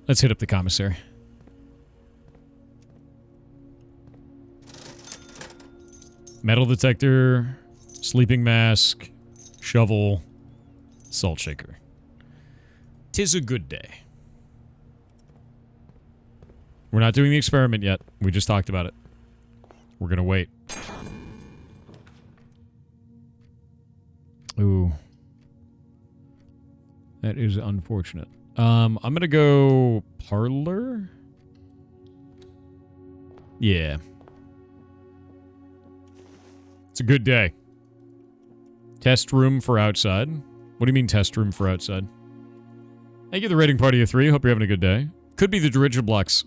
Let's hit up the commissary. Metal detector, sleeping mask, shovel, salt shaker. 'Tis a good day. We're not doing the experiment yet. We just talked about it. We're gonna wait. Ooh. That is unfortunate. I'm gonna go parlor? Yeah. It's a good day. Test room for outside. What do you mean test room for outside? Thank you, the rating party of 3. Hope you're having a good day. Could be the dirigible blocks.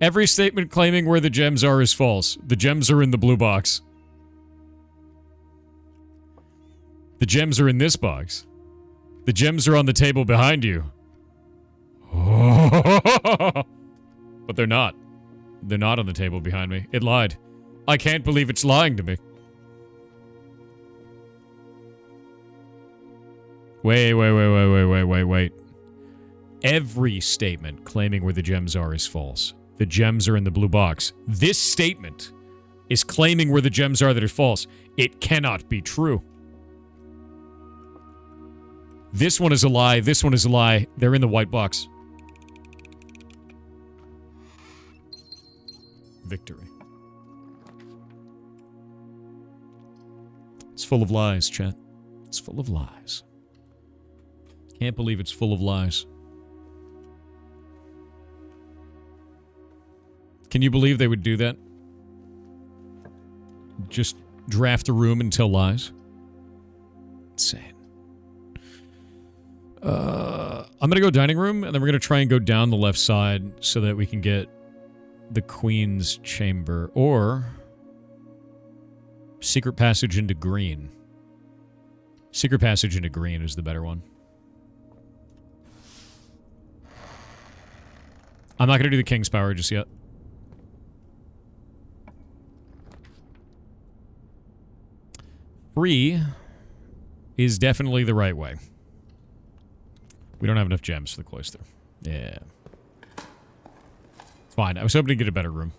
Every statement claiming where the gems are is false. The gems are in the blue box. The gems are in this box. The gems are on the table behind you. But they're not. They're not on the table behind me. It lied. I can't believe it's lying to me. Wait. Every statement claiming where the gems are is false. The gems are in the blue box. This statement is claiming where the gems are that are false. It cannot be true. This one is a lie. This one is a lie. They're in the white box. Victory. It's full of lies, chat. It's full of lies. Can't believe it's full of lies. Can you believe they would do that? Just draft a room and tell lies? Insane. I'm gonna go dining room, and then we're gonna try and go down the left side so that we can get the Queen's chamber, or secret passage into green. Secret passage into green is the better one. I'm not gonna do the King's Power just yet. Free is definitely the right way. We don't have enough gems for the cloister. Yeah. It's fine. I was hoping to get a better room.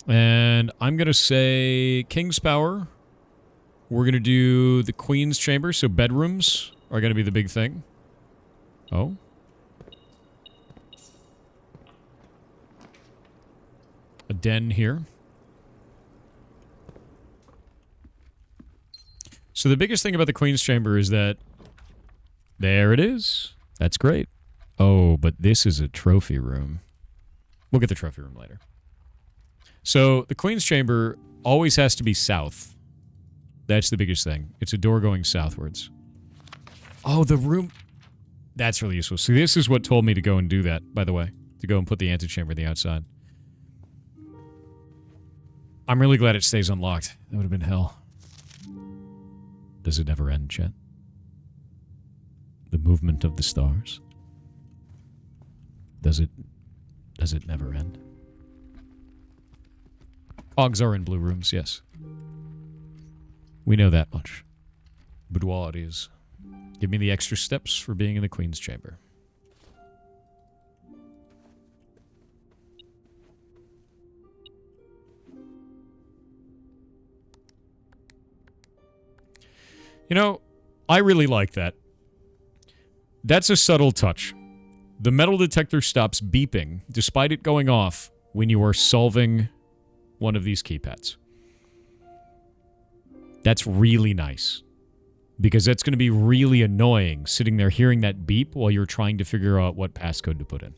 And I'm going to say King's Power. We're going to do the Queen's Chamber, so bedrooms are going to be the big thing. Oh. A den here. So the biggest thing about the Queen's Chamber is that there it is. That's great. Oh, but this is a trophy room. We'll get the trophy room later. So the Queen's Chamber always has to be south. That's the biggest thing. It's a door going southwards. Oh, the room. That's really useful. So this is what told me to go and do that, by the way. To go and put the antechamber on the outside. I'm really glad it stays unlocked. That would have been hell. Does it never end, chat? The movement of the stars? Does it never end? Cogs are in blue rooms, yes. We know that much. Boudoir it is. Give me the extra steps for being in the Queen's Chamber. You know, I really like that. That's a subtle touch. The metal detector stops beeping, despite it going off, when you are solving one of these keypads. That's really nice. Because that's going to be really annoying, sitting there hearing that beep while you're trying to figure out what passcode to put in.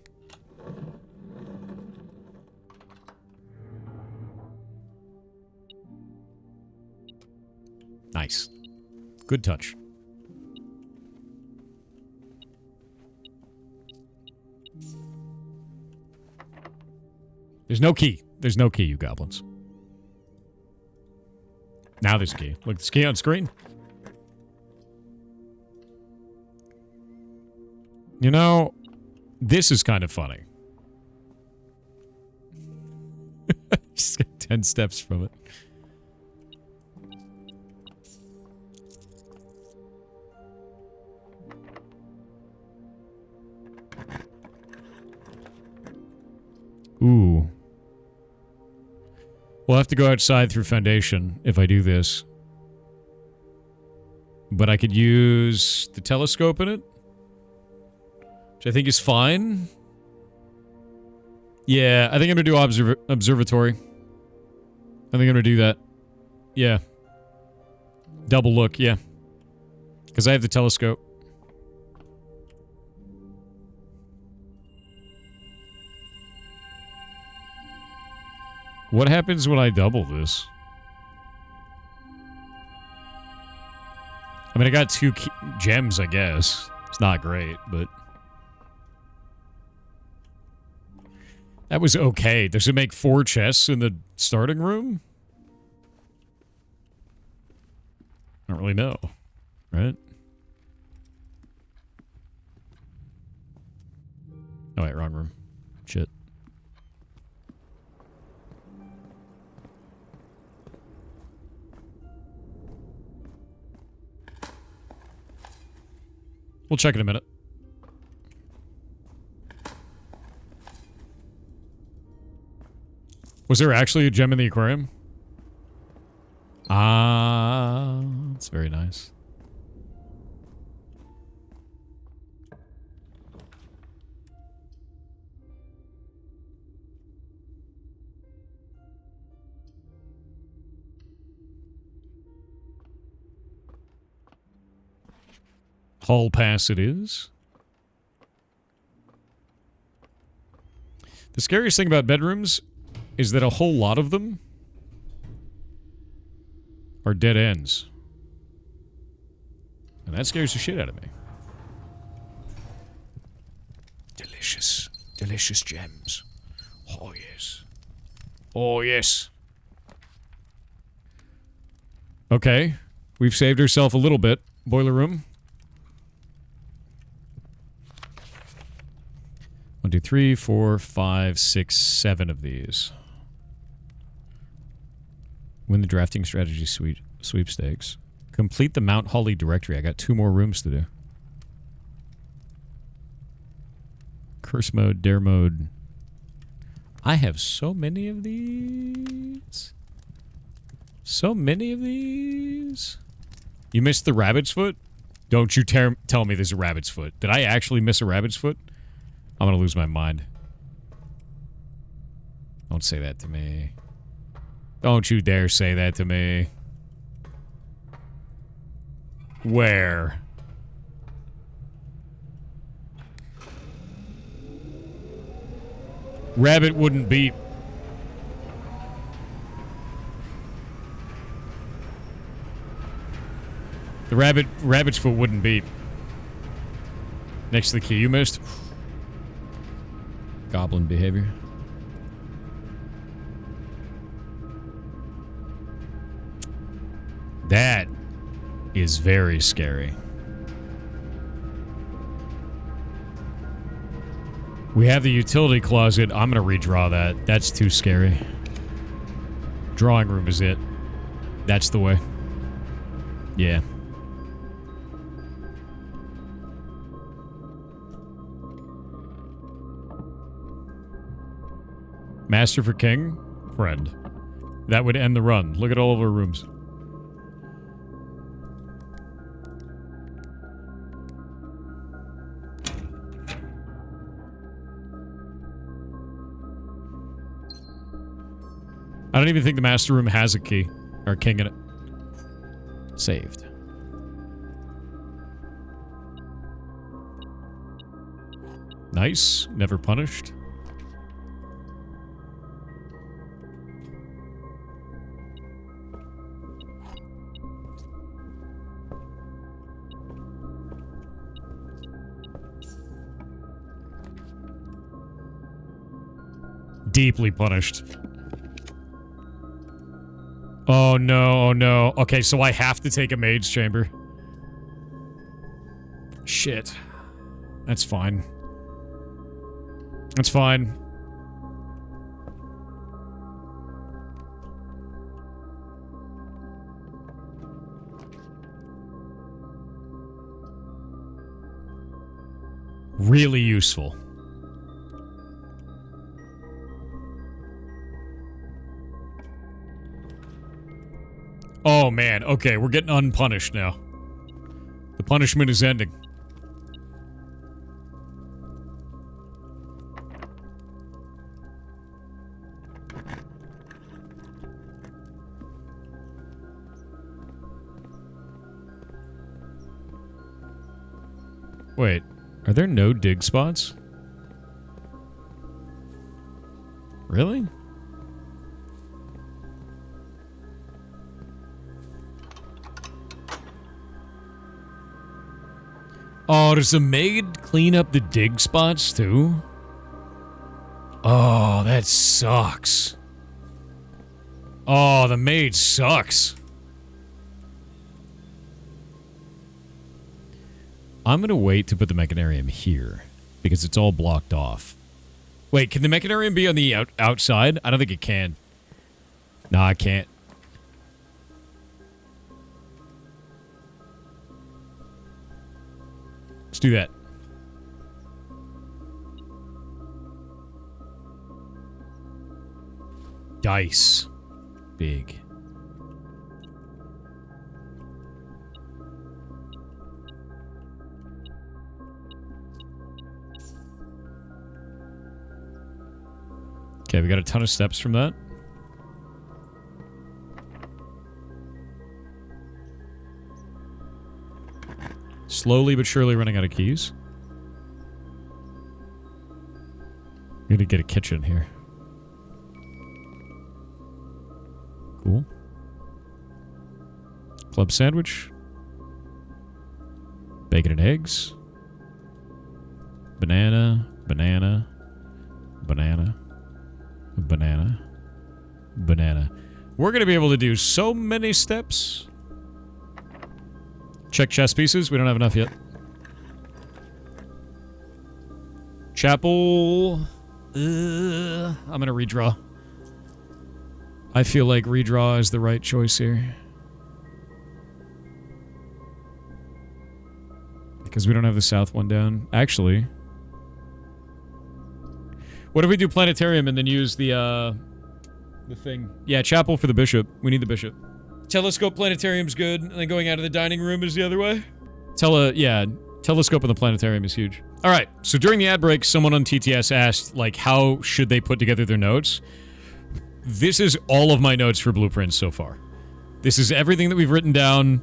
Nice. Good touch. There's no key. There's no key, you goblins. Now there's a key. Look, there's a key on screen. You know, this is kind of funny. Just got 10 steps from it. Ooh. We'll have to go outside through foundation if I do this. But I could use the telescope in it, which I think is fine. Yeah, I think I'm going to do observatory. I think I'm going to do that. Yeah. Double look, yeah. Because I have the telescope. What happens when I double this? I mean, I got 2 gems, I guess. It's not great, but... That was okay. Does it make 4 chests in the starting room? I don't really know. Right? Oh, wait, wrong room. Shit. We'll check in a minute. Was there actually a gem in the aquarium? Ah, that's very nice. Hall pass it is. The scariest thing about bedrooms is that a whole lot of them are dead ends. And that scares the shit out of me. Delicious. Delicious gems. Oh, yes. Oh, yes. Okay. We've saved ourselves a little bit. Boiler room. 1, 2, 3, 4, 5, 6, 7 of these. Win the drafting strategy sweepstakes. Complete the Mount Holly directory. I got 2 more rooms to do. Curse mode, dare mode. I have so many of these. So many of these. You missed the rabbit's foot? Don't you tell me there's a rabbit's foot. Did I actually miss a rabbit's foot? I'm gonna lose my mind. Don't say that to me. Don't you dare say that to me. Where? Rabbit wouldn't beat. The rabbit's foot wouldn't beat. Next to the key you missed. Goblin behavior. That is very scary. We have the utility closet. I'm gonna redraw that. That's too scary. Drawing room is it. That's the way. Yeah. Master for king? Friend. That would end the run. Look at all of our rooms. I don't even think the master room has a key. Or a king in it. Saved. Nice. Never punished. Deeply punished. Oh no, oh no. Okay, so I have to take a mage chamber. Shit. That's fine. That's fine. Really useful. Oh, man. Okay, we're getting unpunished now. The punishment is ending. Wait, are there no dig spots? Really? Oh, does the maid clean up the dig spots too? Oh, that sucks. Oh, the maid sucks. I'm gonna wait to put the mechanarium here, because it's all blocked off. Wait, can the mechanarium be on the outside? I don't think it can. Nah, I can't. Let's do that. Dice. Big. Okay, we got a ton of steps from that. Slowly but surely running out of keys. I'm gonna get a kitchen here. Cool. Club sandwich. Bacon and eggs. Banana, banana, banana, banana, banana. We're gonna be able to do so many steps. Check chess pieces. We don't have enough yet. Chapel. I'm gonna redraw. I feel like redraw is the right choice here. Because we don't have the south one down. Actually. What if we do planetarium and then use the thing? Yeah, chapel for the bishop. We need the bishop. Telescope planetarium's good, and then going out of the dining room is the other way. Telescope in the planetarium is huge. All right, so during the ad break, someone on TTS asked, like, how should they put together their notes? This is all of my notes for Blueprints so far. This is everything that we've written down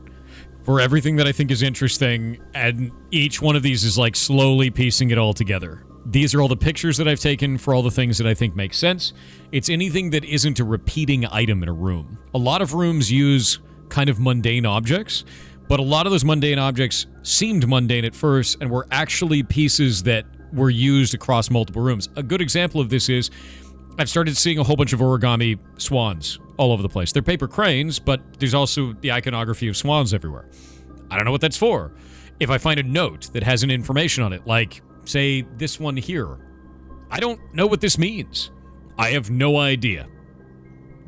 for everything that I think is interesting, and each one of these is, like, slowly piecing it all together. These are all the pictures that I've taken for all the things that I think make sense. It's anything that isn't a repeating item in a room. A lot of rooms use kind of mundane objects, but a lot of those mundane objects seemed mundane at first and were actually pieces that were used across multiple rooms. A good example of this is I've started seeing a whole bunch of origami swans all over the place. They're paper cranes, but there's also the iconography of swans everywhere. I don't know what that's for. If I find a note that has an information on it, like, say, this one here, I don't know what this means. I have no idea.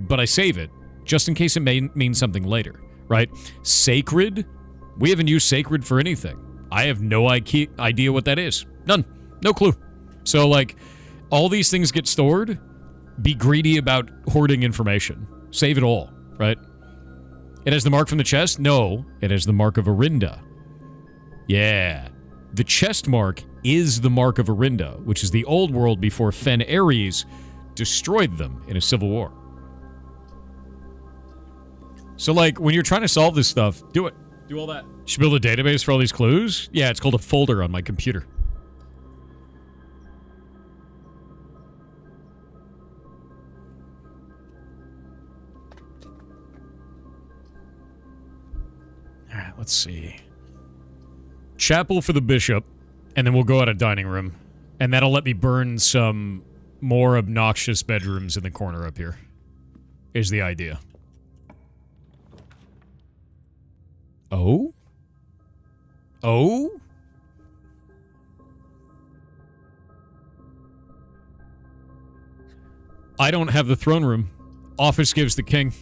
But I save it, just in case it may mean something later, right? Sacred? We haven't used sacred for anything. I have no idea what that is. None. No clue. So, like, all these things get stored. Be greedy about hoarding information. Save it all, right? It has the mark from the chest? No. It has the mark of Arinda. Yeah. The chest mark is the mark of Arinda, which is the old world before Fen Ares destroyed them in a civil war. So, like, when you're trying to solve this stuff, do it. Do all that. Should build a database for all these clues? Yeah, it's called a folder on my computer. Alright, let's see. Chapel for the bishop, and then we'll go out a dining room. And that'll let me burn some more obnoxious bedrooms in the corner up here. Is the idea. Oh? Oh? I don't have the throne room. Office gives the king.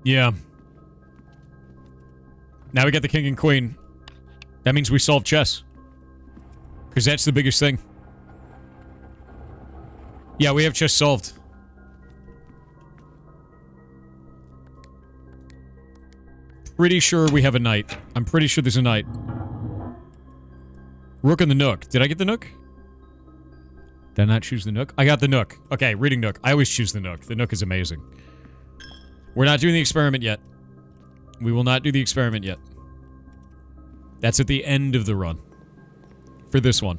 Yeah. Now we got the king and queen. That means we solved chess. Because that's the biggest thing. Yeah, we have chest solved. Pretty sure we have a knight. I'm pretty sure there's a knight. Rook and the Nook. Did I get the Nook? Did I not choose the Nook? I got the Nook. Okay, reading Nook. I always choose the Nook. The Nook is amazing. We're not doing the experiment yet. We will not do the experiment yet. That's at the end of the run. For this one.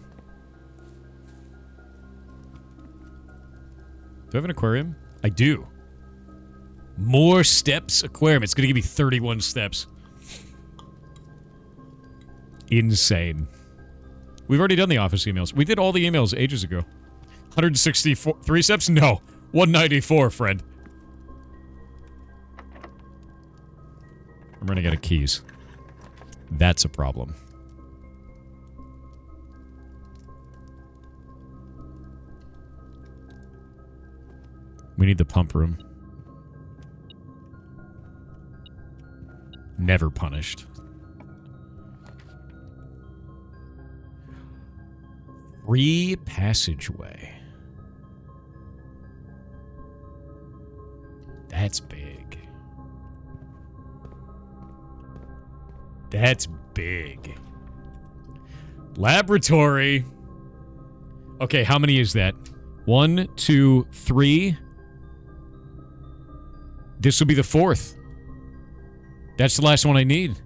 Do I have an aquarium? I do. More steps aquarium. It's going to give me 31 steps. Insane. We've already done the office emails. We did all the emails ages ago. 163 steps? No. 194, friend. I'm running out of keys. That's a problem. We need the pump room. Never punished. Free passageway. That's big. That's big. Laboratory. Okay, how many is that? 1, 2, 3. This will be the 4th. That's the last one I need.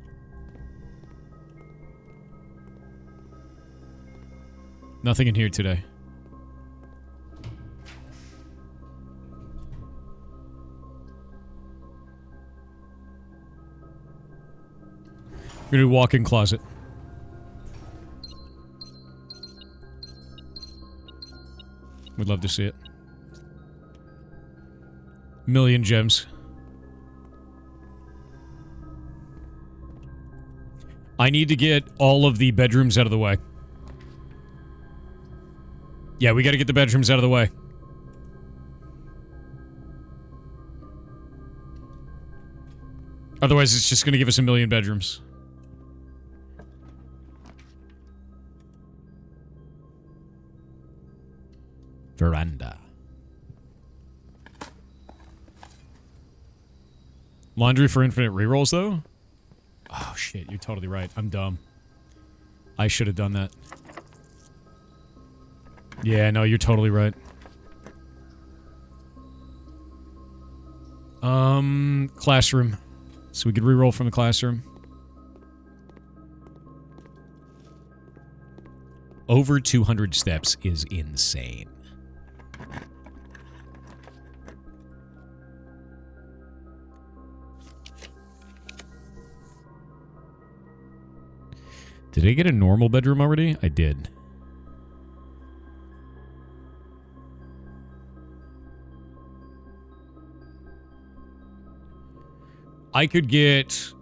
Nothing in here today. I'm gonna do walk-in closet. Would love to see it. Million gems. I need to get all of the bedrooms out of the way. Yeah, we gotta get the bedrooms out of the way. Otherwise, it's just gonna give us a million bedrooms. Veranda. Laundry for infinite rerolls, though? Oh, shit. You're totally right. I'm dumb. I should have done that. Yeah, no, you're totally right. Classroom. So we could reroll from the classroom. Over 200 steps is insane. Did I get a normal bedroom already? I did. I could get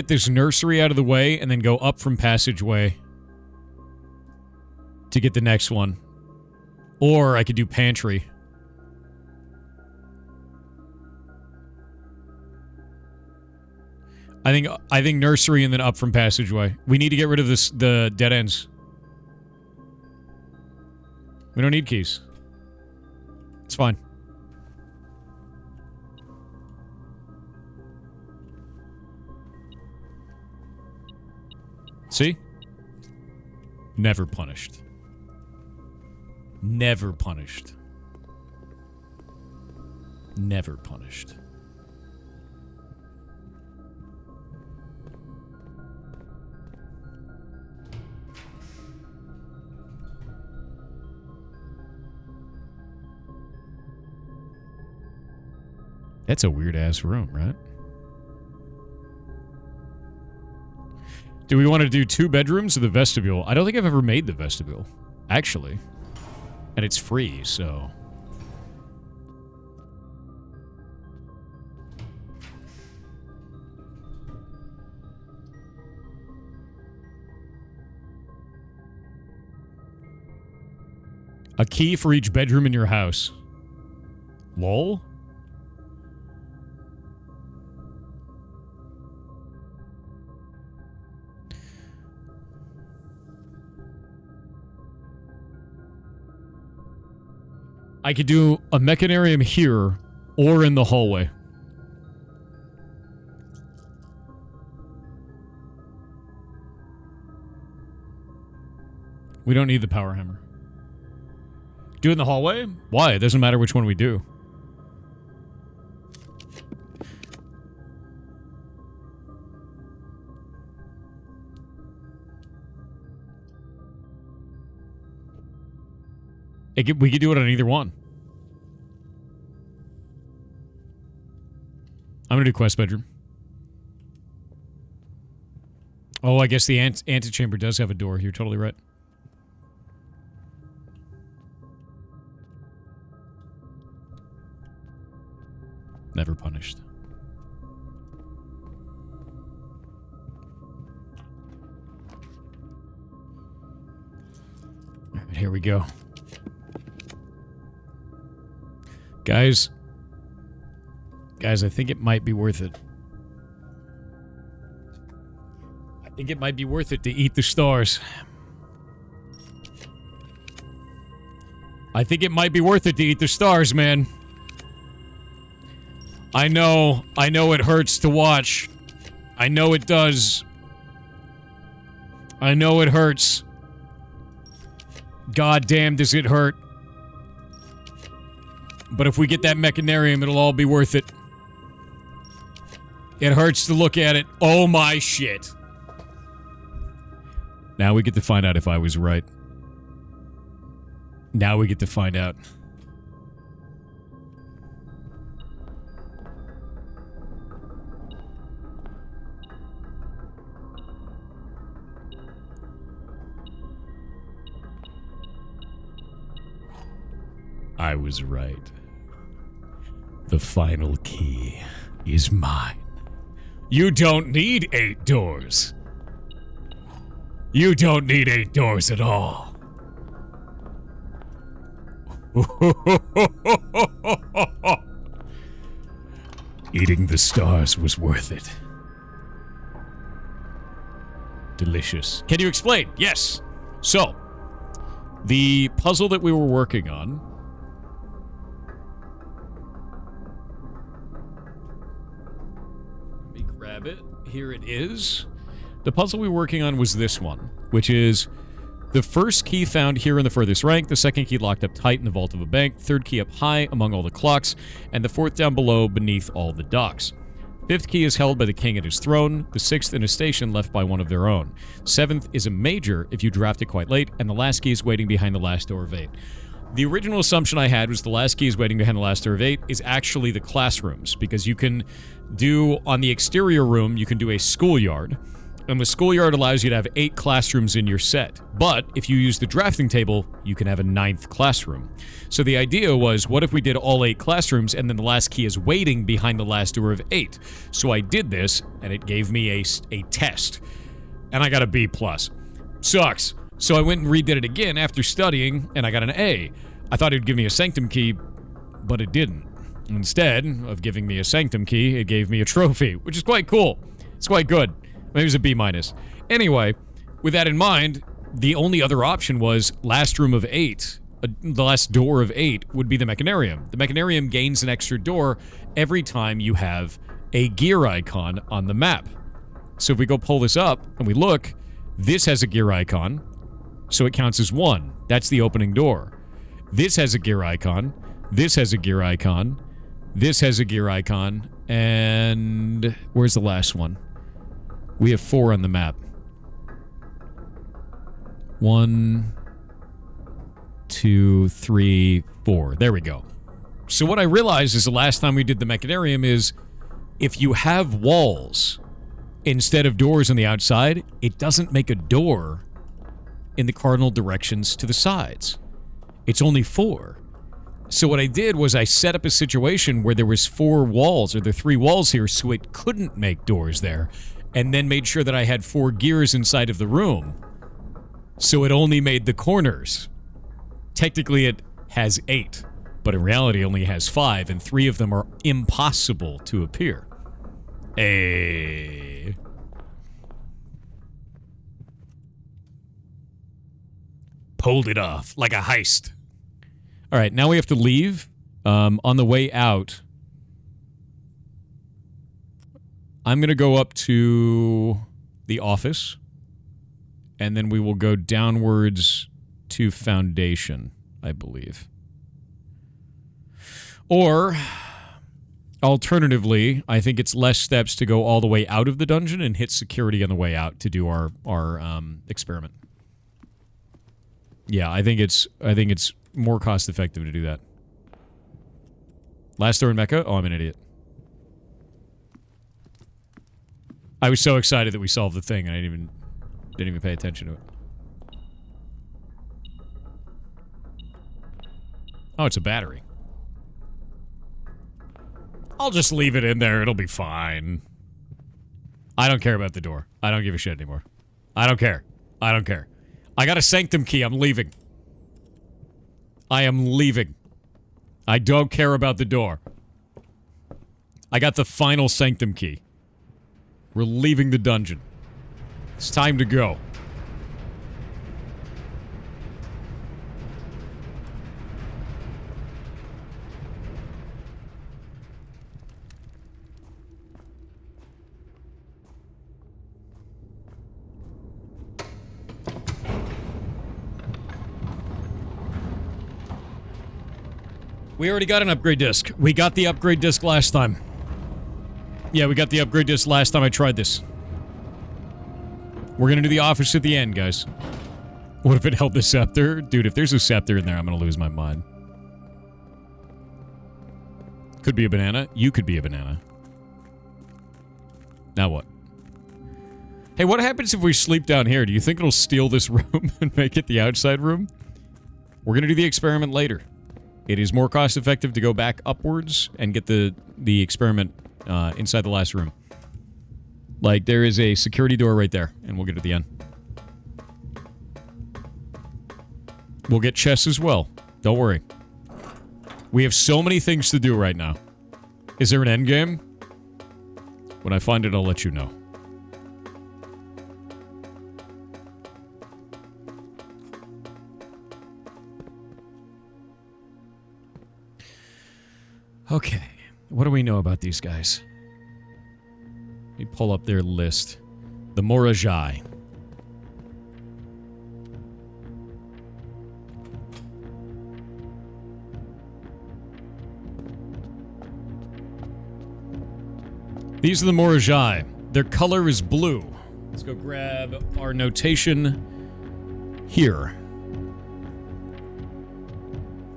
this nursery out of the way and then go up from passageway to get the next one. Or I could do pantry. I think nursery and then up from passageway. We need to get rid of the dead ends. We don't need keys. It's fine. See? Never punished. Never punished. Never punished. That's a weird-ass room, right? Do we want to do 2 bedrooms or the vestibule? I don't think I've ever made the vestibule, actually. And it's free, so... A key for each bedroom in your house. Lol? I could do a mechanarium here or in the hallway. We don't need the power hammer. Do it in the hallway? Why? It doesn't matter which one we do. We could do it on either one. I'm gonna do quest bedroom. Oh, I guess the antechamber does have a door. You're totally right. Never punished. All right, here we go. Guys, I think it might be worth it. I think it might be worth it to eat the stars. I think it might be worth it to eat the stars, man. I know it hurts to watch. I know it does. I know it hurts. God damn, does it hurt. But if we get that mechanarium, it'll all be worth it. It hurts to look at it. Oh my shit. Now we get to find out if I was right. Now we get to find out. I was right. The final key is mine. You don't need 8 doors. You don't need 8 doors at all. Eating the stars was worth it. Delicious. Can you explain? Yes. So, the puzzle that we were working on. Let me grab it. Here it is. The puzzle we were working on was this one, which is the first key found here in the furthest rank, the second key locked up tight in the vault of a bank, third key up high among all the clocks, and the fourth down below beneath all the docks. Fifth key is held by the king at his throne, the sixth in a station left by one of their own. Seventh is a major if you draft it quite late, and the last key is waiting behind the last door of 8. The original assumption I had was the last key is waiting behind the last door of 8 is actually the classrooms, because you can do, on the exterior room, you can do a schoolyard, and the schoolyard allows you to have 8 classrooms in your set. But if you use the drafting table, you can have a 9th classroom. So the idea was, what if we did all 8 classrooms and then the last key is waiting behind the last door of 8? So I did this, and it gave me a test. And I got a B+. Sucks. So I went and redid it again after studying, and I got an A. I thought it would give me a sanctum key, but it didn't. Instead of giving me a sanctum key, it gave me a trophy, which is quite cool. It's quite good. Maybe it was a B-. Anyway, with that in mind, the only other option was last room of 8. The last door of 8 would be the mechanarium. The mechanarium gains an extra door every time you have a gear icon on the map. So if we go pull this up and we look, this has a gear icon, so it counts as 1. That's the opening door. This has a gear icon. This has a gear icon. This has a gear icon. And where's the last one? We have 4 on the map. 1, 2, 3, 4. There we go. So what I realized is the last time we did the mechanarium is if you have walls instead of doors on the outside, it doesn't make a door in the cardinal directions to the sides. It's only 4. So what I did was I set up a situation where there was 4 walls, or there are 3 walls here, so it couldn't make doors there. And then made sure that I had 4 gears inside of the room. So it only made the corners. Technically it has 8, but in reality it only has 5, and 3 of them are impossible to appear. Hey. Pulled it off like a heist. All right, now we have to leave. On the way out, I'm going to go up to the office, and then we will go downwards to Foundation, I believe. Or, alternatively, I think it's less steps to go all the way out of the dungeon and hit security on the way out to do our experiment. Yeah, I think it's more cost effective to do that. Last door in Mecca? Oh, I'm an idiot. I was so excited that we solved the thing, and I didn't even pay attention to it. Oh, it's a battery. I'll just leave it in there. It'll be fine. I don't care about the door. I don't give a shit anymore. I don't care. I don't care. I got a sanctum key. I'm leaving. I am leaving. I don't care about the door. I got the final sanctum key. We're leaving the dungeon. It's time to go. We already got an upgrade disc. We got the upgrade disc last time. Yeah, we got the upgrade disc last time I tried this. We're gonna do the office at the end, guys. What if it held the scepter? Dude, if there's a scepter in there, I'm gonna lose my mind. Could be a banana. You could be a banana. Now what? Hey, what happens if we sleep down here? Do you think it'll steal this room and make it the outside room? We're gonna do the experiment later. It is more cost-effective to go back upwards and get the experiment inside the last room. Like, there is a security door right there, and we'll get to the end. We'll get chests as well. Don't worry. We have so many things to do right now. Is there an end game? When I find it, I'll let you know. Okay, what do we know about these guys? Let me pull up their list. The Morajai. These are the Morajai. Their color is blue. Let's go grab our notation here.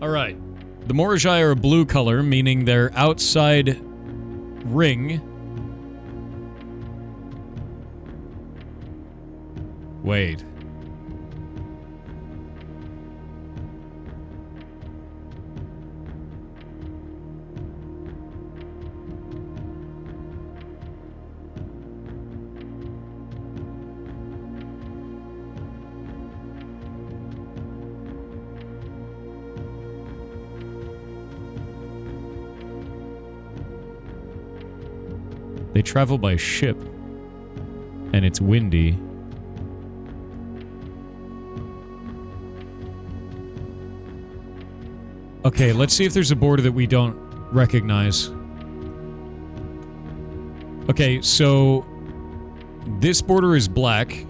All right. The Morajai are a blue color, meaning their outside ring... Wait. They travel by ship, and it's windy. Okay, let's see if there's a border that we don't recognize. Okay, so this border is black.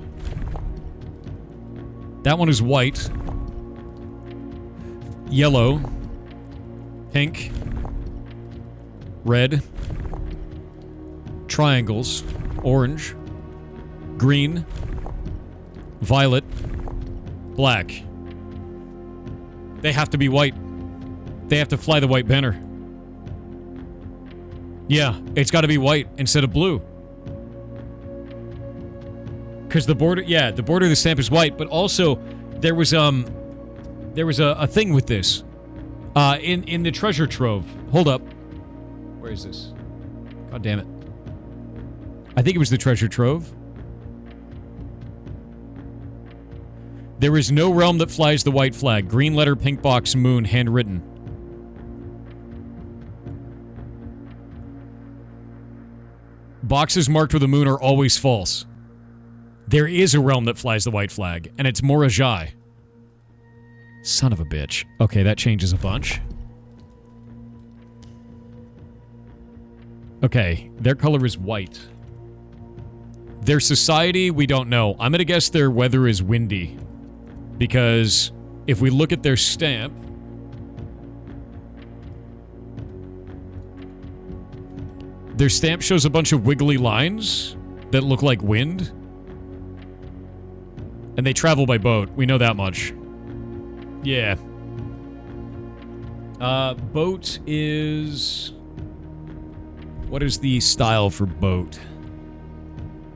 That one is white. Yellow. Pink. Red. Triangles. Orange. Green. Violet. Black. They have to be white. They have to fly the white banner. Yeah, it's got to be white instead of blue. Because the border, yeah, the border of the stamp is white, but also there was a thing with this. In the treasure trove. Hold up. Where is this? God damn it. I think it was the treasure trove. There is no realm that flies the white flag. Green letter, pink box, moon, handwritten. Boxes marked with a moon are always false. There is a realm that flies the white flag, and it's Morajai. Son of a bitch. Okay, that changes a bunch. Okay, their color is white. Their society, we don't know. I'm gonna guess their weather is windy. Because if we look at their stamp... Their stamp shows a bunch of wiggly lines that look like wind. And they travel by boat. We know that much. Yeah. Boat is... What is the style for boat?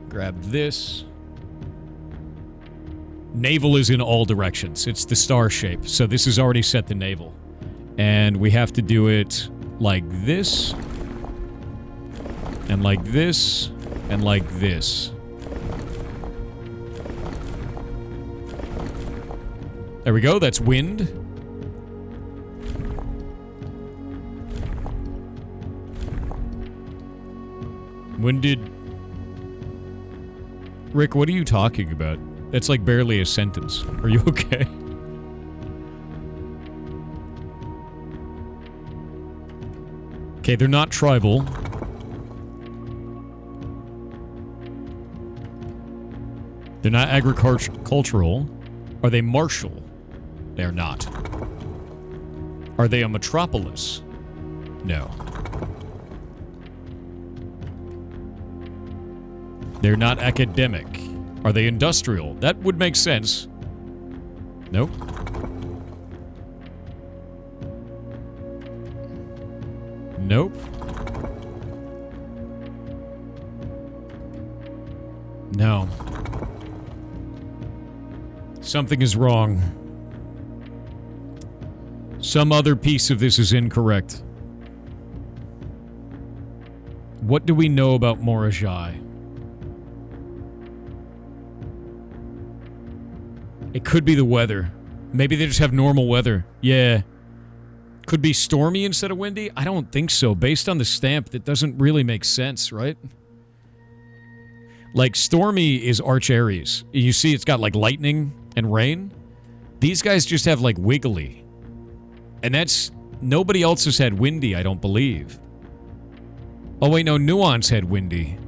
Grab this. Naval is in all directions. It's the star shape. So this is already set to naval. And we have to do it like this. And like this. And like this. There we go. That's wind. When did... Rick, what are you talking about? That's like barely a sentence. Are you okay? Okay, they're not tribal. They're not agricultural. Are they martial? They're not. Are they a metropolis? No. They're not academic. Are they industrial? That would make sense. Nope. Nope. No. Something is wrong. Some other piece of this is incorrect. What do we know about Morajai? It could be the weather. Maybe they just have normal weather. Yeah. Could be stormy instead of windy? I don't think so. Based on the stamp, that doesn't really make sense, right? Like, stormy is Arch Aries. You see it's got, like, lightning and rain. These guys just have, like, wiggly. And that's... Nobody else has had windy, I don't believe. Oh, wait, no. Nuance had windy.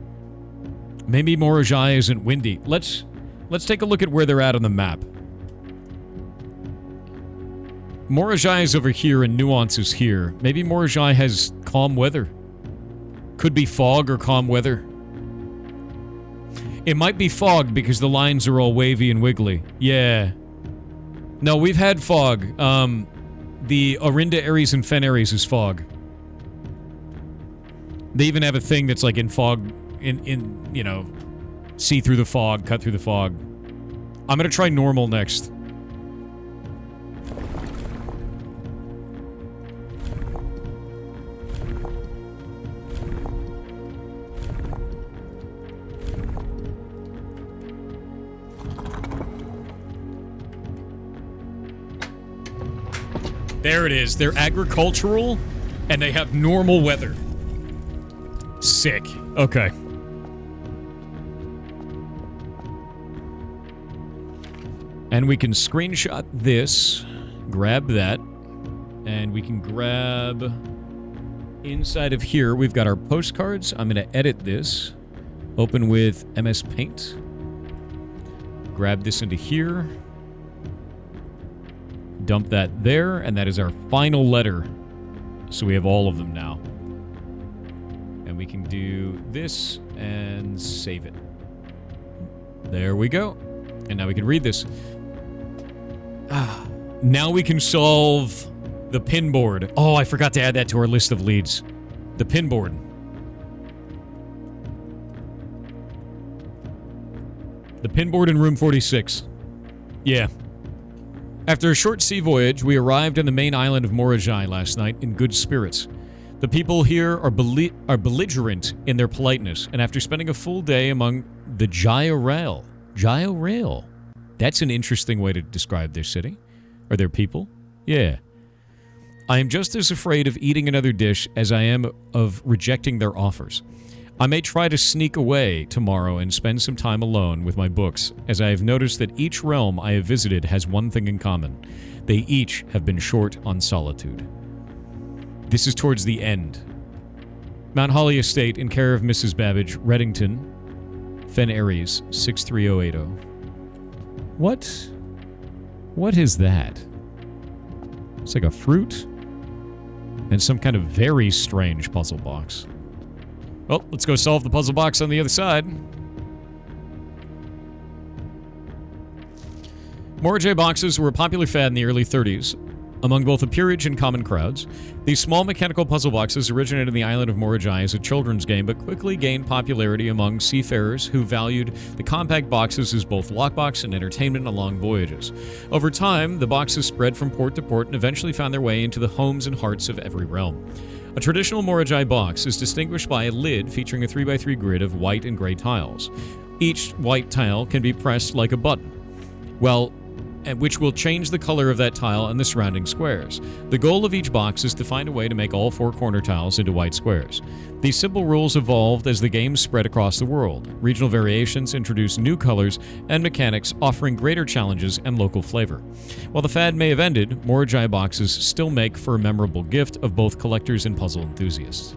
Maybe Morajai isn't windy. Let's take a look at where they're at on the map. Morajai is over here and Nuance is here. Maybe Morajai has calm weather. Could be fog or calm weather. It might be fog because the lines are all wavy and wiggly. Yeah. No, we've had fog. The Orinda Aries and Fen Aries is fog. They even have a thing that's like in fog, in you know, see through the fog, cut through the fog. I'm gonna try normal next. There it is. They're agricultural, and they have normal weather. Sick. Okay. And we can screenshot this, grab that, and we can grab... Inside of here, we've got our postcards. I'm going to edit this. Open with MS Paint. Grab this into here. Dump that there, and that is our final letter. So we have all of them now. And we can do this and save it. There we go. And now we can read this. Now we can solve the pin board. Oh, I forgot to add that to our list of leads. The pin board. The pin board in room 46. Yeah. After a short sea voyage, we arrived on the main island of Morajai last night in good spirits. The people here are belligerent in their politeness, and after spending a full day among the Jaya-Rail. Jaya-Rail. That's an interesting way to describe their city. Or their people. Yeah. I am just as afraid of eating another dish as I am of rejecting their offers. I may try to sneak away tomorrow and spend some time alone with my books, as I have noticed that each realm I have visited has one thing in common. They each have been short on solitude. This is towards the end. Mount Holly Estate in care of Mrs. Babbage, Reddington, Fen Aries, 63080. What is that? It's like a fruit and some kind of very strange puzzle box. Well, let's go solve the puzzle box on the other side. Moroi boxes were a popular fad in the early 30s among both the peerage and common crowds. These small mechanical puzzle boxes originated in the island of Moroi as a children's game, but quickly gained popularity among seafarers who valued the compact boxes as both lockbox and entertainment on long voyages. Over time, the boxes spread from port to port and eventually found their way into the homes and hearts of every realm. A traditional Moroi box is distinguished by a lid featuring a 3x3 grid of white and gray tiles. Each white tile can be pressed like a button, which will change the color of that tile and the surrounding squares. The goal of each box is to find a way to make all 4 corner tiles into white squares. These simple rules evolved as the game spread across the world. Regional variations introduced new colors and mechanics, offering greater challenges and local flavor. While the fad may have ended, Moroi boxes still make for a memorable gift of both collectors and puzzle enthusiasts.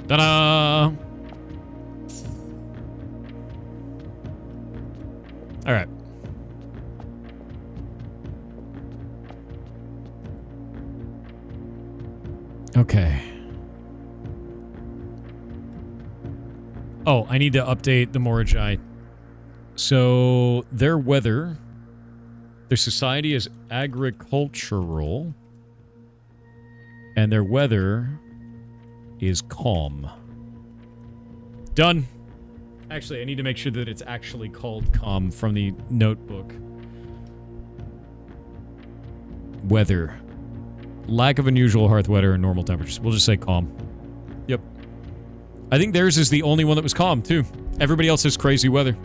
Ta-da! All right. Okay. Oh, I need to update the Moroi. So, their weather, their society is agricultural, and their weather is calm. Done. Actually, I need to make sure that it's actually called calm from the notebook. Weather. Lack of unusual hearth weather and normal temperatures. We'll just say calm. Yep. I think theirs is the only one that was calm, too. Everybody else has crazy weather.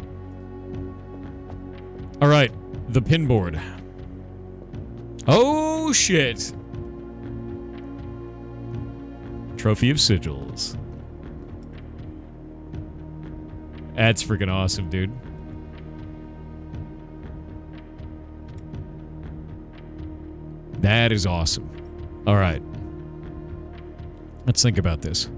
Alright. The pinboard. Oh, shit. Trophy of Sigils. That's freaking awesome, dude. That is awesome. All right. Let's think about this.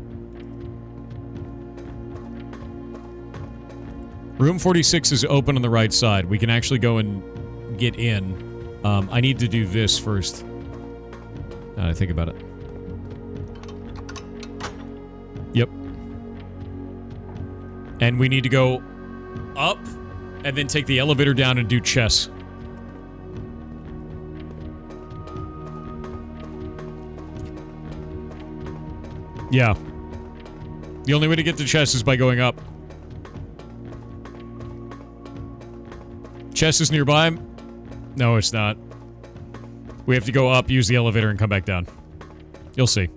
Room 46 is open on the right side. We can actually go and get in. I need to do this first. Now that I think about it. Yep. And we need to go up and then take the elevator down and do chess. Yeah. The only way to get to chess is by going up. Chess is nearby? No, it's not. We have to go up, use the elevator, and come back down. You'll see.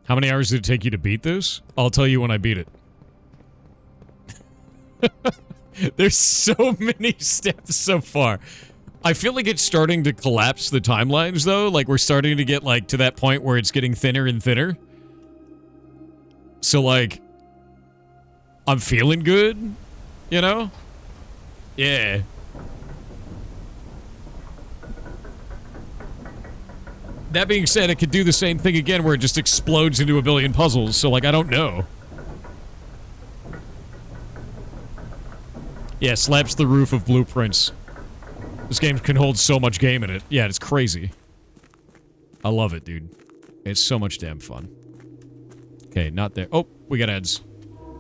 How many hours did it take you to beat this? I'll tell you when I beat it. There's so many steps so far. I feel like it's starting to collapse the timelines, though. Like, we're starting to get, like, to that point where it's getting thinner and thinner. So, like, I'm feeling good, you know? Yeah. That being said, it could do the same thing again where it just explodes into a billion puzzles, so, like, I don't know. Yeah, slaps the roof of blueprints. This game can hold so much game in it. Yeah, it's crazy. I love it, dude. It's so much damn fun. Okay, not there. Oh, we got ads.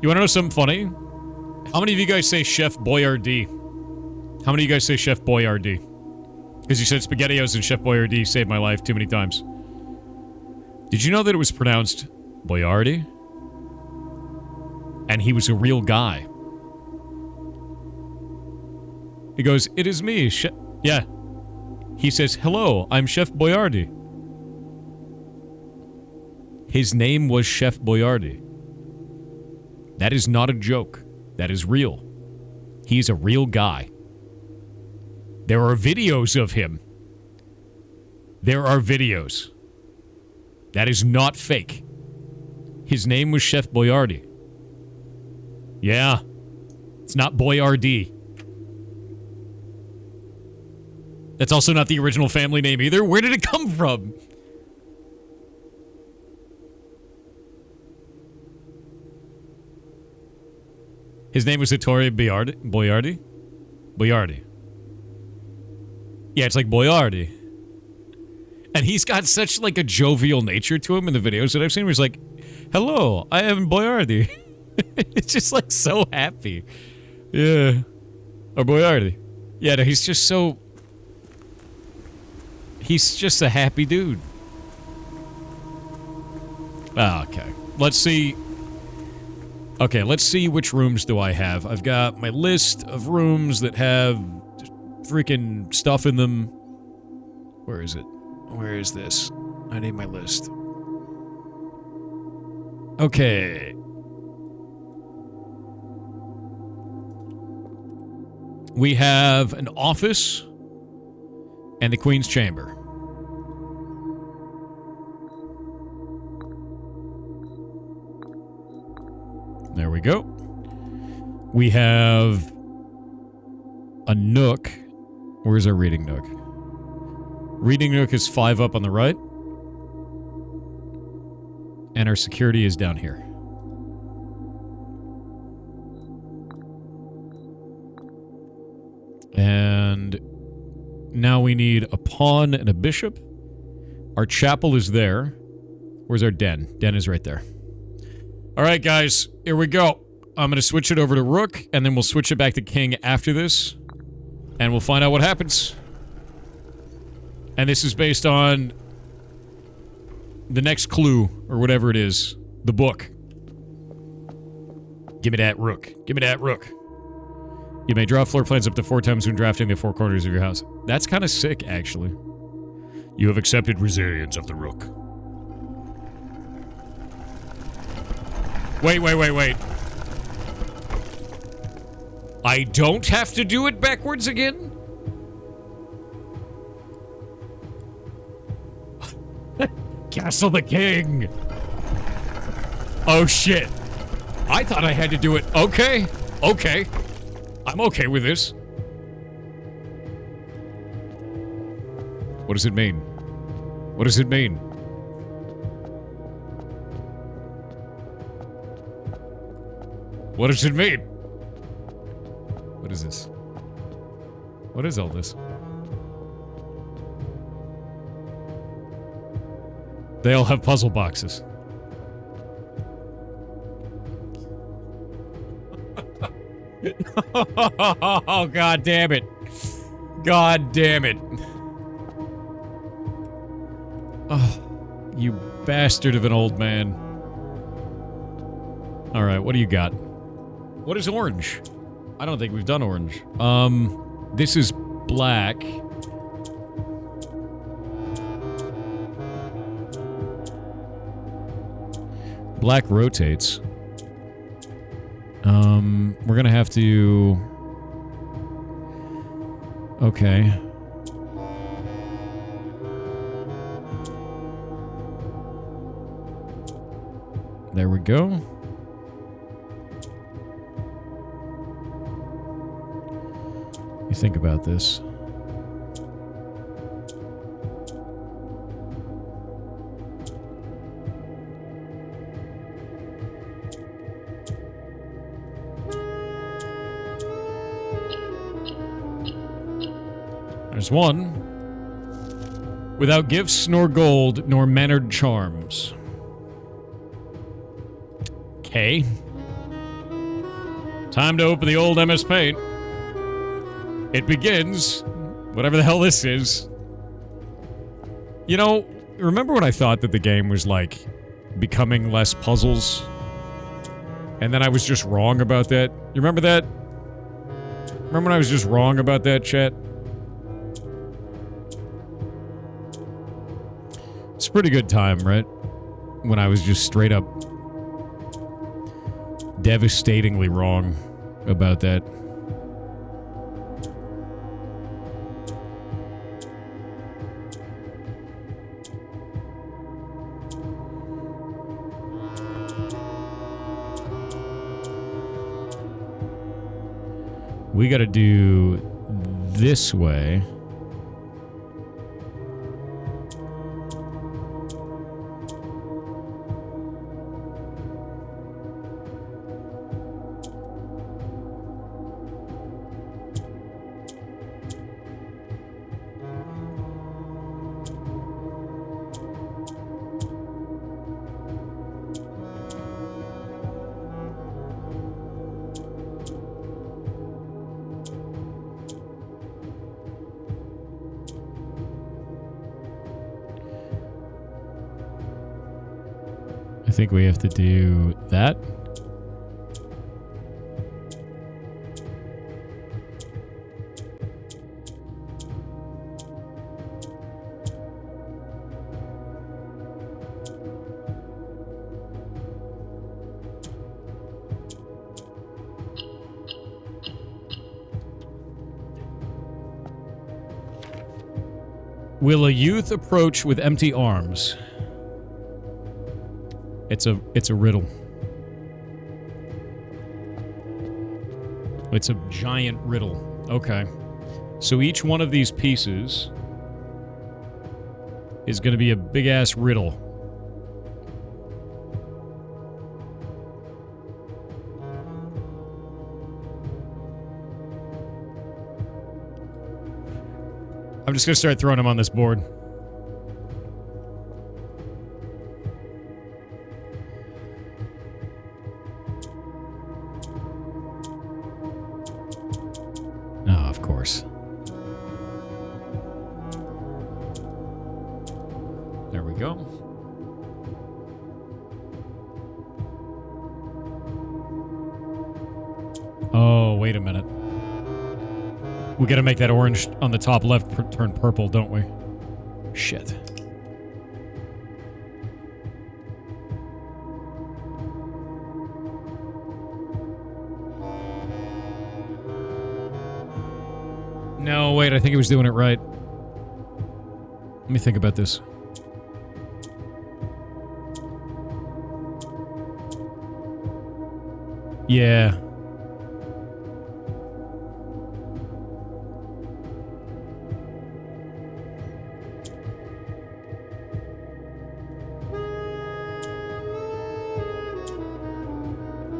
You wanna know something funny? How many of you guys say Chef Boyardee? How many of you guys say Chef Boyardee? Because you said SpaghettiOs and Chef Boyardee saved my life too many times. Did you know that it was pronounced Boyardee? And he was a real guy. He goes, "It is me, Chef..." Yeah. He says, "Hello, I'm Chef Boyardee." His name was Chef Boyardee. That is not a joke. That is real. He's a real guy. There are videos of him. There are videos. That is not fake. His name was Chef Boyardee. Yeah. It's not Boyardee. That's also not the original family name either. Where did it come from? His name was Ettore Boyardee? Boyardee. Yeah, it's like Boyardee. And he's got such like a jovial nature to him in the videos that I've seen where he's like, "Hello, I am Boyardee." It's just like so happy. Yeah. Or Boyardee. Yeah, no, he's just so... He's just a happy dude. Okay. Let's see. Okay, let's see which rooms do I have. I've got my list of rooms that have freaking stuff in them. Where is it? Where is this? I need my list. Okay. We have an office and the Queen's Chamber. There we go. We have a nook. Where's our reading nook? Reading nook is 5 up on the right. And our security is down here. And now we need a pawn and a bishop. Our chapel is there. Where's our den? Den is right there. All right, guys, here we go. I'm going to switch it over to rook, and then we'll switch it back to king after this. And we'll find out what happens. And this is based on the next clue, or whatever it is. The book. Give me that rook. Give me that rook. You may draw floor plans up to 4 times when drafting the 4 corners of your house. That's kind of sick, actually. You have accepted resilience of the rook. Wait. I don't have to do it backwards again? Castle the King! Oh, shit. I thought I had to do it. Okay. Okay. I'm okay with this. What does it mean? What does it mean? What does it mean? What is this? What is all this? They all have puzzle boxes. Oh, God damn it. God damn it. Oh, you bastard of an old man. All right, what do you got? What is orange? I don't think we've done orange. This is black. Black rotates. We're gonna have to... Okay. There we go. You think about this. There's one. Without gifts, nor gold, nor mannered charms. Okay. Time to open the old MS Paint. It begins. Whatever the hell this is. You know, remember when I thought that the game was, like, becoming less puzzles? And then I was just wrong about that? You remember that? Remember when I was just wrong about that, chat? It's a pretty good time, right? When I was just straight up devastatingly wrong about that. We gotta do this way. I think we have to do that. Will a youth approach with empty arms? It's a riddle. It's a giant riddle. Okay. So each one of these pieces is going to be a big-ass riddle. I'm just going to start throwing them on this board. There we go. Oh, wait a minute. We gotta make that orange on the top left turn purple, don't we? Shit. No, wait, I think he was doing it right. Let me think about this. Yeah.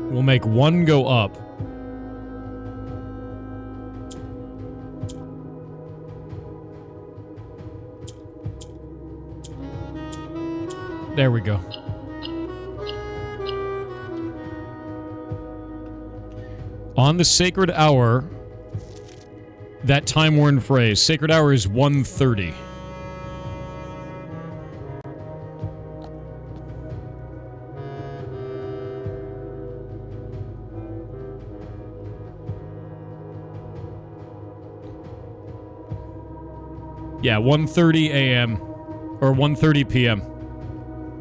We'll make one go up. There we go. On the sacred hour, that time-worn phrase, sacred hour is 1:30. Yeah, 1:30 a.m. or 1:30 p.m.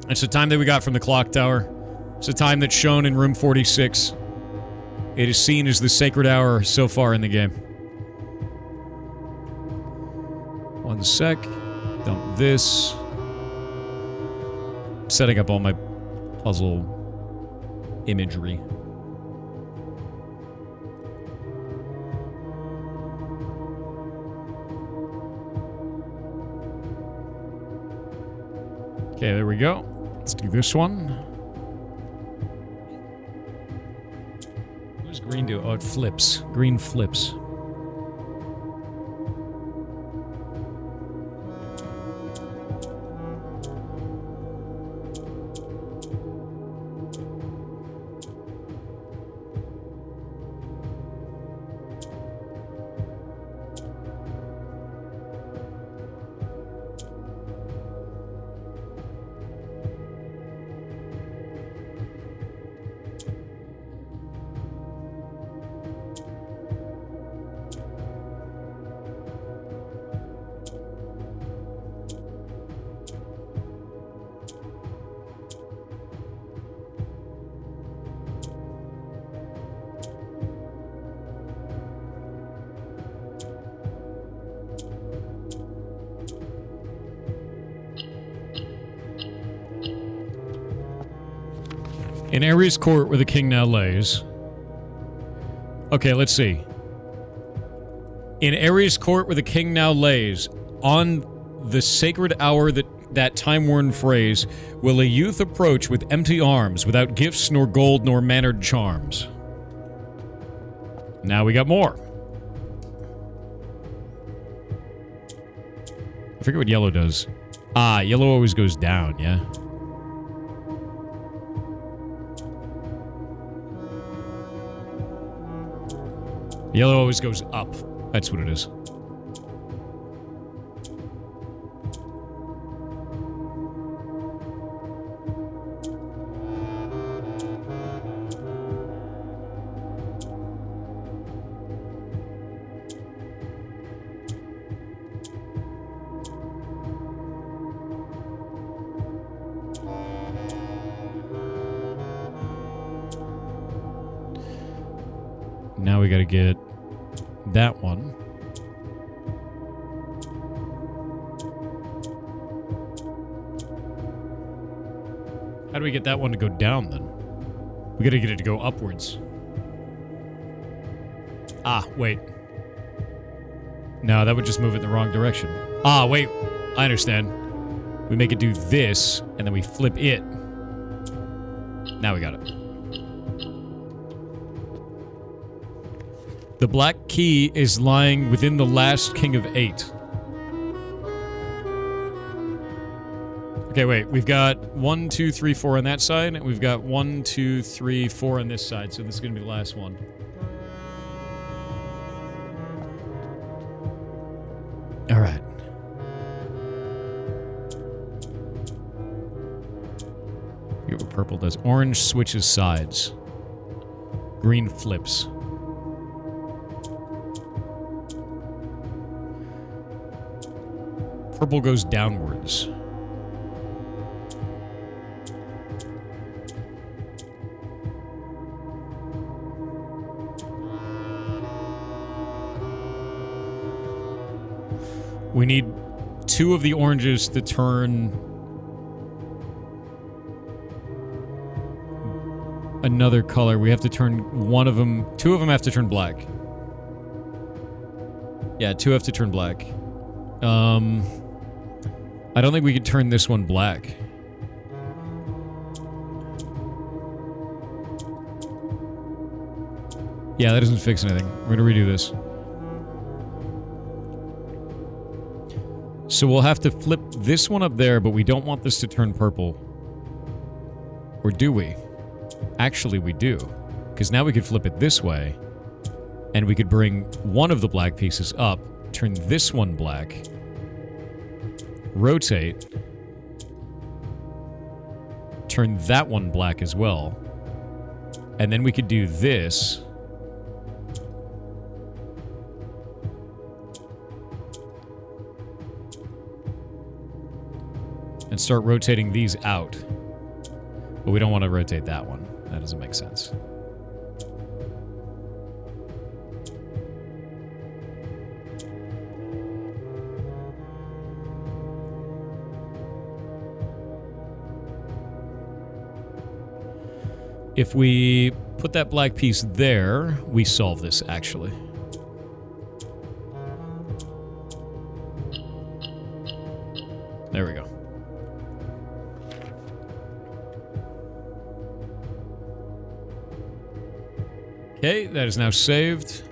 It's the time that we got from the clock tower. It's the time that's shown in room 46. It is seen as the sacred hour so far in the game. One sec. Dump this. Setting up all my puzzle imagery. Okay, there we go. Let's do this one. What does green do? Oh, it flips. Green flips. In Ares Court, where the king now lays. Okay, let's see. In Ares Court, where the king now lays, on the sacred hour that time-worn phrase, will a youth approach with empty arms, without gifts nor gold nor mannered charms. Now we got more. I forget what yellow does. Ah, yellow always goes down, yeah? Yellow always goes up. That's what it is. Now we gotta get that one. How do we get that one to go down, then? We gotta get it to go upwards. Ah, wait. No, that would just move it in the wrong direction. Ah, wait. I understand. We make it do this, and then we flip it. Now we got it. The black key is lying within the last king of 8. Okay, wait. We've got 1, 2, 3, 4 on that side, and we've got 1, 2, 3, 4 on this side, so this is going to be the last one. All right. Forget what purple does. Orange switches sides. Green flips. Purple goes downwards. We need 2 of the oranges to turn another color. We have to turn one of them... 2 of them have to turn black. Yeah, 2 have to turn black. I don't think we could turn this one black. Yeah, that doesn't fix anything. We're gonna redo this. So we'll have to flip this one up there, but we don't want this to turn purple. Or do we? Actually, we do. Because now we could flip it this way, and we could bring one of the black pieces up, turn this one black, rotate, turn that one black as well, and then we could do this. And start rotating these out. But we don't want to rotate that one. That doesn't make sense. If we put that black piece there, we solve this, actually. There we go. Okay, that is now saved.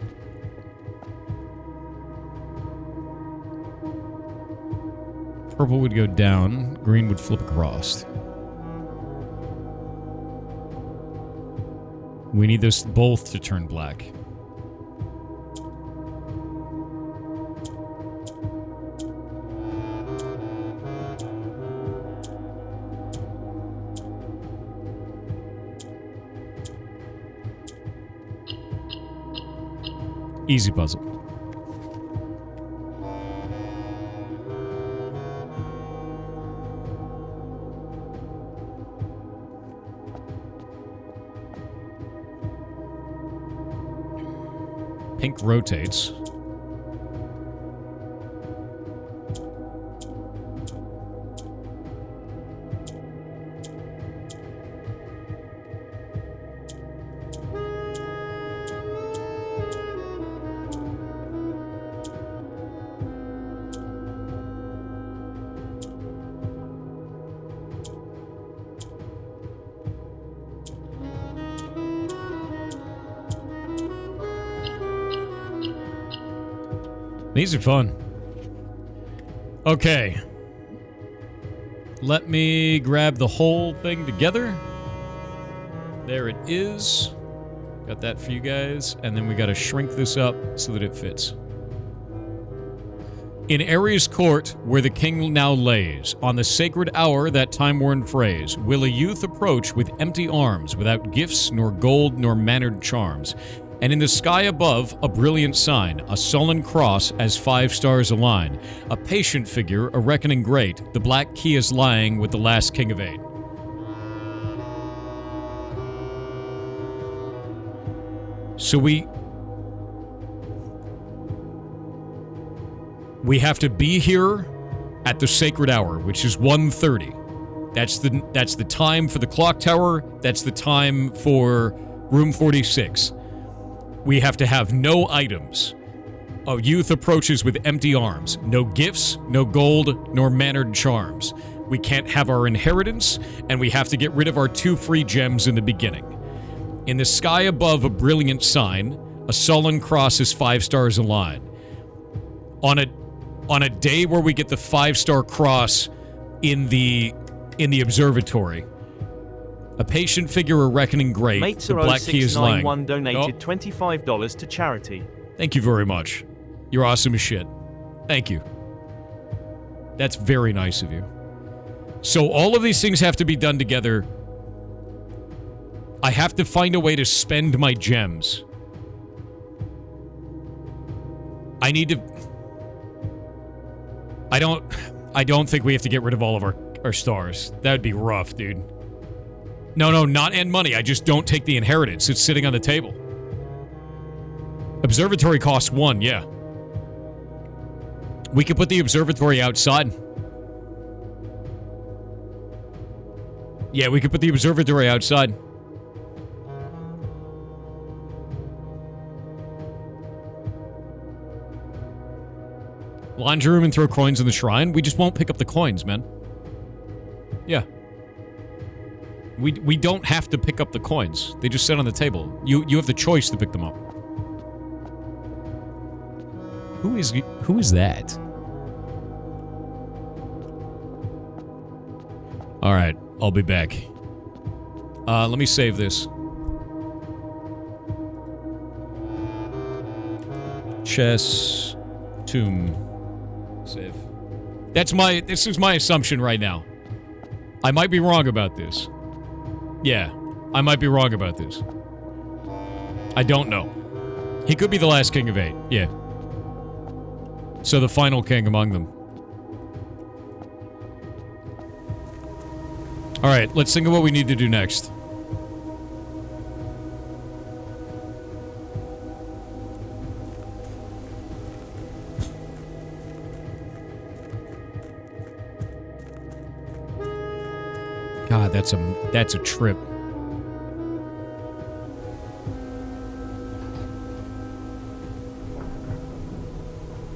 Purple would go down, green would flip across. We need those both to turn black. Easy puzzle. Pink rotates. These are fun. Okay. Let me grab the whole thing together. There it is. Got that for you guys. And then we got to shrink this up so that it fits. In Ares' court, where the king now lays, on the sacred hour, that time-worn phrase, will a youth approach with empty arms, without gifts, nor gold, nor mannered charms. And in the sky above, a brilliant sign, a sullen cross as 5 stars align, a patient figure, a reckoning great, the black key is lying with the last king of 8. So we have to be here at the sacred hour, which is 1:30. That's the time for the clock tower. That's the time for room 46. We have to have no items. A youth approaches with empty arms. No gifts, no gold, nor mannered charms. We can't have our inheritance, and we have to get rid of our 2 free gems in the beginning. In the sky above, a brilliant sign, a sullen cross is 5 stars align. On a day where we get the 5-star cross in the observatory, a patient figure, a reckoning great, the black key is lying. Mater0691 donated $25 to charity. Thank you very much. You're awesome as shit. Thank you. That's very nice of you. So all of these things have to be done together. I have to find a way to spend my gems. I need to... I don't think we have to get rid of all of our stars. That would be rough, dude. No, not end money. I just don't take the inheritance. It's sitting on the table. Observatory costs 1, yeah. We could put the observatory outside. Yeah, we could put the observatory outside. Laundry room and throw coins in the shrine? We just won't pick up the coins, man. Yeah. We don't have to pick up the coins. They just sit on the table. You have the choice to pick them up. Who is that? All right, I'll be back. Let me save this. Chess tomb save. This is my assumption right now. I might be wrong about this. Yeah, I might be wrong about this. I don't know. He could be the last king of 8. Yeah. So the final king among them. All right, let's think of what we need to do next. God, that's a trip.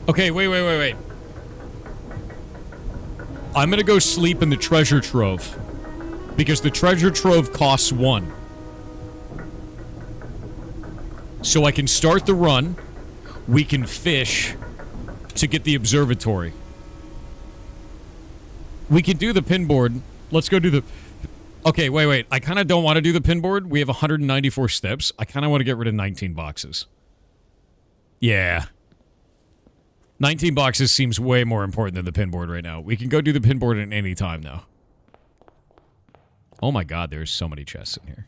Okay, wait. I'm gonna go sleep in the treasure trove. Because the treasure trove costs 1. So I can start the run. We can fish to get the observatory. We can do the pinboard. Let's go do the... Okay, wait. I kind of don't want to do the pinboard. We have 194 steps. I kind of want to get rid of 19 boxes. Yeah. 19 boxes seems way more important than the pinboard right now. We can go do the pinboard at any time now. Oh my god, there's so many chests in here.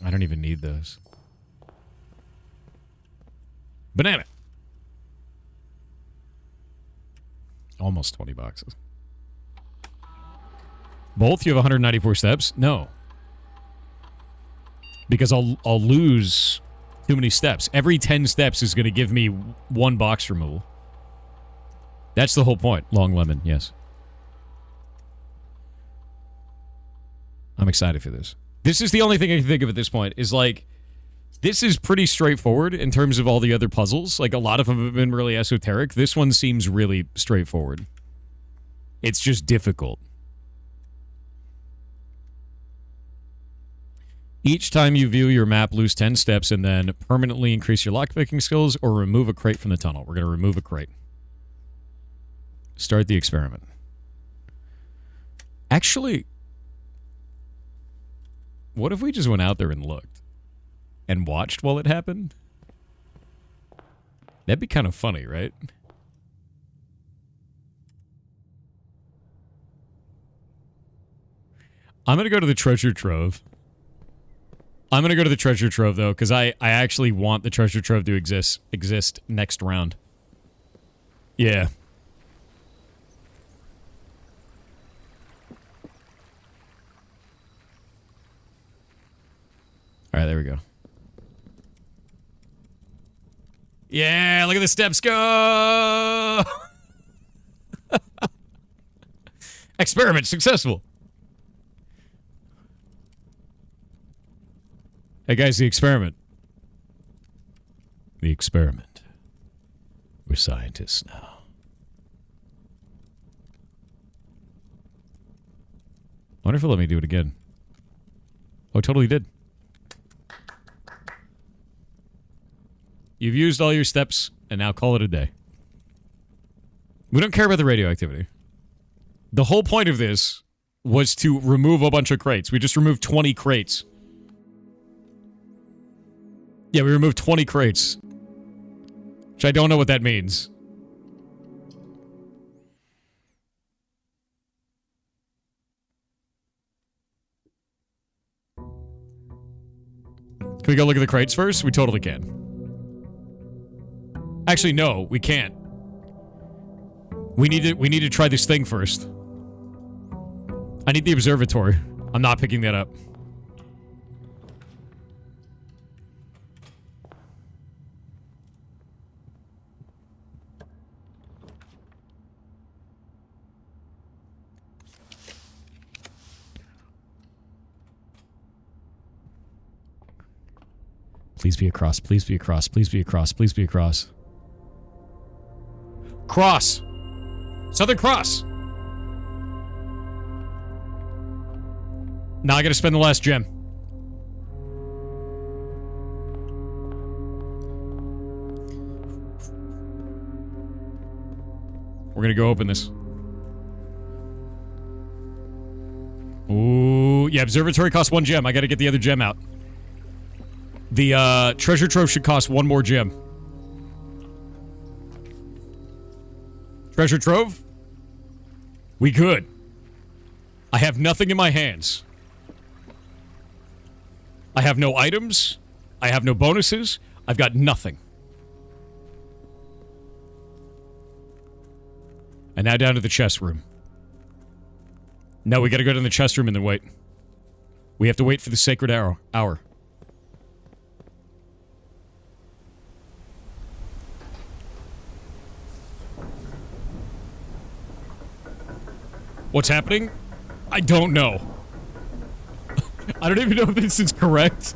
I don't even need those. Banana. Almost 20 boxes. Both? You have 194 steps? No. Because I'll lose too many steps. Every 10 steps is going to give me 1 box removal. That's the whole point. Long lemon, yes. I'm excited for this. This is the only thing I can think of at this point, is like, this is pretty straightforward in terms of all the other puzzles. Like, a lot of them have been really esoteric. This one seems really straightforward. It's just difficult. Each time you view your map, lose 10 steps and then permanently increase your lockpicking skills or remove a crate from the tunnel. We're going to remove a crate. Start the experiment. Actually, what if we just went out there and looked and watched while it happened? That'd be kind of funny, right? I'm going to go to the treasure trove. I'm going to go to the treasure trove, though, because I actually want the treasure trove to exist next round. Yeah. All right, there we go. Yeah, look at the steps go! Experiment successful. Hey guys, the experiment. The experiment. We're scientists now. I wonder if it'll let me do it again. Oh, it totally did. You've used all your steps, and now call it a day. We don't care about the radioactivity. The whole point of this was to remove a bunch of crates. We just removed 20 crates. Yeah, we removed 20 crates. Which I don't know what that means. Can we go look at the crates first? We totally can. Actually, no, we can't. We need to try this thing first. I need the observatory. I'm not picking that up. Please be across, please be across, please be across, please be across. Cross! Southern Cross! Now I gotta spend the last gem. We're gonna go open this. Ooh, yeah, observatory costs 1 gem. I gotta get the other gem out. The, treasure trove should cost 1 more gem. Treasure trove? We good. I have nothing in my hands. I have no items. I have no bonuses. I've got nothing. And now down to the chest room. No, we gotta go to the chest room and then wait. We have to wait for the sacred hour. What's happening? I don't know. I don't even know if this is correct.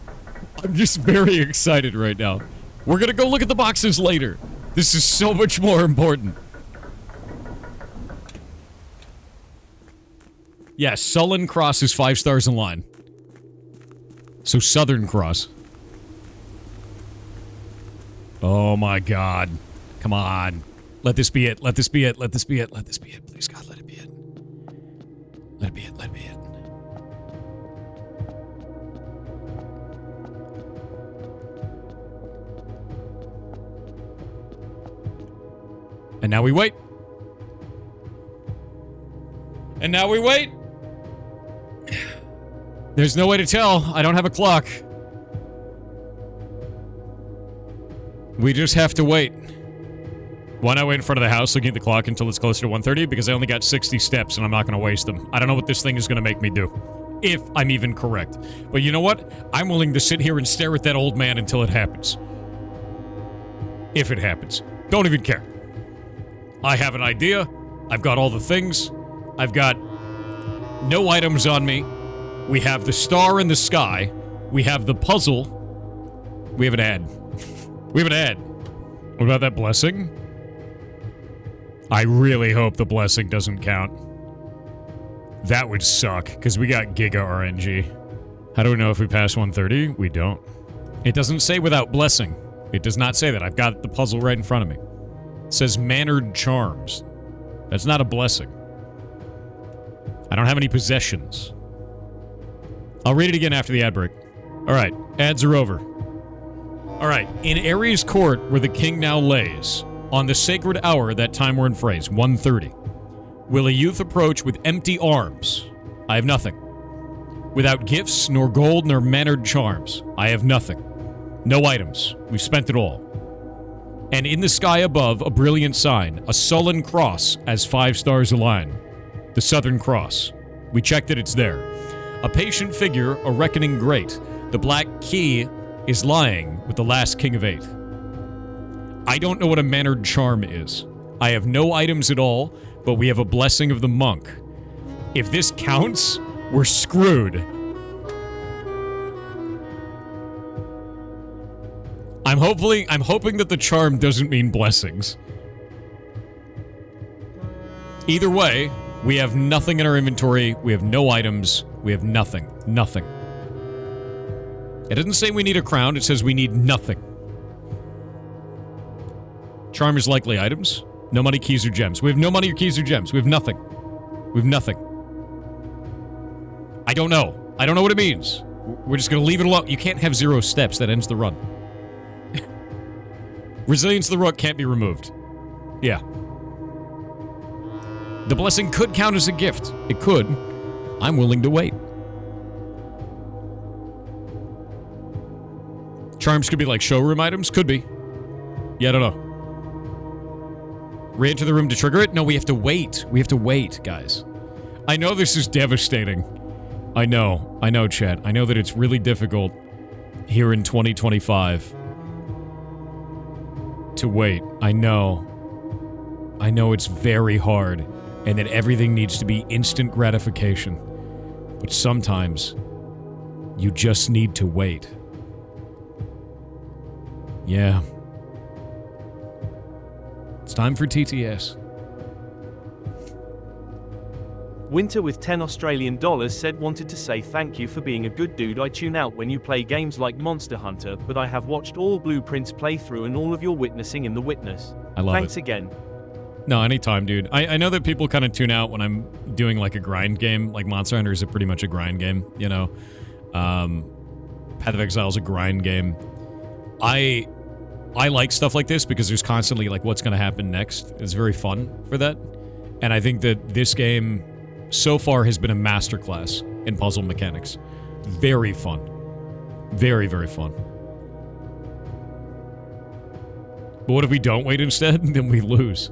I'm just very excited right now. We're gonna go look at the boxes later. This is so much more important. Yes, Sullen Cross is 5 stars in line. So Southern Cross. Oh my god. Come on. Let this be it. Let this be it. Let this be it. Let this be it. Please, God, let it be it. Let it be it. Let it be it. And now we wait. And now we wait. There's no way to tell. I don't have a clock. We just have to wait. Why not wait in front of the house looking at the clock until it's closer to 1:30? Because I only got 60 steps and I'm not going to waste them. I don't know what this thing is going to make me do. If I'm even correct. But you know what? I'm willing to sit here and stare at that old man until it happens. If it happens. Don't even care. I have an idea. I've got all the things. I've got no items on me. We have the star in the sky. We have the puzzle. We have an ad. We have an ad. What about that blessing? I really hope the blessing doesn't count. That would suck, because we got Giga RNG. How do we know if we pass 130? We don't. It doesn't say without blessing. It does not say that. I've got the puzzle right in front of me. It says mannered charms. That's not a blessing. I don't have any possessions. I'll read it again after the ad break. All right, ads are over. All right, in Ares Court, where the king now lays, on the sacred hour, that time we're in phrase, 1:30, will a youth approach with empty arms? I have nothing. Without gifts, nor gold, nor mannered charms. I have nothing. No items. We've spent it all. And in the sky above, a brilliant sign, a sullen cross as 5 stars align. The Southern Cross. We checked it, it's there. A patient figure, a reckoning great. The black key is lying with the last king of 8. I don't know what a mannered charm is. I have no items at all, but we have a blessing of the monk. If this counts, we're screwed. I'm hoping that the charm doesn't mean blessings. Either way, we have nothing in our inventory. We have no items. We have nothing. Nothing. It doesn't say we need a crown. It says we need nothing. Charm is likely items. No money, keys, or gems. We have no money or keys or gems. We have nothing. We have nothing. I don't know. I don't know what it means. We're just going to leave it alone. You can't have 0 steps. That ends the run. Resilience of the Rook can't be removed. Yeah. The blessing could count as a gift. It could. I'm willing to wait. Charms could be like showroom items? Could be. Yeah, I don't know. Re-enter the room to trigger it? No, we have to wait. We have to wait, guys. I know this is devastating. I know, chat. I know that it's really difficult here in 2025 to wait. I know it's very hard and that everything needs to be instant gratification. But sometimes you just need to wait. Yeah. It's time for TTS. Winter with 10 Australian dollars said wanted to say thank you for being a good dude. I tune out when you play games like Monster Hunter, but I have watched all Blueprints playthrough and all of your witnessing in The Witness. I love Thanks it. again. No, anytime, dude. I know that people kind of tune out when I'm doing like a grind game. Like Monster Hunter is pretty much a grind game, you know? Path of Exile is a grind game. I like stuff like this because there's constantly like what's going to happen next. It's very fun for that. And I think that this game so far has been a masterclass in puzzle mechanics. Very fun. Very, very fun. But what if we don't wait instead? Then we lose.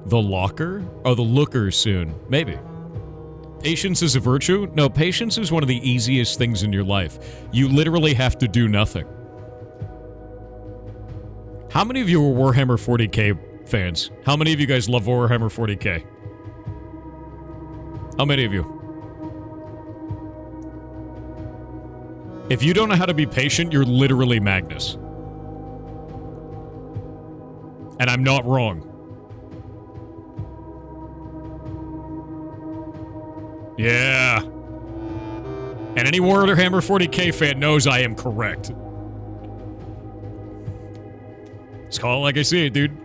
The locker? Oh, the looker soon. Maybe. Patience is a virtue? No, patience is one of the easiest things in your life. You literally have to do nothing. How many of you are Warhammer 40k fans? How many of you guys love Warhammer 40k? How many of you? If you don't know how to be patient, you're literally Magnus. And I'm not wrong. Yeah. And any Warhammer 40k fan knows I am correct. Just call it like I see it, dude.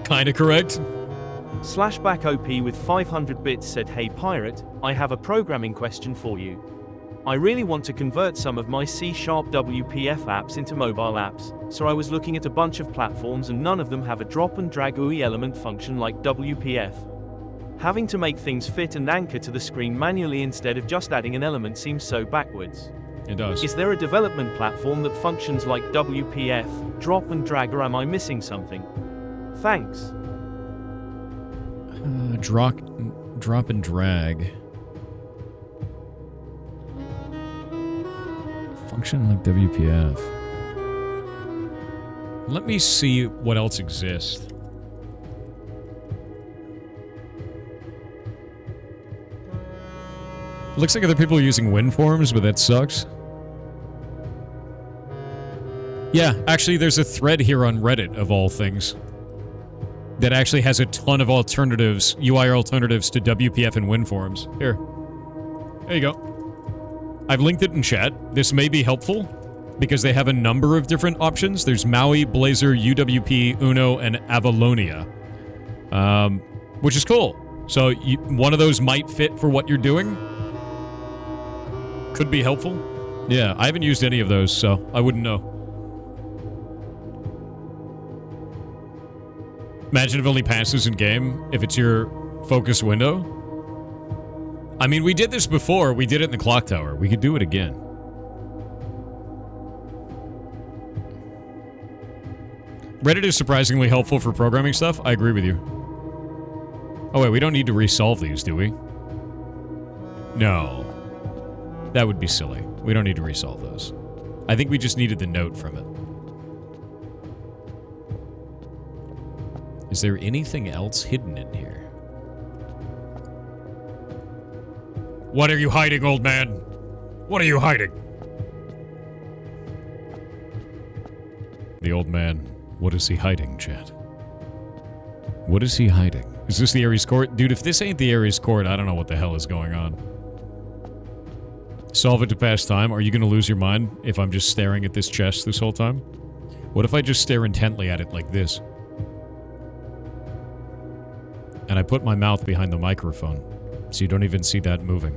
Kinda correct. Slashback OP with 500 bits said, "Hey pirate, I have a programming question for you. I really want to convert some of my C# WPF apps into mobile apps, so I was looking at a bunch of platforms and none of them have a drop and drag GUI element function like WPF. Having to make things fit and anchor to the screen manually instead of just adding an element seems so backwards. It does. Is there a development platform that functions like WPF, drop and drag, or am I missing something? Thanks." Drop and drag. Function like WPF. Let me see what else exists. Looks like other people are using WinForms, but that sucks. Yeah, actually there's a thread here on Reddit, of all things, that actually has a ton of alternatives, UI alternatives to WPF and WinForms. Here. There you go. I've linked it in chat. This may be helpful because they have a number of different options. There's Maui, Blazor, UWP, Uno, and Avalonia. Which is cool. So one of those might fit for what you're doing. Could be helpful. Yeah, I haven't used any of those, so I wouldn't know. Imagine if it only passes in game if it's your focus window. I mean, we did this before. We did it in the clock tower. We could do it again. Reddit is surprisingly helpful for programming stuff. I agree with you. Oh, wait, we don't need to resolve these, do we? No. That would be silly. We don't need to resolve those. I think we just needed the note from it. Is there anything else hidden in here? What are you hiding, old man? What are you hiding? The old man. What is he hiding, chat? What is he hiding? Is this the Ares Court? Dude, if this ain't the Ares Court, I don't know what the hell is going on. Solve it to pass time? Are you gonna lose your mind if I'm just staring at this chest this whole time? What if I just stare intently at it like this? And I put my mouth behind the microphone, so you don't even see that moving.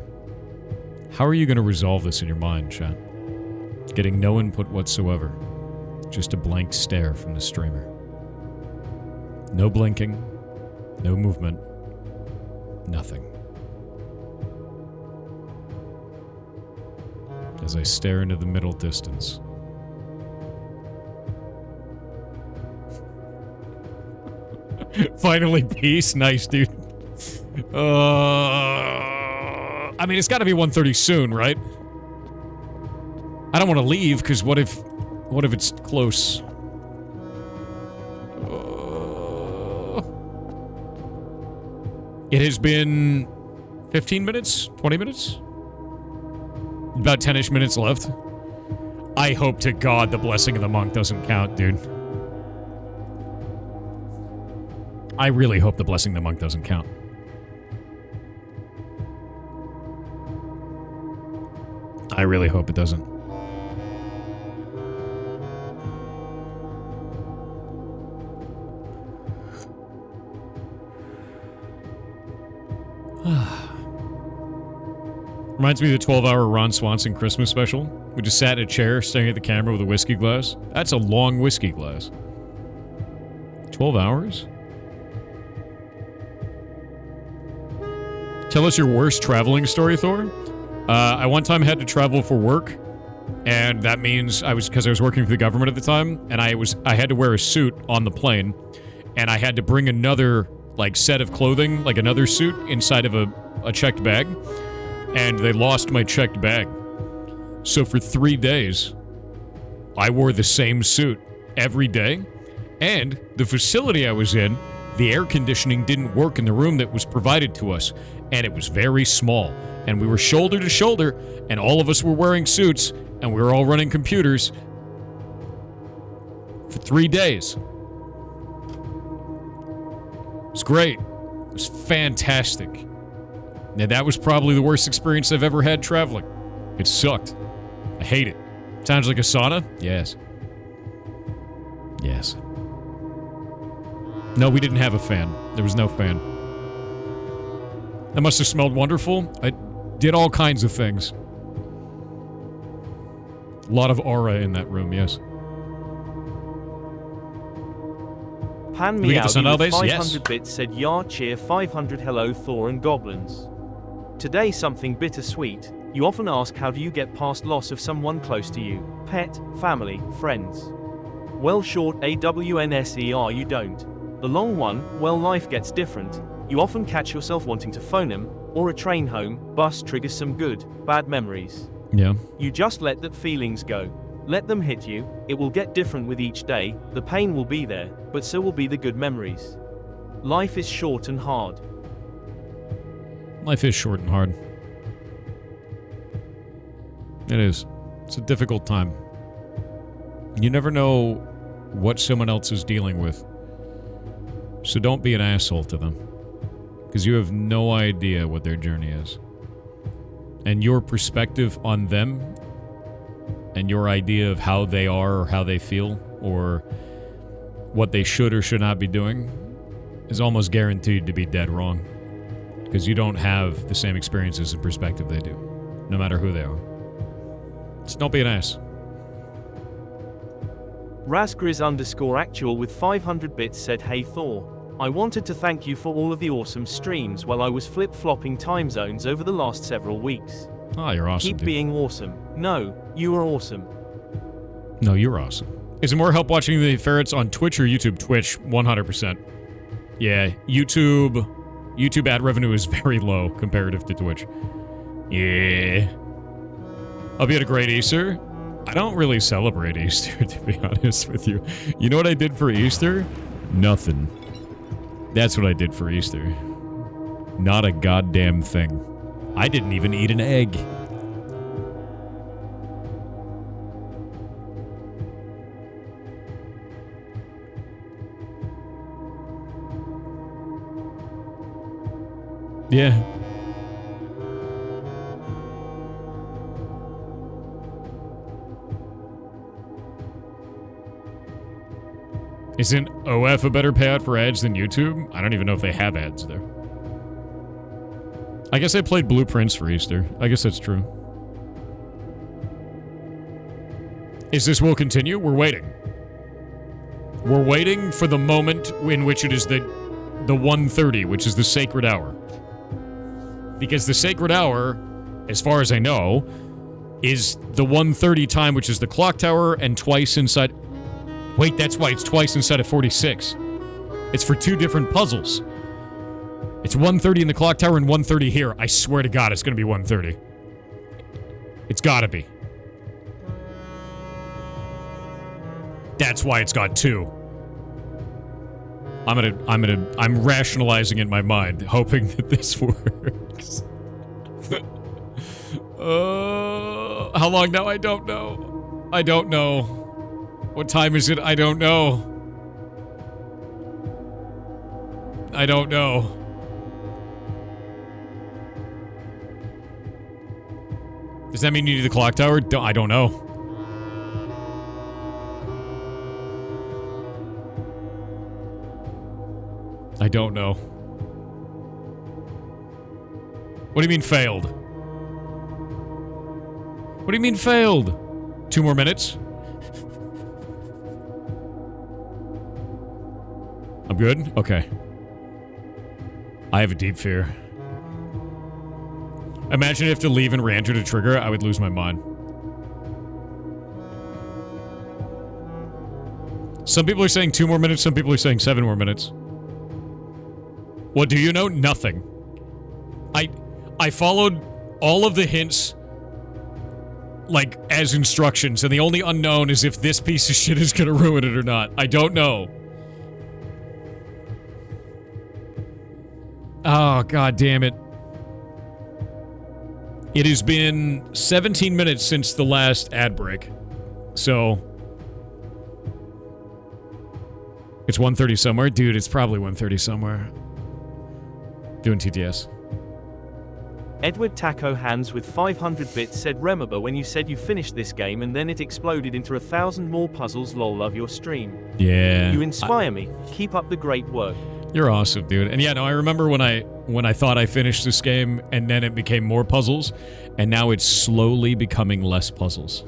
How are you gonna resolve this in your mind, chat? Getting no input whatsoever. Just a blank stare from the streamer. No blinking. No movement. Nothing. As I stare into the middle distance. Finally, peace. Nice, dude. I mean, it's got to be 1:30 soon, right? I don't want to leave, because what if it's close? It has been 15 minutes? 20 minutes? About 10-ish minutes left. I hope to God the Blessing of the Monk doesn't count, dude. I really hope the Blessing of the Monk doesn't count. I really hope it doesn't. Reminds me of the 12-hour Ron Swanson Christmas special. We just sat in a chair staring at the camera with a whiskey glass. That's a long whiskey glass. 12 hours? Tell us your worst traveling story, Thor. I one time had to travel for work, and that means because I was working for the government at the time, and I had to wear a suit on the plane, and I had to bring another set of clothing, like another suit, inside of a checked bag, and they lost my checked bag. So for 3 days, I wore the same suit every day, and the facility I was in, the air conditioning didn't work in the room that was provided to us, and it was very small, and we were shoulder to shoulder, and all of us were wearing suits, and we were all running computers for 3 days. It was great. It was fantastic. Now, that was probably the worst experience I've ever had traveling. It sucked. I hate it. Sounds like a sauna? Yes. Yes. No, we didn't have a fan. There was no fan. That must have smelled wonderful. I did all kinds of things. A lot of aura in that room, yes. Pan Meowdy with 500 bits said, "Yar cheer 500 hello Thor and goblins. Today something bittersweet. You often ask how do you get past loss of someone close to you, pet, family, friends. Well short AWNSER you don't. The long one, well life gets different. You often catch yourself wanting to phone him, or a train home, bus triggers some good, bad memories. Yeah. You just let that feelings go. Let them hit you, it will get different with each day, the pain will be there, but so will be the good memories. Life is short and hard." Life is short and hard. It is. It's a difficult time. You never know what someone else is dealing with. So don't be an asshole to them. Because you have no idea what their journey is. And your perspective on them and your idea of how they are or how they feel or what they should or should not be doing is almost guaranteed to be dead wrong. Because you don't have the same experiences and perspective they do, no matter who they are. So don't be an ass. Razgriz_actual with 500 bits said, "Hey Thor, I wanted to thank you for all of the awesome streams while I was flip-flopping time zones over the last several weeks. Oh, you're awesome, Keep dude. being awesome. No, you are awesome." No, you're awesome. Is it more help watching the ferrets on Twitch or YouTube? Twitch, 100%. Yeah, YouTube ad revenue is very low comparative to Twitch. Yeah. Hope you had a great Easter. I don't really celebrate Easter, to be honest with you. You know what I did for Easter? Nothing. That's what I did for Easter. Not a goddamn thing. I didn't even eat an egg. Yeah. Isn't OF a better payout for ads than YouTube? I don't even know if they have ads there. I guess I played Blueprints for Easter. I guess that's true. Is this will continue? We're waiting. We're waiting for the moment in which it is the 1:30, which is the sacred hour. Because the sacred hour, as far as I know, is the 1:30 time, which is the clock tower, and twice inside... Wait, that's why it's twice inside of 46. It's for two different puzzles. It's 1:30 in the clock tower and 1:30 here. I swear to God, it's going to be 1:30. It's got to be. That's why it's got two. I'm rationalizing in my mind, hoping that this works. How long now? I don't know. I don't know. What time is it? I don't know. I don't know. Does that mean you need the clock tower? I don't know. I don't know. What do you mean failed? What do you mean failed? 2 more minutes? I'm good? Okay. I have a deep fear. Imagine if to leave and re-enter to trigger, I would lose my mind. Some people are saying 2 more minutes, some people are saying 7 more minutes. What do you know? Nothing. I followed all of the hints, like, as instructions, and the only unknown is if this piece of shit is gonna ruin it or not. I don't know. Oh, god damn it. It has been 17 minutes since the last ad break. So... It's 1:30 somewhere? Dude, it's probably 1:30 somewhere. Doing TTS. Edward Taco Hands with 500 bits said, "Remember when you said you finished this game and then it exploded into 1,000 more puzzles? Lol, love your stream. Yeah. You inspire me. Keep up the great work." You're awesome, dude. And yeah, no, I remember when I thought I finished this game and then it became more puzzles, and now it's slowly becoming less puzzles.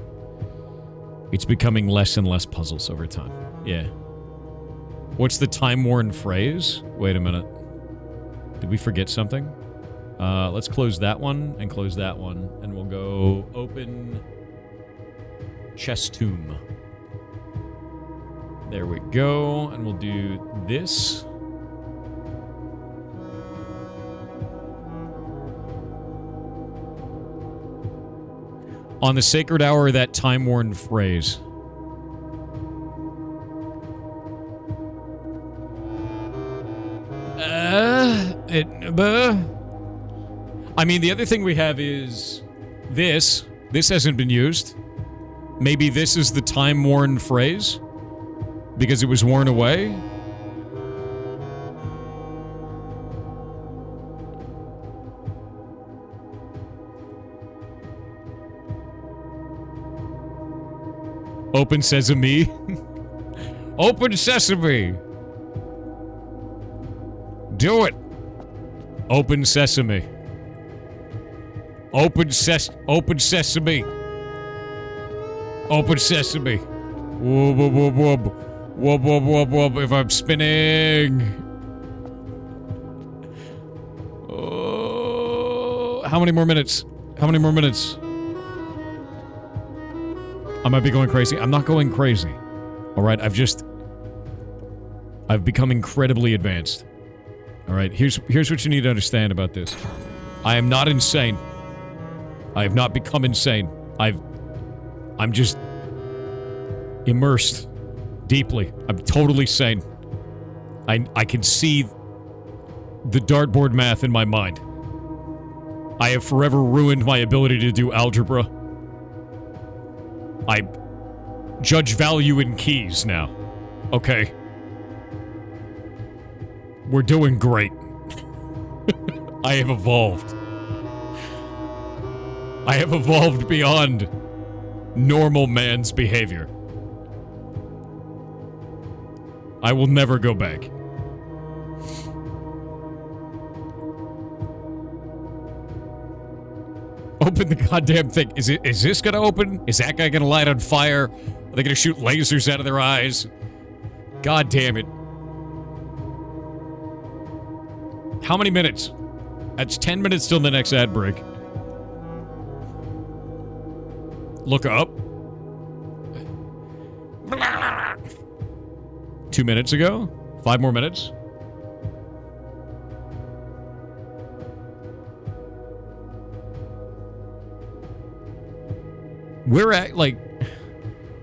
It's becoming less and less puzzles over time. Yeah. What's the time-worn phrase? Wait a minute. Did we forget something? Let's close that one and close that one, and we'll go open chest tomb. There we go, and we'll do this. On the sacred hour, that time-worn phrase. I mean, the other thing we have is this. This hasn't been used. Maybe this is the time-worn phrase? Because it was worn away? Open sesame. Open sesame. Do it. Open sesame. Open sesame. Open sesame. Whoop, whoop, whoop, whoop. Whoop, whoop, whoop, whoop. If I'm spinning. Oh, how many more minutes? How many more minutes? I might be going crazy. I'm not going crazy. Alright, I've become incredibly advanced. Alright, here's what you need to understand about this. I am not insane. I have not become insane. I'm just immersed deeply. I'm totally sane. I can see the dartboard math in my mind. I have forever ruined my ability to do algebra. I judge value in keys now. Okay. We're doing great. I have evolved. I have evolved beyond normal man's behavior. I will never go back. Open the goddamn thing. Is this gonna open? Is that guy gonna light on fire? Are they gonna shoot lasers out of their eyes? God damn it. How many minutes? That's 10 minutes till the next ad break. Look up. 2 minutes ago? 5 more minutes? We're at, like...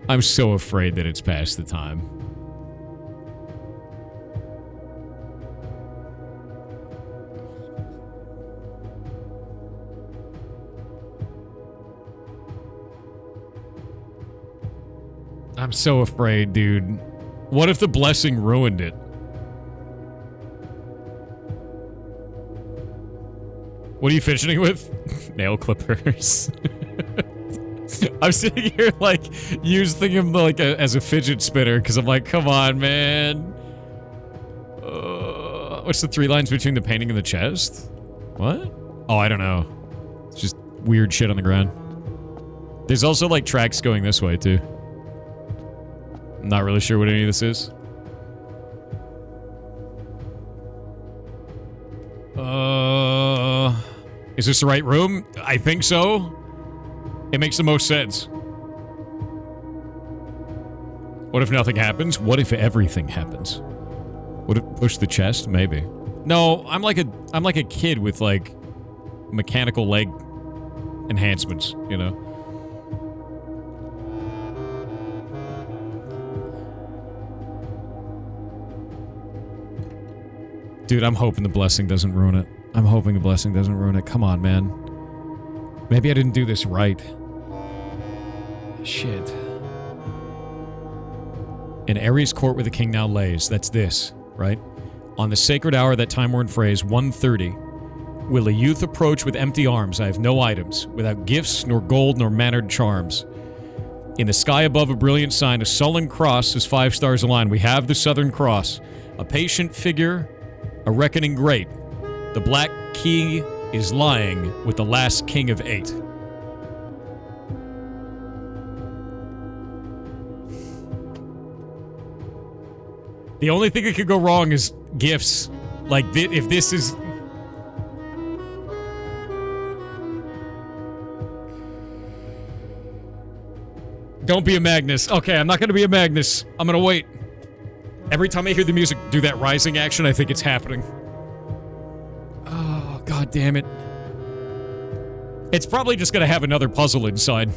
I'm so afraid that it's past the time. I'm so afraid, dude. What if the blessing ruined it? What are you fidgeting with? Nail clippers. I'm sitting here, like, using him, like, as a fidget spinner, because I'm like, come on, man. What's the 3 lines between the painting and the chest? What? Oh, I don't know. It's just weird shit on the ground. There's also, like, tracks going this way, too. I'm not really sure what any of this is. Is this the right room? I think so. It makes the most sense. What if nothing happens? What if everything happens? Would it push the chest? Maybe. No, I'm like a kid with, like, mechanical leg enhancements, you know? Dude, I'm hoping the blessing doesn't ruin it. I'm hoping the blessing doesn't ruin it. Come on, man. Maybe I didn't do this right. Shit. In Ares' court where the king now lays. That's this, right? On the sacred hour, that time-worn phrase, 1:30, will a youth approach with empty arms, I have no items, without gifts, nor gold, nor mannered charms. In the sky above a brilliant sign, a sullen cross as 5 stars align. We have the Southern Cross. A patient figure, a reckoning great. The black key is lying with the last king of 8. The only thing that could go wrong is gifts. Like, if this is... Don't be a Magnus. Okay, I'm not gonna be a Magnus. I'm gonna wait. Every time I hear the music do that rising action, I think it's happening. Oh, god damn it. It's probably just gonna have another puzzle inside.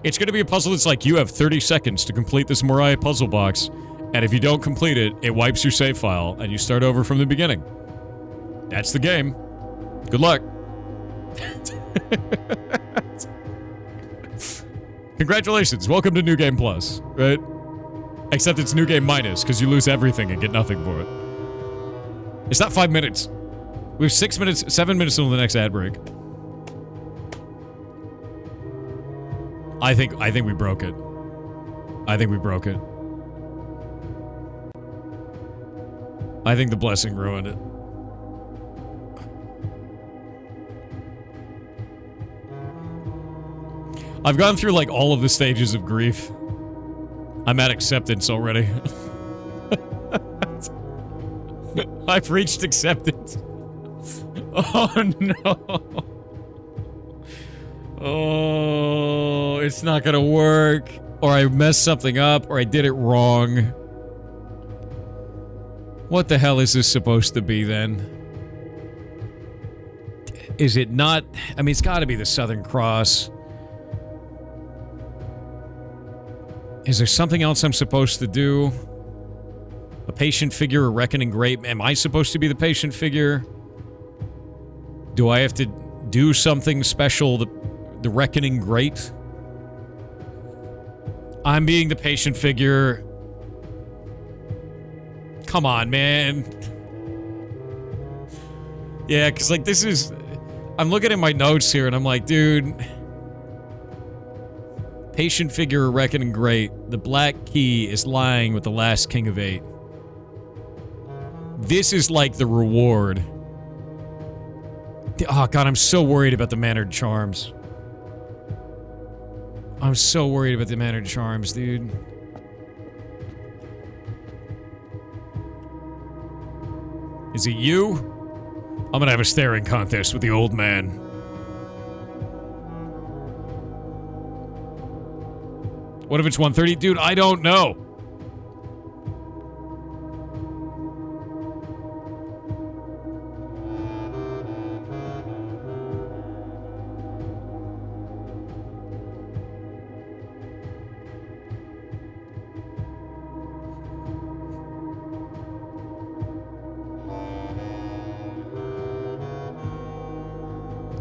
It's gonna be a puzzle that's like, you have 30 seconds to complete this Morai puzzle box, and if you don't complete it, it wipes your save file, and you start over from the beginning. That's the game. Good luck. Congratulations, welcome to New Game Plus, right? Except it's New Game Minus, because you lose everything and get nothing for it. It's not 5 minutes. We have 6 minutes, 7 minutes until the next ad break. I think we broke it. I think we broke it. I think the blessing ruined it. I've gone through like all of the stages of grief. I'm at acceptance already. I've reached acceptance. Oh no. Oh, it's not gonna work. Or I messed something up, or I did it wrong. What the hell is this supposed to be then? Is it not? I mean, it's gotta be the Southern Cross. Is there something else I'm supposed to do? A patient figure, a reckoning great. Am I supposed to be the patient figure? Do I have to do something special? The reckoning great? I'm being the patient figure. Come on, man. Yeah, because like this is... I'm looking at my notes here and I'm like, dude... Patient figure, reckoning great. The black key is lying with the last king of 8. This is like the reward. Oh god, I'm so worried about the Mannered Charms. I'm so worried about the Mannered Charms, dude. Is it you? I'm gonna have a staring contest with the old man. What if it's 1:30? Dude, I don't know.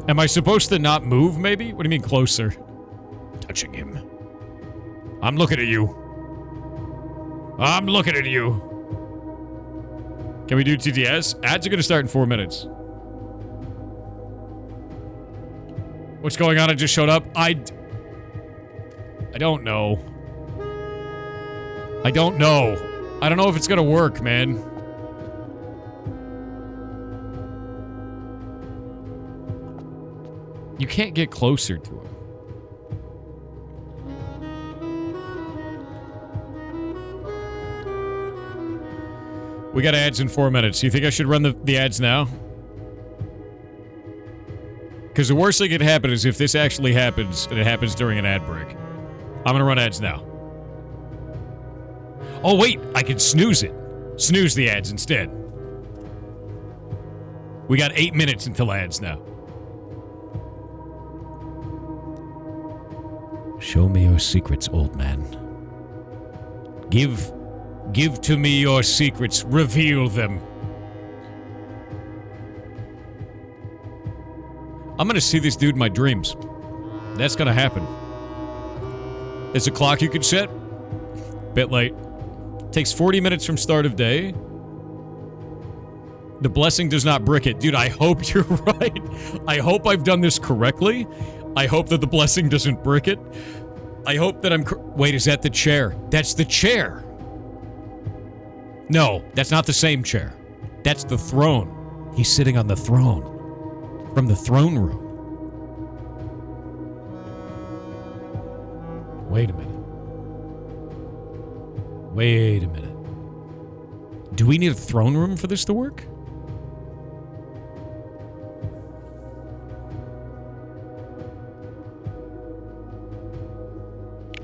Am I supposed to not move, maybe? What do you mean closer? Touching him. I'm looking at you. I'm looking at you. Can we do TTS? Ads are going to start in 4 minutes. What's going on? I just showed up. I don't know. I don't know. I don't know if it's going to work, man. You can't get closer to him. We got ads in 4 minutes. You think I should run the ads now? Because the worst thing that could happen is if this actually happens, and it happens during an ad break. I'm going to run ads now. Oh, wait. I can snooze it. Snooze the ads instead. We got 8 minutes until ads now. Show me your secrets, old man. Give to me your secrets. Reveal them. I'm gonna see this dude in my dreams. That's gonna happen. There's a clock you can set. Bit late. Takes 40 minutes from start of day. The blessing does not brick it. Dude, I hope you're right. I hope I've done this correctly. I hope that the blessing doesn't brick it. I hope that I'm... Wait, is that the chair? That's the chair. No, that's not the same chair. That's the throne. He's sitting on the throne. From the throne room. Wait a minute. Wait a minute. Do we need a throne room for this to work?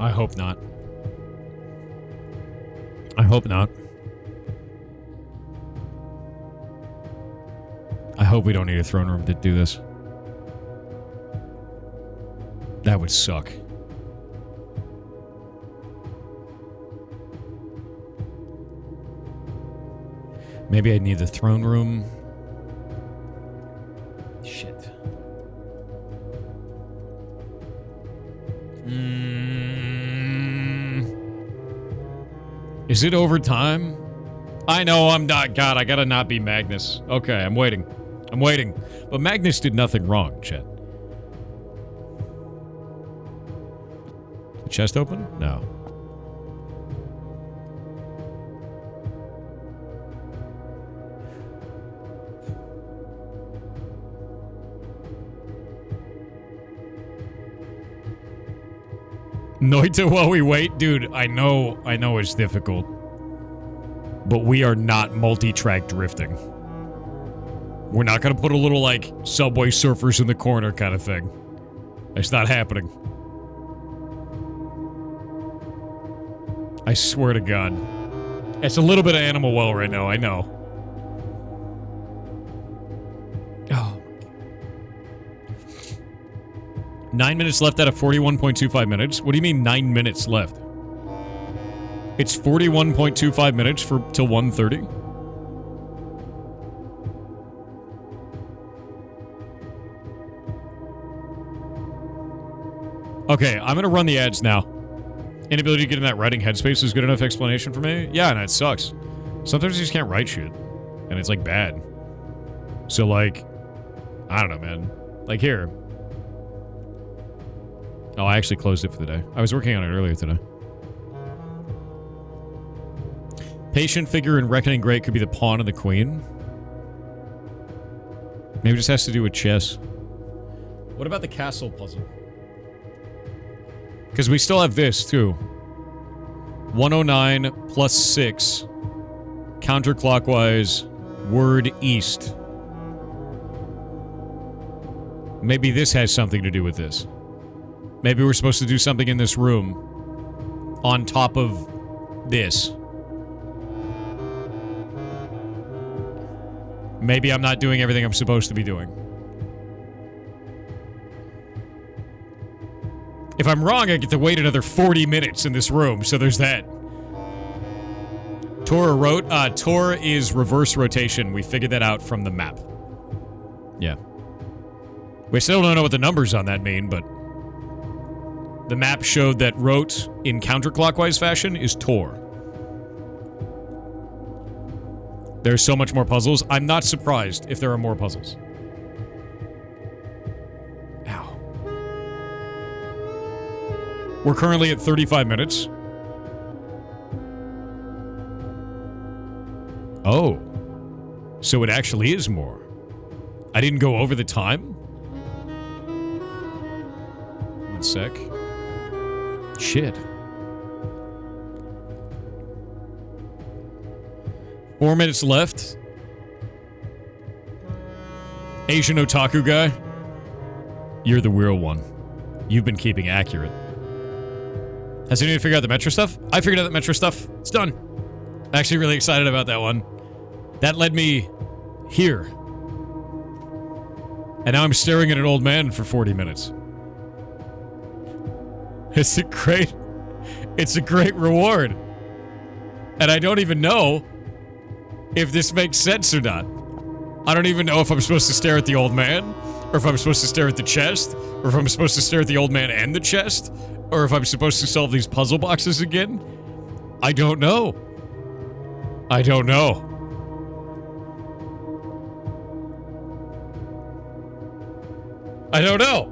I hope not. I hope not. I hope we don't need a throne room to do this. That would suck. Maybe I need the throne room. Shit. Is it overtime? I know I'm not... God, I gotta not be Magnus. Okay, I'm waiting. I'm waiting. But Magnus did nothing wrong, Chet. Chest open? No. Noita while we wait? Dude, I know it's difficult. But we are not multi-track drifting. We're not gonna put a little, like, Subway Surfers in the corner kind of thing. It's not happening. I swear to God. It's a little bit of Animal Well right now, I know. Oh. 9 minutes left out of 41.25 minutes? What do you mean 9 minutes left? It's 41.25 minutes till 1:30? Okay, I'm gonna run the ads now. Inability to get in that writing headspace is good enough explanation for me? Yeah, and it sucks. Sometimes you just can't write shit. And it's, like, bad. So, like, I don't know, man. Like, here. Oh, I actually closed it for the day. I was working on it earlier today. Patient figure in Reckoning Great could be the pawn and the queen. Maybe it just has to do with chess. What about the castle puzzle? Because we still have this, too. 109 plus 6. Counterclockwise. Word east. Maybe this has something to do with this. Maybe we're supposed to do something in this room. On top of this. Maybe I'm not doing everything I'm supposed to be doing. If I'm wrong, I get to wait another 40 minutes in this room, so there's that. Tor is reverse rotation. We figured that out from the map. Yeah. We still don't know what the numbers on that mean, but the map showed that rot in counterclockwise fashion is Tor. There's so much more puzzles. I'm not surprised if there are more puzzles. Ow. We're currently at 35 minutes. Oh. So it actually is more. I didn't go over the time? One sec. Shit. 4 minutes left. Asian otaku guy. You're the real one. You've been keeping accurate. Has anyone figured out the Metro stuff? I figured out the Metro stuff. It's done. Actually really excited about that one. That led me here. And now I'm staring at an old man for 40 minutes. It's a great reward. And I don't even know if this makes sense or not. I don't even know if I'm supposed to stare at the old man, or if I'm supposed to stare at the chest, or if I'm supposed to stare at the old man and the chest, or if I'm supposed to solve these puzzle boxes again. I don't know. I don't know. I don't know.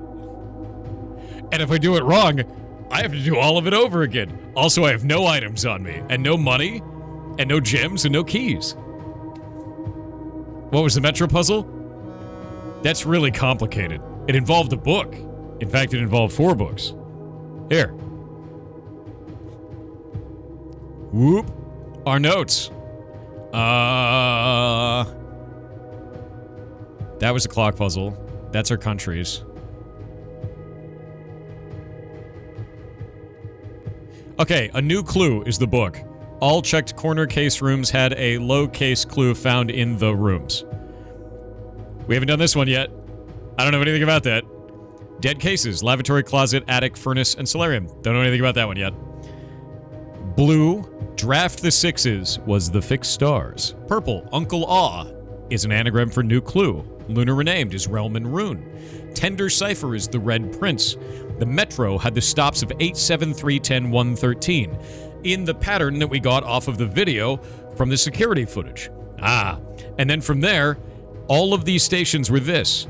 And if I do it wrong, I have to do all of it over again. Also, I have no items on me, and no money, and no gems, and no keys. What was the Metro puzzle? That's really complicated. It involved a book. In fact, it involved 4 books. Here. Whoop. Our notes. That was a clock puzzle. That's our countries. Okay, a new clue is the book. All checked corner case rooms had a low case clue found in the rooms. We haven't done this one yet. I don't know anything about that. Dead cases, lavatory, closet, attic, furnace, and solarium. Don't know anything about that one yet. Blue, draft the sixes, was the fixed stars. Purple, Uncle Aw, is an anagram for new clue. Lunar renamed is Realm and Rune. Tender cipher is the Red Prince. The Metro had the stops of 8, 7, 3, 10, 1, 13. In the pattern that we got off of the video from the security footage. And then from there, all of these stations were this.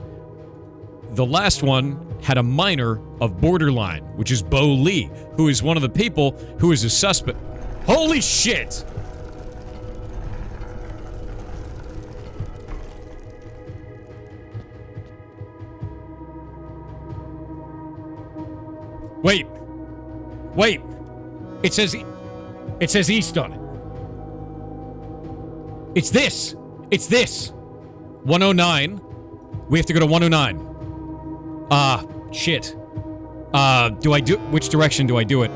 the last one had a minor of borderline, which is Bo Lee, who is one of the people who is a suspect. Holy shit! Wait. Wait. It says east on it. It's this. It's this. 109. We have to go to 109. Shit. Which direction do I do it?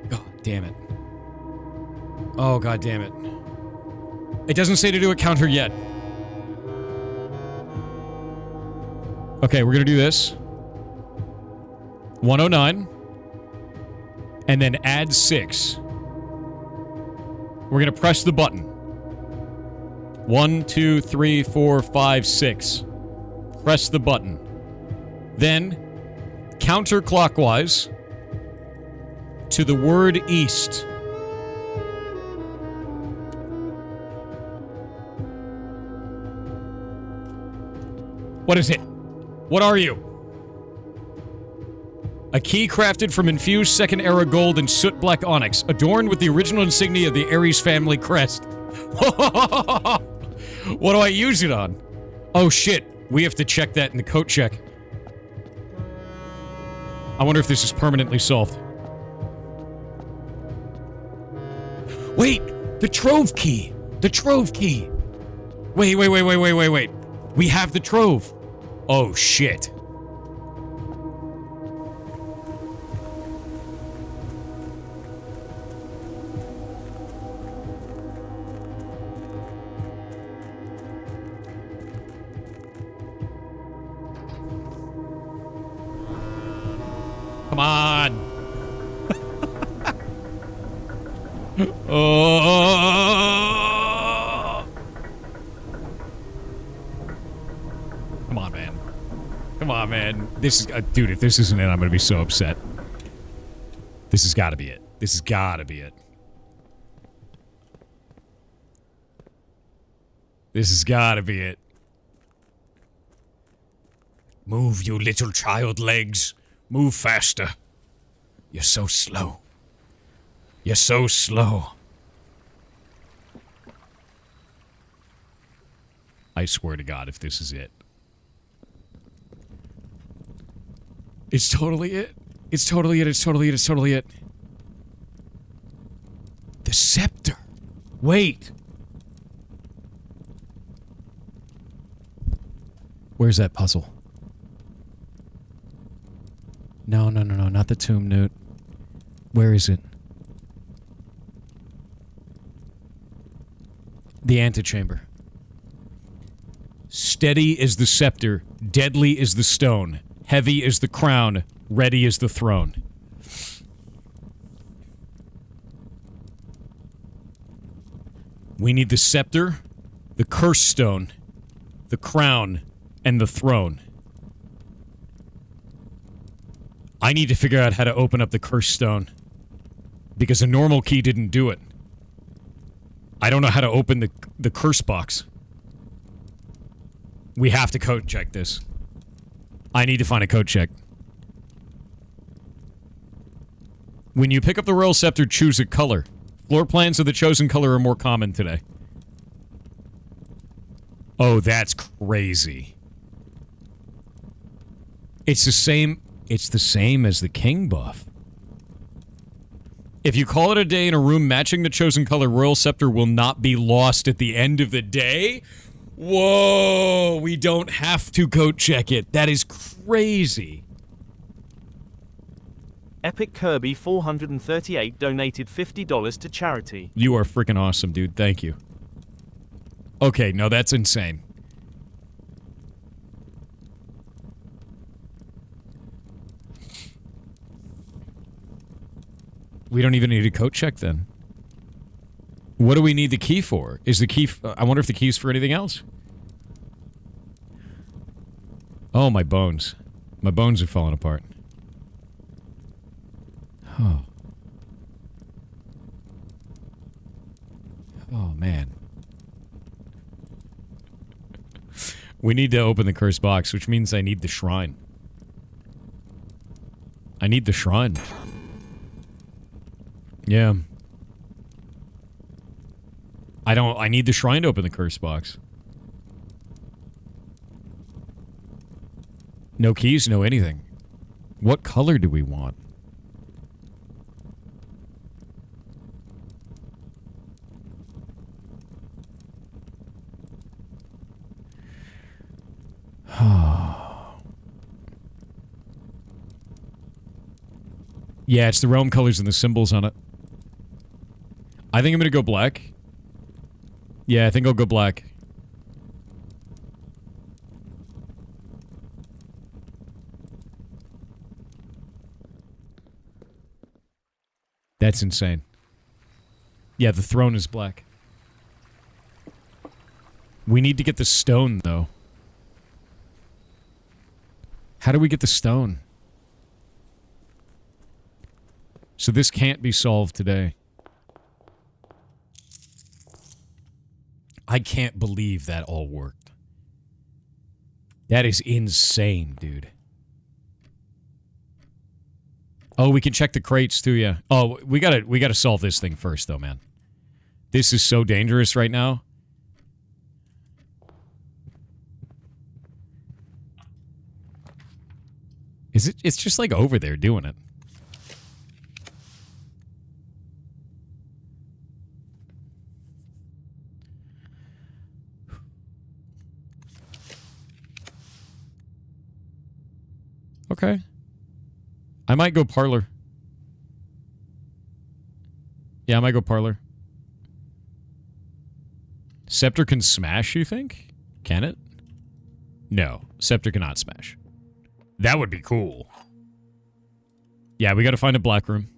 God damn it. Oh, god damn it. It doesn't say to do a counter yet. Okay, we're gonna do this. 109. And then add 6. We're gonna press the button. 1, 2, 3, 4, 5, 6. Press the button. Then, counterclockwise to the word east. What is it? What are you? A key crafted from infused second era gold and soot black onyx, adorned with the original insignia of the Ares family crest. What do I use it on? Oh shit, we have to check that in the code check. I wonder if this is permanently solved. Wait! The trove key! The trove key! Wait. We have the trove. Oh shit. Come on. Oh. Come on, man. Come on, man. This is... dude, if this isn't it, I'm gonna be so upset. This has gotta be it. This has gotta be it. This has gotta be it. Move, you little child legs. Move faster. You're so slow. You're so slow. I swear to God, if this is it. It's totally it. It's totally it. It's totally it. It's totally it. The scepter. Wait. Where's that puzzle? No, not the tomb, Newt. Where is it? The antechamber. Steady is the scepter, deadly is the stone, heavy is the crown, ready is the throne. We need the scepter, the curse stone, the crown, and the throne. I need to figure out how to open up the curse stone. Because a normal key didn't do it. I don't know how to open the curse box. We have to code check this. I need to find a code check. When you pick up the Royal Scepter, choose a color. Floor plans of the chosen color are more common today. Oh, that's crazy. It's the same as the King buff. If you call it a day in a room matching the chosen color, Royal Scepter will not be lost at the end of the day. Whoa, we don't have to code check it. That is crazy. Epic Kirby 438 donated $50 to charity. You are freaking awesome, dude. Thank you. Okay, no, that's insane. We don't even need a code check then. What do we need the key for? Is the key... I wonder if the key's for anything else. Oh, my bones. My bones are falling apart. Oh. Oh, man. We need to open the cursed box, which means I need the shrine. I need the shrine. Yeah. I need the shrine to open the cursed box. No keys, no anything. What color do we want? Yeah, it's the realm colors and the symbols on it. I think I'm gonna go black. Yeah, I think I'll go black. That's insane. Yeah, the throne is black. We need to get the stone, though. How do we get the stone? So this can't be solved today. I can't believe that all worked. That is insane, dude. Oh, we can check the crates too, yeah. Oh, we gotta solve this thing first, though, man. This is so dangerous right now. Is it? It's just like over there doing it. Okay. I might go parlor. Yeah, I might go parlor. Scepter can smash, you think? Can it? No, Scepter cannot smash. That would be cool. Yeah, we gotta find a black room.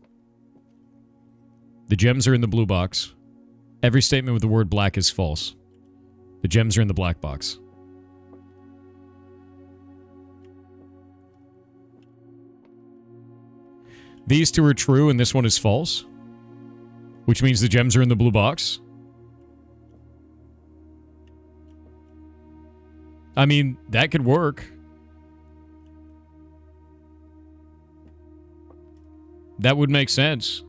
The gems are in the blue box. Every statement with the word black is false. The gems are in the black box. These two are true and this one is false. Which means the gems are in the blue box. I mean, that could work. That would make sense.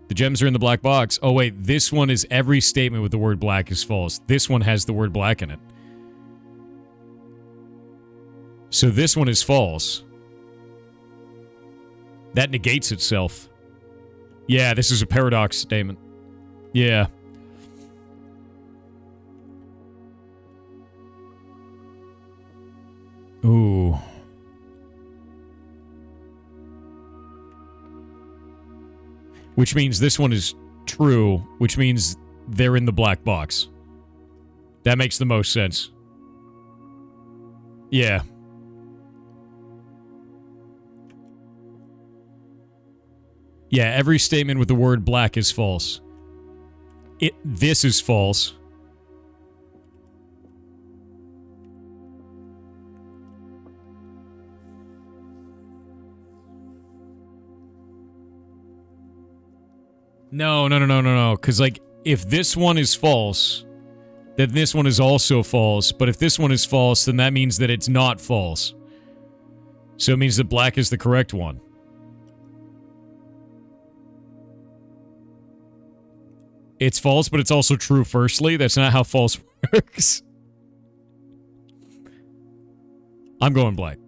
The gems are in the black box. Oh wait, this one is every statement with the word black is false. This one has the word black in it. So this one is false. That negates itself. Yeah, this is a paradox statement. Yeah. Ooh. Which means this one is true, which means they're in the black box. That makes the most sense. Yeah. Yeah, every statement with the word black is false. This is false. No. Because, like, if this one is false, then this one is also false. But if this one is false, then that means that it's not false. So it means that black is the correct one. It's false, but it's also true firstly. That's not how false works. I'm going black.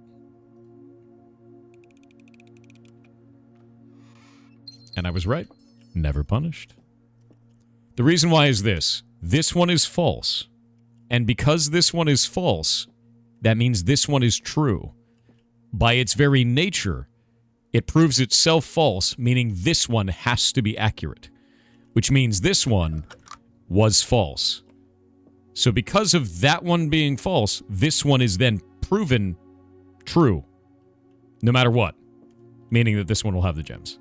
And I was right. Never punished. The reason why is this. This one is false. And because this one is false, that means this one is true. By its very nature, it proves itself false, meaning this one has to be accurate. Which means this one was false. So because of that one being false, this one is then proven true. No matter what. Meaning that this one will have the gems.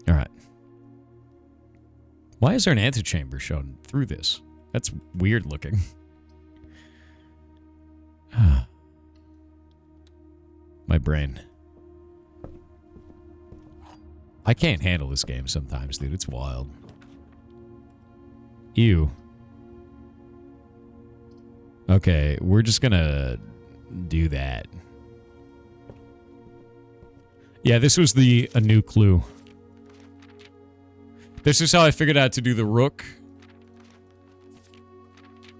Alright. Why is there an antechamber shown through this? That's weird looking. My brain. I can't handle this game sometimes, dude. It's wild. Ew. Okay, we're just gonna do that. Yeah, this was a new clue. This is how I figured out to do the rook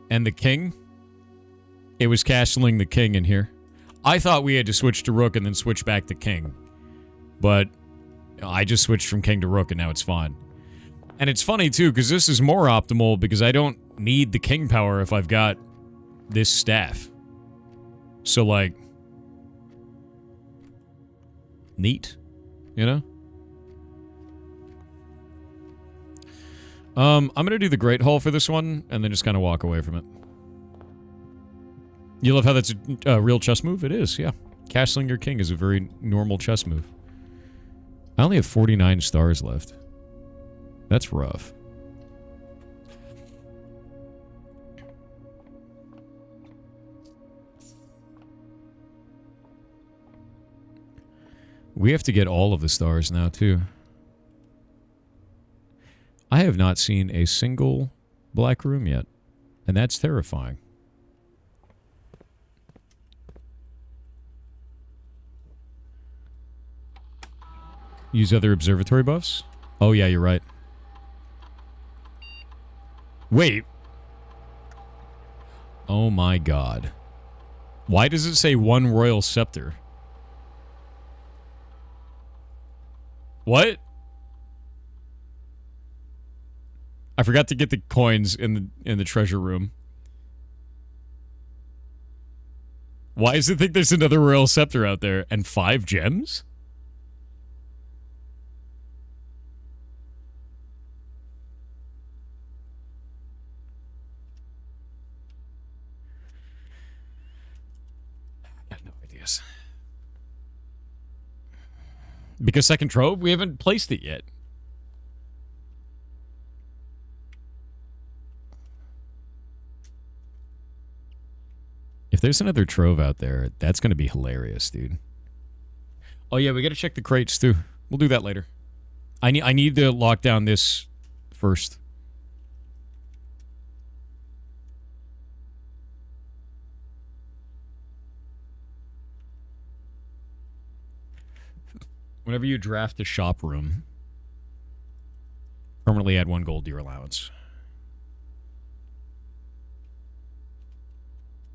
and the king. It was castling the king in here. I thought we had to switch to rook and then switch back to king. But I just switched from king to rook and now it's fine. And it's funny too, because this is more optimal because I don't need the king power if I've got this staff. So like, neat, you know? I'm going to do the Great Hall for this one, and then just kind of walk away from it. You love how that's a real chess move? It is, yeah. Castling your king is a very normal chess move. I only have 49 stars left. That's rough. We have to get all of the stars now, too. I have not seen a single black room yet, and that's terrifying. Use other observatory buffs? Oh, yeah, you're right. Wait. Oh, my God. Why does it say one royal scepter? What? I forgot to get the coins in the treasure room. Why does it think there's another royal scepter out there and 5 gems? I got no ideas. Because second trove, we haven't placed it yet. If there's another trove out there, that's going to be hilarious, dude. Oh, yeah, we got to check the crates, too. We'll do that later. I need to lock down this first. Whenever you draft a shop room, permanently add 1 gold to your allowance.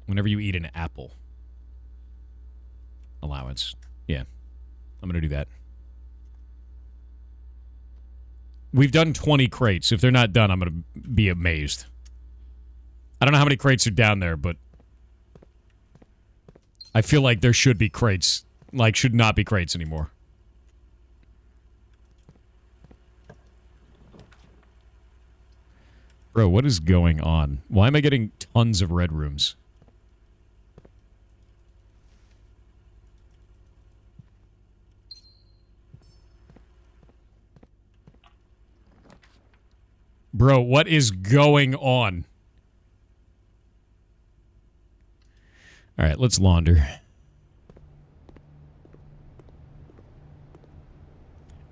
Whenever you eat an apple. Allowance. Yeah. I'm going to do that. We've done 20 crates. If they're not done, I'm going to be amazed. I don't know how many crates are down there, but I feel like there should be crates. Like, should not be crates anymore. Bro, what is going on? Why am I getting tons of red rooms? Bro, what is going on? All right, let's launder.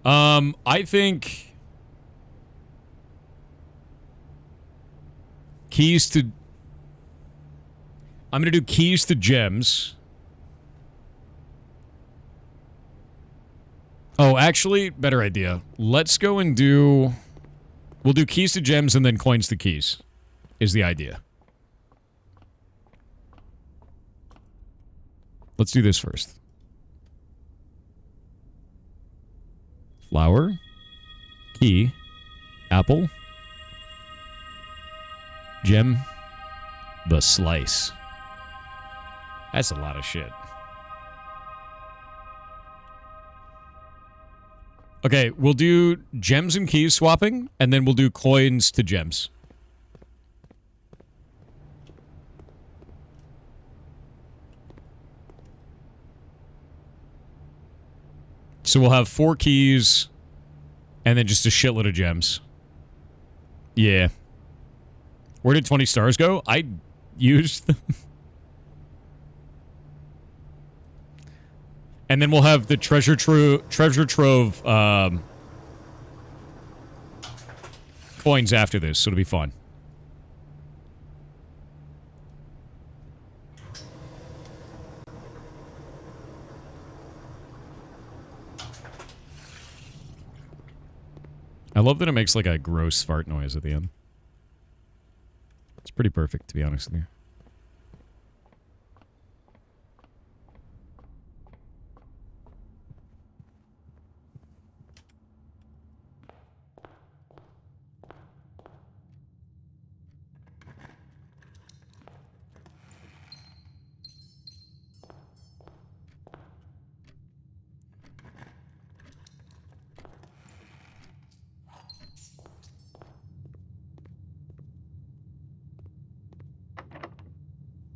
I think keys to... I'm going to do keys to gems. Oh, actually, better idea. Let's go and do... We'll do keys to gems and then coins to keys, is the idea. Let's do this first. Flower, key, apple, gem, the slice. That's a lot of shit. Okay, we'll do gems and keys swapping, and then we'll do coins to gems. So we'll have 4 keys, and then just a shitload of gems. Yeah. Where did 20 stars go? I used them. And then we'll have the treasure trove coins after this, so it'll be fun. love that it makes like a gross fart noise at the end. It's pretty perfect, to be honest with you.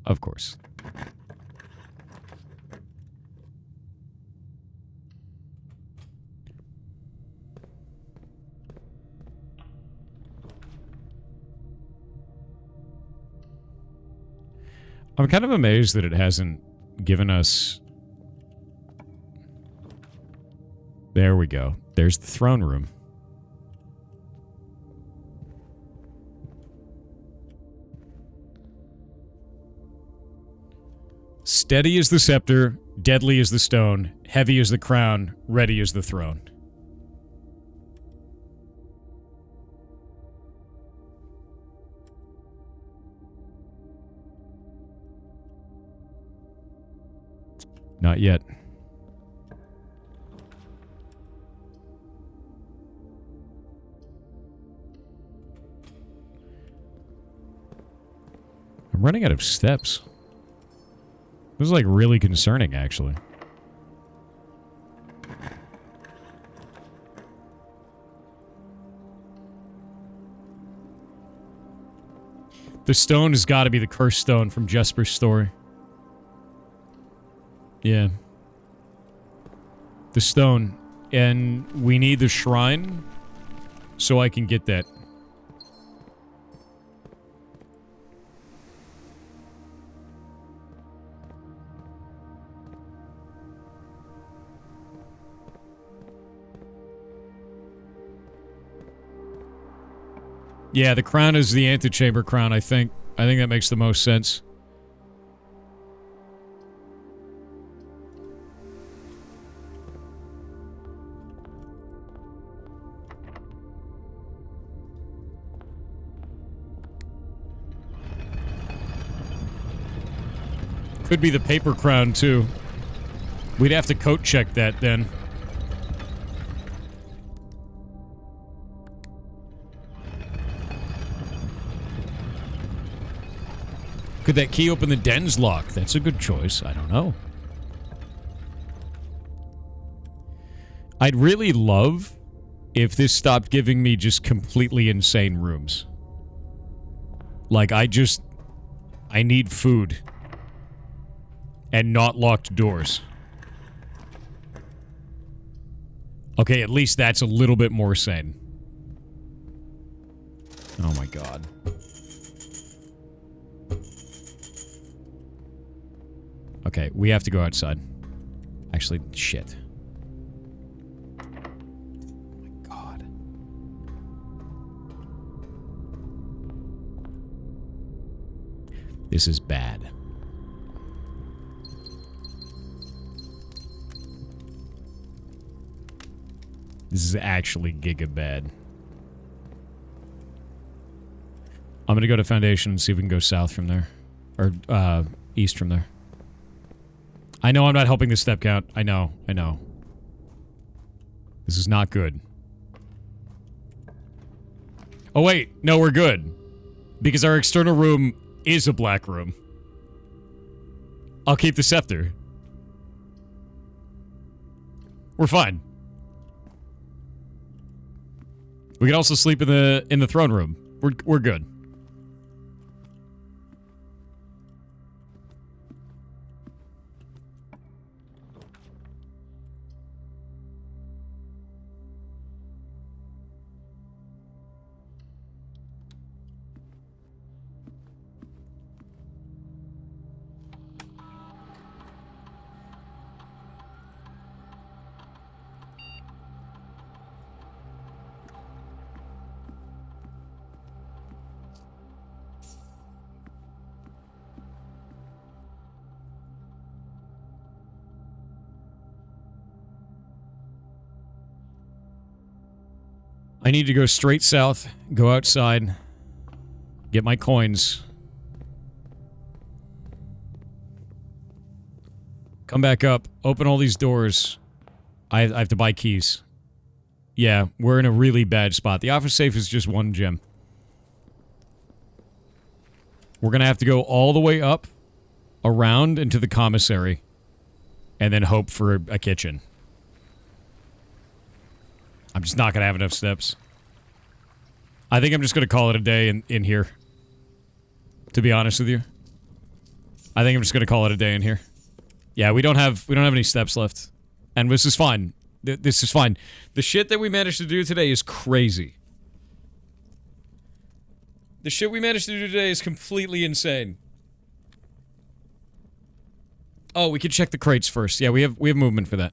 Of course. I'm kind of amazed that it hasn't given us... There we go. There's the throne room. Steady is the scepter, deadly is the stone, heavy is the crown, ready is the throne. Not yet. I'm running out of steps. This is like really concerning, actually. The stone has got to be the cursed stone from Jesper's story. Yeah. The stone. And we need the shrine so I can get that. Yeah, the crown is the antechamber crown, I think. I think that makes the most sense. Could be the paper crown, too. We'd have to coat check that, then. Could that key open the den's lock? That's a good choice. I don't know. I'd really love if this stopped giving me just completely insane rooms. Like, I need food. And not locked doors. Okay, at least that's a little bit more sane. Oh my god. Okay, we have to go outside. Actually, shit. Oh my god. This is bad. This is actually giga bad. I'm gonna go to Foundation and see if we can go south from there. Or, east from there. I know I'm not helping the step count. I know. This is not good. Oh wait, no, we're good. Because our external room is a black room. I'll keep the scepter. We're fine. We can also sleep in the throne room. We're good. I need to go straight south, go outside, get my coins. Come back up, open all these doors. I have to buy keys. Yeah, we're in a really bad spot. The office safe is just 1 gem. We're gonna have to go all the way up, around into the commissary, and then hope for a kitchen. I'm just not gonna have enough steps. I think I'm just gonna call it a day in here. To be honest with you. I think I'm just gonna call it a day in here. Yeah, we don't have any steps left. And this is fine. This is fine. The shit that we managed to do today is crazy. The shit we managed to do today is completely insane. Oh, we could check the crates first. Yeah, we have movement for that.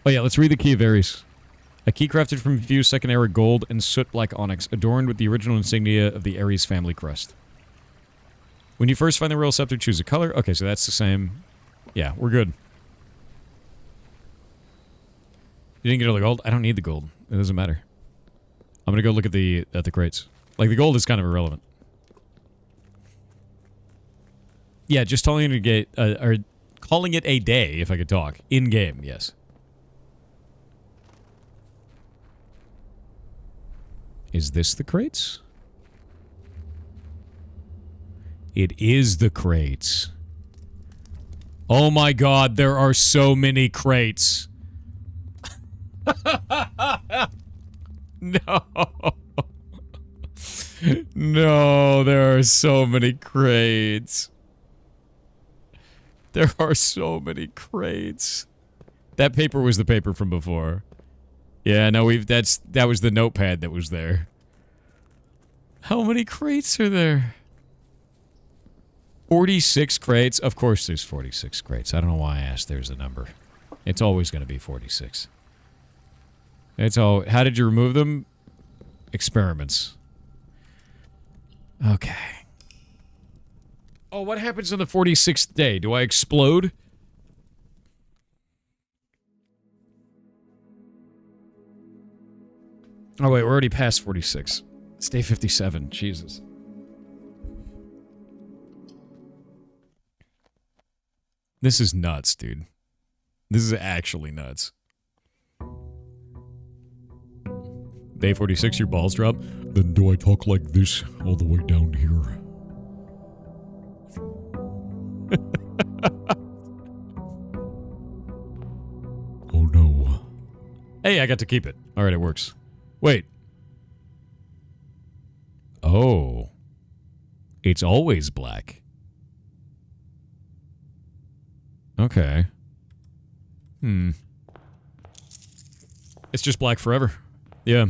Oh yeah, let's read the key of Ares. A key crafted from fused second era gold and soot-black onyx, adorned with the original insignia of the Ares family crest. When you first find the royal scepter, choose a color. Okay, so that's the same. Yeah, we're good. You didn't get all the gold? I don't need the gold. It doesn't matter. I'm gonna go look at the crates. Like, the gold is kind of irrelevant. Yeah, just calling it calling it a day, if I could talk. In-game, yes. Is this the crates? It is the crates. Oh my god, there are so many crates. No. No, there are so many crates. There are so many crates. That paper was the paper from before. Yeah, no, that was the notepad that was there. How many crates are there? 46 crates? Of course there's 46 crates. I don't know why I asked there's a number. It's always going to be 46. It's all... How did you remove them? Experiments. Okay. Oh, what happens on the 46th day? Do I explode? Oh wait, we're already past 46. It's day 57. Jesus. This is nuts, dude. This is actually nuts. Day 46, your balls drop. Then do I talk like this all the way down here? Oh no. Hey, I got to keep it. Alright, it works. Wait. Oh. It's always black. Okay. It's just black forever. Yeah.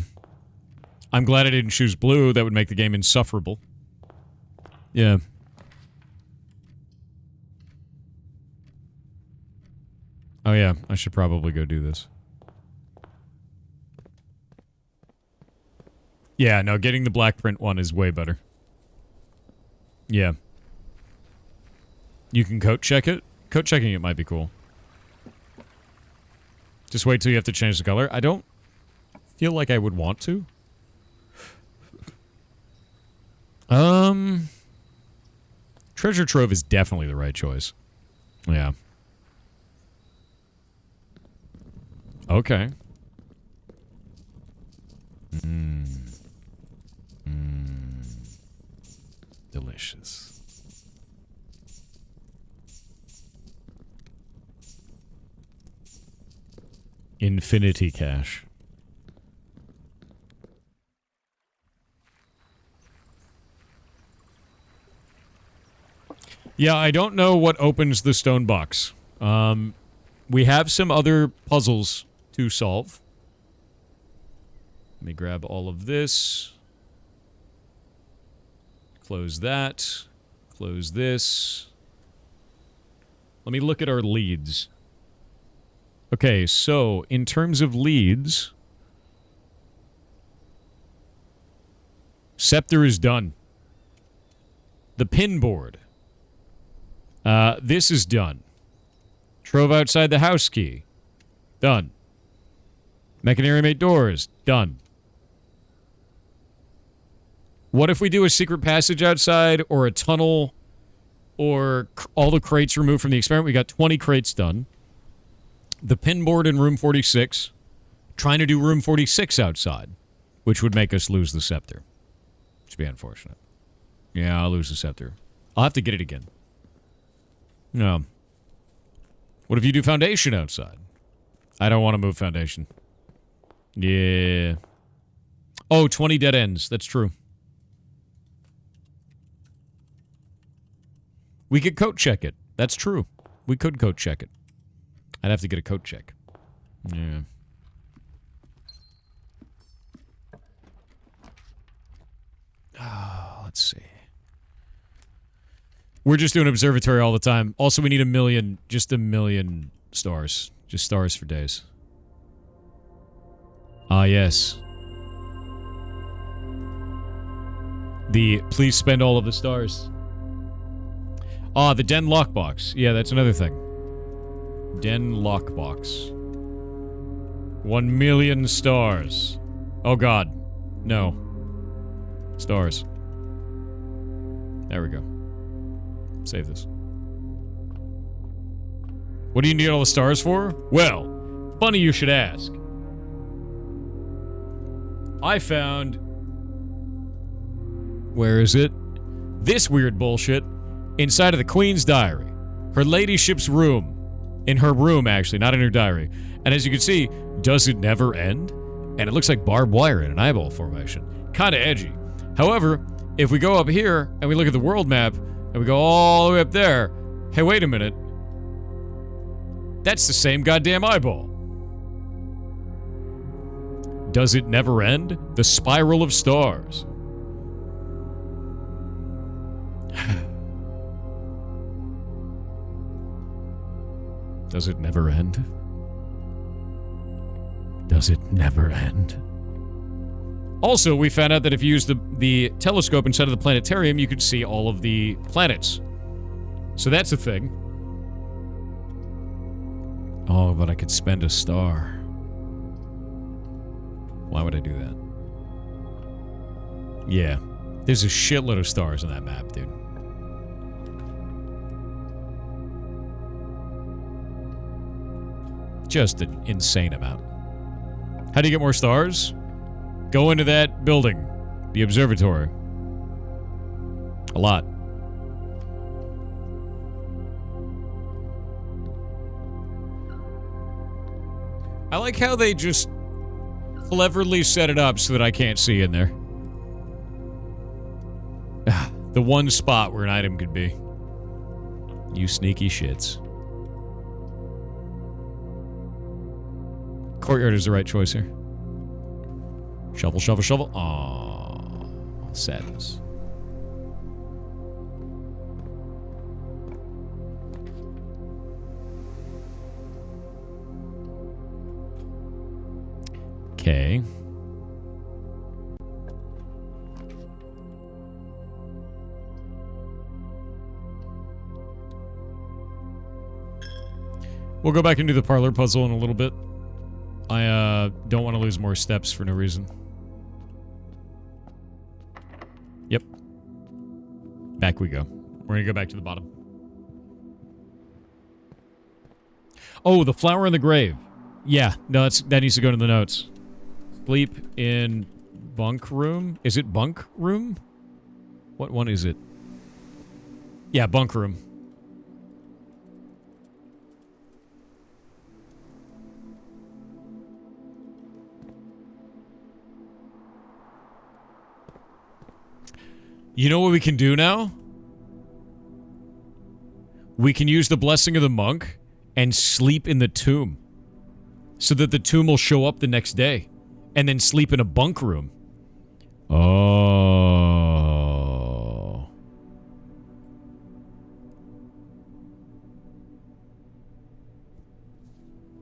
I'm glad I didn't choose blue. That would make the game insufferable. Yeah. Oh yeah, I should probably go do this. Yeah, no, getting the black print one is way better. Yeah. You can coat check it? Coat checking it might be cool. Just wait till you have to change the color. I don't feel like I would want to. Treasure Trove is definitely the right choice. Yeah. Okay. Delicious. Infinity cash. Yeah, I don't know what opens the stone box. We have some other puzzles to solve. Let me grab all of this. Close that. Close this. Let me look at our leads. Okay, so in terms of leads, Scepter is done. The pin board. This is done. Trove outside the house key. Done. Mechanarium doors. Done. What if we do a secret passage outside or a tunnel or all the crates removed from the experiment? We got 20 crates done. The pinboard in room 46. Trying to do room 46 outside, which would make us lose the scepter. Which would be unfortunate. Yeah, I'll lose the scepter. I'll have to get it again. No. What if you do foundation outside? I don't want to move foundation. Yeah. Oh, 20 dead ends. That's true. We could coat check it. That's true. We could coat check it. I'd have to get a coat check. Yeah. Let's see. We're just doing observatory all the time. Also, we need 1 million, just 1 million stars. Just stars for days. Ah, yes. The please spend all of the stars. Ah, the Den lockbox. Yeah, that's another thing. Den lockbox. 1 million stars. Oh god. No. Stars. There we go. Save this. What do you need all the stars for? Well, funny you should ask. I found... Where is it? This weird bullshit inside of the Queen's diary. Her ladyship's room. In her room, actually, not in her diary. And as you can see, does it never end? And it looks like barbed wire in an eyeball formation. Kinda edgy. However, if we go up here and we look at the world map and we go all the way up there, hey, wait a minute. That's the same goddamn eyeball. Does it never end? The spiral of stars. Does it never end? Does it never end? Also, we found out that if you use the telescope inside of the planetarium, you could see all of the planets. So that's a thing. Oh, but I could spend a star. Why would I do that? Yeah. There's a shitload of stars on that map, dude. Just an insane amount. How do you get more stars? Go into that building. The observatory. A lot. I like how they just cleverly set it up so that I can't see in there. The one spot where an item could be. You sneaky shits. Courtyard is the right choice here. Shovel, shovel, shovel. Aww. Sadness. Okay. We'll go back and do the parlor puzzle in a little bit. I don't want to lose more steps for no reason. Yep. Back we go. We're gonna go back to the bottom. Oh, the flower in the grave. Yeah, no, that needs to go into the notes. Sleep in bunk room. Is it bunk room? What one is it? Yeah, bunk room. You know what we can do now? We can use the blessing of the monk and sleep in the tomb. So that the tomb will show up the next day. And then sleep in a bunk room. Oh.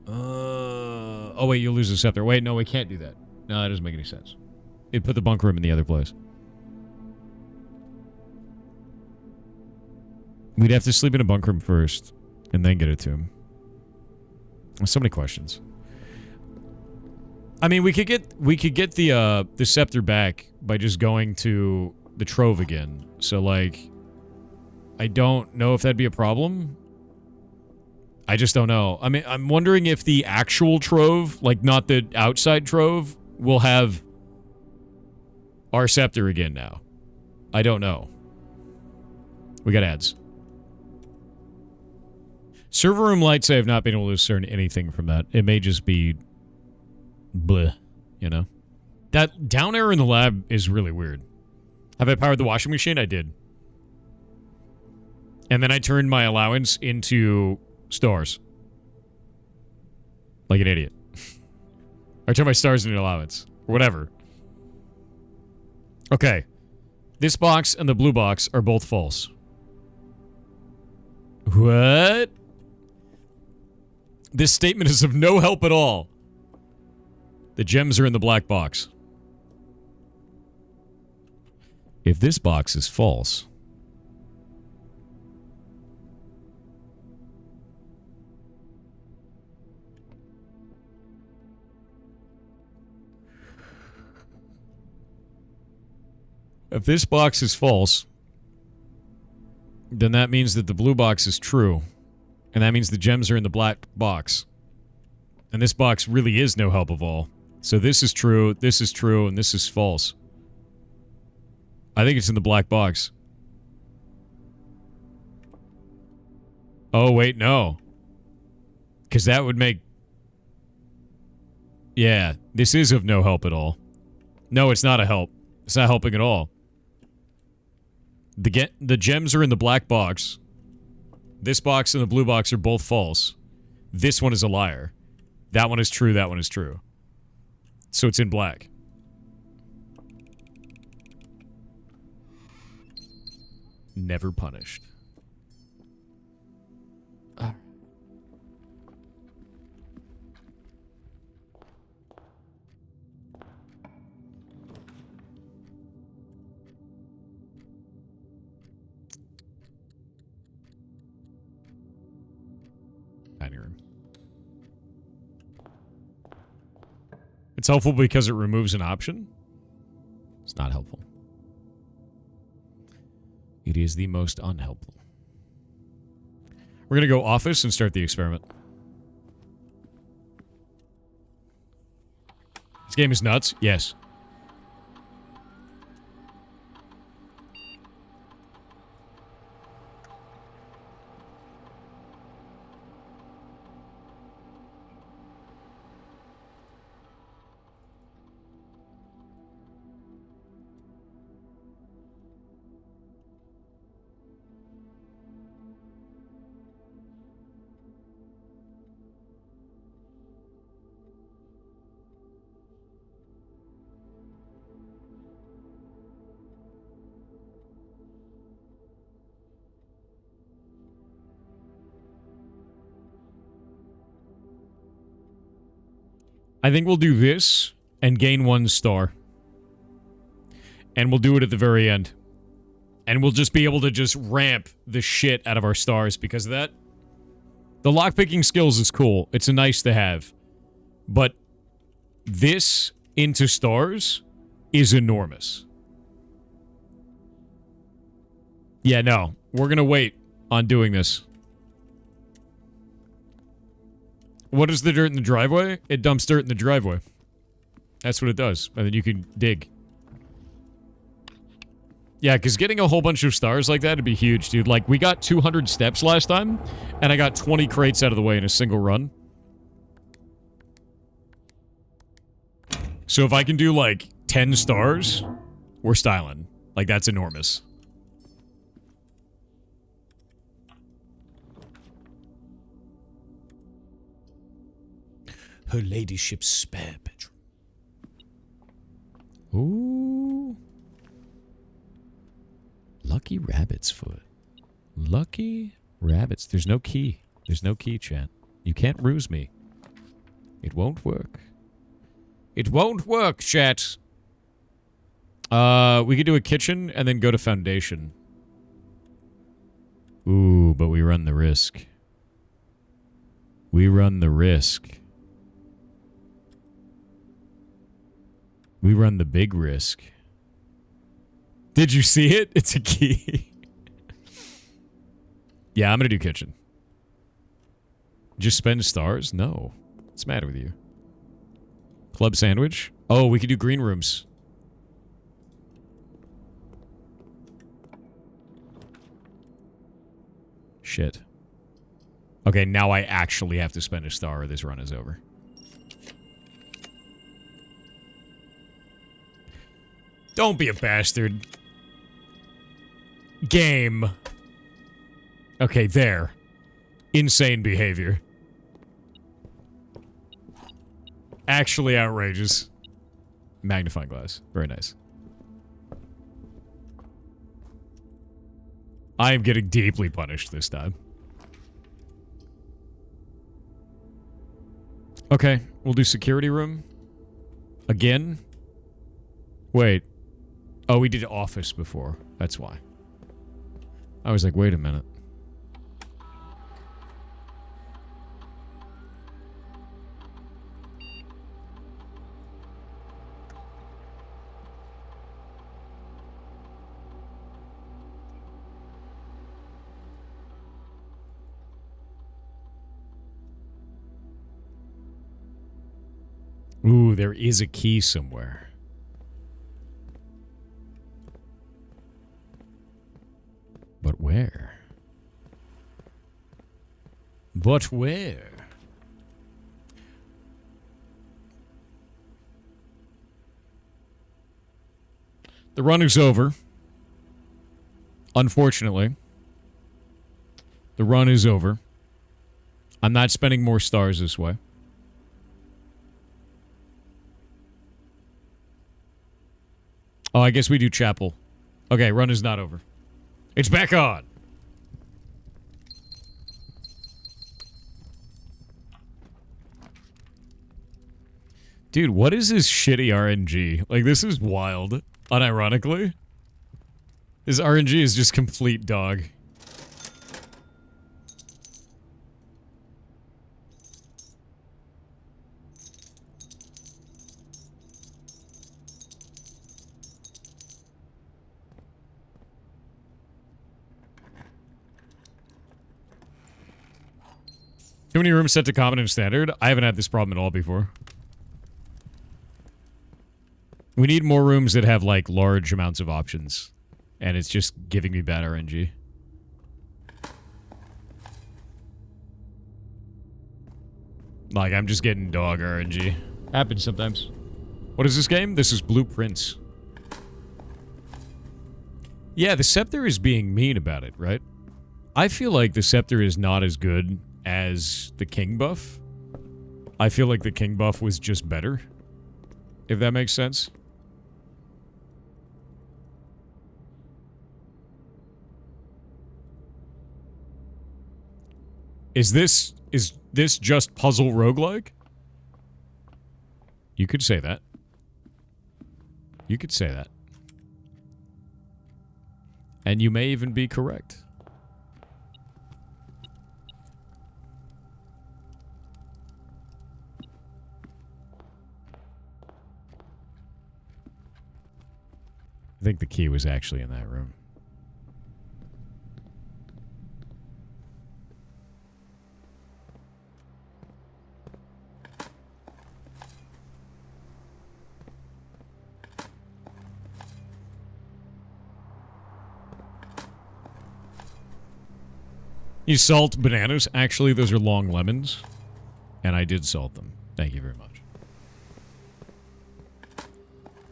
Oh, wait, you'll lose the scepter. Wait, no, we can't do that. No, that doesn't make any sense. It'd put the bunk room in the other place. We'd have to sleep in a bunk room first, and then get a tomb. So many questions. I mean, we could get the scepter back by just going to the Trove again. So, like, I don't know if that'd be a problem. I just don't know. I mean, I'm wondering if the actual Trove, like not the outside Trove, will have our scepter again now. I don't know. We got ads. Server room lights, I have not been able to discern anything from that. It may just be bleh, you know? That down arrow in the lab is really weird. Have I powered the washing machine? I did. And then I turned my allowance into stars. Like an idiot. I turned my stars into allowance. Or whatever. Okay. This box and the blue box are both false. What? This statement is of no help at all. The gems are in the black box. If this box is false... If this box is false, then that means that the blue box is true. And that means the gems are in the black box. And this box really is no help of all. So this is true, and this is false. I think it's in the black box. Oh, wait, no. Because that would make... Yeah, this is of no help at all. No, it's not a help. It's not helping at all. The gems are in the black box. This box and the blue box are both false. This one is a liar. That one is true, that one is true. So it's in black. Never punished. Dining room. It's helpful because it removes an option. It's not helpful. It is the most unhelpful. We're going to go office and start the experiment. This game is nuts? Yes. I think we'll do this and gain 1 star. And we'll do it at the very end. And we'll just be able to just ramp the shit out of our stars because of that. The lockpicking skills is cool. It's a nice to have. But this into stars is enormous. Yeah, no. We're going to wait on doing this. What is the dirt in the driveway? It dumps dirt in the driveway. That's what it does. And then you can dig. Yeah, because getting a whole bunch of stars like that would be huge, dude. Like, we got 200 steps last time, and I got 20 crates out of the way in a single run. So if I can do, like, 10 stars, we're styling. Like, that's enormous. Her ladyship's spare bedroom. Ooh. Lucky rabbit's foot. Lucky rabbits. There's no key. There's no key, chat. You can't ruse me. It won't work. It won't work, chat. We could do a kitchen and then go to foundation. Ooh, but we run the risk. We run the risk. We run the big risk. Did you see it? It's a key. Yeah, I'm going to do kitchen. Just spend stars? No. What's the matter with you? Club sandwich? Oh, we could do green rooms. Shit. Okay, now I actually have to spend a star or this run is over. Don't be a bastard. Game. Okay, there. Insane behavior. Actually outrageous. Magnifying glass. Very nice. I am getting deeply punished this time. Okay, we'll do security room. Again? Wait. Oh, we did office before. That's why. I was like, wait a minute. Ooh, there is a key somewhere. But where? But where? The run is over. Unfortunately. The run is over. I'm not spending more stars this way. Oh, I guess we do chapel. Okay, run is not over. It's back on. Dude, what is this shitty RNG? Like, this is wild. Unironically. This RNG is just complete dog. Too many rooms set to common and standard? I haven't had this problem at all before. We need more rooms that have, like, large amounts of options. And it's just giving me bad RNG. Like, I'm just getting dog RNG. Happens sometimes. What is this game? This is Blueprints. Yeah, the Scepter is being mean about it, right? I feel like the Scepter is not as good as the King buff. I feel like the King buff was just better. If that makes sense. Is this just puzzle roguelike? You could say that. You could say that. And you may even be correct. I think the key was actually in that room. You salt bananas? Actually, those are long lemons. And I did salt them. Thank you very much.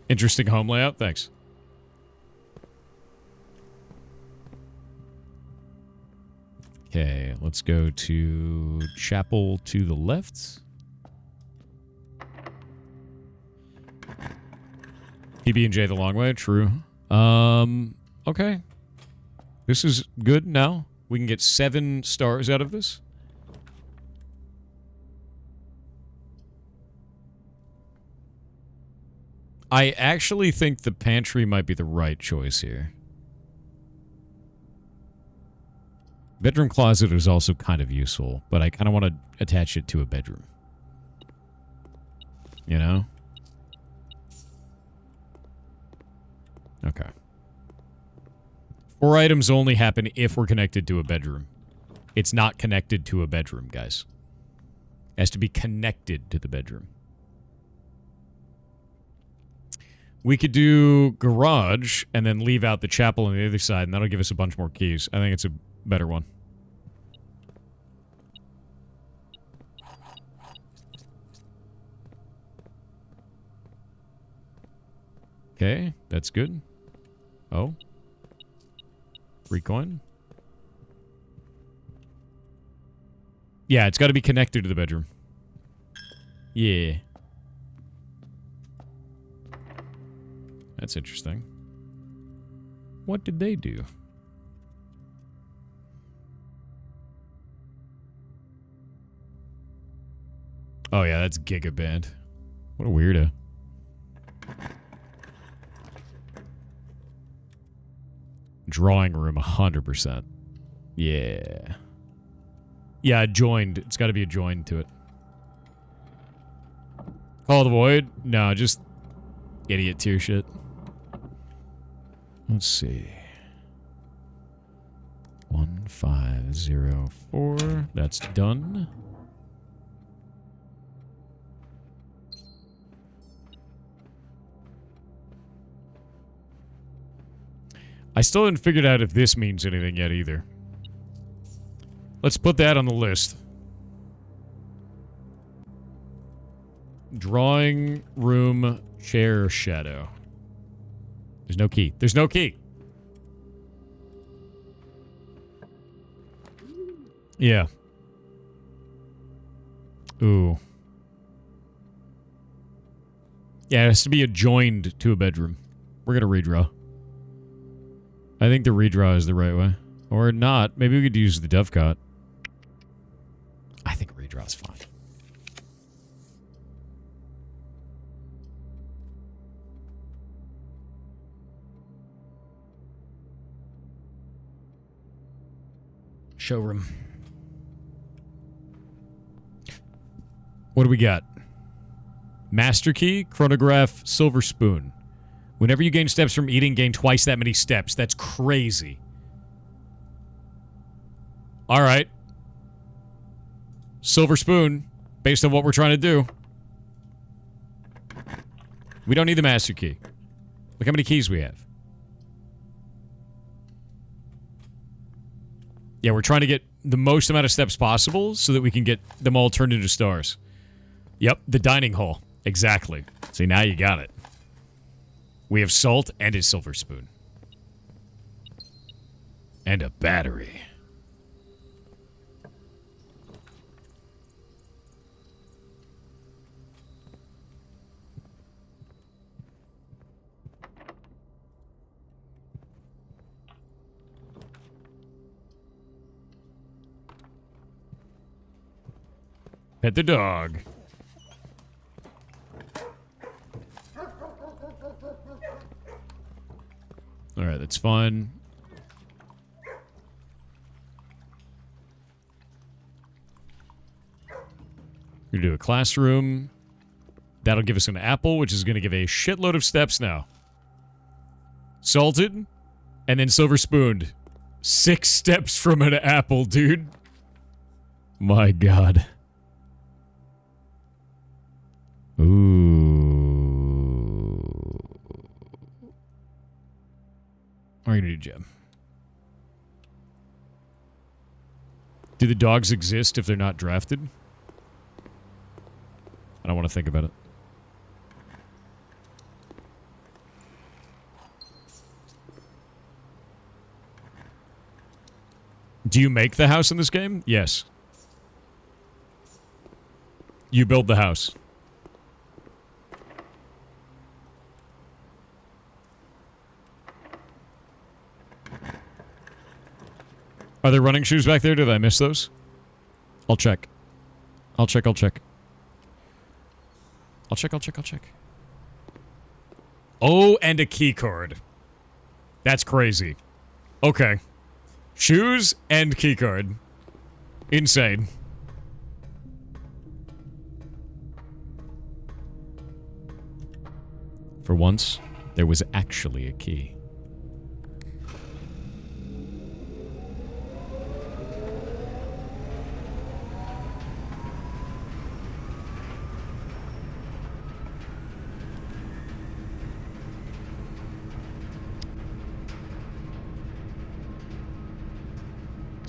Interesting home layout. Thanks. Okay, let's go to chapel to the left. PB&J the long way. True. Okay. This is good now. We can get 7 stars out of this. I actually think the pantry might be the right choice here. Bedroom closet is also kind of useful, but I kind of want to attach it to a bedroom. You know? Core items only happen if we're connected to a bedroom. It's not connected to a bedroom, guys. It has to be connected to the bedroom. We could do garage and then leave out the chapel on the other side, and that'll give us a bunch more keys. I think it's a better one. Okay, that's good. Oh. Free coin. Yeah, it's got to be connected to the bedroom. Yeah. That's interesting. What did they do? Oh yeah, that's Gigaband. What a weirdo. Drawing room, 100%. Yeah. Yeah, joined. It's got to be a joined to it. Call the Void? No, just idiot tier shit. Let's see. 1504. That's done. I still haven't figured out if this means anything yet either. Let's put that on the list. Drawing room chair shadow. There's no key. There's no key. Yeah. Ooh. Yeah, it has to be adjoined to a bedroom. We're gonna redraw. I think the redraw is the right way. Or not. Maybe we could use the dovecot. I think redraw is fine. Showroom. What do we got? Master key, chronograph, silver spoon. Whenever you gain steps from eating, gain twice that many steps. That's crazy. All right. Silver spoon, based on what we're trying to do. We don't need the master key. Look how many keys we have. Yeah, we're trying to get the most amount of steps possible so that we can get them all turned into stars. Yep, the dining hall. Exactly. See, now you got it. We have salt and a silver spoon. And a battery. Pet the dog. All right, that's fine. We're gonna do a classroom. That'll give us an apple, which is gonna give a shitload of steps now. Salted, and then silver spooned. 6 steps from an apple, dude. My God. Ooh. We're gonna do gem. Do the dogs exist if they're not drafted? I don't want to think about it. Do you make the house in this game? Yes. You build the house. Are there running shoes back there? Did I miss those? I'll check. I'll check. I'll check. I'll check. I'll check. I'll check. Oh, and a key card. That's crazy. Okay. Shoes and key card. Insane. For once, there was actually a key.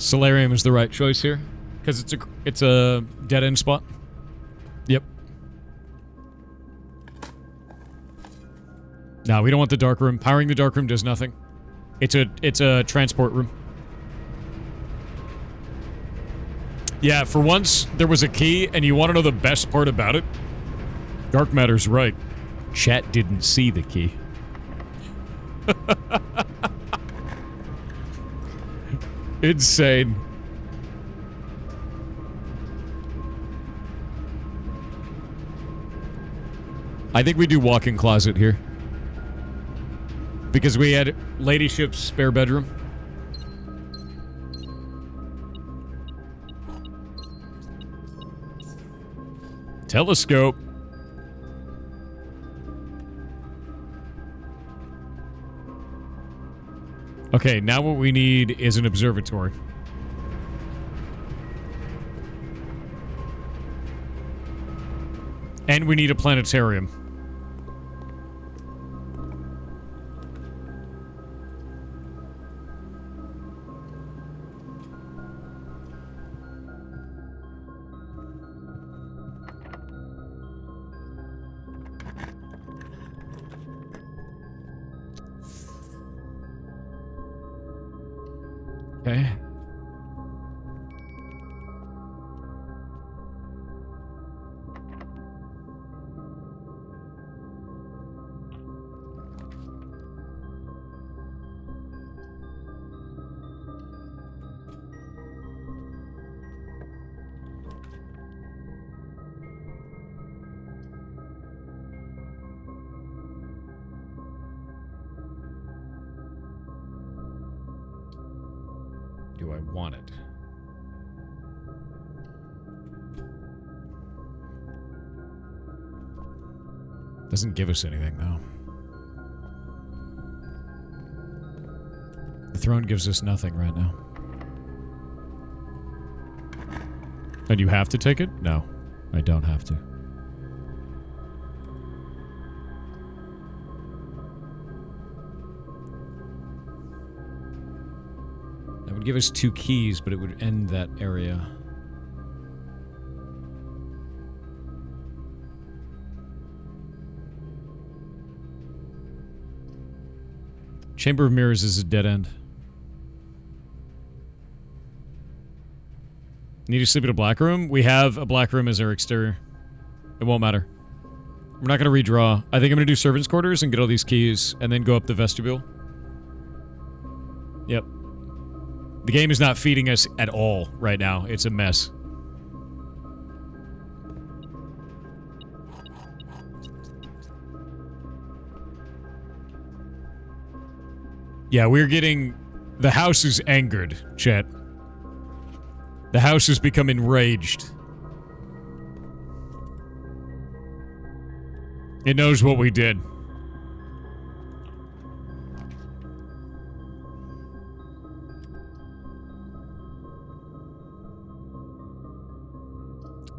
Solarium is the right choice here. Because it's a dead-end spot. Yep. No, we don't want the dark room. Powering the dark room does nothing. It's a transport room. Yeah, for once, there was a key, and you want to know the best part about it? Dark Matter's right. Chat didn't see the key. Insane. I think we do walk-in closet here. Because we had Ladyship's spare bedroom. Telescope. Okay, now what we need is an observatory. And we need a planetarium. Okay. Do I want it? Doesn't give us anything, though. The throne gives us nothing right now. And you have to take it? No, I don't have to. That would give us 2 keys, but it would end that area. Chamber of Mirrors is a dead end. Need to sleep in a black room? We have a black room as our exterior. It won't matter. We're not going to redraw. I think I'm going to do servants' quarters and get all these keys, and then go up the vestibule. Yep. The game is not feeding us at all right now. It's a mess. Yeah, we're getting... The house is angered, chat. The house has become enraged. It knows what we did.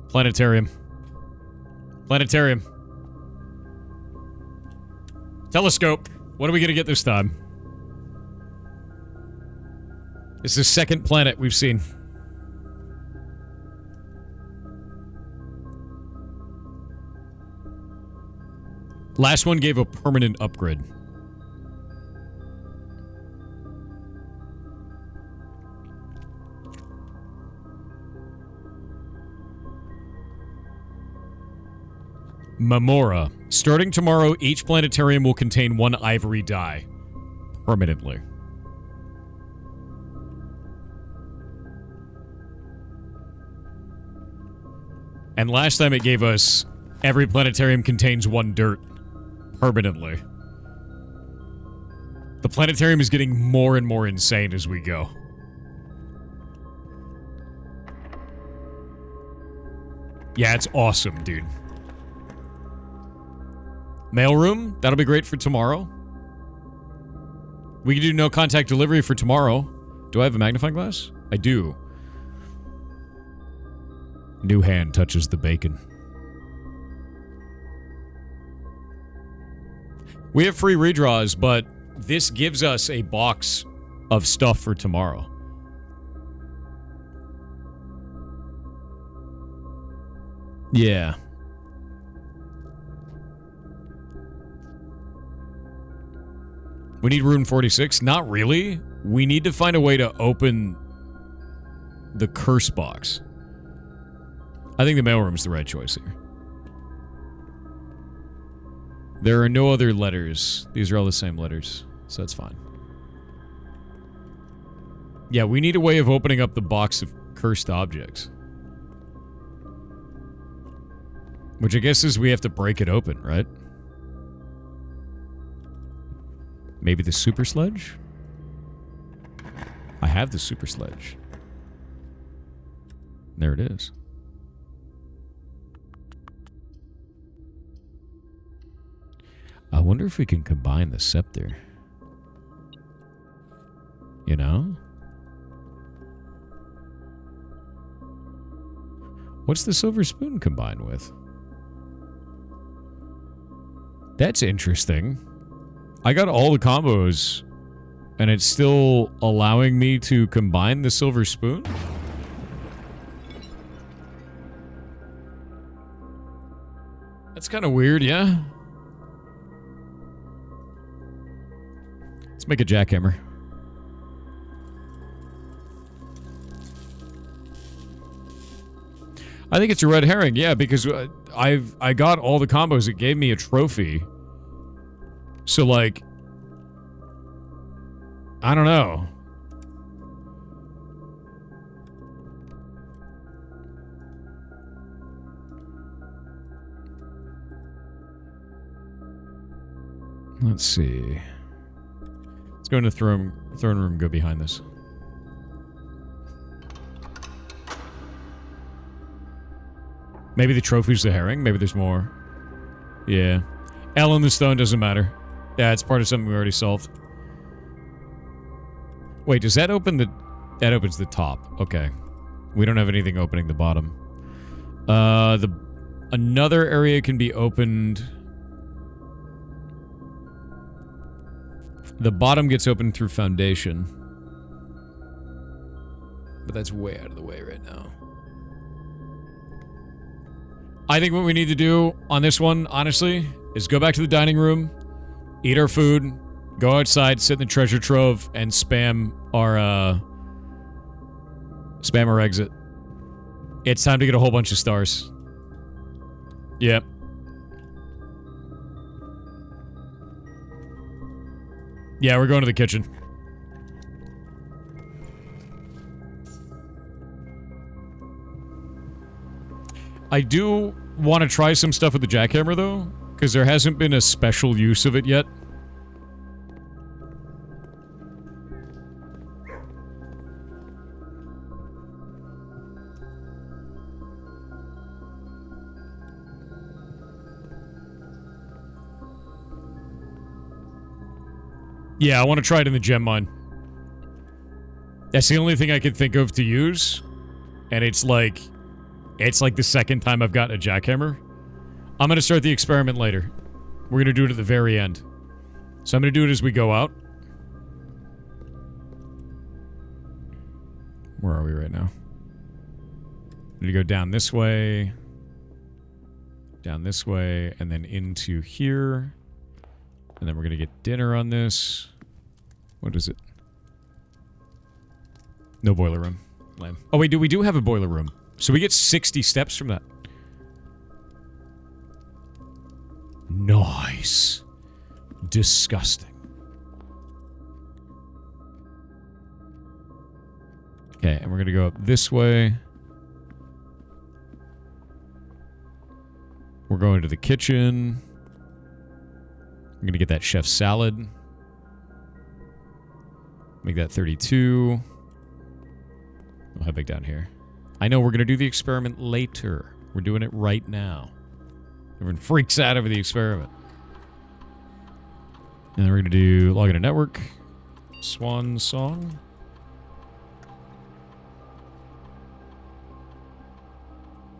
Planetarium. Planetarium. Telescope. What are we gonna get this time? This is the second planet we've seen. Last one gave a permanent upgrade. Memora. Starting tomorrow, each planetarium will contain 1 ivory die. Permanently. And last time it gave us, every planetarium contains 1 dirt. Permanently. The planetarium is getting more and more insane as we go. Yeah, it's awesome, dude. Mailroom? That'll be great for tomorrow. We can do no contact delivery for tomorrow. Do I have a magnifying glass? I do. New hand touches the bacon. We have free redraws, but this gives us a box of stuff for tomorrow. Yeah. We need Rune 46? Not really. We need to find a way to open the curse box. I think the mailroom's the right choice here. There are no other letters. These are all the same letters, so that's fine. Yeah, we need a way of opening up the box of cursed objects. Which I guess is we have to break it open, right? Maybe the super sledge? I have the super sledge. There it is. I wonder if we can combine the scepter. You know? What's the silver spoon combined with? That's interesting. I got all the combos, and it's still allowing me to combine the silver spoon? That's kind of weird, yeah? Let's make a jackhammer. I think it's a red herring, yeah, because I got all the combos. It gave me a trophy. So, like, I don't know. Let's see. Let's go into the throne room and go behind this. Maybe the trophy's the herring. Maybe there's more. Yeah. L in the stone doesn't matter. Yeah, it's part of something we already solved. Wait, does that open the... That opens the top. Okay. We don't have anything opening the bottom. Another area can be opened... The bottom gets opened through foundation. But that's way out of the way right now. I think what we need to do on this one, honestly, is go back to the dining room, eat our food, go outside, sit in the treasure trove, and spam our exit. It's time to get a whole bunch of stars. Yep. Yeah, we're going to the kitchen. I do want to try some stuff with the jackhammer, though, because there hasn't been a special use of it yet. Yeah, I want to try it in the gem mine. That's the only thing I could think of to use, and it's like the second time I've gotten a jackhammer. I'm going to start the experiment later. We're going to do it at the very end. So I'm going to do it as we go out. Where are we right now? Need to go down this way, and then into here. And then we're going to get dinner on this. What is it? No boiler room. Lame. Oh, wait, we do have a boiler room. So we get 60 steps from that. Nice. Disgusting. Okay, and we're going to go up this way. We're going to the kitchen. I'm going to get that chef salad. Make that 32. I'll head back down here. I know we're going to do the experiment later. We're doing it right now. Everyone freaks out over the experiment. And then we're going to do log into network. Swan song.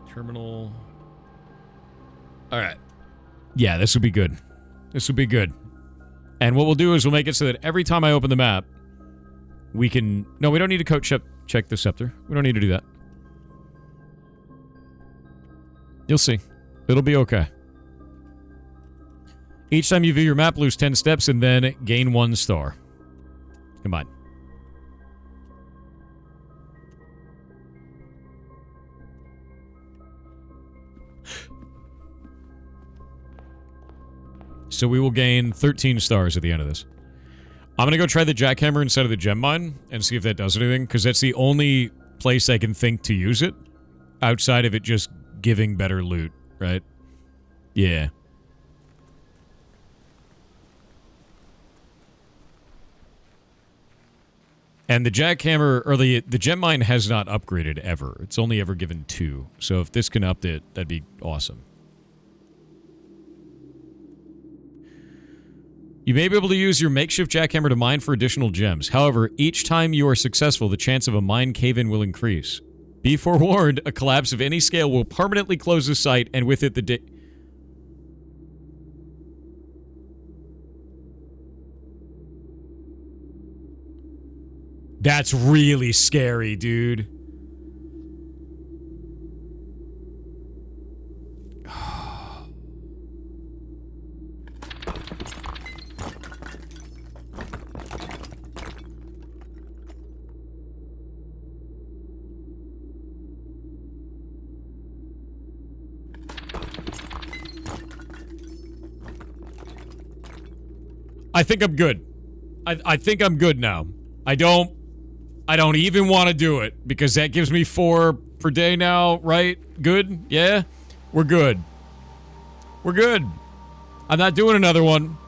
Terminal. All right. Yeah, this would be good. This would be good. And what we'll do is we'll make it so that every time I open the map, we can... No, we don't need to check the scepter. We don't need to do that. You'll see. It'll be okay. Each time you view your map, lose 10 steps and then gain 1 star. Come on. So we will gain 13 stars at the end of this. I'm going to go try the jackhammer instead of the gem mine and see if that does anything, because that's the only place I can think to use it outside of it just giving better loot, right? Yeah. And the jackhammer, or the gem mine has not upgraded ever. It's only ever given 2. So if this can up it, that'd be awesome. You may be able to use your makeshift jackhammer to mine for additional gems. However, each time you are successful, the chance of a mine cave-in will increase. Be forewarned, a collapse of any scale will permanently close the site, and with it the That's really scary, dude. I think I'm good. I think I'm good now. I don't even want to do it because that gives me 4 per day now, right? Good? Yeah? We're good. We're good. I'm not doing another one.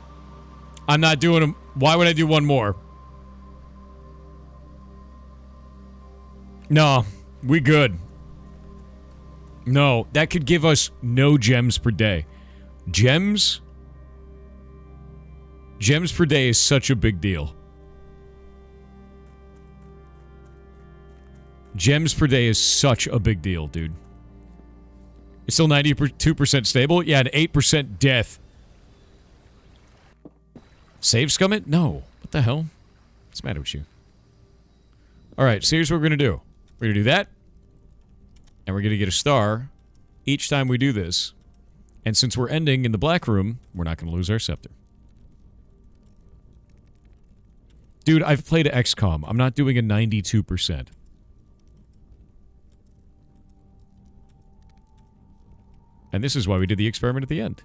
I'm not doing them. Why would I do one more? No, we good. No, that could give us no gems per day. Gems per day is such a big deal. Gems per day is such a big deal, dude. It's still 92% stable? Yeah, and 8% death. Save scum it? No. What the hell? What's the matter with you? Alright, so here's what we're going to do. We're going to do that. And we're going to get a star each time we do this. And since we're ending in the black room, we're not going to lose our scepter. Dude, I've played XCOM. I'm not doing a 92%. And this is why we did the experiment at the end.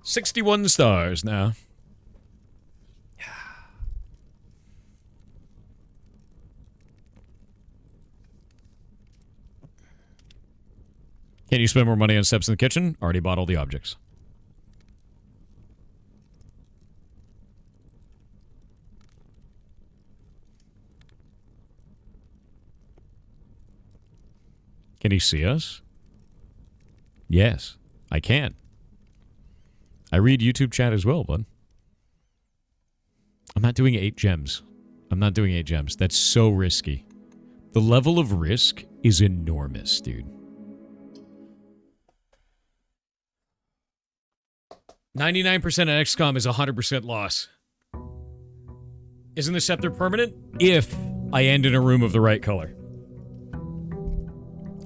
61 stars now. Can you spend more money on steps in the kitchen? Already bought all the objects. Can he see us? Yes, I can. I read YouTube chat as well, bud. I'm not doing 8 gems. I'm not doing 8 gems. That's so risky. The level of risk is enormous, dude. 99% of XCOM is 100% loss. Isn't the scepter permanent? If I end in a room of the right color.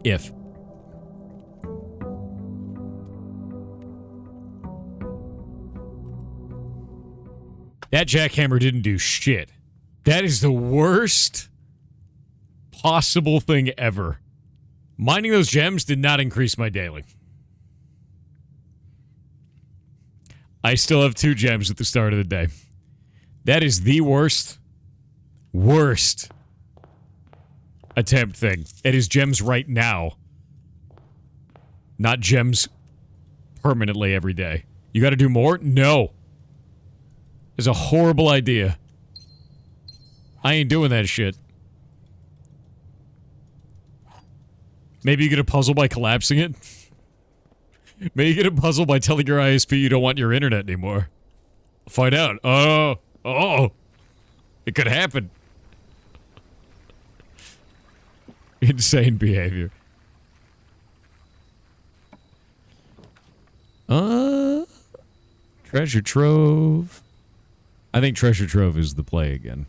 If. That jackhammer didn't do shit. That is the worst possible thing ever. Mining those gems did not increase my daily. I still have 2 gems at the start of the day. That is the worst attempt thing. It is gems right now. Not gems permanently every day. You gotta do more? No. It's a horrible idea. I ain't doing that shit. Maybe you get a puzzle by collapsing it? Maybe you get a puzzle by telling your ISP you don't want your internet anymore. Find out. Oh. It could happen. Insane behavior. Treasure trove. I think treasure trove is the play again.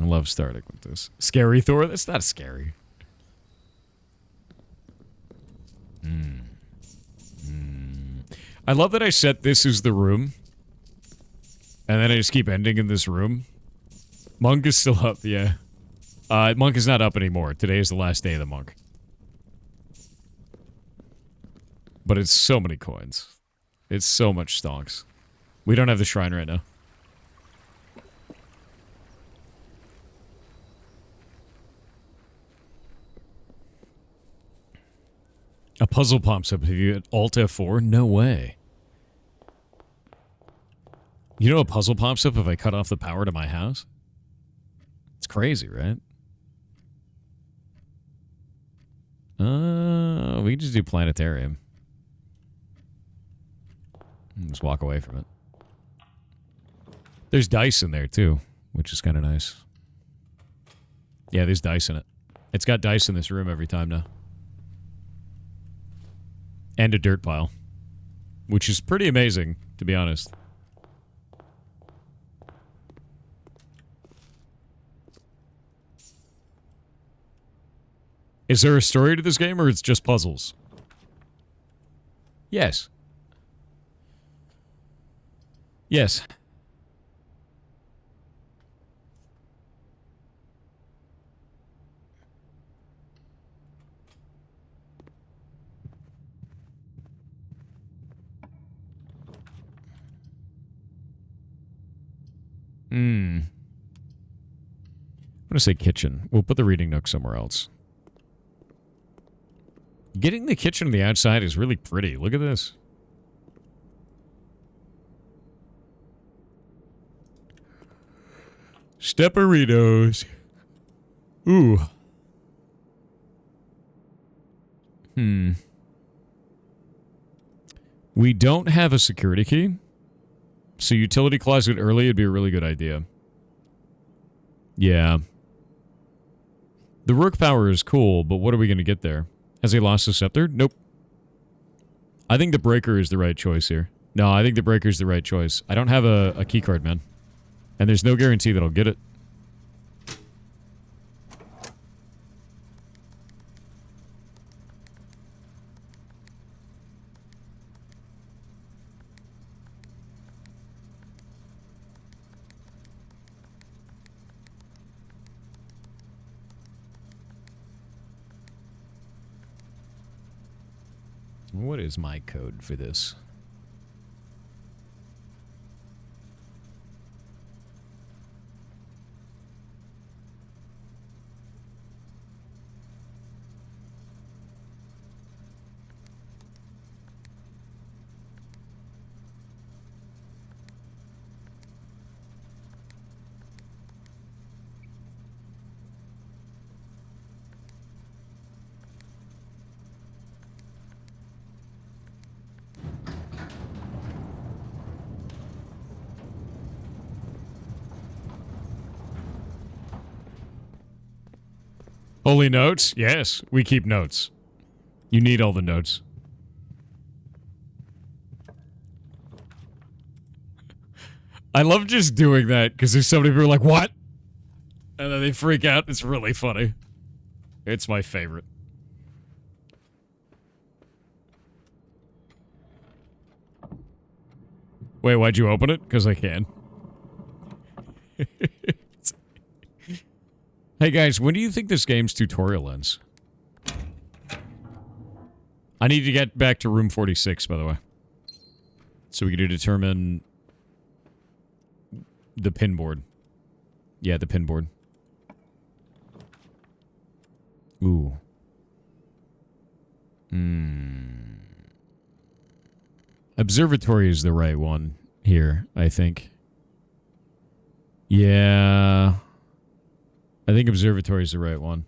I love starting with this. Scary Thor? That's not scary. I love that I set this as the room. And then I just keep ending in this room. Monk is still up, yeah. Monk is not up anymore. Today is the last day of the Monk. But it's so many coins. It's so much stonks. We don't have the shrine right now. A puzzle pops up. Have you hit Alt F4? No way. You know a puzzle pops up if I cut off the power to my house? It's crazy, right? We can just do planetarium. Just walk away from it. There's dice in there, too, which is kind of nice. Yeah, there's dice in it. It's got dice in this room every time now. And a dirt pile. Which is pretty amazing, to be honest. Is there a story to this game, or it's just puzzles? Yes. Yes. I'm gonna say kitchen. We'll put the reading nook somewhere else. Getting the kitchen on the outside is really pretty. Look at this. Stepperitos. Ooh. We don't have a security key. So utility closet early would be a really good idea. Yeah. The rook power is cool, but what are we going to get there? Has he lost the scepter? Nope. I think the breaker is the right choice here. No, I think the breaker is the right choice. I don't have a keycard, man. And there's no guarantee that I'll get it. What is my code for this? Holy notes? Yes, we keep notes. You need all the notes. I love just doing that because there's so many people like, what? And then they freak out. It's really funny. It's my favorite. Wait, why'd you open it? Because I can. Hey guys, when do you think this game's tutorial ends? I need to get back to room 46, by the way. So we can determine the pin board. Yeah, the pin board. Ooh. Observatory is the right one here, I think. Yeah. I think observatory is the right one.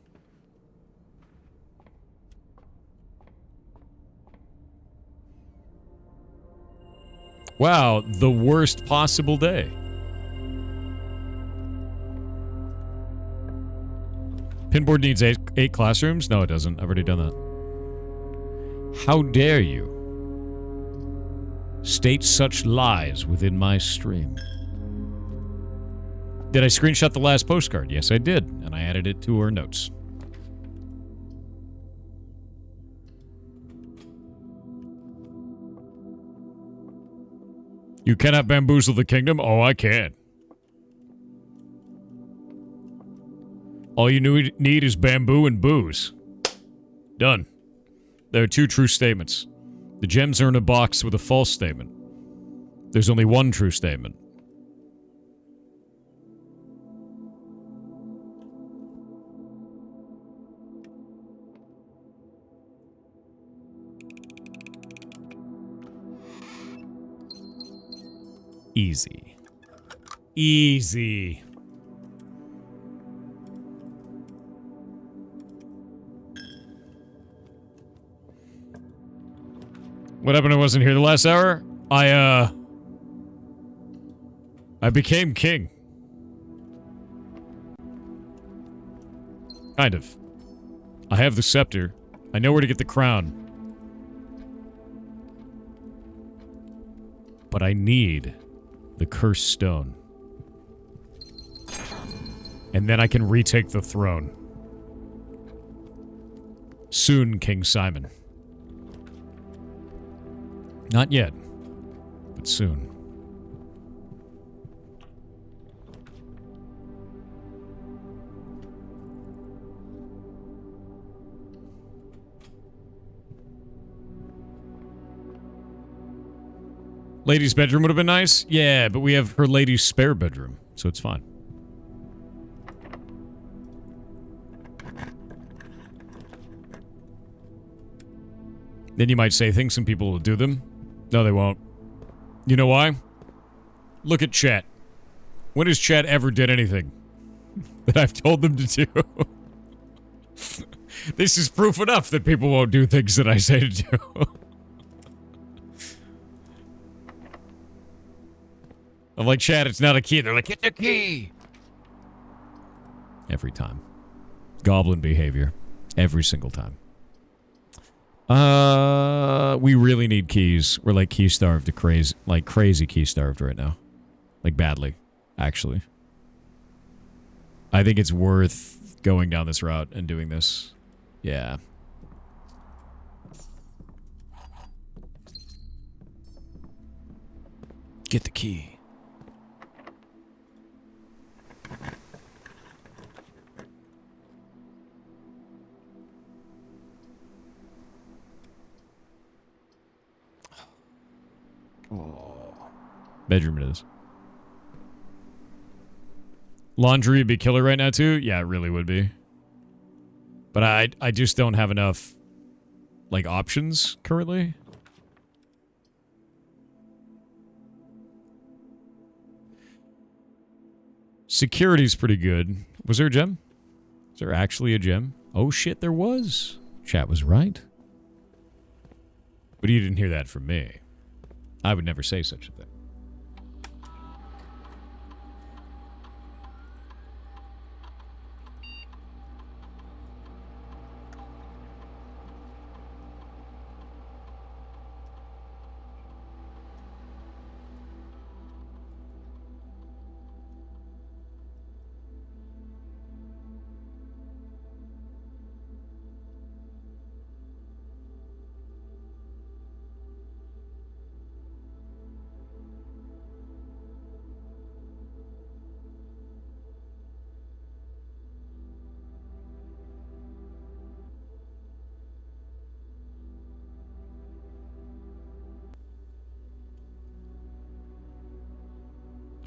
Wow, the worst possible day. Pinboard needs eight classrooms? No, it doesn't. I've already done that. How dare you state such lies within my stream? Did I screenshot the last postcard? Yes, I did. And I added it to our notes. You cannot bamboozle the kingdom? Oh, I can. All you need is bamboo and booze. Done. There are two true statements. The gems are in a box with a false statement. There's only one true statement. Easy. Easy. What happened? I wasn't here the last hour. I became king. Kind of. I have the scepter. I know where to get the crown. But I need the cursed stone. And then I can retake the throne. Soon, King Simon. Not yet, but soon. Lady's bedroom would have been nice? Yeah, but we have her lady's spare bedroom, so it's fine. Then you might say things and people will do them. No, they won't. You know why? Look at chat. When has chat ever did anything that I've told them to do? This is proof enough that people won't do things that I say to do. I'm like, chat, it's not a key. They're like, it's a key. Every time. Goblin behavior. Every single time. We really need keys. We're like key starved to crazy, like crazy key starved right now. Like badly, actually. I think it's worth going down this route and doing this. Yeah. Get the key. Oh. Bedroom it is. Laundry would be killer right now too? Yeah, it really would be. But I just don't have enough, like, options currently. Security's pretty good. Was there a gem? Is there actually a gem? Oh shit, there was. Chat was right. But you didn't hear that from me. I would never say such a thing.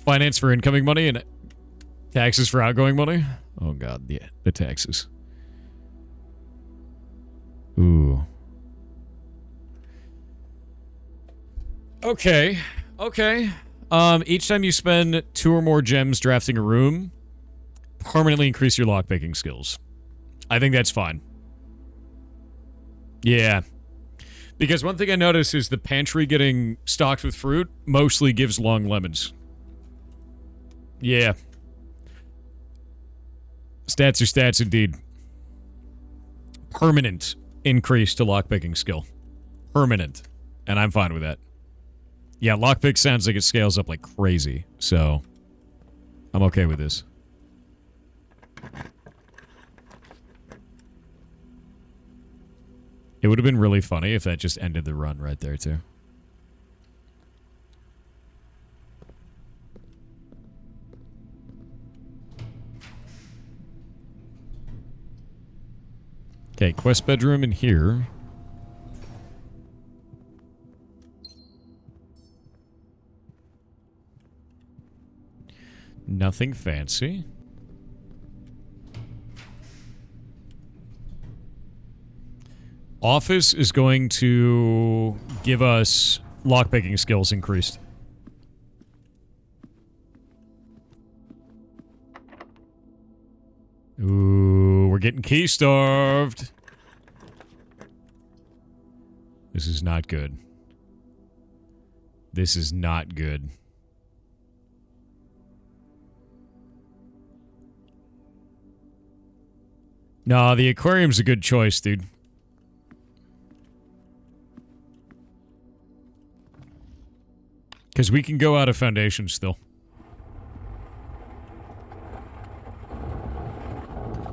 Finance for incoming money and taxes for outgoing money? Oh god, yeah, the taxes. Ooh. Okay. Okay. Each time you spend 2 or more gems drafting a room, permanently increase your lockpicking skills. I think that's fine. Yeah. Because one thing I noticed is the pantry getting stocked with fruit mostly gives long lemons. Yeah. Stats are stats indeed. Permanent increase to lockpicking skill. Permanent. And I'm fine with that. Yeah, lockpick sounds like it scales up like crazy, so I'm okay with this. It would have been really funny if that just ended the run right there, too. Okay, quest bedroom in here. Nothing fancy. Office is going to give us lockpicking skills increased. Ooh, we're getting key starved. This is not good. This is not good. Nah, the aquarium's a good choice, dude. Because we can go out of foundation still.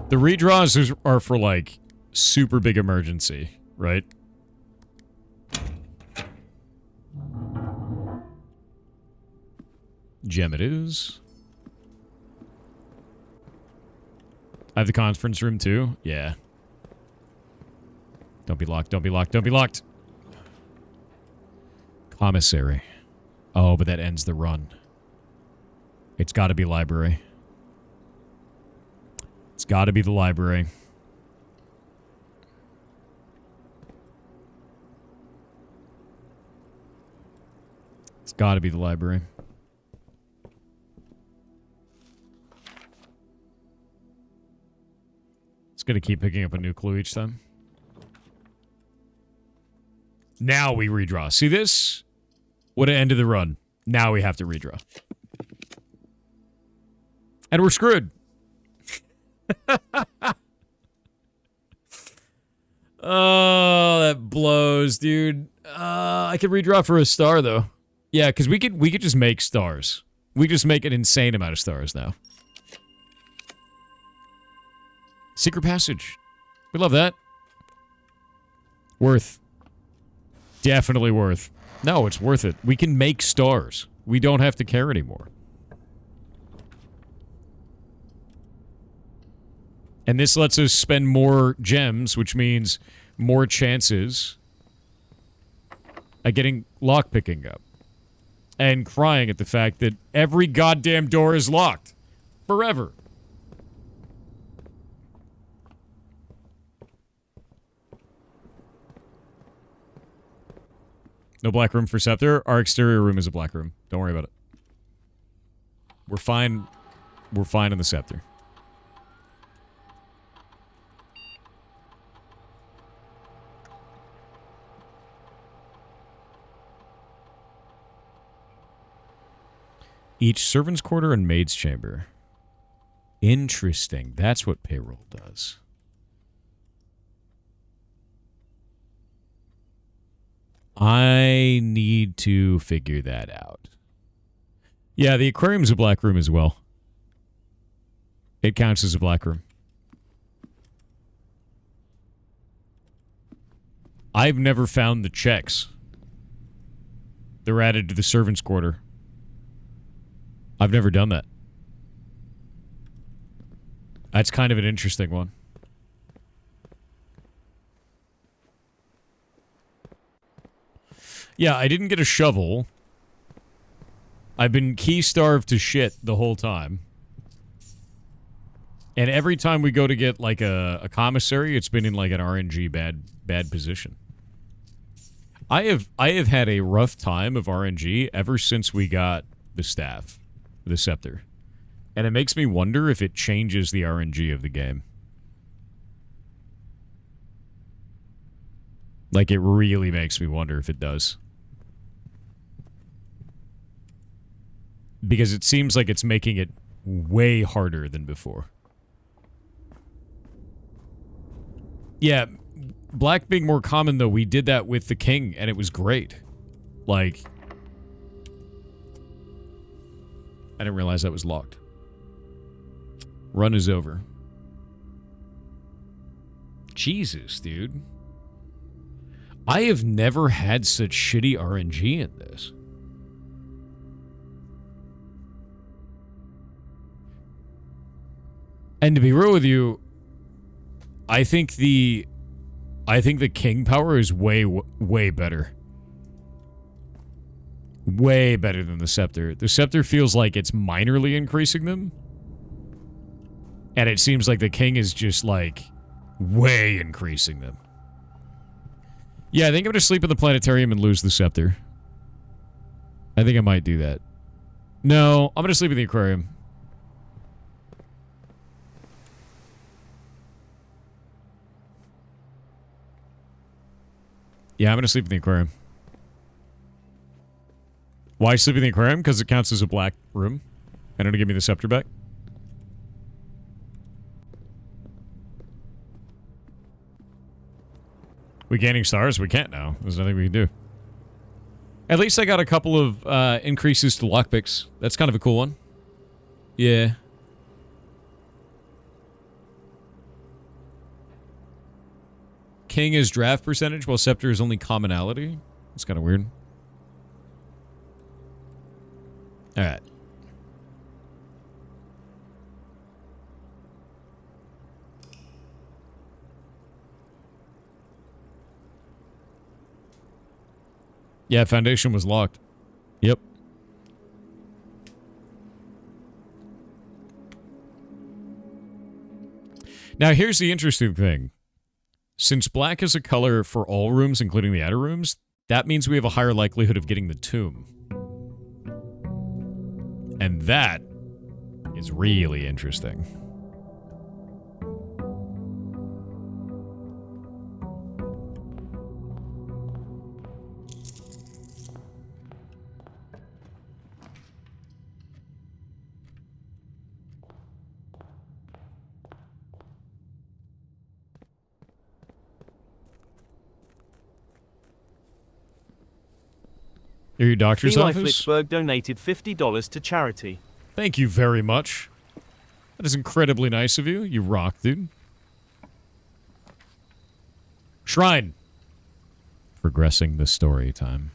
The redraws are for, like, super big emergency, right? Gem it is. I have the conference room too? Yeah. Don't be locked, don't be locked, don't be locked! Commissary. Oh, but that ends the run. It's gotta be library. It's gotta be the library. It's gotta be the library. It's gonna keep picking up a new clue each time. Now we redraw. See this? Would have ended the run. Now we have to redraw. And we're screwed. Oh, that blows, dude. I could redraw for a star, though. Yeah, because we could just make stars. We just make an insane amount of stars now. Secret passage. We love that. Worth. Definitely worth. No, it's worth it. We can make stars. We don't have to care anymore. And this lets us spend more gems, which means more chances at getting lockpicking up. And crying at the fact that every goddamn door is locked. Forever. No black room for Scepter. Our exterior room is a black room. Don't worry about it. We're fine. We're fine in the Scepter. Each servant's quarter and maid's chamber. Interesting. That's what payroll does. I need to figure that out. Yeah, the aquarium's a black room as well. It counts as a black room. I've never found the checks. They're added to the servant's quarter. I've never done that. That's kind of an interesting one. Yeah, I didn't get a shovel. I've been key starved to shit the whole time. And every time we go to get, like, a commissary, it's been in, like, an RNG bad position. I have had a rough time of RNG ever since we got the staff. The Scepter. And it makes me wonder if it changes the RNG of the game. Like, it really makes me wonder if it does. Because it seems like it's making it way harder than before. Yeah, black being more common, though, we did that with the king, and it was great. Like, I didn't realize that was locked. Run is over. Jesus, dude. I have never had such shitty RNG in this. And to be real with you, I think the I think the king power is way better. Way better than the scepter. The scepter feels like it's minorly increasing them. And it seems like the king is just, like, way increasing them. Yeah, I think I'm going to sleep in the planetarium and lose the scepter. I think I might do that. No, I'm going to sleep in the aquarium. Yeah, I'm going to sleep in the aquarium. Why sleep in the aquarium? Because it counts as a black room. And it'll give me the scepter back. We gaining stars? We can't now. There's nothing we can do. At least I got a couple of increases to lockpicks. That's kind of a cool one. Yeah. King is draft percentage, while scepter is only commonality. It's kind of weird. Alright. Yeah, foundation was locked. Yep. Now, here's the interesting thing. Since black is a color for all rooms, including the outer rooms, that means we have a higher likelihood of getting the tomb. And that is really interesting. Your doctor's Eli office? Flitzberg donated $50 to charity. Thank you very much. That is incredibly nice of you. You rock, dude. Shrine. Progressing the story time.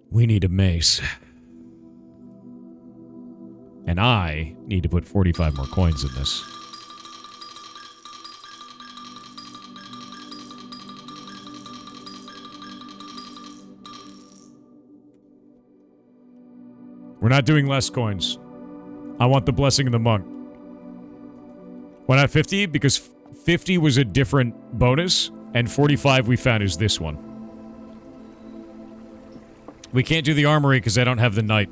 We need a mace. And I need to put 45 more coins in this. We're not doing less coins. I want the blessing of the monk. Why not 50? Because 50 was a different bonus, and 45 we found is this one. We can't do the armory because I don't have the knight.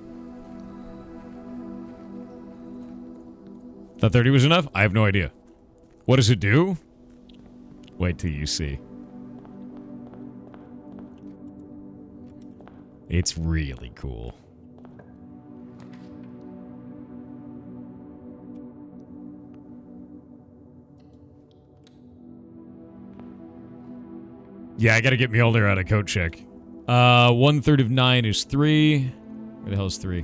Thought 30 was enough? I have no idea. What does it do? Wait till you see. It's really cool. Yeah, I gotta get Mjolnir out of coat check. 1/3 of 9 is 3. Where the hell is 3?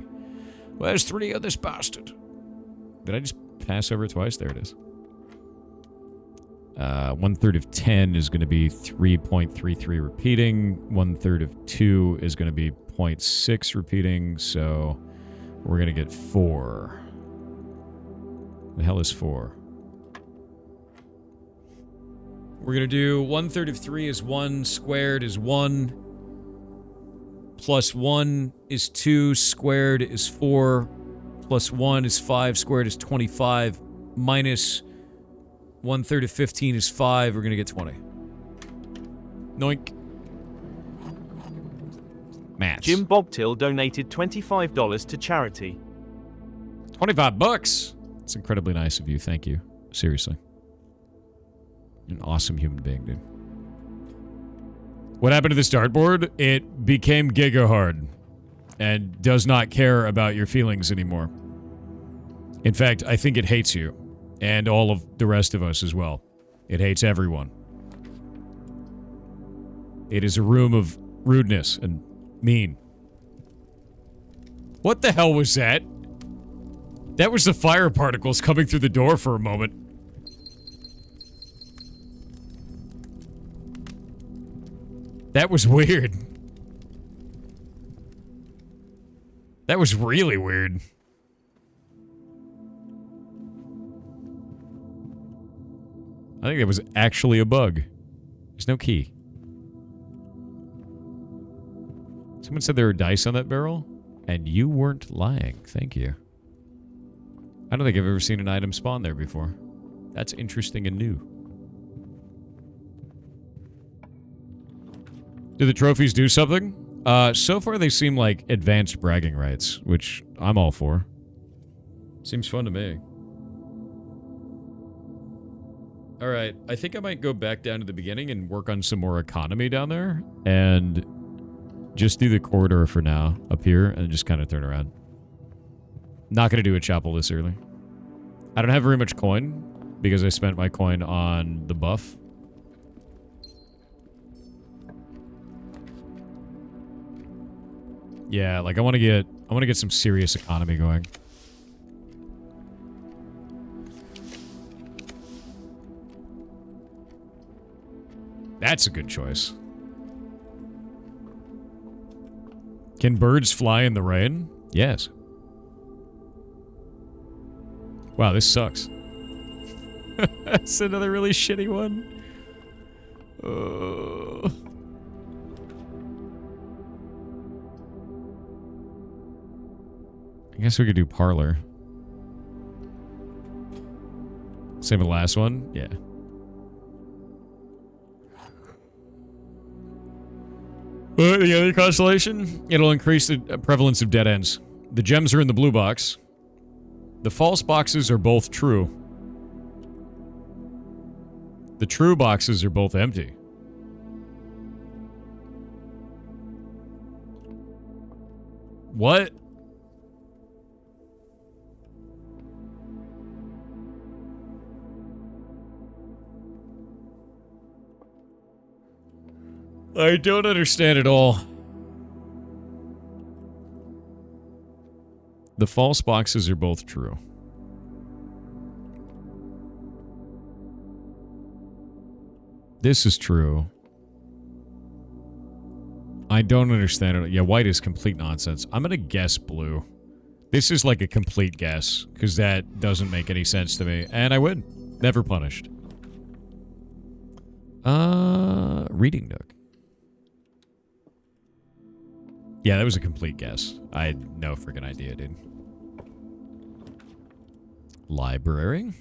Where's 3 of this bastard? Did I just pass over it twice? There it is. 1/3 of 10 is going to be 3.33 repeating. 1/3 of 2 is going to be 0.6 repeating. So we're going to get 4. The hell is 4? We're going to do 1/3 of 3 is 1, squared is 1, plus 1 is 2, squared is 4, plus 1 is 5, squared is 25, minus 1/3 of 15 is 5, we're going to get 20. Noink. Maths. Jim Bobtill donated $25 to charity. 25 bucks! It's incredibly nice of you, thank you. Seriously. An awesome human being, dude. What happened to this dartboard? It became giga hard and does not care about your feelings anymore. In fact, I think it hates you and all of the rest of us as well. It hates everyone. It is a room of rudeness and mean. What the hell was that? That was the fire particles coming through the door for a moment. That was weird. That was really weird. I think that was actually a bug. There's no key. Someone said there were dice on that barrel, and you weren't lying. Thank you. I don't think I've ever seen an item spawn there before. That's interesting and new. Do the trophies do something? So far they seem like advanced bragging rights, which I'm all for. Seems fun to me. Alright, I think I might go back down to the beginning and work on some more economy down there, and just do the corridor for now, up here, and just kind of turn around. Not gonna do a chapel this early. I don't have very much coin, because I spent my coin on the buff. Yeah, like I want to get some serious economy going. That's a good choice. Can birds fly in the rain? Yes. Wow, this sucks. That's another really shitty one. I guess we could do parlor. Same with the last one? Yeah. The other constellation? It'll increase the prevalence of dead ends. The gems are in the blue box. The false boxes are both true. The true boxes are both empty. What? I don't understand at all. The false boxes are both true. This is true. I don't understand it. Yeah, white is complete nonsense. I'm gonna guess blue. This is like a complete guess, because that doesn't make any sense to me. And I win. Never punished. Reading nook. Yeah, that was a complete guess. I had no freaking idea, dude. Library?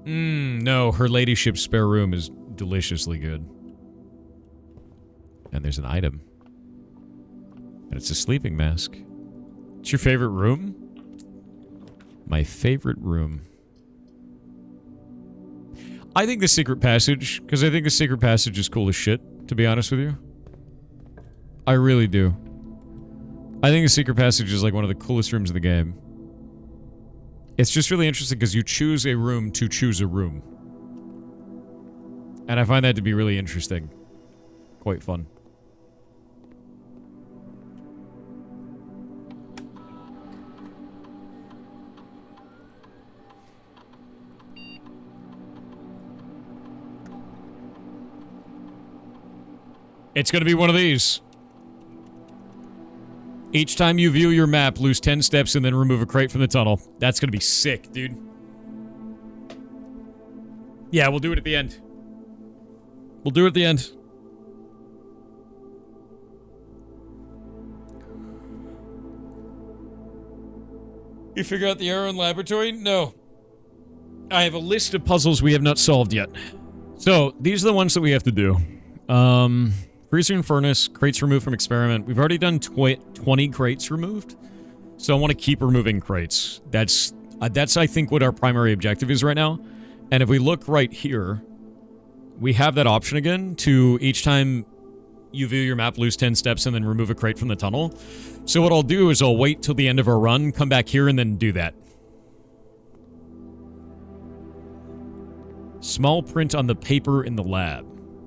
No, her ladyship's spare room is deliciously good. And there's an item. And it's a sleeping mask. It's your favorite room? My favorite room. I think the secret passage, because I think the secret passage is cool as shit, to be honest with you. I really do. I think the secret passage is like one of the coolest rooms in the game. It's just really interesting because you choose a room to choose a room. And I find that to be really interesting. Quite fun. It's going to be one of these. Each time you view your map, lose 10 steps and then remove a crate from the tunnel. That's going to be sick, dude. Yeah, we'll do it at the end. We'll do it at the end. You figure out the error in laboratory? No. I have a list of puzzles we have not solved yet. So, these are the ones that we have to do. Freezer and furnace, crates removed from experiment. We've already done 20 crates removed. So I want to keep removing crates. That's I think what our primary objective is right now. And if we look right here, we have that option again to each time you view your map, lose 10 steps and then remove a crate from the tunnel. So what I'll do is I'll wait till the end of our run, come back here and then do that. Small print on the paper in the lab.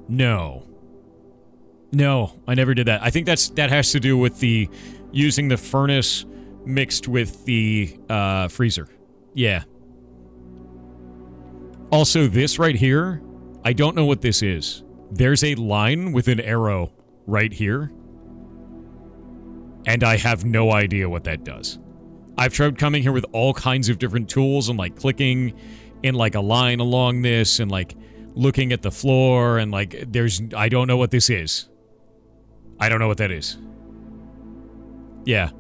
No. No, I never did that. I think that has to do with the using the furnace mixed with the freezer. Yeah. Also, this right here, I don't know what this is. There's a line with an arrow right here. And I have no idea what that does. I've tried coming here with all kinds of different tools and like clicking in like a line along this and like looking at the floor and like I don't know what this is. I don't know what that is. Yeah.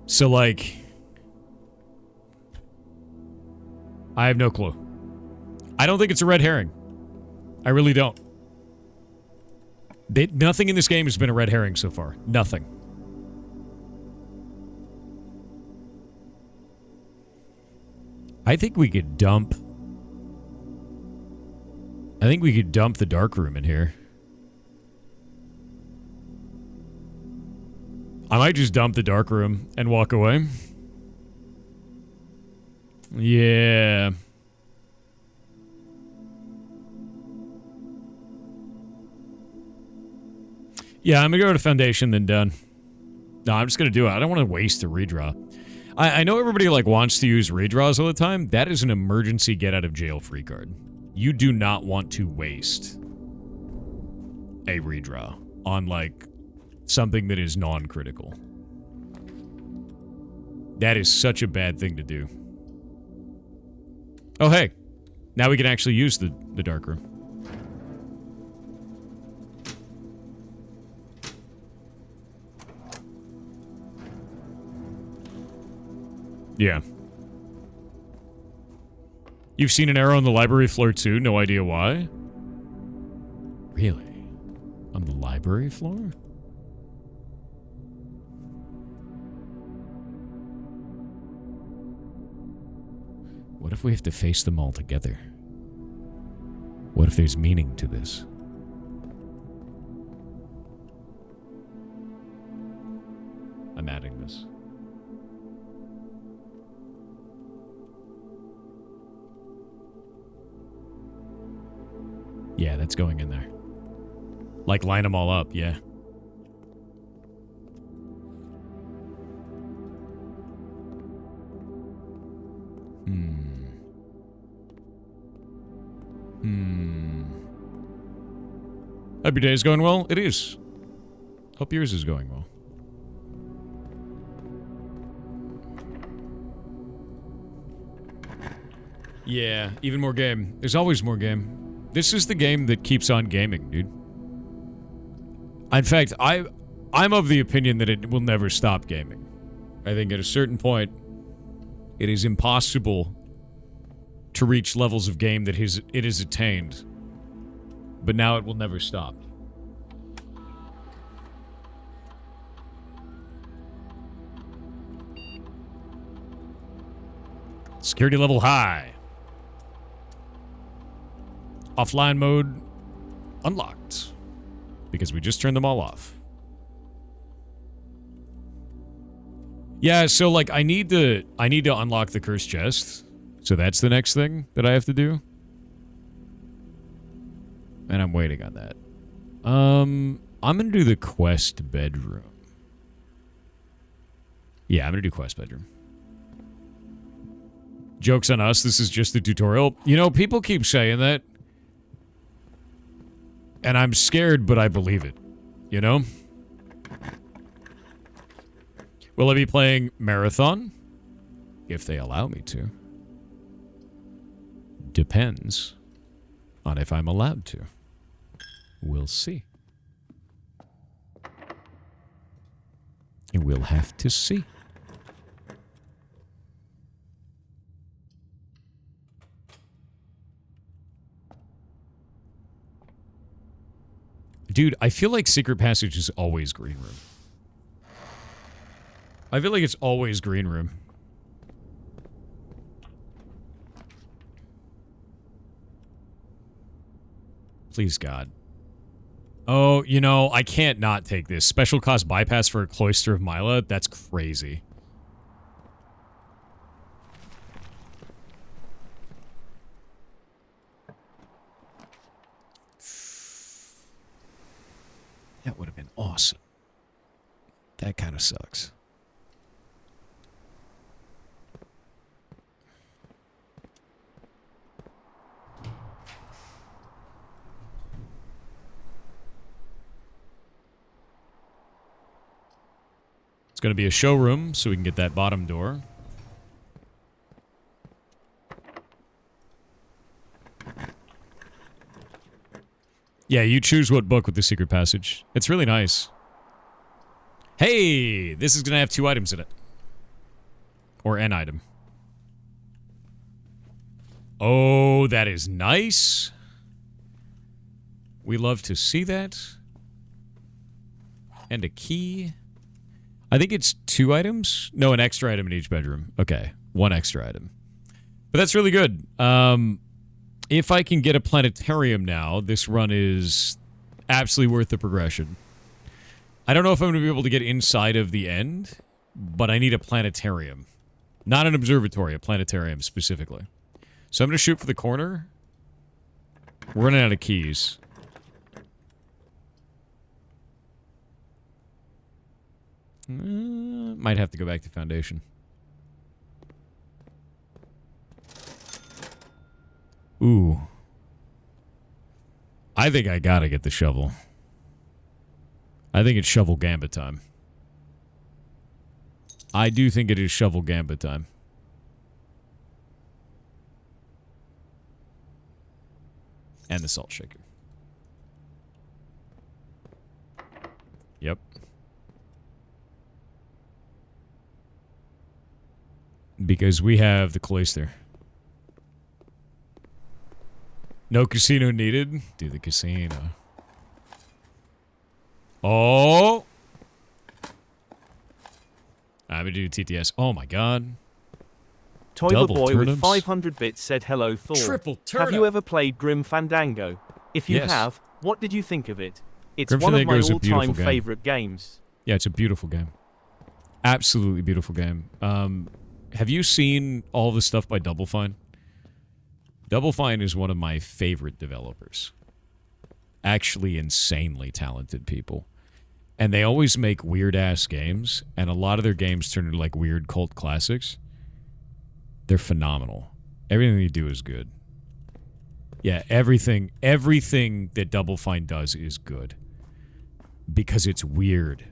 So like I have no clue. I don't think it's a red herring. I really don't. Nothing in this game has been a red herring so far. Nothing. I think we could dump the dark room in here. I might just dump the dark room and walk away. Yeah. Yeah, I'm gonna go to Foundation, then done. No, I'm just gonna do it. I don't want to waste a redraw. I know everybody like wants to use redraws all the time. That is an emergency get out of jail free card. You do not want to waste a redraw on like something that is non-critical. That is such a bad thing to do. Oh hey, now we can actually use the dark room. Yeah. You've seen an arrow on the library floor too? No idea why? Really? On the library floor? What if we have to face them all together? What if there's meaning to this? I'm adding this. Yeah, that's going in there. Like, line them all up, yeah. Hope your day is going well? It is. Hope yours is going well. Yeah, even more game. There's always more game. This is the game that keeps on gaming, dude. In fact, I'm of the opinion that it will never stop gaming. I think at a certain point, it is impossible to reach levels of game that it has attained. But now it will never stop. Security level high. Offline mode unlocked. Because we just turned them all off. Yeah, so like I need to unlock the cursed chest. So that's the next thing that I have to do. And I'm waiting on that. I'm gonna do the quest bedroom. Yeah, I'm gonna do quest bedroom. Joke's on us, this is just the tutorial. You know, people keep saying that. And I'm scared, but I believe it. You know? Will I be playing Marathon? If they allow me to. Depends on if I'm allowed to. We'll see. And we'll have to see. Dude, I feel like Secret Passage is always green room. I feel like it's always green room. Please, God. Oh, you know, I can't not take this. Special cost bypass for a Cloister of Mila? That's crazy. That would have been awesome. That kind of sucks. It's going to be a showroom, so we can get that bottom door. Yeah, you choose what book with the secret passage. It's really nice. Hey, this is going to have 2 items in it. Or an item. Oh, that is nice. We love to see that. And a key. I think it's 2 items? No, an extra item in each bedroom. Okay, 1 extra item. But that's really good. If I can get a planetarium now, this run is absolutely worth the progression. I don't know if I'm going to be able to get inside of the end, but I need a planetarium. Not an observatory, a planetarium specifically. So I'm going to shoot for the corner. We're running out of keys. Might have to go back to Foundation. Ooh. I think I gotta get the shovel. I think it's shovel gambit time. I do think it is shovel gambit time. And the salt shaker. Yep. Because we have the cloister. No casino needed? Do the casino. Oh! I'm gonna do TTS. Oh my god. Toiver Double Boy turnips. with 500 bits said hello Thor. Triple turnip. Have you ever played Grim Fandango? If you Yes. have, what did you think of it? It's Grim one of Fandango my is a all-time beautiful game. favorite games. Yeah, it's a beautiful game. Absolutely beautiful game. Have you seen all the stuff by Double Fine? Double Fine is one of my favorite developers. Actually insanely talented people. And they always make weird-ass games, and a lot of their games turn into, like, weird cult classics. They're phenomenal. Everything they do is good. Yeah, everything that Double Fine does is good. Because it's weird.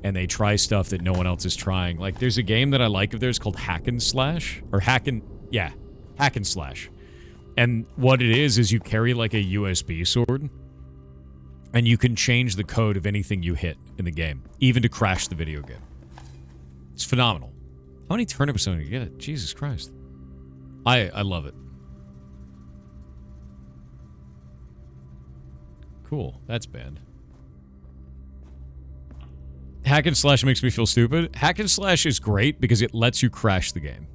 And they try stuff that no one else is trying. Like, there's a game that I like of theirs called Hack and Slash. Or Hack and Slash. And what it is you carry, like, a USB sword. And you can change the code of anything you hit in the game. Even to crash the video game. It's phenomenal. How many turnips are you get? Jesus Christ. I love it. Cool. That's banned. Hack and Slash makes me feel stupid. Hack and Slash is great because it lets you crash the game.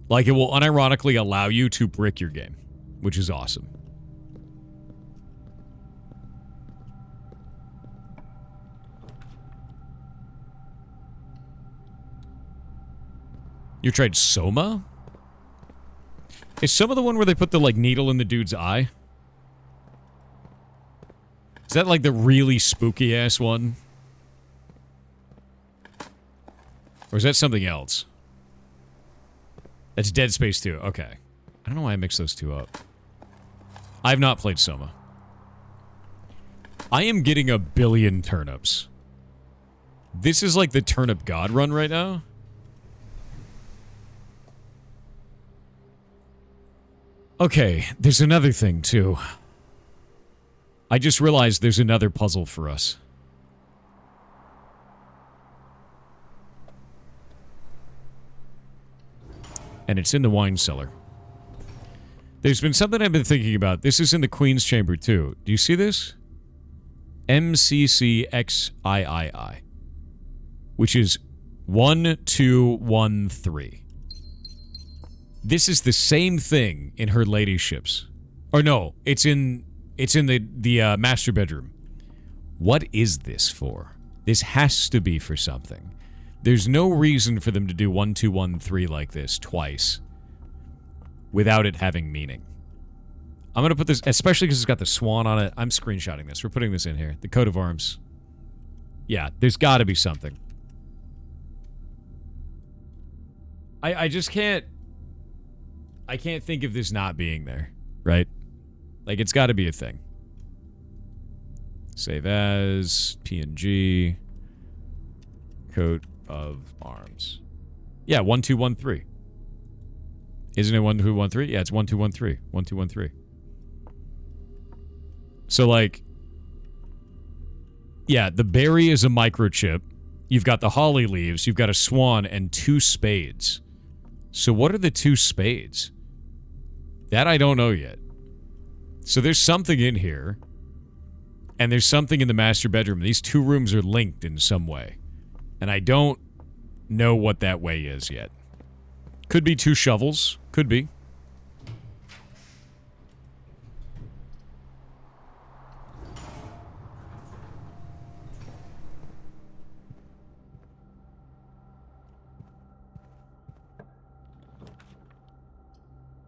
Like, it will unironically allow you to brick your game, which is awesome. You tried Soma? Is Soma the one where they put the, like, needle in the dude's eye? Is that, like, the really spooky-ass one? Or is that something else? That's Dead Space 2. Okay. I don't know why I mixed those two up. I've not played Soma. I am getting a billion turnips. This is like the turnip god run right now. Okay, there's another thing, too. I just realized there's another puzzle for us. And it's in the wine cellar. There's been something I've been thinking about. This is in the Queen's Chamber, too. Do you see this? MCCXIII. Which is 1213. This is the same thing in her ladyships. Or no, it's in the master bedroom. What is this for? This has to be for something. There's no reason for them to do 1213 like this twice without it having meaning. I'm going to put this, especially because it's got the swan on it. I'm screenshotting this. We're putting this in here. The coat of arms. Yeah, there's got to be something. I just can't... I can't think of this not being there, right? Like, it's got to be a thing. Save as, PNG, coat of arms. Yeah, 1213. Isn't it 1213? Yeah, it's 1213. 1213. So, like, yeah, the berry is a microchip. You've got the holly leaves, you've got a swan, and 2 spades. So what are the 2 spades? That I don't know yet. So there's something in here. And there's something in the master bedroom. These 2 rooms are linked in some way. And I don't know what that way is yet. Could be 2 shovels. Could be.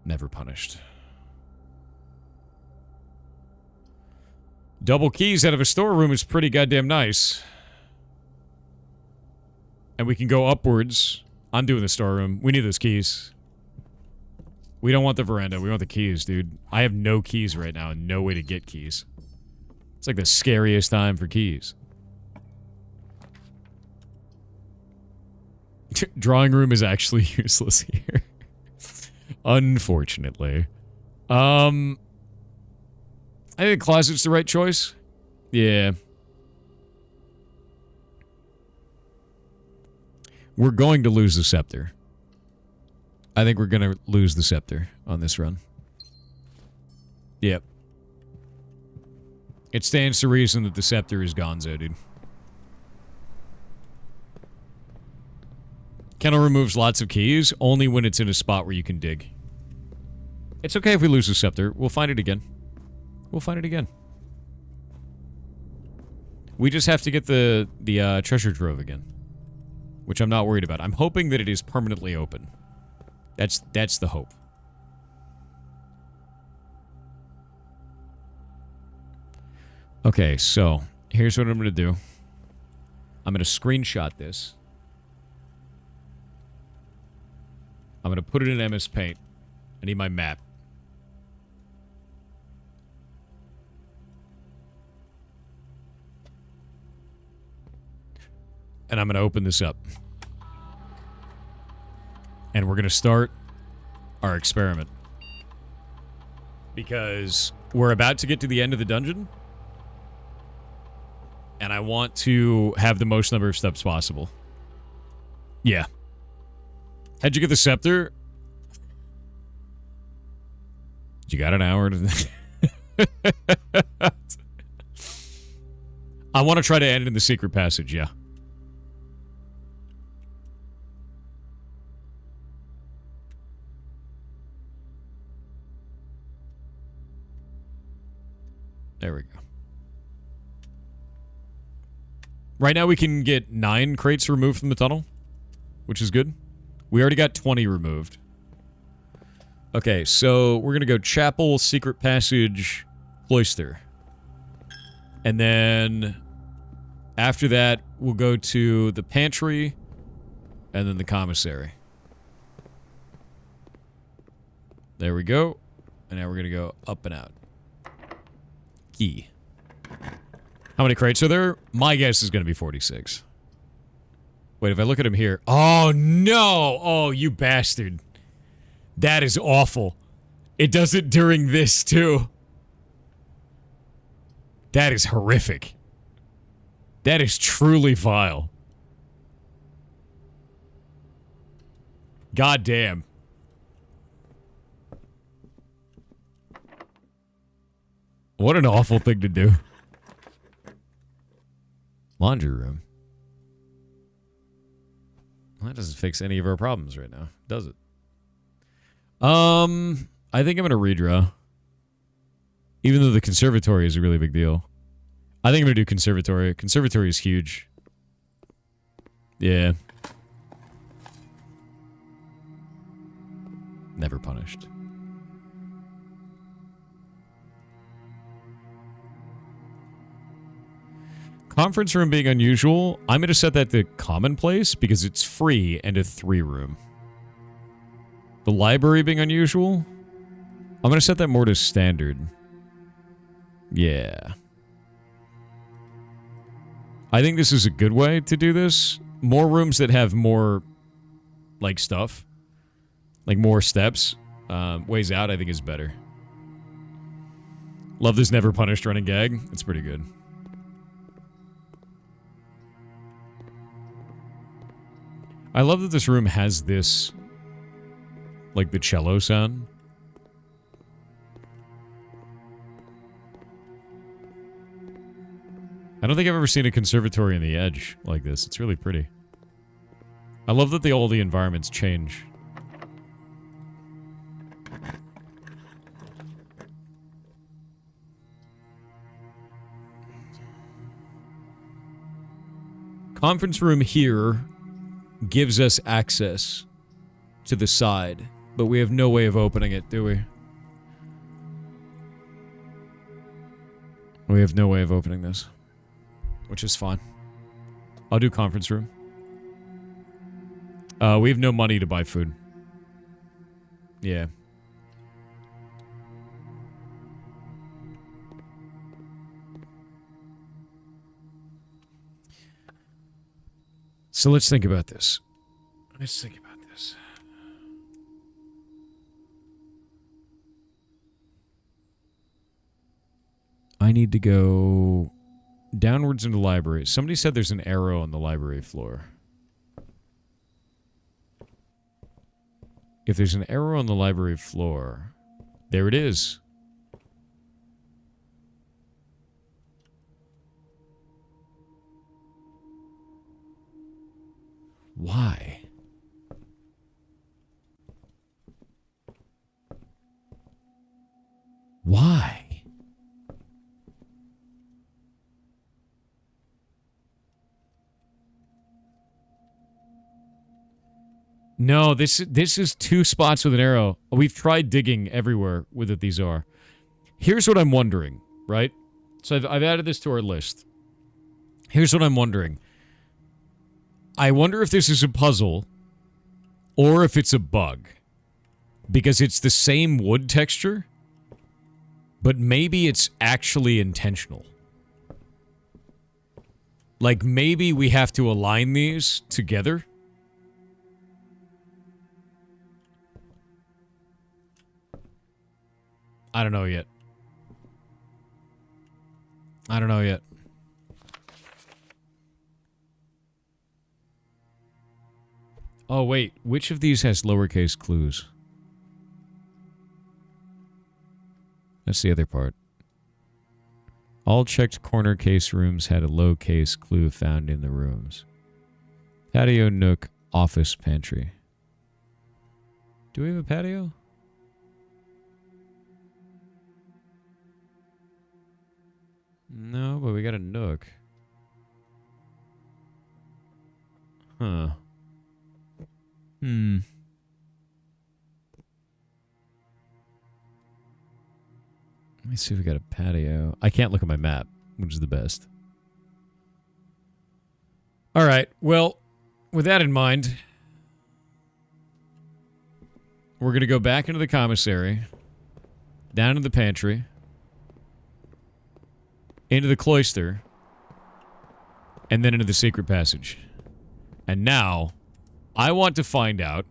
Never punished. Double keys out of a storeroom is pretty goddamn nice. And we can go upwards. I'm doing the storeroom. We need those keys. We don't want the veranda. We want the keys, dude. I have no keys right now and no way to get keys. It's like the scariest time for keys. Drawing room is actually useless here. Unfortunately. I think the closet's the right choice. Yeah. We're going to lose the scepter. I think we're going to lose the scepter on this run. Yep. It stands to reason that the scepter is gonzo, dude. Kennel removes lots of keys, only when it's in a spot where you can dig. It's okay if we lose the scepter. We'll find it again. We'll find it again. We just have to get the treasure trove again. Which I'm not worried about. I'm hoping that it is permanently open. That's the hope. Okay, so here's what I'm going to do. I'm going to screenshot this. I'm going to put it in MS Paint. I need my map. And I'm going to open this up. And we're going to start our experiment. Because we're about to get to the end of the dungeon. And I want to have the most number of steps possible. Yeah. How'd you get the scepter? You got an hour to... I want to try to end in the secret passage, yeah. There we go. Right now we can get 9 crates removed from the tunnel, which is good. We already got 20 removed. Okay, so we're going to go chapel, secret passage, cloister. And then after that, we'll go to the pantry and then the commissary. There we go. And now we're going to go up and out. Key. How many crates are there? My guess is going to be 46. Wait, if I look at him here... Oh, no! Oh, you bastard. That is awful. It does it during this, too. That is horrific. That is truly vile. God damn. What an awful thing to do. Laundry room. Well, that doesn't fix any of our problems right now, does it? I think I'm going to redraw. Even though the conservatory is a really big deal. I think I'm going to do conservatory. Conservatory is huge. Yeah. Never punished. Conference room being unusual, I'm going to set that to commonplace because it's free and a 3-room. The library being unusual, I'm going to set that more to standard. Yeah. I think this is a good way to do this. More rooms that have more, like, stuff. Like, more steps. Ways out, I think, is better. Love this never punished running gag. It's pretty good. I love that this room has this, like the cello sound. I don't think I've ever seen a conservatory on the edge like this. It's really pretty. I love that all the environments change. Conference room here gives us access to the side, but we have no way of opening it, do we? We have no way of opening this, which is fine. I'll do conference room. We have no money to buy food. Yeah. So let's think about this. Let's think about this. I need to go downwards into the library. Somebody said there's an arrow on the library floor. If there's an arrow on the library floor, there it is. Why? Why? No, this is 2 spots with an arrow. We've tried digging everywhere with it. These are. Here's what I'm wondering, right? So I've added this to our list. Here's what I'm wondering. I wonder if this is a puzzle or if it's a bug. Because it's the same wood texture, but maybe it's actually intentional. Like maybe we have to align these together. I don't know yet. I don't know yet. Oh, wait. Which of these has lowercase clues? That's the other part. All checked corner case rooms had a lowercase clue found in the rooms. Patio, nook, office, pantry. Do we have a patio? No, but we got a nook. Huh. Let me see if we got a patio. I can't look at my map, which is the best. All right. Well, with that in mind, we're going to go back into the commissary, down to the pantry, into the cloister, and then into the secret passage. And now, I want to find out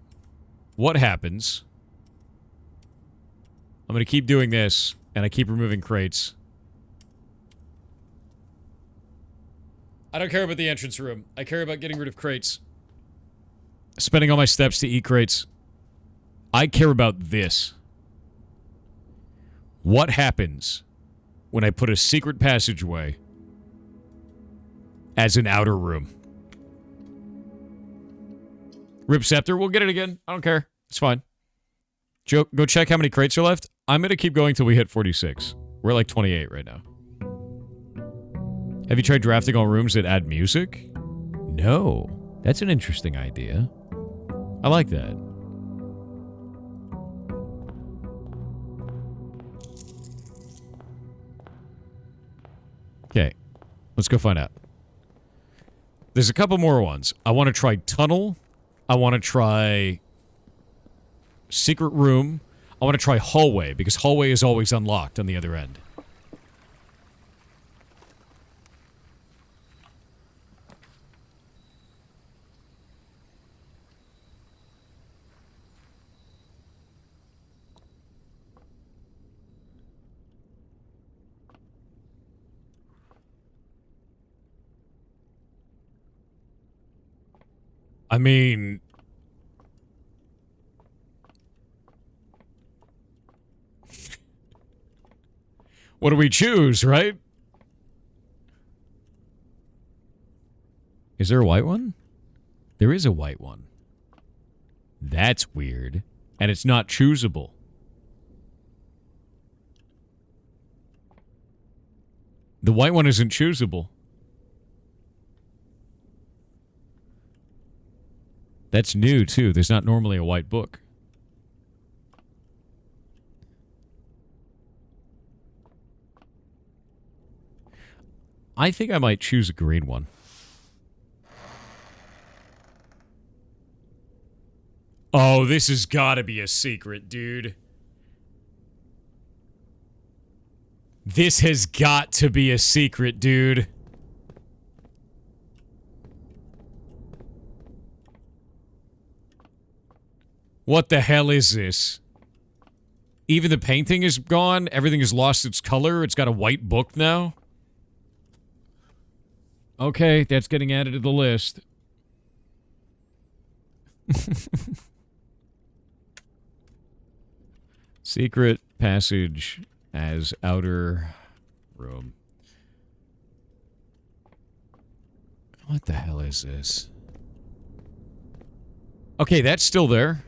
what happens. I'm going to keep doing this, and I keep removing crates. I don't care about the entrance room. I care about getting rid of crates. Spending all my steps to eat crates. I care about this. What happens when I put a secret passageway as an outer room? Rip Scepter, we'll get it again. I don't care. It's fine. Joe, go check how many crates are left. I'm going to keep going till we hit 46. We're at like 28 right now. Have you tried drafting all rooms that add music? No. That's an interesting idea. I like that. Okay. Let's go find out. There's a couple more ones. I want to try tunnel. I want to try secret room. I want to try hallway, because hallway is always unlocked on the other end. I mean... what do we choose, right? Is there a white one? There is a white one. That's weird. And it's not choosable. The white one isn't choosable. That's new, too. There's not normally a white book. I think I might choose a green one. Oh, this has got to be a secret, dude. This has got to be a secret, dude. What the hell is this? Even the painting is gone. Everything has lost its color. It's got a white book now. Okay, that's getting added to the list. Secret passage as outer room. What the hell is this? Okay, that's still there.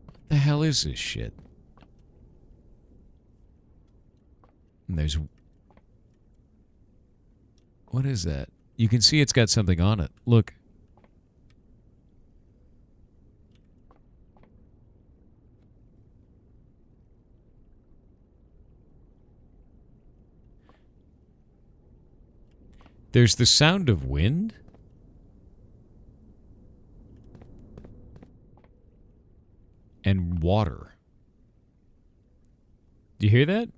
What the hell is this shit? And there's... what is that? You can see it's got something on it. Look. There's the sound of wind. And water. Do you hear that?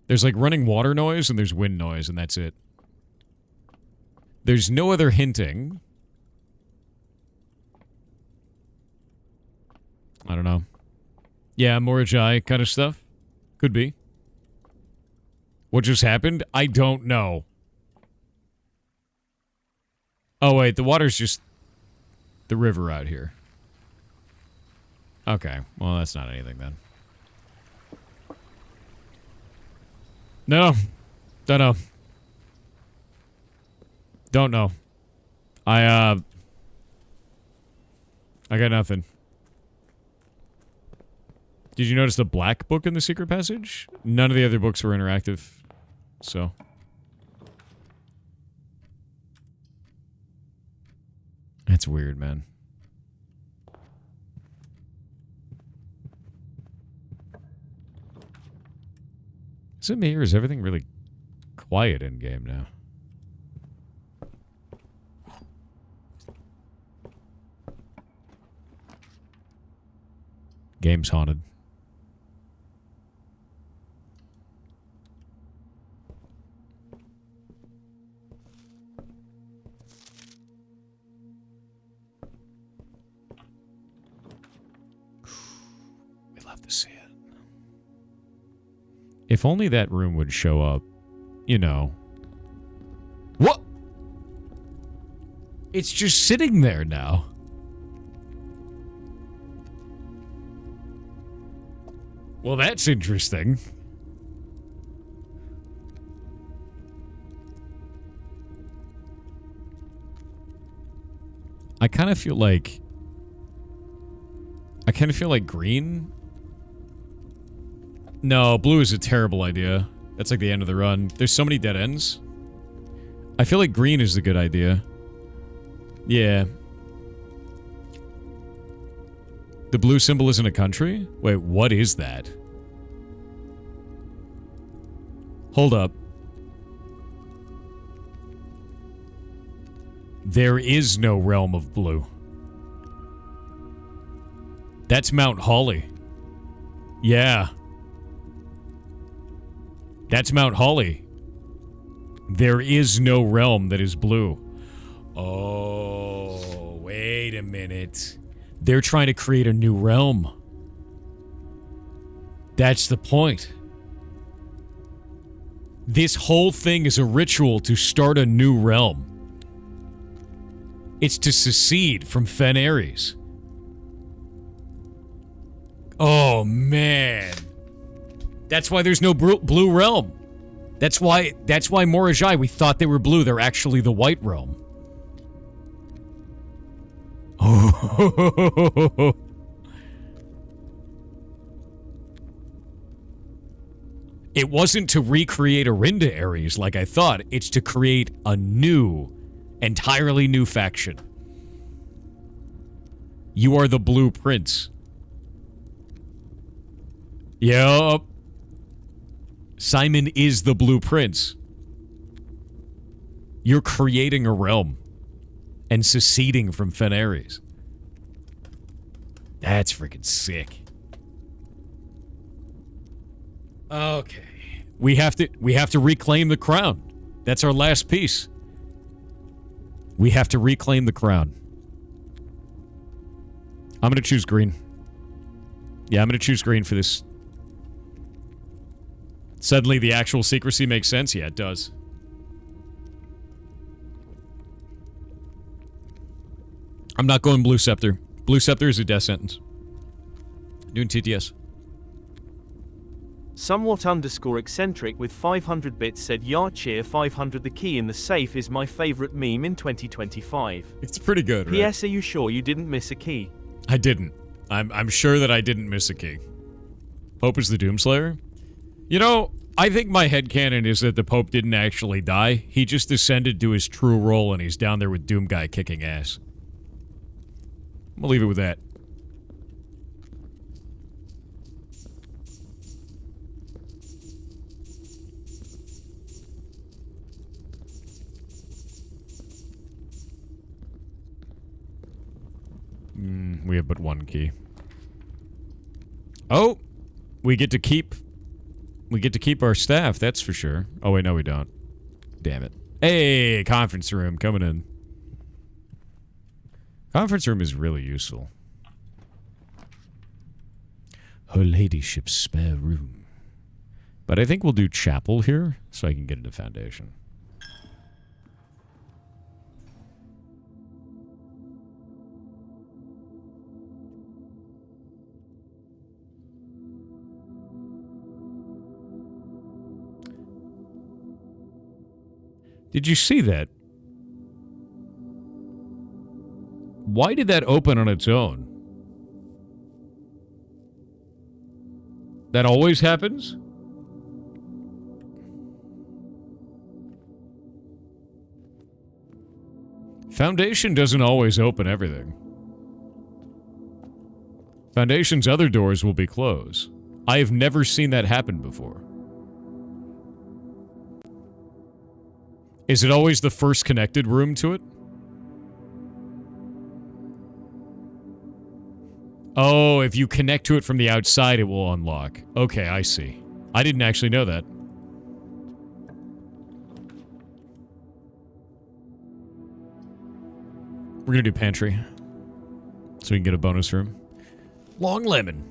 There's like running water noise and there's wind noise and that's it. There's no other hinting. I don't know. Yeah, Morajai kind of stuff. Could be. What just happened? I don't know. Oh, wait. The water's just the river out here. Okay. Well, that's not anything then. No. Don't know. Don't know. I got nothing. Did you notice the black book in the secret passage? None of the other books were interactive. So. That's weird, man. Is it me or is everything really quiet in game now? Game's haunted. We love to see it. If only that room would show up, you know. What? It's just sitting there now. Well, that's interesting. I kind of feel like green. No, blue is a terrible idea. That's like the end of the run. There's so many dead ends. I feel like green is the good idea. Yeah. The blue symbol isn't a country? Wait, what is that? Hold up. There is no realm of blue. That's Mount Holly. Yeah. That's Mount Holly. There is no realm that is blue. Oh. minute. They're trying to create a new realm. That's the point. This whole thing is a ritual to start a new realm. It's to secede from Fen-Ares. Oh, man. That's why there's no blue realm. That's why Morajai, we thought they were blue. They're actually the white realm. Oh. It wasn't to recreate Arinda Ares like I thought. It's to create a new, entirely new faction. You are the Blue Prince. Yup. Simon is the Blue Prince. You're creating a realm and seceding from Fen-Ares. That's freaking sick. Okay. We have to reclaim the crown. That's our last piece. We have to reclaim the crown. I'm going to choose green. Yeah, I'm going to choose green for this. Suddenly the actual secrecy makes sense? Yeah, it does. I'm not going Blue Scepter. Blue Scepter is a death sentence. Doing TTS. Somewhat underscore eccentric with 500 bits said Yarcheer 500 the key in the safe is my favorite meme in 2025. It's pretty good, right? PS, are you sure you didn't miss a key? I didn't. I'm sure that I didn't miss a key. Pope is the Doomslayer? You know, I think my headcanon is that the Pope didn't actually die. He just descended to his true role and he's down there with Doom Guy kicking ass. I'm gonna leave it with that. We have but one key. Oh! We get to keep our staff, that's for sure. Oh wait, no we don't. Damn it. Hey, conference room coming in. Conference room is really useful. Her ladyship's spare room. But I think we'll do chapel here, so I can get into foundation. Did you see that? Why did that open on its own? That always happens? Foundation doesn't always open everything. Foundation's other doors will be closed. I have never seen that happen before. Is it always the first connected room to it? Oh, if you connect to it from the outside, it will unlock. Okay, I see. I didn't actually know that. We're gonna do pantry. So we can get a bonus room. Long lemon.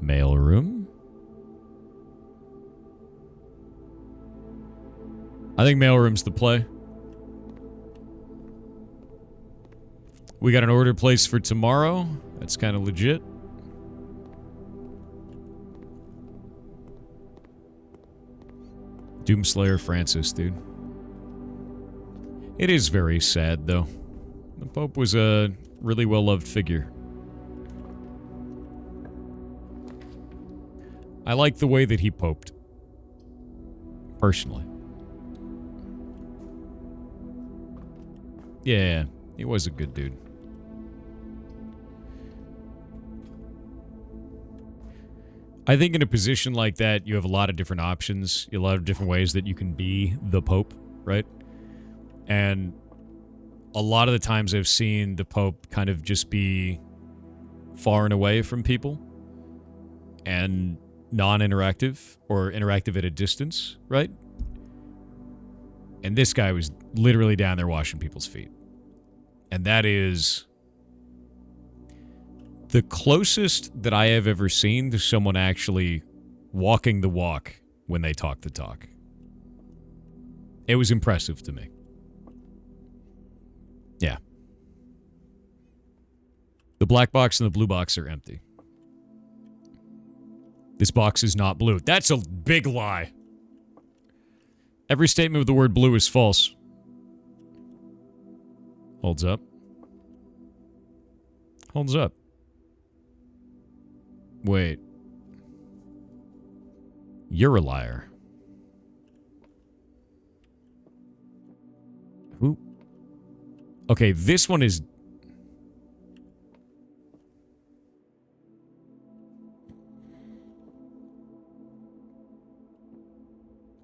Mail room. I think mailroom's the play. We got an order placed for tomorrow. That's kind of legit. Doomslayer Francis, dude. It is very sad, though. The Pope was a really well-loved figure. I like the way that he poped. Personally. Yeah, he was a good dude. I think in a position like that, you have a lot of different options, a lot of different ways that you can be the Pope, right? And a lot of the times I've seen the Pope kind of just be far and away from people and non-interactive or interactive at a distance, right? And this guy was literally down there washing people's feet. And that is the closest that I have ever seen to someone actually walking the walk when they talk the talk. It was impressive to me. Yeah. The black box and the blue box are empty. This box is not blue. That's a big lie. Every statement with the word blue is false. Holds up. Holds up. Wait. You're a liar. Who? Okay, this one is...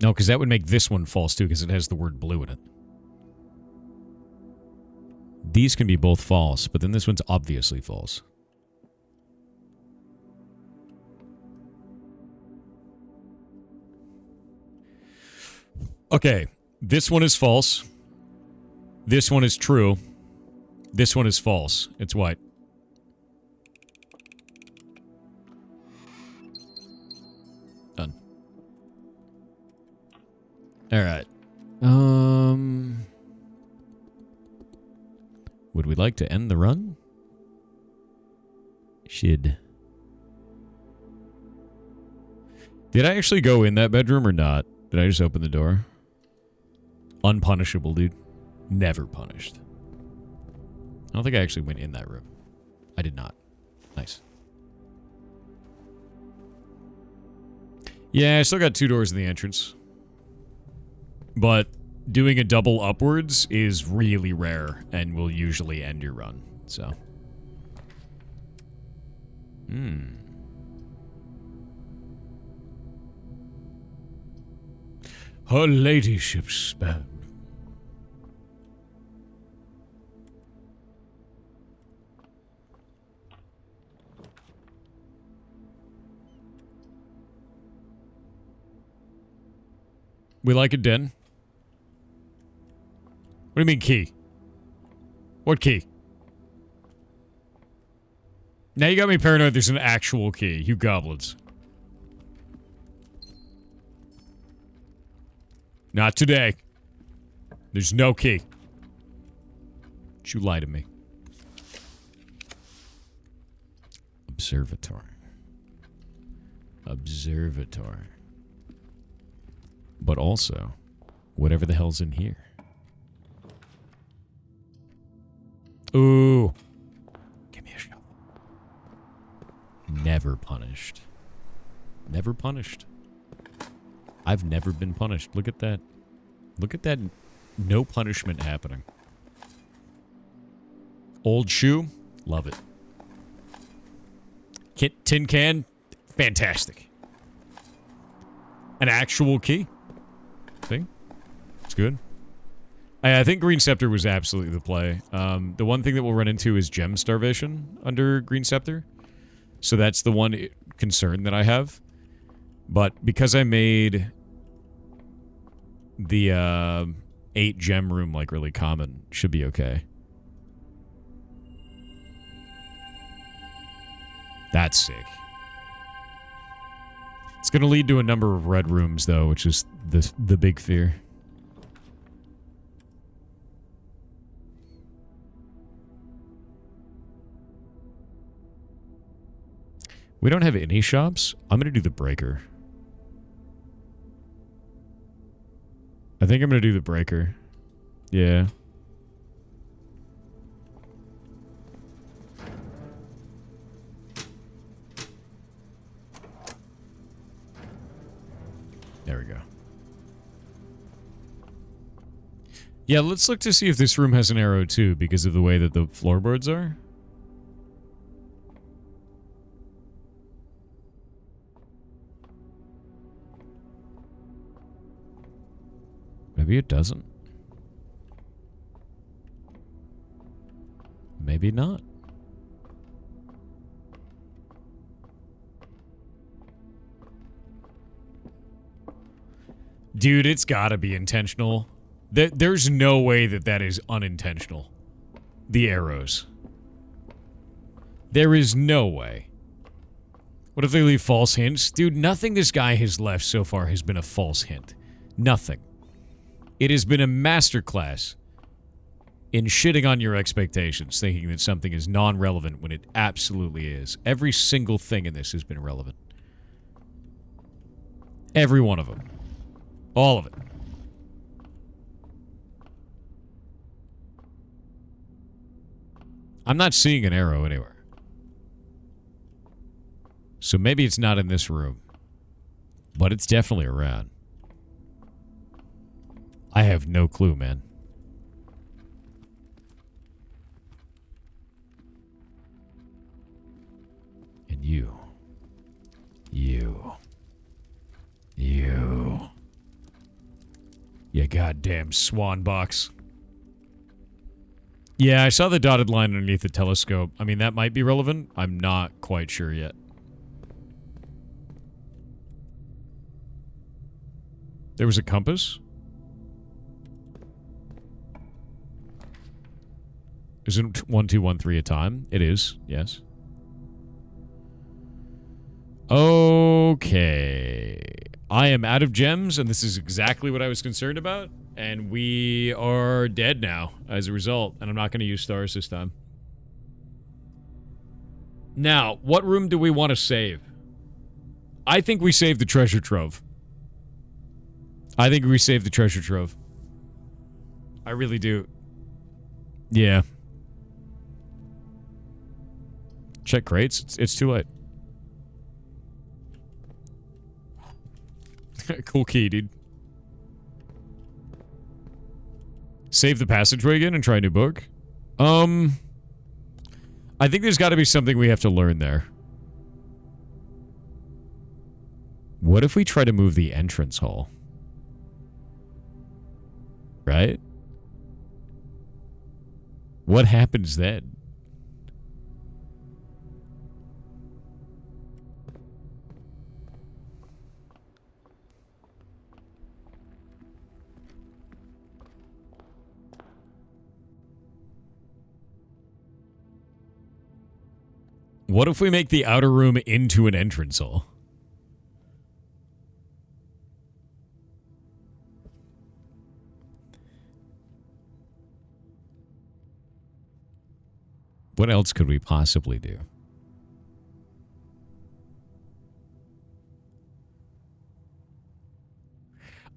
No, because that would make this one false too, because it has the word blue in it. These can be both false, but then this one's obviously false. Okay, this one is false. This one is true. This one is false. It's white. Done. Alright. Would we like to end the run? Should. Did I actually go in that bedroom or not? Did I just open the door? Unpunishable, dude. Never punished. I don't think I actually went in that room. I did not. Nice. Yeah, I still got 2 doors in the entrance. But doing a double upwards is really rare and will usually end your run, so. Her ladyship's spell. We like a den. What do you mean key? What key? Now you got me paranoid there's an actual key, you goblins. Not today. There's no key. Don't you lie to me. Observatory. Observatory. But also, whatever the hell's in here. Ooh. Give me a shovel. Never punished. Never punished. I've never been punished. Look at that. Look at that. No punishment happening. Old shoe. Love it. Tin can. Fantastic. An actual key. See? It's good. I think Green Scepter was absolutely the play. The one thing that we'll run into is gem starvation under Green Scepter. So that's the one concern that I have. But because I made the 8 gem room like really common, should be okay. That's sick. It's going to lead to a number of red rooms though, which is the big fear. We don't have any shops. I'm going to do the breaker. I think I'm going to do the breaker. Yeah. There we go. Yeah, let's look to see if this room has an arrow too, because of the way that the floorboards are. Maybe it doesn't. Maybe not. Dude, it's gotta be intentional. There's no way that is unintentional. The arrows. There is no way. What if they leave false hints? Dude, nothing this guy has left so far has been a false hint. Nothing. It has been a masterclass in shitting on your expectations, thinking that something is non-relevant when it absolutely is. Every single thing in this has been relevant. Every one of them. All of it. I'm not seeing an arrow anywhere. So maybe it's not in this room. But it's definitely around. I have no clue, man. And you. You goddamn swan box. Yeah, I saw the dotted line underneath the telescope. I mean, that might be relevant. I'm not quite sure yet. There was a compass? Isn't 1213 a time? It is, yes. Okay. I am out of gems, and this is exactly what I was concerned about. And we are dead now as a result, and I'm not going to use stars this time. Now, what room do we want to save? I think we save the treasure trove. I think we save the treasure trove. I really do. Yeah. Check crates. It's too late. Cool key, dude. Save the passageway again and try a new book? I think there's got to be something we have to learn there. What if we try to move the entrance hall? Right? What happens then? What if we make the outer room into an entrance hall? What else could we possibly do?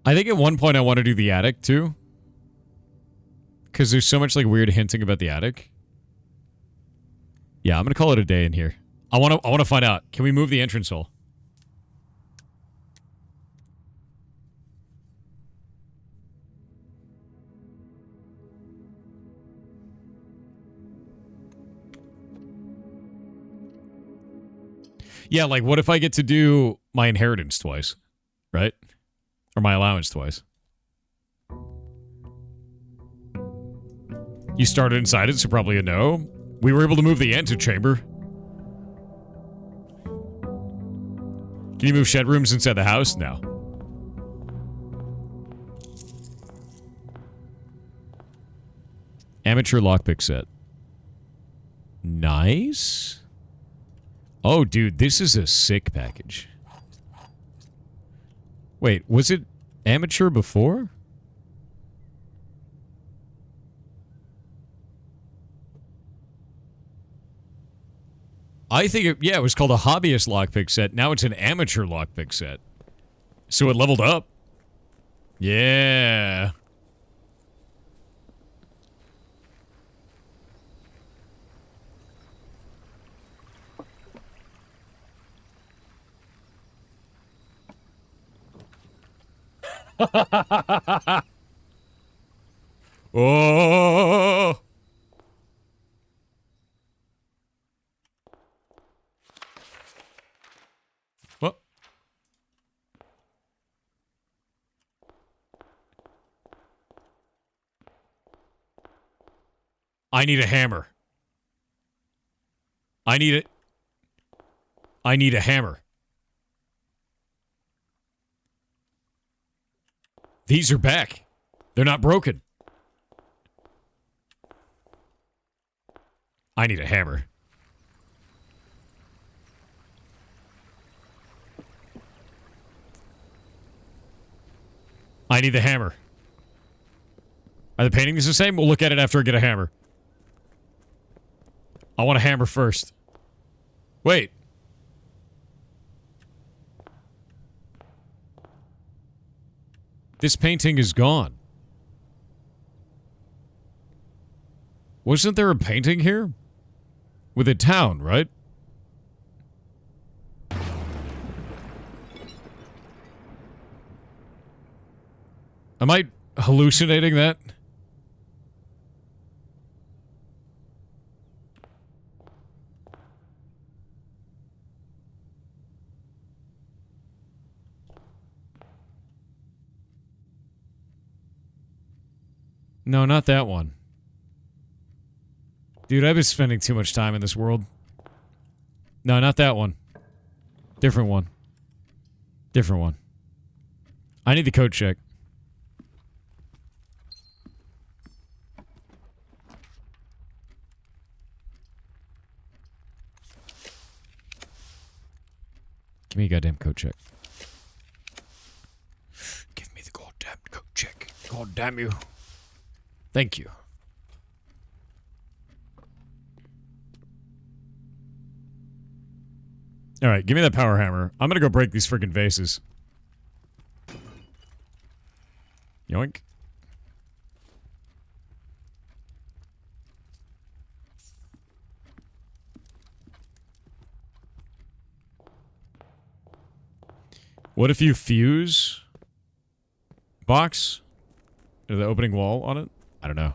I think at one point I want to do the attic too. Because there's so much like weird hinting about the attic. Yeah, I'm going to call it a day in here. I want to find out. Can we move the entrance hall? Yeah, like what if I get to do my inheritance twice, right? Or my allowance twice. You started inside it, so probably a no. We were able to move the antechamber. Can you move shed rooms inside the house? No. Amateur lockpick set. Nice. Oh, dude, this is a sick package. Wait, was it amateur before? I think, it was called a hobbyist lockpick set. Now it's an amateur lockpick set. So it leveled up. Yeah. Oh. What? I need a hammer. I need a hammer. These are back. They're not broken. I need a hammer. I need the hammer. Are the paintings the same? We'll look at it after I get a hammer. I want a hammer first. Wait. This painting is gone. Wasn't there a painting here? With a town, right? Am I hallucinating that? No, not that one. Dude, I've been spending too much time in this world. No, not that one. Different one. Different one. I need the code check. Give me a goddamn code check. Give me the goddamn code check. God damn you. Thank you. Alright, give me that power hammer. I'm gonna go break these freaking vases. Yoink. What if you fuse box to the opening wall on it? I don't know.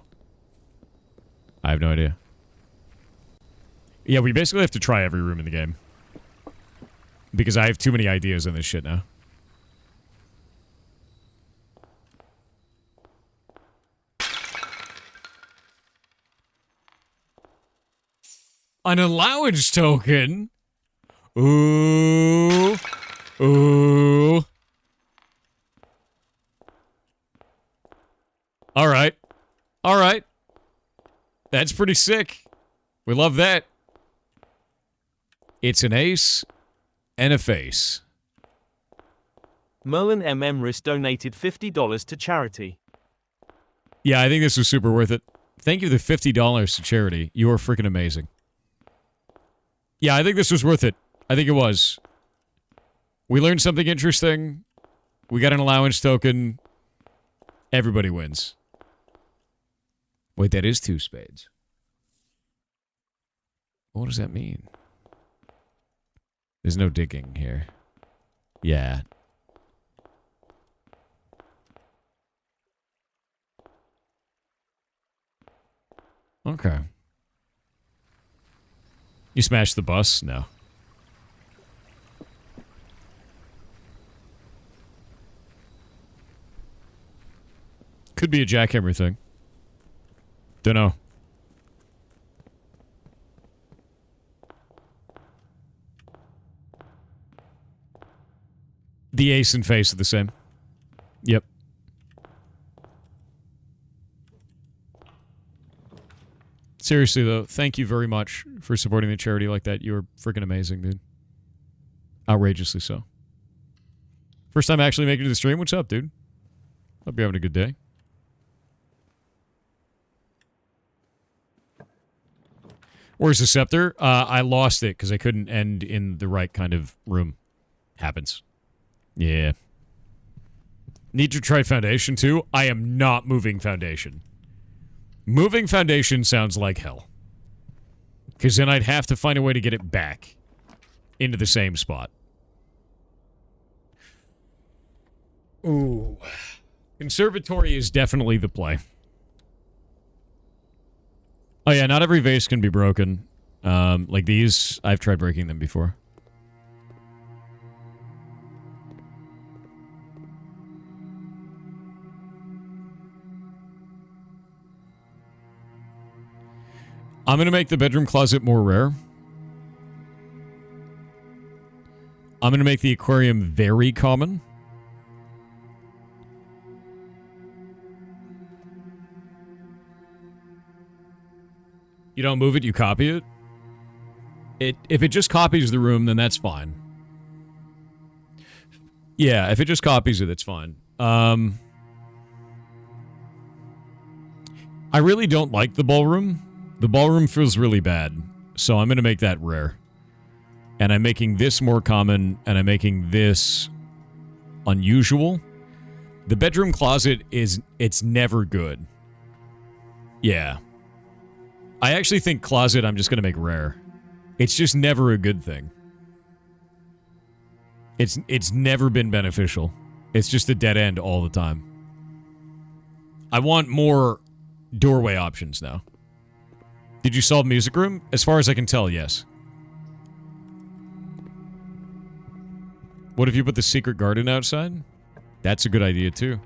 I have no idea. Yeah, we basically have to try every room in the game. Because I have too many ideas on this shit now. An allowance token? Ooh. Ooh. Alright. Alright. That's pretty sick. We love that. It's an ace and a face. Merlin M. Emrys donated $50 to charity. Yeah, I think this was super worth it. Thank you for the $50 to charity. You are freaking amazing. Yeah, I think this was worth it. I think it was. We learned something interesting. We got an allowance token. Everybody wins. Wait, that is 2 spades. What does that mean? There's no digging here. Yeah. Okay. You smashed the bus? No. Could be a jackhammer thing. Dunno. The ace and face are the same. Yep. Seriously, though, thank you very much for supporting the charity like that. You're freaking amazing, dude. Outrageously so. First time actually making it to the stream. What's up, dude? Hope you're having a good day. Where's the scepter? I lost it because I couldn't end in the right kind of room. Happens. Yeah. Need to try foundation too? I am not moving foundation. Moving foundation sounds like hell. Because then I'd have to find a way to get it back into the same spot. Ooh. Conservatory is definitely the play. Oh yeah, not every vase can be broken. Like these, I've tried breaking them before. I'm going to make the bedroom closet more rare. I'm going to make the aquarium very common. You don't move it, you copy it? If it just copies the room, then that's fine. Yeah, if it just copies it, it's fine. I really don't like the ballroom. The ballroom feels really bad, so I'm going to make that rare. And I'm making this more common, and I'm making this unusual. The bedroom closet it's never good. Yeah. I actually think closet I'm just going to make rare. It's just never a good thing. It's never been beneficial. It's just a dead end all the time. I want more doorway options now. Did you solve music room? As far as I can tell, yes. What if you put the secret garden outside? That's a good idea too.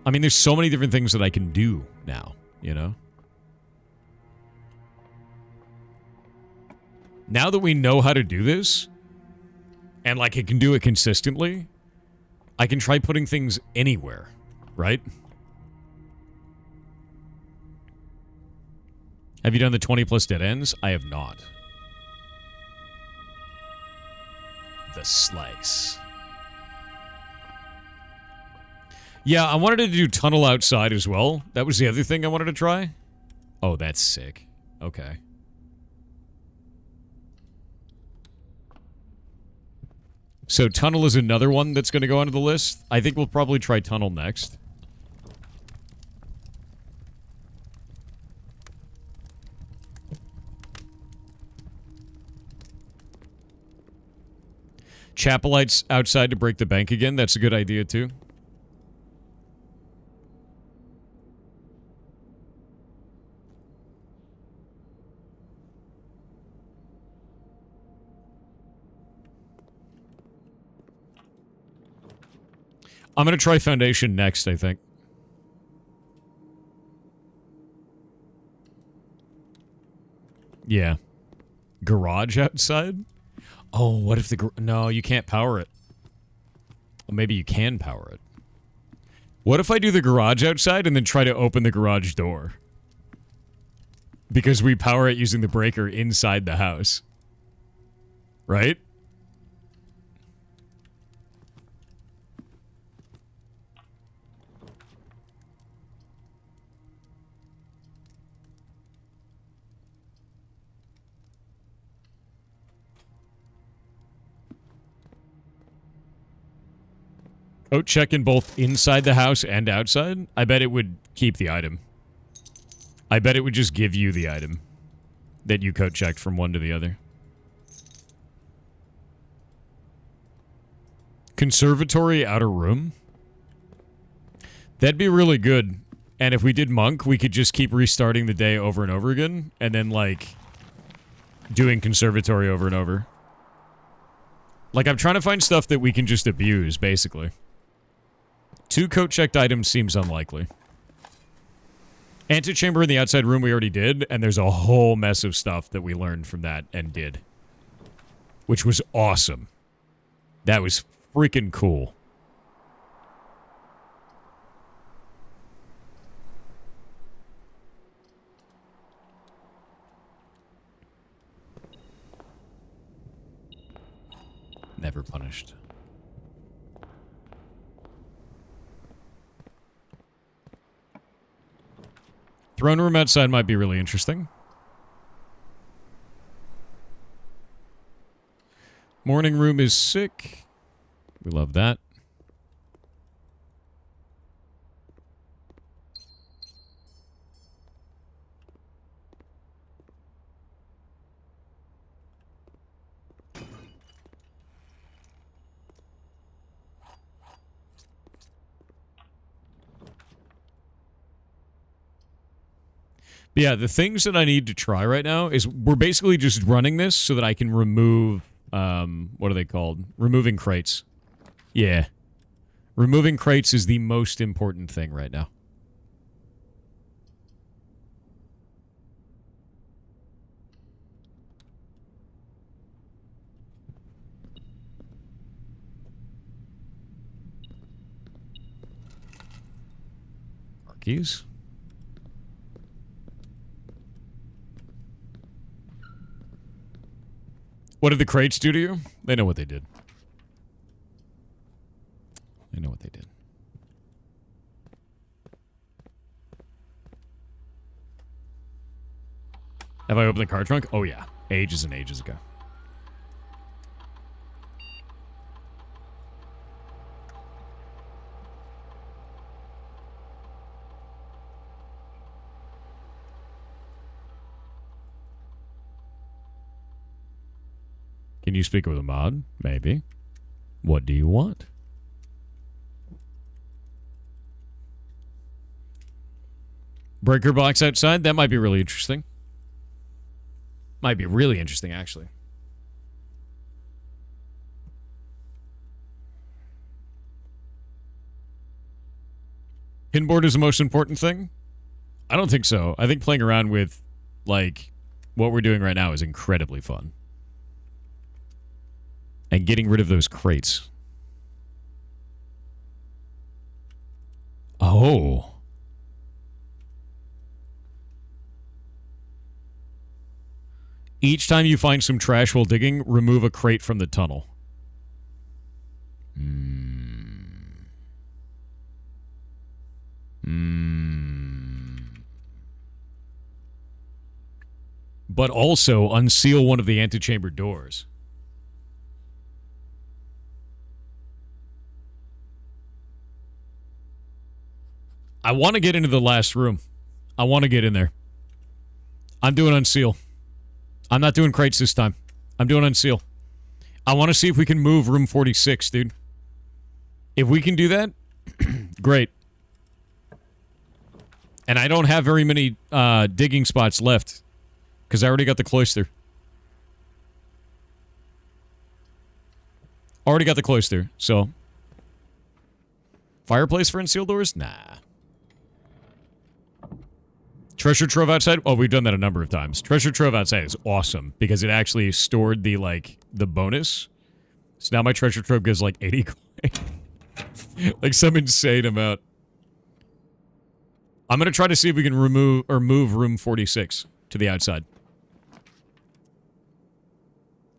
I mean, there's so many different things that I can do now, you know? Now that we know how to do this, and like it can do it consistently, I can try putting things anywhere, right? Have you done the 20 plus dead ends? I have not. The slice. Yeah, I wanted to do tunnel outside as well. That was the other thing I wanted to try. Oh, that's sick. Okay. So tunnel is another one that's going to go onto the list. I think we'll probably try tunnel next. Chapelites outside to break the bank again. That's a good idea too. I'm going to try foundation next, I think. Yeah. Garage outside? Oh, what if the... No, you can't power it. Well, maybe you can power it. What if I do the garage outside and then try to open the garage door? Because we power it using the breaker inside the house. Right? Coat check in both inside the house and outside? I bet it would keep the item. I bet it would just give you the item that you coat checked from one to the other. Conservatory outer room? That'd be really good. And if we did monk, we could just keep restarting the day over and over again. And then, like, doing conservatory over and over. Like, I'm trying to find stuff that we can just abuse, basically. 2 coat-checked items seems unlikely. Antechamber in the outside room we already did, and there's a whole mess of stuff that we learned from that and did. Which was awesome. That was freaking cool. Never punished. Throne room outside might be really interesting. Morning room is sick. We love that. But yeah, the things that I need to try right now is we're basically just running this so that I can remove, what are they called? Removing crates. Yeah. Removing crates is the most important thing right now. Keys. What did the crates do to you? They know what they did. They know what they did. Have I opened the car trunk? Oh, yeah. Ages and ages ago. Can you speak with a mod? Maybe. What do you want? Breaker box outside? That might be really interesting. Might be really interesting, actually. Pinboard is the most important thing? I don't think so. I think playing around with, like, what we're doing right now is incredibly fun. And getting rid of those crates. Oh. Each time you find some trash while digging, remove a crate from the tunnel. But also unseal one of the antechamber doors. I want to get into the last room. I want to get in there. I'm doing unseal. I'm not doing crates this time. I'm doing unseal. I want to see if we can move room 46, dude. If we can do that, great. And I don't have very many digging spots left because I already got the cloister. Already got the cloister, so. Fireplace for unsealed doors? Nah. Treasure trove outside? Oh, we've done that a number of times. Treasure trove outside is awesome because it actually stored the, like, the bonus. So now my treasure trove gives, like, 80 coin. Like, some insane amount. I'm going to try to see if we can remove or move room 46 to the outside.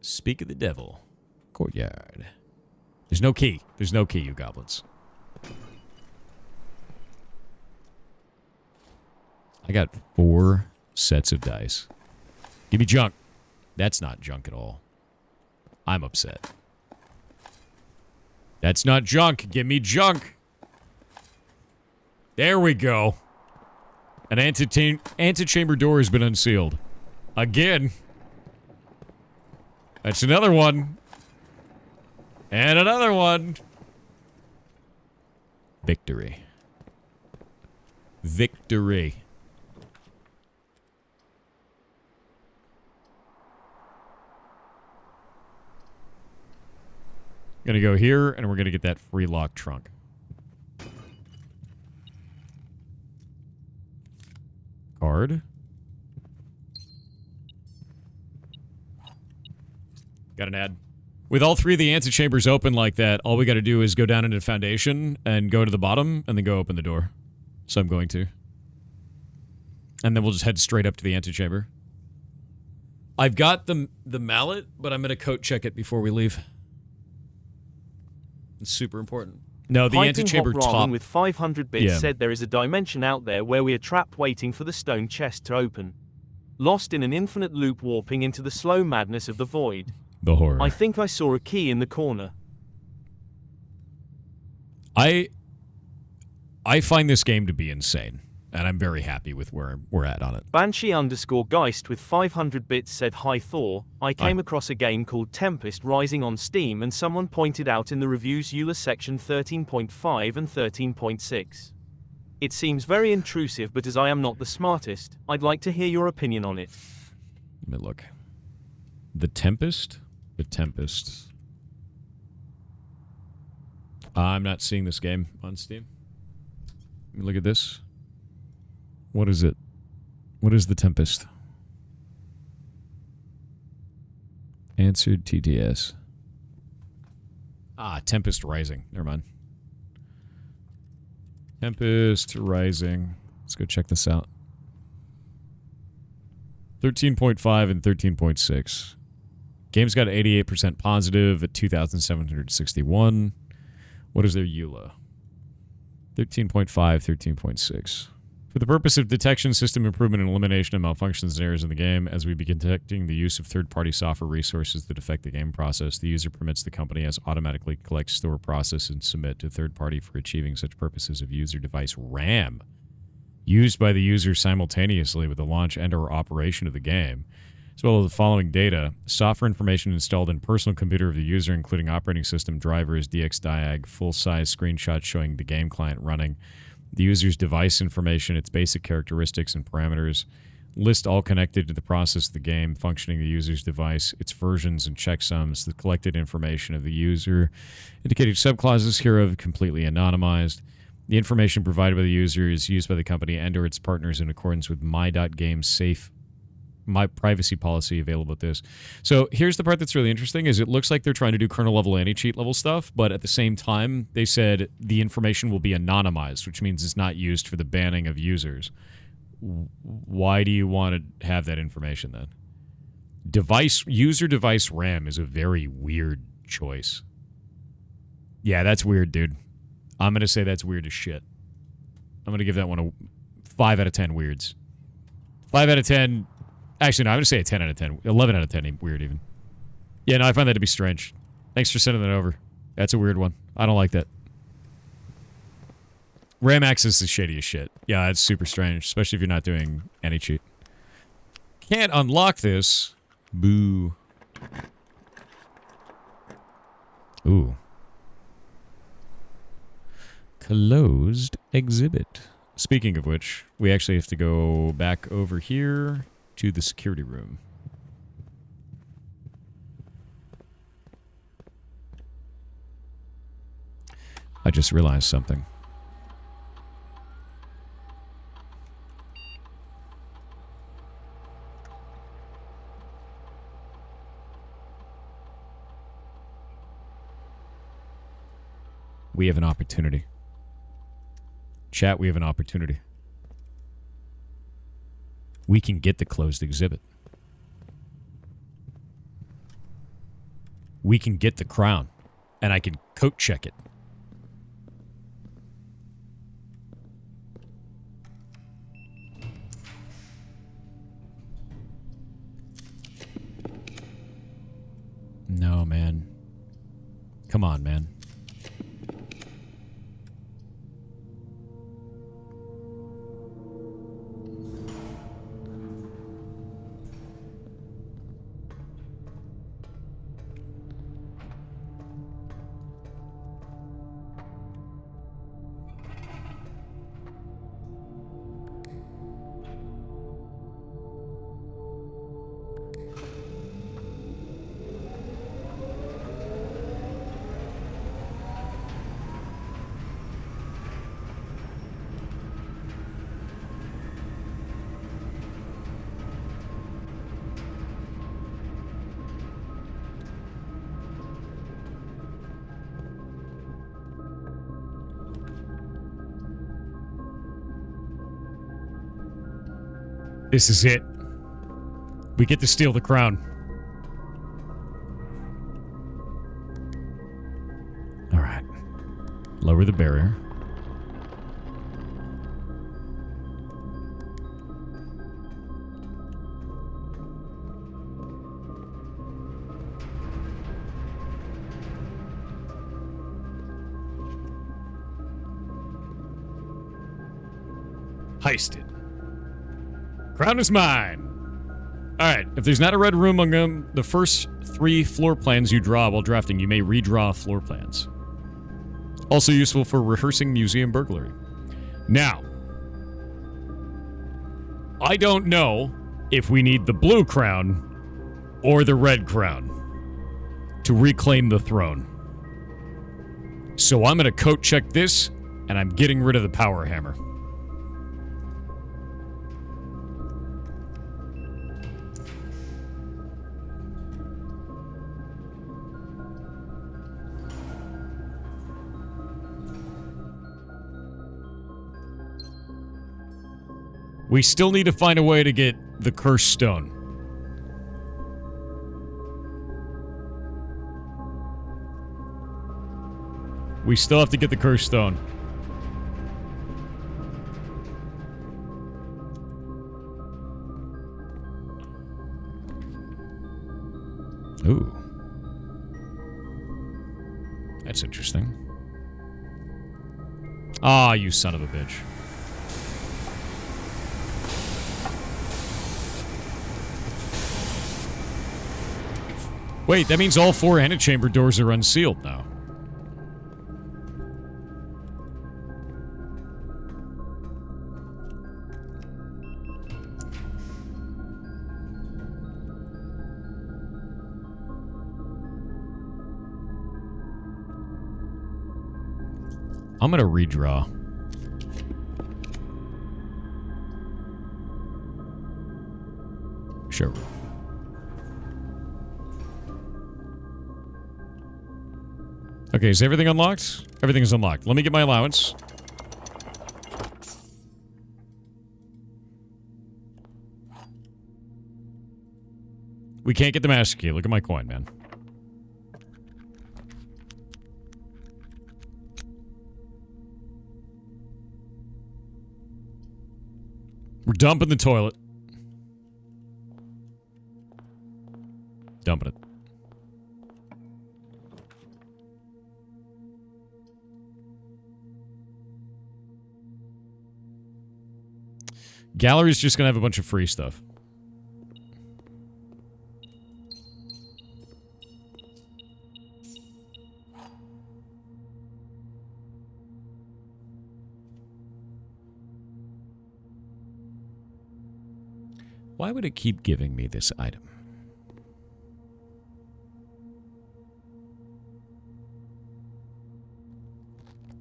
Speak of the devil. Courtyard. There's no key. There's no key, you goblins. I got 4 sets of dice. Give me junk. That's not junk at all. I'm upset. That's not junk. Give me junk. There we go. An antechamber door has been unsealed. Again. That's another one. And another one. Victory. Victory. Gonna go here, and we're gonna get that free lock trunk. Card. Got an ad. With all 3 of the antechambers open like that, all we gotta do is go down into the foundation and go to the bottom, and then go open the door. So I'm going to. And then we'll just head straight up to the antechamber. I've got the mallet, but I'm gonna coat check it before we leave. It's super important. No, the antechamber top with 500 bits said there is a dimension out there where we are trapped waiting for the stone chest to open. Lost in an infinite loop warping into the slow madness of the void. The horror. I think I saw a key in the corner. I find this game to be insane, and I'm very happy with where we're at on it. Banshee_Geist with 500 bits said, "Hi Thor, I came across a game called Tempest Rising on Steam and someone pointed out in the reviews EULA section 13.5 and 13.6. It seems very intrusive, but as I am not the smartest, I'd like to hear your opinion on it." Let me look. The Tempest? The Tempest. I'm not seeing this game on Steam. Let me look at this. What is it? What is the Tempest? Answered TTS. Ah, Tempest Rising. Never mind. Tempest Rising. Let's go check this out. 13.5 and 13.6. Game's got 88% positive at 2,761. What is their EULA? 13.5, 13.6. For the purpose of detection, system improvement, and elimination of malfunctions and errors in the game, as we begin detecting the use of third-party software resources that affect the game process, the user permits the company as automatically collect, store, process, and submit to third party for achieving such purposes of user device RAM used by the user simultaneously with the launch and/or operation of the game, as well as the following data: software information installed in personal computer of the user, including operating system, drivers, DXDiag, full-size screenshots showing the game client running, the user's device information, its basic characteristics and parameters, list all connected to the process of the game, functioning the user's device, its versions and checksums, the collected information of the user, indicating subclauses hereof completely anonymized. The information provided by the user is used by the company and/or its partners in accordance with my.game's safe my privacy policy available at this. So here's the part that's really interesting is it looks like they're trying to do kernel level anti-cheat level stuff, but at the same time, they said the information will be anonymized, which means it's not used for the banning of users. Why do you want to have that information then? User device RAM is a very weird choice. Yeah, that's weird, dude. I'm going to say that's weird as shit. I'm going to give that one a 5 out of 10 weirds. 5 out of 10... Actually, no, I'm going to say a 10 out of 10. 11 out of 10, weird even. Yeah, no, I find that to be strange. Thanks for sending that over. That's a weird one. I don't like that. RAM access is shady as shit. Yeah, it's super strange, especially if you're not doing any cheat. Can't unlock this. Boo. Ooh. Closed exhibit. Speaking of which, we actually have to go back over here to the security room. I just realized something. We have an opportunity. Chat, we have an opportunity. We can get the closed exhibit. We can get the crown, and I can coat check it. No, man. Come on, man. This is it. We get to steal the crown. All right. Lower the barrier. Heisted. Crown is mine. All right. If there's not a red room among the first 3 floor plans you draw while drafting, you may redraw floor plans. Also useful for rehearsing museum burglary. Now, I don't know if we need the blue crown or the red crown to reclaim the throne. So I'm going to coat check this, and I'm getting rid of the power hammer. We still need to find a way to get the cursed stone. We still have to get the cursed stone. Ooh. That's interesting. Ah, you son of a bitch. Wait, that means all 4 antechamber doors are unsealed now. I'm gonna redraw. Sure. Okay, is everything unlocked? Everything is unlocked. Let me get my allowance. We can't get the master key. Look at my coin, man. We're dumping the toilet. Dumping it. Gallery's just gonna have a bunch of free stuff. Why would it keep giving me this item?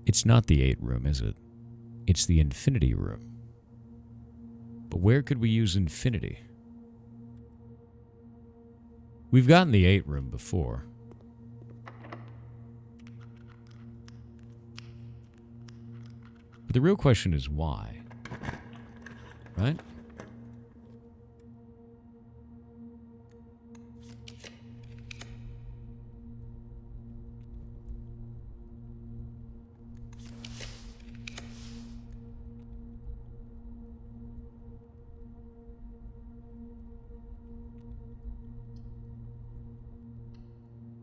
It's not the 8 room, is it? It's the infinity room. But where could we use infinity? We've gotten the 8 room before. But the real question is why? Right?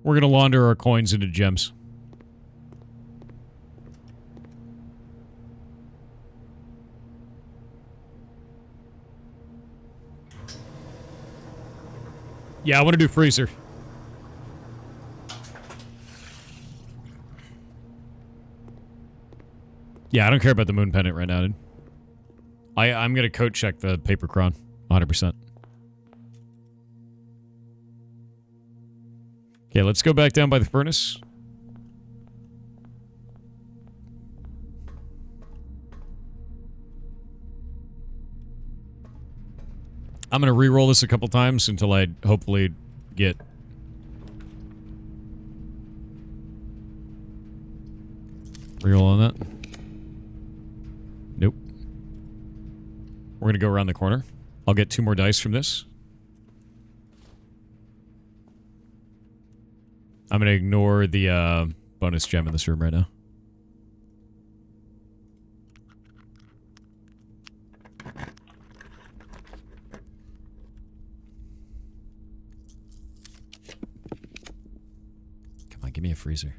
We're gonna launder our coins into gems. Yeah, I want to do freezer. Yeah, I don't care about the moon pendant right now, dude. I'm gonna coat check the paper crown, 100%. Okay, let's go back down by the furnace. I'm gonna re-roll this a couple times until I hopefully get... Re-roll on that. Nope. We're gonna go around the corner. I'll get 2 more dice from this. I'm going to ignore the bonus gem in this room right now. Come on, give me a freezer.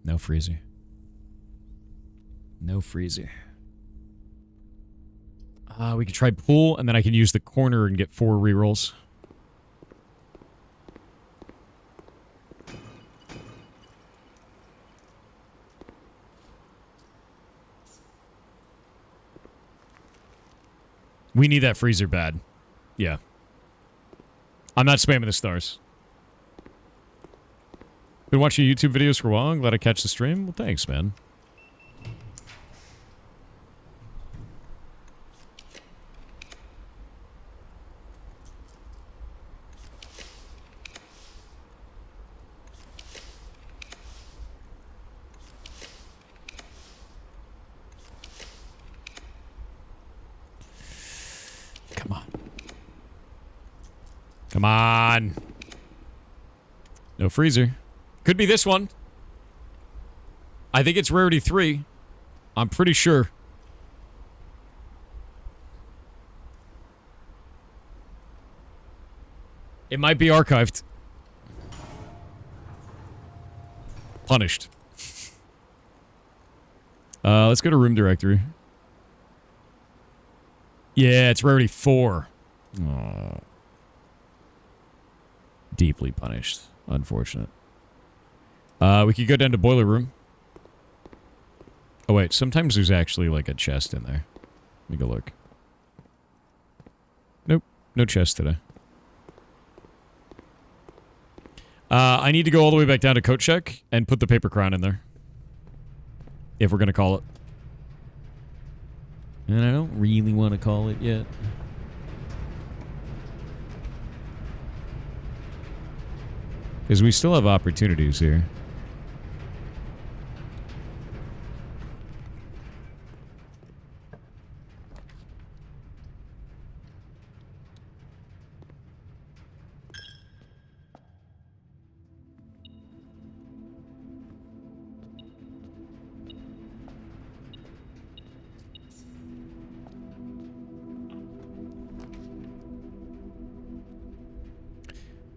No freezer. No freezer. We could try pool, and then I can use the corner and get 4 rerolls. We need that freezer bad. Yeah. I'm not spamming the stars. Been watching YouTube videos for a while. I'm glad I catch the stream. Well, thanks, man. Come on. Come on. No freezer. Could be this one. I think it's rarity 3. I'm pretty sure. It might be archived. Punished. Let's go to room directory. Yeah, it's rarity 4. Aww. Deeply punished. Unfortunate. We could go down to boiler room. Oh, wait. Sometimes there's actually, like, a chest in there. Let me go look. Nope. No chest today. I need to go all the way back down to coat check and put the paper crown in there. If we're going to call it. And I don't really want to call it yet. Because we still have opportunities here.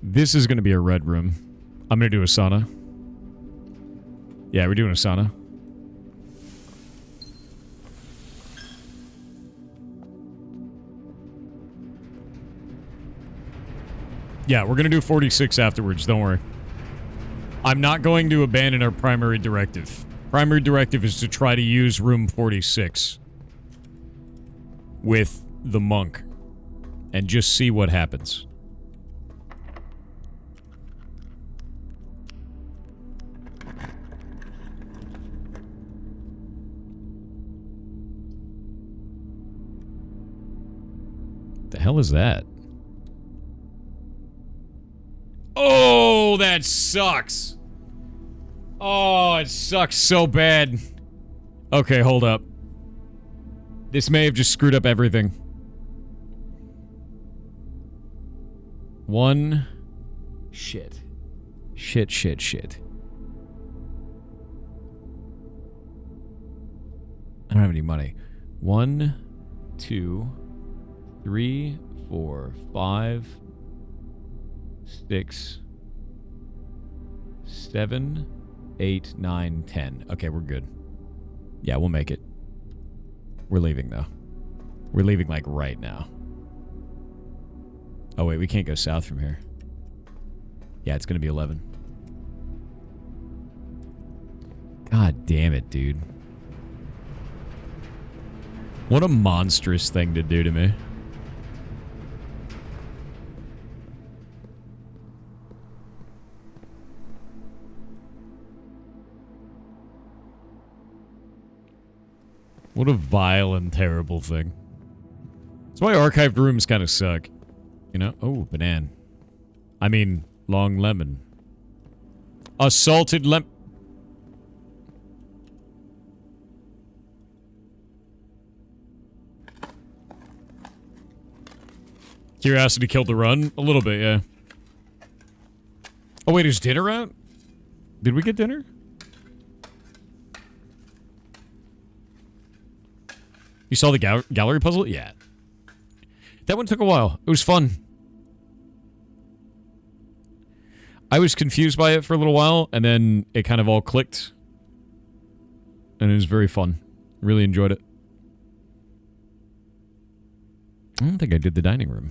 This is going to be a red room. I'm going to do a sauna. Yeah, we're doing a sauna. Yeah, we're going to do 46 afterwards. Don't worry. I'm not going to abandon our primary directive. Primary directive is to try to use room 46 with the monk and just see what happens. The hell is that? Oh, that sucks. Oh, it sucks so bad. Okay, hold up. This may have just screwed up everything. 1. Shit. Shit. I don't have any money. 1, 2, 3, 4, 5, 6, 7, 8, 9, 10. Okay, we're good. Yeah, we'll make it. We're leaving, though. We're leaving, like, right now. Oh, wait, we can't go south from here. Yeah, it's gonna be 11. God damn it, dude. What a monstrous thing to do to me. What a vile and terrible thing. That's why archived rooms kind of suck. You know? Oh, banana. I mean, long lemon. A salted lemon. Curiosity killed the run? A little bit, yeah. Oh, wait, is dinner out? Did we get dinner? You saw the gallery puzzle? Yeah. That one took a while. It was fun. I was confused by it for a little while, and then it kind of all clicked. And it was very fun. Really enjoyed it. I don't think I did the dining room.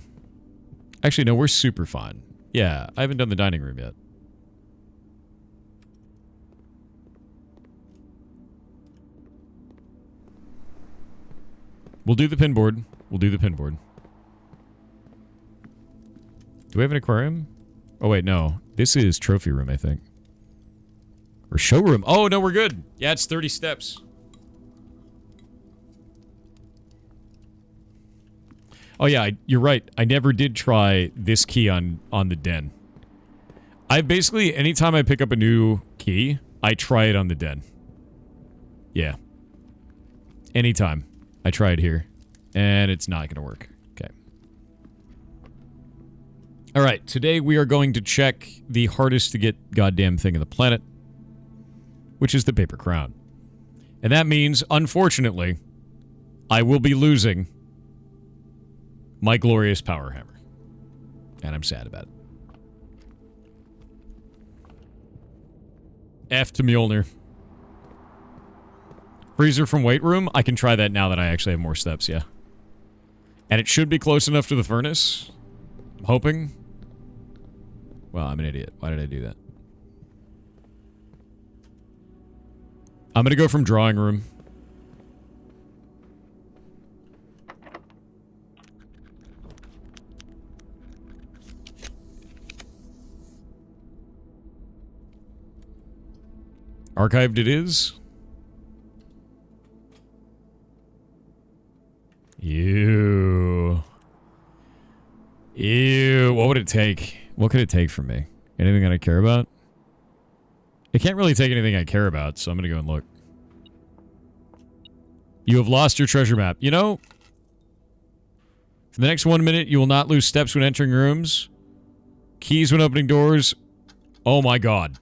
Actually, no, we're super fine. Yeah, I haven't done the dining room yet. We'll do the pinboard. We'll do the pinboard. Do we have an aquarium? Oh, wait, no. This is trophy room, I think. Or showroom. Oh, no, we're good. Yeah, it's 30 steps. Oh, yeah, you're right. I never did try this key on the den. I basically, anytime I pick up a new key, I try it on the den. Yeah. Anytime. I try it here. And it's not going to work. Okay. All right, today we are going to check the hardest to get goddamn thing on the planet, which is the paper crown. And that means, unfortunately, I will be losing my glorious power hammer. And I'm sad about it. F to Mjolnir. Freezer from weight room? I can try that now that I actually have more steps, yeah. And it should be close enough to the furnace. I'm hoping. Well, I'm an idiot. Why did I do that? I'm gonna go from drawing room. Archived it is. Ew. Ew. What would it take? What could it take from me? Anything that I care about? It can't really take anything I care about, so I'm gonna go and look. You have lost your treasure map. You know, for the next 1 minute, you will not lose steps when entering rooms. Keys when opening doors. Oh my god.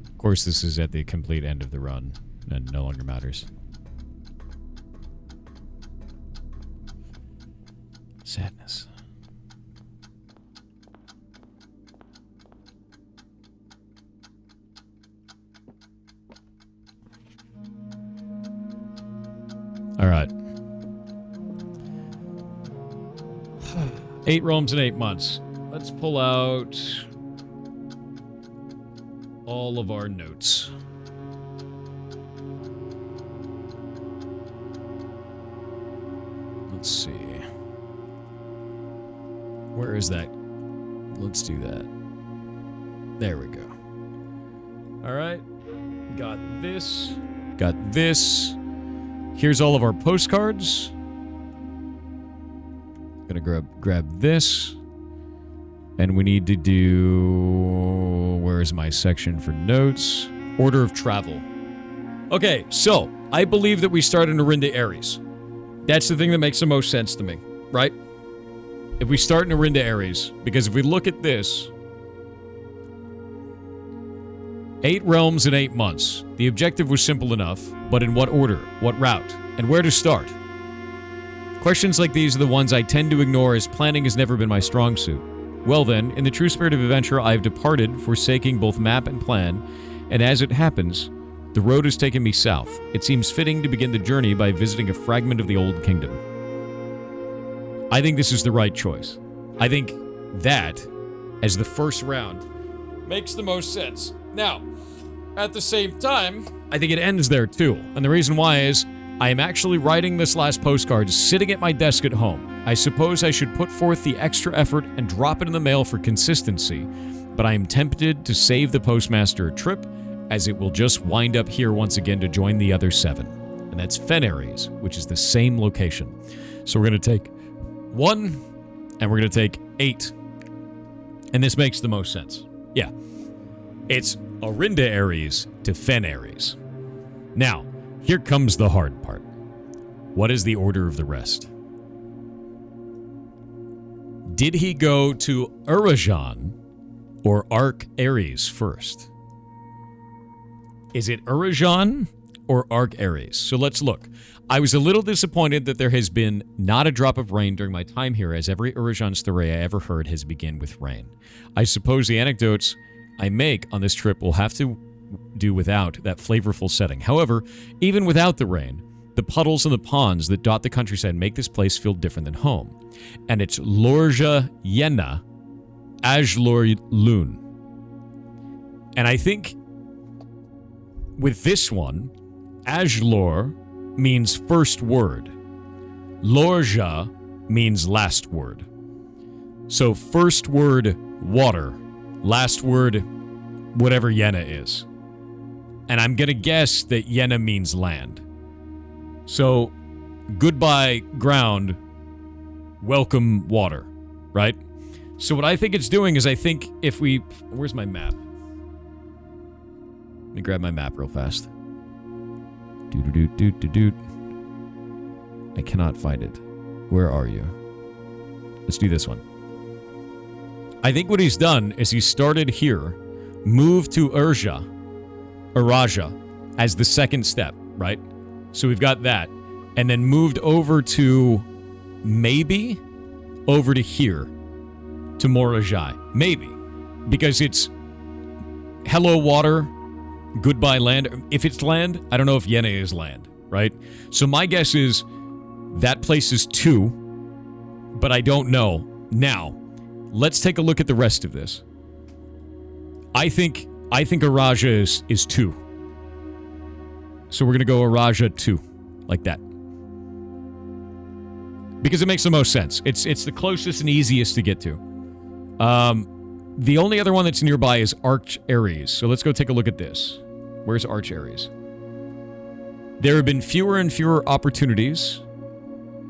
Of course, this is at the complete end of the run, and no longer matters. Sadness. All right. 8 realms in 8 months. Let's pull out all of our notes. Let's see. Where is that? Let's do that. There we go. All right. Got this. Got this. Here's all of our postcards. Gonna grab this. And we need to do... Where is my section for notes? Order of travel. Okay, so I believe that we start in Orinda Ares. That's the thing that makes the most sense to me, right? If we start in Orinda Ares, because if we look at this... 8 realms in 8 months. The objective was simple enough, but in what order, what route, and where to start? Questions like these are the ones I tend to ignore as planning has never been my strong suit. Well then, in the true spirit of adventure, I have departed, forsaking both map and plan, and as it happens, the road has taken me south. It seems fitting to begin the journey by visiting a fragment of the Old Kingdom. I think this is the right choice. I think that, as the first round, makes the most sense. Now, at the same time, I think it ends there too, and the reason why is, I am actually writing this last postcard sitting at my desk at home. I suppose I should put forth the extra effort and drop it in the mail for consistency, but I am tempted to save the postmaster a trip, as it will just wind up here once again to join the other 7. And that's Fen Ares, which is the same location. So we're going to take 1, and we're going to take 8. And this makes the most sense. Yeah. It's Orinda Ares to Fen Ares. Now, here comes the hard part. What is the order of the rest? Did he go to Urajan or Ark Ares first? Is it Urajan or Ark Ares? So let's look. I was a little disappointed that there has been not a drop of rain during my time here, as every Urajan story I ever heard has begun with rain. I suppose the anecdotes I make on this trip will have to do without that flavorful setting. However, even without the rain, the puddles and the ponds that dot the countryside make this place feel different than home. And it's Lorja Yenna Ajlor Lun. And I think with this one, Ajlor means first word. Lorja means last word. So first word, water. Last word, whatever Yenna is. And I'm going to guess that Yena means land. So, goodbye ground, welcome water, right? So what I think it's doing is I think if we... Where's my map? Let me grab my map real fast. Doot. I cannot find it. Where are you? Let's do this one. I think what he's done is he started here, moved to Araja as the second step, right? So we've got that. And then moved over to maybe over to here to Morajai. Maybe. Because it's hello water, goodbye land. If it's land, I don't know if Yena is land, right? So my guess is that place is 2, but I don't know. Now, let's take a look at the rest of this. I think Araja is 2. So we're going to go Araja 2, like that. Because it makes the most sense. It's the closest and easiest to get to. The only other one that's nearby is Arch Ares. So let's go take a look at this. Where's Arch Ares? There have been fewer and fewer opportunities.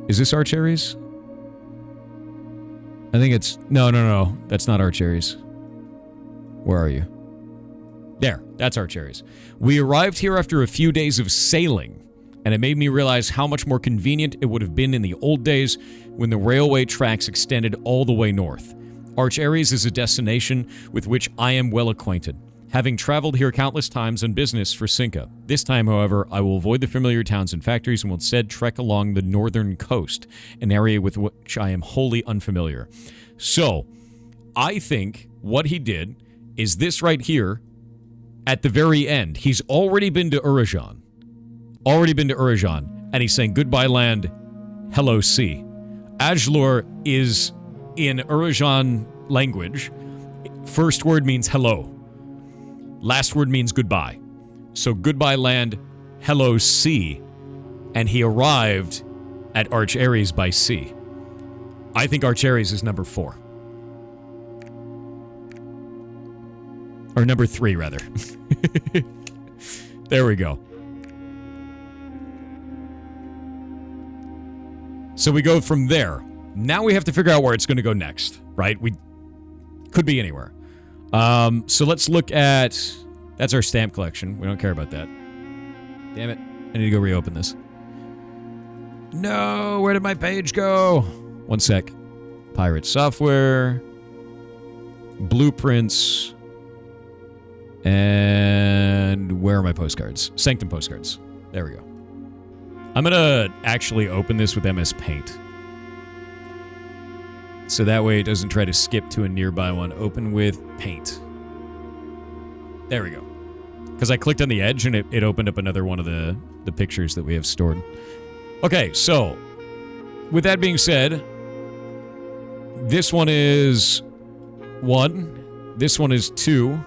Is this Arch Ares? I think it's... No. That's not Arch Ares. Where are you? There. That's Arch Ares. We arrived here after a few days of sailing, and it made me realize how much more convenient it would have been in the old days when the railway tracks extended all the way north. Arch Ares is a destination with which I am well acquainted, having traveled here countless times on business for Cinca. This time, however, I will avoid the familiar towns and factories and will instead trek along the northern coast, an area with which I am wholly unfamiliar. So, I think what he did is this right here at the very end. He's already been to Urajan. And he's saying goodbye land, hello sea. Ajlor is in Urajan language. First word means hello. Last word means goodbye. So goodbye land, hello sea. And he arrived at Arch Ares by sea. I think Arch Ares is number 4. Or number 3, rather. There we go. So we go from there. Now we have to figure out where it's going to go next, right? We could be anywhere. So let's look at... That's our stamp collection. We don't care about that. Damn it. I need to go reopen this. No! Where did my page go? One sec. Pirate software. Blueprints. And where are my postcards? Sanctum postcards. There we go. I'm going to actually open this with MS Paint. So that way it doesn't try to skip to a nearby one. Open with Paint. There we go. Because I clicked on the edge and it opened up another one of the pictures that we have stored. Okay, so with that being said, this one is 1. This one is 2.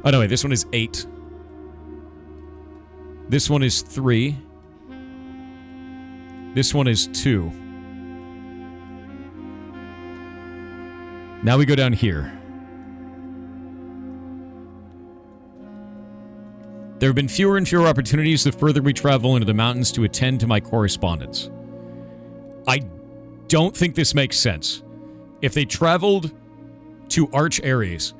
Oh, no, wait, this one is 8. This one is 3. This one is 2. Now we go down here. There have been fewer and fewer opportunities the further we travel into the mountains to attend to my correspondence. I don't think this makes sense. If they traveled to Arch Ares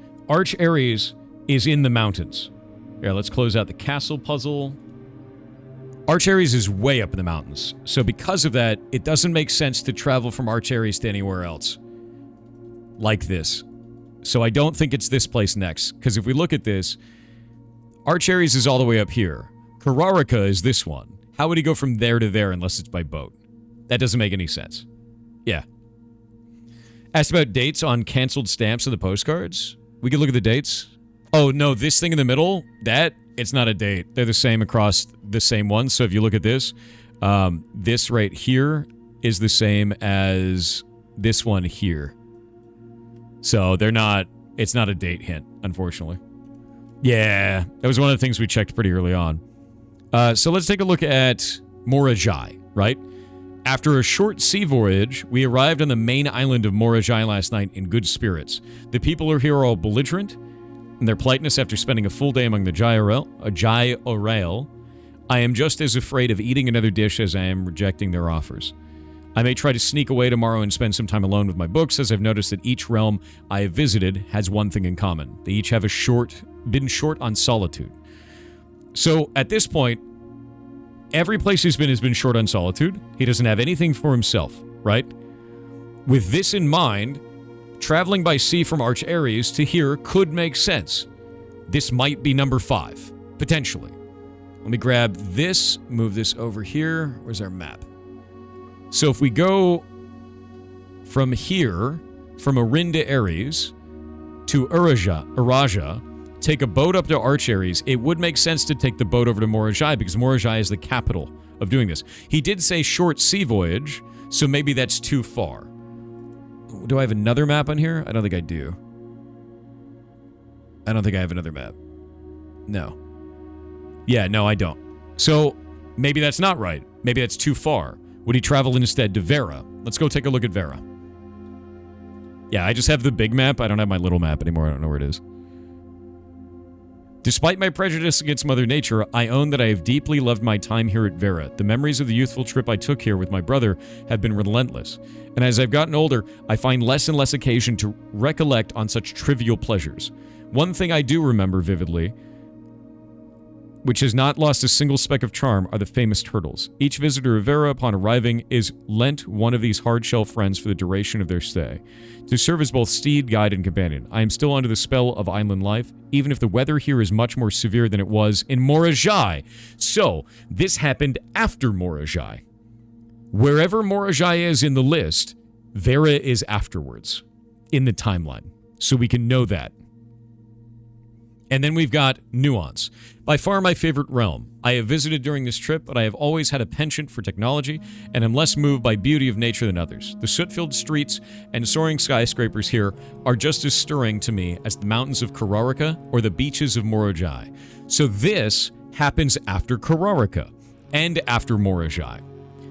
is in the mountains. Here, let's close out the castle puzzle. Arch Ares is way up in the mountains. So because of that, it doesn't make sense to travel from Arch Ares to anywhere else. Like this. So I don't think it's this place next. Because if we look at this, Arch Ares is all the way up here. Kararika is this one. How would he go from there to there unless it's by boat? That doesn't make any sense. Yeah. Asked about dates on canceled stamps of the postcards. We can look at the dates. Oh, no, this thing in the middle, it's not a date. They're the same across the same ones. So if you look at this, this right here is the same as this one here. So it's not a date hint, unfortunately. Yeah, that was one of the things we checked pretty early on. So let's take a look at Morajai, right? After a short sea voyage, we arrived on the main island of Morajai last night in good spirits. The people here are all belligerent, and their politeness after spending a full day among the Jai-Orail, I am just as afraid of eating another dish as I am rejecting their offers. I may try to sneak away tomorrow and spend some time alone with my books, as I've noticed that each realm I have visited has one thing in common. They each have been short on solitude. So, at this point, every place he's been has been short on solitude. He doesn't have anything for himself, right? With this in mind, traveling by sea from Arch Ares to here could make sense. This might be number 5, potentially. Let me grab this, move this over here. Where's our map? So if we go from here, from Arin to Ares, to Uraja, take a boat up to Arch Ares, it would make sense to take the boat over to Morajai, because Morajai is the capital of doing this. He did say short sea voyage, so maybe that's too far. Do I have another map on here? I don't think I do. I don't think I have another map. No. Yeah, no, I don't. So, maybe that's not right. Maybe that's too far. Would he travel instead to Vera? Let's go take a look at Vera. Yeah, I just have the big map. I don't have my little map anymore. I don't know where it is. Despite my prejudice against Mother Nature, I own that I have deeply loved my time here at Vera. The memories of the youthful trip I took here with my brother have been relentless. And as I've gotten older, I find less and less occasion to recollect on such trivial pleasures. One thing I do remember vividly, which has not lost a single speck of charm, are the famous turtles. Each visitor of Vera, upon arriving, is lent one of these hard-shell friends for the duration of their stay, to serve as both steed, guide, and companion. I am still under the spell of island life, even if the weather here is much more severe than it was in Morajai. So, this happened after Morajai. Wherever Morajai is in the list, Vera is afterwards, in the timeline. So we can know that. And then we've got Nuance. By far my favorite realm. I have visited during this trip, but I have always had a penchant for technology, and am less moved by beauty of nature than others. The soot-filled streets and soaring skyscrapers here are just as stirring to me as the mountains of Kararika or the beaches of Morajai. So this happens after Kararika and after Morajai.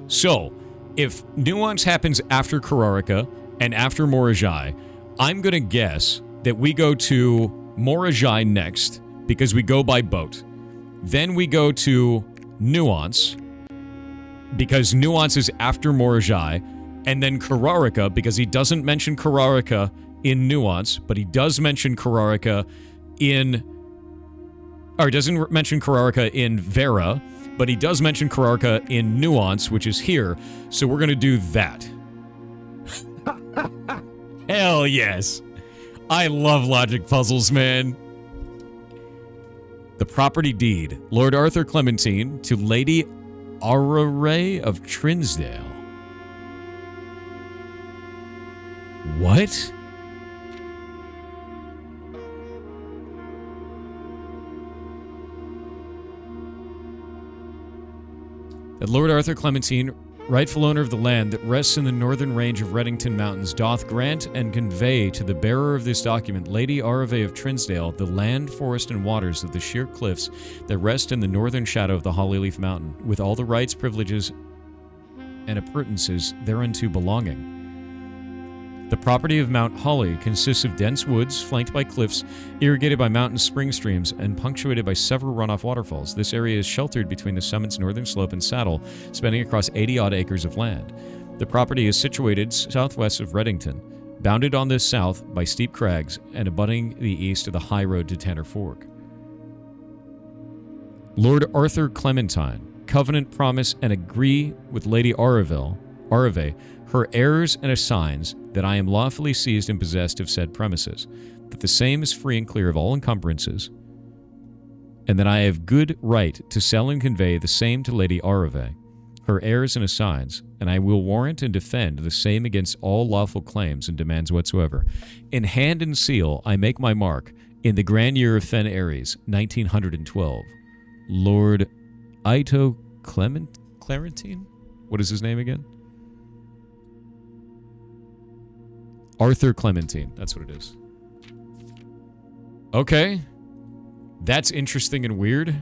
So, if Nuance happens after Kararika and after Morajai, I'm going to guess that we go to Morajai next, because we go by boat. Then we go to Nuance, because Nuance is after Morajai, and then Kararika, because he doesn't mention Kararika in Nuance, but he does mention Kararika in... Or he doesn't mention Kararika in Vera, but he does mention Kararika in Nuance, which is here, so we're gonna do that. Hell yes! I love logic puzzles, man. The property deed. Lord Arthur Clementine to Lady Araray of Trinsdale. What? That Lord Arthur Clementine, rightful owner of the land that rests in the northern range of Reddington Mountains, doth grant and convey to the bearer of this document, Lady Araray of Trinsdale, the land, forest, and waters of the sheer cliffs that rest in the northern shadow of the Hollyleaf Mountain, with all the rights, privileges, and appurtenances thereunto belonging. The property of Mount Holly consists of dense woods, flanked by cliffs, irrigated by mountain spring streams, and punctuated by several runoff waterfalls. This area is sheltered between the summit's northern slope and saddle, spanning across 80-odd acres of land. The property is situated southwest of Reddington, bounded on the south by steep crags, and abutting the east of the high road to Tanner Fork. Lord Arthur Clementine, covenant, promise, and agree with Lady Araray, her heirs and assigns that I am lawfully seized and possessed of said premises, that the same is free and clear of all encumbrances, and that I have good right to sell and convey the same to Lady Araray, her heirs and assigns, and I will warrant and defend the same against all lawful claims and demands whatsoever. In hand and seal I make my mark in the grand year of Fen Ares, 1912. Lord Ito Clementine? What is his name again? Arthur Clementine. That's what it is. Okay. That's interesting and weird.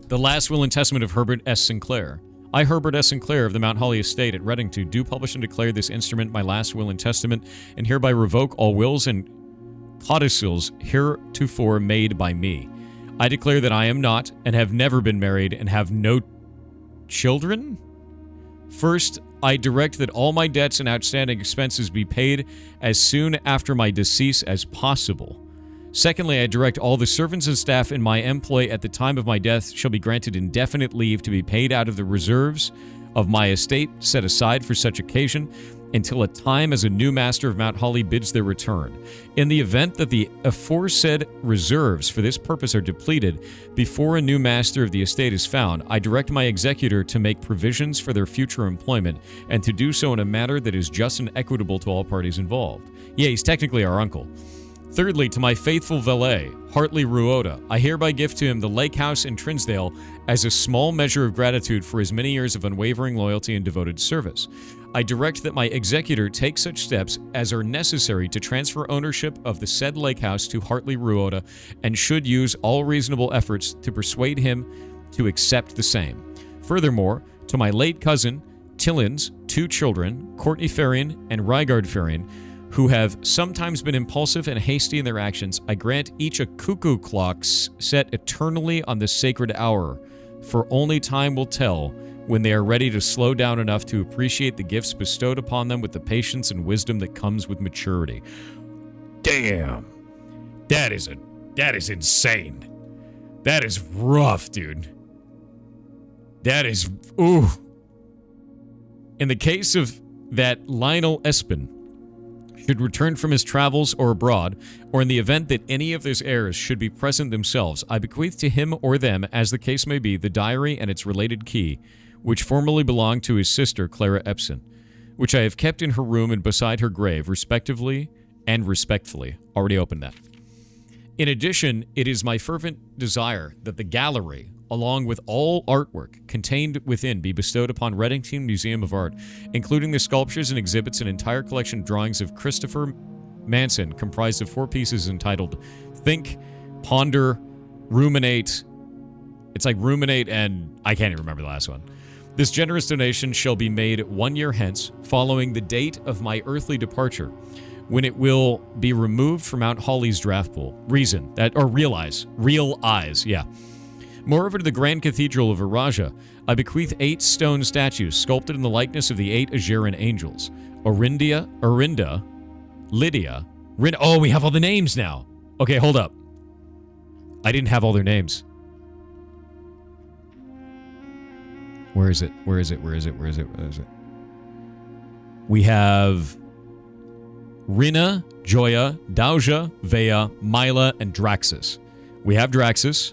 The last will and testament of Herbert S. Sinclair. I, Herbert S. Sinclair of the Mount Holly Estate at Reddington, do publish and declare this instrument my last will and testament, and hereby revoke all wills and codicils heretofore made by me. I declare that I am not, and have never been married, and have no children? First, I direct that all my debts and outstanding expenses be paid as soon after my decease as possible. Secondly, I direct all the servants and staff in my employ at the time of my death shall be granted indefinite leave to be paid out of the reserves of my estate set aside for such occasion until a time as a new master of Mount Holly bids their return. In the event that the aforesaid reserves for this purpose are depleted before a new master of the estate is found, I direct my executor to make provisions for their future employment and to do so in a manner that is just and equitable to all parties involved. Yeah, he's technically our uncle. Thirdly, to my faithful valet, Hartley Ruota, I hereby give to him the lake house in Trinsdale as a small measure of gratitude for his many years of unwavering loyalty and devoted service. I direct that my executor take such steps as are necessary to transfer ownership of the said lake house to Hartley Ruota and should use all reasonable efforts to persuade him to accept the same. Furthermore, to my late cousin, Tillin's 2 children, Courtney Ferrian and Rygard Ferrian, who have sometimes been impulsive and hasty in their actions, I grant each a cuckoo clock set eternally on the sacred hour, for only time will tell when they are ready to slow down enough to appreciate the gifts bestowed upon them with the patience and wisdom that comes with maturity. Damn. That is insane. That is rough, dude. That is, ooh. In the case of that Lionel Espin should return from his travels or abroad, or in the event that any of his heirs should be present themselves, I bequeath to him or them, as the case may be, the diary and its related key, which formerly belonged to his sister, Clara Epson, which I have kept in her room and beside her grave, respectively and respectfully. Already opened that. In addition, it is my fervent desire that the gallery, along with all artwork contained within, be bestowed upon Reddington Museum of Art, including the sculptures and exhibits an entire collection of drawings of Christopher Manson, comprised of 4 pieces entitled Think, Ponder, Ruminate. It's like Ruminate and I can't even remember the last one. This generous donation shall be made 1 year hence, following the date of my earthly departure, when it will be removed from Mount Holly's draft pool. Real eyes, yeah. Moreover, to the Grand Cathedral of Araja, I bequeath 8 stone statues sculpted in the likeness of the 8 Ajeran angels. Orinda, Lydia, oh, we have all the names now. Okay, hold up. I didn't have all their names. Where is it? We have Rina, Joya, Dauja, Vea, Mila, and Draxus. We have Draxus.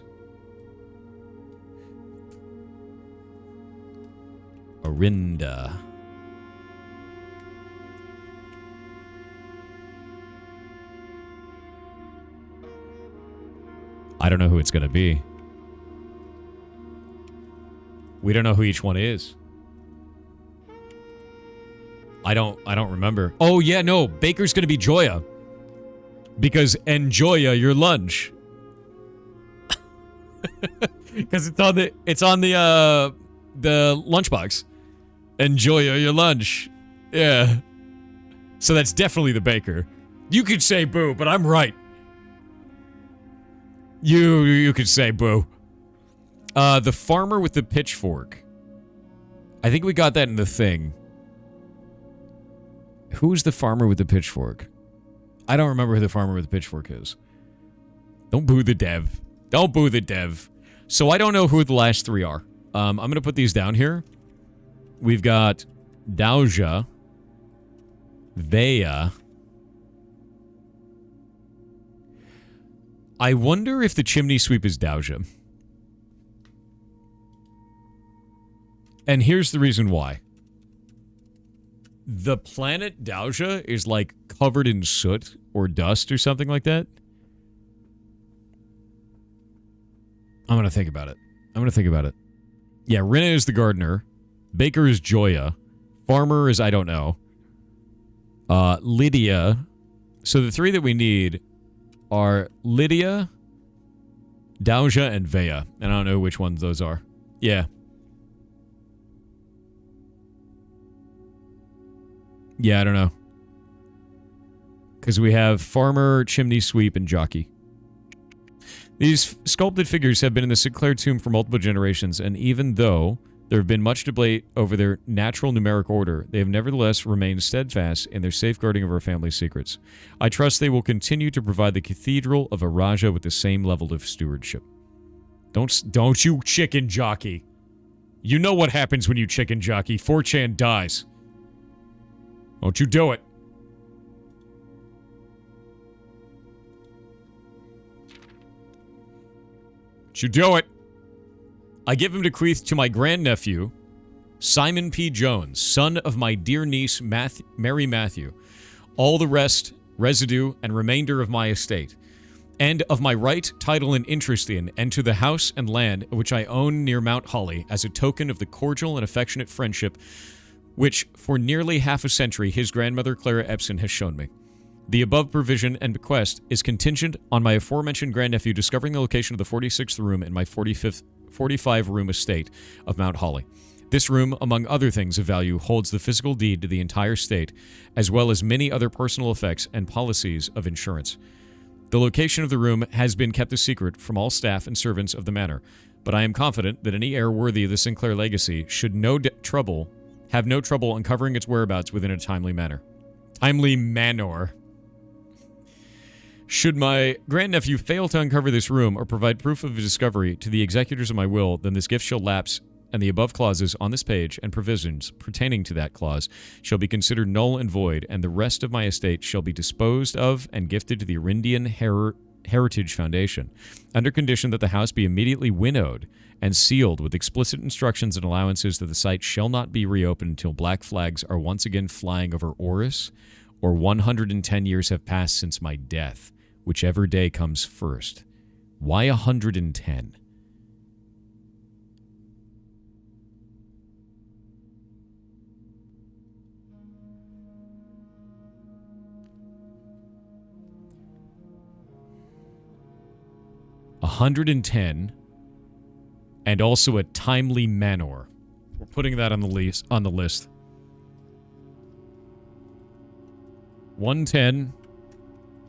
Orinda. I don't know who it's going to be. We don't know who each one is. I don't remember. Oh yeah, no, Baker's going to be Joya. Because enjoy your lunch. Cuz it's on the lunchbox. Enjoy your lunch. Yeah. So that's definitely the baker. You could say boo, but I'm right. You could say boo. The farmer with the pitchfork. I think we got that in the thing. Who's the farmer with the pitchfork? I don't remember who the farmer with the pitchfork is. Don't boo the dev. Don't boo the dev. So I don't know who the last 3 are. I'm going to put these down here. We've got Dauja, Vea. I wonder if the chimney sweep is Dauja. And here's the reason why. The planet Dauja is like covered in soot or dust or something like that. I'm going to think about it. Yeah, Rina is the gardener. Baker is Joya. Farmer is I don't know. Lydia. So the 3 that we need are Lydia, Dauja, and Vea. And I don't know which ones those are. Yeah. Yeah, I don't know. Because we have farmer, chimney sweep, and jockey. These sculpted figures have been in the Sinclair tomb for multiple generations, and even though there have been much debate over their natural numeric order, they have nevertheless remained steadfast in their safeguarding of our family's secrets. I trust they will continue to provide the Cathedral of Araja with the same level of stewardship. Don't you chicken jockey. You know what happens when you chicken jockey. 4chan dies. Don't you do it. Don't you do it. I give him bequeath to my grandnephew, Simon P. Jones, son of my dear niece, Mary Matthew, all the rest, residue, and remainder of my estate, and of my right, title, and interest in, and to the house and land which I own near Mount Holly, as a token of the cordial and affectionate friendship which, for nearly half a century, his grandmother Clara Epson has shown me. The above provision and bequest is contingent on my aforementioned grandnephew discovering the location of the 46th room in my 45-room estate of Mount Holly. This room, among other things of value, holds the physical deed to the entire state, as well as many other personal effects and policies of insurance. The location of the room has been kept a secret from all staff and servants of the manor, but I am confident that any heir worthy of the Sinclair legacy should have no trouble uncovering its whereabouts within a timely manner. Timely manner. Should my grandnephew fail to uncover this room or provide proof of his discovery to the executors of my will, then this gift shall lapse, and the above clauses on this page and provisions pertaining to that clause shall be considered null and void, and the rest of my estate shall be disposed of and gifted to the Arindian Heritage Foundation, under condition that the house be immediately winnowed and sealed with explicit instructions and allowances that the site shall not be reopened until black flags are once again flying over Oris, or 110 years have passed since my death, whichever day comes first. Why 110? $110, and also a timely manor. We're putting that on the list. 110,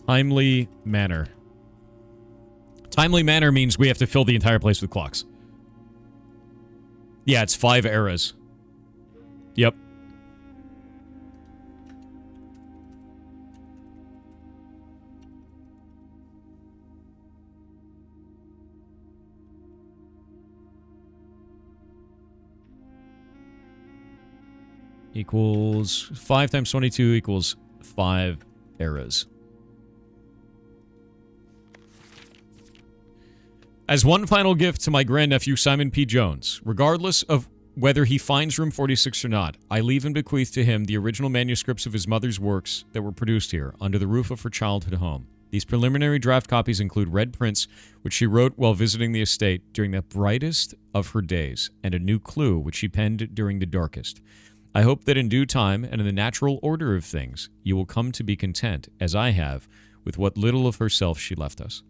timely manor. Timely manor means we have to fill the entire place with clocks. Yeah, it's 5 eras. Yep. Equals 5 times 22 equals 5 eras. As one final gift to my grandnephew, Simon P. Jones, regardless of whether he finds room 46 or not, I leave and bequeath to him the original manuscripts of his mother's works that were produced here, under the roof of her childhood home. These preliminary draft copies include red prints, which she wrote while visiting the estate during the brightest of her days, and a new clue, which she penned during the darkest. I hope that in due time, and in the natural order of things, you will come to be content, as I have, with what little of herself she left us.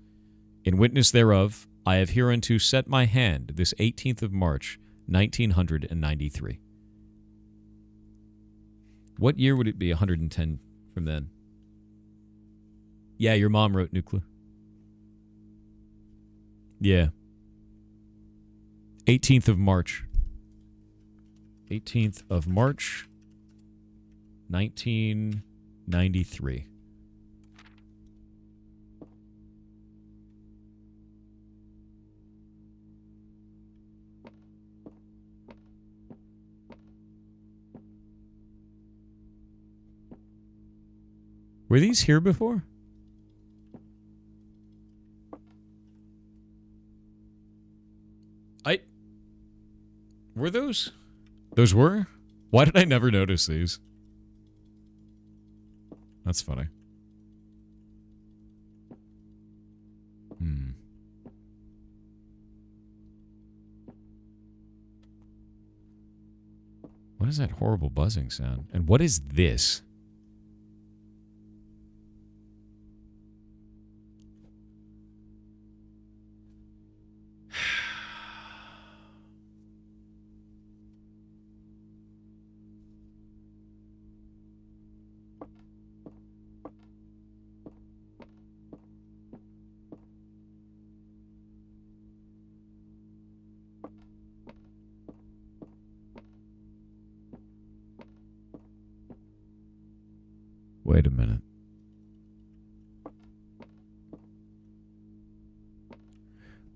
In witness thereof, I have hereunto set my hand this 18th of March, 1993. What year would it be 110 from then? Yeah, your mom wrote Nuclear. Yeah. 18th of March. 18th of March, 1993. Were these here before? Were those? Those were? Why did I never notice these? That's funny. What is that horrible buzzing sound? And what is this? Wait a minute.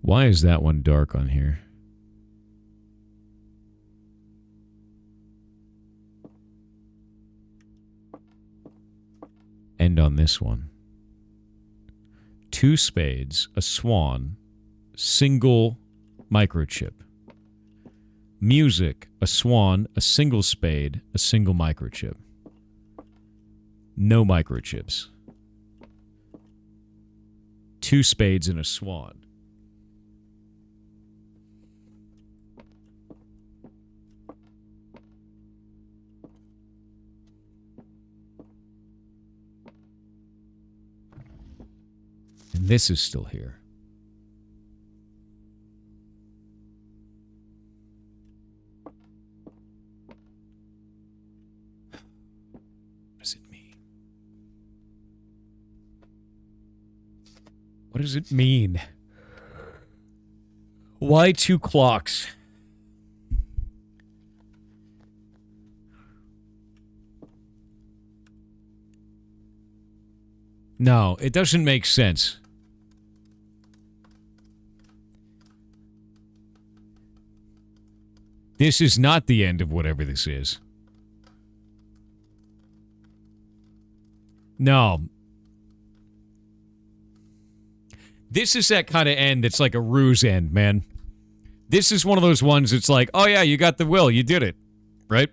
Why is that one dark on here? And on this one. 2 spades, a swan, single microchip. Music, a swan, a single spade, a single microchip. No microchips. 2 spades and a swan. And this is still here. What does it mean? What does it mean? Why 2 clocks? No, it doesn't make sense. This is not the end of whatever this is. No. This is that kind of end that's like a ruse end, man. This is one of those ones that's like, oh yeah, you got the will, you did it. Right?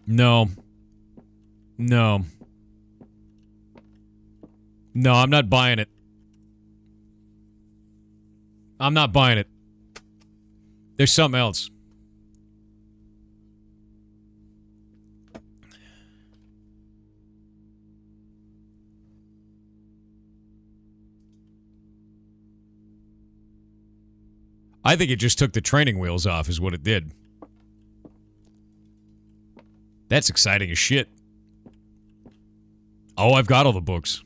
No. No. No, I'm not buying it. I'm not buying it. There's something else. I think it just took the training wheels off is what it did. That's exciting as shit. Oh, I've got all the books.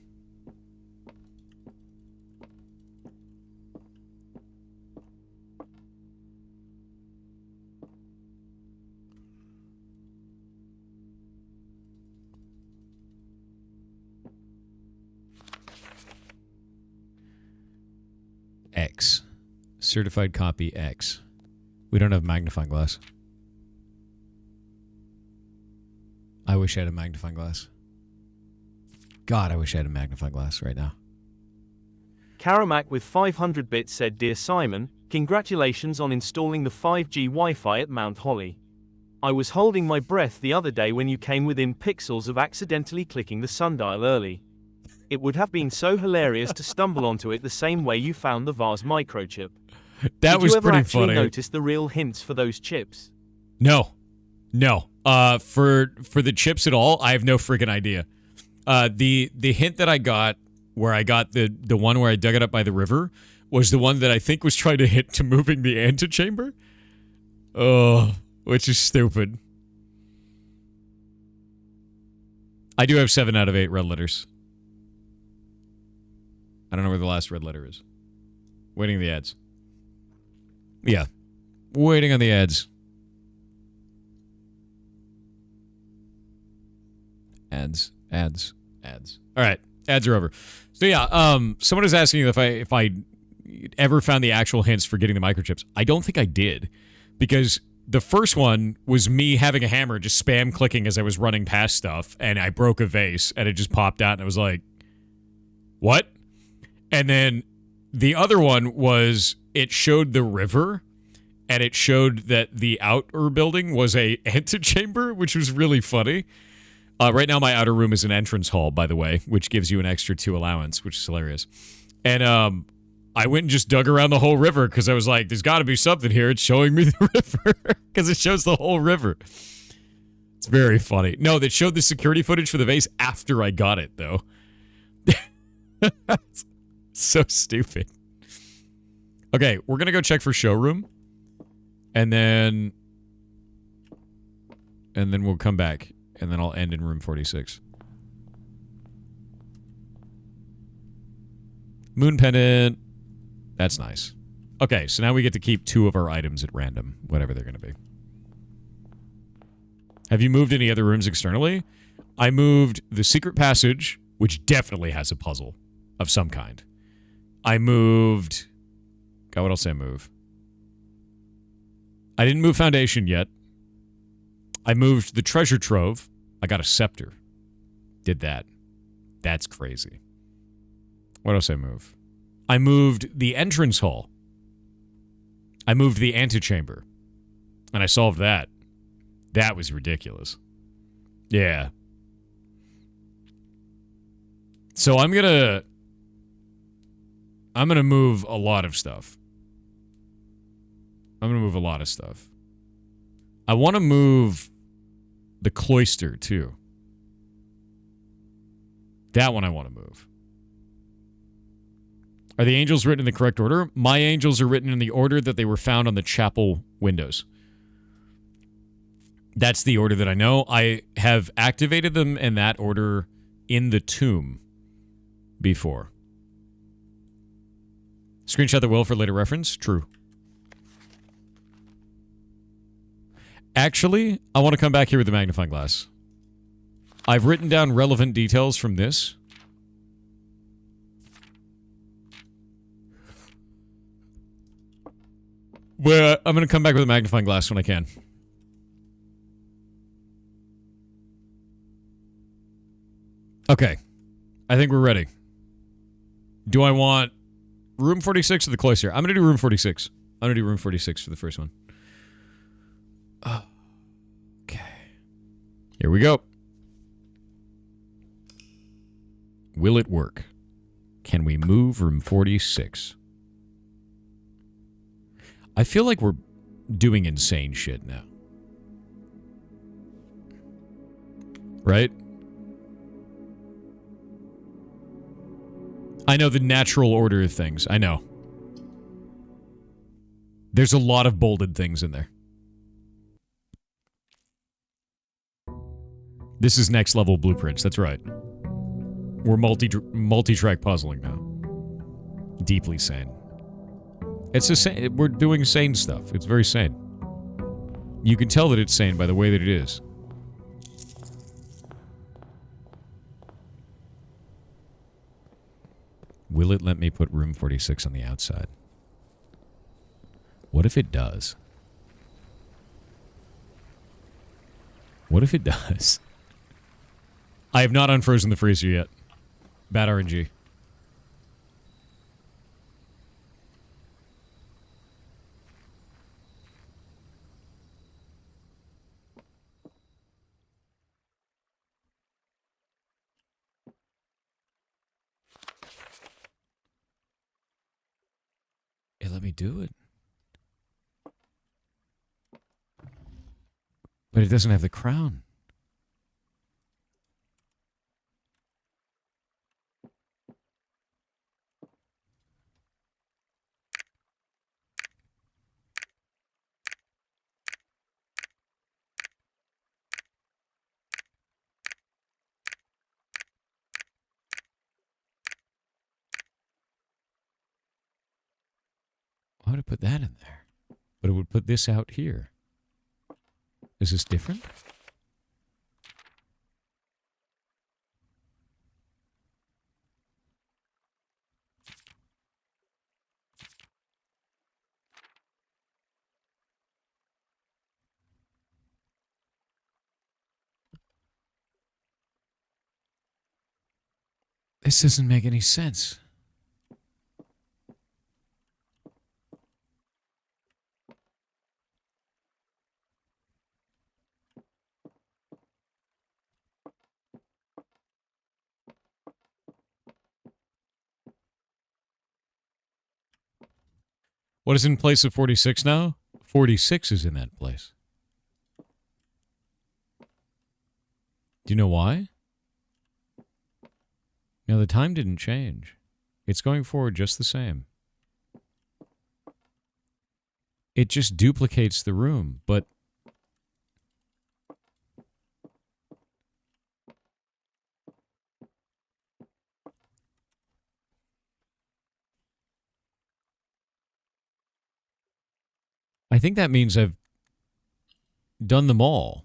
X. Certified copy X. We don't have magnifying glass. I wish I had a magnifying glass. God, I wish I had a magnifying glass right now. Karamak with 500 bits said, Dear Simon, congratulations on installing the 5G Wi-Fi at Mount Holly. I was holding my breath the other day when you came within pixels of accidentally clicking the sundial early. It would have been so hilarious to stumble onto it the same way you found the Vars microchip. That was pretty funny. Did you ever actually notice the real hints for those chips? No. No. For the chips at all, I have no freaking idea. The hint that I got, where I got the one where I dug it up by the river, was the one that I think was trying to hit to moving the antechamber. Oh, which is stupid. I do have 7 out of 8 red letters. I don't know where the last red letter is. Waiting on the ads. Yeah. Waiting on the ads. Ads. All right. Ads are over. So yeah, someone is asking if I ever found the actual hints for getting the microchips. I don't think I did, because the first one was me having a hammer just spam clicking as I was running past stuff, and I broke a vase, and it just popped out, and I was like, what? And then the other one was it showed the river, and it showed that the outer building was a antechamber, which was really funny. Right now, my outer room is an entrance hall, by the way, which gives you an extra 2 allowance, which is hilarious. And I went and just dug around the whole river because I was like, there's got to be something here. It's showing me the river because it shows the whole river. It's very funny. No, that showed the security footage for the vase after I got it, though. So stupid. Okay, we're going to go check for showroom. And then we'll come back. And then I'll end in room 46. Moon pendant. That's nice. Okay, so now we get to keep 2 of our items at random, whatever they're going to be. Have you moved any other rooms externally? I moved the secret passage, which definitely has a puzzle of some kind. I moved... God, what else did I move? I didn't move Foundation yet. I moved the treasure trove. I got a scepter. Did that. That's crazy. What else did I move? I moved the entrance hall. I moved the antechamber. And I solved that. That was ridiculous. Yeah. So I'm gonna move a lot of stuff. I'm gonna move a lot of stuff. I want to move the cloister too. That one I want to move. Are the angels written in the correct order? My angels are written in the order that they were found on the chapel windows. That's the order that I know. I have activated them in that order in the tomb before. Screenshot the will for later reference? True. Actually, I want to come back here with the magnifying glass. I've written down relevant details from this. Well, I'm going to come back with a magnifying glass when I can. Okay. I think we're ready. Do I want room 46 or the cloister? I'm going to do room 46. I'm going to do room 46 for the first one. Okay. Here we go. Will it work? Can we move room 46? I feel like we're doing insane shit now. Right? I know the natural order of things. I know. There's a lot of bolded things in there. This is next level blueprints. That's right. We're multi-track puzzling now. Deeply sane. It's a sane. We're doing sane stuff. It's very sane. You can tell that it's sane by the way that it is. Will it let me put room 46 on the outside? What if it does? What if it does? I have not unfrozen the freezer yet. Bad RNG. Hey, let me do it. But it doesn't have the crown. Why would it put that in there? But it would put this out here. Is this different? This doesn't make any sense. What is in place of 46 now? 46 is in that place. Do you know why? No, the time didn't change. It's going forward just the same. It just duplicates the room, but... I think that means I've done them all.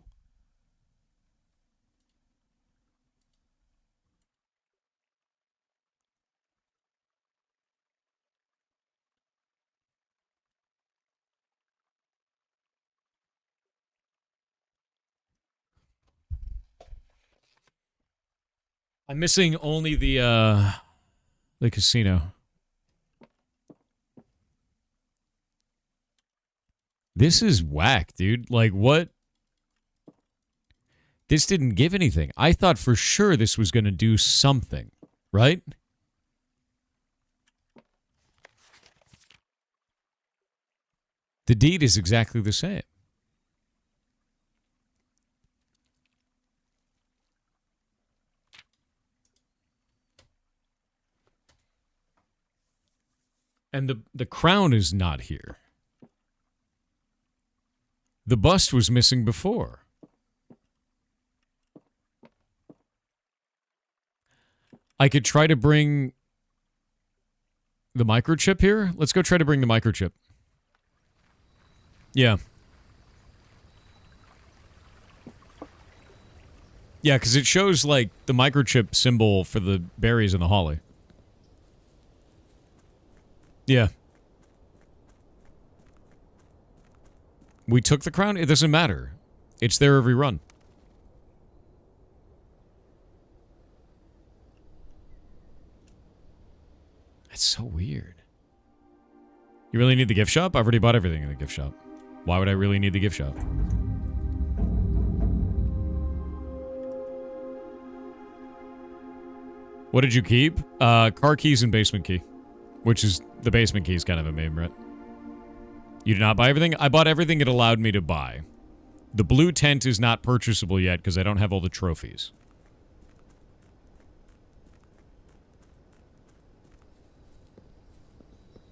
I'm missing only the casino. This is whack, dude. Like, what? This didn't give anything. I thought for sure this was going to do something, right? The deed is exactly the same. And the crown is not here. The bust was missing before. I could try to bring the microchip here. Let's go try to bring the microchip. Yeah. Yeah, because it shows, like, the microchip symbol for the berries and the holly. Yeah. We took the crown. It doesn't matter. It's there every run. That's so weird. You really need the gift shop? I've already bought everything in the gift shop. Why would I really need the gift shop? What did you keep? Car keys and basement key. Which is, the basement key is kind of a meme, right? You did not buy everything? I bought everything it allowed me to buy. The blue tent is not purchasable yet because I don't have all the trophies.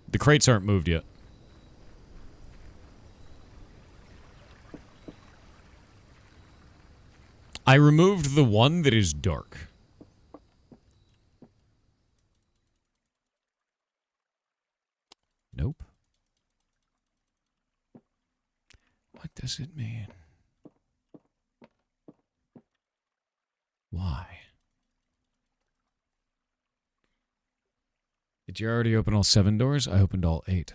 The crates aren't moved yet. I removed the one that is dark. Nope. What does it mean? Why? Did you already open all 7 doors? I opened all 8.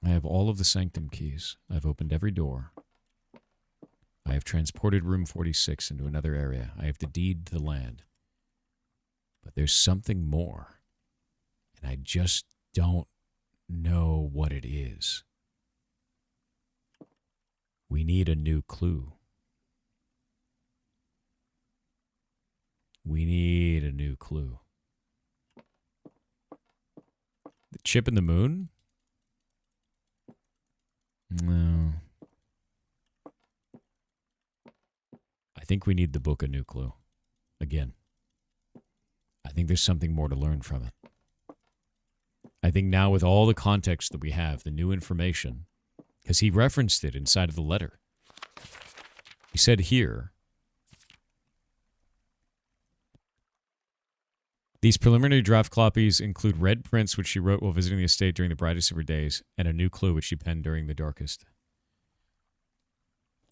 I have all of the sanctum keys. I've opened every door. I have transported room 46 into another area. I have the deed to the land. But there's something more. And I just don't know what it is. We need a new clue. We need a new clue. The chip in the moon? No. I think we need the book a new clue. Again. I think there's something more to learn from it. I think now with all the context that we have, the new information, because he referenced it inside of the letter. He said here, these preliminary draft copies include red prints which she wrote while visiting the estate during the brightest of her days, and a new clue which she penned during the darkest.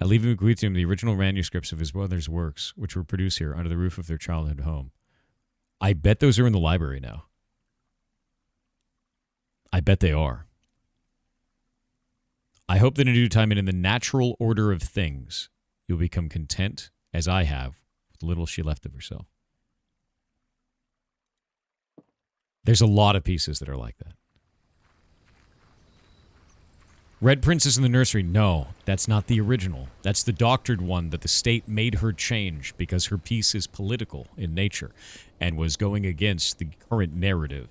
I leave him bequeath to him the original manuscripts of his brother's works, which were produced here under the roof of their childhood home. I bet those are in the library now. I bet they are. I hope that in due time and in the natural order of things, you'll become content, as I have, with little she left of herself. There's a lot of pieces that are like that. Red Princess in the Nursery. No, that's not the original. That's the doctored one that the state made her change because her piece is political in nature and was going against the current narrative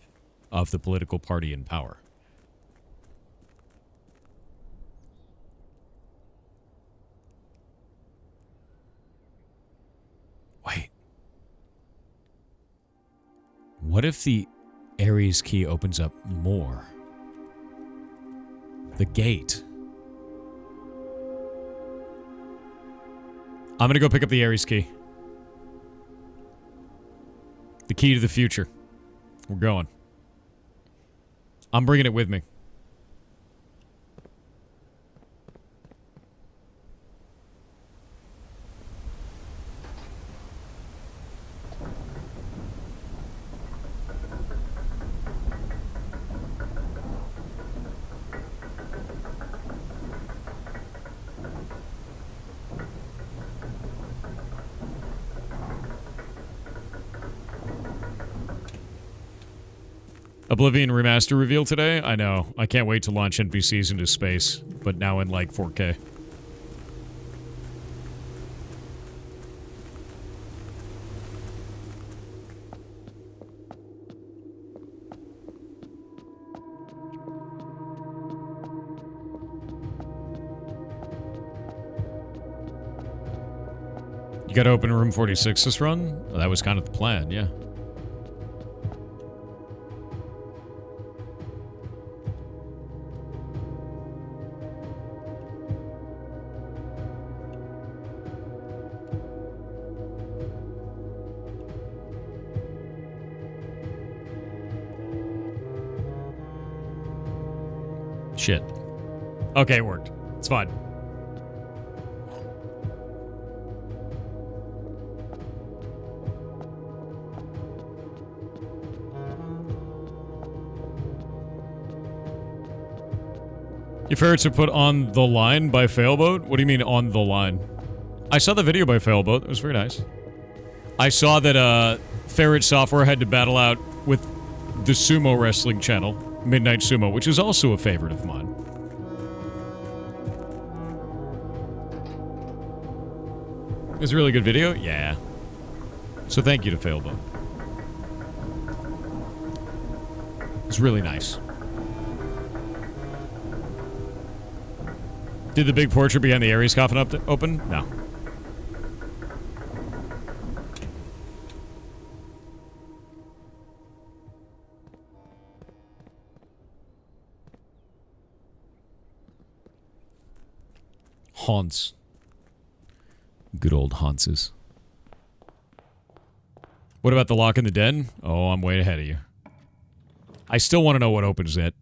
of the political party in power. Wait. What if the Ares key opens up more? The gate. I'm going to go pick up the Ares key. The key to the future. We're going. I'm bringing it with me. Oblivion Remaster reveal today? I know. I can't wait to launch NPCs into space, but now in like 4K. You gotta open room 46 this run? Well, that was kind of the plan, yeah. Shit. Okay, it worked. It's fine. Your favorites are put on the line by Failboat? What do you mean on the line? I saw the video by Failboat. It was very nice. I saw that Ferret Software had to battle out with the sumo wrestling channel, Midnight Sumo, which is also a favorite of mine. It was a really good video? Yeah. So thank you to Failboat. It's really nice. Did the big portrait behind the Ares coffin open? No. Haunts. Good old Haunts. What about the lock in the den? Oh, I'm way ahead of you. I still want to know what opens it.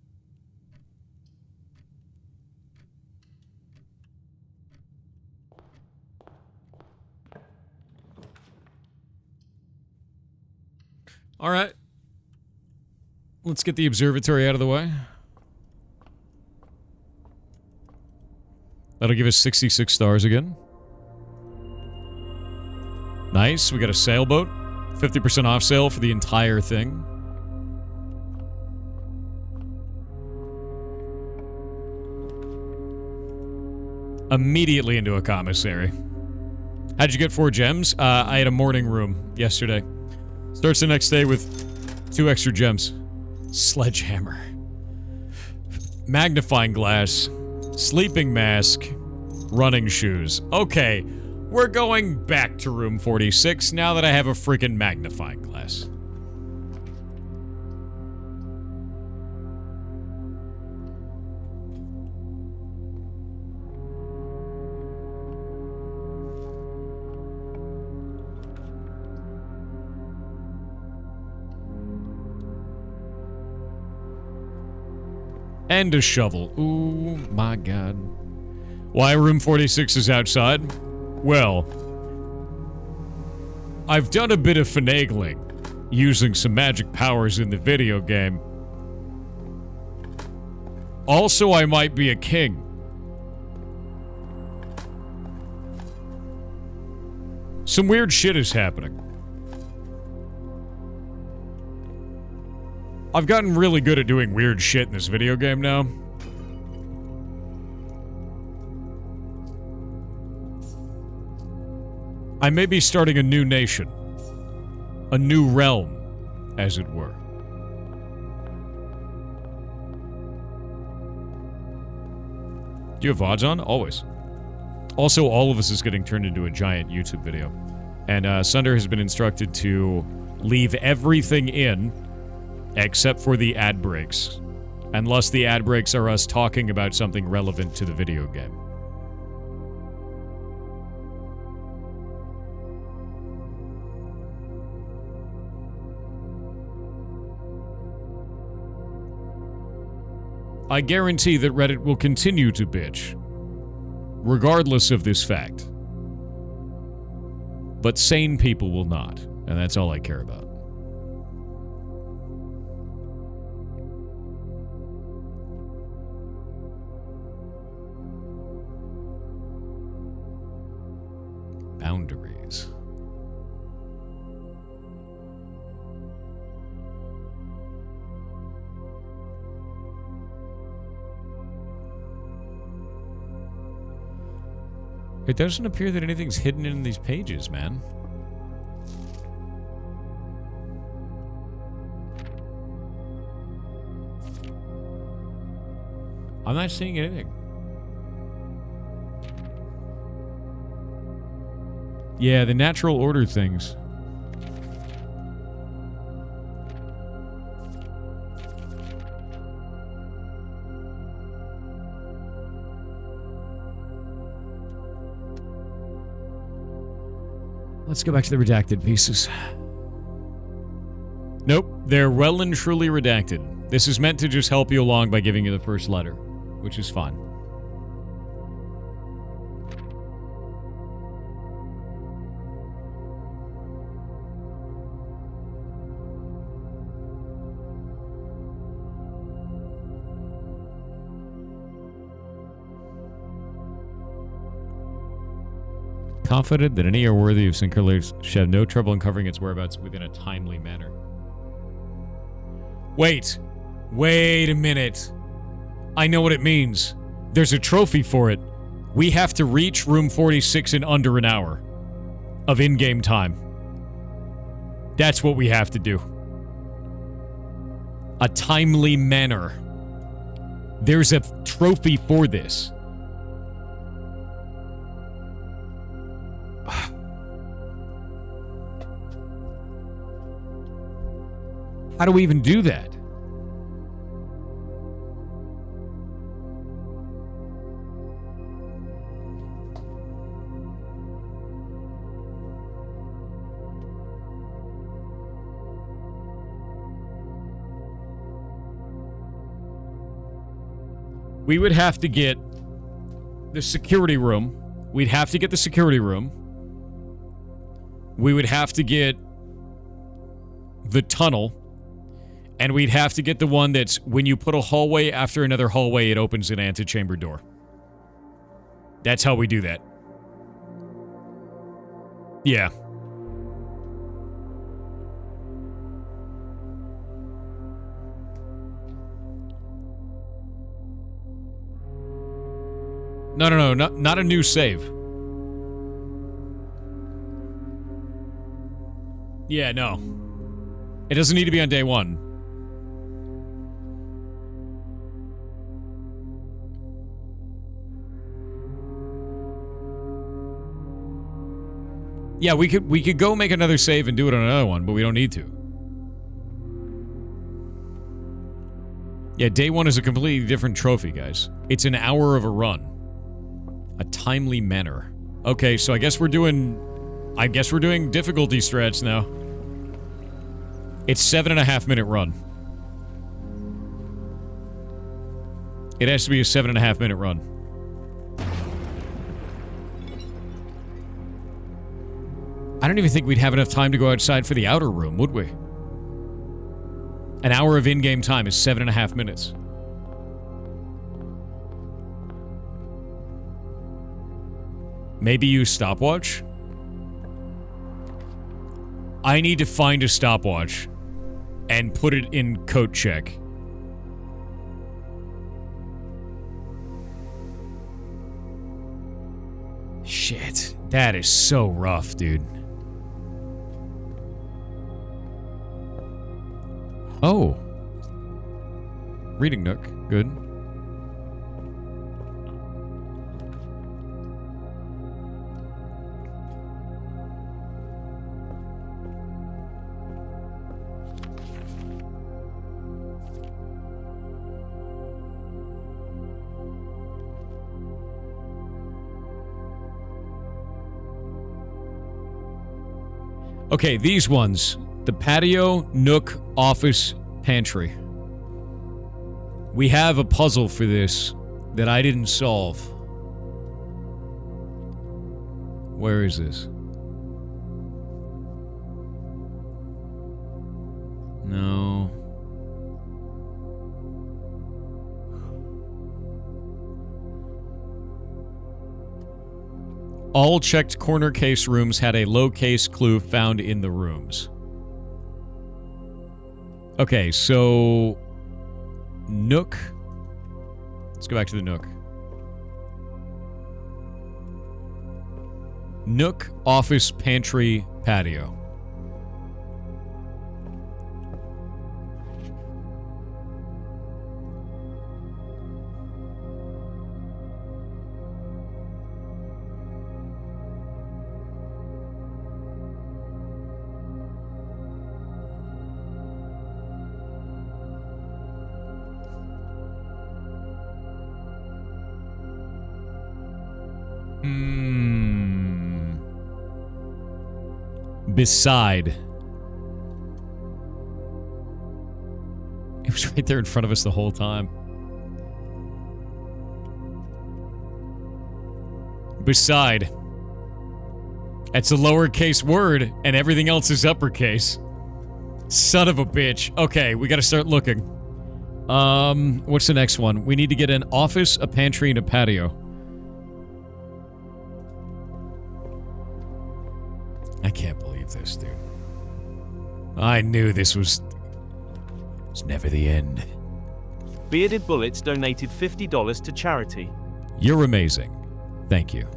All right. Let's get the observatory out of the way. That'll give us 66 stars again. Nice. We got a sailboat. 50% off sale for the entire thing. Immediately into a commissary. How'd you get 4 gems? I had a morning room yesterday. Starts the next day with 2 extra gems. Sledgehammer. Magnifying glass. Sleeping mask. Running shoes. Okay, we're going back to room 46 now that I have a freaking magnifying glass. And a shovel. Ooh, my God. Why room 46 is outside? Well, I've done a bit of finagling using some magic powers in the video game. Also, I might be a king. Some weird shit is happening. I've gotten really good at doing weird shit in this video game now. I may be starting a new nation. A new realm, as it were. Do you have VODs on? Always. Also, all of us is getting turned into a giant YouTube video. And Sunder has been instructed to leave everything in except for the ad breaks. Unless the ad breaks are us talking about something relevant to the video game. I guarantee that Reddit will continue to bitch, regardless of this fact. But sane people will not, and that's all I care about. Boundaries. It doesn't appear that anything's hidden in these pages, man. I'm not seeing anything. Yeah, the natural order things. Let's go back to the redacted pieces. Nope, they're well and truly redacted. This is meant to just help you along by giving you the first letter, which is fine. Confident that any are worthy of Sinclair's should have no trouble in covering its whereabouts within a timely manner. Wait a minute. I know what it means. There's a trophy for it. We have to reach room 46 in under an hour of in-game time. That's what we have to do. A timely manner. There's a trophy for this. How do we even do that? We would have to get the security room. We'd have to get the security room. We would have to get the tunnel. And we'd have to get the one that's when you put a hallway after another hallway, it opens an antechamber door. That's how we do that. Yeah. No, not a new save. Yeah, no. It doesn't need to be on day one. Yeah, we could go make another save and do it on another one, but we don't need to. Yeah, day one is a completely different trophy, guys. It's an hour of a run. A timely manner. Okay, so I guess we're doing difficulty strats now. It's 7.5 minute run. It has to be a 7.5 minute run. I don't even think we'd have enough time to go outside for the outer room, would we? An hour of in-game time is 7.5 minutes. Maybe use stopwatch? I need to find a stopwatch and put it in coat check. Shit, that is so rough, dude. Oh. Reading nook. Good. Okay, these ones. The patio, nook, office, pantry. We have a puzzle for this that I didn't solve. Where is this? No. All checked corner case rooms had a low case clue found in the rooms. Okay, so... Nook. Let's go back to the Nook. Nook, office, pantry, patio. Beside. It was right there in front of us the whole time. Beside. That's a lowercase word, and everything else is uppercase. Son of a bitch. Okay, we gotta start looking. What's the next one? We need to get an office, a pantry, and a patio. I can't believe this, dude. I knew this was... It's never the end. Bearded Bullets donated $50 to charity. You're amazing. Thank you.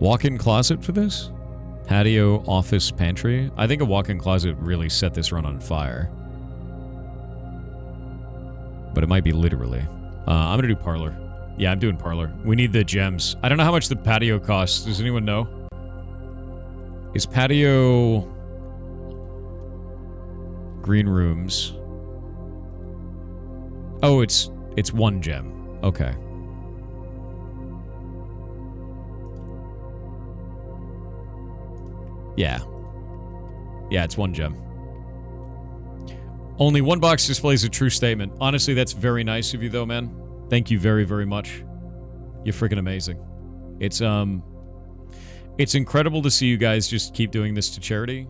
Walk-in closet for this? Patio, office, pantry? I think a walk-in closet really set this run on fire. But it might be literally. I'm gonna do parlor. Yeah, I'm doing parlor. We need the gems. I don't know how much the patio costs. Does anyone know? Is patio... Green rooms. Oh, it's 1 gem. Okay. Yeah. Yeah, it's 1 gem. Only 1 box displays a true statement. Honestly, that's very nice of you, though, man. Thank you very, very much. You're freaking amazing. It's incredible to see you guys just keep doing this to charity.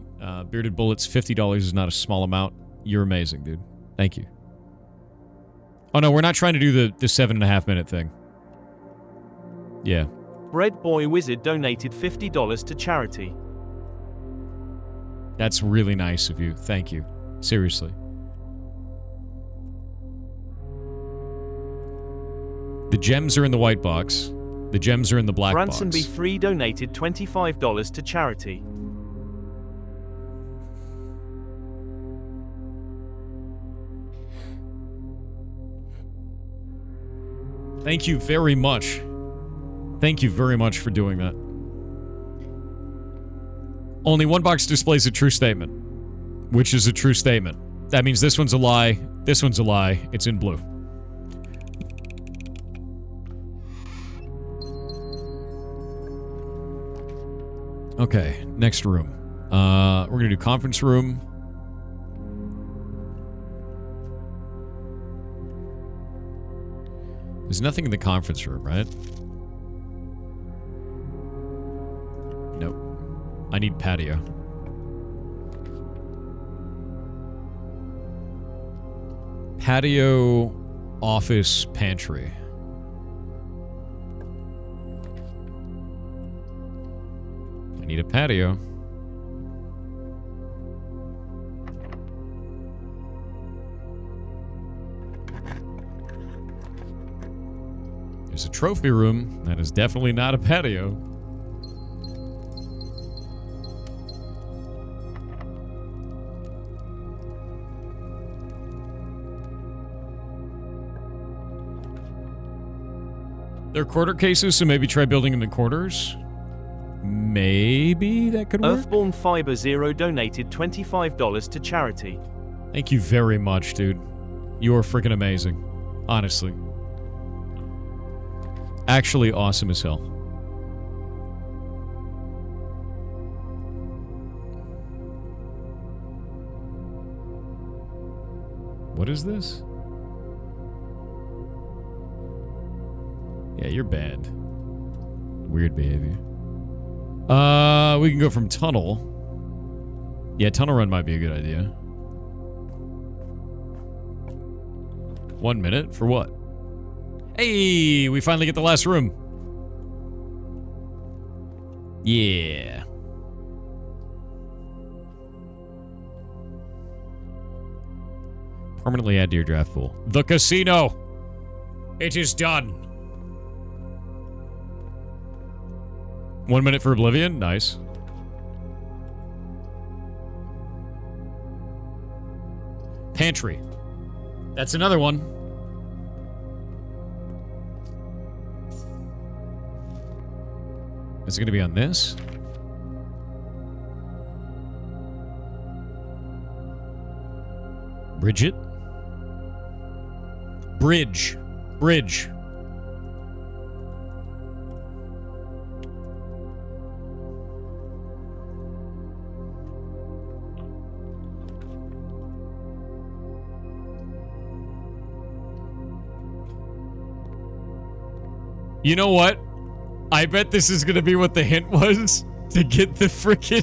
Bearded Bullets, $50 is not a small amount. You're amazing, dude. Thank you. Oh, no, we're not trying to do the 7.5 minute thing. Yeah. Bread Boy Wizard donated $50 to charity. That's really nice of you. Thank you. Seriously. The gems are in the white box. The gems are in the black Branson box. B3 donated $25 to charity. Thank you very much. Thank you very much for doing that. Only 1 box displays a true statement. Which is a true statement. That means this one's a lie. This one's a lie. It's in blue. Okay, next room. We're gonna do conference room. There's nothing in the conference room, right? Nope. I need patio. Patio, office, pantry. I need a patio. There's a trophy room. That is definitely not a patio. They're quarter cases, so maybe try building them in quarters. Maybe that could work. Earthborn Fiber Zero donated $25 to charity. Thank you very much, dude. You are freaking amazing. Honestly. Actually awesome as hell. What is this? Yeah, you're banned. Weird behavior. We can go from tunnel. Yeah, tunnel run might be a good idea. 1 minute? For what? Hey, we finally get the last room. Yeah. Permanently add to your draft pool. The casino! It is done. 1 minute for Oblivion? Nice. Pantry. That's another one. Is it going to be on this? Bridget? Bridge. Bridge. You know what? I bet this is gonna be what the hint was to get the frickin'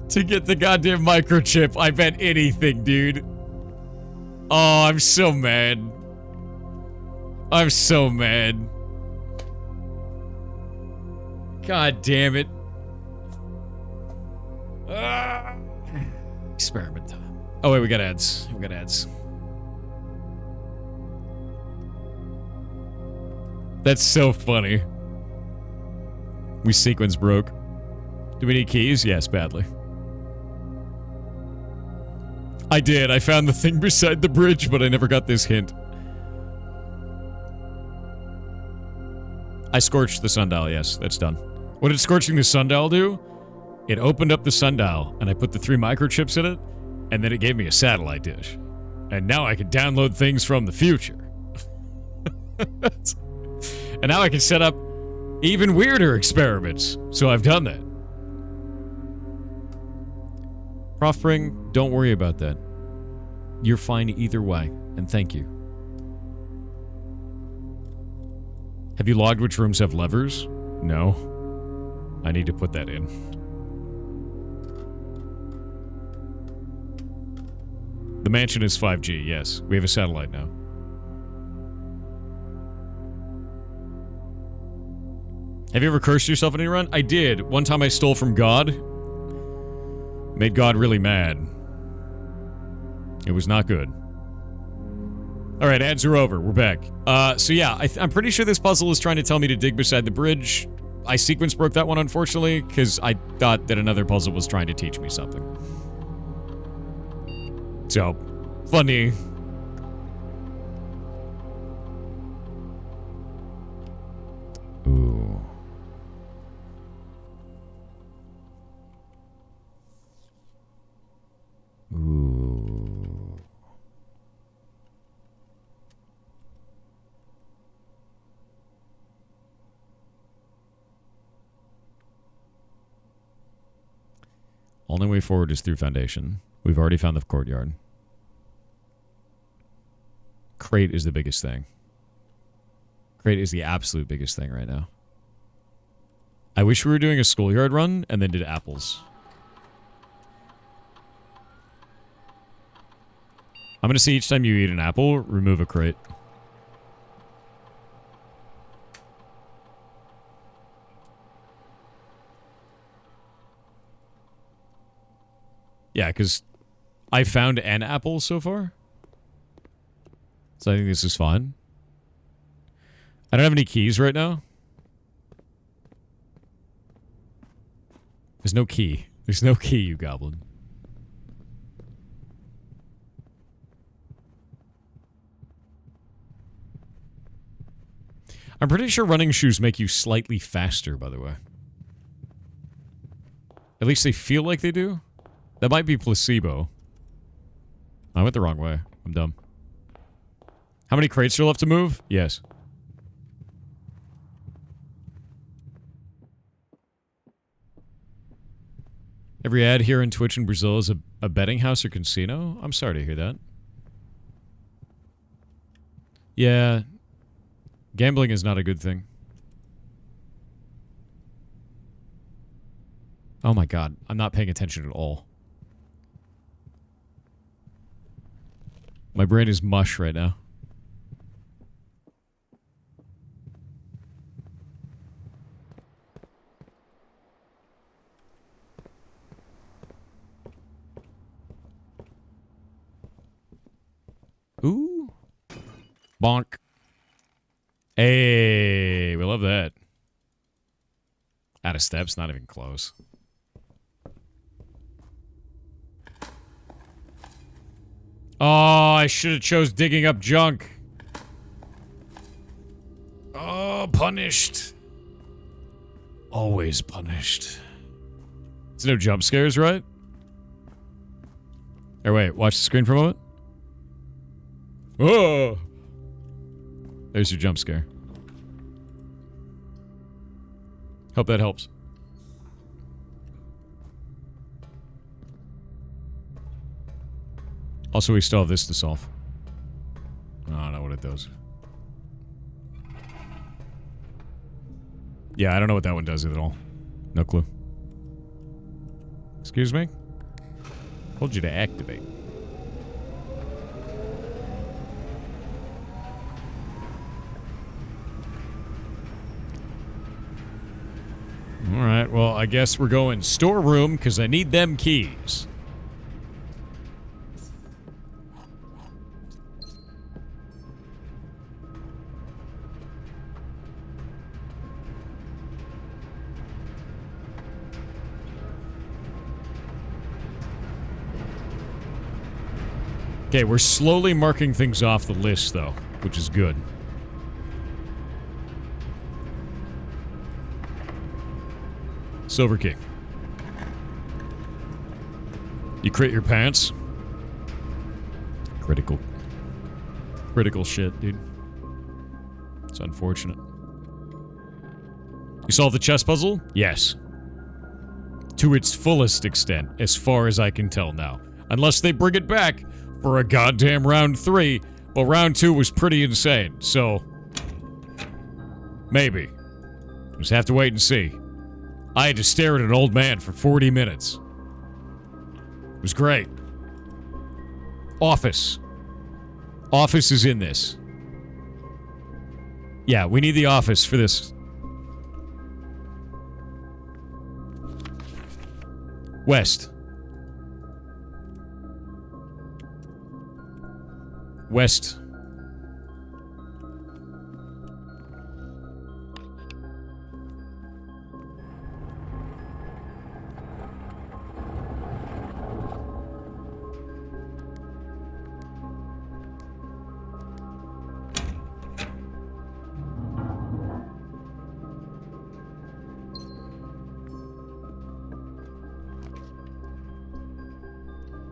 to get the goddamn microchip. I bet anything, dude. Oh, I'm so mad. I'm so mad. God damn it. Experiment time. Oh wait, we got ads. We got ads. That's so funny. We sequence broke. Do we need keys? Yes, badly. I did. I found the thing beside the bridge, but I never got this hint. I scorched the sundial. Yes, that's done. What did scorching the sundial do? It opened up the sundial, and I put the 3 microchips in it, and then it gave me a satellite dish. And now I can download things from the future. And now I can set up even weirder experiments. So I've done that. Prof Bring, don't worry about that. You're fine either way, and thank you. Have you logged which rooms have levers? No. I need to put that in. The mansion is 5G, yes. We have a satellite now. Have you ever cursed yourself in any run? I did. One time I stole from God. Made God really mad. It was not good. Alright, ads are over. We're back. So yeah, I'm pretty sure this puzzle is trying to tell me to dig beside the bridge. I sequence broke that one, unfortunately, because I thought that another puzzle was trying to teach me something. So, funny. Ooh. Ooh. Only way forward is through Foundation. We've already found the courtyard. Crate is the biggest thing. Crate is the absolute biggest thing right now. I wish we were doing a schoolyard run and then did apples. I'm gonna see each time you eat an apple, remove a crate. Yeah, because I found an apple so far. So I think this is fine. I don't have any keys right now. There's no key. There's no key, you goblin. I'm pretty sure running shoes make you slightly faster, by the way. At least they feel like they do. That might be placebo. I went the wrong way. I'm dumb. How many crates are left to move? Yes. Every ad here in Twitch in Brazil is a betting house or casino? I'm sorry to hear that. Yeah. Gambling is not a good thing. Oh my god. I'm not paying attention at all. My brain is mush right now. Ooh. Bonk. Hey. love that. Out of steps, not even close. Oh, I should have chose digging up junk. Oh, punished. Always punished. There's no jump scares, right? Or wait, watch the screen for a moment. Oh! There's your jump scare. Hope that helps. Also, we still have this to solve. I don't know what it does. Yeah, I don't know what that one does at all. No clue. Excuse me? Told you to activate. Alright, well, I guess we're going storeroom because I need them keys. Okay, we're slowly marking things off the list, though, which is good. Silver key. You crit your pants? Critical. Critical shit, dude. It's unfortunate. You solved the chess puzzle? Yes. To its fullest extent, as far as I can tell now. Unless they bring it back for a goddamn round 3. Well, round 2 was pretty insane, so... maybe. Just have to wait and see. I had to stare at an old man for 40 minutes. It was great. Office. Office is in this. Yeah, we need the office for this. West. West.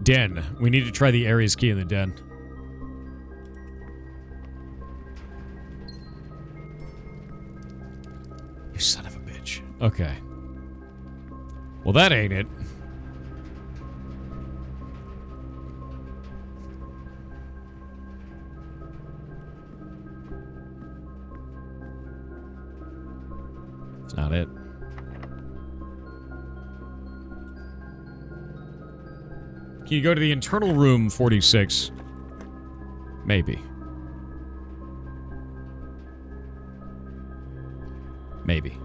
Den. We need to try the Ares key in the den. You son of a bitch. Okay. Well, that ain't it. It's not it. Can you go to the internal room 46? Maybe. Maybe.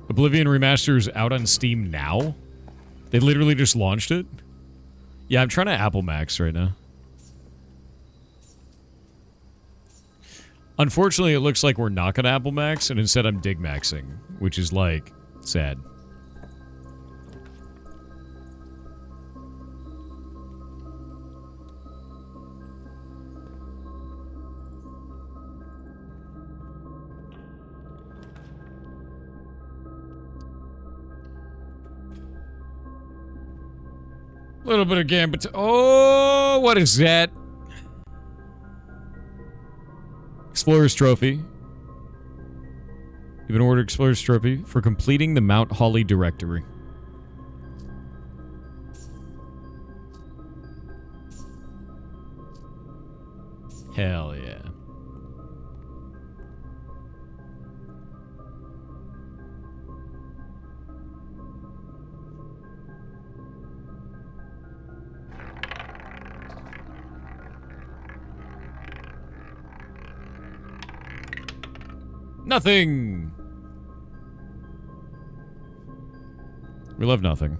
Oblivion Remaster is out on Steam now? They literally just launched it? Yeah, I'm trying to Apple Max right now. Unfortunately, it looks like we're not going to Apple Max, and instead I'm Dig Maxing, which is, like, sad. A little bit of Gambit. Oh, what is that? Explorer's Trophy. You've been awarded Explorer's Trophy for completing the Mount Holly directory. Hell yeah. Nothing! We love nothing.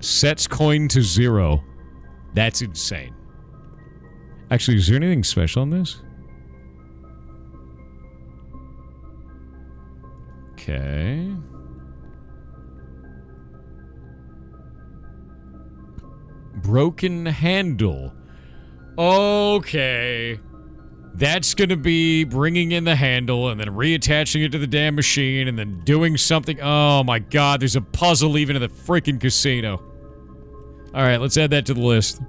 Sets coin to 0. That's insane. Actually, is there anything special on this? Okay. Broken handle. Okay. That's gonna be bringing in the handle and then reattaching it to the damn machine and then doing something. Oh my god, there's a puzzle even in the freaking casino. Alright, let's add that to the list.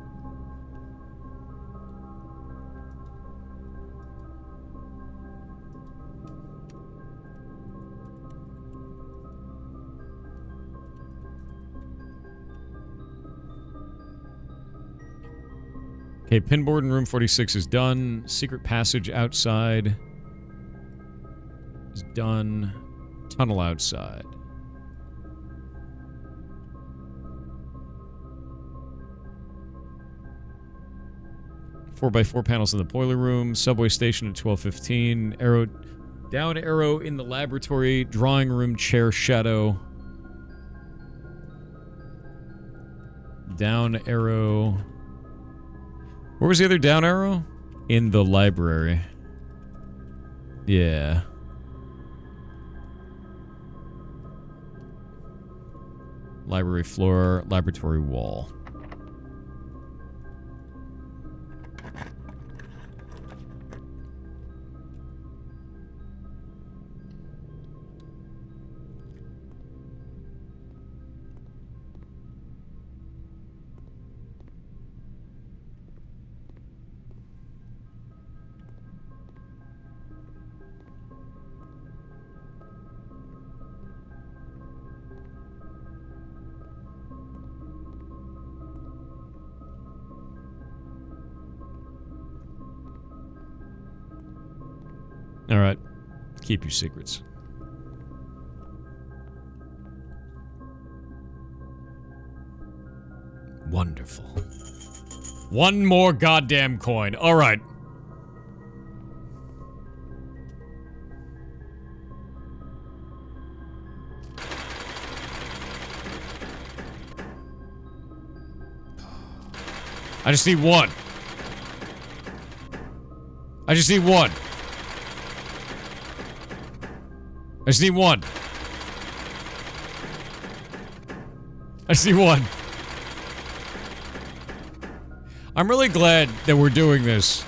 Okay, pinboard in room 46 is done. Secret passage outside is done. Tunnel outside. Four by 4 panels in the boiler room. Subway station at 12:15. Arrow, down arrow in the laboratory. Drawing room chair shadow. Down arrow. Where was the other down arrow? In the library. Yeah. Library floor, laboratory wall. Alright. Keep your secrets. Wonderful. One more goddamn coin. Alright. I just need one. I just need one. I just need one. I just need one. I'm really glad that we're doing this.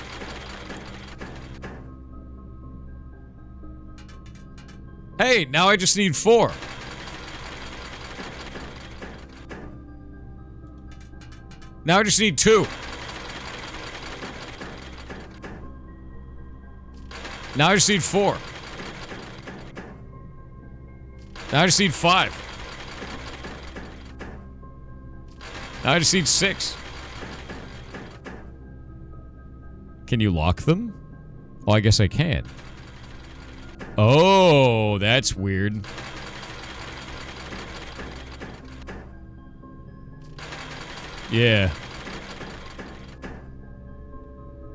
Hey, now I just need 4. Now I just need 2. Now I just need 4. Now I just need 5. Now I just need 6. Can you lock them? Oh, I guess I can. Oh, that's weird. Yeah.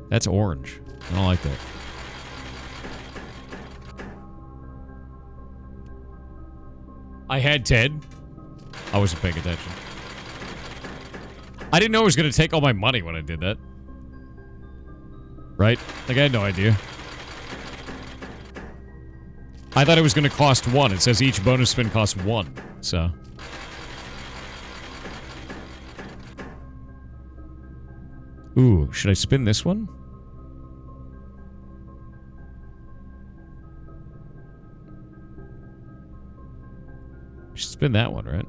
That's orange. I don't like that. I had Ted. I wasn't paying attention. I didn't know it was going to take all my money when I did that. Right? Like, I had no idea. I thought it was going to cost 1. It says each bonus spin costs 1. So. Ooh, should I spin this one? I should spin that one, right?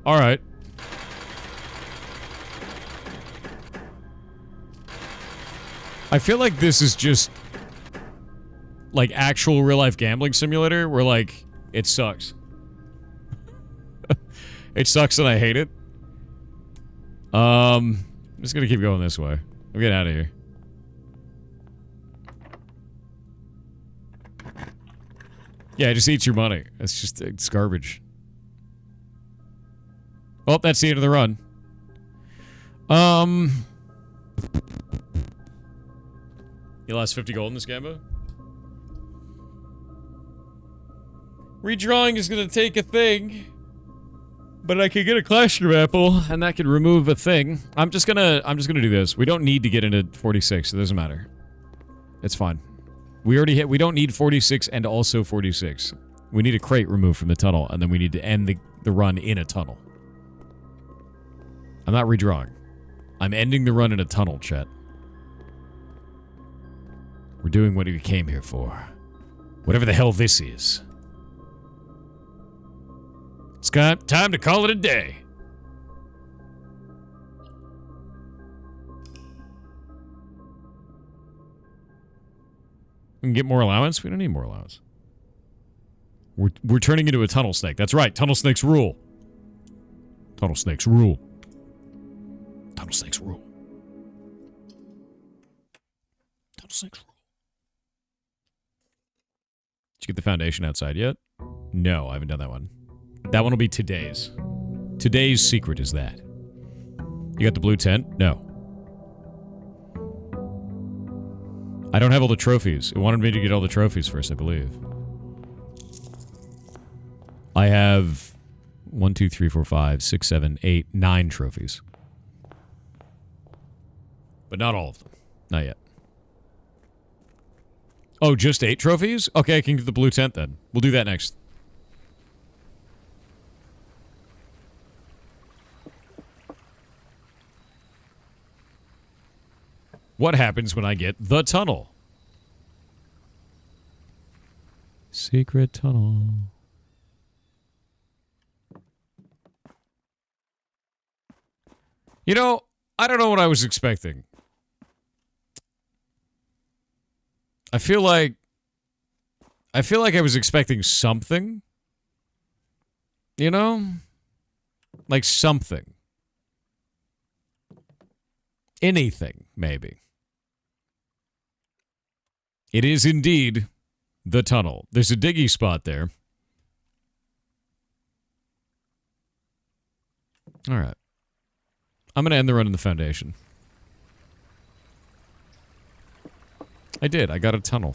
All right. I feel like this is just like actual real life gambling simulator where like it sucks. It sucks and I hate it. I'm just gonna keep going this way. I'm getting out of here. Yeah, it just eats your money. It's garbage. Well, that's the end of the run. You lost 50 gold in this Gambo? Redrawing is going to take a thing. But I could get a Classroom Apple, and that could remove a thing. I'm just gonna do this. We don't need to get into 46. It doesn't matter. It's fine. We don't need 46 and also 46. We need a crate removed from the tunnel, and then we need to end the run in a tunnel. I'm not redrawing. I'm ending the run in a tunnel, chat. We're doing what we came here for. Whatever the hell this is. It's got time to call it a day. We can get more allowance? We don't need more allowance. We're turning into a tunnel snake. That's right. Tunnel snakes rule. Tunnel snakes rule. Tunnel snakes rule. Tunnel snakes rule. Did you get the foundation outside yet? No, I haven't done that one. That one will be today's. Today's secret is that. You got the blue tent? No. I don't have all the trophies. It wanted me to get all the trophies first, I believe. I have 1, 2, 3, 4, 5, 6, 7, 8, 9 trophies. But not all of them. Not yet. Oh, just 8 trophies? Okay, I can get the blue tent then. We'll do that next. What happens when I get the tunnel? Secret tunnel. You know, I don't know what I was expecting. I feel like I was expecting something. You know? Like something. Anything, maybe. It is indeed the tunnel. There's a diggy spot there. All right. I'm going to end the run in the foundation. I did. I got a tunnel.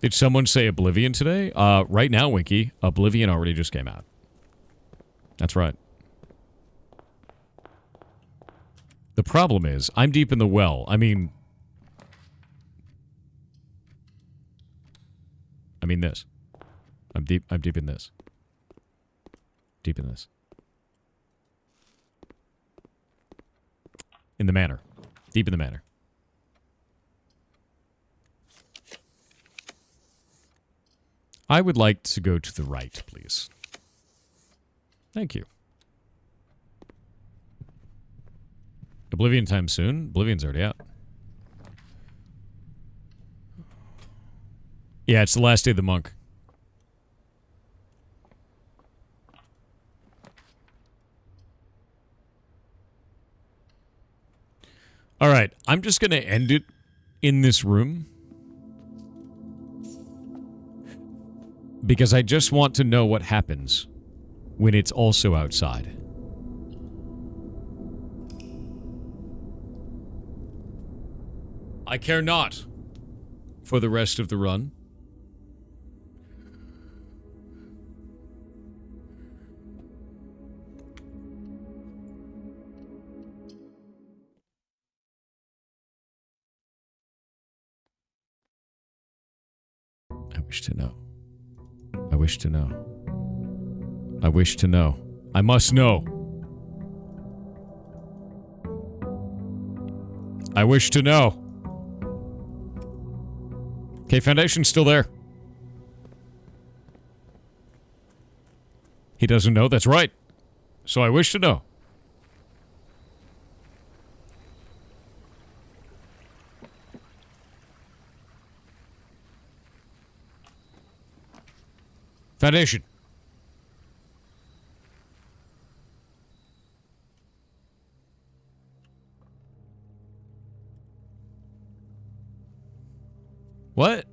Did someone say Oblivion today? Right now, Winky, Oblivion already just came out. That's right. The problem is, I'm deep in the well. I mean this. I'm deep in this. Deep in this. In the manor. Deep in the manor. I would like to go to the right, please. Thank you. Oblivion time soon? Oblivion's already out. Yeah, it's the last day of the monk. All right, I'm just going to end it in this room. Because I just want to know what happens when it's also outside. I care not for the rest of the run. I wish to know. I wish to know. I wish to know. I must know. I wish to know. Okay, foundation's still there. He doesn't know, that's right. So I wish to know. Foundation. What?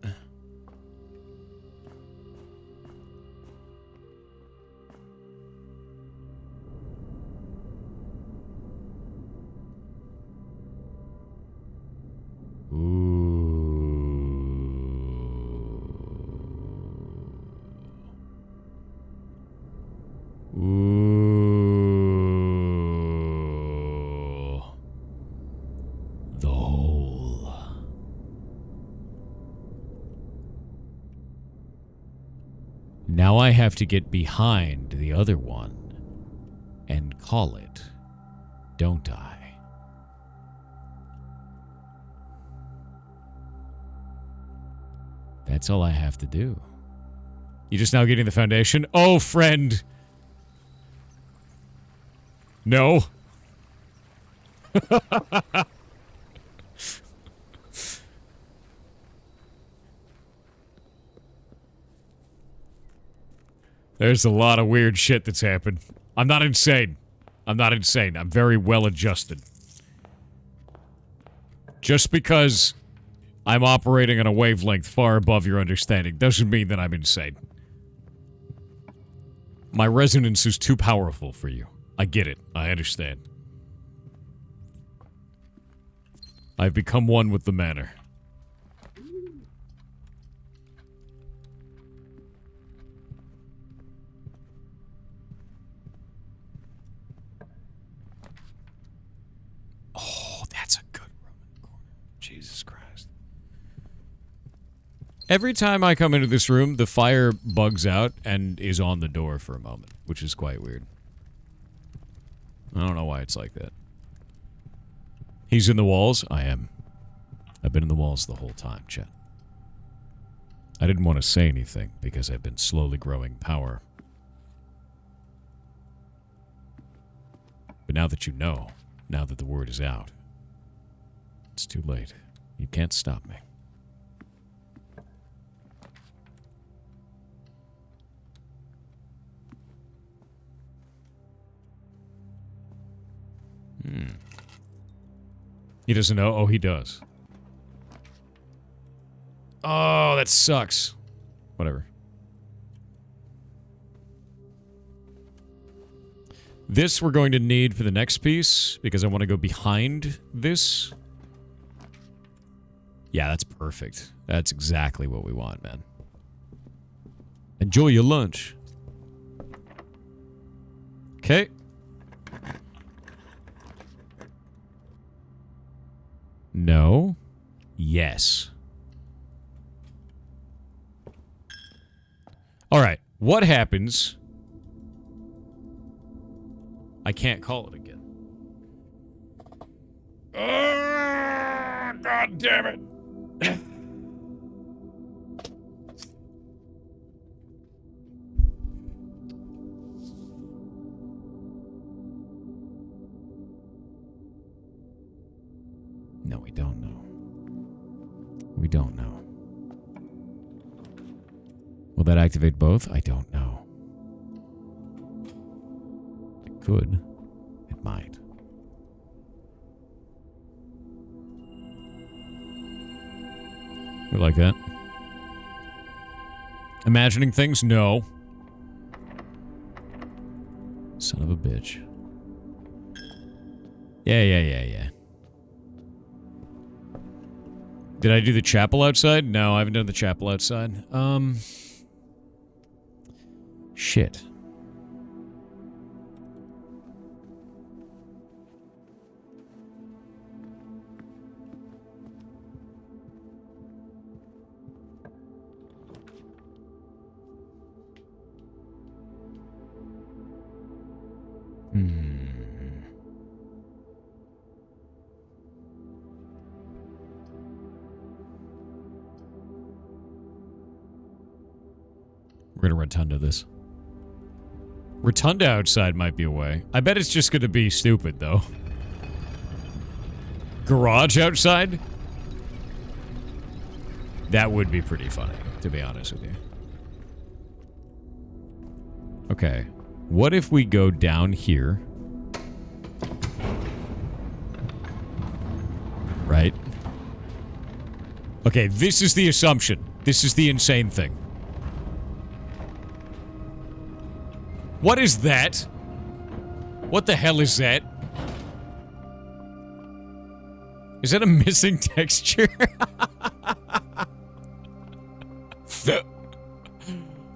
I have to get behind the other one and call it, don't I? That's all I have to do. You just now getting the foundation? Oh, friend. No. There's a lot of weird shit that's happened. I'm not insane. I'm not insane. I'm very well adjusted. Just because I'm operating on a wavelength far above your understanding doesn't mean that I'm insane. My resonance is too powerful for you. I get it. I understand. I've become one with the manor. Oh, that's a good room in the corner. Jesus Christ. Every time I come into this room, the fire bugs out and is on the door for a moment, which is quite weird. I don't know why it's like that. He's in the walls? I am. I've been in the walls the whole time, Chet. I didn't want to say anything because I've been slowly growing power. But now that you know, now that the word is out, it's too late. You can't stop me. He doesn't know? Oh, he does. Oh, that sucks. Whatever. This we're going to need for the next piece, because I want to go behind this. Yeah, that's perfect. That's exactly what we want, man. Enjoy your lunch. Okay. No. Yes. Alright. What happens? I can't call it again. Oh, God damn it. No, we don't know. We don't know. Will that activate both? I don't know. It could. It might. We like that. Imagining things? No. Son of a bitch. Yeah. Did I do the chapel outside? No, I haven't done the chapel outside. Shit. We're gonna rotunda this. Rotunda outside might be a way. I bet it's just gonna be stupid, though. Garage outside? That would be pretty funny, to be honest with you. Okay. What if we go down here? Right? Okay, this is the assumption. This is the insane thing. What is that? What the hell is that? Is that a missing texture?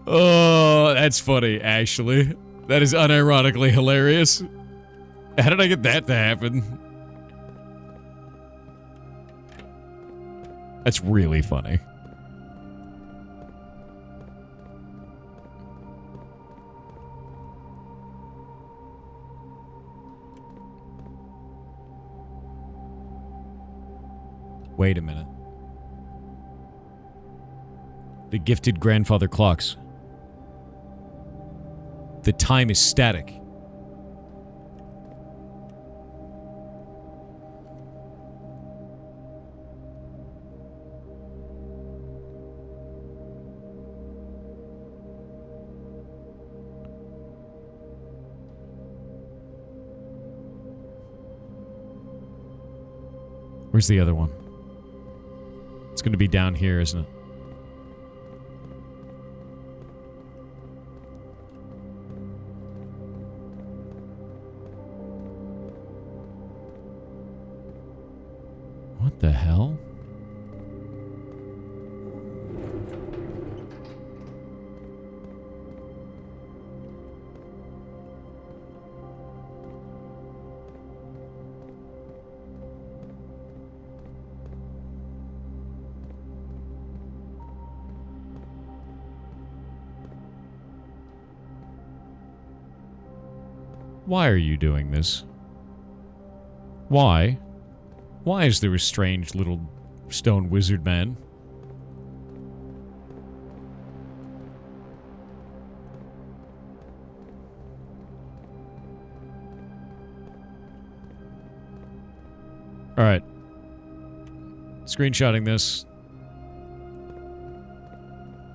Oh, that's funny, actually. That is unironically hilarious. How did I get that to happen? That's really funny. Wait a minute. The gifted grandfather clocks. The time is static. Where's the other one? It's going to be down here, isn't it? What the hell? Why are you doing this? Why? Why is there a strange little stone wizard man? Alright. Screenshotting this.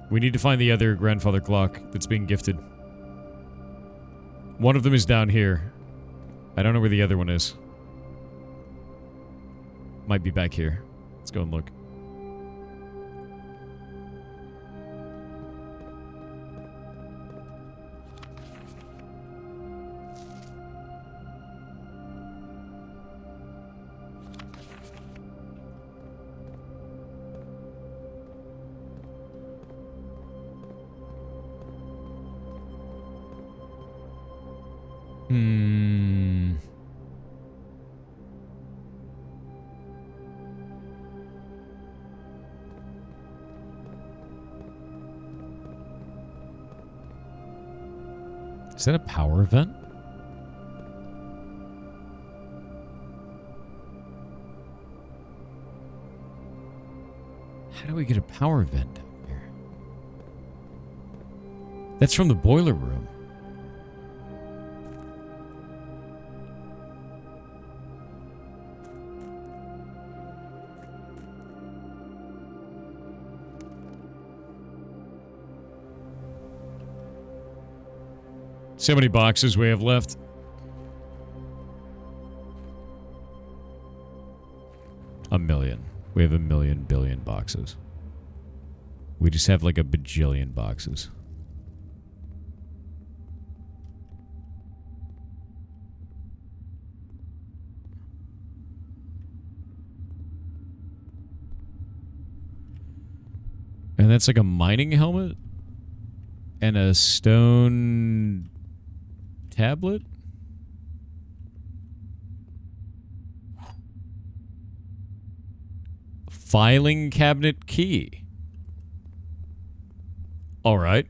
We need to find the other grandfather clock that's being gifted. One of them is down here. I don't know where the other one is. Might be back here. Let's go and look. Is that a power event? How do we get a power event down here? That's from the boiler room. So many boxes we have left. A million. We have a million billion boxes. We just have like a bajillion boxes. And that's like a mining helmet? And a stone tablet? Filing cabinet key. All right.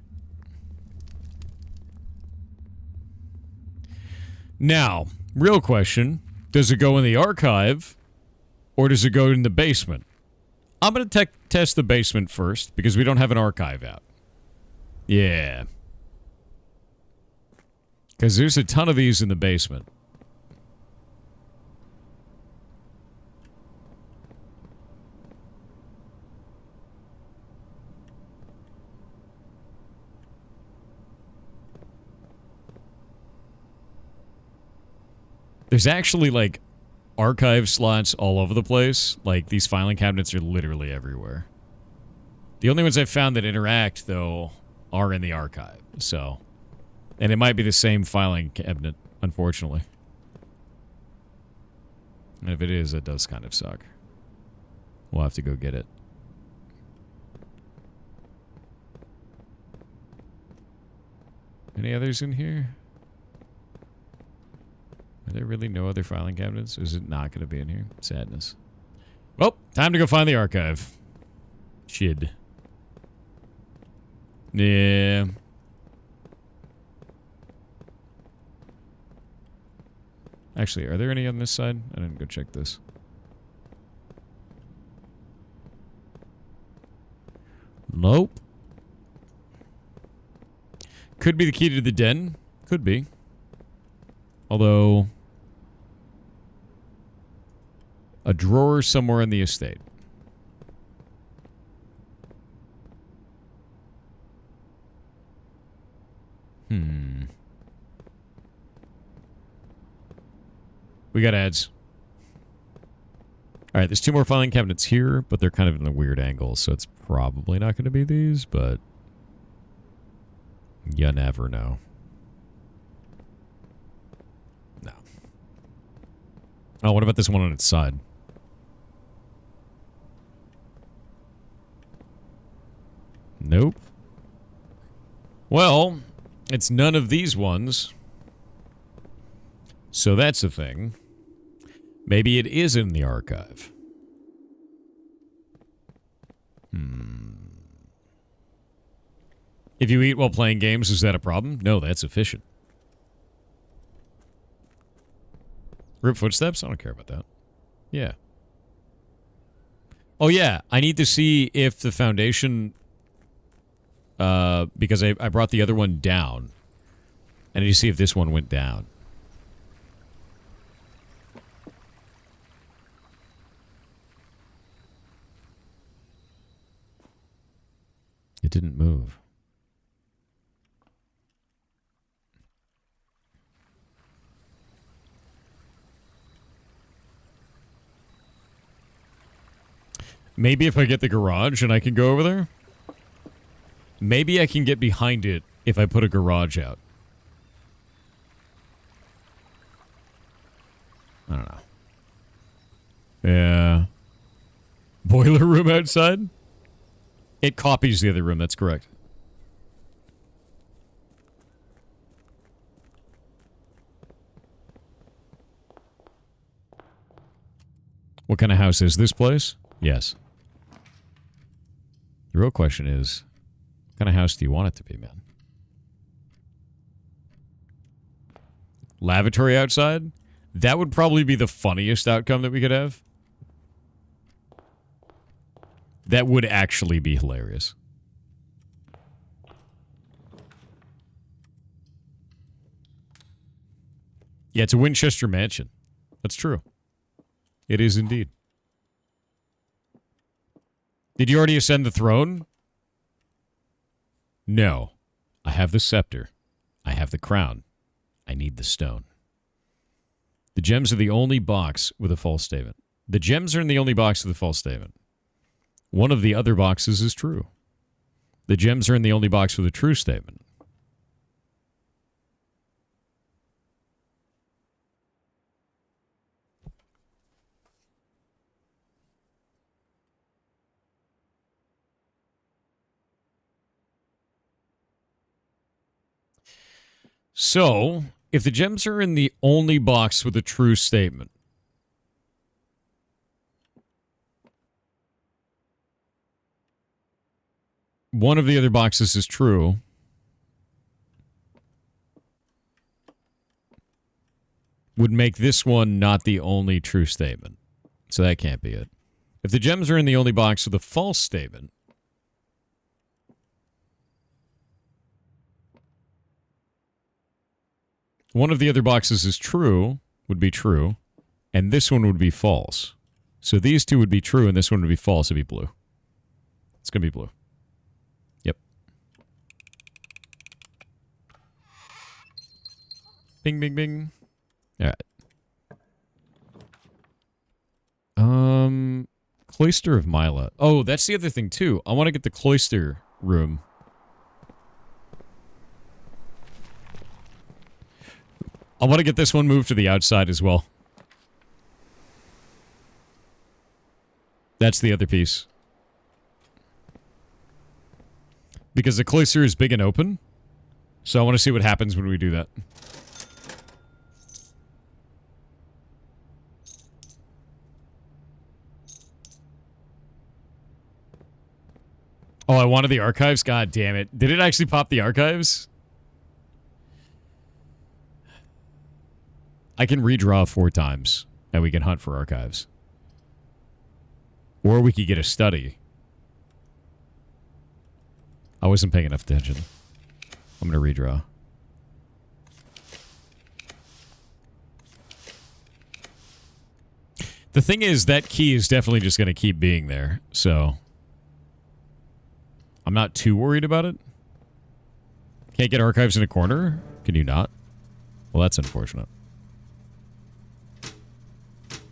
Now, real question. Does it go in the archive or does it go in the basement? I'm going to test the basement first because we don't have an archive out. Yeah. Because there's a ton of these in the basement. There's actually, like, archive slots all over the place. Like, these filing cabinets are literally everywhere. The only ones I've found that interact, though, are in the archive, so... And it might be the same filing cabinet, unfortunately. And if it is, it does kind of suck. We'll have to go get it. Any others in here? Are there really no other filing cabinets? Or is it not going to be in here? Sadness. Well, time to go find the archive. Shid. Yeah. Actually, are there any on this side? I didn't go check this. Nope. Could be the key to the den. Could be. Although... a drawer somewhere in the estate. We got ads. Alright, there's 2 more filing cabinets here, but they're kind of in a weird angle, so it's probably not going to be these, but... you never know. No. Oh, what about this one on its side? Nope. Well, it's none of these ones. So that's a thing. Maybe it is in the archive. If you eat while playing games, is that a problem? No, that's efficient. Rip footsteps? I don't care about that. Yeah. Oh, yeah. I need to see if the foundation... because I brought the other one down. I need to see if this one went down. It didn't move. Maybe if I get the garage and I can go over there? Maybe I can get behind it if I put a garage out. I don't know. Yeah. Boiler room outside? It copies the other room, that's correct. What kind of house is this place? Yes. The real question is, what kind of house do you want it to be, man? Lavatory outside? That would probably be the funniest outcome that we could have. That would actually be hilarious. Yeah, it's a Winchester mansion. That's true. It is indeed. Did you already ascend the throne? No. I have the scepter. I have the crown. I need the stone. The gems are the only box with a false statement. The gems are in the only box with a false statement. One of the other boxes is true. The gems are in the only box with a true statement. So, if the gems are in the only box with a true statement, one of the other boxes is true. Would make this one not the only true statement. So that can't be it. If the gems are in the only box with a false statement, one of the other boxes is true, would be true, and this one would be false. So these two would be true, and this one would be false. It'd be blue. It's going to be blue. Yep. Bing, bing, bing. All right. Cloister of Mila. Oh, that's the other thing, too. I want to get the cloister room. I want to get this one moved to the outside as well. That's the other piece. Because the cloister is big and open. So I want to see what happens when we do that. Oh, I wanted the archives? God damn it. Did it actually pop the archives? I can redraw 4 times, and we can hunt for archives. Or we could get a study. I wasn't paying enough attention. I'm going to redraw. The thing is, that key is definitely just going to keep being there, so I'm not too worried about it. Can't get archives in a corner? Can you not? Well, that's unfortunate.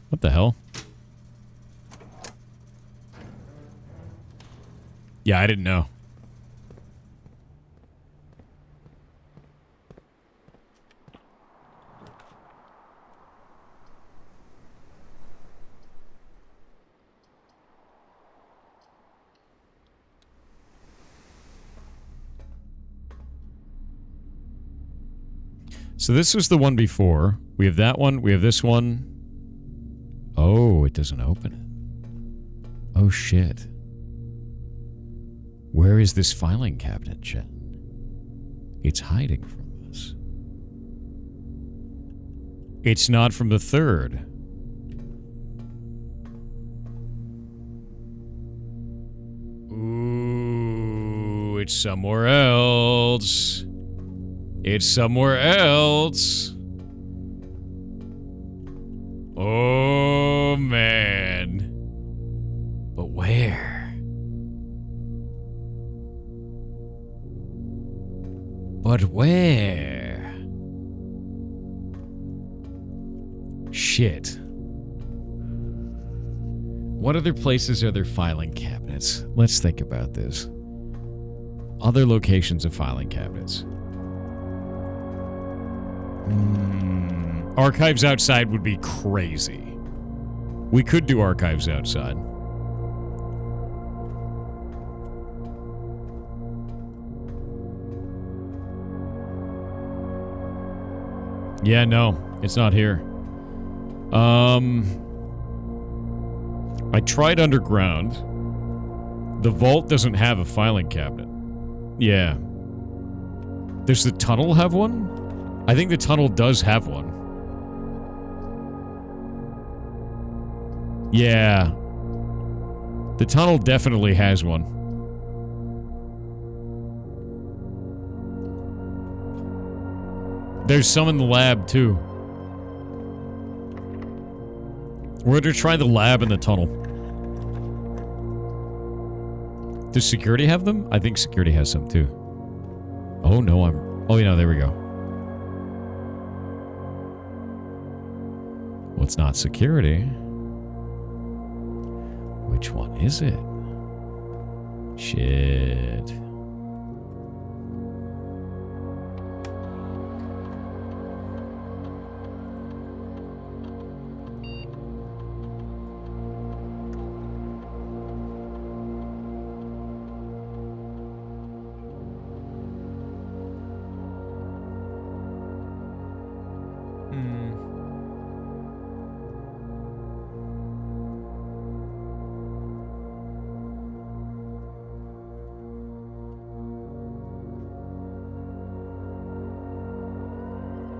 What the hell? Yeah, I didn't know. So this was the one before. We have that one. We have this one. Oh, it doesn't open it. Oh, shit. Where is this filing cabinet, Chet? It's hiding from us. It's not from the third. Ooh, it's somewhere else. It's somewhere else. Oh, man. But where? But where? Shit. What other places are there filing cabinets? Let's think about this. Other locations of filing cabinets. Archives outside would be crazy. We could do archives outside. Yeah, no, it's not here. I tried underground. The vault doesn't have a filing cabinet. Yeah. Does the tunnel have one? I think the tunnel does have one. Yeah. The tunnel definitely has one. There's some in the lab, too. We're going to try the lab and the tunnel. Does security have them? I think security has some, too. Oh, no, Oh, you know, there we go. Well, it's not security. Which one is it? Shit.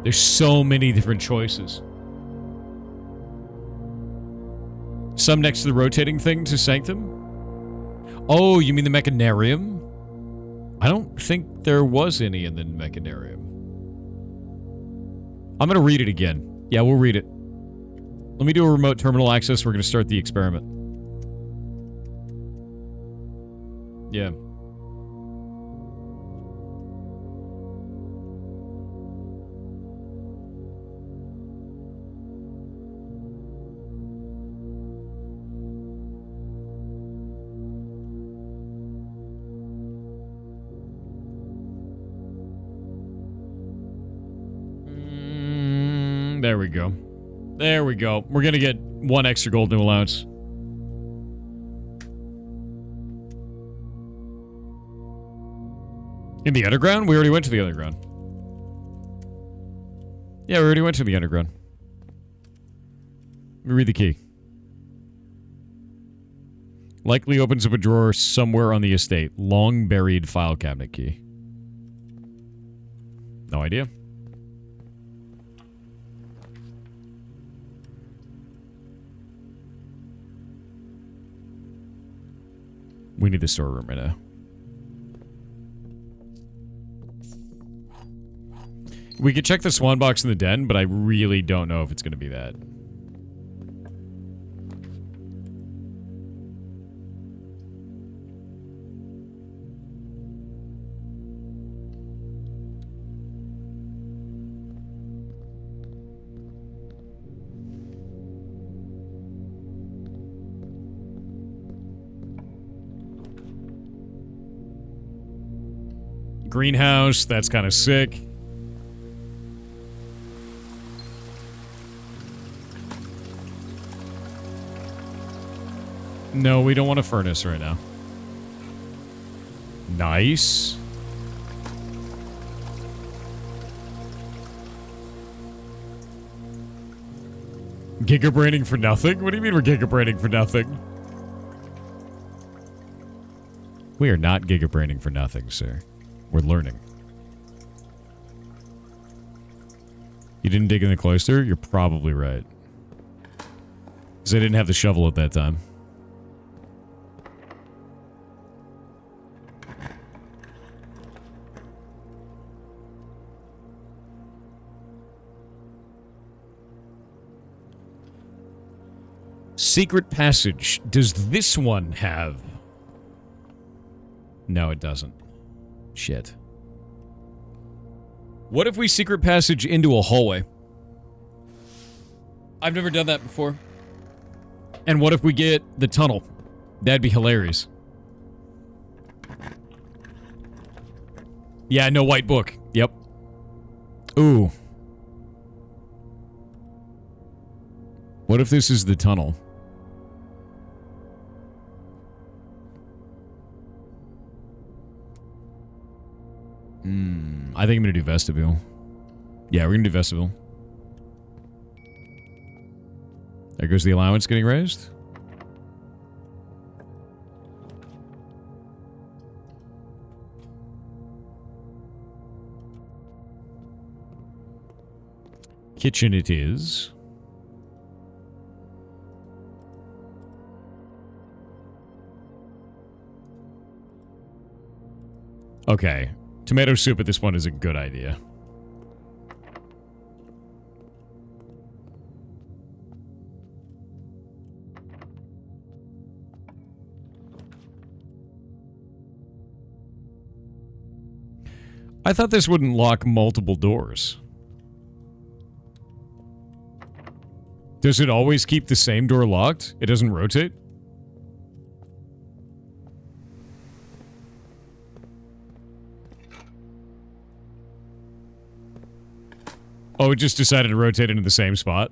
There's so many different choices. Some next to the rotating thing to Sanctum? Oh, you mean the Mechanarium? I don't think there was any in the Mechanarium. I'm going to read it again. Yeah, we'll read it. Let me do a remote terminal access. We're going to start the experiment. Yeah. There we go. There we go. We're going to get 1 extra gold new allowance. In the underground? We already went to the underground. Yeah, we already went to the underground. Let me read the key. Likely opens up a drawer somewhere on the estate. Long buried file cabinet key. No idea. We need the storeroom right now. We could check the swan box in the den, but I really don't know if it's going to be that. Greenhouse, that's kind of sick. No, we don't want a furnace right now. Nice. Gigabraining for nothing? What do you mean we're gigabraining for nothing? We are not gigabraining for nothing, sir. We're learning. You didn't dig in the cloister? You're probably right. Because I didn't have the shovel at that time. Secret passage. Does this one have? No, it doesn't. Shit. What if we secret passage into a hallway? I've never done that before. And what if we get the tunnel? That'd be hilarious. Yeah, no white book. Yep. Ooh. What if this is the tunnel? I think I'm gonna do vestibule. Yeah, we're gonna do vestibule. There goes the allowance getting raised. Kitchen it is. Okay. Tomato soup at this point is a good idea. I thought this wouldn't lock multiple doors. Does it always keep the same door locked? It doesn't rotate? Oh, it just decided to rotate into the same spot?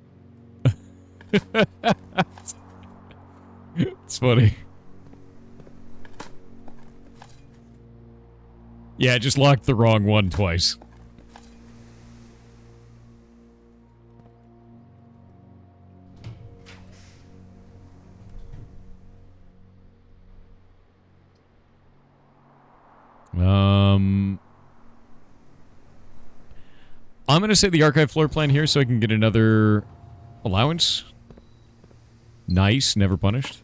It's funny. Yeah, it just locked the wrong one twice. I'm going to say the archive floor plan here so I can get another allowance. Nice, never punished.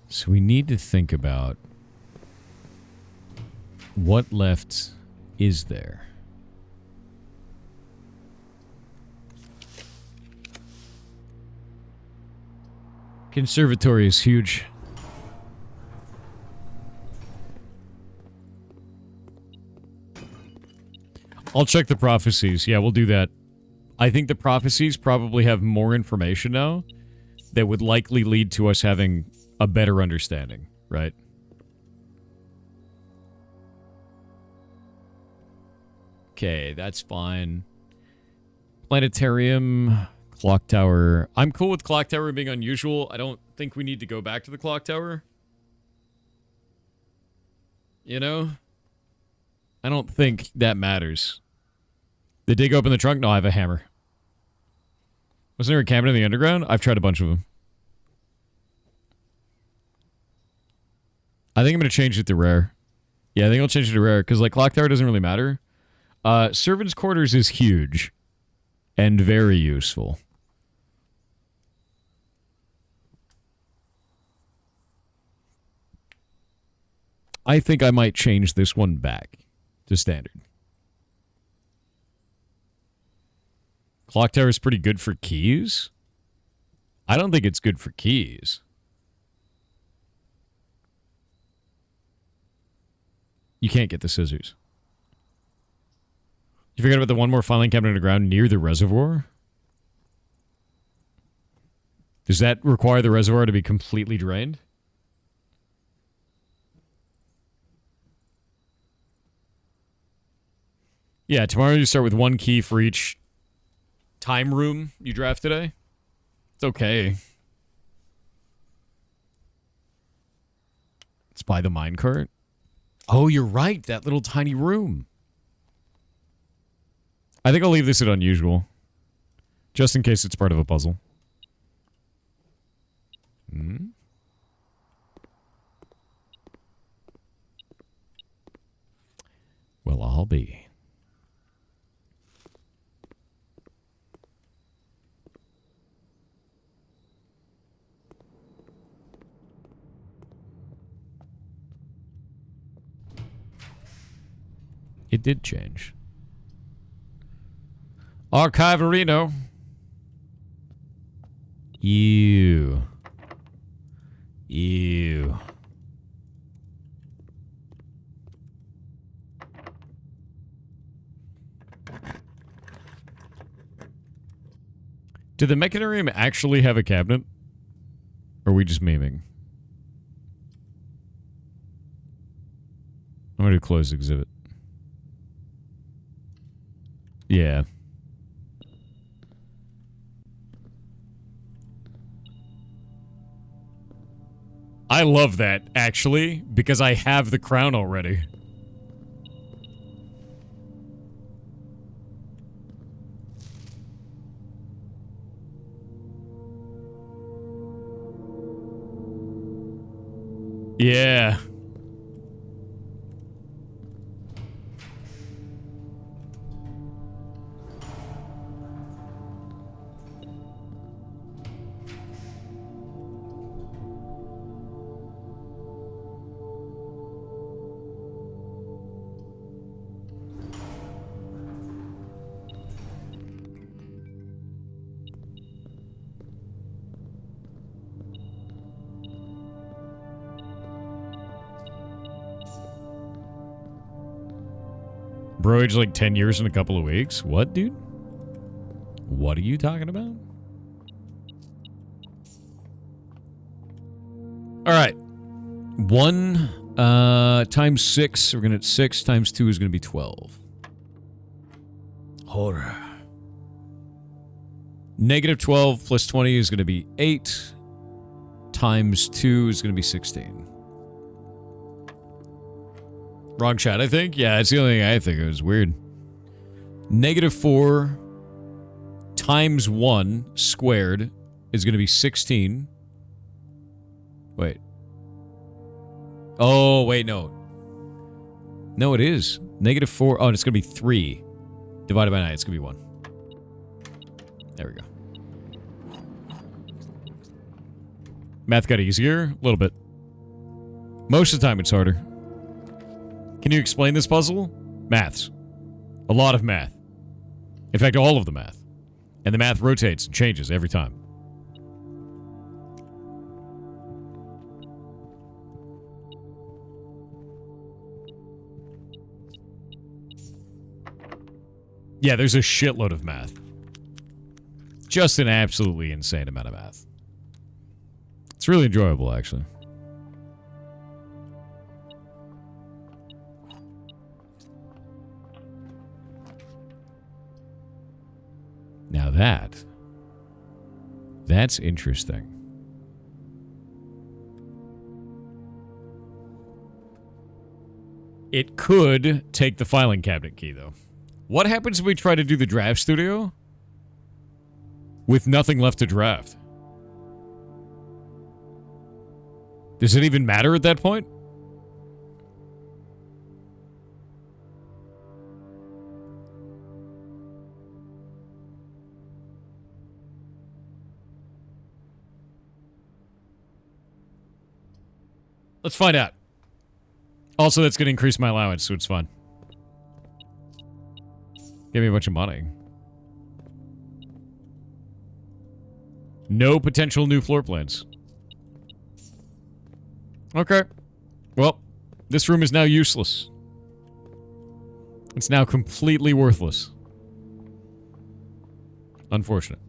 So we need to think about what left is there. Conservatory is huge. I'll check the prophecies. Yeah, we'll do that. I think the prophecies probably have more information now that would likely lead to us having a better understanding, right? Okay, that's fine. Planetarium, clock tower. I'm cool with clock tower being unusual. I don't think we need to go back to the clock tower. You know? I don't think that matters. They dig open the trunk? No, I have a hammer. Wasn't there a cabinet in the underground? I've tried a bunch of them. I think I'm going to change it to rare. Yeah, I think I'll change it to rare, because, like, clock tower doesn't really matter. Servants' quarters is huge and very useful. I think I might change this one back to standard. Clock tower is pretty good for keys. I don't think it's good for keys. You can't get the scissors. You forgot about the one more filing cabinet underground near the reservoir? Does that require the reservoir to be completely drained? Yeah, tomorrow you start with one key for each time room you draft today. It's okay. Let's buy the minecart. Oh, you're right. That little tiny room. I think I'll leave this at unusual. Just in case it's part of a puzzle. Well, I'll be. It did change. Archiverino. Ew. Ew. Did the Mechanarium actually have a cabinet? Or are we just memeing? I'm going to close exhibit. Yeah. I love that, actually, because I have the crown already. Yeah. Bro, age like 10 years in a couple of weeks? What, dude? What are you talking about? All right. 1 times 6. We're going to hit 6 times 2 is going to be 12. Horror. Negative 12 plus 20 is going to be 8. Times 2 is going to be 16. Wrong chat, I think. Yeah, it's the only thing I think. It was weird. Negative 4 times 1 squared is going to be 16. Wait. Oh, wait, no. No, it is. Negative 4. Oh, and it's going to be 3. Divided by 9. It's going to be 1. There we go. Math got easier? A little bit. Most of the time, it's harder. Can you explain this puzzle? Maths. A lot of math. In fact, all of the math. And the math rotates and changes every time. Yeah, there's a shitload of math. Just an absolutely insane amount of math. It's really enjoyable, actually. Now that's interesting. It could take the filing cabinet key, though. What happens if we try to do the draft studio with nothing left to draft? Does it even matter at that point? Let's find out. Also, that's going to increase my allowance, so it's fine. Give me a bunch of money. No potential new floor plans. Okay. Well, this room is now useless. It's now completely worthless. Unfortunate.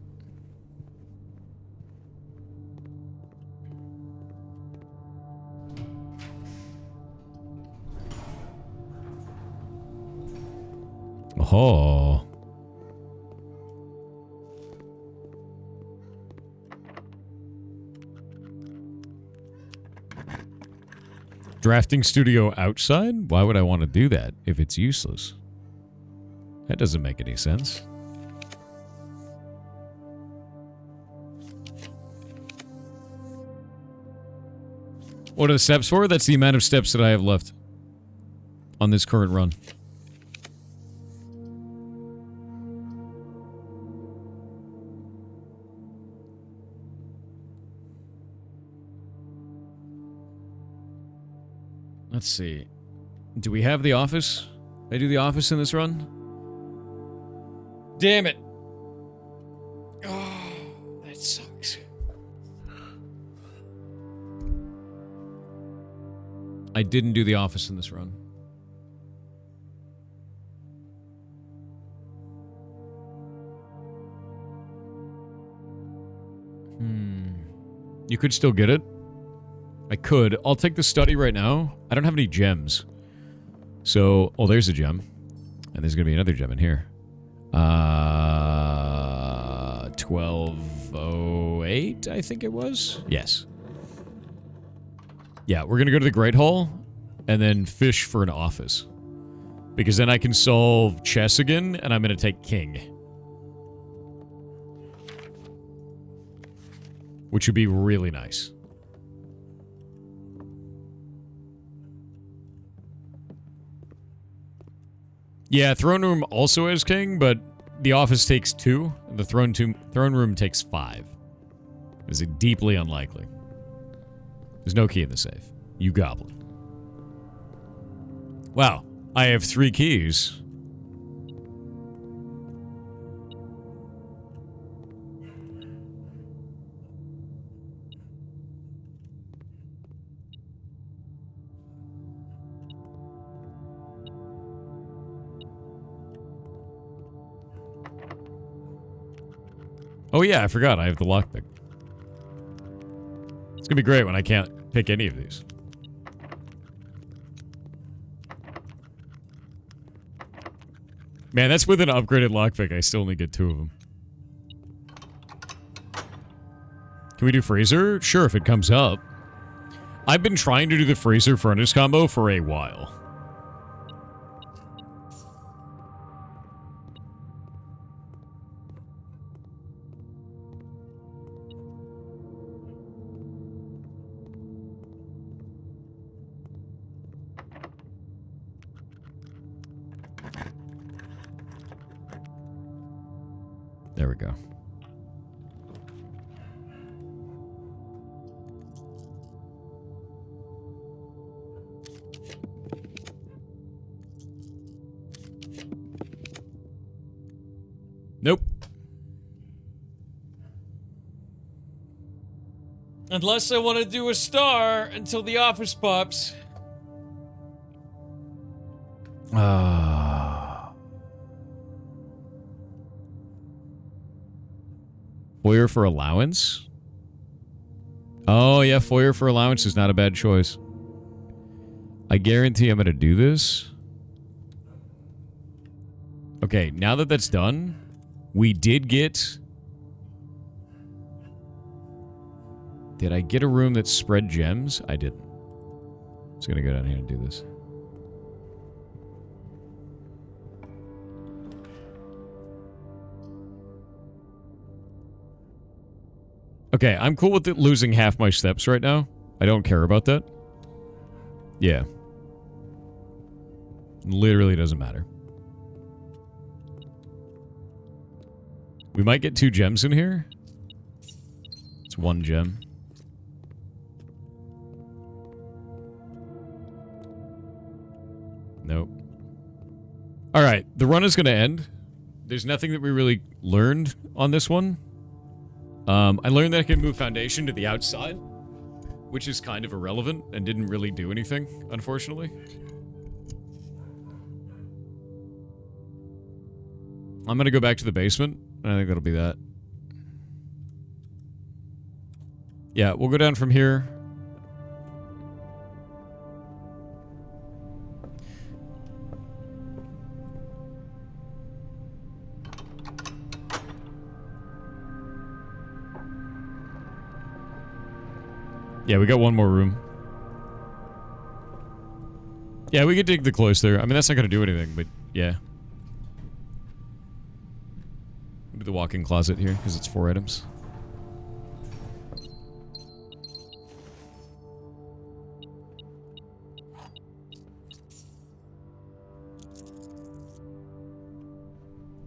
Oh. Drafting studio outside? Why would I want to do that if it's useless? That doesn't make any sense. What are the steps for? That's the amount of steps that I have left on this current run. Let's see. Do we have the office? Did I do the office in this run? Damn it. Oh, that sucks. I didn't do the office in this run. You could still get it. I could. I'll take the study right now. I don't have any gems. So, oh, there's a gem. And there's going to be another gem in here. 1208, I think it was. Yes. Yeah, we're going to go to the Great Hall and then fish for an office. Because then I can solve chess again, and I'm going to take king. Which would be really nice. Yeah, throne room also has king, but the office takes 2. And the throne room takes 5. Is it deeply unlikely? There's no key in the safe. You goblin. Wow, I have 3 keys. Oh yeah, I forgot. I have the lockpick. It's gonna be great when I can't pick any of these. Man, that's with an upgraded lockpick. I still only get 2 of them. Can we do Fraser? Sure, if it comes up. I've been trying to do the Fraser Furnace combo for a while. There we go. Nope. Unless I want to do a star until the office pops. Foyer for allowance? Oh, yeah, foyer for allowance is not a bad choice. I guarantee I'm going to do this. Okay, now that that's done, we did get... Did I get a room that spread gems? I didn't. I'm just going to go down here and do this. Okay, I'm cool with it losing half my steps right now. I don't care about that. Yeah. Literally doesn't matter. We might get 2 gems in here. It's 1 gem. Nope. Alright, the run is going to end. There's nothing that we really learned on this one. I learned that I can move Foundation to the outside, which is kind of irrelevant and didn't really do anything, unfortunately. I'm going to go back to the basement. I think that'll be that. Yeah, we'll go down from here. Yeah, we got one more room. Yeah, we could dig the close there. I mean, that's not going to do anything, but yeah. Do the walk-in closet here, because it's 4 items.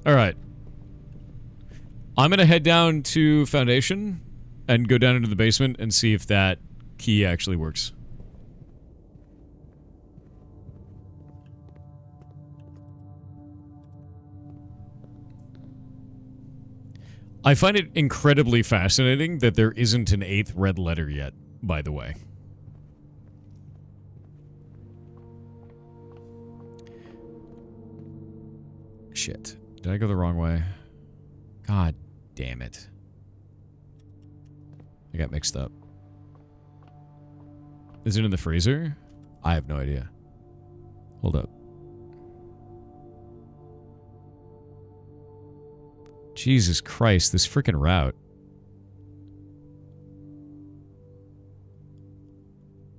Alright. I'm going to head down to Foundation and go down into the basement and see if that key actually works. I find it incredibly fascinating that there isn't an 8th red letter yet, by the way. Shit. Did I go the wrong way? God damn it. I got mixed up. Is it in the freezer? I have no idea. Hold up. Jesus Christ, this freaking route.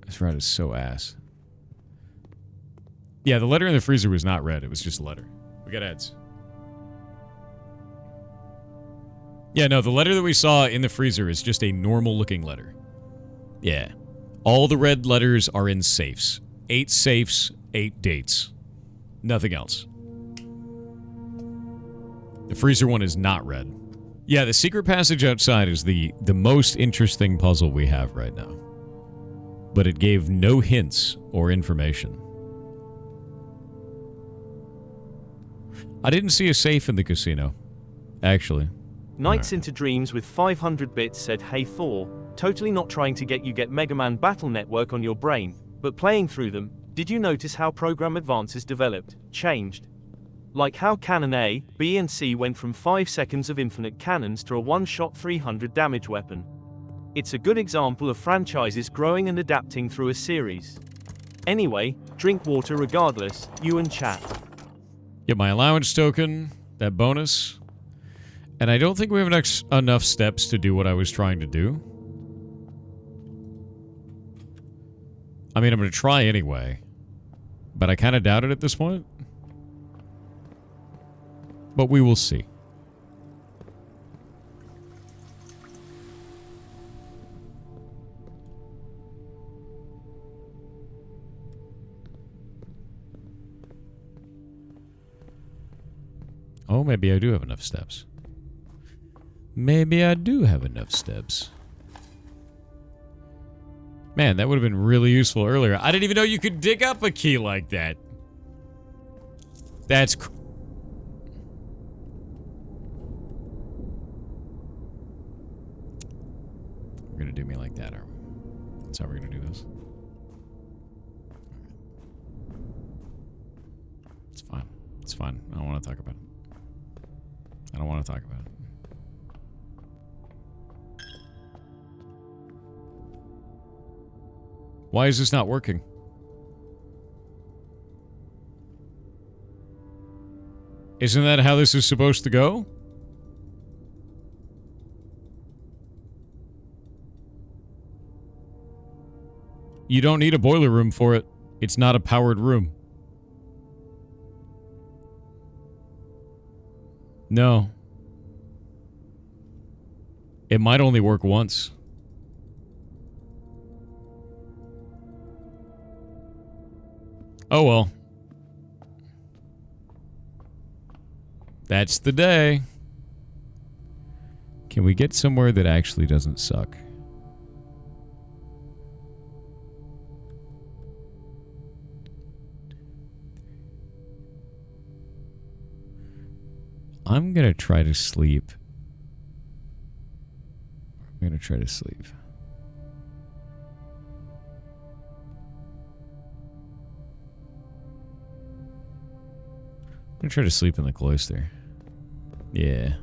This route is so ass. Yeah, the letter in the freezer was not red. It was just a letter. We got heads. Yeah, no, the letter that we saw in the freezer is just a normal-looking letter. Yeah. All the red letters are in safes. 8 safes, 8 dates. Nothing else. The freezer one is not red. Yeah, the secret passage outside is the most interesting puzzle we have right now. But it gave no hints or information. I didn't see a safe in the casino, actually. Nights into Dreams with 500 bits said, "Hey Thor, totally not trying to get Mega Man Battle Network on your brain, but playing through them, did you notice how program advances developed, changed? Like how Cannon A, B and C went from 5 seconds of infinite cannons to a one-shot 300 damage weapon. It's a good example of franchises growing and adapting through a series. Anyway, drink water regardless, you and chat." Get my allowance token, that bonus. And I don't think we have enough steps to do what I was trying to do. I mean, I'm going to try anyway. But I kind of doubt it at this point. But we will see. Oh, maybe I do have enough steps. Maybe I do have enough steps. Man, that would have been really useful earlier. I didn't even know you could dig up a key like that. That's... We're gonna do me like that, aren't we? That's how we're gonna do this. It's fine. It's fine. I don't want to talk about it. I don't want to talk about it. Why is this not working? Isn't that how this is supposed to go? You don't need a boiler room for it. It's not a powered room. No. It might only work once. Oh well. That's the day. Can we get somewhere that actually doesn't suck? I'm going to try to sleep. I'm going to try to sleep. I'm going to try to sleep in the cloister. Yeah.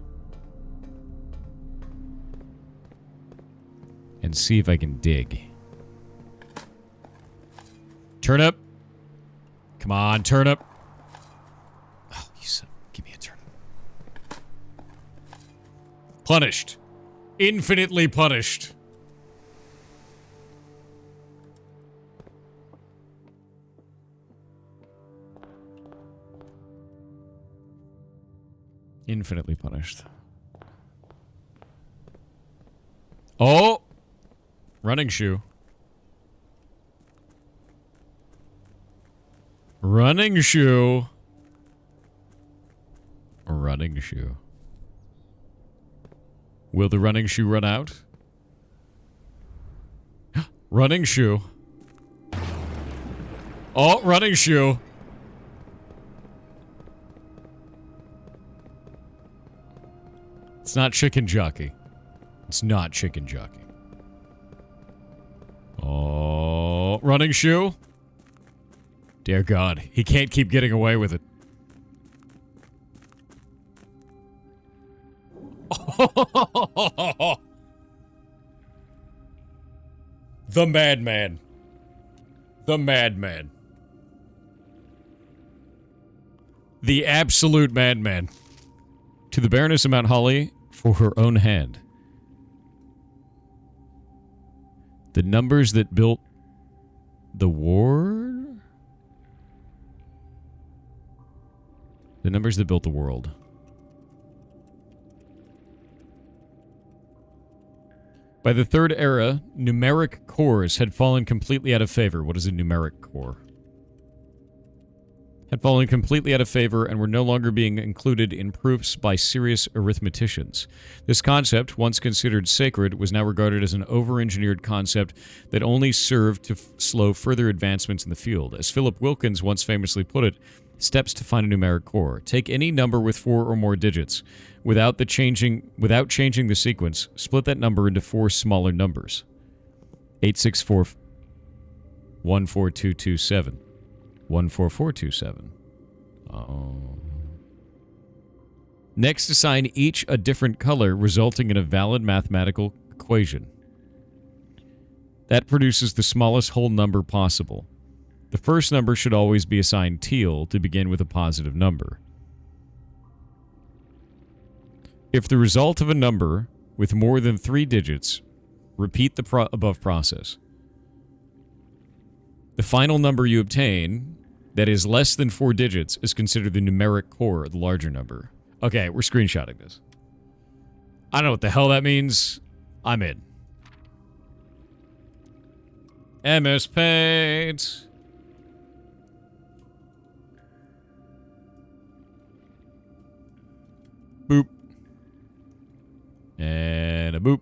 And see if I can dig. Turnip. Come on, turnip. Oh, you son. Give me a turnip. Punished. Infinitely punished. Infinitely punished. Oh! Running shoe. Running shoe. Running shoe. Will the running shoe run out? Running shoe. Oh, running shoe. It's not chicken jockey. It's not chicken jockey. Oh, running shoe. Dear God, he can't keep getting away with it. The madman. The madman. The absolute madman. To the Baroness of Mount Holly for her own hand. The numbers that built the ward? The numbers that built the world. By the Third Era, numeric cores had fallen completely out of favor. What is a numeric core? Had fallen completely out of favor and were no longer being included in proofs by serious arithmeticians. This concept, once considered sacred, was now regarded as an over-engineered concept that only served to slow further advancements in the field. As Philip Wilkins once famously put it, steps to find a numeric core. Take any number with 4 or more digits. Without changing the sequence, split that number into 4 smaller numbers. 864 14227. 14427. Oh. Next, assign each a different color, resulting in a valid mathematical equation. That produces the smallest whole number possible. The first number should always be assigned teal to begin with a positive number. If the result of a number with more than 3 digits, repeat the above process. The final number you obtain that is less than 4 digits is considered the numeric core of the larger number. Okay, we're screenshotting this. I don't know what the hell that means. I'm in. MS Paint. Boop. And a boop.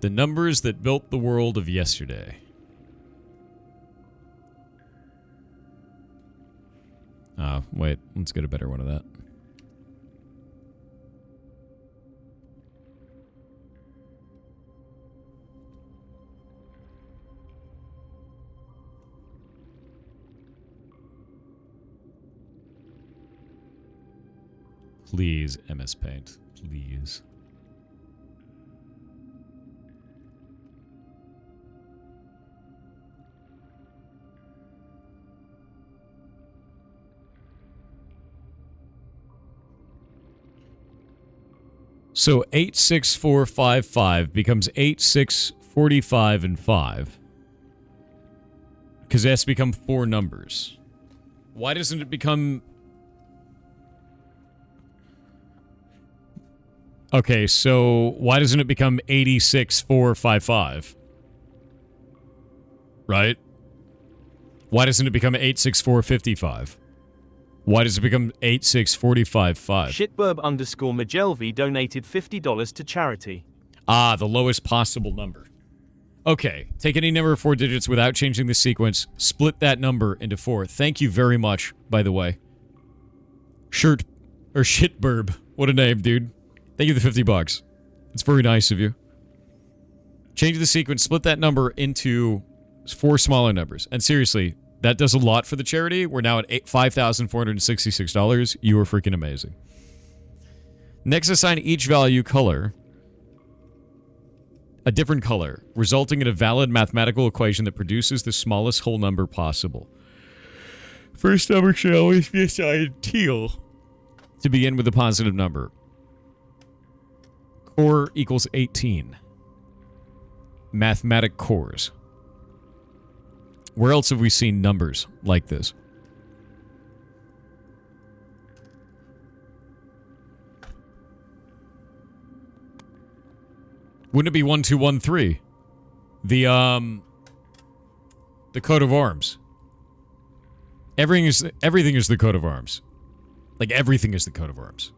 The numbers that built the world of yesterday. Wait. Let's get a better one of that. Please, MS Paint. Please. So 86455 becomes 8645 and 5. Because it has to become 4 numbers. Why doesn't it become... Okay, so why doesn't it become 86455? Right? Why doesn't it become 86455? Why does it become 86455? Shitburb_Majelvi donated $50 to charity. Ah, the lowest possible number. Okay, take any number of 4 digits without changing the sequence. Split that number into 4. Thank you very much, by the way. Shitburb. What a name, dude. Thank you for the $50. It's very nice of you. Change the sequence, split that number into 4 smaller numbers. And seriously, that does a lot for the charity. We're now at $5,466. You are freaking amazing. Next, assign each value color a different color, resulting in a valid mathematical equation that produces the smallest whole number possible. First number should always be assigned teal to begin with a positive number. Core equals 18. Mathematic cores. Where else have we seen numbers like this? Wouldn't it be 1213? The coat of arms. Everything is the coat of arms. Like everything is the coat of arms.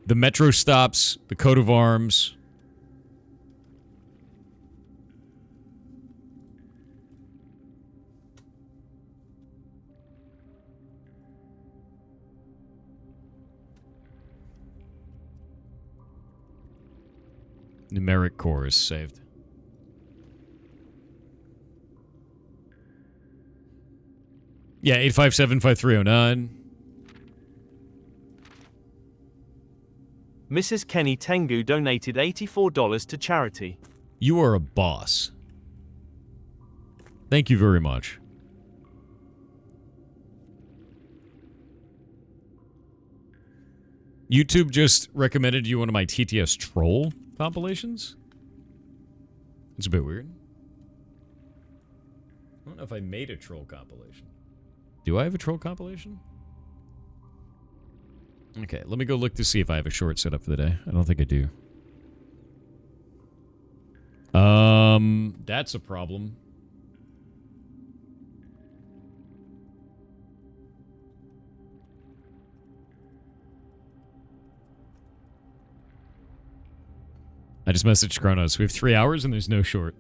The metro stops, the coat of arms. Numeric core is saved. Yeah, 8575309. Mrs. Kenny Tengu donated $84 to charity. You are a boss. Thank you very much. YouTube just recommended you one of my TTS troll compilations. It's a bit weird. I don't know if I made a troll compilation. Do I have a troll compilation? Okay, let me go look to see if I have a short set up for the day. I don't think I do. That's a problem. I just messaged Kronos. We have 3 hours and there's no short.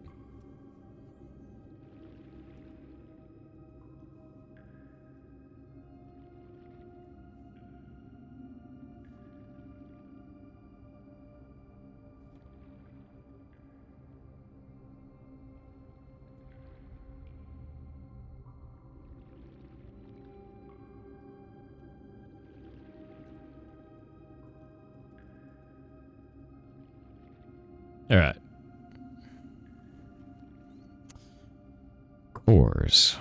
All right. Cores.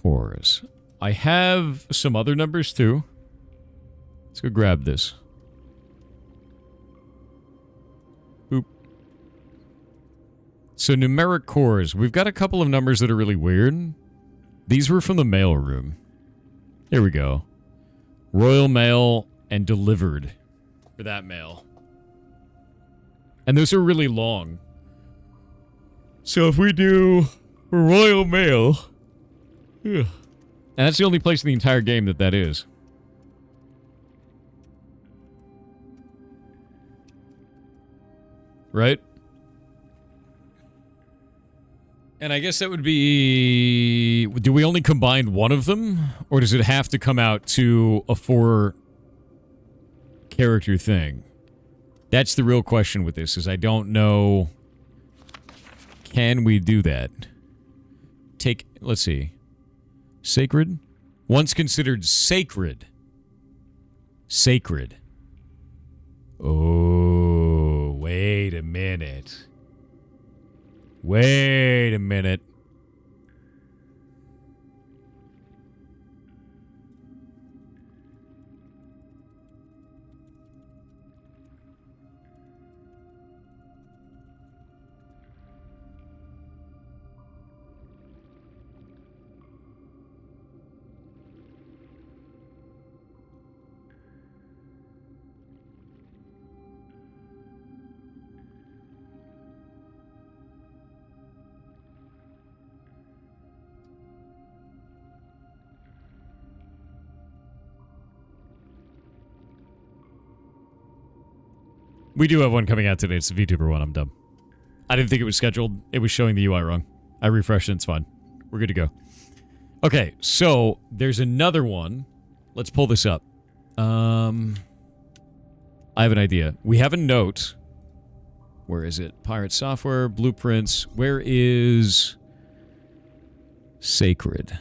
Cores. I have some other numbers too. Let's go grab this. Boop. So numeric cores. We've got a couple of numbers that are really weird. These were from the mail room. Here we go. Royal Mail and delivered for that mail. And those are really long. So if we do Royal Mail... And that's the only place in the entire game that is. Right? And I guess that would be... Do we only combine one of them? Or does it have to come out to a 4-character thing? That's the real question with this, is I don't know... Can we do that? Let's see. Sacred? Once considered sacred. Sacred. Oh, wait a minute. Wait a minute. We do have one coming out today. It's the VTuber one. I'm dumb. I didn't think it was scheduled. It was showing the UI wrong. I refreshed it. It's fine. We're good to go. Okay, so there's another one. Let's pull this up. I have an idea. We have a note. Where is it? Pirate software, blueprints. Where is Sacred?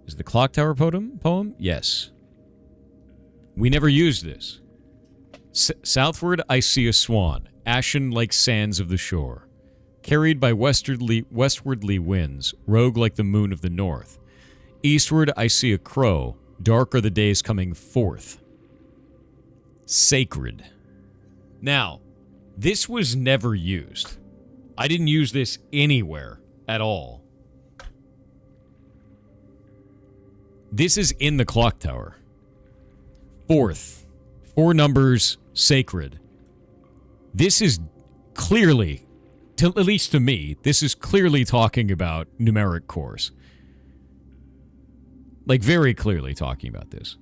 Is the Clock Tower poem? Yes. We never used this. Southward I see a swan, ashen like sands of the shore, carried by westwardly winds, rogue like the moon of the north. Eastward I see a crow, dark are the days coming forth. Sacred. Now, this was never used. I didn't use this anywhere at all. This is in the Clock Tower. Fourth. 4 numbers, sacred. This is clearly, at least to me, this is clearly talking about numeric cores. Like, very clearly talking about this.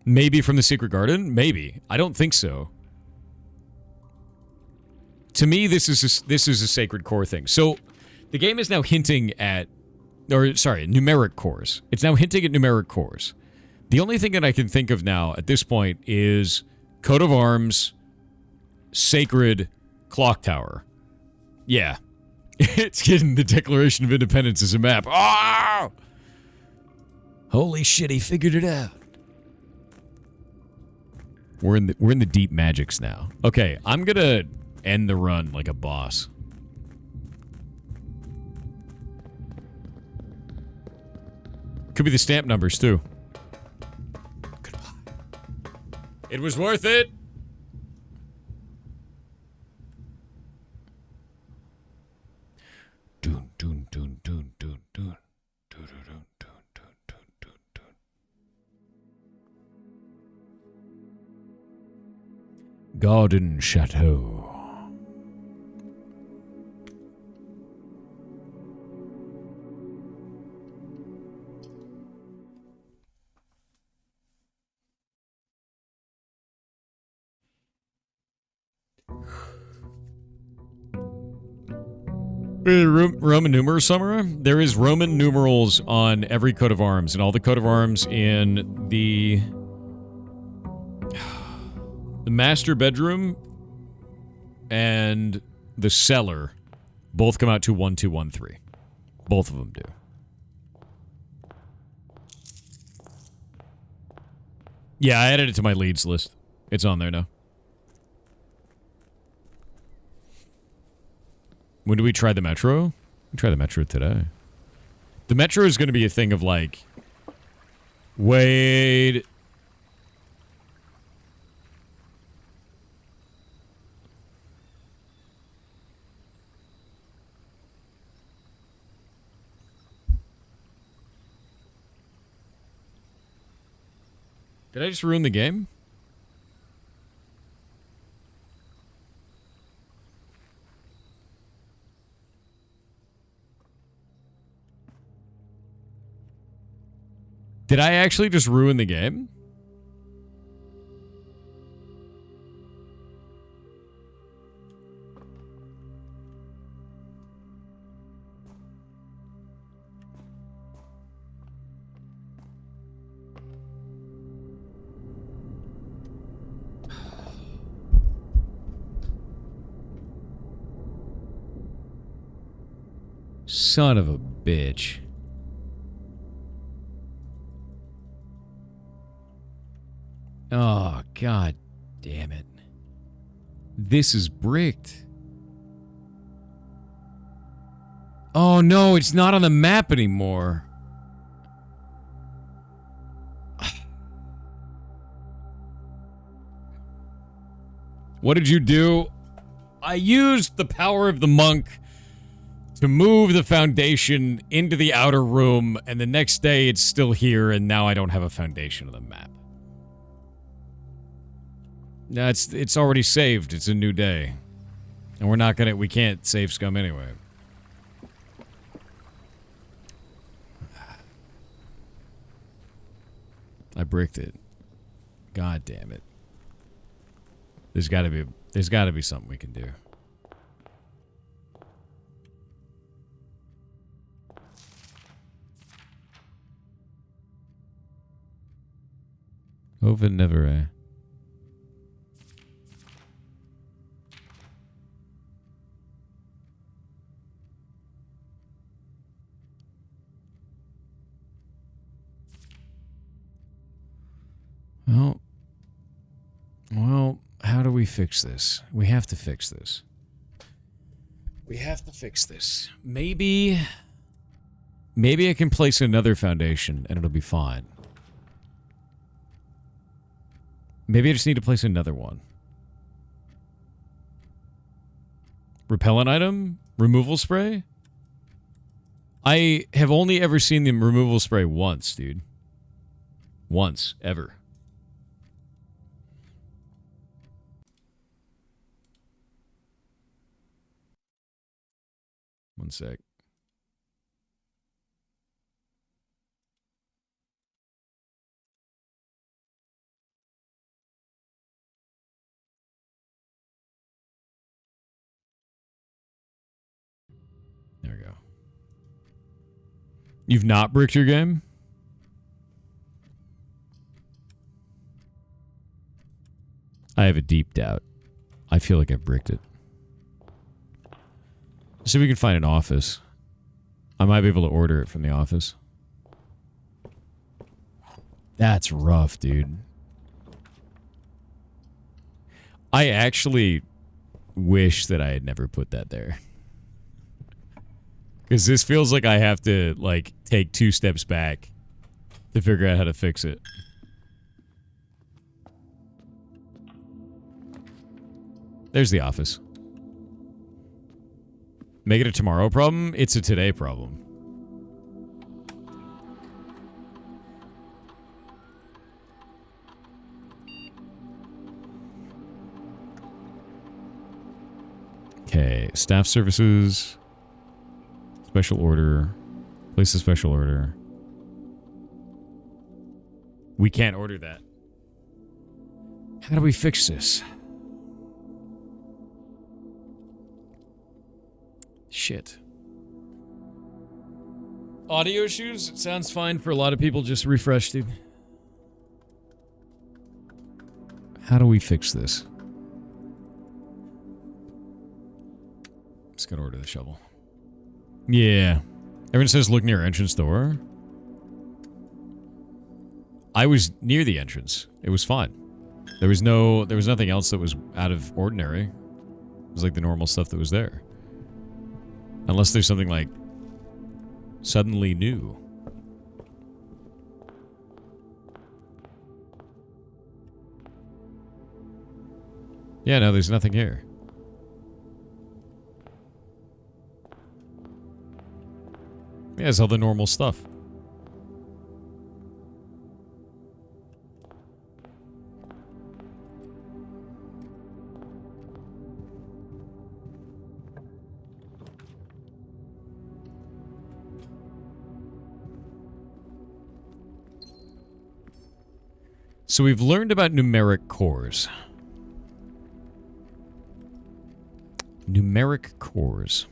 Maybe from the Secret Garden? Maybe. I don't think so. To me, this is a sacred core thing. So, the game is now hinting at, numeric cores. It's now hinting at numeric cores. The only thing that I can think of now at this point is Coat of Arms, Sacred, Clock Tower. Yeah. It's getting the Declaration of Independence as a map. Oh! Holy shit, he figured it out. We're in the deep magics now. Okay, I'm gonna end the run like a boss. Could be the stamp numbers too. Goodbye. It was worth it. Dun dun dun dun dun dun. Garden Chateau. Roman numerals somewhere? There is Roman numerals on every coat of arms, and all the coat of arms in the master bedroom and the cellar both come out to 1213. Both of them do. Yeah, I added it to my leads list. It's on there now. When do we try the metro? We try the metro today. The metro is going to be a thing of like, wait. Did I just ruin the game? Did I actually just ruin the game? Son of a bitch. Oh, god damn it. This is bricked. Oh no, it's not on the map anymore. What did you do? I used the power of the monk to move the foundation into the outer room, and the next day it's still here, and now I don't have a foundation of the map. No, it's already saved. It's a new day. And we can't save scum anyway. I bricked it. God damn it. There's gotta There's got to be something we can do. Oven never, eh? Well, how do we fix this? We have to fix this. We have to fix this. Maybe I can place another foundation and it'll be fine. Maybe I just need to place another one. Repellent item? Removal spray? I have only ever seen the removal spray once, dude. Once. Ever. One sec. There we go. You've not bricked your game? I have a deep doubt. I feel like I've bricked it. See if we can find an office. I might be able to order it from the office. That's rough, dude. I actually wish that I had never put that there. Because this feels like I have to, like, take 2 steps back to figure out how to fix it. There's the office. Make it a tomorrow problem? It's a today problem. Okay, staff services. Special order. Place a special order. We can't order that. How do we fix this? Shit. Audio issues? It sounds fine for a lot of people. Just refresh, dude. How do we fix this? Just gotta order the shovel. Yeah. Everyone says look near entrance door. I was near the entrance. It was fine. There was nothing else that was out of ordinary. It was like the normal stuff that was there. Unless there's something like suddenly new. Yeah, no, there's nothing here. Yeah, it's all the normal stuff. So we've learned about numeric cores. Numeric cores.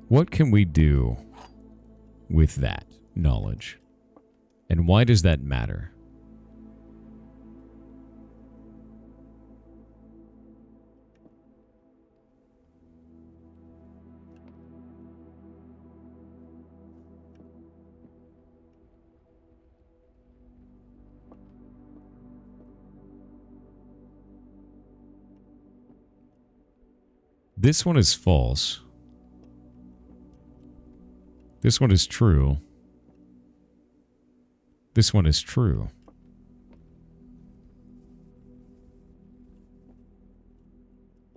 What can we do with that knowledge? And why does that matter? This one is false. This one is true. This one is true.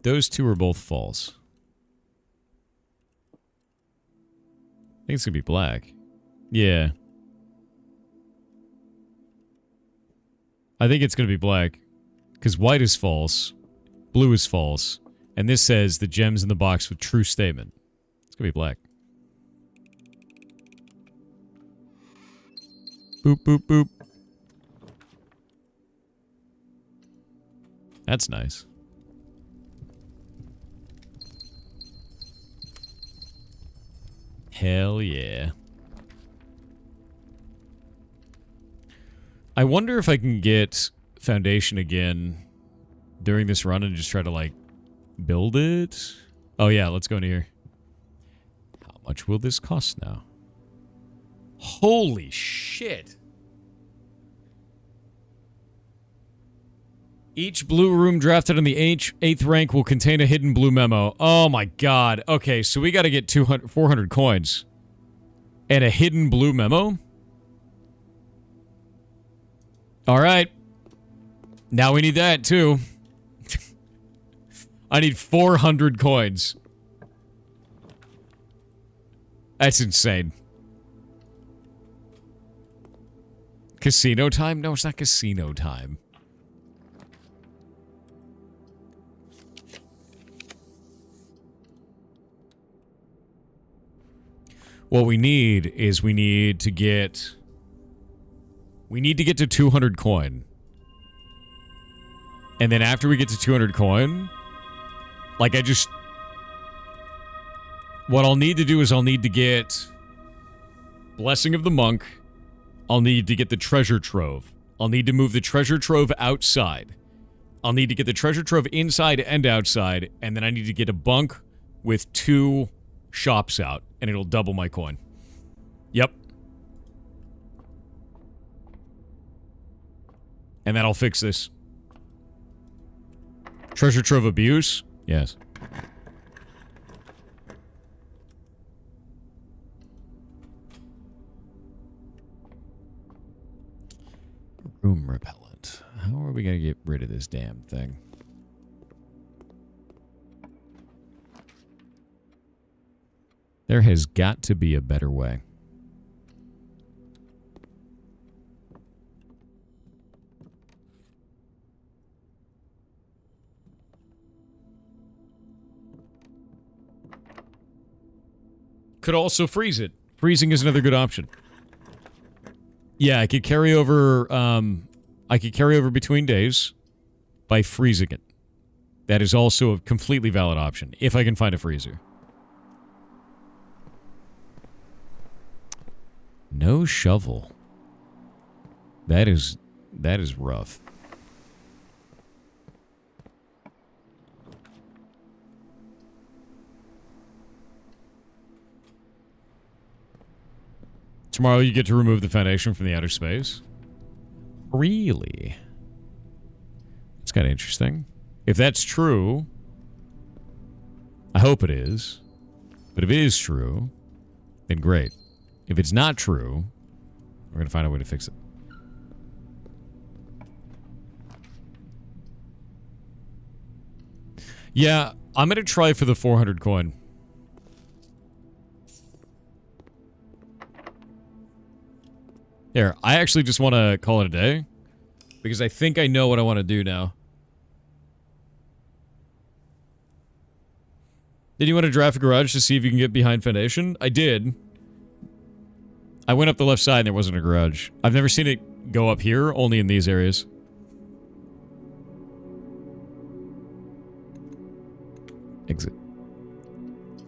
Those two are both false. I think it's gonna be black. Yeah. I think it's gonna be black. Because white is false. Blue is false. And this says the gems in the box with true statement. It's gonna be black. Boop, boop, boop. That's nice. Hell yeah. I wonder if I can get foundation again during this run and just try to, like, build it. Oh, yeah, let's go in here. How much will this cost now? Holy shit. Each blue room drafted on the 8th rank will contain a hidden blue memo. Oh my god. Okay, so we gotta get 400 coins. And a hidden blue memo? Alright. Now we need that, too. I need 400 coins. That's insane. Casino time? No, it's not casino time. What we need is we need to get to 200 coin. And then after we get to 200 coin, like what I'll need to do is I'll need to get Blessing of the Monk. I'll need to get the treasure trove. I'll need to move the treasure trove outside. I'll need to get the treasure trove inside and outside, and then I need to get a bunk with 2 shops out, and it'll double my coin. Yep. And that'll fix this. Treasure trove abuse? Yes. Room repellent. How are we gonna get rid of this damn thing? There has got to be a better way. Could also freeze it. Freezing is another good option. Yeah, I could carry over between days by freezing it. That is also a completely valid option, if I can find a freezer. No shovel. That is rough. Tomorrow you get to remove the foundation from the outer space? Really? That's kind of interesting. If that's true, I hope it is. But if it is true, then great. If it's not true, we're going to find a way to fix it. Yeah, I'm going to try for the 400 coin. There, I actually just want to call it a day. Because I think I know what I want to do now. Did you want to draft a garage to see if you can get behind foundation? I did. I went up the left side and there wasn't a garage. I've never seen it go up here, only in these areas. Exit.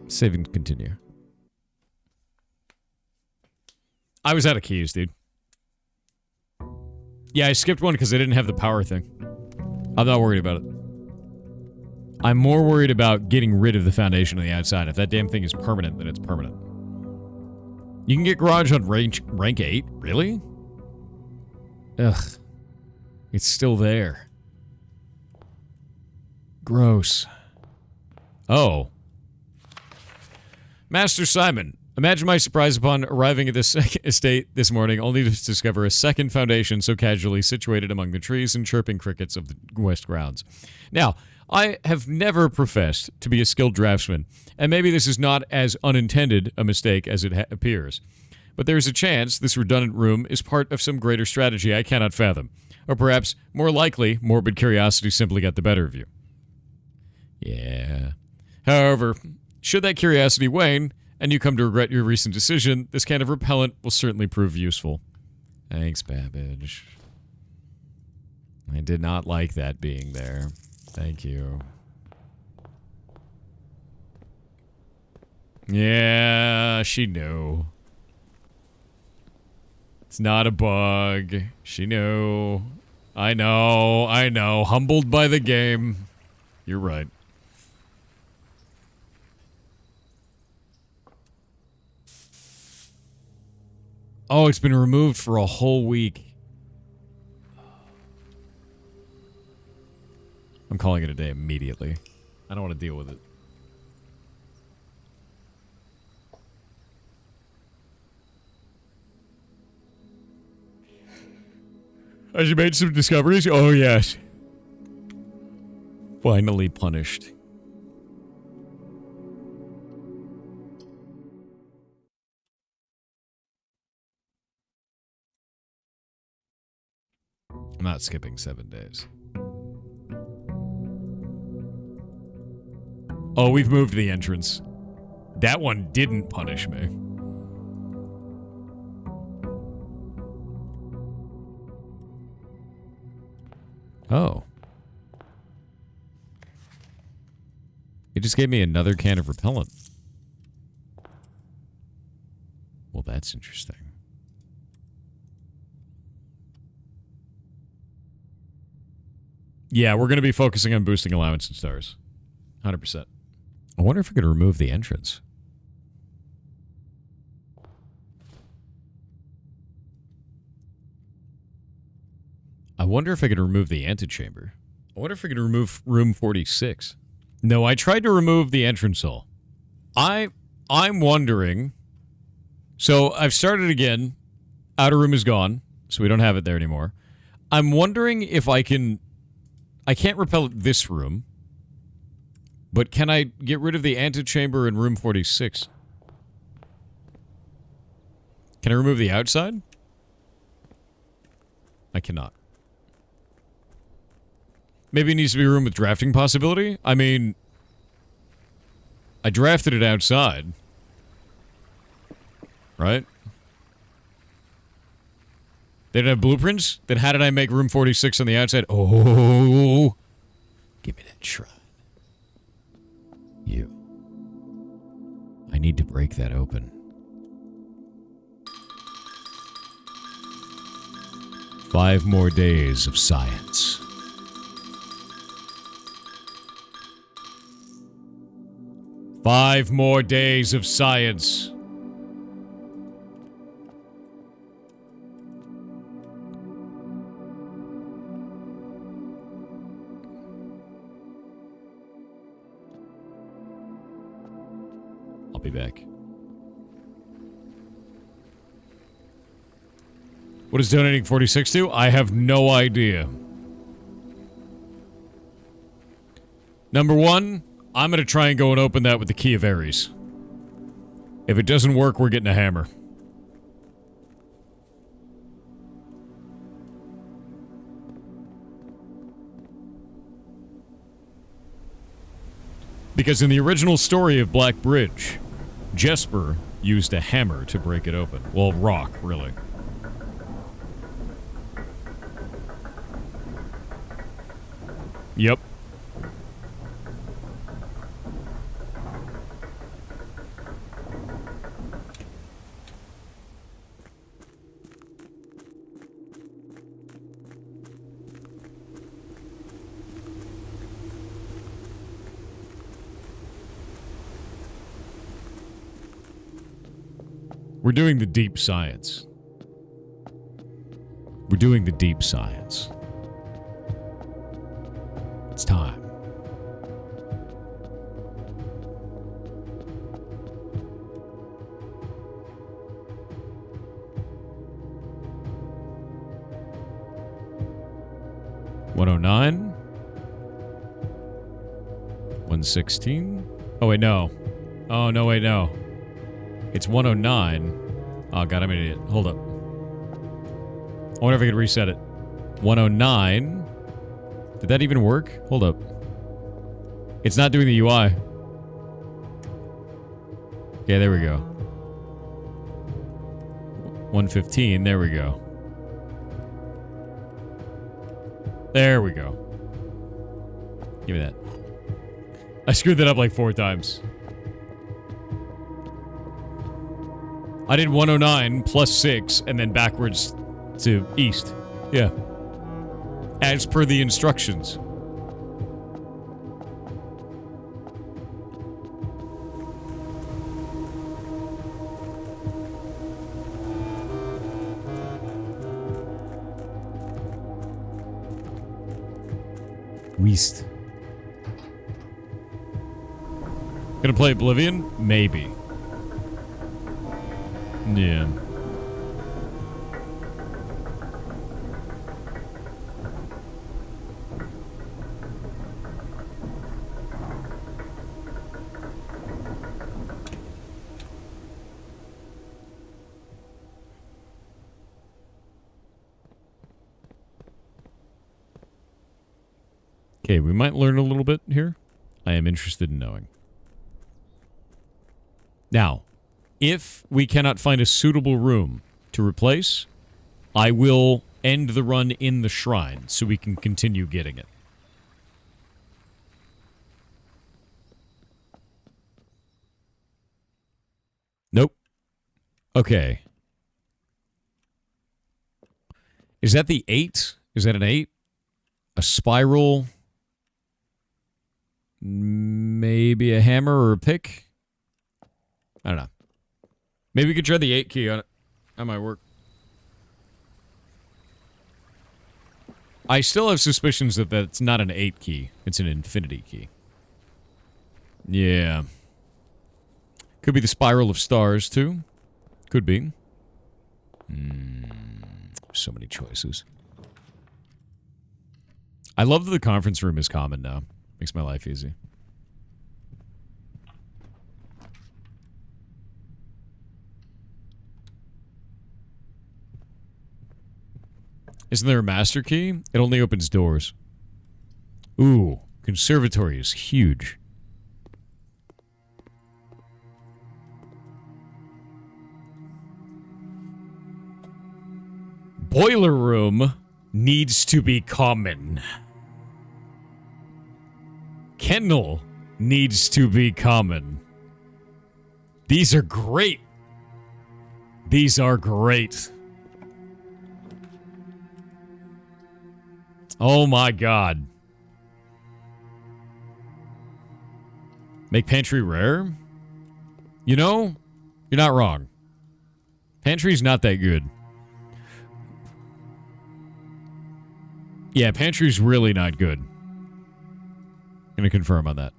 Save and continue. I was out of keys, dude. Yeah, I skipped one because I didn't have the power thing. I'm not worried about it. I'm more worried about getting rid of the foundation on the outside. If that damn thing is permanent, then it's permanent. You can get garage on rank 8? Really? Ugh. It's still there. Gross. Oh. Master Simon, imagine my surprise upon arriving at this estate this morning, only to discover a second foundation so casually situated among the trees and chirping crickets of the west grounds. Now, I have never professed to be a skilled draftsman, and maybe this is not as unintended a mistake as it appears. But there is a chance this redundant room is part of some greater strategy I cannot fathom. Or perhaps, more likely, morbid curiosity simply got the better of you. Yeah. However, should that curiosity wane, and you come to regret your recent decision, this kind of repellent will certainly prove useful. Thanks, Babbage. I did not like that being there. Thank you. Yeah, she knew. It's not a bug. She knew. I know. Humbled by the game. You're right. Oh, it's been removed for a whole week. I'm calling it a day immediately. I don't want to deal with it. Has you made some discoveries? Oh, yes. Finally punished. I'm not skipping 7 days. Oh, we've moved the entrance. That one didn't punish me. Oh. It just gave me another can of repellent. Well, that's interesting. Yeah, we're going to be focusing on boosting allowance and stars. 100%. I wonder if I could remove the entrance. I wonder if I could remove the antechamber. I wonder if I could remove room 46. No, I tried to remove the entrance hall. I'm wondering. So I've started again. Outer room is gone, so we don't have it there anymore. I'm wondering if I can... I can't repel this room, but can I get rid of the antechamber in room 46? Can I remove the outside? I cannot. Maybe it needs to be a room with drafting possibility? I mean, I drafted it outside. Right? They didn't have blueprints? Then how did I make room 46 on the outside? Oh! Give me that shrine. You. I need to break that open. 5 more days of science. Five more days of science. I'll be back. What is donating 46 to? I have no idea. Number one, I'm going to try and go and open that with the Key of Ares. If it doesn't work, we're getting a hammer. Because in the original story of Black Bridge, Jesper used a hammer to break it open. Well, rock, really. Yep. We're doing the deep science. We're doing the deep science. It's time. $109. $116. Oh wait, no. Oh no, wait, no. It's 109. Oh god, I'm an idiot. Hold up. I wonder if I could reset it. 109. Did that even work? Hold up. It's not doing the UI. Yeah, there we go. 115. There we go. There we go. Give me that. I screwed that up like 4 times. I did 109 plus 6 and then backwards to east. Yeah. As per the instructions. West. Gonna play Oblivion? Maybe. Yeah. Okay, we might learn a little bit here. I am interested in knowing. Now, if we cannot find a suitable room to replace, I will end the run in the shrine so we can continue getting it. Nope. Okay. Is that the 8? Is that an 8? A spiral? Maybe a hammer or a pick? I don't know. Maybe we could try the 8 key on it. That might work. I still have suspicions that that's not an 8 key. It's an infinity key. Yeah. Could be the spiral of stars, too. Could be. So many choices. I love that the conference room is common now. Makes my life easy. Isn't there a master key? It only opens doors. Ooh, conservatory is huge. Boiler room needs to be common. Kennel needs to be common. These are great. These are great. Oh my god. Make pantry rare? You know, you're not wrong. Pantry's not that good. Yeah, pantry's really not good. Gonna confirm on that.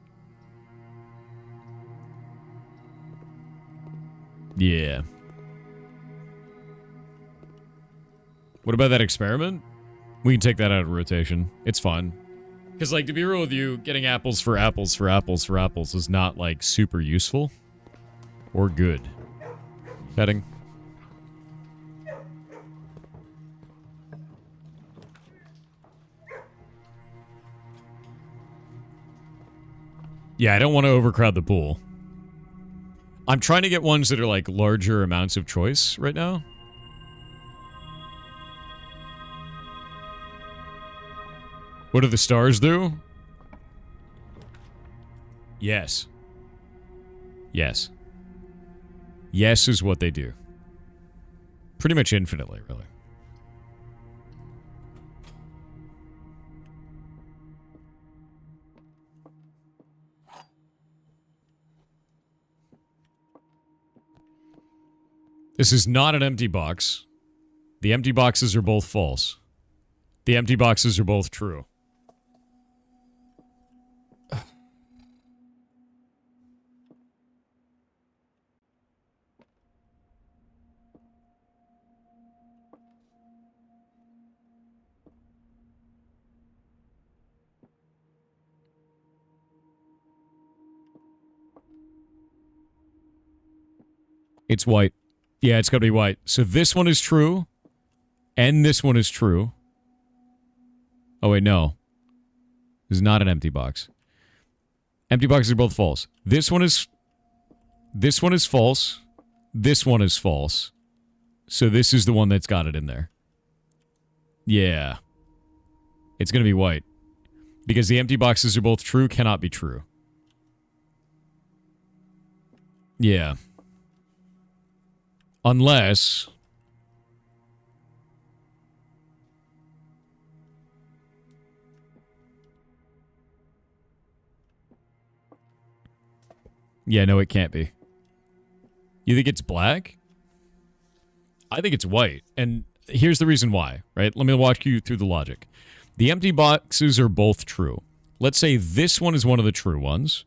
Yeah. What about that experiment? We can take that out of rotation. It's fine. Because, like, to be real with you, getting apples for apples for apples for apples is not, like, super useful. Or good. Petting. Yeah, I don't want to overcrowd the pool. I'm trying to get ones that are, like, larger amounts of choice right now. What do the stars do? Yes. Yes. Yes is what they do. Pretty much infinitely, really. This is not an empty box. The empty boxes are both false. The empty boxes are both true. It's white. Yeah, it's gotta be white. So this one is true. And this one is true. Oh, wait, no. This is not an empty box. Empty boxes are both false. This one is... This one is false. This one is false. So this is the one that's got it in there. Yeah. It's gonna be white. Because the empty boxes are both true cannot be true. Yeah. Unless... Yeah, no, it can't be. You think it's black? I think it's white. And here's the reason why, right? Let me walk you through the logic. The empty boxes are both true. Let's say this one is one of the true ones.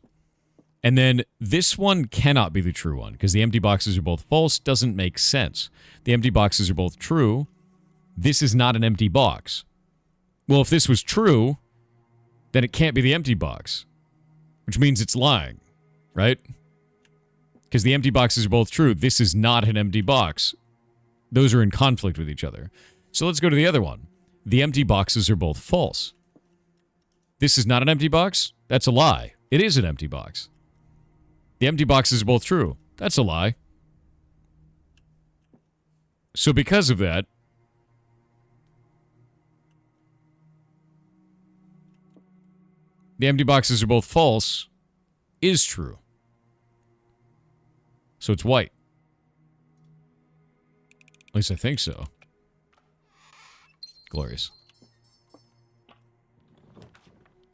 And then this one cannot be the true one because the empty boxes are both false. Doesn't make sense. The empty boxes are both true. This is not an empty box. Well, if this was true, then it can't be the empty box, which means it's lying, right? Because the empty boxes are both true. This is not an empty box. Those are in conflict with each other. So let's go to the other one. The empty boxes are both false. This is not an empty box. That's a lie. It is an empty box. The empty boxes are both true. That's a lie. So because of that, the empty boxes are both false is true. So it's white. At least I think so. Glorious.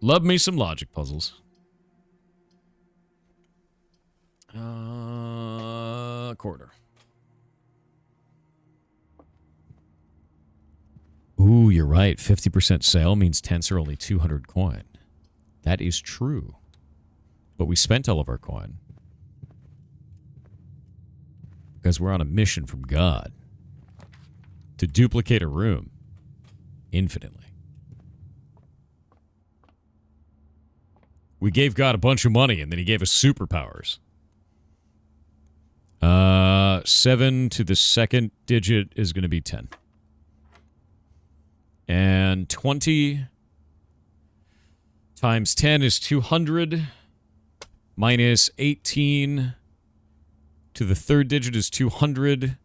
Love me some logic puzzles. Quarter. Ooh, you're right. 50% sale means tents are only 200 coin. That is true. But we spent all of our coin. Because we're on a mission from God. To duplicate a room. Infinitely. We gave God a bunch of money and then he gave us superpowers. 7 to the second digit is going to be 10. And 20 times 10 is 200. Minus 18 to the third digit is 200.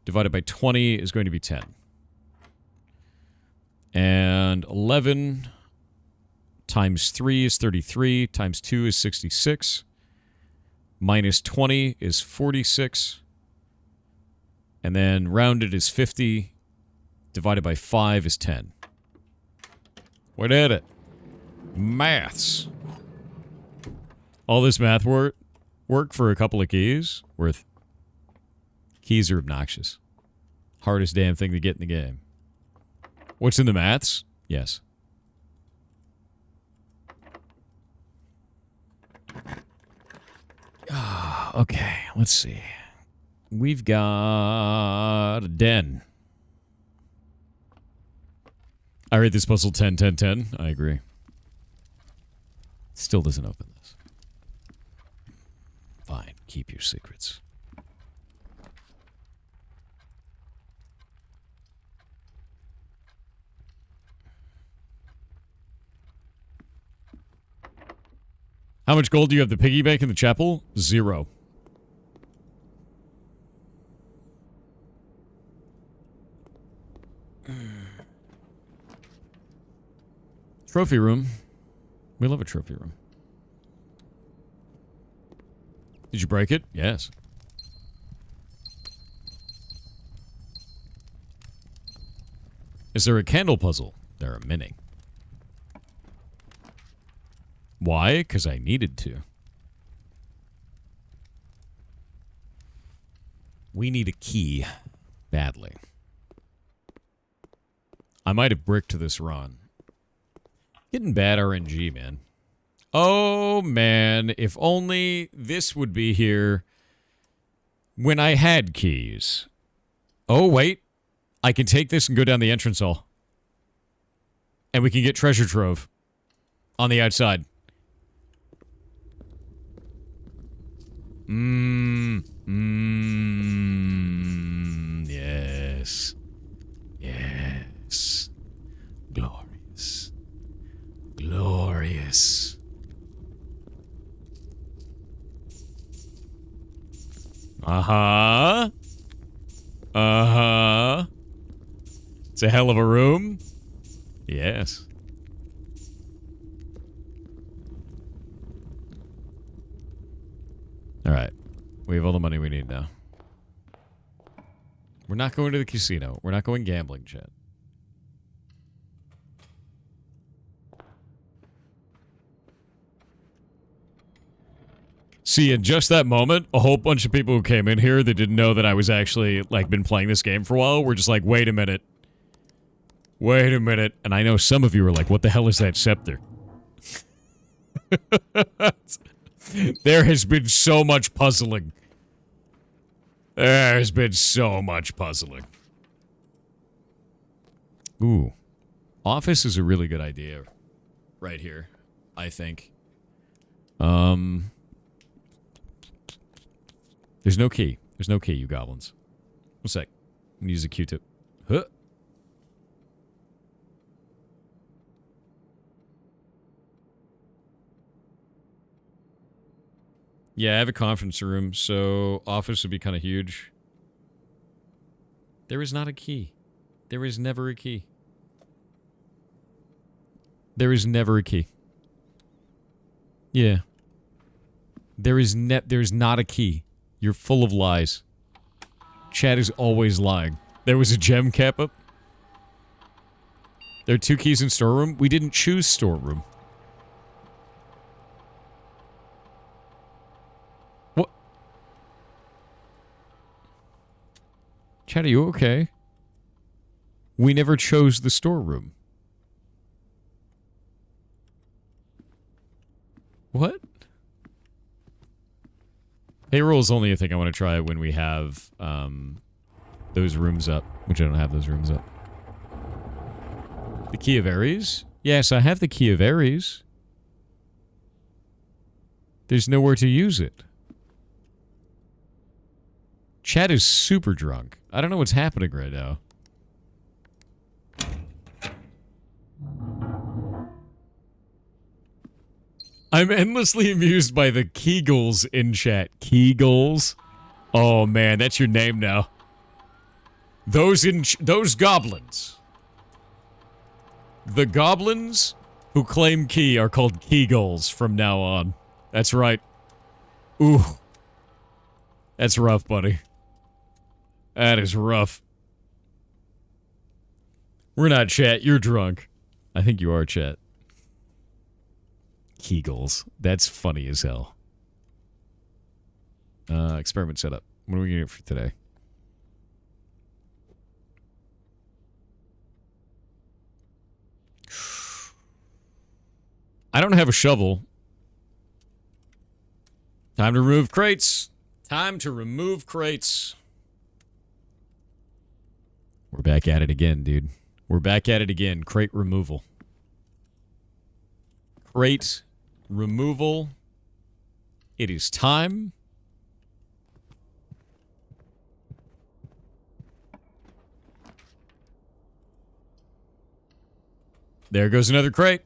Divided by 20 is going to be 10. And 11 times 3 is 33. Times 2 is 66. Minus 20 is 46. And then rounded is 50. Divided by 5 is 10. We did it. Maths. All this math work for a couple of keys? Worth. Keys are obnoxious. Hardest damn thing to get in the game. What's in the maths? Yes. Okay, let's see. We've got a den. I rate this puzzle 10, 10, 10. I agree. Still doesn't open this. Fine, keep your secrets. How much gold do you have the piggy bank in the chapel? 0. Trophy room. We love a trophy room. Did you break it? Yes. Is there a candle puzzle? There are many. Why? Because I needed to. We need a key. Badly. I might have bricked this run. Getting bad RNG, man. Oh, man. If only this would be here when I had keys. Oh, wait. I can take this and go down the entrance hall. And we can get treasure trove on the outside. Yes. Yes. Glorious. Glorious. Uh-huh. Uh-huh. It's a hell of a room. Yes. Alright. We have all the money we need now. We're not going to the casino. We're not going gambling, chat. See, in just that moment, a whole bunch of people who came in here that didn't know that I was actually, like, been playing this game for a while were just like, wait a minute. Wait a minute. And I know some of you are like, what the hell is that scepter? There has been so much puzzling. There's been so much puzzling. Ooh. Office is a really good idea right here, I think. There's no key. There's no key, you goblins. One sec. I'm gonna use a Q-tip. Huh. Yeah, I have a conference room, so office would be kind of huge. There is not a key. There is never a key. There is never a key. Yeah. There's not a key. You're full of lies. Chat is always lying. There was a gem cap up. There are 2 keys in storeroom. We didn't choose storeroom. What? Chat, are you okay? We never chose the storeroom. What? Payroll is only a thing I want to try when we have those rooms up, which I don't have those rooms up. The Key of Ares? Yes, I have the Key of Ares. There's nowhere to use it. Chat is super drunk. I don't know what's happening right now. I'm endlessly amused by the Kegels in chat. Kegels? Oh man, that's your name now. Those goblins. The goblins who claim key are called Kegels from now on. That's right. Ooh. That's rough, buddy. That is rough. We're not chat, you're drunk. I think you are chat. Kegels. That's funny as hell. Experiment setup. What are we going to get for today? I don't have a shovel. Time to remove crates. Time to remove crates. We're back at it again, dude. We're back at it again. Crate removal. Crate removal. It is time. There goes another crate.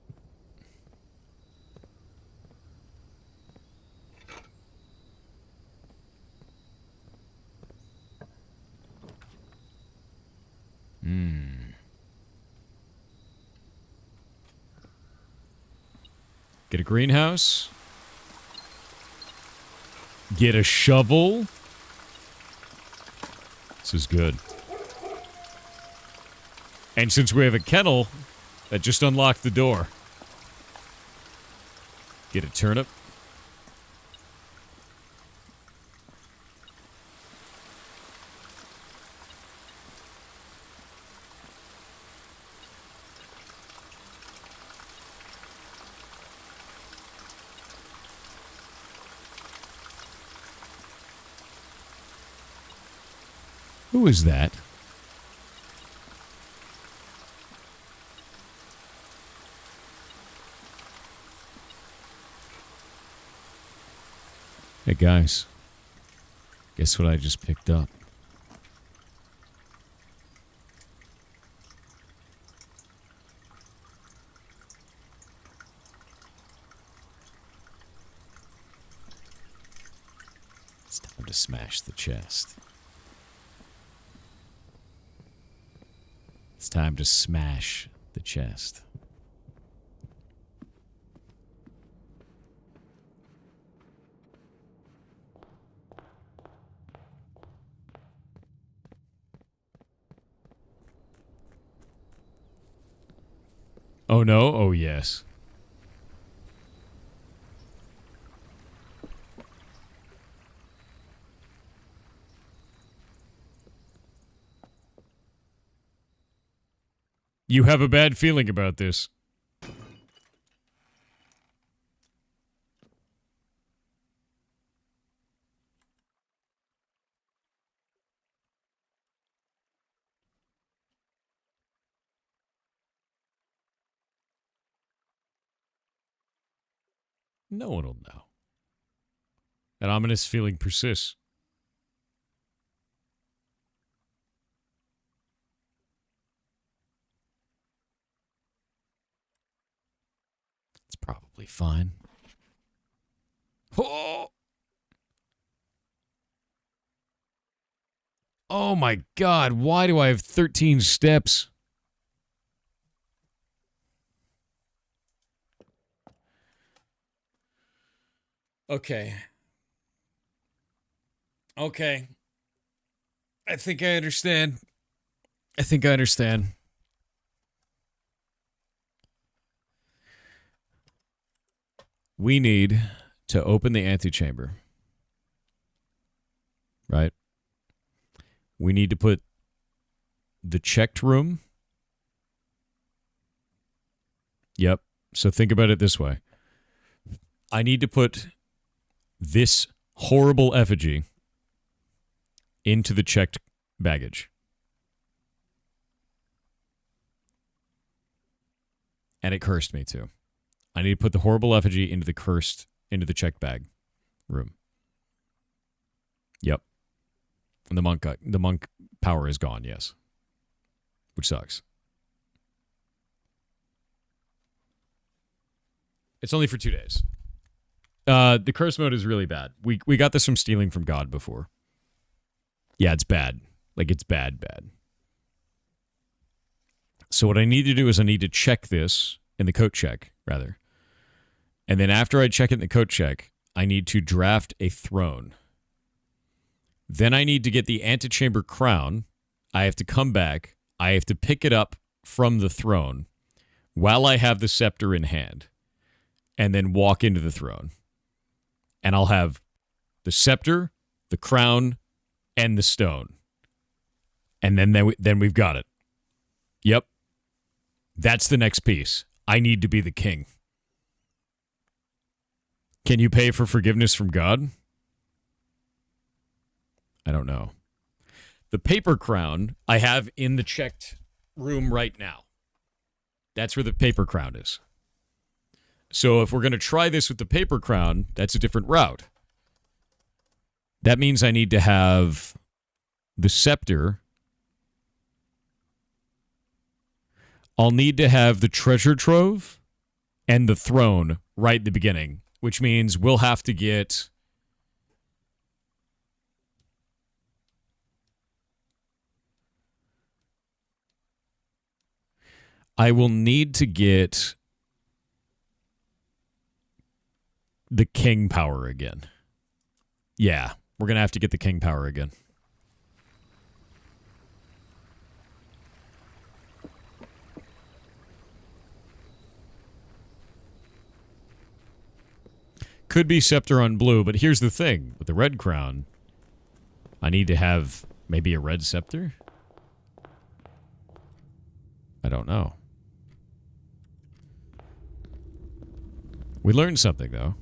Get a greenhouse. Get a shovel. This is good. And since we have a kennel, that just unlocked the door. Get a turnip. Who is that? Hey guys, guess what I just picked up? It's time to smash the chest. It's time to smash the chest. Oh no? Oh yes. You have a bad feeling about this. No one will know. That ominous feeling persists. It's probably fine. Oh! Oh my god, why do I have 13 steps? Okay. Okay. I think I understand. I think I understand. We need to open the antechamber. Right? We need to put the checked room. Yep. So think about it this way. I need to put this horrible effigy into the checked baggage. And it cursed me too. I need to put the horrible effigy into the checked bag room. Yep. And the monk power is gone, yes. Which sucks. It's only for 2 days. The curse mode is really bad. We got this from stealing from God before. Yeah, it's bad. Like, it's bad. So what I need to do is I need to check this in the coat check, rather. And then after I check it in the coat check, I need to draft a throne. Then I need to get the antechamber crown. I have to come back. I have to pick it up from the throne while I have the scepter in hand. And then walk into the throne. And I'll have the scepter, the crown, and the stone. And then we've got it. Yep. That's the next piece. I need to be the king. Can you pay for forgiveness from God? I don't know. The paper crown I have in the checked room right now. That's where the paper crown is. So if we're going to try this with the paper crown, that's a different route. That means I need to have the scepter. I'll need to have the treasure trove and the throne right at the beginning, which means we'll have to get... I will need to get the king power again. Yeah, we're going to have to get the king power again. Could be scepter on blue, but here's the thing. With the red crown, I need to have maybe a red scepter? I don't know. We learned something, though.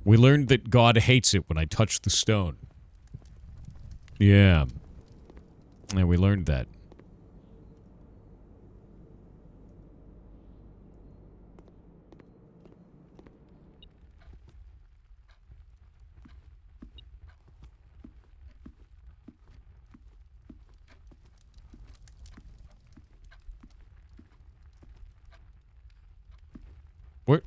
We learned that God hates it when I touch the stone. Yeah. And we learned that. What?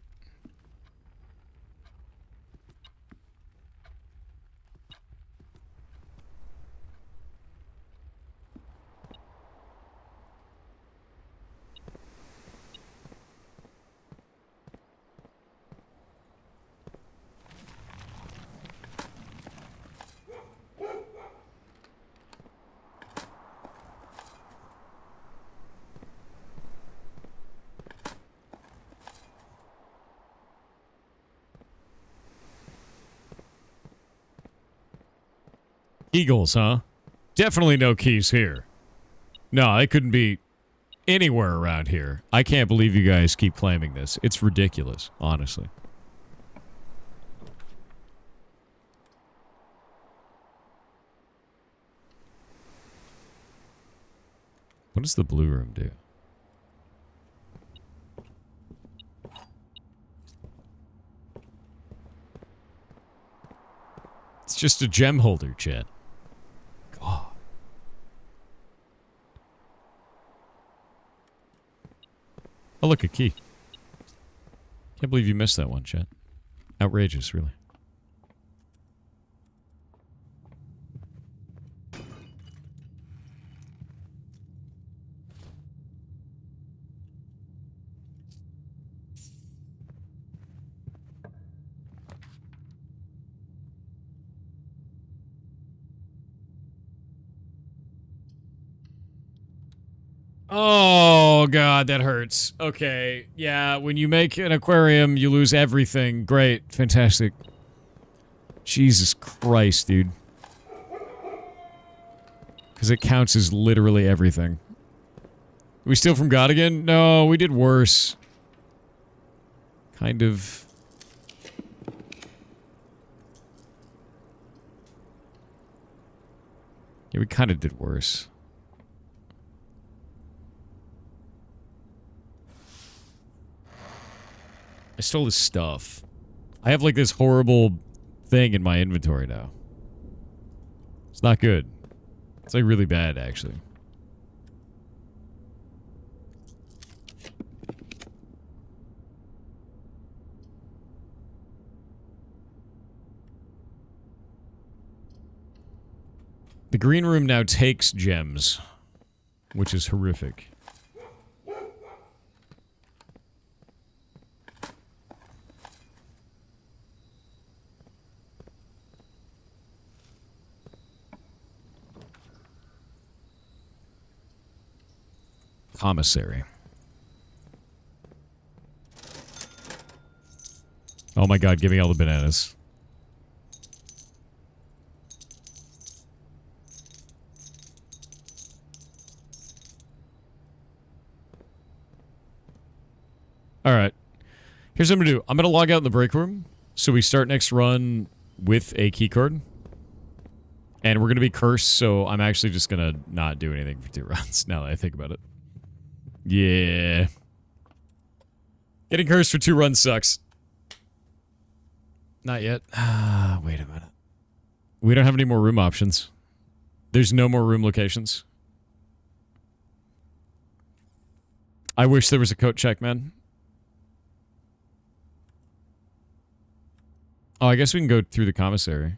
Eagles, huh? Definitely no keys here. No, it couldn't be anywhere around here. I can't believe you guys keep claiming this. It's ridiculous, honestly. What does the blue room do? It's just a gem holder, chat. God. Oh, look, a key. Can't believe you missed that one, chat. Outrageous, really. Oh, God, that hurts. Okay, yeah, when you make an aquarium, you lose everything. Great, fantastic. Jesus Christ, dude. Because it counts as literally everything. We steal from God again? No, we did worse. Kind of. Yeah, we kind of did worse. I stole his stuff. I have like this horrible thing in my inventory now. It's not good. It's like really bad, actually. The green room now takes gems, which is horrific. Commissary. Oh my god, give me all the bananas. Alright. Here's what I'm gonna do. I'm gonna log out in the break room, so we start next run with a keycard. And we're gonna be cursed, so I'm actually just gonna not do anything for 2 rounds, now that I think about it. Yeah. Getting cursed for 2 runs sucks. Not yet. Wait a minute. We don't have any more room options. There's no more room locations. I wish there was a coat check, man. Oh, I guess we can go through the commissary.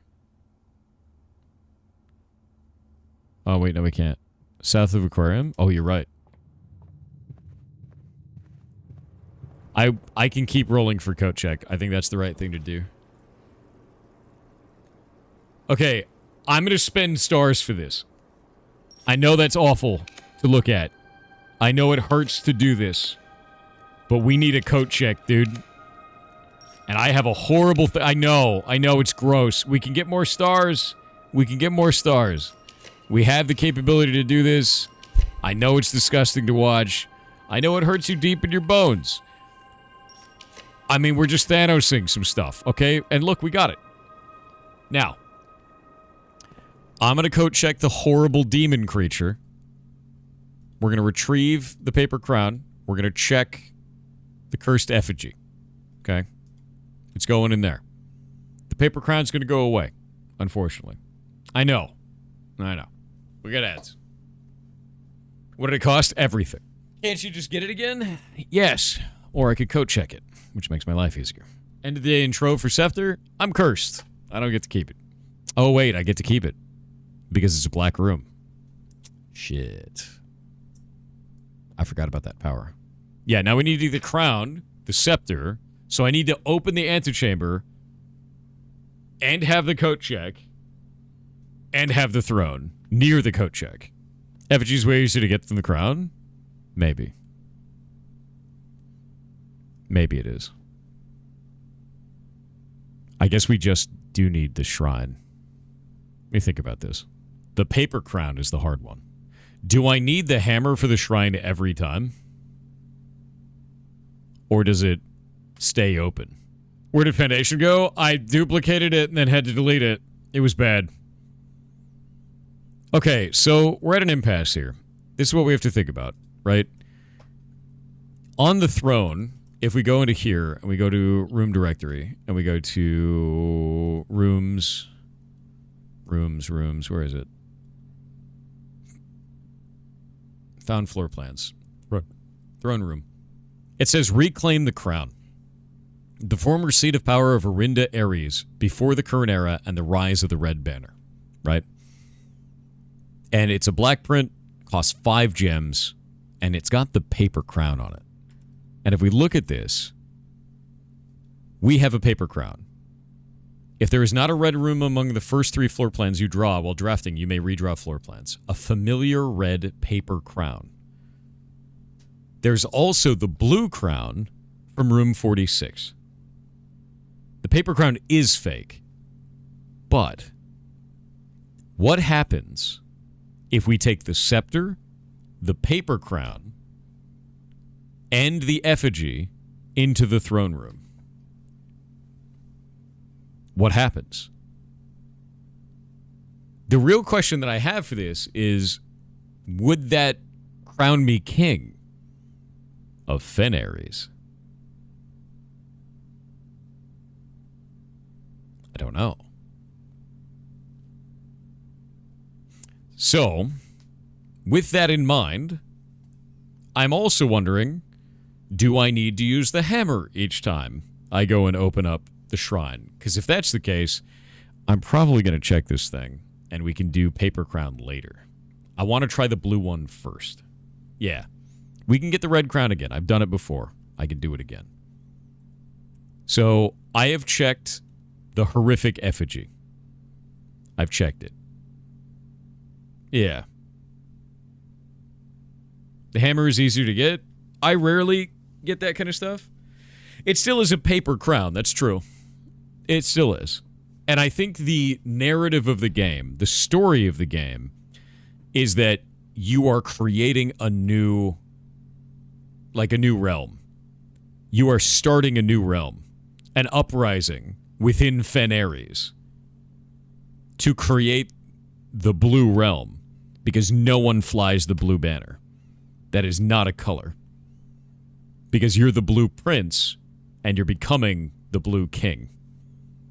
Oh, wait, no, we can't. South of Aquarium? Oh, you're right. I can keep rolling for coat check. I think that's the right thing to do. Okay, I'm gonna spend stars for this. I know that's awful to look at. I know it hurts to do this. But we need a coat check, dude. And I have a horrible thing. I know it's gross. We can get more stars. We can get more stars. We have the capability to do this. I know it's disgusting to watch. I know it hurts you deep in your bones. I mean, we're just Thanosing some stuff, okay? And look, we got it. Now, I'm going to coat check the horrible demon creature. We're going to retrieve the paper crown. We're going to check the cursed effigy. Okay? It's going in there. The paper crown's going to go away, unfortunately. I know. We got ads. What did it cost? Everything. Can't you just get it again? Yes. Or I could coat check it, which makes my life easier. End of the day intro for Scepter. I'm cursed. I don't get to keep it. Oh, wait. I get to keep it. Because it's a black room. Shit. I forgot about that power. Yeah, now we need to do the crown, the scepter. So I need to open the antechamber and have the coat check and have the throne near the coat check. Effigy's way easier to get than the crown? Maybe. Maybe it is. I guess we just do need the shrine. me think about this. The paper crown is the hard one. Do I need the hammer for the shrine every time? Or does it stay open? Where did Foundation go? I duplicated it and then had to delete it. It was bad. Okay, so we're at an impasse here. This is what we have to think about, right? On the throne, if we go into here and we go to room directory and we go to rooms, where is it? Found floor plans. Throne room. It says reclaim the crown. The former seat of power of Orinda Ares before the current era and the rise of the Red Banner. Right? And it's a black print, costs 5 gems, and it's got the paper crown on it. And if we look at this, we have a paper crown. If there is not a red room among the first 3 floor plans you draw while drafting, you may redraw floor plans. A familiar red paper crown. There's also the blue crown from room 46. The paper crown is fake. But what happens if we take the scepter, the paper crown, and the effigy into the throne room? What happens? The real question that I have for this is, would that crown me king of Fen Ares? I don't know. So, with that in mind, I'm also wondering, do I need to use the hammer each time I go and open up the shrine? Because if that's the case, I'm probably going to check this thing, and we can do paper crown later. I want to try the blue one first. Yeah, we can get the red crown again. I've done it before. I can do it again. So I have checked the horrific effigy. I've checked it. Yeah. The hammer is easier to get. I rarely get that kind of stuff. It still is a paper crown. That's true. It still is. And I think the narrative of the game, the story of the game, is that you are creating a new realm. You are starting a new realm, an uprising within Fen Ares to create the blue realm, because no one flies the blue banner. That is not a color. Because you're the blue prince and you're becoming the blue king.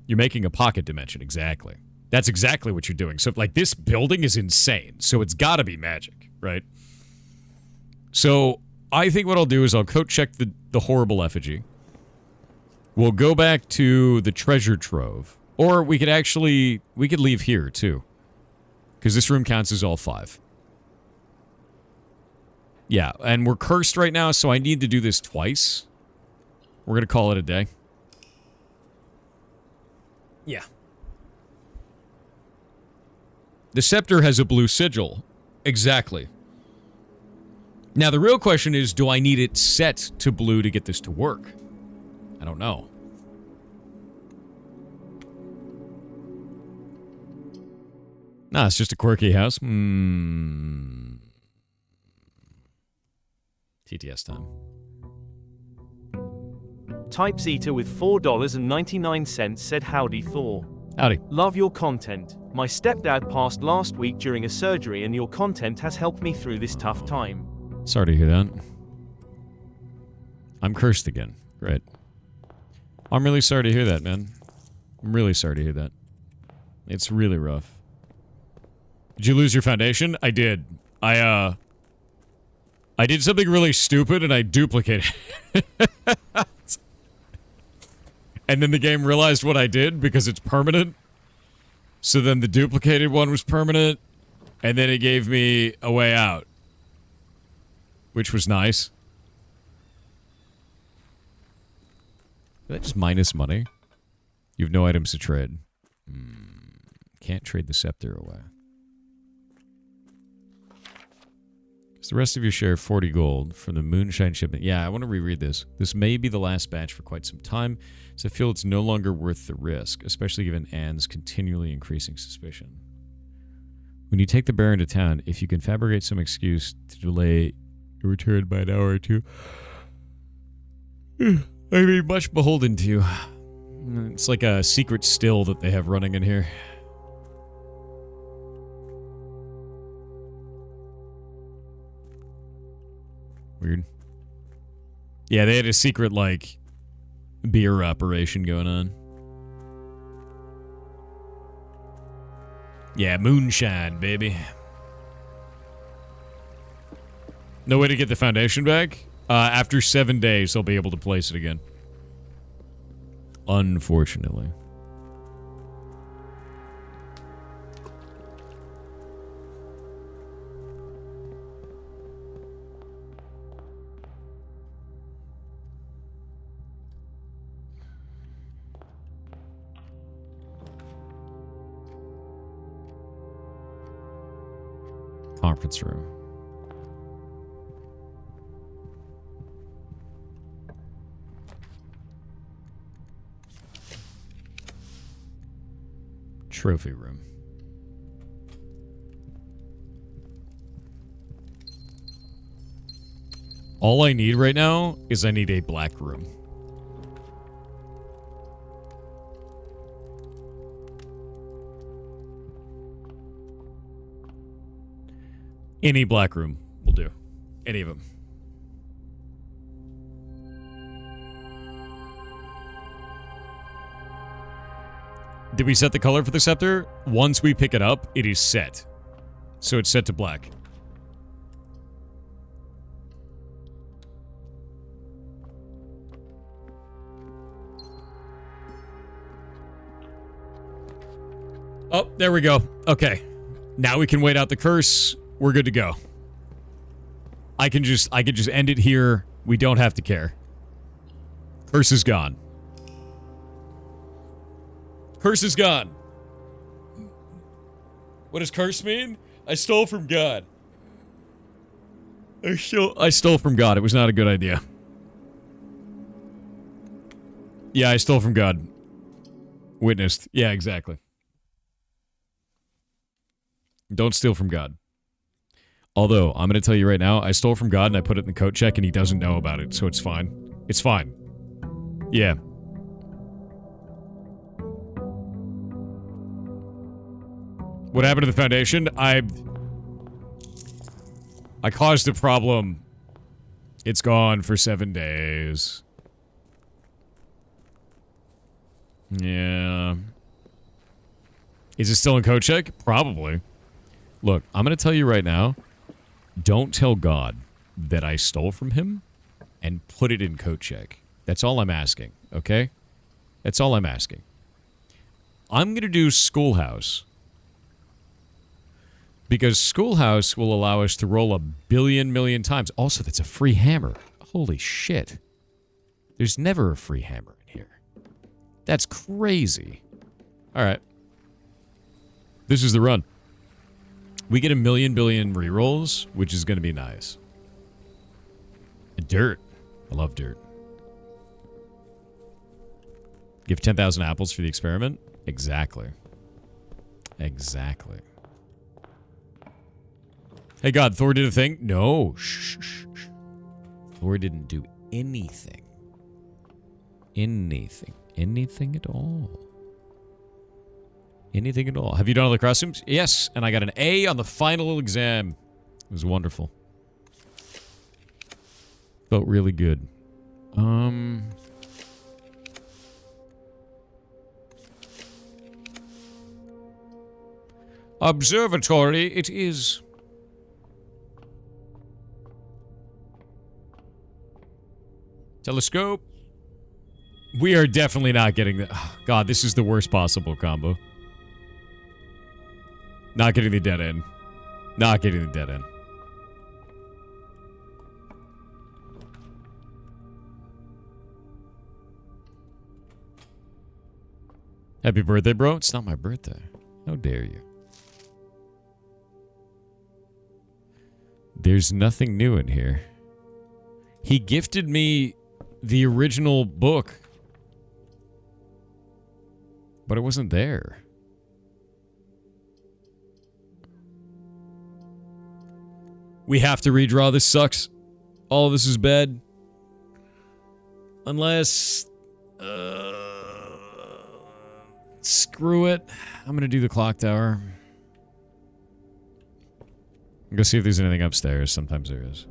You're making a pocket dimension, exactly. That's exactly what you're doing. So, like, this building is insane. So it's got to be magic, right? So I think what I'll do is I'll coat check the horrible effigy. We'll go back to the treasure trove. Or we could leave here, too. Because this room counts as all 5. Yeah, and we're cursed right now, so I need to do this twice. We're going to call it a day. Yeah. The scepter has a blue sigil. Exactly. Now, the real question is, do I need it set to blue to get this to work? I don't know. Nah, it's just a quirky house. TTS time. Types Eater with $4.99 said, "Howdy, Thor. Howdy. Love your content. My stepdad passed last week during a surgery, and your content has helped me through this tough time." Sorry to hear that. I'm cursed again. Great. I'm really sorry to hear that, man. I'm really sorry to hear that. It's really rough. Did you lose your foundation? I did. I did something really stupid and I duplicated it. And then the game realized what I did because it's permanent. So then the duplicated one was permanent. And then it gave me a way out. Which was nice. Did that just minus money? You have no items to trade. Can't trade the scepter away. It's the rest of your share, 40 gold, from the Moonshine shipment. Yeah, I want to reread this. This may be the last batch for quite some time, so I feel it's no longer worth the risk, especially given Anne's continually increasing suspicion. When you take the Baron to town, if you can fabricate some excuse to delay your return by an hour or two, I'd be much beholden to you. It's like a secret still that they have running in here. Weird. Yeah, they had a secret, like, beer operation going on. Yeah, moonshine, baby. No way to get the foundation back? After 7 days, they'll be able to place it again. Unfortunately. Conference room. Trophy room. All I need right now is I need a black room. Any black room will do. Any of them. Did we set the color for the scepter? Once we pick it up, it is set. So it's set to black. Oh, there we go. Okay. Now we can wait out the curse. We're good to go. I can just end it here. We don't have to care. Curse is gone. Curse is gone. What does curse mean? I stole from God. I stole from God. It was not a good idea. Yeah, I stole from God. Witnessed. Yeah, exactly. Don't steal from God. Although, I'm going to tell you right now, I stole from God and I put it in the coat check and he doesn't know about it, so it's fine. It's fine. Yeah. What happened to the foundation? I caused a problem. It's gone for 7 days. Yeah. Is it still in code check? Probably. Look, I'm going to tell you right now, don't tell God that I stole from him and put it in code check. That's all I'm asking, okay? That's all I'm asking. I'm going to do Schoolhouse. Because Schoolhouse will allow us to roll 1 million times. Also, that's a free hammer. Holy shit. There's never a free hammer in here. That's crazy. All right. This is the run. We get 1 billion rerolls, which is going to be nice. Dirt. I love dirt. Give 10,000 apples for the experiment? Exactly. Exactly. Hey, God, Thor did a thing? No. Shh, shh, shh. Thor didn't do anything. Anything. Anything at all. Anything at all. Have you done all the costumes? Yes, and I got an A on the final exam. It was wonderful. Felt really good. Observatory it is. Telescope. We are definitely not getting the... Oh, God, this is the worst possible combo. Not getting the dead end. Not getting the dead end. Happy birthday, bro. It's not my birthday. How dare you? There's nothing new in here. He gifted me the original book. But it wasn't there. We have to redraw. This sucks. All of this is bad. Unless... screw it. I'm gonna do the clock tower. I'm gonna see if there's anything upstairs. Sometimes there is.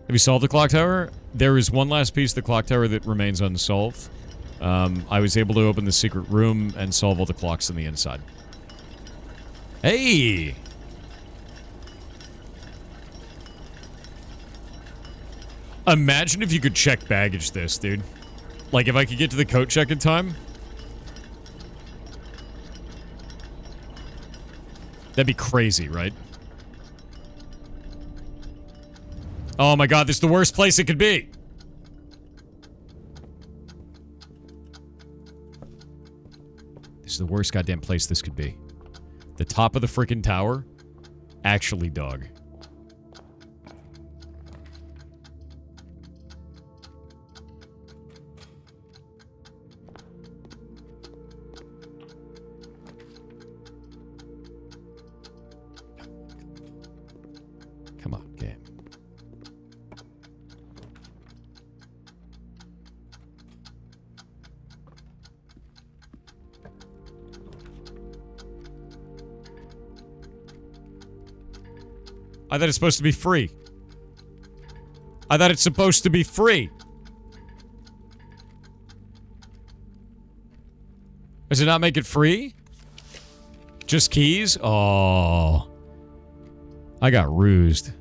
Have you solved the clock tower? There is one last piece of the clock tower that remains unsolved. I was able to open the secret room and solve all the clocks on the inside. Hey! Imagine if you could check baggage this, dude. Like, if I could get to the coat check in time. That'd be crazy, right? Oh my god, this is the worst place it could be! This is the worst goddamn place this could be. The top of the freaking tower? Actually, dog. Come on, game. I thought it's supposed to be free. I thought it's supposed to be free. Does it not make it free? Just keys? Oh. I got rused.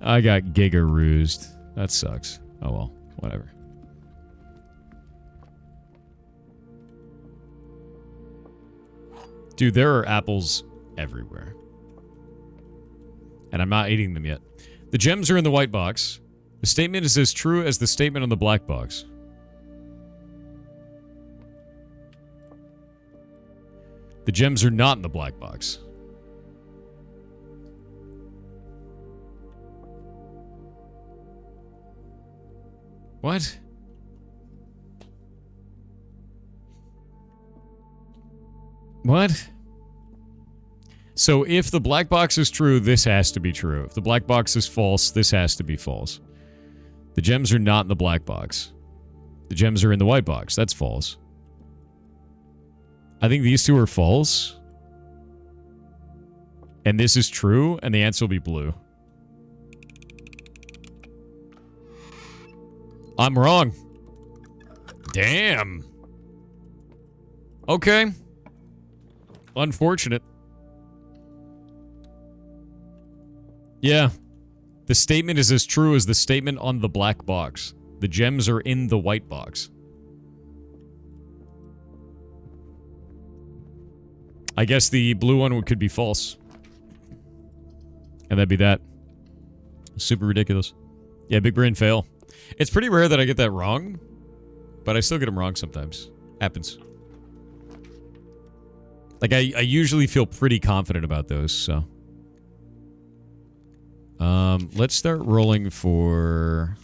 I got giga rused. That sucks. Oh well, whatever. Dude, there are apples everywhere. And I'm not eating them yet. The gems are in the white box. The statement is as true as the statement on the black box. The gems are not in the black box. What? What? So if the black box is true, this has to be true. If the black box is false, this has to be false. The gems are not in the black box. The gems are in the white box. That's false. I think these two are false. And this is true, and the answer will be blue. I'm wrong. Damn. Okay. Unfortunate. Yeah. The statement is as true as the statement on the black box. The gems are in the white box. I guess the blue one could be false. And that'd be that. Super ridiculous. Yeah, big brain fail. It's pretty rare that I get that wrong, but I still get them wrong sometimes. Happens. Like, I usually feel pretty confident about those, so. Let's start rolling for...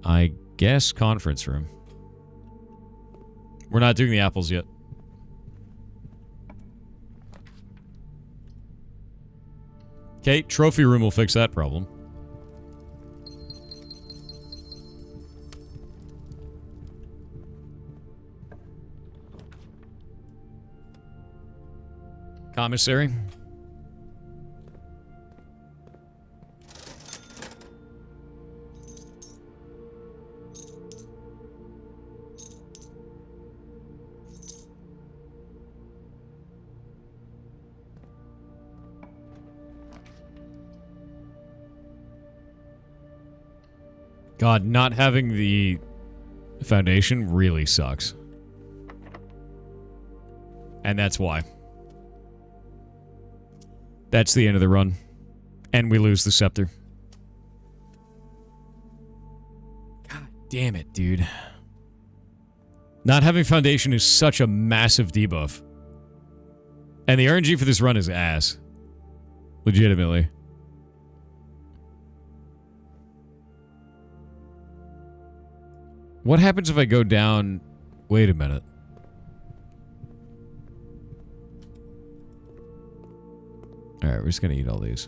I guess conference room. We're not doing the apples yet. Okay, trophy room will fix that problem. Commissary. God, not having the foundation really sucks. And that's why. That's the end of the run. And we lose the scepter. God damn it, dude. Not having foundation is such a massive debuff. And the RNG for this run is ass. Legitimately. What happens if I go down... Wait a minute. Alright, we're just gonna eat all these.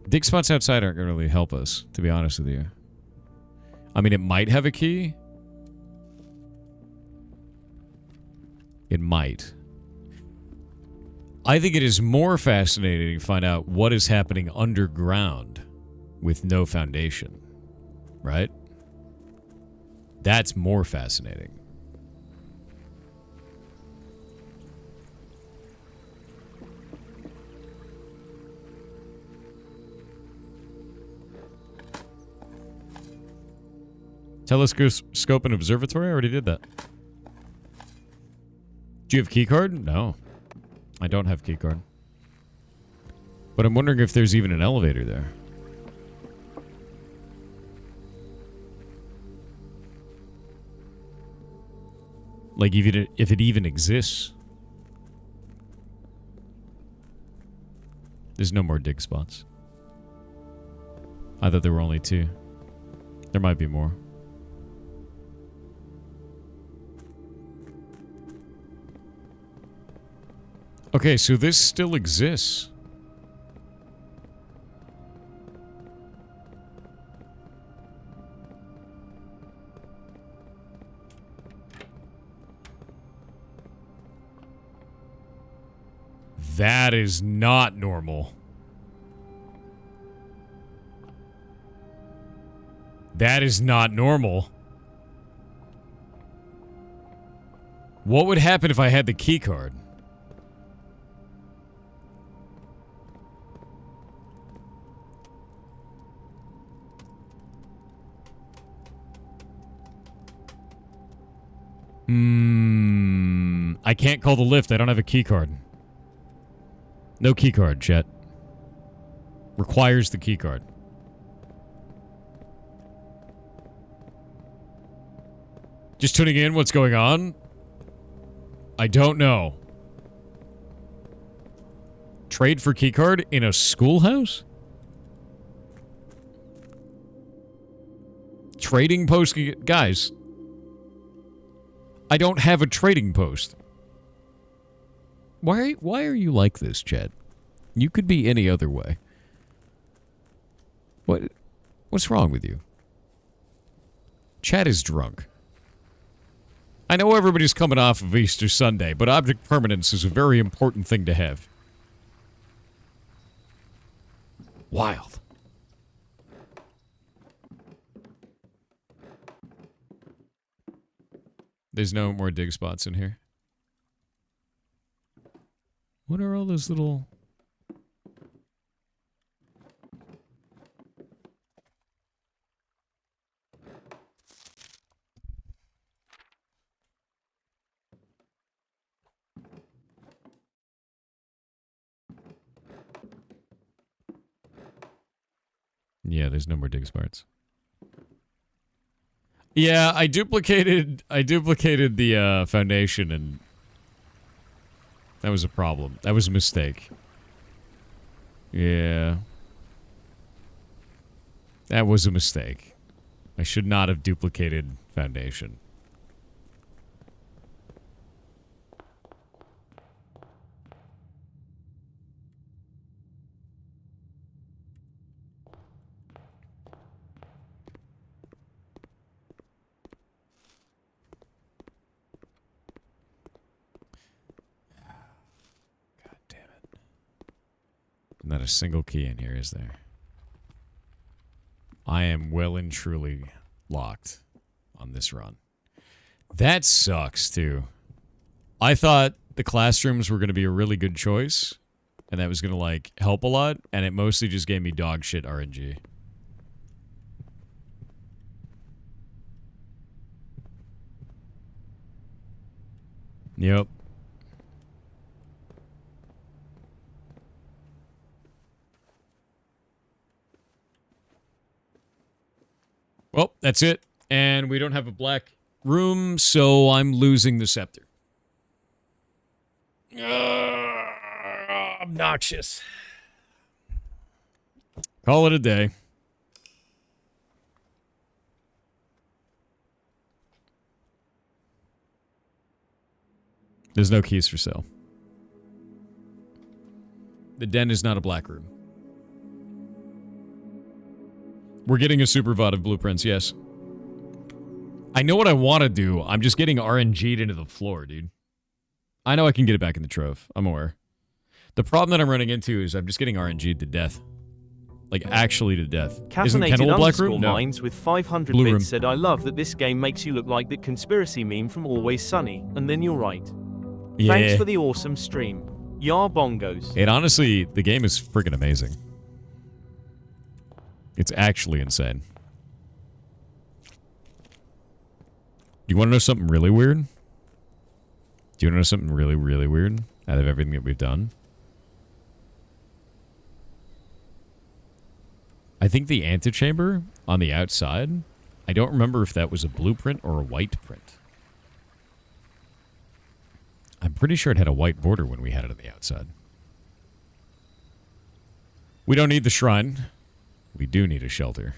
Dig spots outside aren't gonna really help us, to be honest with you. I mean, it might have a key. It might. I think it is more fascinating to find out what is happening underground with no foundation. Right? That's more fascinating. Telescope and observatory? I already did that. Do you have keycard? No. I don't have keycard. But I'm wondering if there's even an elevator there. Like, if it even exists. There's no more dig spots. I thought there were only 2. There might be more. Okay, so this still exists. That is not normal. That is not normal. What would happen if I had the key card? I can't call the lift. I don't have a key card. No key card, chat. Requires the key card. Just tuning in, what's going on? I don't know. Trade for key card in a schoolhouse? Trading post? Guys, I don't have a trading post. Why are you like this, Chad? You could be any other way. What's wrong with you? Chad is drunk. I know everybody's coming off of Easter Sunday, but object permanence is a very important thing to have. Wild. There's no more dig spots in here. What are all those little... Yeah, there's no more dig spots. Yeah, I duplicated the foundation, and that was a problem. That was a mistake. Yeah. That was a mistake. I should not have duplicated foundation. Not a single key in here, is there? I am well and truly locked on this run. That sucks, too. I thought the classrooms were going to be a really good choice, and that was going to, like, help a lot, and it mostly just gave me dog shit RNG. Yep. Well, that's it. And we don't have a black room, so I'm losing the scepter. Obnoxious. Call it a day. There's no keys for sale. The den is not a black room. We're getting a super VOD of blueprints, yes. I know what I want to do. I'm just getting RNG'd into the floor, dude. I know I can get it back in the trove. I'm aware. The problem that I'm running into is I'm just getting RNG'd to death. Like, actually to death. Isn't Kennel a black room? No. Minds with 500 Blue bits room. said, I love that this game makes you look like that conspiracy meme from Always Sunny, and then you're right. Yeah. Thanks for the awesome stream. Yar bongos. It honestly, the game is freaking amazing. It's actually insane. You want to know something really weird? Do you want to know something really, really weird out of everything that we've done? I think the antechamber on the outside, I don't remember if that was a blueprint or a white print. I'm pretty sure it had a white border when we had it on the outside. We don't need the shrine. We do need a shelter.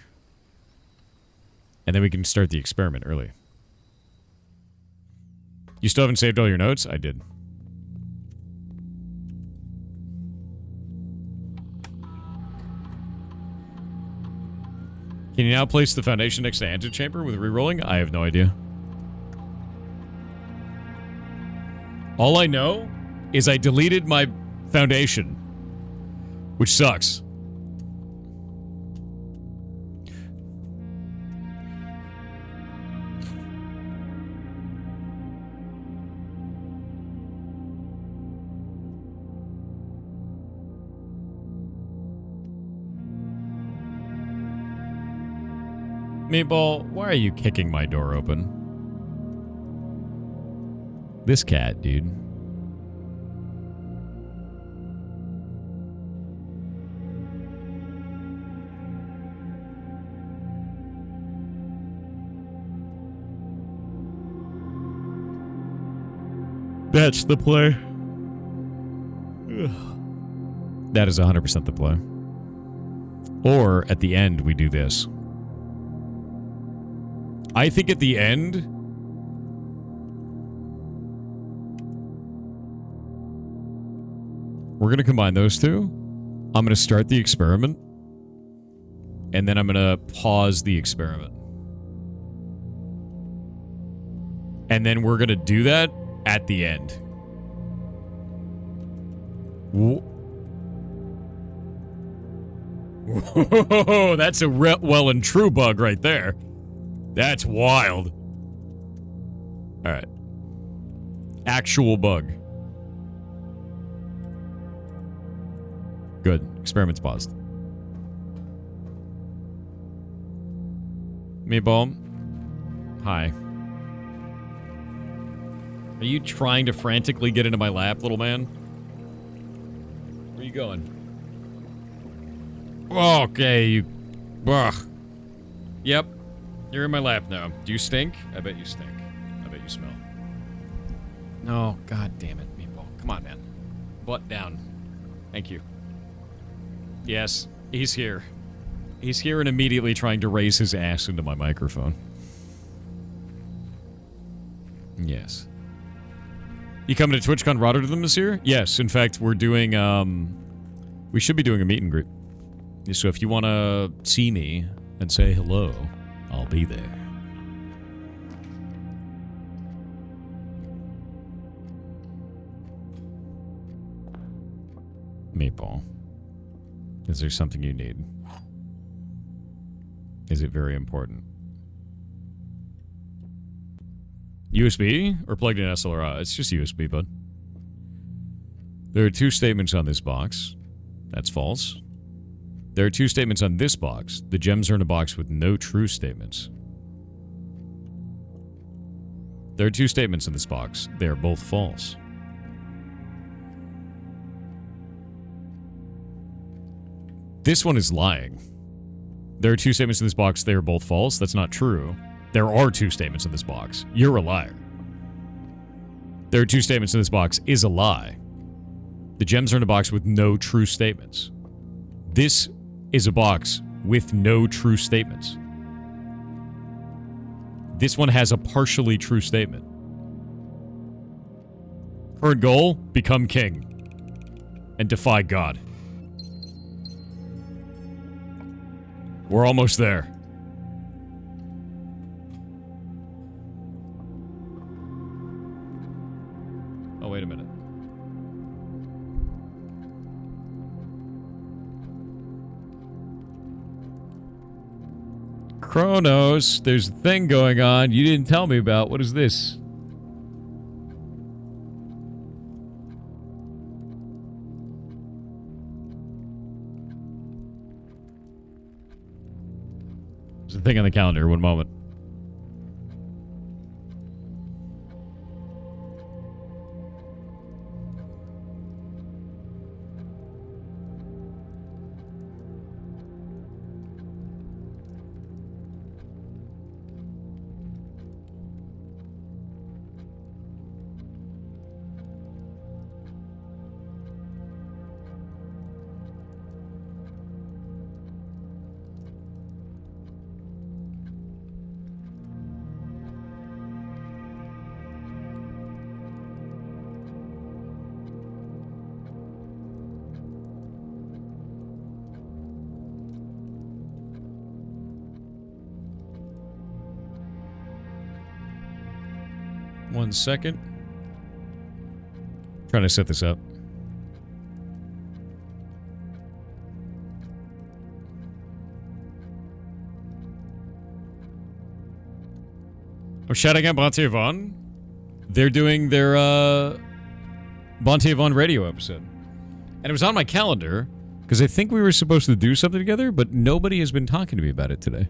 And then we can start the experiment early. You still haven't saved all your notes? I did. Can you now place the foundation next to antechamber with rerolling? I have no idea. All I know is I deleted my foundation, which sucks. Meatball, why are you kicking my door open? This cat, dude. That's the play. Ugh. That is 100% the play. Or, at the end, we do this. I think at the end, we're going to combine those two. I'm going to start the experiment. And then I'm going to pause the experiment. And then we're going to do that at the end. Whoa, that's a well and true bug right there. That's wild. All right. Actual bug. Good. Experiment's paused. Meatball. Hi. Are you trying to frantically get into my lap, little man? Where are you going? Okay, you... Ugh. Yep. You're in my lap now. Do you stink? I bet you stink. I bet you smell. No, god damn it, Meatball. Come on, man. Butt down. Thank you. Yes, he's here. He's here and immediately trying to raise his ass into my microphone. Yes. You coming to TwitchCon Rotterdam this year? Yes, in fact, we're doing, we should be doing a meet and greet. So if you want to see me and say hello, I'll be there. Meatball. Is there something you need? Is it very important? USB or plugged in SLR? It's just USB, bud. There are two statements on this box. That's false. There are two statements on this box. The gems are in a box with no true statements. There are two statements in this box. They are both false. This one is lying. There are two statements in this box. They are both false. That's not true. There are two statements in this box. You're a liar. There are two statements in this box is a lie. The gems are in a box with no true statements. This is a box with no true statements. This one has a partially true statement. Current goal, become king. And defy God. We're almost there. Oh, wait a minute. Kronos, there's a thing going on you didn't tell me about. What is this? There's a thing on the calendar. One moment. One second. Trying to set this up. I'm shouting at Bonte Yvonne. They're doing their Bonte Yvonne radio episode. And it was on my calendar because I think we were supposed to do something together, but nobody has been talking to me about it today.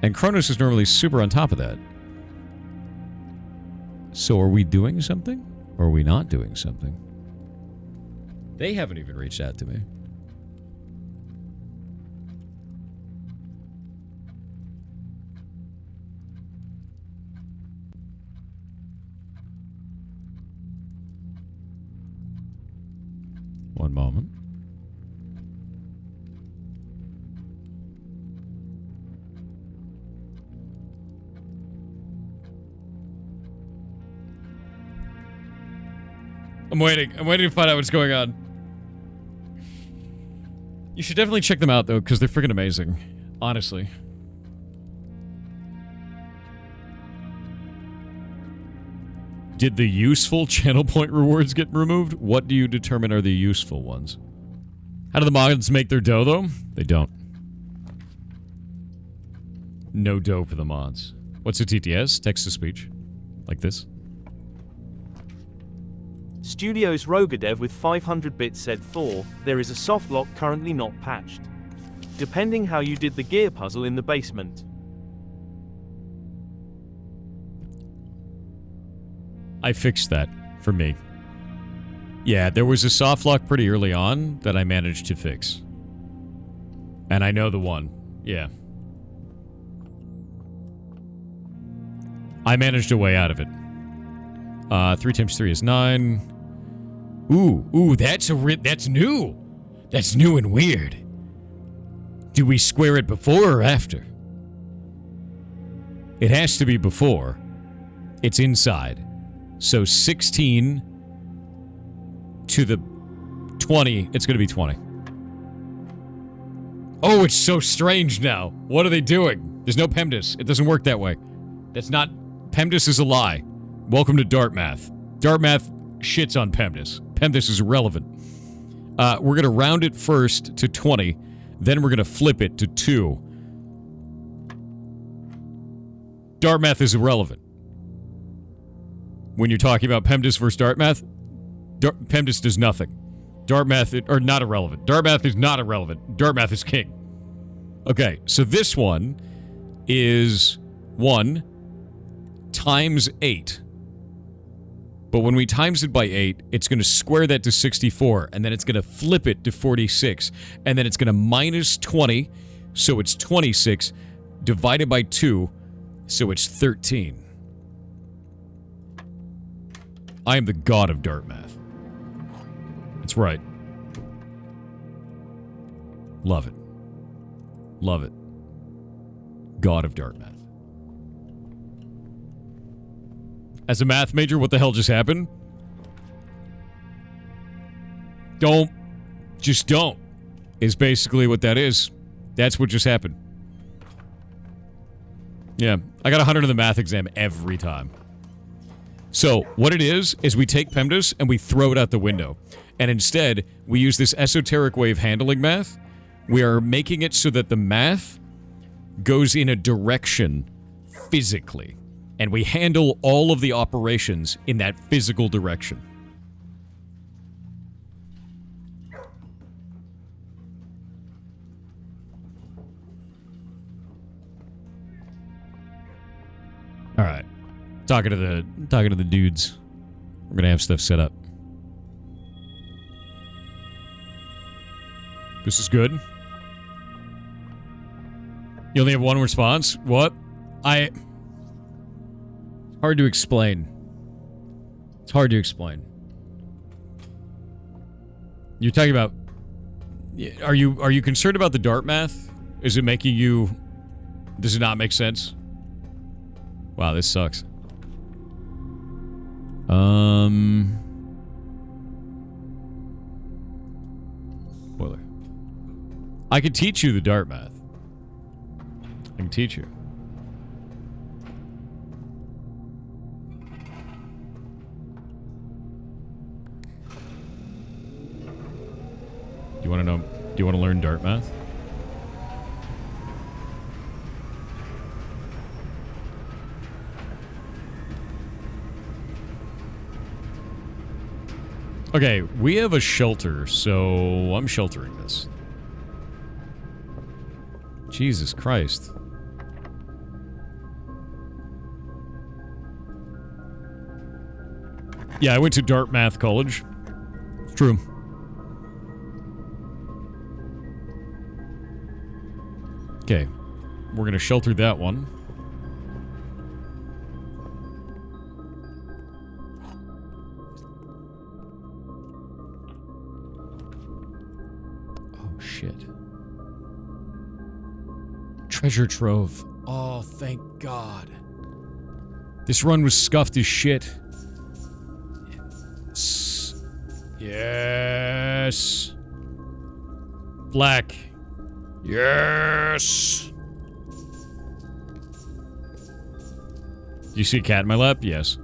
And Kronos is normally super on top of that. So are we doing something? Or are we not doing something? They haven't even reached out to me. One moment. I'm waiting. I'm waiting to find out what's going on. You should definitely check them out, though, because they're freaking amazing. Honestly. Did the useful channel point rewards get removed? What do you determine are the useful ones? How do the mods make their dough, though? They don't. No dough for the mods. What's a TTS? Text-to-speech. Like this. Studios Rogadev with 500 bits said Thor, there is a soft lock currently not patched. Depending how you did the gear puzzle in the basement. I fixed that for me. Yeah, there was a soft lock pretty early on that I managed to fix. And I know the one. Yeah. I managed a way out of it. 3 times 3 is 9. Ooh, that's new. That's new and weird. Do we square it before or after? It has to be before. It's inside. So 16 to the 20, it's going to be 20. Oh, it's so strange now. What are they doing? There's no PEMDAS. It doesn't work that way. That's not... PEMDAS is a lie. Welcome to Dartmath. Dartmath shits on PEMDAS. PEMDAS is irrelevant. We're going to round it first to 20. Then we're going to flip it to 2. Dartmath is irrelevant. When you're talking about PEMDAS versus Dartmath, PEMDAS does nothing. Dartmath are not irrelevant. Dartmath is not irrelevant. Dartmath is king. Okay, so this one is 1 times 8. But when we times it by 8, it's going to square that to 64, and then it's going to flip it to 46, and then it's going to minus 20, so it's 26, divided by 2, so it's 13. I am the god of Dartmath. That's right. Love it. Love it. God of Dartmath. As a math major, what the hell just happened? Don't. Just don't. Is basically what that is. That's what just happened. Yeah. I got 100 in the math exam every time. So, what it is we take PEMDAS and we throw it out the window. And instead, we use this esoteric way of handling math. We are making it so that the math goes in a direction physically. And we handle all of the operations in that physical direction. All right. Talking to the dudes. We're gonna have stuff set up. This is good. You only have one response? What? Hard to explain. It's hard to explain. You're talking about... Are you concerned about the Dart math? Is it making you... Does it not make sense? Wow, this sucks. Spoiler. I could teach you the Dart math. I can teach you. Do you want to know? Do you want to learn Dart math? Okay, we have a shelter, so I'm sheltering this. Jesus Christ. Yeah, I went to Dart Math College. It's true. Okay, we're gonna shelter that one. Oh, shit. Treasure trove. Oh, thank God. This run was scuffed as shit. Yes. Yes. Black. Yes. Do you see a cat in my lap? Yes.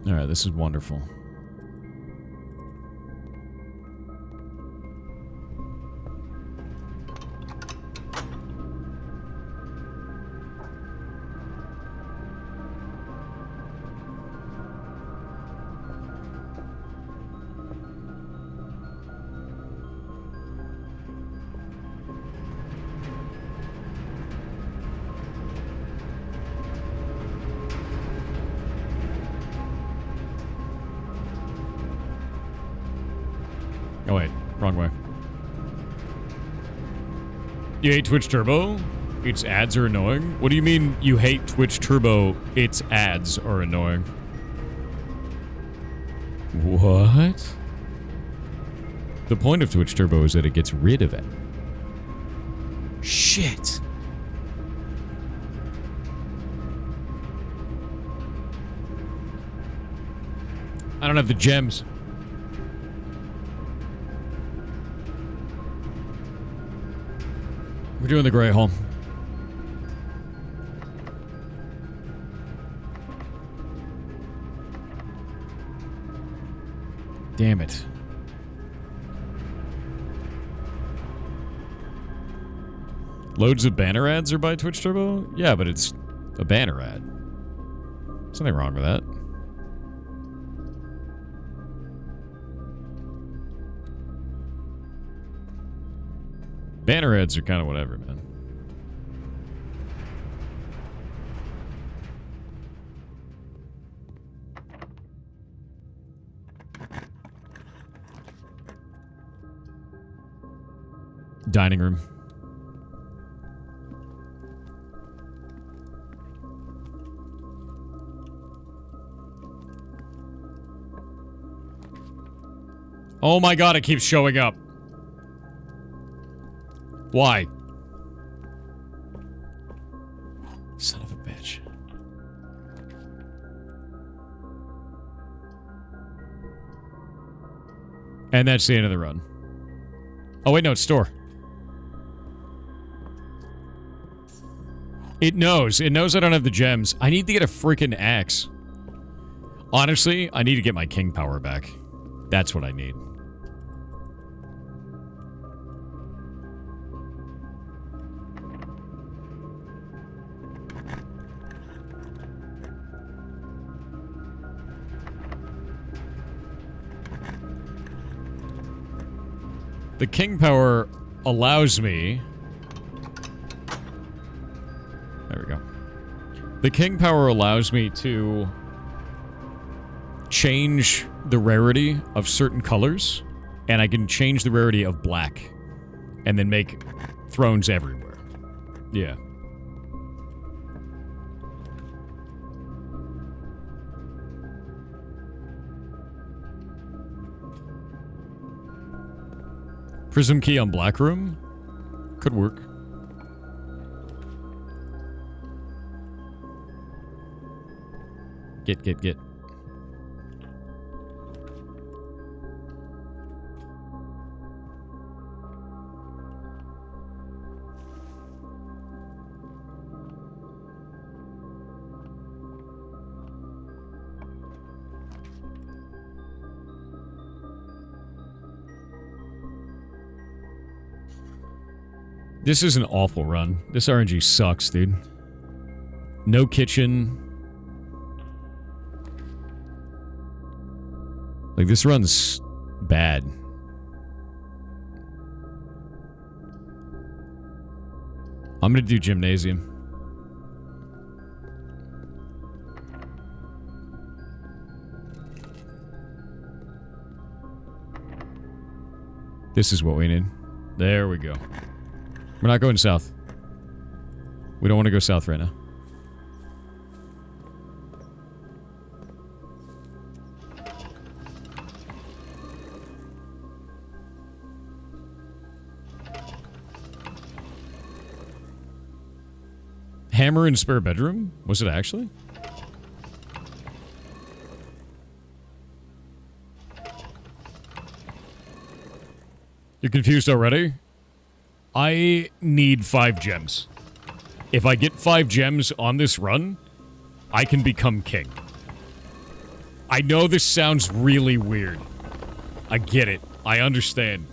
Alright, this is wonderful. Oh wait, wrong way. You hate Twitch Turbo? Its ads are annoying? What do you mean you hate Twitch Turbo? Its ads are annoying. What? The point of Twitch Turbo is that it gets rid of it. Shit. I don't have the gems. We're doing the Grey Hole. Damn it. Loads of banner ads are by Twitch Turbo? Yeah, but it's a banner ad. There's nothing wrong with that. Banner ads are kind of whatever, man. Dining room. Oh my god, it keeps showing up. Why? Son of a bitch. And that's the end of the run. Oh, wait, no, it's store. It knows. It knows I don't have the gems. I need to get a freaking axe. Honestly, I need to get my king power back. That's what I need. The king power allows me... There we go. The king power allows me to change the rarity of certain colors, and I can change the rarity of black, and then make thrones everywhere. Yeah. Prism key on black room? Could work. Get. This is an awful run. This RNG sucks, dude. No kitchen. Like, this run's bad. I'm gonna do gymnasium. This is what we need. There we go. We're not going south. We don't want to go south right now. Hammer in spare bedroom? Was it actually? You're confused already? I need 5 gems. If I get 5 gems on this run, I can become king. I know this sounds really weird. I get it. I understand.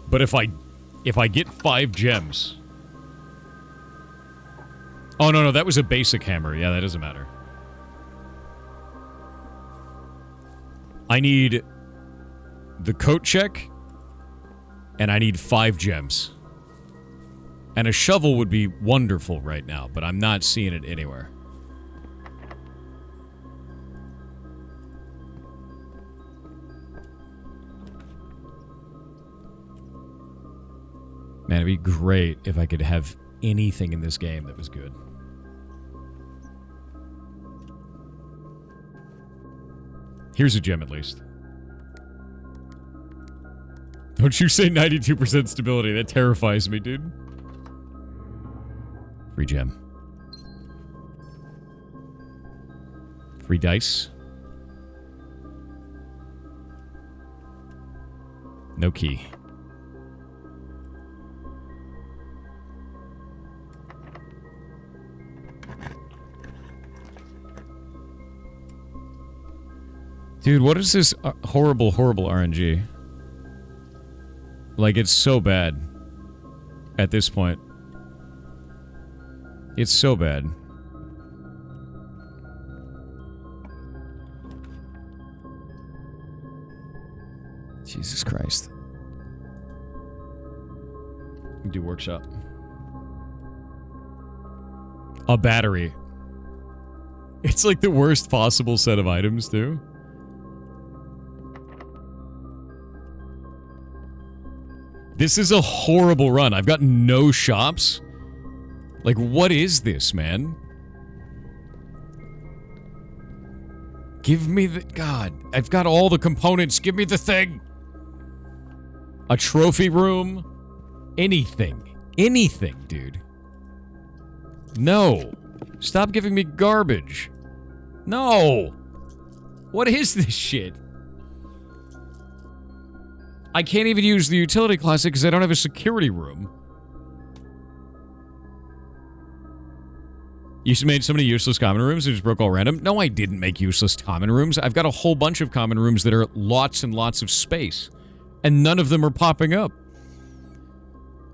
But if I get 5 gems... Oh, no, that was a basic hammer. Yeah, that doesn't matter. I need the coat check, and I need 5 gems. And a shovel would be wonderful right now, but I'm not seeing it anywhere. Man, it'd be great if I could have anything in this game that was good. Here's a gem at least. Don't you say 92% stability. That terrifies me, dude. Free gem. Free dice. No key. Dude, what is this horrible, horrible RNG? Like, it's so bad. At this point. It's so bad. Jesus Christ. We do workshop. A battery. It's like the worst possible set of items, too. This is a horrible run. I've got no shops. Like, what is this, man? Give me the... God, I've got all the components. Give me the thing. A trophy room. Anything. Anything, dude. No. Stop giving me garbage. No. What is this shit? I can't even use the utility closet because I don't have a security room. You made so many useless common rooms and just broke all random? No, I didn't make useless common rooms. I've got a whole bunch of common rooms that are lots and lots of space. And none of them are popping up.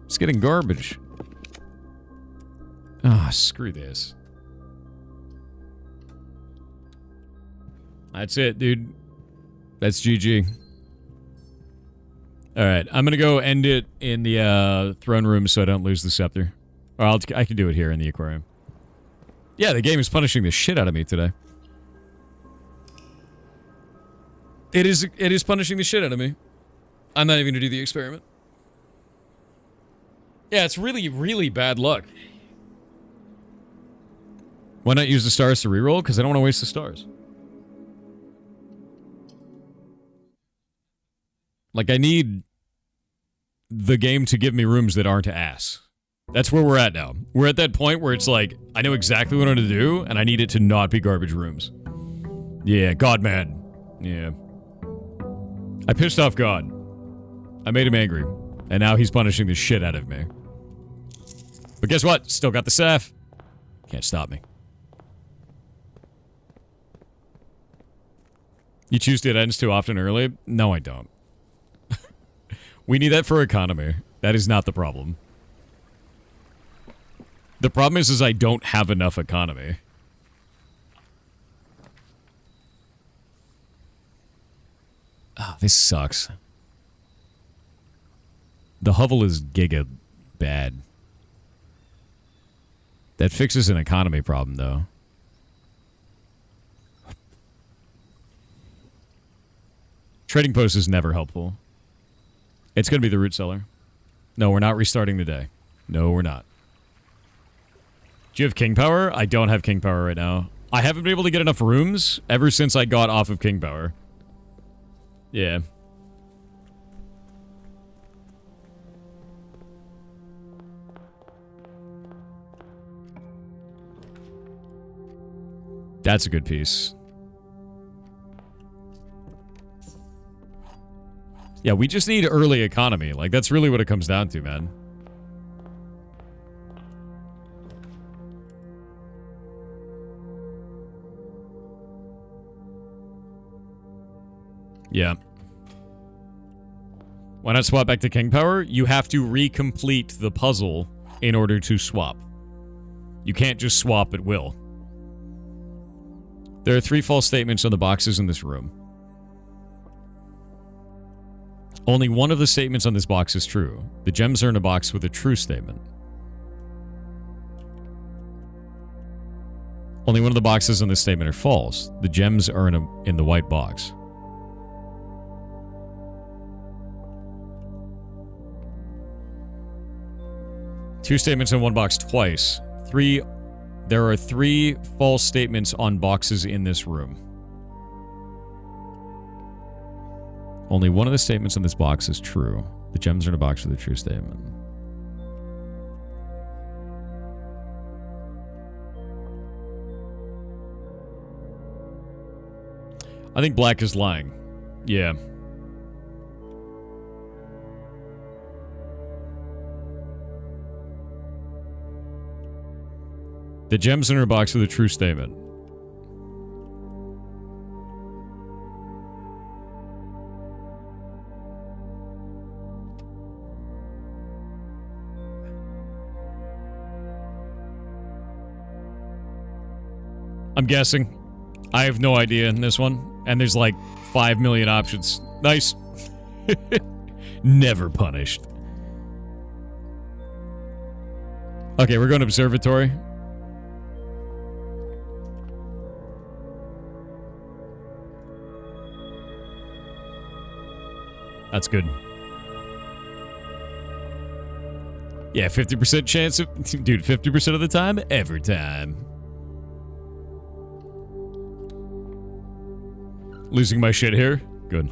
It's getting garbage. Ah, screw this. That's it, dude. That's GG. Alright, I'm gonna go end it in the throne room so I don't lose the scepter. Or I can do it here in the aquarium. Yeah, the game is punishing the shit out of me today. It is punishing the shit out of me. I'm not even gonna do the experiment. Yeah, it's really, really bad luck. Why not use the stars to reroll? Because I don't want to waste the stars. Like, I need the game to give me rooms that aren't ass. That's where we're at now. We're at that point where it's like, I know exactly what I'm going to do, and I need it to not be garbage rooms. Yeah, God mad. Yeah. I pissed off God. I made him angry. And now he's punishing the shit out of me. But guess what? Still got the staff. Can't stop me. You choose dead ends too often early? No, I don't. We need that for economy. That is not the problem. The problem is I don't have enough economy. Oh, this sucks. The hovel is giga bad. That fixes an economy problem, though. Trading post is never helpful. It's going to be the root cellar. No, we're not restarting the day. No, we're not. Do you have king power? I don't have king power right now. I haven't been able to get enough rooms ever since I got off of king power. Yeah. That's a good piece. Yeah, we just need early economy. Like, that's really what it comes down to, man. Yeah. Why not swap back to king power? You have to recomplete the puzzle in order to swap. You can't just swap at will. There are 3 false statements on the boxes in this room. Only one of the statements on this box is true. The gems are in a box with a true statement. Only one of the boxes on this statement are false. The gems are in the white box. Two statements in one box twice. There are 3 false statements on boxes in this room. Only one of the statements in this box is true. The gems are in a box with a true statement. I think black is lying. Yeah. The gems are in a box with a true statement. I'm guessing. I have no idea in this one. And there's like 5 million options. Nice. Never punished. Okay, we're going to observatory. That's good. Yeah, 50% chance of... Dude, 50% of the time? Every time. Losing my shit here? Good.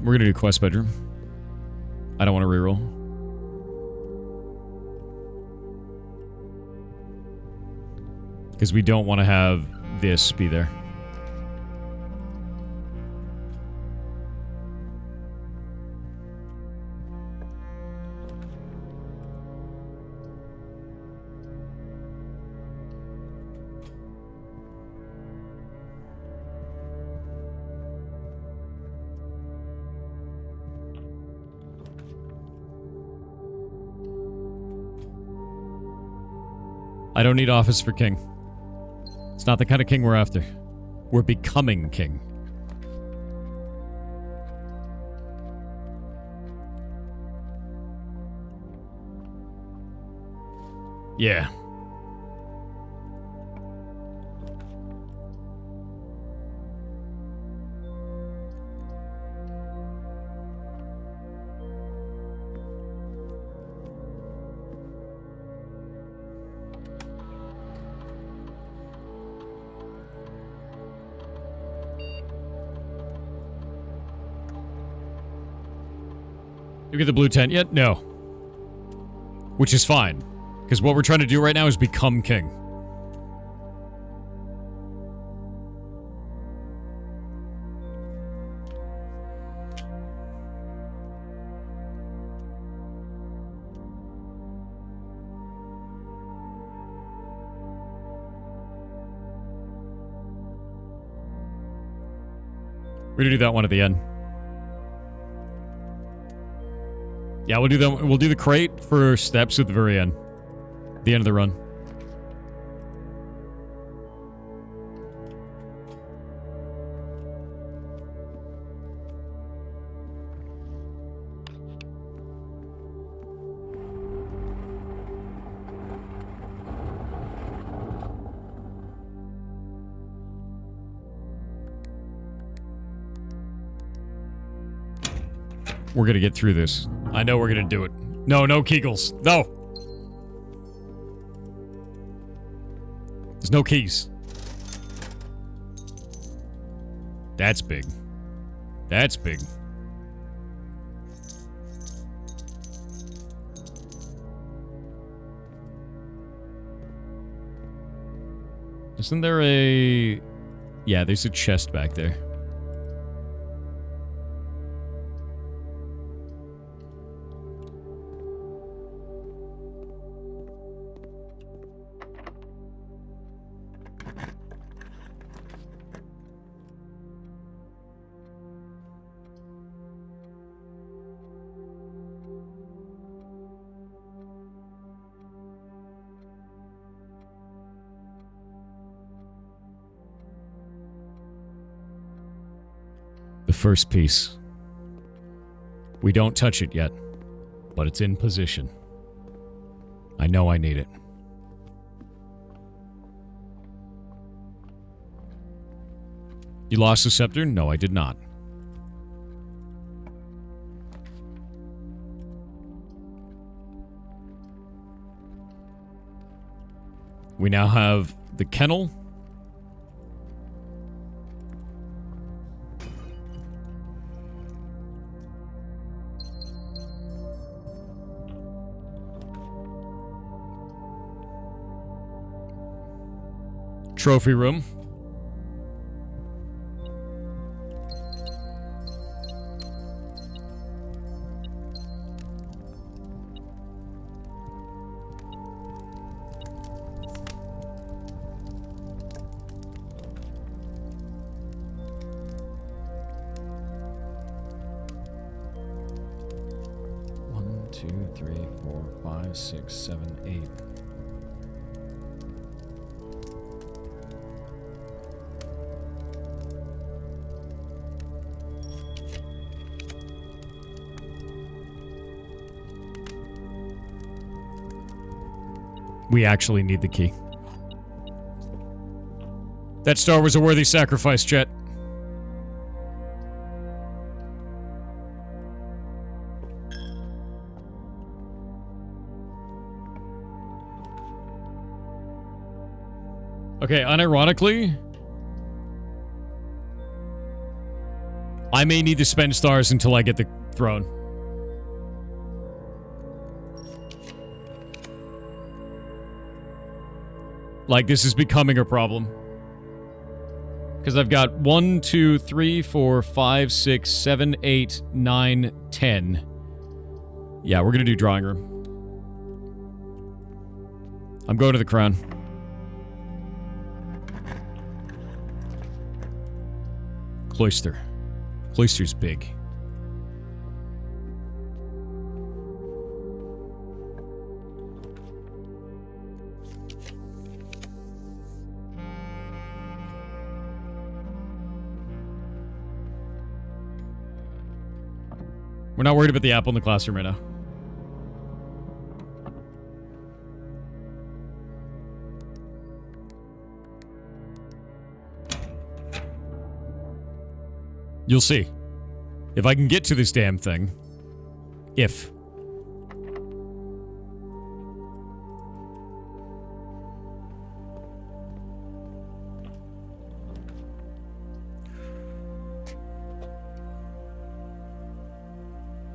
We're gonna do quest bedroom. I don't want to reroll. Because we don't want to have this be there. I don't need office for king. It's not the kind of king we're after. We're becoming king. Yeah. You get the blue tent yet? No. Which is fine. Because what we're trying to do right now is become king. We're gonna do that one at the end. Yeah, we'll do that. We'll do the crate for steps at the very end. The end of the run. We're gonna get through this. I know we're gonna do it. No, no Kegels. No! There's no keys. That's big. That's big. Isn't there a... Yeah, there's a chest back there. First piece. We don't touch it yet, but it's in position. I know I need it. You lost the scepter? No, I did not. We now have the kennel. Trophy room. One, two, three, four, five, six, seven, eight. We actually need the key. That star was a worthy sacrifice, Chet. Okay, unironically, I may need to spend stars until I get the throne. Like, this is becoming a problem. Because I've got 1, 2, 3, 4, 5, 6, 7, 8, 9, 10. Yeah, we're going to do drawing room. I'm going to the Crown. Cloister. Cloister's big. We're not worried about the apple in the classroom right now. You'll see. If I can get to this damn thing. If.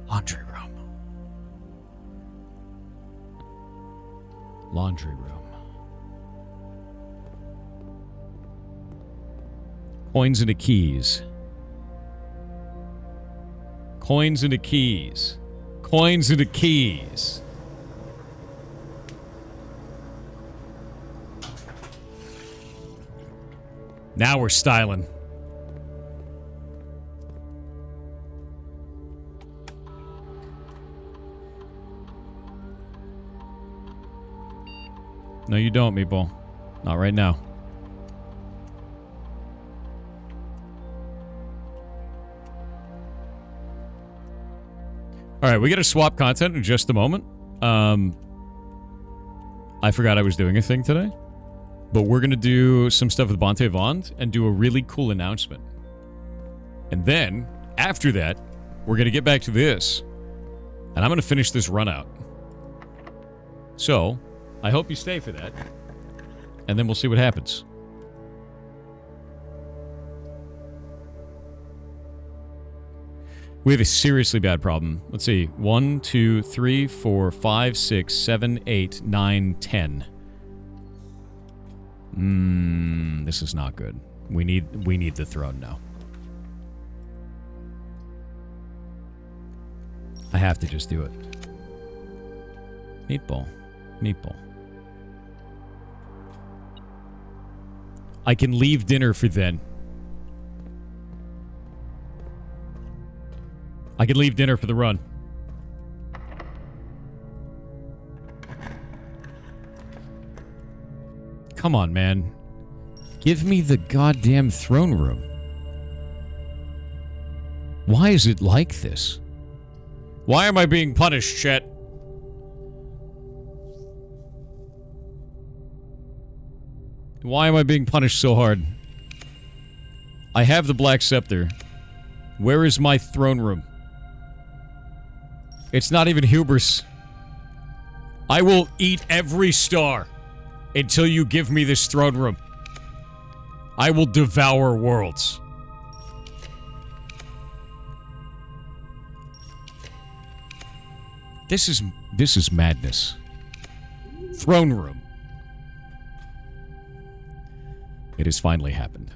Laundry room. Laundry room. Coins into keys. Coins into keys. Coins into keys. Now we're styling. No, you don't, Meatball. Not right now. All right, we got to swap content in just a moment. I forgot I was doing a thing today. But we're going to do some stuff with Bonte Vond and do a really cool announcement. And then, after that, we're going to get back to this. And I'm going to finish this run out. So, I hope you stay for that. And then we'll see what happens. We have a seriously bad problem. Let's see. 1, 2, 3, 4, 5, 6, 7, 8, 9, 10. This is not good. We need the throne now. I have to just do it. Meatball. Meatball. I can leave dinner for then. I can leave dinner for the run. Come on, man. Give me the goddamn throne room. Why is it like this? Why am I being punished, Chet? Why am I being punished so hard? I have the Black Scepter. Where is my throne room? It's not even Hubris. I will eat every star until you give me this throne room. I will devour worlds. This is madness. Throne room. It has finally happened.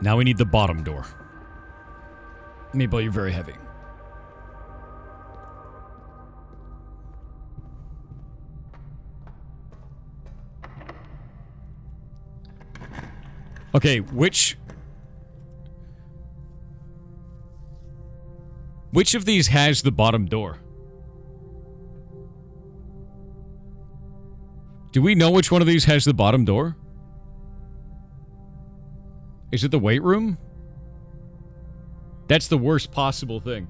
Now we need the bottom door. Meatball, you're very heavy. Okay, which of these has the bottom door? Do we know which one of these has the bottom door? Is it the weight room? That's the worst possible thing.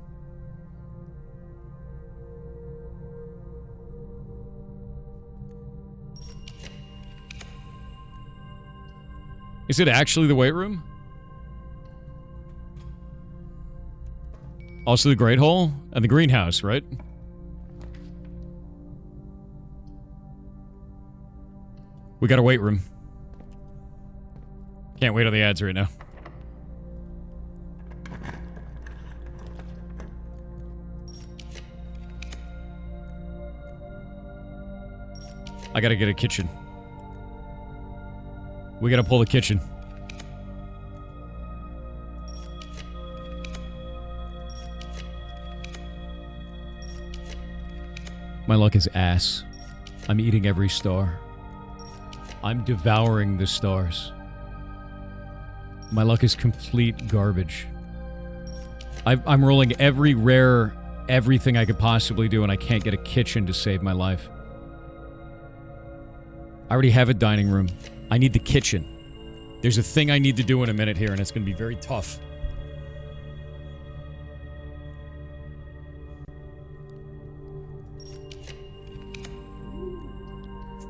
Is it actually the weight room? Also the Great Hall and the greenhouse, right? We got a weight room. Can't wait on the ads right now. I gotta get a kitchen. We gotta pull the kitchen. My luck is ass. I'm eating every star. I'm devouring the stars. My luck is complete garbage. I'm rolling every rare, everything I could possibly do, and I can't get a kitchen to save my life. I already have a dining room. I need the kitchen. There's a thing I need to do in a minute here, and it's going to be very tough.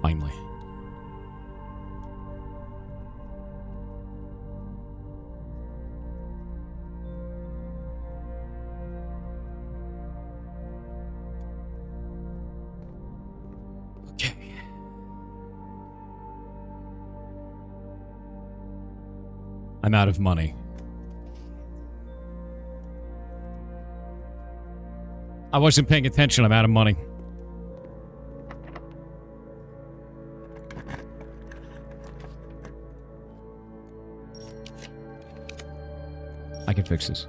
Finally. Okay. I'm out of money. I wasn't paying attention. I'm out of money. I can fix this.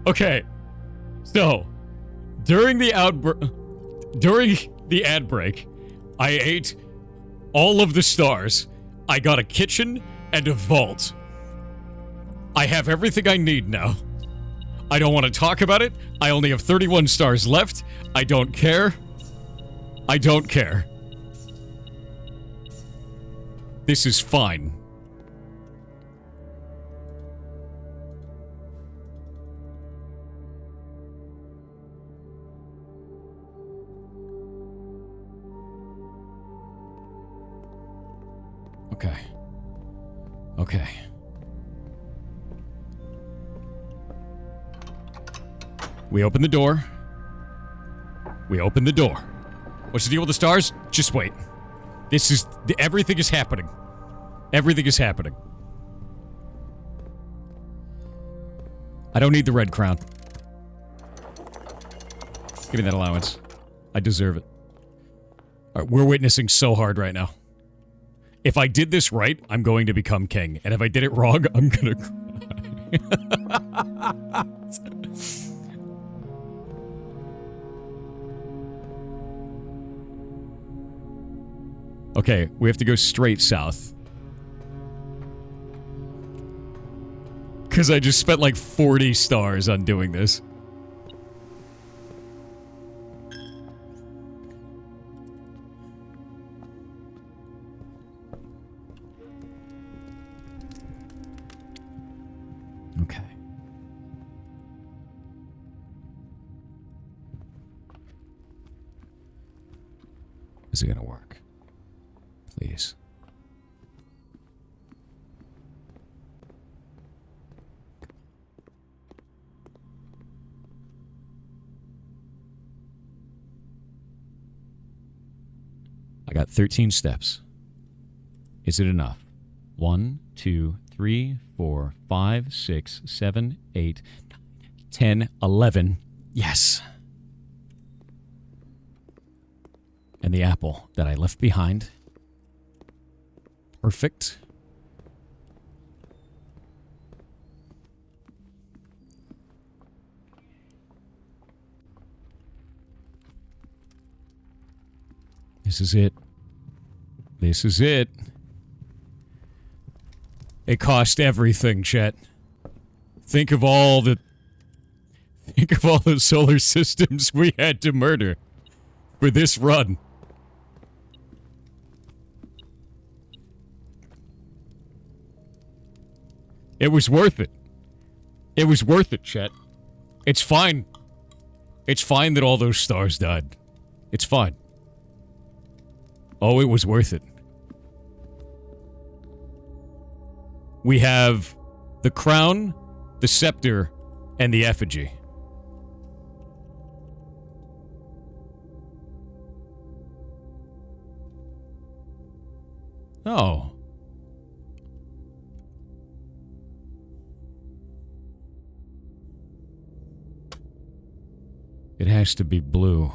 Okay. So, during the ad break, I ate all of the stars. I got a kitchen and a vault. I have everything I need now. I don't want to talk about it. I only have 31 stars left. I don't care. I don't care. This is fine. Okay. Okay. We open the door. We open the door. What's the deal with the stars? Just wait. This is... everything is happening. Everything is happening. I don't need the red crown. Give me that allowance. I deserve it. Alright, we're witnessing so hard right now. If I did this right, I'm going to become king. And if I did it wrong, I'm gonna cry. Okay, we have to go straight south. Because I just spent like 40 stars on doing this. Okay. Is it gonna work? Please. I got 13 steps. Is it enough? 1, 2, 3, 4, 5, 6, 7, 8, 10, 11. Yes. And the apple that I left behind. Perfect. This is it. This is it. It cost everything, chat. Think of all the solar systems we had to murder for this run. It was worth it. It was worth it, chat. It's fine. It's fine that all those stars died. It's fine. Oh, it was worth it. We have the crown, the scepter, and the effigy. Oh. It has to be blue.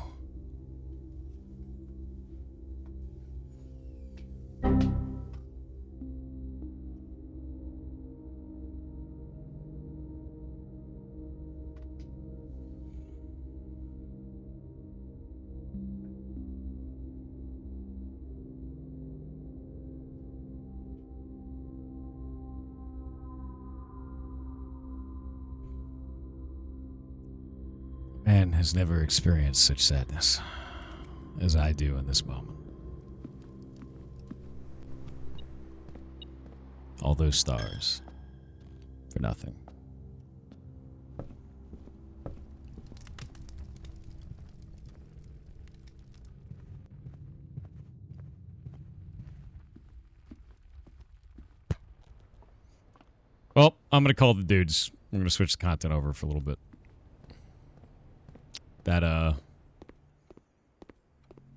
Man has never experienced such sadness as I do in this moment. All those stars for nothing. Well, I'm going to call the dudes. I'm going to switch the content over for a little bit.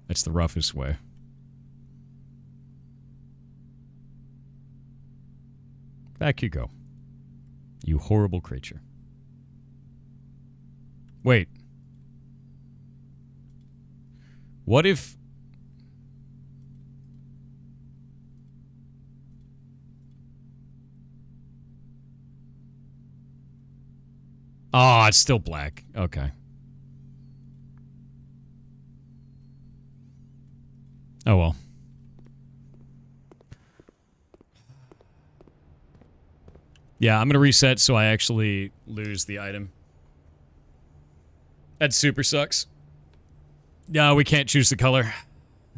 That's the roughest way. Back you go. You horrible creature. Wait. What if... Oh, it's still black. Okay. Oh, well. Yeah, I'm going to reset so I actually lose the item. That super sucks. No, we can't choose the color.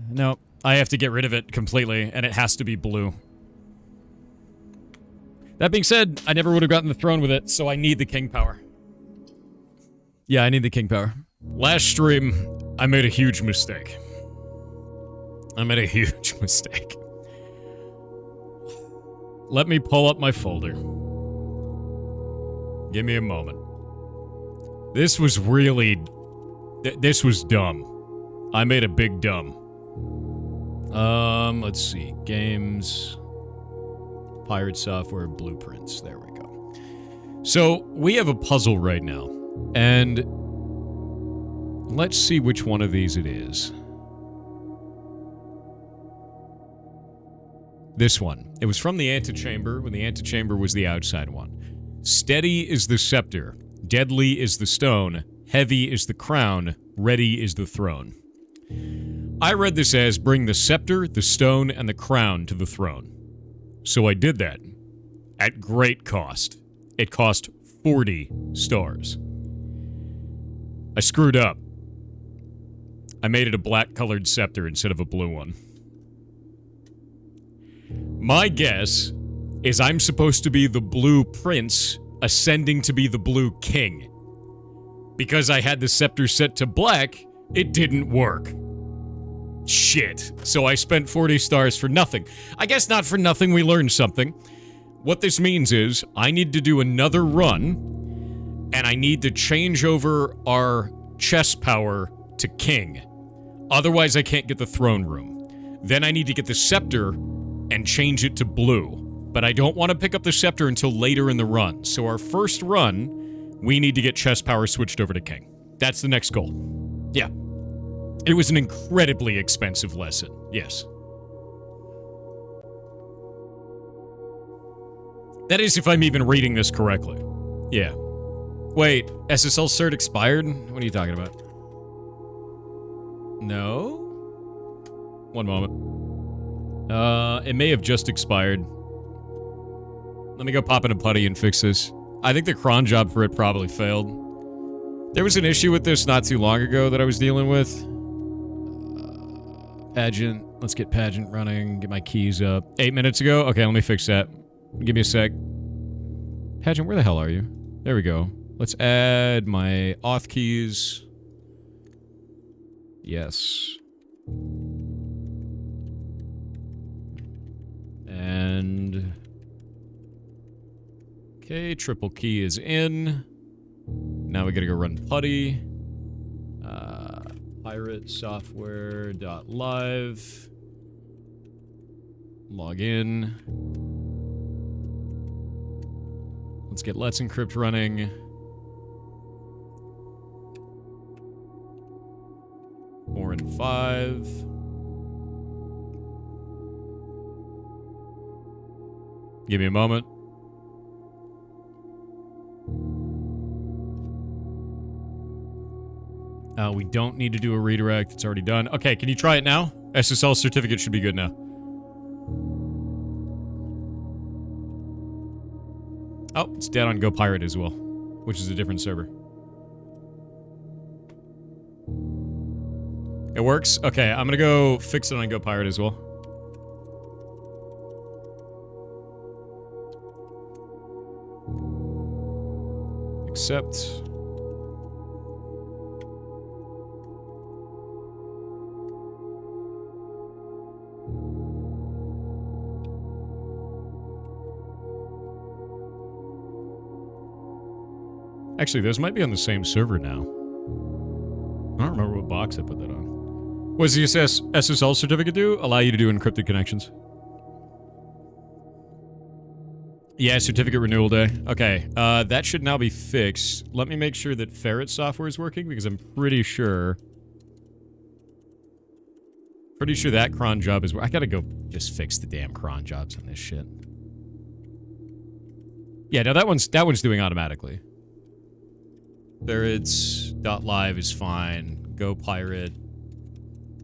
No, I have to get rid of it completely, and it has to be blue. That being said, I never would have gotten the throne with it, so I need the king power. Yeah, I need the king power. Last stream, I made a huge mistake. Let me pull up my folder. Give me a moment. This was really... this was dumb. I made a big dumb. Let's see. Games. Pirate Software Blueprints. There we go. So, we have a puzzle right now. And... let's see which one of these it is. This one. It was from the antechamber, when the antechamber was the outside one. Steady is the scepter. Deadly is the stone. Heavy is the crown. Ready is the throne. I read this as bring the scepter, the stone, and the crown to the throne. So I did that. At great cost. It cost 40 stars. I screwed up. I made it a black-colored scepter instead of a blue one. My guess is I'm supposed to be the blue prince ascending to be the blue king. Because I had the scepter set to black, it didn't work. Shit. So I spent 40 stars for nothing. I guess not for nothing, we learned something. What this means is, I need to do another run, and I need to change over our chess power to king. Otherwise, I can't get the throne room. Then I need to get the scepter and change it to blue. But I don't want to pick up the scepter until later in the run. So our first run, we need to get chess power switched over to king. That's the next goal. Yeah. It was an incredibly expensive lesson. Yes. That is if I'm even reading this correctly. Yeah. Wait, SSL cert expired? What are you talking about? No? One moment. It may have just expired. Let me go pop in a putty and fix this. I think the cron job for it probably failed. There was an issue with this not too long ago that I was dealing with. Pageant. Let's get Pageant running. Get my keys up. 8 minutes ago? Okay, let me fix that. Give me a sec. Pageant, where the hell are you? There we go. Let's add my auth keys. Yes. And... okay, triple key is in. Now we gotta go run putty. Pirate software.live. Log in. Let's get Let's Encrypt running. Four and 5. Give me a moment. We don't need to do a redirect. It's already done. Okay, can you try it now? SSL certificate should be good now. Oh, it's dead on GoPirate as well, which is a different server. It works? Okay, I'm gonna go fix it on GoPirate as well. Accept. Actually, those might be on the same server now. I don't remember what box I put that on. What does the SSL certificate do? Allow you to do encrypted connections. Yeah, certificate renewal day. Okay, that should now be fixed. Let me make sure that Ferret software is working, because I'm pretty sure... Pretty sure that cron job is... I gotta go just fix the damn cron jobs on this shit. Yeah, no, that one's doing automatically. Ferrets.live is fine. GoPirate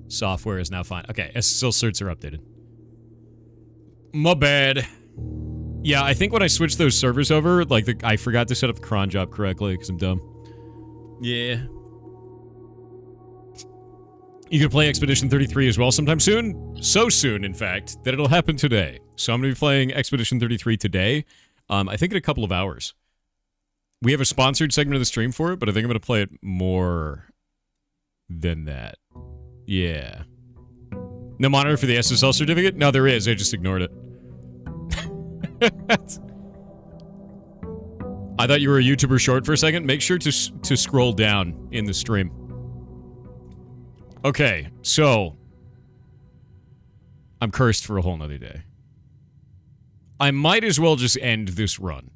software is now fine. Okay, SSL certs are updated. My bad. Yeah, I think when I switched those servers over, like, I forgot to set up the cron job correctly, because I'm dumb. Yeah. You can play Expedition 33 as well sometime soon. So soon, in fact, that it'll happen today. So I'm going to be playing Expedition 33 today. I think in a couple of hours. We have a sponsored segment of the stream for it, but I think I'm going to play it more than that. Yeah. No monitor for the SSL certificate? No, there is. I just ignored it. I thought you were a YouTuber short for a second. Make sure to scroll down in the stream. Okay, so... I'm cursed for a whole nother day. I might as well just end this run.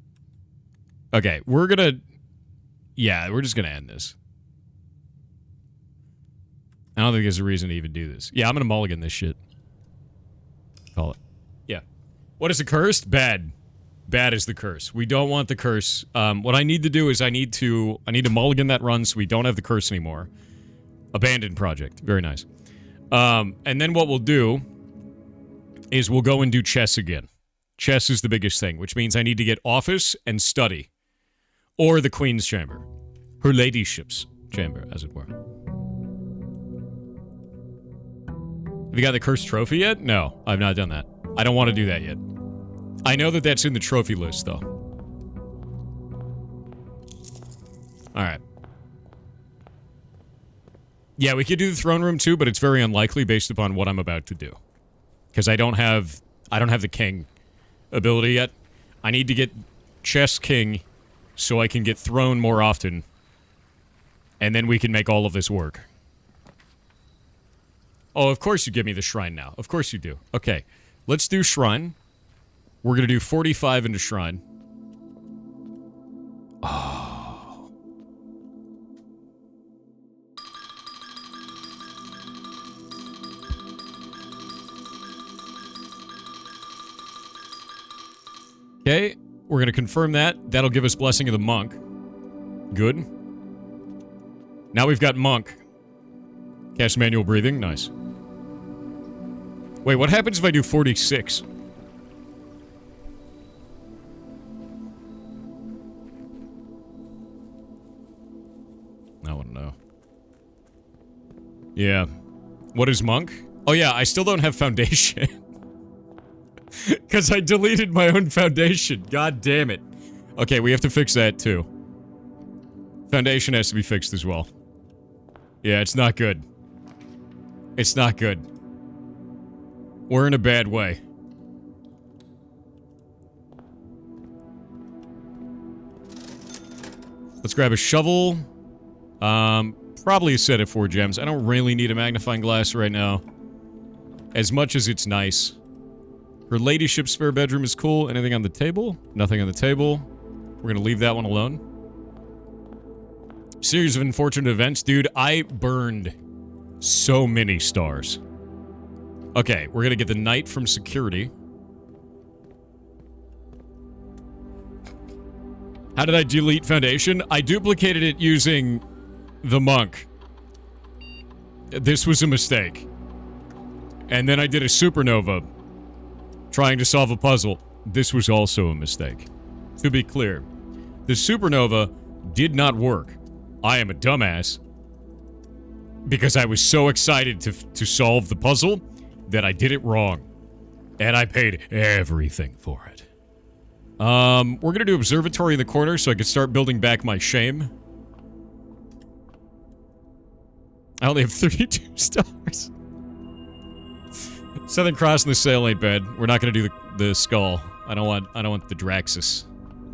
Okay, we're gonna... Yeah, we're just gonna end this. I don't think there's a reason to even do this. Yeah, I'm gonna mulligan this shit. Call it. Yeah. What is the curse? Bad. Bad is the curse. We don't want the curse. What I need to do is I need to mulligan that run so we don't have the curse anymore. Abandoned project. Very nice. And then what we'll do is we'll go and do chess again. Chess is the biggest thing, which means I need to get office and study. Or the Queen's Chamber. Her ladyship's chamber, as it were. Have you got the cursed trophy yet? No, I've not done that. I don't want to do that yet. I know that that's in the trophy list, though. Alright. Yeah, we could do the throne room too, but it's very unlikely based upon what I'm about to do. Because I don't have the king ability yet. I need to get chess king so I can get throne more often. And then we can make all of this work. Oh, of course you give me the shrine now. Of course you do. Okay, let's do shrine. We're going to do 45 into shrine. Oh. Okay, we're going to confirm that. That'll give us Blessing of the Monk. Good. Now we've got Monk. Cast manual breathing. Nice. Wait, what happens if I do 46? I want to know. Yeah. What is Monk? Oh yeah, I still don't have Foundation. Because I deleted my own Foundation. God damn it. Okay, we have to fix that too. Foundation has to be fixed as well. Yeah, it's not good. It's not good. We're in a bad way. Let's grab a shovel. Probably a set of 4 gems. I don't really need a magnifying glass right now. As much as it's nice. Her ladyship's spare bedroom is cool. Anything on the table? Nothing on the table. We're gonna leave that one alone. Series of unfortunate events. Dude, I burned so many stars. Okay, we're gonna get the knight from security. How did I delete Foundation? I duplicated it using the monk. This was a mistake. And then I did a supernova trying to solve a puzzle. This was also a mistake. To be clear, the supernova did not work. I am a dumbass because I was so excited to solve the puzzle that I did it wrong. And I paid everything for it. We're gonna do observatory in the corner so I can start building back my shame. I only have 32 stars. Southern Cross in the sail ain't bad. We're not gonna do the skull. I don't want the Draxus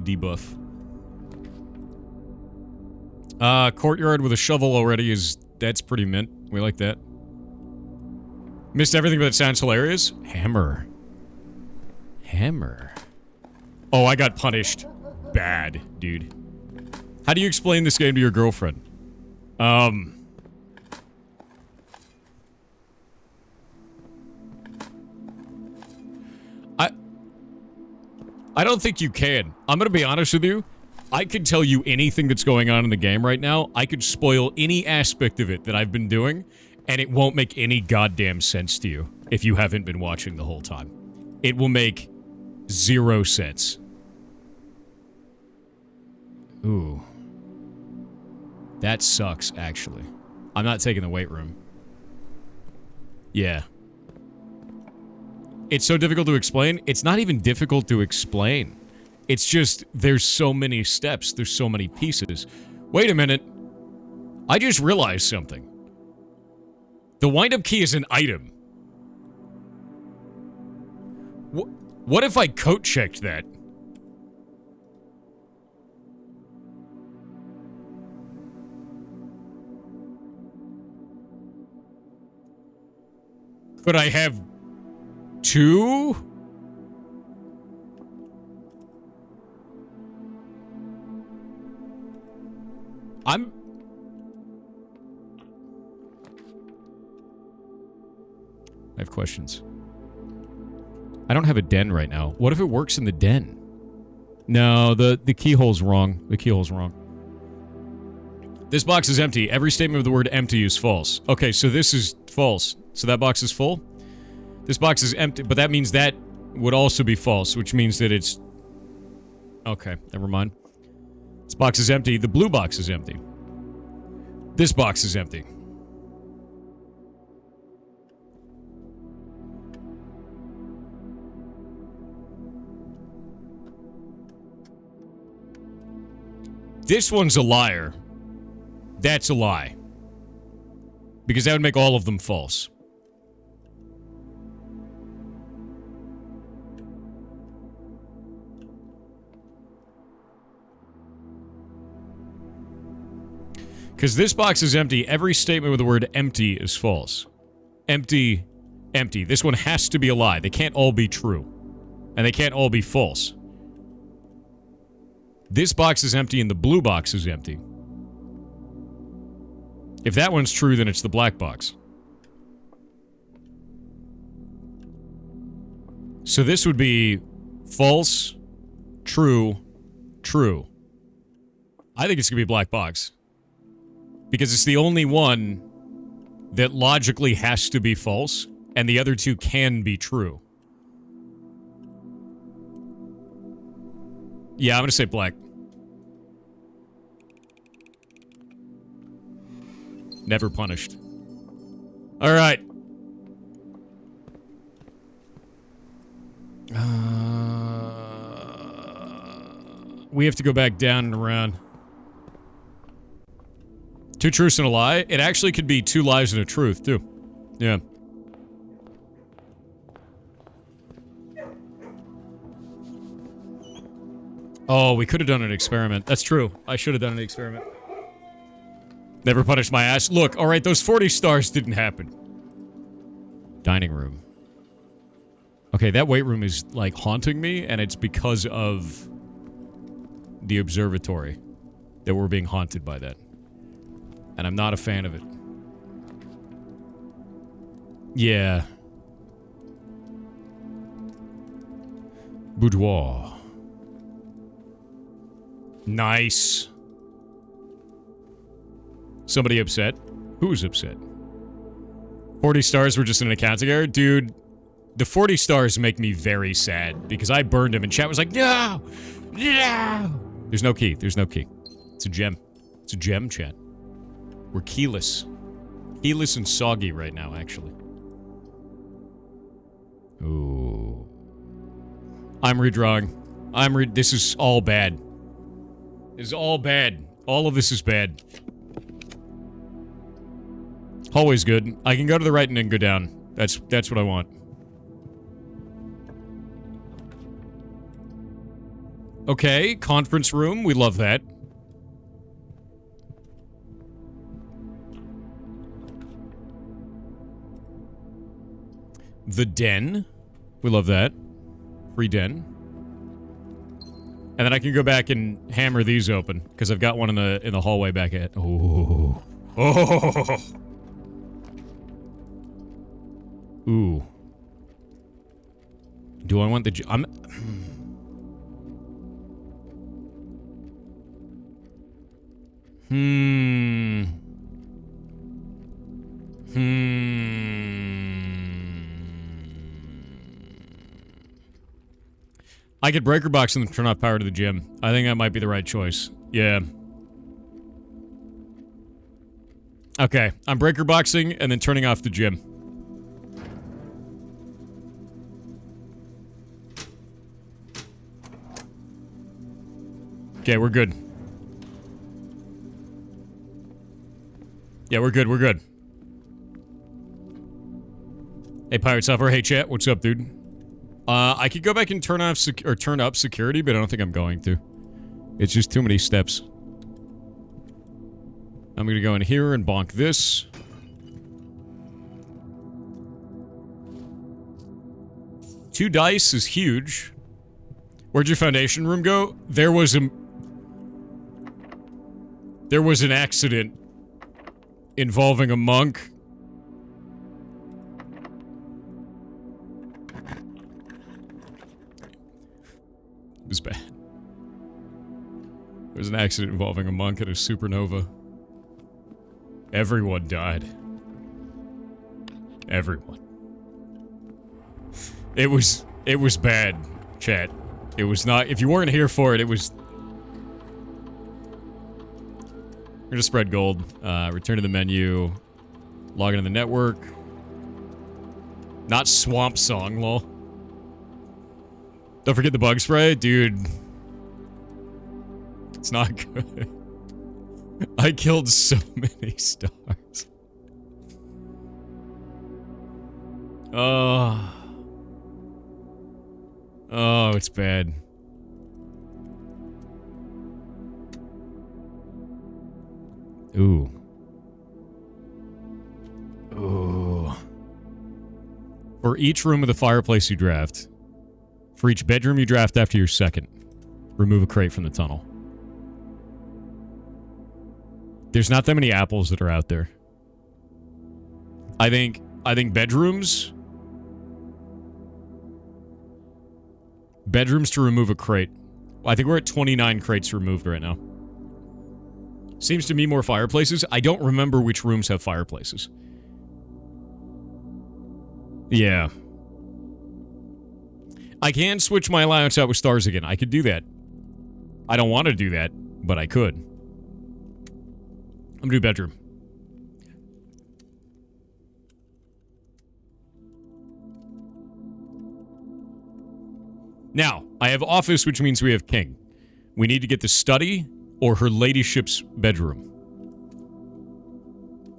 debuff. Courtyard with a shovel already that's pretty mint. We like that. Missed everything, but it sounds hilarious. Hammer. Hammer. Oh, I got punished. Bad, dude. How do you explain this game to your girlfriend? I don't think you can. I'm gonna be honest with you. I could tell you anything that's going on in the game right now. I could spoil any aspect of it that I've been doing, and it won't make any goddamn sense to you if you haven't been watching the whole time. It will make 0 sense. Ooh. That sucks, actually. I'm not taking the weight room. Yeah. It's so difficult to explain. It's not even difficult to explain. It's just, there's so many steps. There's so many pieces. Wait a minute. I just realized something. The wind-up key is an item. What if I code-checked that? Could I have 2? I have questions. I don't have a den right now. What if it works in the den? No, the keyhole's wrong. The keyhole's wrong. This box is empty. Every statement of the word empty is false. Okay, so this is false. So that box is full? This box is empty, but that means that would also be false, which means that it's... Okay, never mind. This box is empty. The blue box is empty. This box is empty. This one's a liar. That's a lie. Because that would make all of them false. Because this box is empty. Every statement with the word empty is false. Empty, empty. This one has to be a lie. They can't all be true. And they can't all be false. This box is empty and the blue box is empty. If that one's true, then it's the black box. So this would be false, true, true. I think it's going to be black box. Because it's the only one that logically has to be false, and the other two can be true. Yeah, I'm going to say black. Never punished. Alright. We have to go back down and around. 2 truths and a lie? It actually could be 2 lies and a truth, too. Yeah. Oh, we could have done an experiment. That's true. I should have done an experiment. Never punished my ass. Look, alright, those 40 stars didn't happen. Dining room. Okay, that weight room is, like, haunting me, and it's because of the observatory that we're being haunted by that. And I'm not a fan of it. Yeah. Boudoir. Nice. Somebody upset? Who's upset? 40 stars were just an accounting error? Dude, the 40 stars make me very sad because I burned him and chat was like, no! No! There's no key. There's no key. It's a gem. It's a gem, chat. We're keyless. Keyless and soggy right now, actually. Ooh. I'm redrawing. This is all bad. This is all bad. All of this is bad. Hallway's good. I can go to the right and then go down. That's what I want. Okay, conference room. We love that. The den. We love that. Free den. And then I can go back and hammer these open because I've got one in the hallway back at. Oh. Oh. Ooh. Do I want the I'm I could breaker box and turn off power to the gym. I think that might be the right choice. Yeah. Okay, I'm breaker boxing and then turning off the gym. Okay, we're good. Yeah, we're good, we're good. Hey, Pirate Software. Hey, chat. What's up, dude? I could go back and turn off turn up security, but I don't think I'm going to. It's just too many steps. I'm gonna go in here and bonk this. Two dice is huge. Where'd your foundation room go? There was an accident involving a monk. It was bad. There was an accident involving a monk at a supernova. Everyone died. Everyone. It was bad, chat. It was not, if you weren't here for it, it was... We're gonna spread gold. Return to the menu. Log into the network. Not Swamp Song, lol. Don't forget the bug spray. Dude. It's not good. I killed so many stars. Oh. Oh, it's bad. Ooh. Ooh. For each room of the fireplace you draft, for each bedroom you draft after your second, remove a crate from the tunnel. There's not that many apples that are out there. I think bedrooms to remove a crate. I think we're at 29 crates removed right now. Seems to me more fireplaces. I don't remember which rooms have fireplaces. Yeah. I can switch my allowance out with stars again. I could do that. I don't want to do that, but I could. I'm gonna do bedroom. Now, I have office, which means we have king. We need to get the study or her ladyship's bedroom.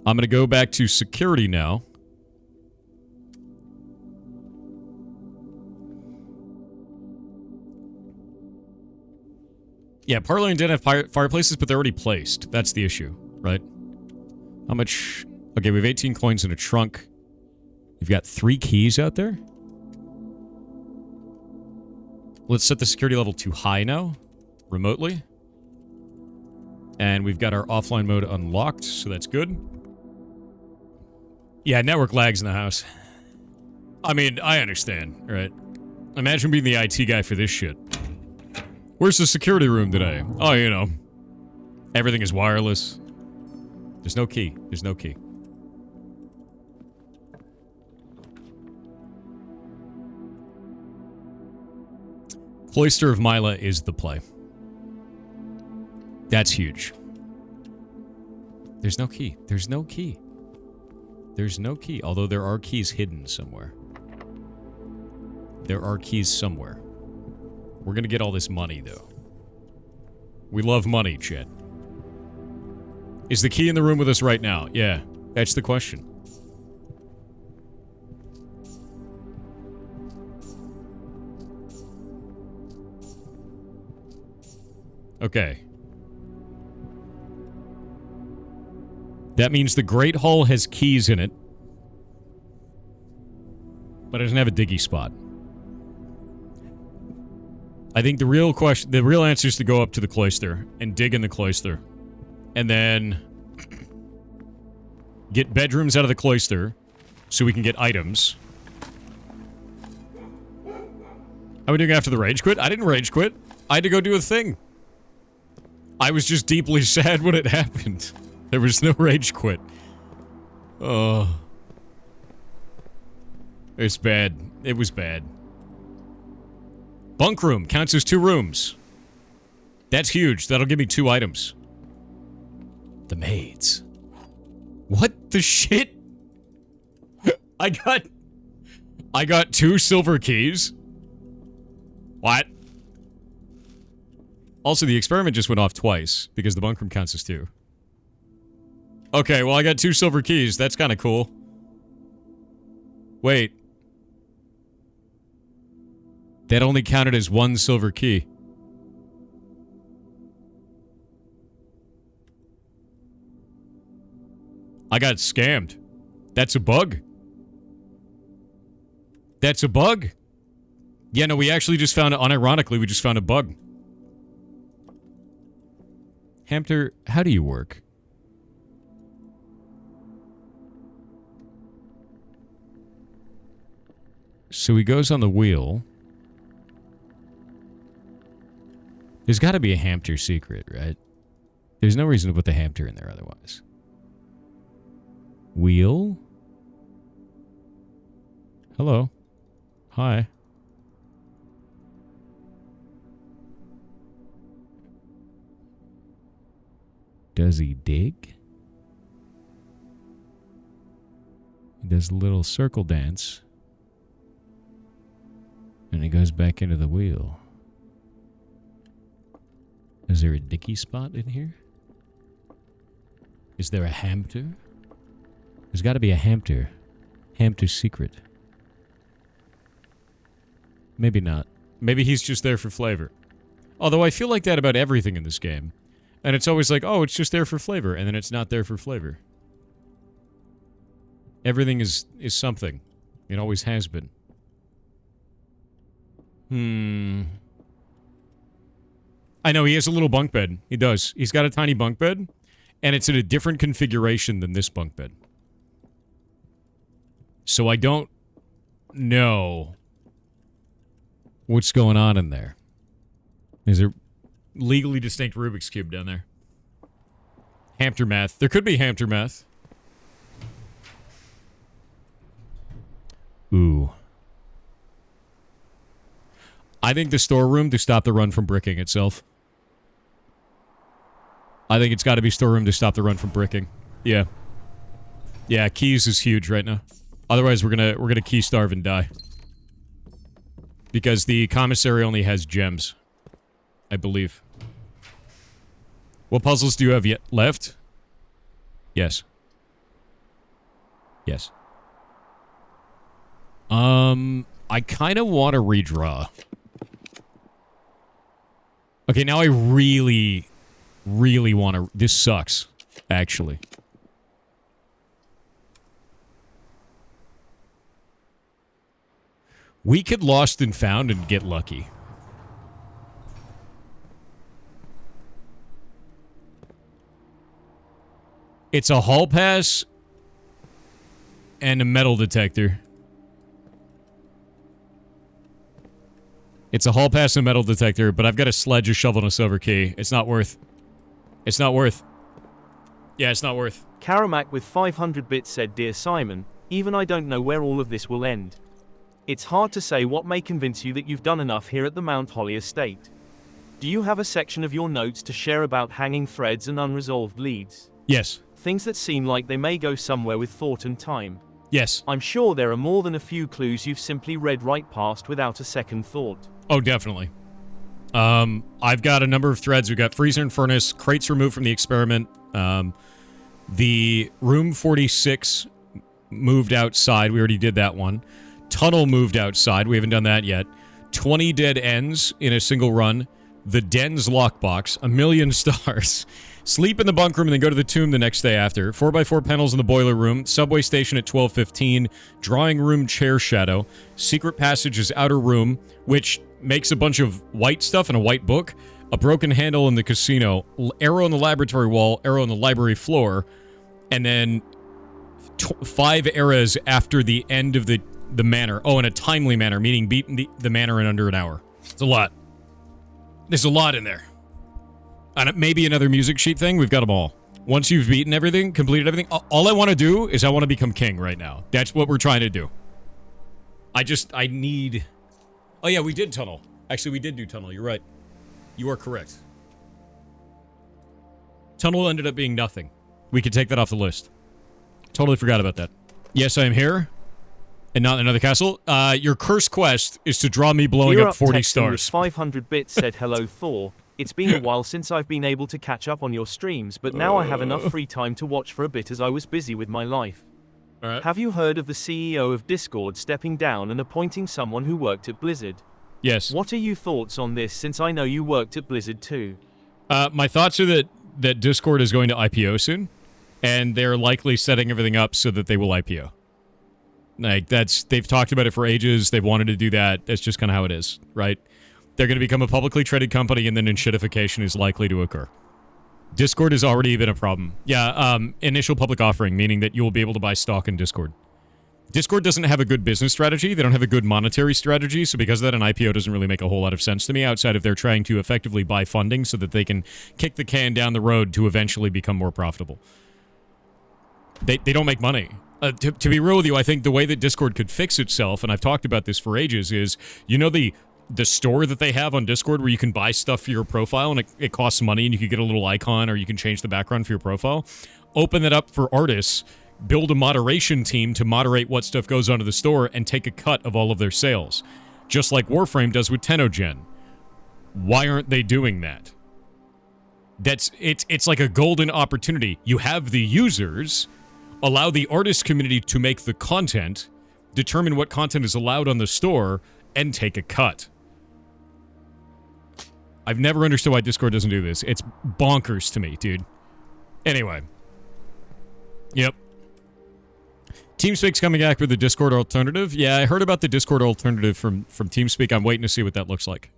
I'm gonna go back to security now. Yeah, Parlor and Den have fireplaces, but they're already placed. That's the issue, right? How much? Okay, we have 18 coins in a trunk. You've got 3 keys out there? Let's set the security level to high now, remotely. And we've got our offline mode unlocked, so that's good. Yeah, network lags in the house. I mean, I understand, right? Imagine being the IT guy for this shit. Where's the security room today? Oh, you know. Everything is wireless. There's no key. There's no key. Cloister of Mila is the play. That's huge. There's no key. There's no key. There's no key, although there are keys hidden somewhere. There are keys somewhere. We're gonna get all this money, though. We love money, Chet. Is the key in the room with us right now? Yeah, that's the question. Okay. That means the Great Hall has keys in it. But it doesn't have a diggy spot. I think the real question, the real answer is to go up to the cloister and dig in the cloister. And then get bedrooms out of the cloister so we can get items. How are we doing after the rage quit? I didn't rage quit. I had to go do a thing. I was just deeply sad when it happened. There was no rage quit. Oh. It's bad. It was bad. Bunk room counts as 2 rooms. That's huge. That'll give me 2 items. The maids. What the shit? I got 2 silver keys. What? Also, the experiment just went off twice because the bunk room counts as 2. Okay, well, I got 2 silver keys. That's kind of cool. Wait. That only counted as 1 silver key. I got scammed. That's a bug. That's a bug. Yeah, no, we actually just found, unironically, we just found a bug. Hamter, how do you work? So he goes on the wheel. There's got to be a Hamter secret, right? There's no reason to put the Hamter in there otherwise. Wheel? Hello. Hi. Does he dig? He does a little circle dance. And he goes back into the wheel. Is there a dicky spot in here? Is there a Hamter? There's got to be a Hamter. Hamter secret. Maybe not. Maybe he's just there for flavor. Although I feel like that about everything in this game. And it's always like, oh, it's just there for flavor. And then it's not there for flavor. Everything is something. It always has been. I know, he has a little bunk bed. He does. He's got a tiny bunk bed. And it's in a different configuration than this bunk bed. So I don't know what's going on in there. Is there legally distinct Rubik's Cube down there? Hamter math. There could be Hamter math. Ooh. I think the storeroom to stop the run from bricking itself. I think it's got to be storeroom to stop the run from bricking. Yeah. Yeah, keys is huge right now. Otherwise, we're gonna key starve and die. Because the commissary only has gems. I believe. What puzzles do you have yet left? Yes. Yes. I kind of want to redraw. Okay, now I really want to... This sucks, actually. We could Lost and Found and get lucky. It's a hall pass and a metal detector. It's a hall pass and a metal detector, but I've got a sledge, a shovel, and a silver key. It's not worth. It's not worth. Yeah, it's not worth. Karamak with 500 bits said, Dear Simon, even I don't know where all of this will end. It's hard to say what may convince you that you've done enough here at the Mount Holly estate. Do you have a section of your notes to share about hanging threads and unresolved leads? Yes. Things that seem like they may go somewhere with thought and time. Yes. I'm sure there are more than a few clues you've simply read right past without a second thought. Oh, definitely. I've got a number of threads. We've got freezer and furnace, crates removed from the experiment. The room 46 moved outside. We already did that one. Tunnel moved outside. We haven't done that yet. 20 dead ends in a single run. The den's lockbox. 1,000,000 stars. Sleep in the bunk room and then go to the tomb the next day after. 4x4 panels in the boiler room. Subway station at 12:15. Drawing room chair shadow. Secret passage is outer room, which makes a bunch of white stuff and a white book. A broken handle in the casino. Arrow on the laboratory wall. Arrow on the library floor. And then 5 eras after the end of the manor. Oh, in a timely manner, meaning beat the manor in under an hour. It's a lot. There's a lot in there. And maybe another music sheet thing. We've got them all. Once you've beaten everything, completed everything, all I want to do is I want to become king right now. That's what we're trying to do. I need... Oh yeah, we did tunnel. Actually, we did do tunnel. You're right. You are correct. Tunnel ended up being nothing. We could take that off the list. Totally forgot about that. Yes, I am here. And not in another castle. Your cursed quest is to draw me blowing up 40 stars. 500 bits said, Hello Thor. It's been a while since I've been able to catch up on your streams, but now I have enough free time to watch for a bit as I was busy with my life. All right. Have you heard of the CEO of Discord stepping down and appointing someone who worked at Blizzard? Yes. What are your thoughts on this, since I know you worked at Blizzard too? My thoughts are that Discord is going to IPO soon, and they're likely setting everything up so that they will IPO. Like, they've talked about it for ages. They've wanted to do that. That's just kind of how it is, right? They're going to become a publicly traded company, and then enshittification is likely to occur. Discord has already been a problem. Yeah, initial public offering, meaning that you will be able to buy stock in Discord. Discord doesn't have a good business strategy. They don't have a good monetary strategy, so because of that, an IPO doesn't really make a whole lot of sense to me, outside of they're trying to effectively buy funding so that they can kick the can down the road to eventually become more profitable. They don't make money. To be real with you, I think the way that Discord could fix itself, and I've talked about this for ages, is, you know, the store that they have on Discord where you can buy stuff for your profile and it costs money and you can get a little icon or you can change the background for your profile. Open that up for artists, build a moderation team to moderate what stuff goes onto the store and take a cut of all of their sales. Just like Warframe does with TennoGen. Why aren't they doing that? It's like a golden opportunity. You have the users, allow the artist community to make the content, determine what content is allowed on the store, and take a cut. I've never understood why Discord doesn't do this. It's bonkers to me, dude. Anyway. Yep. TeamSpeak's coming back with the Discord alternative. Yeah, I heard about the Discord alternative from TeamSpeak. I'm waiting to see what that looks like.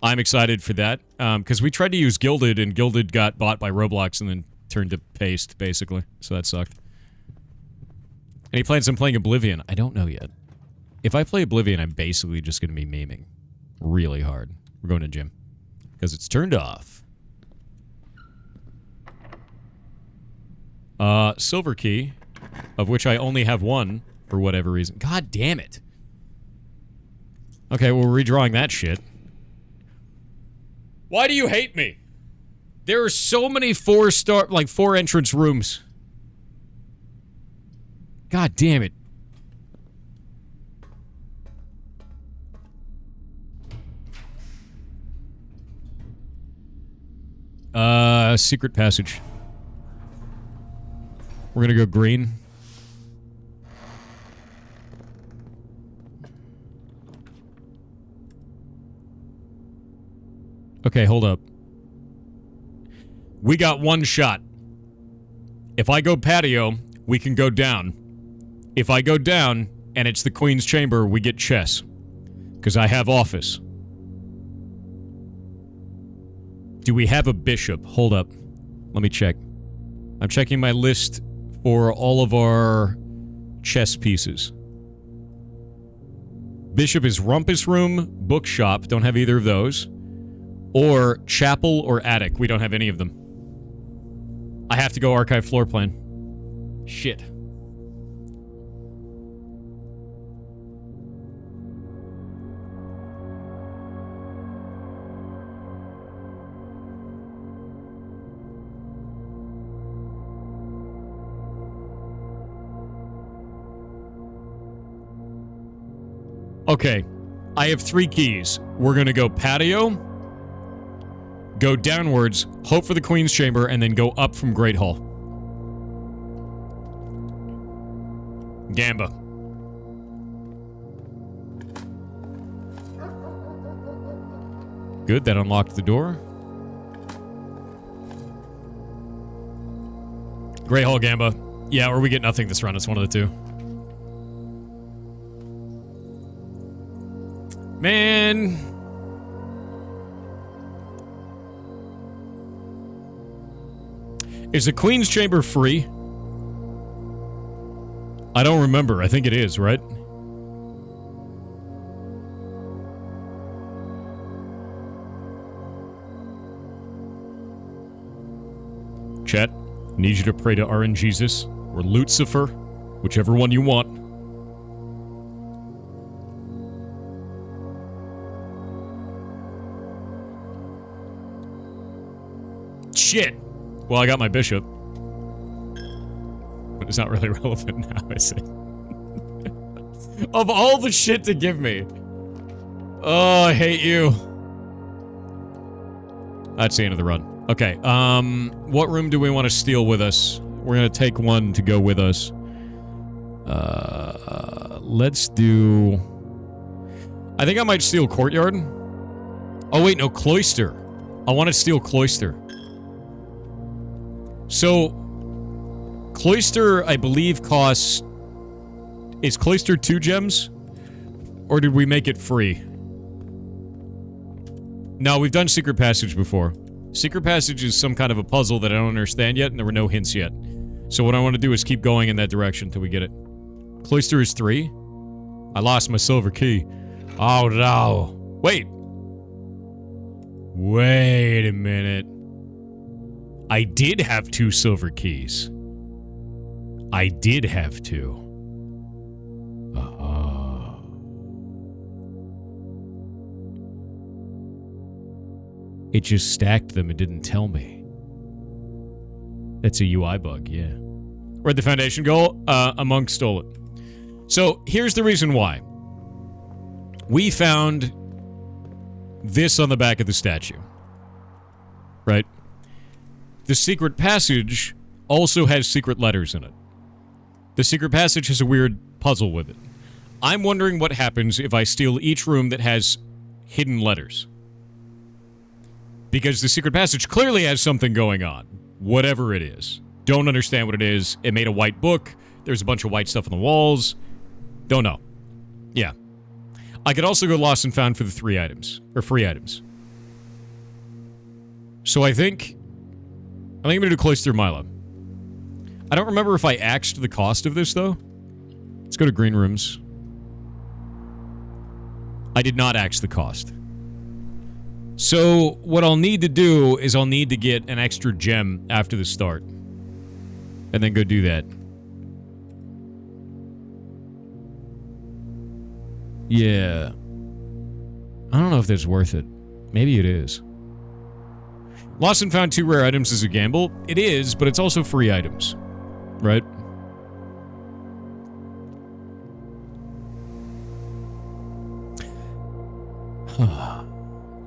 I'm excited for that. Because we tried to use Guilded, and Guilded got bought by Roblox and then turned to paste, basically. So that sucked. Any plans on playing Oblivion? I don't know yet. If I play Oblivion, I'm basically just going to be memeing really hard. We're going to the gym. Because it's turned off. Silver key, of which I only have one, for whatever reason. God damn it. Okay, well, we're redrawing that shit. Why do you hate me? There are so many 4-star, like 4 entrance rooms. God damn it. Secret passage. We're gonna go green. Okay, hold up. We got one shot. If I go patio, we can go down. If I go down, and it's the Queen's Chamber, we get chess. Because I have office. Do we have a bishop? Hold up. Let me check. I'm checking my list for all of our chess pieces. Bishop is Rumpus Room, Bookshop, don't have either of those. Or Chapel or Attic, we don't have any of them. I have to go archive floor plan. Shit. Okay, I have 3 keys. We're gonna go patio, go downwards, hope for the Queen's Chamber, and then go up from Great Hall. Gamba. Good, that unlocked the door. Great Hall, Gamba. Yeah, or we get nothing this round. It's one of the two. Man. Is the Queen's Chamber free? I don't remember. I think it is, right? Chat, need you to pray to RNGesus or Lucifer, whichever one you want. Shit! Well, I got my bishop. But it's not really relevant now, is it? Of all the shit to give me. Oh, I hate you. That's the end of the run. Okay, what room do we want to steal with us? We're gonna take one to go with us. Let's do... I think I might steal Courtyard. Oh, wait, no, Cloister. I want to steal Cloister. So, Cloister, I believe, costs... Is Cloister 2 gems? Or did we make it free? No, we've done Secret Passage before. Secret Passage is some kind of a puzzle that I don't understand yet, and there were no hints yet. So what I want to do is keep going in that direction until we get it. Cloister is 3? I lost my silver key. Oh, no. Wait. Wait a minute. I did have 2 silver keys. I did have 2. It just stacked them and didn't tell me. That's a UI bug, yeah. Read the foundation goal. A monk stole it. So, here's the reason why. We found this on the back of the statue. Right? The secret passage also has secret letters in it. The secret passage has a weird puzzle with it. I'm wondering what happens if I steal each room that has hidden letters. Because the secret passage clearly has something going on. Whatever it is. Don't understand what it is. It made a white book. There's a bunch of white stuff on the walls. Don't know. Yeah. I could also go lost and found for the 3 items. Or free items. So I think I'm gonna do Cloister Milo. I don't remember if I axed the cost of this, though. Let's go to green rooms. I did not axe the cost. So, what I'll need to do is I'll need to get an extra gem after the start. And then go do that. Yeah. I don't know if that's worth it. Maybe it is. Lost and found 2 rare items is a gamble. It is, but it's also free items. Right?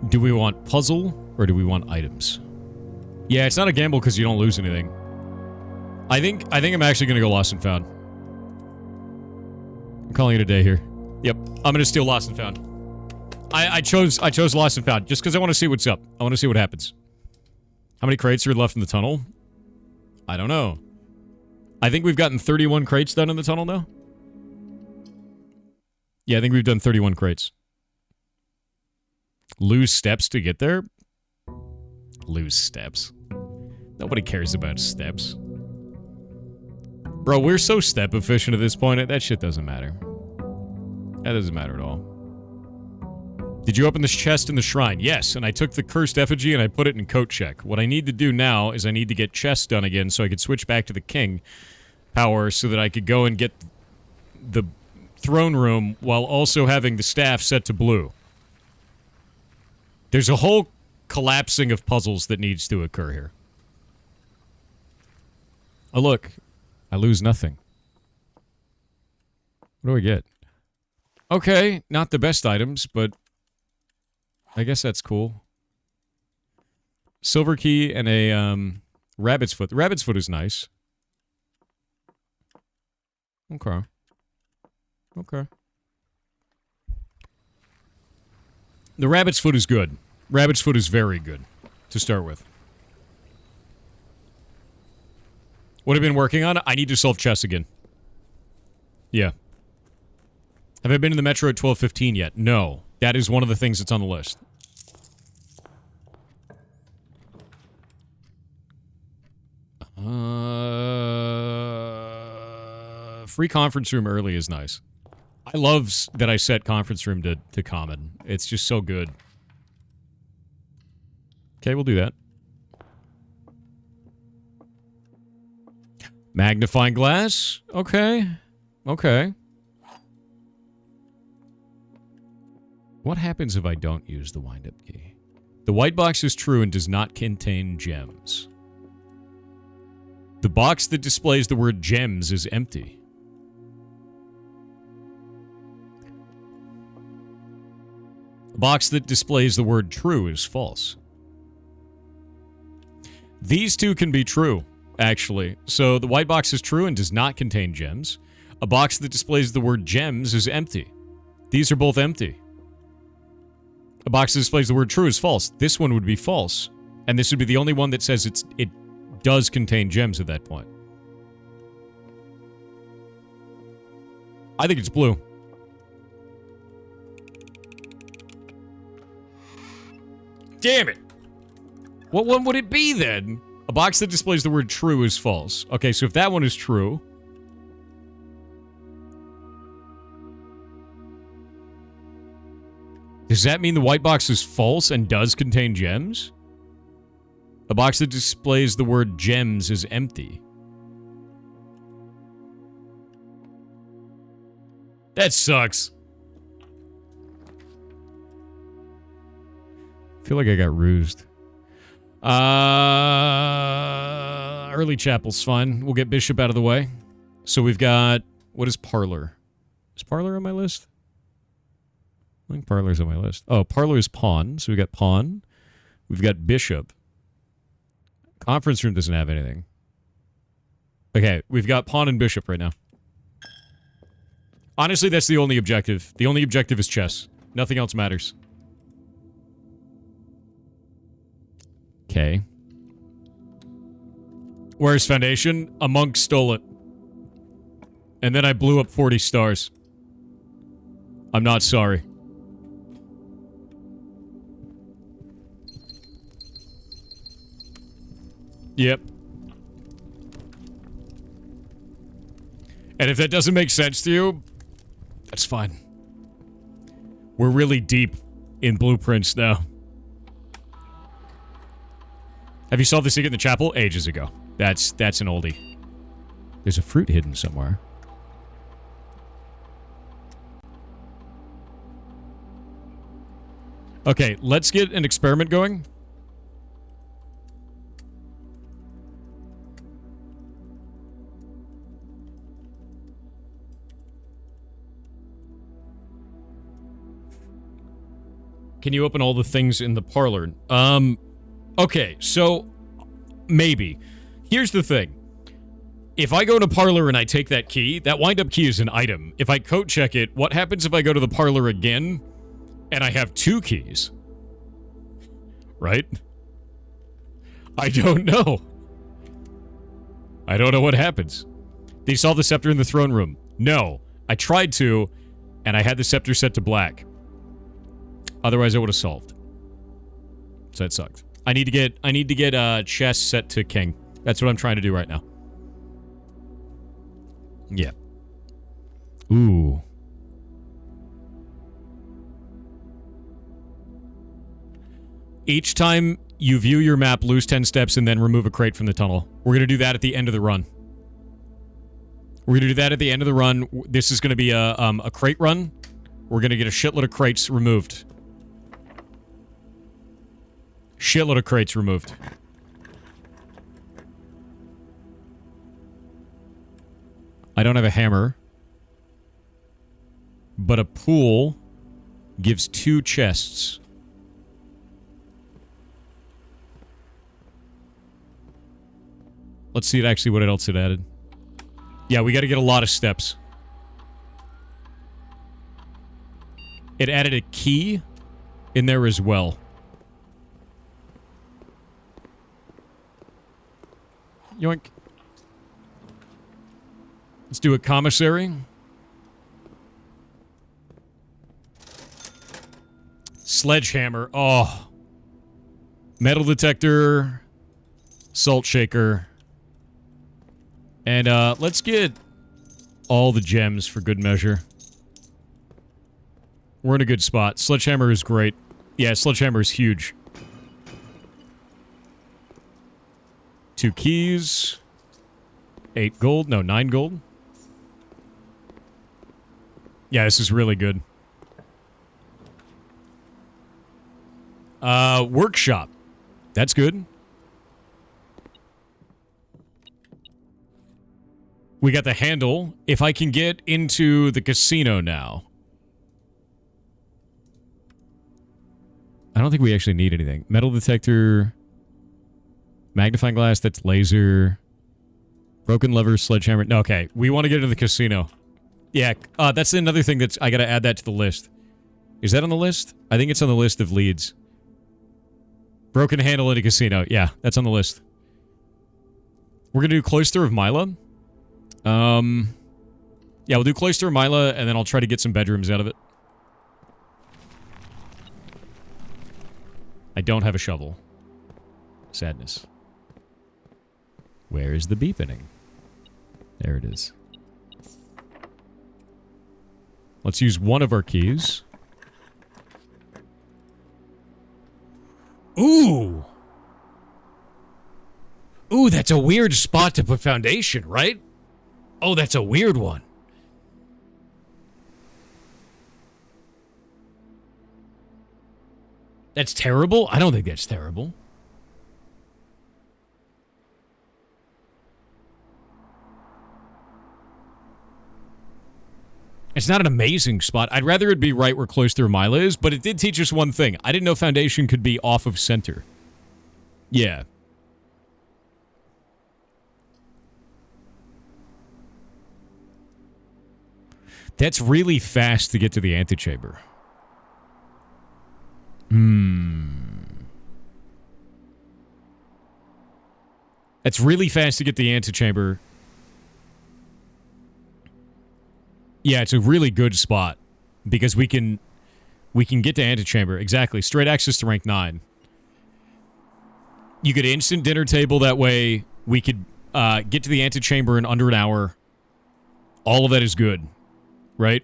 Do we want puzzle, or do we want items? Yeah, it's not a gamble because you don't lose anything. I think I'm actually gonna go lost and found. I'm calling it a day here. Yep, I'm gonna steal lost and found. I chose lost and found just because I want to see what's up. I want to see what happens. How many crates are left in the tunnel? I don't know. I think we've gotten 31 crates done in the tunnel now. Yeah, I think we've done 31 crates. Lose steps to get there? Lose steps. Nobody cares about steps. Bro, we're so step efficient at this point. That shit doesn't matter. That doesn't matter at all. Did you open this chest in the shrine? Yes, and I took the cursed effigy and I put it in coat check. What I need to do now is I need to get chests done again so I could switch back to the king power so that I could go and get the throne room while also having the staff set to blue. There's a whole collapsing of puzzles that needs to occur here. Oh, look. I lose nothing. What do I get? Okay, not the best items, but I guess that's cool. Silver key and a rabbit's foot. The rabbit's foot is nice. Okay. Okay. The rabbit's foot is good. Rabbit's foot is very good to start with. What have I been working on? I need to solve chess again. Yeah. Have I been to the metro at 12:15 yet? No. That is one of the things that's on the list. Free conference room early is nice. I love that I set conference room to common. It's just so good. Okay, we'll do that. Magnifying glass? Okay. Okay. What happens if I don't use the wind-up key? The white box is true and does not contain gems. The box that displays the word gems is empty. The box that displays the word true is false. These two can be true, actually. So the white box is true and does not contain gems. A box that displays the word gems is empty. These are both empty. A box that displays the word true is false. This one would be false. And this would be the only one that says it does contain gems at that point. I think it's blue. Damn it! What one would it be then? A box that displays the word true is false. Okay, so if that one is true... does that mean the white box is false and does contain gems? A box that displays the word gems is empty. That sucks. I feel like I got rused. Early chapel's fine. We'll get bishop out of the way. So we've got... what is parlor? Is parlor on my list? I think parlor's on my list. Oh, parlor is pawn. So we've got pawn. We've got bishop. Conference room doesn't have anything. Okay, we've got pawn and bishop right now. Honestly, that's the only objective. The only objective is chess. Nothing else matters. Okay. Where's foundation? A monk stole it. And then I blew up 40 stars. I'm not sorry. Yep. And if that doesn't make sense to you, that's fine. We're really deep in blueprints now. Have you solved the secret in the chapel? Ages ago. That's an oldie. There's a fruit hidden somewhere. Okay, let's get an experiment going. Can you open all the things in the parlor? Okay, so maybe. Here's the thing. If I go to parlor and I take that key, that wind-up key is an item. If I code check it, what happens if I go to the parlor again and I have 2 keys? Right? I don't know. I don't know what happens. Did you solve the scepter in the throne room? No. I tried to, and I had the scepter set to black. Otherwise, I would have solved. So that sucked. I need to get chess set to king. That's what I'm trying to do right now. Yeah. Ooh. Each time you view your map, lose 10 steps, and then remove a crate from the tunnel. We're going to do that at the end of the run. We're going to do that at the end of the run. This is going to be a crate run. We're going to get a shitload of crates removed. Shitload of crates removed. I don't have a hammer. But a pool gives 2 chests. Let's see actually what else it added. Yeah, we got to get a lot of steps. It added a key in there as well. Yoink. Let's do a commissary. Sledgehammer. Oh. Metal detector. Salt shaker. And let's get all the gems for good measure. We're in a good spot. Sledgehammer is great. Yeah, sledgehammer is huge. 2 keys. 8 gold. No, 9 gold. Yeah, this is really good. Workshop. That's good. We got the handle. If I can get into the casino now. I don't think we actually need anything. Metal detector. Magnifying glass, that's laser. Broken lever, sledgehammer. No, okay. We want to get into the casino. Yeah, that's another thing that's... I gotta add that to the list. Is that on the list? I think it's on the list of leads. Broken handle in a casino. Yeah, that's on the list. We're gonna do Cloister of Mila. Yeah, we'll do Cloister of Mila, and then I'll try to get some bedrooms out of it. I don't have a shovel. Sadness. Where is the beepening? There it is. Let's use one of our keys. Ooh! Ooh, that's a weird spot to put foundation, right? Oh, that's a weird one. That's terrible? I don't think that's terrible. It's not an amazing spot. I'd rather it be right where Cloister of Mila is, but it did teach us one thing. I didn't know foundation could be off of center. Yeah. That's really fast to get to the antechamber. That's really fast to get the antechamber. Yeah, it's a really good spot because we can get to antechamber. Exactly. Straight access to rank 9. You get instant dinner table that way. We could get to the antechamber in under an hour. All of that is good. Right?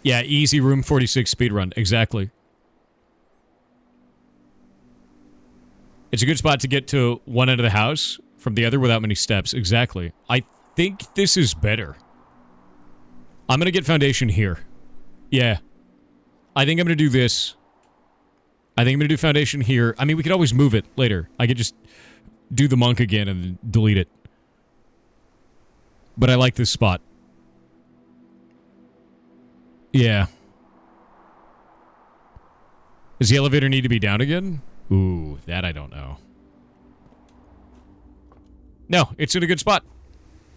Yeah, easy room 46 speedrun. Exactly. It's a good spot to get to one end of the house from the other without many steps. Exactly. I think this is better. I'm going to get foundation here. Yeah. I think I'm going to do this. I think I'm going to do foundation here. I mean, we could always move it later. I could just do the monk again and delete it. But I like this spot. Yeah. Does the elevator need to be down again? Ooh, that I don't know. No, it's in a good spot.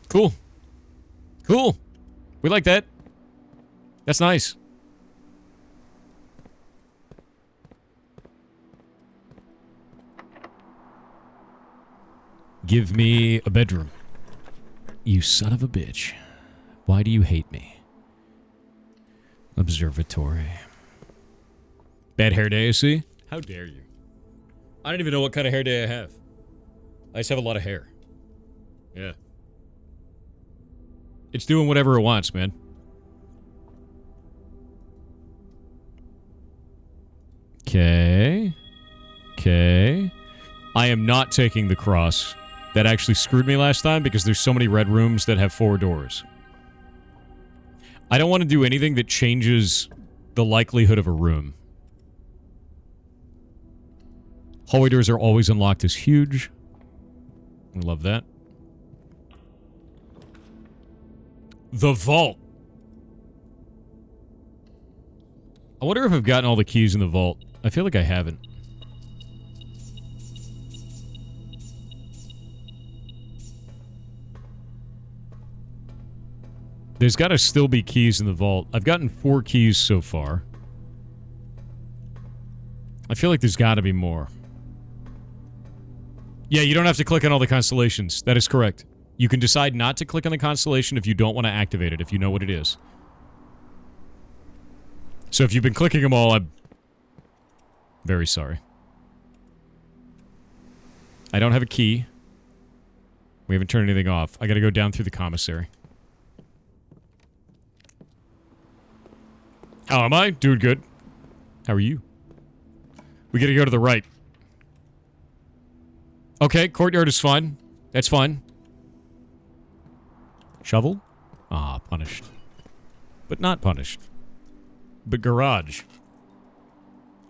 Cool. Cool. We like that. That's nice. Give me a bedroom. You son of a bitch. Why do you hate me? Observatory. Bad hair day, I see? How dare you? I don't even know what kind of hair day I have. I just have a lot of hair. Yeah. It's doing whatever it wants, man. Okay. Okay. I am not taking the cross. That actually screwed me last time because there's so many red rooms that have 4 doors. I don't want to do anything that changes the likelihood of a room. Hallway doors are always unlocked is huge. I love that. The vault. I wonder if I've gotten all the keys in the vault. I feel like I haven't. There's got to still be keys in the vault. I've gotten 4 keys so far. I feel like there's got to be more. Yeah, you don't have to click on all the constellations. That is correct. You can decide not to click on the constellation if you don't want to activate it, if you know what it is. So if you've been clicking them all, I'm very sorry. I don't have a key. We haven't turned anything off. I gotta go down through the commissary. How am I? Doing good. How are you? We gotta go to the right. Okay, courtyard is fine. That's fine. Shovel? Ah, punished. But not punished. But garage.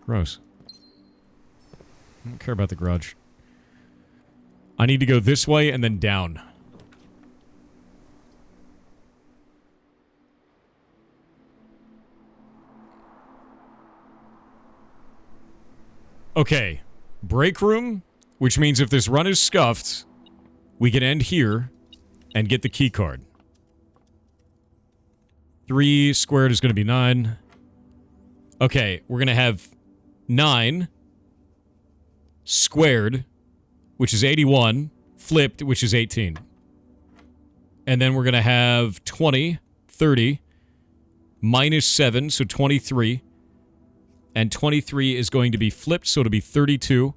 Gross. I don't care about the garage. I need to go this way and then down. Okay. Break room, which means if this run is scuffed, we can end here and get the key card. 3 squared is going to be 9. Okay, we're going to have 9 squared, which is 81, flipped, which is 18. And then we're going to have 20, 30, minus 7, so 23. And 23 is going to be flipped, so it'll be 32.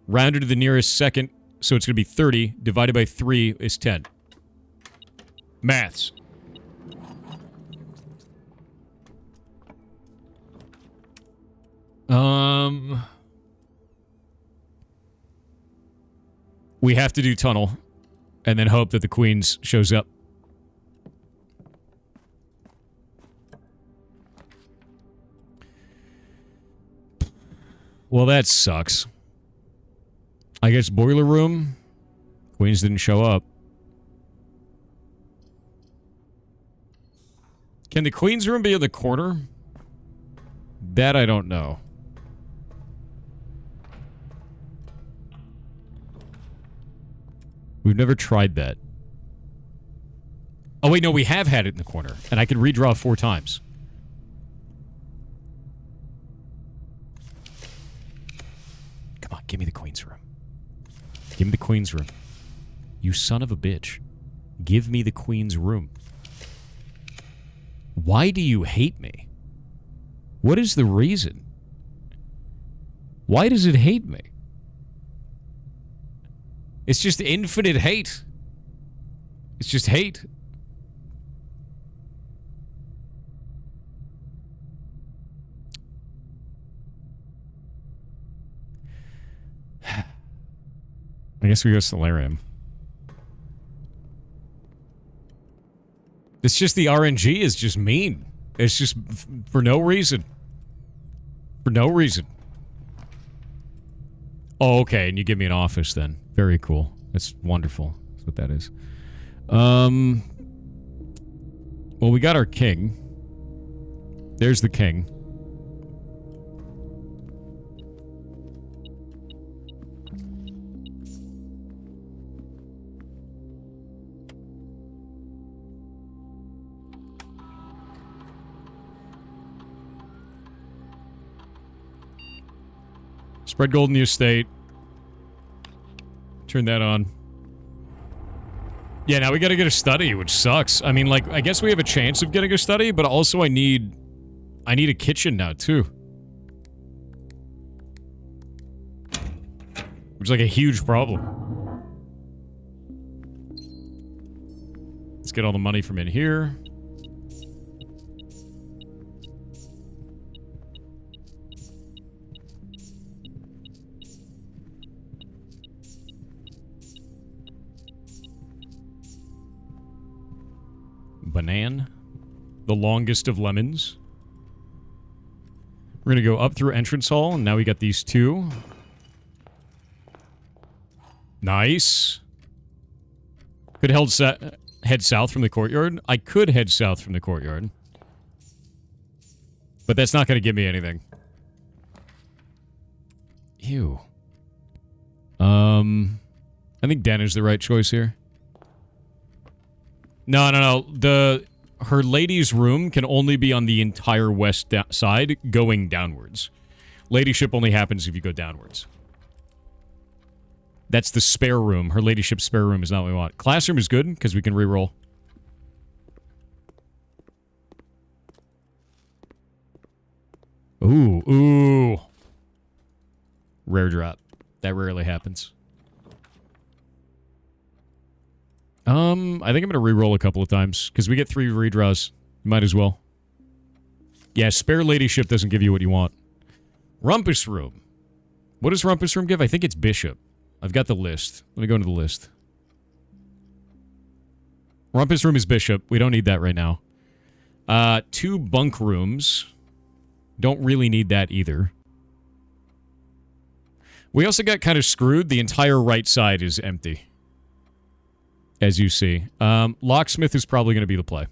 Rounded to the nearest second, so it's going to be 30. Divided by 3 is 10. Maths. We have to do tunnel, and then hope that the Queens shows up. Well, that sucks. I guess boiler room. Queens didn't show up. Can the Queen's room be in the corner? That I don't know. We've never tried that. Oh, wait, no, we have had it in the corner. And I can redraw 4 times. Come on, give me the Queen's room. Give me the Queen's room. You son of a bitch. Give me the Queen's room. Why do you hate me? What is the reason? Why does it hate me? It's just infinite hate. It's just hate. I guess we go Solarium. It's just the RNG is just mean. It's just for no reason. For no reason. Oh, okay, and you give me an office then. Very cool. That's wonderful. That's what that is. Well, we got our king. There's the king. Spread gold in the estate. Turn that on. Yeah, now we gotta get a study, which sucks. I mean, like, I guess we have a chance of getting a study, but also I need a kitchen now, too. Which is like a huge problem. Let's get all the money from in here. Banan. The longest of lemons. We're going to go up through entrance hall, and now we got these two. Nice. Could head south from the courtyard. I could head south from the courtyard. But that's not going to give me anything. Ew. I think Den is the right choice here. No. Her lady's room can only be on the entire west side going downwards. Ladyship only happens if you go downwards. That's the spare room. Her ladyship's spare room is not what we want. Classroom is good because we can reroll. Ooh. Rare drop. That rarely happens. I think I'm going to re-roll a couple of times, because we get 3 redraws. Might as well. Yeah, spare ladyship doesn't give you what you want. Rumpus Room. What does Rumpus Room give? I think it's Bishop. I've got the list. Let me go into the list. Rumpus Room is Bishop. We don't need that right now. 2 bunk rooms. Don't really need that either. We also got kind of screwed. The entire right side is empty. As you see. Locksmith is probably going to be the play.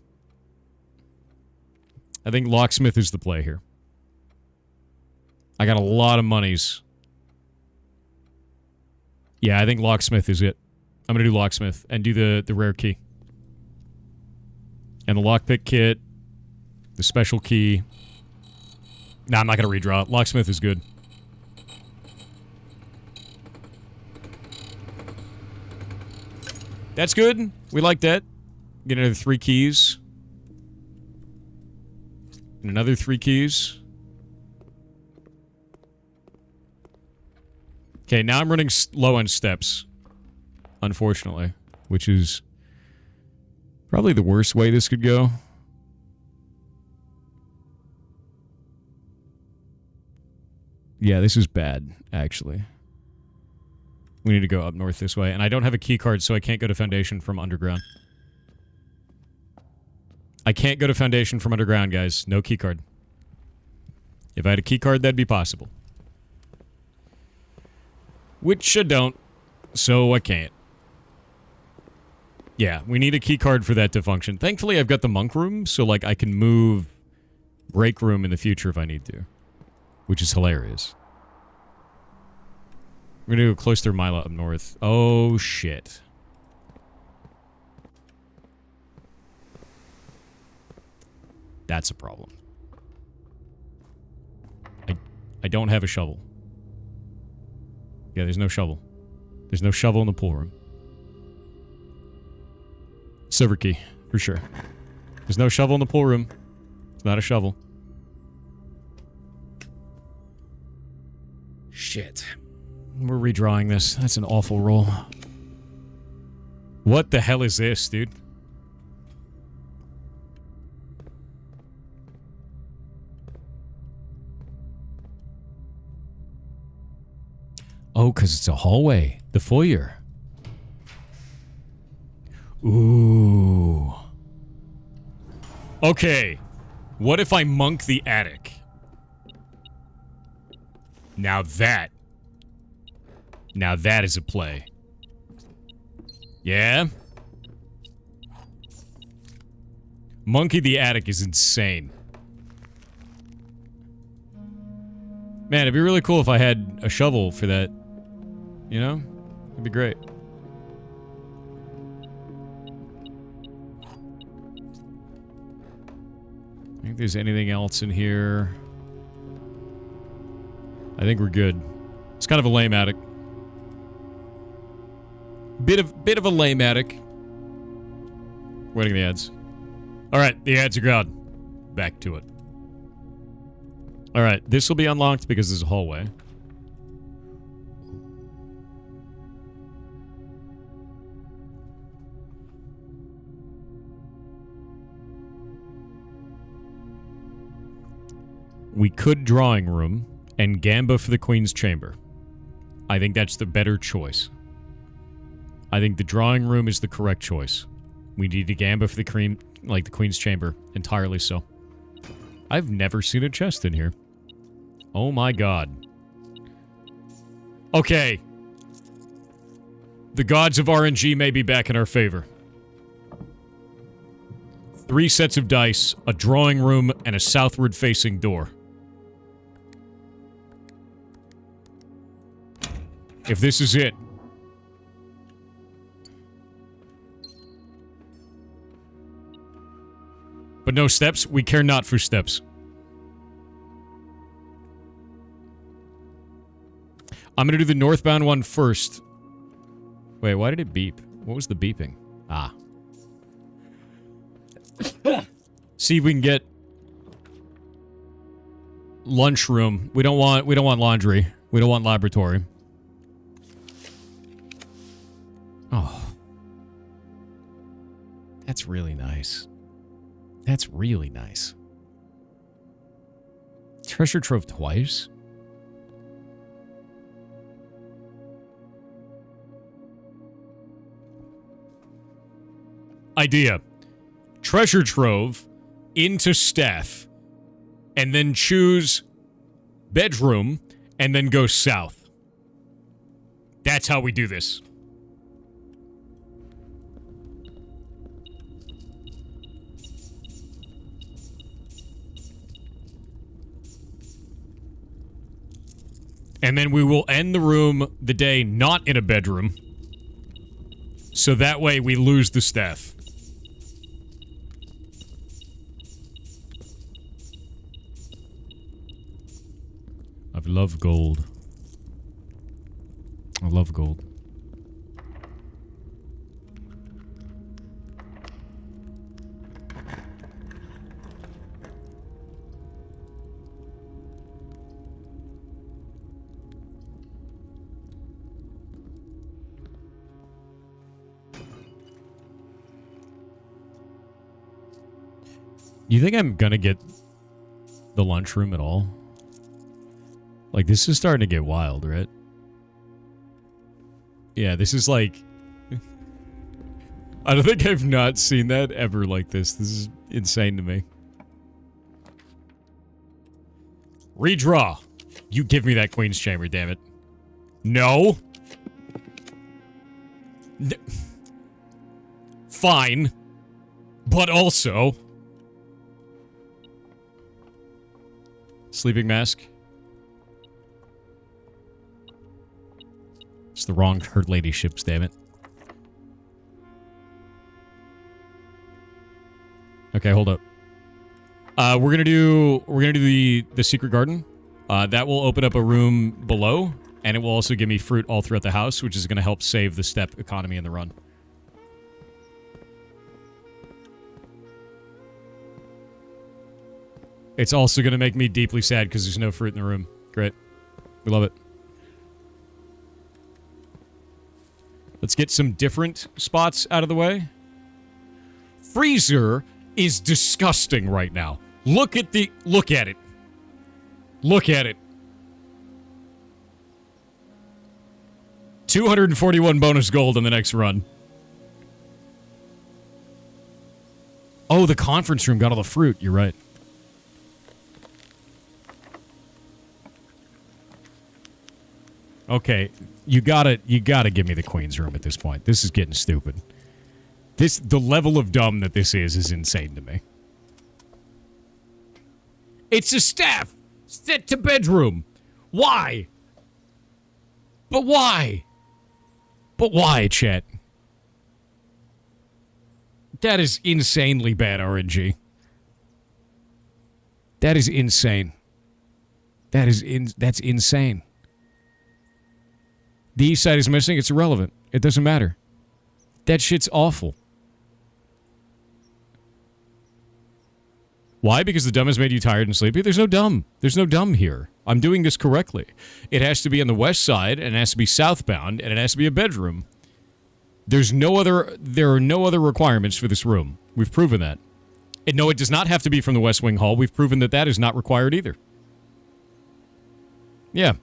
I think Locksmith is the play here. I got a lot of monies. Yeah, I think Locksmith is it. I'm going to do Locksmith and do the rare key. And the lockpick kit. The special key. Nah, I'm not going to redraw. Locksmith is good. That's good. We like that. Get another 3 keys. And another 3 keys. Okay, now I'm running low on steps. Unfortunately. Which is probably the worst way this could go. Yeah, this is bad, actually. We need to go up north this way. And I don't have a key card, so I can't go to Foundation from Underground. I can't go to Foundation from Underground, guys. No key card. If I had a key card, that'd be possible. Which I don't, so I can't. Yeah, we need a key card for that to function. Thankfully, I've got the monk room, so like I can move break room in the future if I need to. Which is hilarious. We're gonna go Cloister Mila up north. Oh, shit. That's a problem. I don't have a shovel. Yeah, there's no shovel. There's no shovel in the pool room. Silver key, for sure. There's no shovel in the pool room. It's not a shovel. Shit. We're redrawing this. That's an awful roll. What the hell is this, dude? Oh, because it's a hallway. The foyer. Ooh. Okay. What if I monk the attic? Now that is a play. Yeah? Monkey the attic is insane. Man, it'd be really cool if I had a shovel for that. You know? It'd be great. I think there's anything else in here. I think we're good. It's kind of a lame attic. Bit of a lame attic. Waiting the ads. Alright, the ads are gone. Back to it. Alright, this will be unlocked because there's a hallway. We could drawing room and gamba for the Queen's Chamber. I think that's the better choice. I think the drawing room is the correct choice. We need a gamba for the Queen's Chamber. Entirely so. I've never seen a chest in here. Oh my god. Okay. The gods of RNG may be back in our favor. 3 sets of dice, a drawing room, and a southward-facing door. If this is it. But no steps? We care not for steps. I'm gonna do the northbound one first. Wait, why did it beep? What was the beeping? Ah. See if we can get lunchroom. We don't want laundry. We don't want laboratory. Oh. That's really nice. That's really nice. Treasure trove twice? Idea. Treasure trove into staff and then choose bedroom and then go south. That's how we do this. And then we will end the day not in a bedroom. So that way we lose the staff. I love gold. I love gold. You think I'm gonna get the lunchroom at all? Like, this is starting to get wild, right? Yeah, this is like... I don't think I've not seen that ever like this. This is insane to me. Redraw. You give me that Queen's Chamber, damn it. No. Fine. But also... Sleeping mask. It's the wrong herd lady ships, damn it. Okay, hold up. We're gonna do the secret garden. That will open up a room below, and it will also give me fruit all throughout the house, which is gonna help save the step economy in the run. It's also gonna make me deeply sad because there's no fruit in the room. Great. We love it. Let's get some different spots out of the way. Freezer is disgusting right now. Look at it. Look at it. 241 bonus gold in the next run. Oh, the conference room got all the fruit. You're right. Okay, you gotta give me the Queen's room at this point. This is getting stupid. The level of dumb that this is insane to me. It's a staff set to bedroom. Why? But why? But why, chat? That is insanely bad RNG. That is insane. That's insane. The east side is missing. It's irrelevant. It doesn't matter. That shit's awful. Why? Because the dumb has made you tired and sleepy? There's no dumb. There's no dumb here. I'm doing this correctly. It has to be on the west side, and it has to be southbound, and it has to be a bedroom. There are no other requirements for this room. We've proven that. And no, it does not have to be from the West Wing Hall. We've proven that that is not required either. Yeah.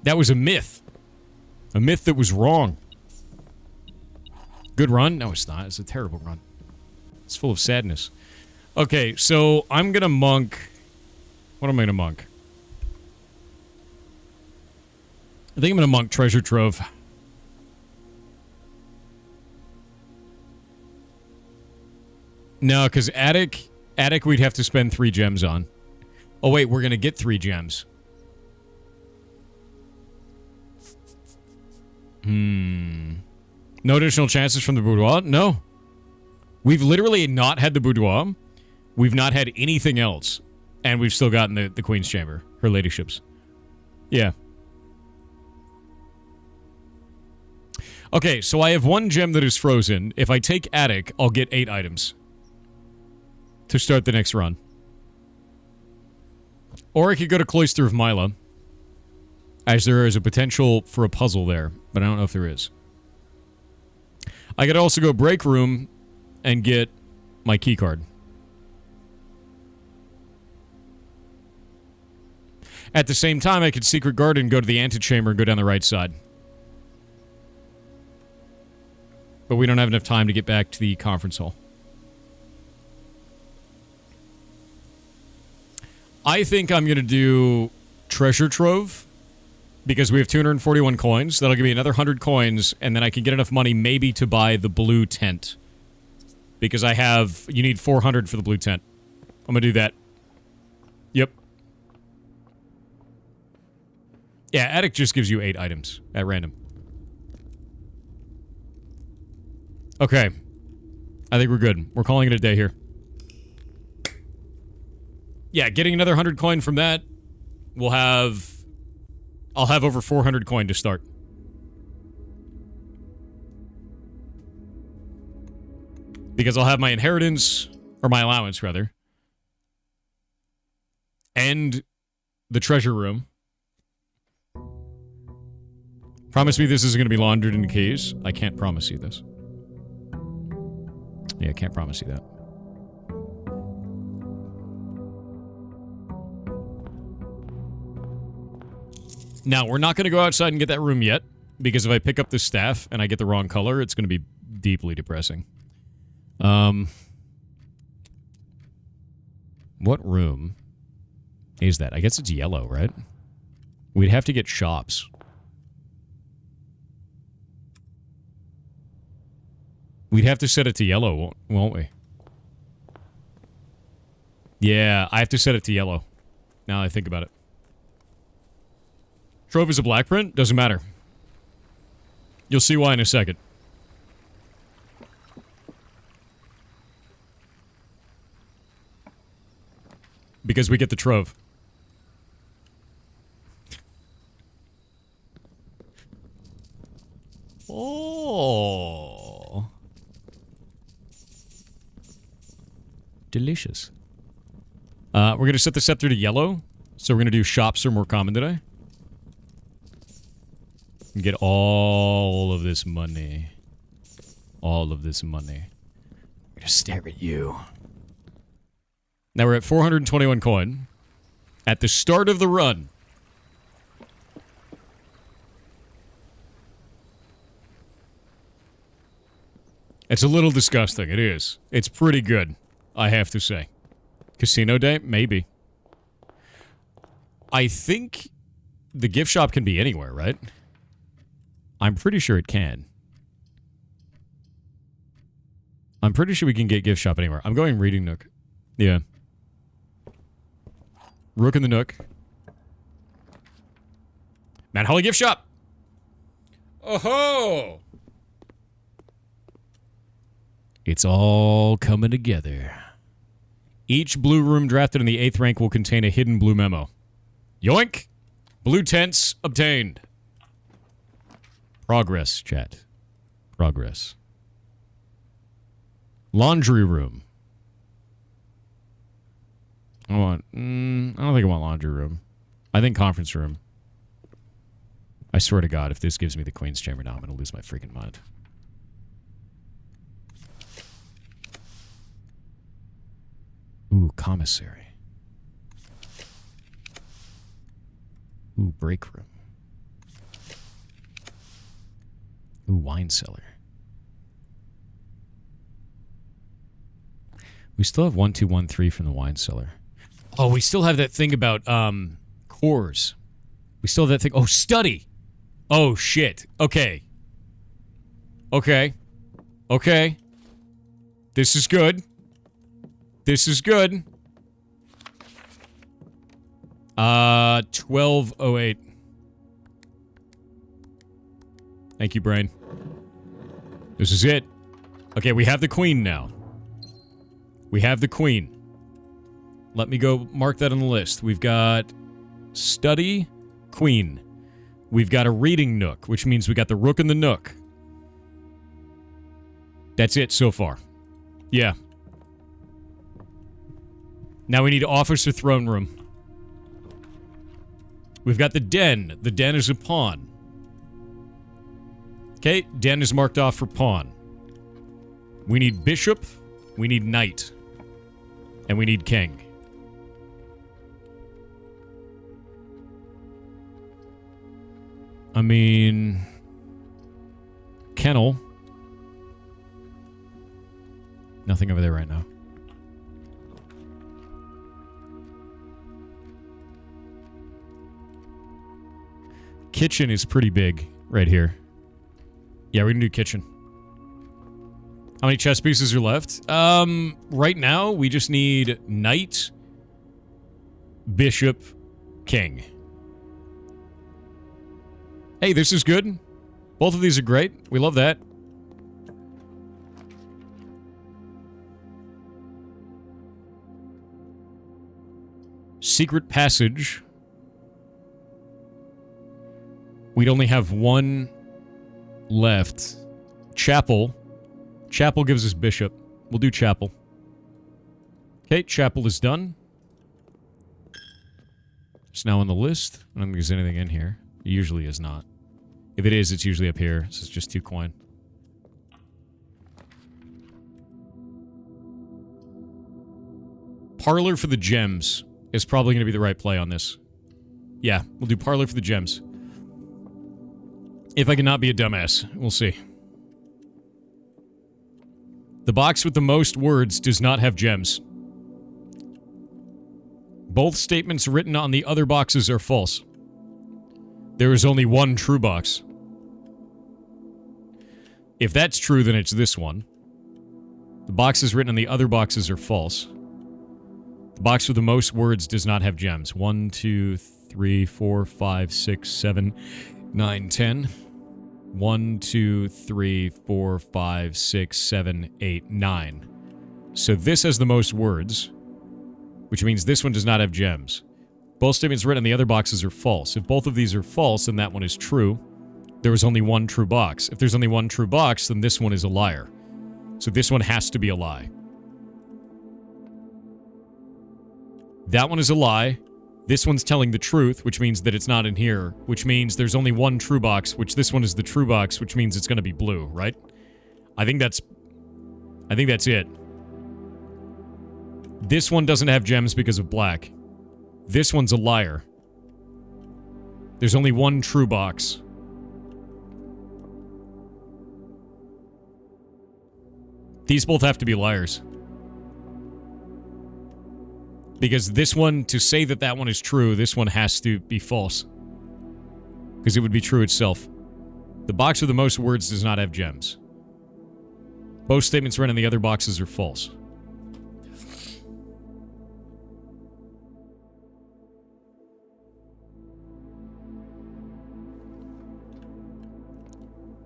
That was a myth. A myth that was wrong. Good run? No, it's not. It's a terrible run. It's full of sadness. Okay, so I'm gonna monk... What am I gonna monk? I think I'm gonna monk Treasure Trove. No, because Attic we'd have to spend 3 gems on. Oh wait, we're gonna get 3 gems. No additional chances from the boudoir? No. We've literally not had the boudoir. We've not had anything else. And we've still gotten the Queen's Chamber. Her ladyships. Yeah. Okay, so I have 1 gem that is frozen. If I take Attic, I'll get 8 items. To start the next run. Or I could go to Cloister of Mila. As there is a potential for a puzzle there. But I don't know if there is. I could also go Break Room and get my key card. At the same time, I could Secret Garden, go to the antechamber, and go down the right side. But we don't have enough time to get back to the conference hall. I think I'm going to do Treasure Trove. Because we have 241 coins. That'll give me another 100 coins. And then I can get enough money maybe to buy the blue tent. Because I have... You need 400 for the blue tent. I'm going to do that. Yep. Yeah, Attic just gives you 8 items at random. Okay. I think we're good. We're calling it a day here. Yeah, getting another 100 coin from that, we'll have... I'll have over 400 coin to start. Because I'll have my inheritance, or my allowance, rather. And the treasure room. Promise me this isn't going to be laundered into keys. I can't promise you this. Yeah, I can't promise you that. Now, we're not going to go outside and get that room yet, because if I pick up the staff and I get the wrong color, it's going to be deeply depressing. What room is that? I guess it's yellow, right? We'd have to get shops. We'd have to set it to yellow, won't we? Yeah, I have to set it to yellow. Now I think about it. Trove is a black print? Doesn't matter. You'll see why in a second. Because we get the Trove. Oh. Delicious. We're going to set the scepter to yellow. So we're going to do shops are more common today. And get all of this money. All of this money. I'm going to stare at you. Now we're at 421 coin. At the start of the run. It's a little disgusting. It is. It's pretty good, I have to say. Casino day? Maybe. I think the gift shop can be anywhere, right? I'm pretty sure it can. I'm pretty sure we can get gift shop anywhere. I'm going Reading Nook. Yeah. Rook in the Nook. Mount Holly gift shop! Oh-ho! It's all coming together. Each blue room drafted in the 8th rank will contain a hidden blue memo. Yoink! Blue tents obtained. Progress, chat. Progress. Laundry room. I don't think I want laundry room. I think conference room. I swear to God, if this gives me the Queen's Chamber now, I'm going to lose my freaking mind. Ooh, commissary. Ooh, break room. Ooh, wine cellar. We still have 1213 from the wine cellar. Oh, we still have that thing about cores. We still have that thing. Oh, study. Oh, shit. Okay. Okay. Okay. This is good. This is good. 1208. Thank you, brain. This is it. Okay, we have the queen now. We have the queen. Let me go mark that on the list. We've got study, queen. We've got a reading nook, which means we got the rook and the nook. That's it so far. Yeah. Now we need officer throne room. We've got the den. The den is a pawn. Okay, den is marked off for pawn. We need bishop, we need knight, and we need king. I mean... Kennel. Nothing over there right now. Kitchen is pretty big right here. Yeah, we're gonna do kitchen. How many chess pieces are left? Right now, we just need knight, bishop, king. Hey, this is good. Both of these are great. We love that. Secret passage. We'd only have one left. Chapel. Chapel gives us bishop. We'll do chapel. Okay, chapel is done. It's now on the list. I don't think there's anything in here. It usually is not. If it is, it's usually up here. So it's just 2 coin. Parlor for the gems is probably going to be the right play on this. Yeah, we'll do parlor for the gems. If I cannot be a dumbass. We'll see. The box with the most words does not have gems. Both statements written on the other boxes are false. There is only one true box. If that's true, then it's this one. The boxes written on the other boxes are false. The box with the most words does not have gems. 1, 2, 3, 4, 5, 6, 7, 9, 10. 1, 2, 3, 4, 5, 6, 7, 8, 9. So this has the most words, which means this one does not have gems. Both statements written on the other boxes are false. If both of these are false, then that one is true. There is only one true box. If there's only one true box, then this one is a liar. So this one has to be a lie. That one is a lie. This one's telling the truth, which means that it's not in here, which means there's only one true box, which this one is the true box, which means it's going to be blue, right? I think that's it. This one doesn't have gems because of black. This one's a liar. There's only one true box. These both have to be liars. Because this one, to say that that one is true, this one has to be false. Because it would be true itself. The box with the most words does not have gems. Both statements written in the other boxes are false.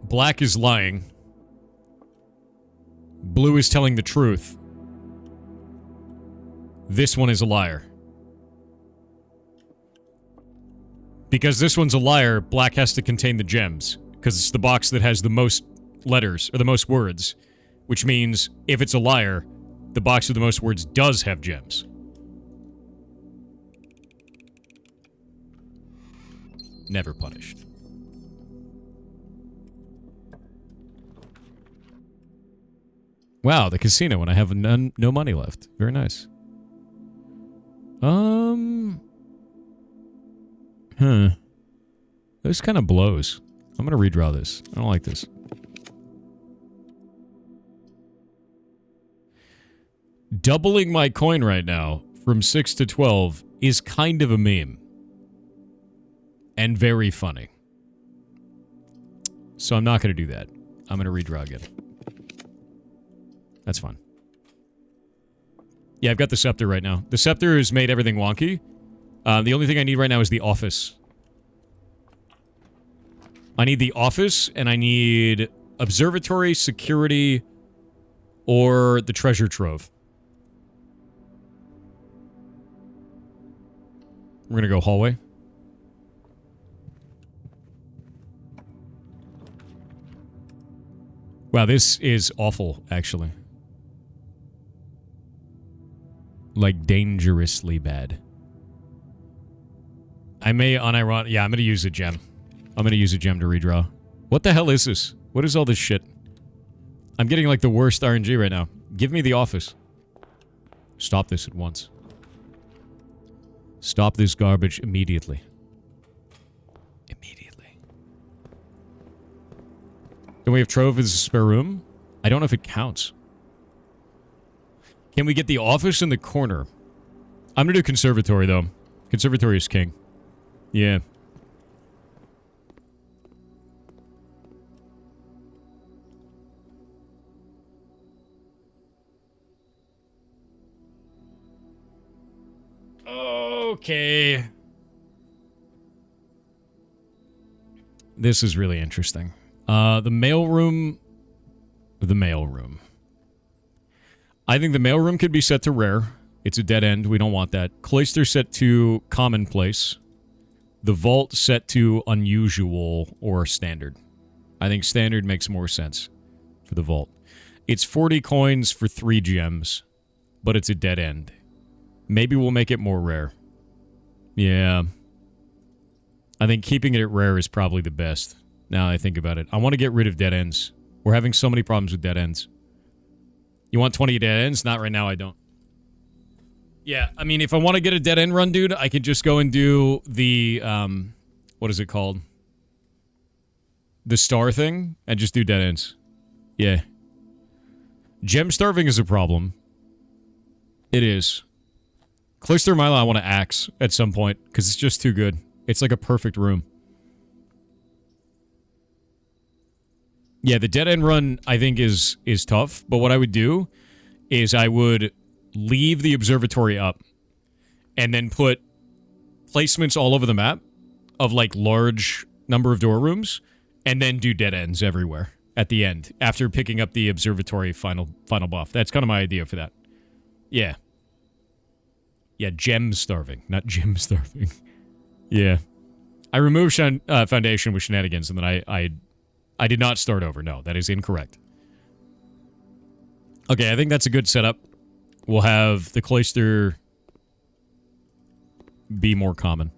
Black is lying. Blue is telling the truth. This one is a liar. Because this one's a liar, black has to contain the gems. Because it's the box that has the most letters, or the most words. Which means, if it's a liar, the box with the most words does have gems. Never punished. Wow, the casino when I have no money left. Very nice. Huh. This kind of blows. I'm going to redraw this. I don't like this. Doubling my coin right now from 6 to 12 is kind of a meme. And very funny. So I'm not going to do that. I'm going to redraw again. That's fine. Yeah, I've got the scepter right now. The scepter has made everything wonky. The only thing I need right now is the office. I need the office, and I need observatory, security, or the treasure trove. We're going to go hallway. Wow, this is awful, actually. Like, dangerously bad. I may unironic... Yeah, I'm going to use a gem. I'm going to use a gem to redraw. What the hell is this? What is all this shit? I'm getting, like, the worst RNG right now. Give me the office. Stop this at once. Stop this garbage immediately. Immediately. Then we have Trove as a spare room. I don't know if it counts. Can we get the office in the corner? I'm going to do conservatory, though. Conservatory is king. Yeah. Okay. This is really interesting. The mailroom. The mailroom. I think the mailroom could be set to rare. It's a dead end. We don't want that. Cloister set to commonplace. The vault set to unusual or standard. I think standard makes more sense for the vault. It's 40 coins for 3 gems, but it's a dead end. Maybe we'll make it more rare. Yeah. I think keeping it at rare is probably the best. Now I think about it. I want to get rid of dead ends. We're having so many problems with dead ends. You want 20 dead ends? Not right now, I don't. Yeah, I mean, if I want to get a dead end run, dude, I could just go and do the, what is it called? The star thing, and just do dead ends. Yeah. Gem starving is a problem. It is. Cloister Milo I want to axe at some point, because it's just too good. It's like a perfect room. Yeah, the dead end run, I think, is tough. But what I would do is I would leave the observatory up and then put placements all over the map of, like, large number of door rooms and then do dead ends everywhere at the end after picking up the observatory final buff. That's kind of my idea for that. Yeah. Yeah, gem starving, not gym starving. Yeah. I removed Foundation with shenanigans and then I did not start over. No, that is incorrect. Okay, I think that's a good setup. We'll have the Cloister be more common.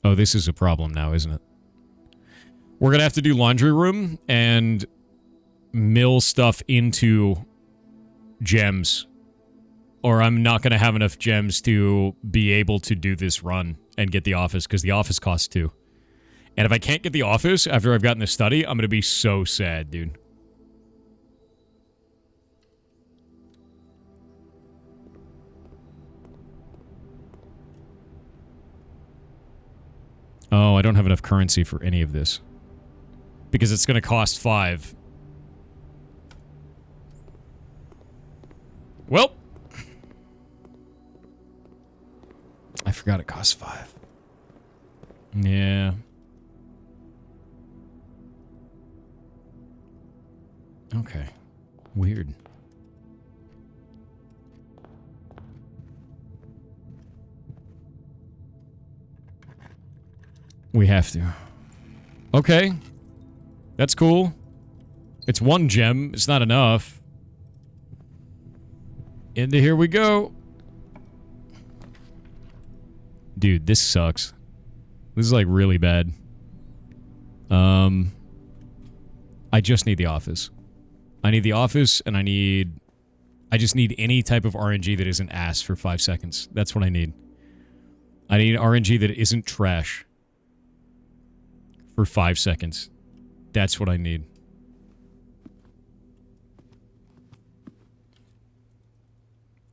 Oh, this is a problem now, isn't it? We're going to have to do laundry room and mill stuff into gems. Or I'm not going to have enough gems to be able to do this run and get the office, because the office costs 2. And if I can't get the office after I've gotten the study, I'm going to be so sad, dude. Oh, I don't have enough currency for any of this. Because it's going to cost 5. Well. I forgot it costs 5. Yeah. Okay. Weird. We have to. Okay. That's cool. It's 1 gem. It's not enough. Into here we go. Dude, this sucks. This is, like, really bad. I just need the office. I need the office, and I just need any type of RNG that isn't ass for 5 seconds. That's what I need. I need RNG that isn't trash. For 5 seconds. That's what I need.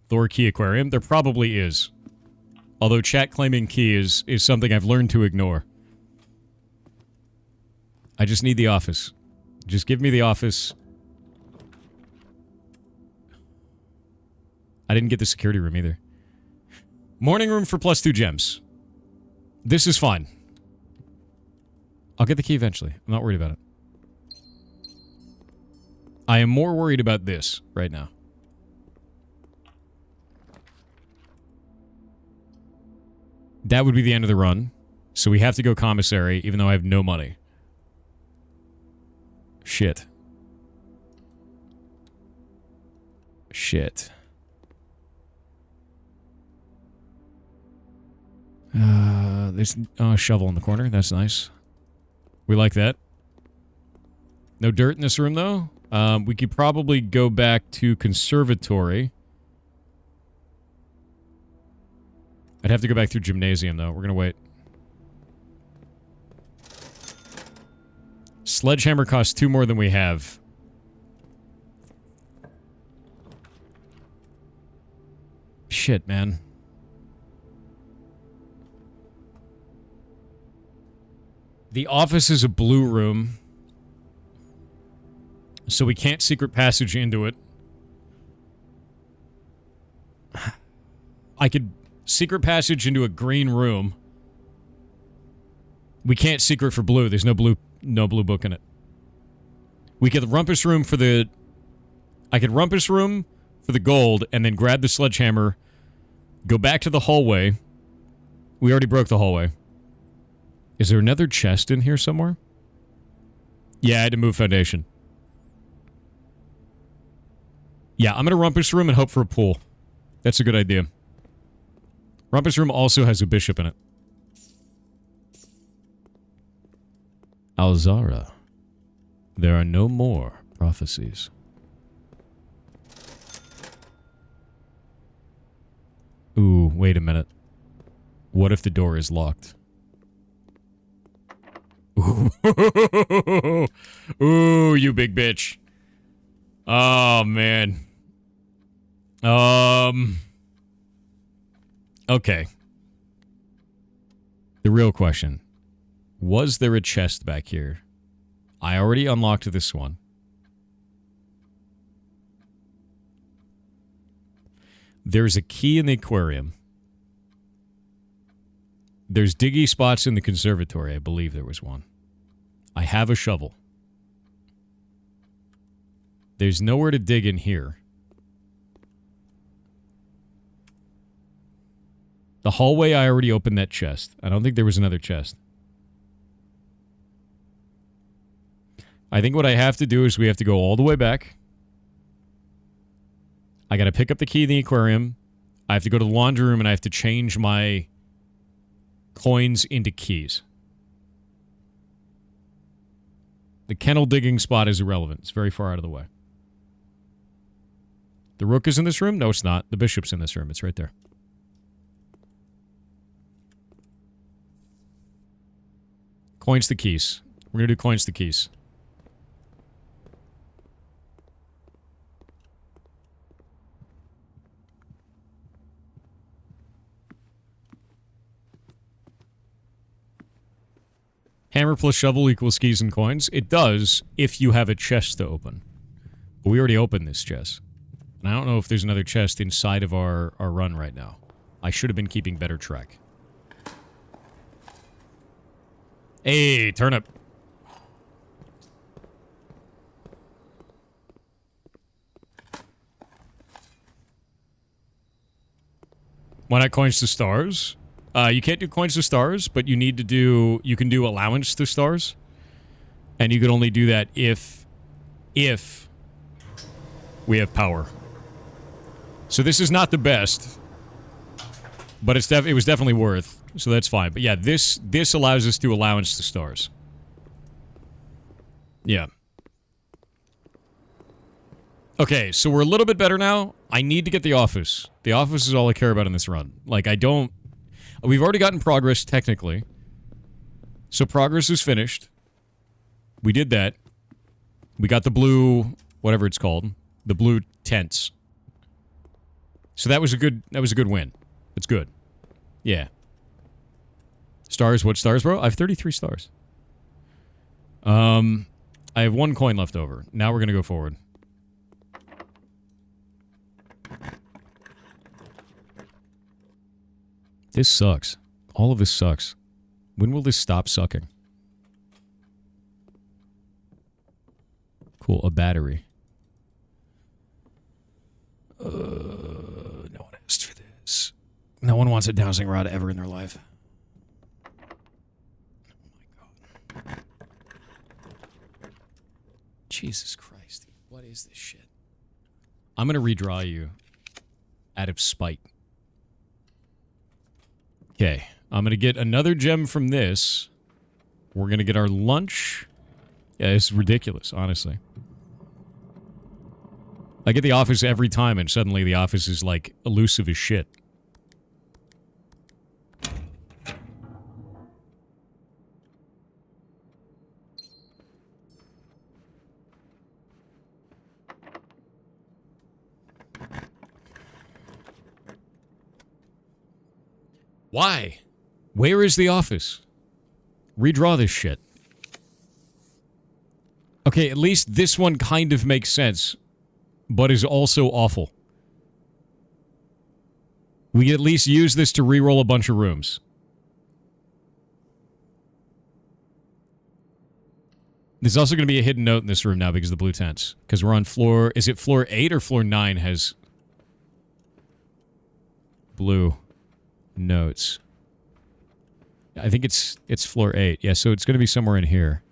Thor Key Aquarium? There probably is. Although chat claiming key is something I've learned to ignore. I just need the office. Just give me the office. I didn't get the security room either. Morning room for +2 gems. This is fine. I'll get the key eventually. I'm not worried about it. I am more worried about this right now. That would be the end of the run. So we have to go commissary, even though I have no money. Shit. Shit. There's a shovel in the corner. That's nice. We like that. No dirt in this room, though. We could probably go back to conservatory. I'd have to go back through gymnasium, though. We're gonna wait. Sledgehammer costs 2 more than we have. Shit, man. The office is a blue room. So we can't secret passage into it. I could secret passage into a green room. We can't secret for blue. There's no blue book in it. We get the rumpus room for the... I could rumpus room for the gold and then grab the sledgehammer, go back to the hallway. We already broke the hallway. Is there another chest in here somewhere? Yeah, I had to move foundation. Yeah, I'm gonna rumpus room and hope for a pool. That's a good idea. Rumpus room also has a bishop in it. Alzara. There are no more prophecies. Ooh, wait a minute. What if the door is locked? Ooh, ooh, you big bitch. Oh, man. Okay. The real question. Was there a chest back here? I already unlocked this one. There's a key in the aquarium. There's diggy spots in the conservatory. I believe there was one. I have a shovel. There's nowhere to dig in here. The hallway, I already opened that chest. I don't think there was another chest. I think what I have to do is we have to go all the way back. I gotta pick up the key in the aquarium. I have to go to the laundry room and I have to change my coins into keys. The kennel digging spot is irrelevant. It's very far out of the way. The rook is in this room? No, it's not. The bishop's in this room. It's right there. Coins to keys. We're gonna do coins to keys. Hammer plus shovel equals keys and coins. It does if you have a chest to open. But we already opened this chest. And I don't know if there's another chest inside of our run right now. I should have been keeping better track. Hey, turnip. Why not coins to stars? You can't do coins to stars, but you need to do... You can do allowance to stars. And you can only do that if we have power. So this is not the best. But it was definitely worth. So that's fine. But yeah, this allows us to allowance to stars. Yeah. Okay, so we're a little bit better now. I need to get the office. The office is all I care about in this run. Like, I don't We've already gotten progress, technically. So progress is finished. We did that. We got the blue, whatever it's called, the blue tents. So that was a good win. It's good. Yeah. Stars, what stars, bro? I have 33 stars. I have 1 coin left over. Now we're going to go forward. This sucks. All of this sucks. When will this stop sucking? Cool, a battery. No one asked for this. No one wants a dowsing rod ever in their life. Oh my god. Jesus Christ. What is this shit? I'm gonna redraw you out of spite. Okay. I'm gonna get another gem from this. We're gonna get our lunch. Yeah, it's ridiculous, honestly. I get the office every time, and suddenly the office is, like, elusive as shit. Why? Where is the office? Redraw this shit. Okay, at least this one kind of makes sense, but is also awful. We at least use this to reroll a bunch of rooms. There's also going to be a hidden note in this room now because of the blue tents. Because we're on floor... Is it floor 8 or floor 9 has... blue notes? I think it's floor 8. Yeah, so it's going to be somewhere in here.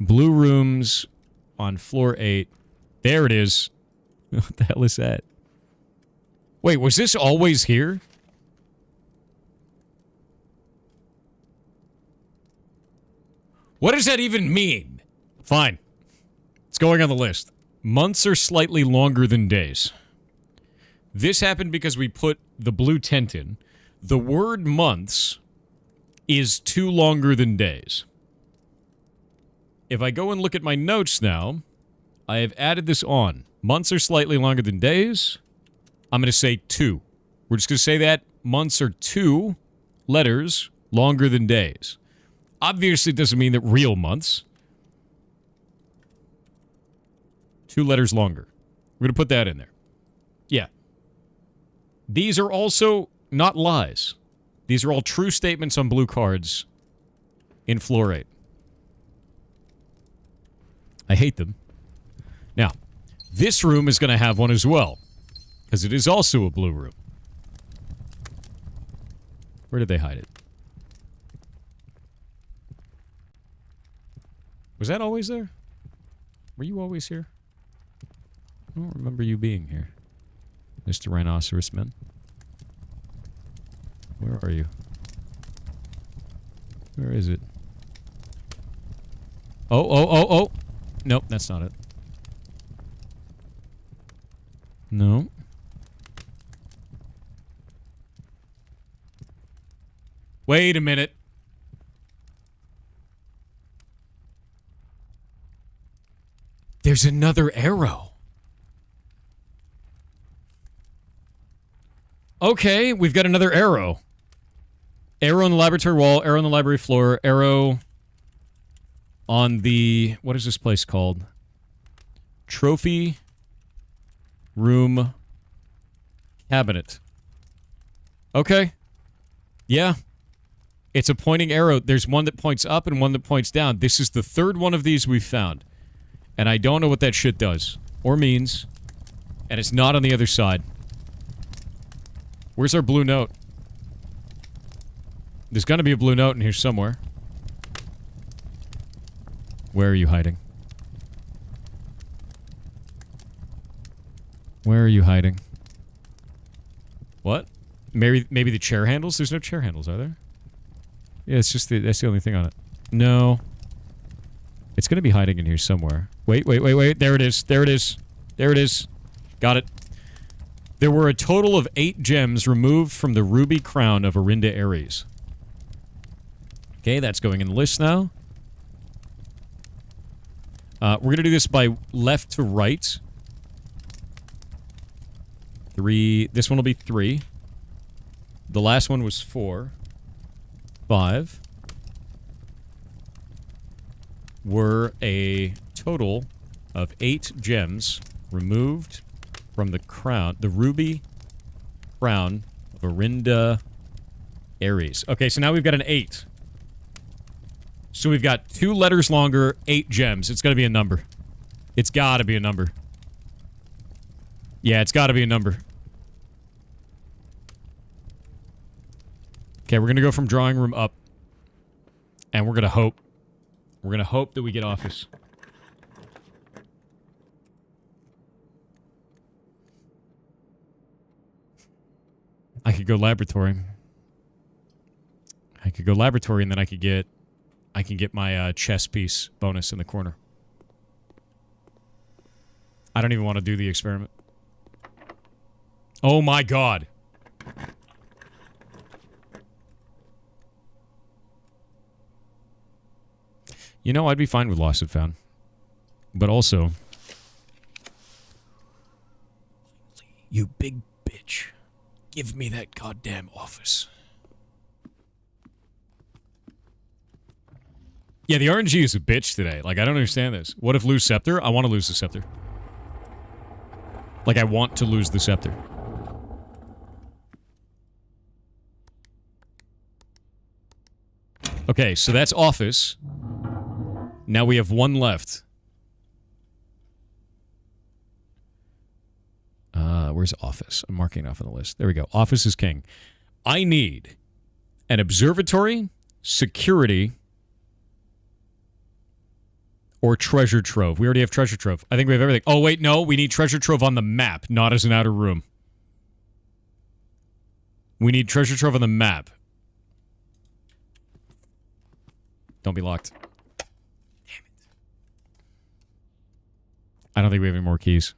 Blue rooms on floor 8. There it is. What the hell is that? Wait, was this always here? What does that even mean? Fine. It's going on the list. Months are slightly longer than days. This happened because we put the blue tent in. The word months is 2 longer than days. If I go and look at my notes now, I have added this on. Months are slightly longer than days. I'm going to say 2. We're just going to say that. Months are 2 letters longer than days. Obviously, it doesn't mean that real months. 2 letters longer. We're going to put that in there. Yeah. These are also not lies. These are all true statements on blue cards in floor 8. I hate them. Now, this room is going to have one as well, because it is also a blue room. Where did they hide it? Was that always there? Were you always here? I don't remember you being here, Mr. Rhinoceros Man. Where are you? Where is it? Oh. Nope, that's not it. No. Wait a minute. There's another arrow. Okay, we've got another arrow. Arrow on the laboratory wall, arrow on the library floor, arrow on the... What is this place called? Trophy room cabinet. Okay. Yeah. It's a pointing arrow. There's one that points up and one that points down. This is the 3rd one of these we've found. And I don't know what that shit does. Or means. And it's not on the other side. Where's our blue note? There's gonna be a blue note in here somewhere. Where are you hiding? Where are you hiding? What? Maybe the chair handles? There's no chair handles, are there? Yeah, it's just that's the only thing on it. No. It's gonna be hiding in here somewhere. Wait. There it is. There it is. Got it. There were a total of 8 gems removed from the ruby crown of Orinda Ares. Okay, that's going in the list now. We're going to do this by left to right. 3. This one will be 3. The last one was 4. 5. Were a total of 8 gems removed from the crown, the ruby crown of Orinda Ares. Okay, so now we've got an 8. So we've got 2 letters longer, 8 gems. It's gotta be a number. It's gotta be a number. Yeah, it's gotta be a number. Okay, we're gonna go from drawing room up. And we're gonna hope. We're gonna hope that we get office. I could go laboratory. I could go laboratory, and then I can get my chess piece bonus in the corner. I don't even want to do the experiment. Oh my god. You know, I'd be fine with lost and found. But also... You big bitch. Give me that goddamn office. Yeah, the RNG is a bitch today. Like, I don't understand this. What if lose scepter? I want to lose the scepter. Like, I want to lose the scepter. Okay, so that's office. Now we have 1 left. Where's office? I'm marking it off on the list. There we go. Office is king. I need an observatory, security, or treasure trove. We already have treasure trove. I think we have everything. Oh, wait, no. We need treasure trove on the map, not as an outer room. We need treasure trove on the map. Don't be locked. Damn it. I don't think we have any more keys.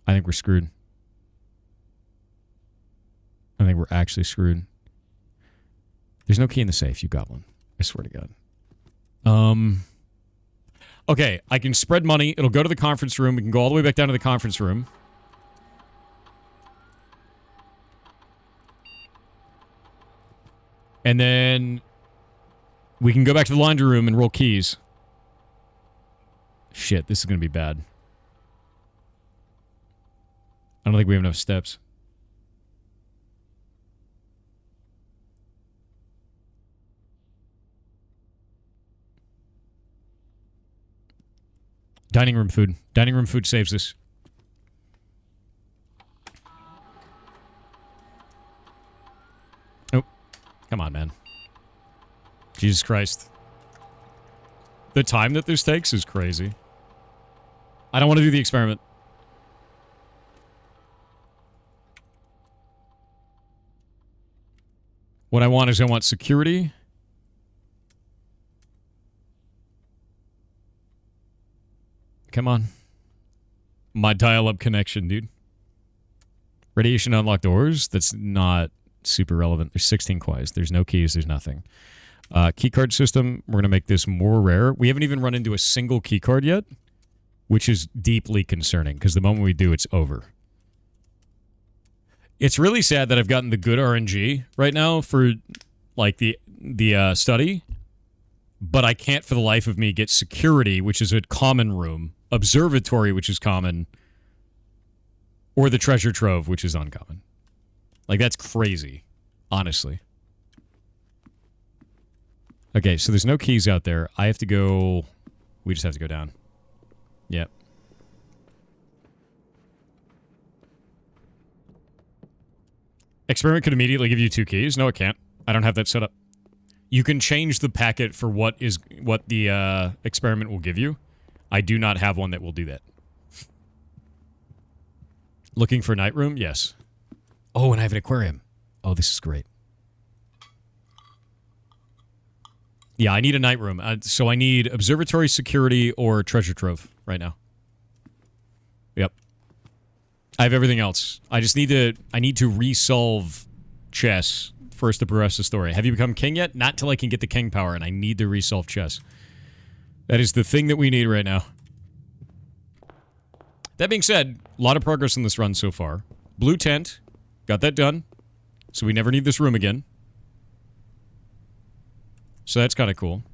I think we're screwed. I think we're actually screwed. There's no key in the safe, you got one. I swear to God. Okay, I can spread money. It'll go to the conference room. We can go all the way back down to the conference room. And then we can go back to the laundry room and roll keys. Shit, this is going to be bad. I don't think we have enough steps. Dining room food. Dining room food saves us. Oh. Come on, man. Jesus Christ. The time that this takes is crazy. I don't want to do the experiment. What I want is I want security. Come on. My dial-up connection, dude. Radiation unlocked doors? That's not super relevant. There's 16 quies. There's no keys. There's nothing. Keycard system. We're going to make this more rare. We haven't even run into a single keycard yet, which is deeply concerning, because the moment we do, it's over. It's really sad that I've gotten the good RNG right now for, like, the study, but I can't for the life of me get security, which is a common room, observatory, which is common, or the treasure trove, which is uncommon. Like, that's crazy, honestly. Okay, so there's no keys out there. I have to go... We just have to go down. Yep. Experiment could immediately give you 2 keys. No, it can't. I don't have that set up. You can change the packet for what the experiment will give you. I do not have one that will do that. Looking for a night room? Yes. Oh, and I have an aquarium. Oh, this is great. Yeah, I need a night room. So I need observatory, security, or treasure trove right now. Yep. I have everything else. I just need to resolve chess first to progress the story. Have you become king yet? Not till I can get the king power, and I need to resolve chess. That is the thing that we need right now. That being said, a lot of progress in this run so far. Blue tent. Got that done. So we never need this room again. So that's kind of cool.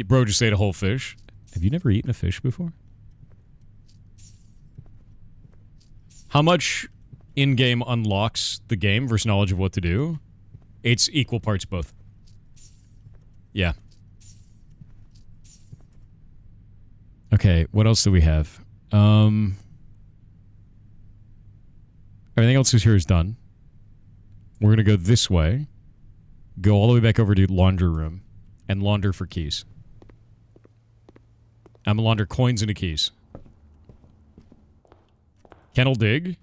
Bro just ate a whole fish. Have you never eaten a fish before? How much in-game unlocks the game versus knowledge of what to do? It's equal parts both. Yeah. Okay, what else do we have? Everything else is here is done. We're gonna go this way. Go all the way back over to laundry room. And launder for keys. I'm gonna launder coins into keys. Kennel dig.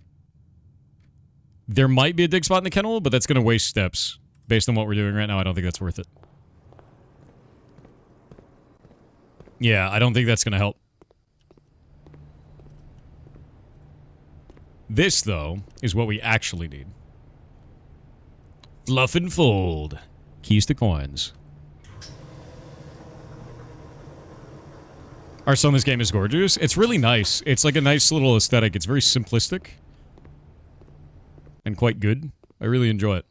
There might be a dig spot in the kennel, but that's gonna waste steps. Based on what we're doing right now, I don't think that's worth it. Yeah, I don't think that's gonna help. This, though, is what we actually need. Fluff and fold. Keys to coins. Our son, this game is gorgeous. It's really nice. It's like a nice little aesthetic. It's very simplistic. And quite good. I really enjoy it.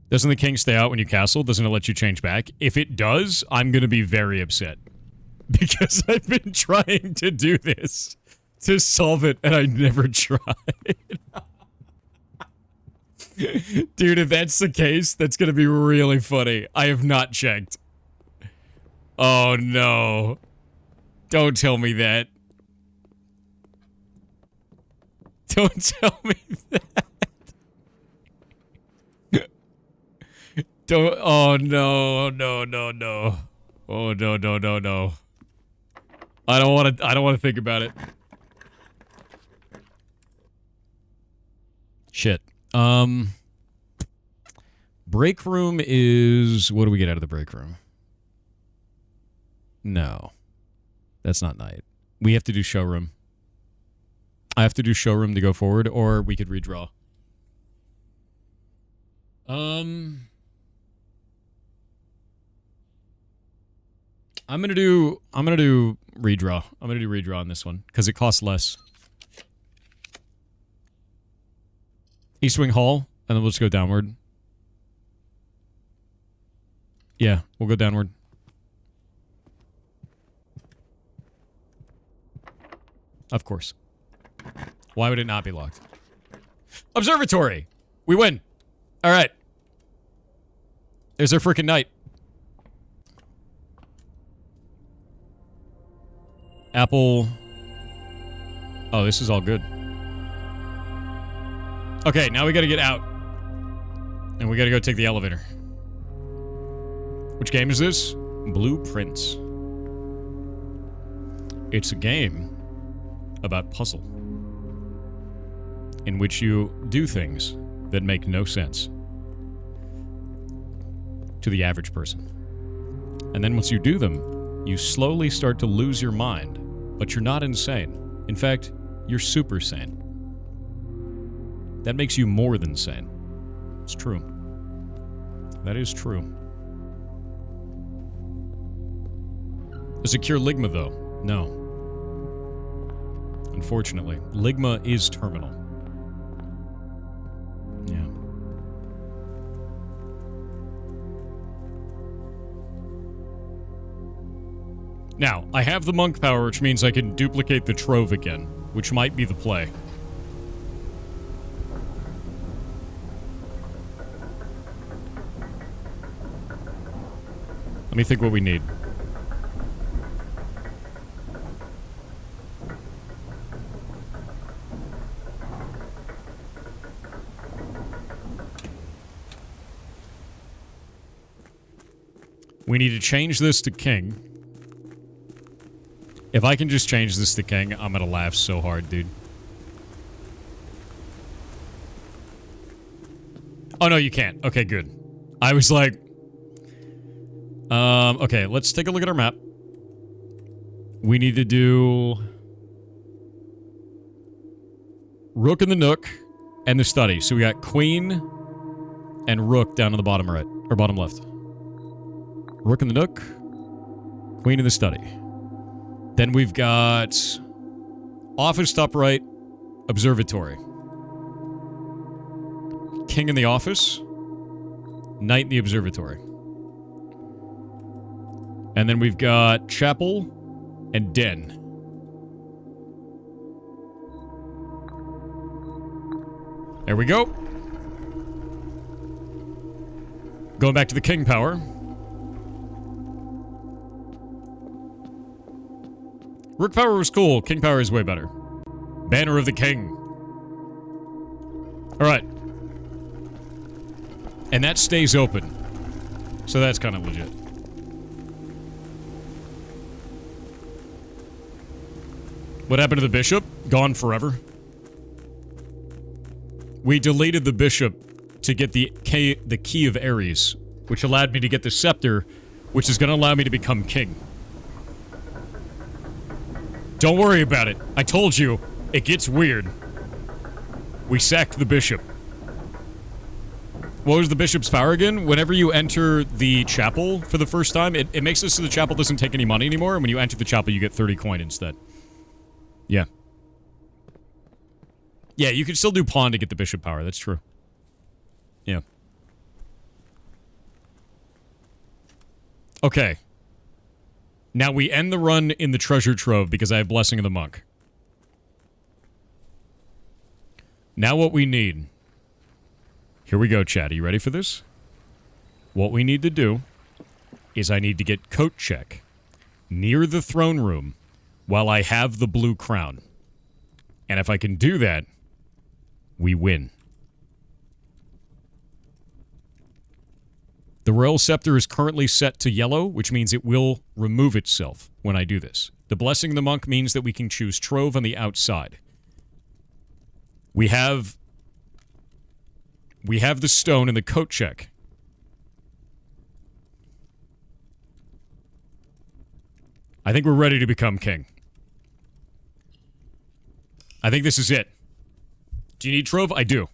Doesn't the king stay out when you castle? Doesn't it let you change back? If it does, I'm going to be very upset. Because I've been trying to do this to solve it, and I never tried. Dude, if that's the case, that's going to be really funny. I have not checked. Oh, no. Don't tell me that. Don't tell me that. Don't. Oh, no. No, no, no. Oh, no, no, no, no. I don't want to think about it. Shit. Break room is... What do we get out of the break room? No. That's not night. We have to do showroom. I have to do showroom to go forward, or we could redraw. I'm gonna do redraw. I'm gonna do redraw on this one because it costs less. East Wing Hall, and then we'll just go downward. Yeah, we'll go downward. Of course. Why would it not be locked? Observatory! We win! Alright. There's our freaking knight. Apple. Oh, this is all good. Okay, now we gotta get out. And we gotta go take the elevator. Which game is this? Blueprints. It's a game about puzzle. In which you do things that make no sense to the average person. And then once you do them, you slowly start to lose your mind. But you're not insane. In fact, you're super sane. That makes you more than sane. It's true. That is true. Does it cure Ligma, though? No. Unfortunately. Ligma is terminal. Yeah. Now, I have the monk power, which means I can duplicate the trove again, which might be the play. Let me think what we need. We need to change this to king. If I can just change this to king, I'm gonna laugh so hard, dude. Oh, no, you can't. Okay, good. I was like... okay, let's take a look at our map. We need to do... Rook and the Nook and the study. So we got Queen and Rook down on the bottom right. Or bottom left. Rook and the Nook. Queen in the study. Then we've got... Office top right. Observatory. King in the office. Knight in the observatory. And then we've got chapel and den. There we go. Going back to the king power. Rook power was cool. King power is way better. Banner of the king. Alright. And that stays open. So that's kind of legit. What happened to the bishop? Gone forever. We deleted the bishop to get the key of Ares, which allowed me to get the scepter, which is going to allow me to become king. Don't worry about it. I told you, it gets weird. We sacked the bishop. What was the bishop's power again? Whenever you enter the chapel for the first time, it makes it so the chapel doesn't take any money anymore, and when you enter the chapel, you get 30 coin instead. Yeah. Yeah, you can still do pawn to get the bishop power, that's true. Yeah. Okay. Now we end the run in the treasure trove because I have Blessing of the Monk. Now what we need... Here we go, chat. Are you ready for this? What we need to do is I need to get coat check near the throne room while I have the blue crown. And if I can do that, we win. The royal scepter is currently set to yellow, which means it will remove itself when I do this. The Blessing of the Monk means that we can choose Trove on the outside. We have the stone and the coat check. I think we're ready to become king. I think this is it. Do you need Trove? I do.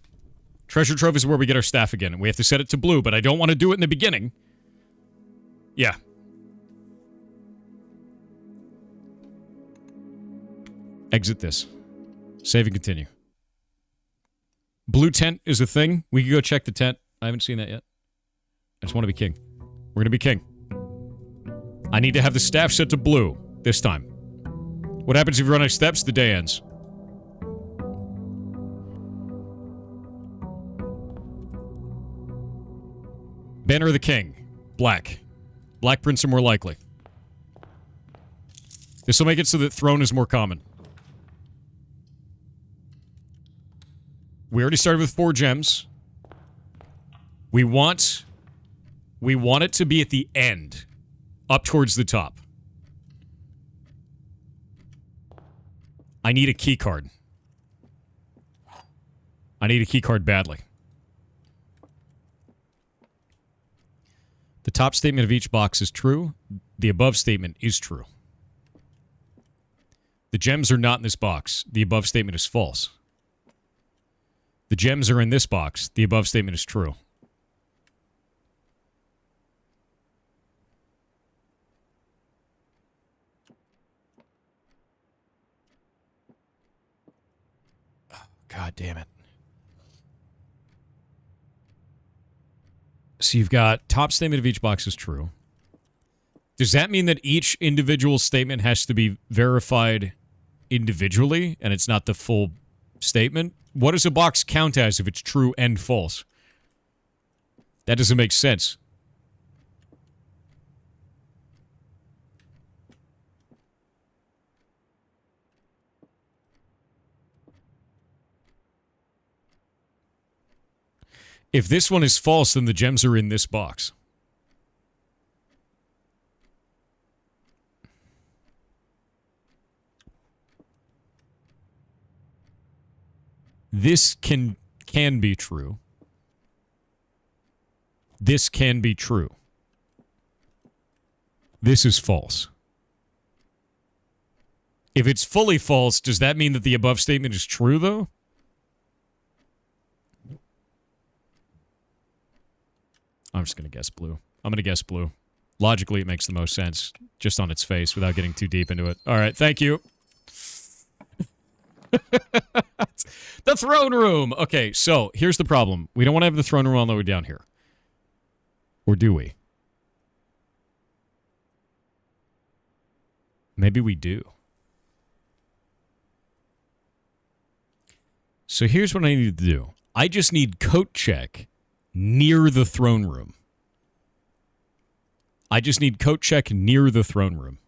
Treasure Trove is where we get our staff again, and we have to set it to blue, but I don't want to do it in the beginning. Yeah. Exit this. Save and continue. Blue tent is a thing. We can go check the tent. I haven't seen that yet. I just want to be king. We're going to be king. I need to have the staff set to blue this time. What happens if you run out of steps? The day ends. Banner of the King. Black. Black prints are more likely. This will make it so that throne is more common. We already started with 4 gems. We want it to be at the end. Up towards the top. I need a key card. I need a key card badly. The top statement of each box is true. The above statement is true. The gems are not in this box. The above statement is false. The gems are in this box. The above statement is true. God damn it. So you've got top statement of each box is true. Does that mean that each individual statement has to be verified individually and it's not the full statement? What does a box count as if it's true and false? That doesn't make sense. If this one is false, then the gems are in this box. This can be true. this can be true. This is false. If it's fully false, does that mean that the above statement is true, though? I'm just going to guess blue. I'm going to guess blue. Logically, it makes the most sense, just on its face, without getting too deep into it. All right, thank you. The throne room! Okay, so, here's the problem. We don't want to have the throne room all the way down here. Or do we? Maybe we do. So here's what I need to do. I just need coat check near the throne room. I just need coat check near the throne room.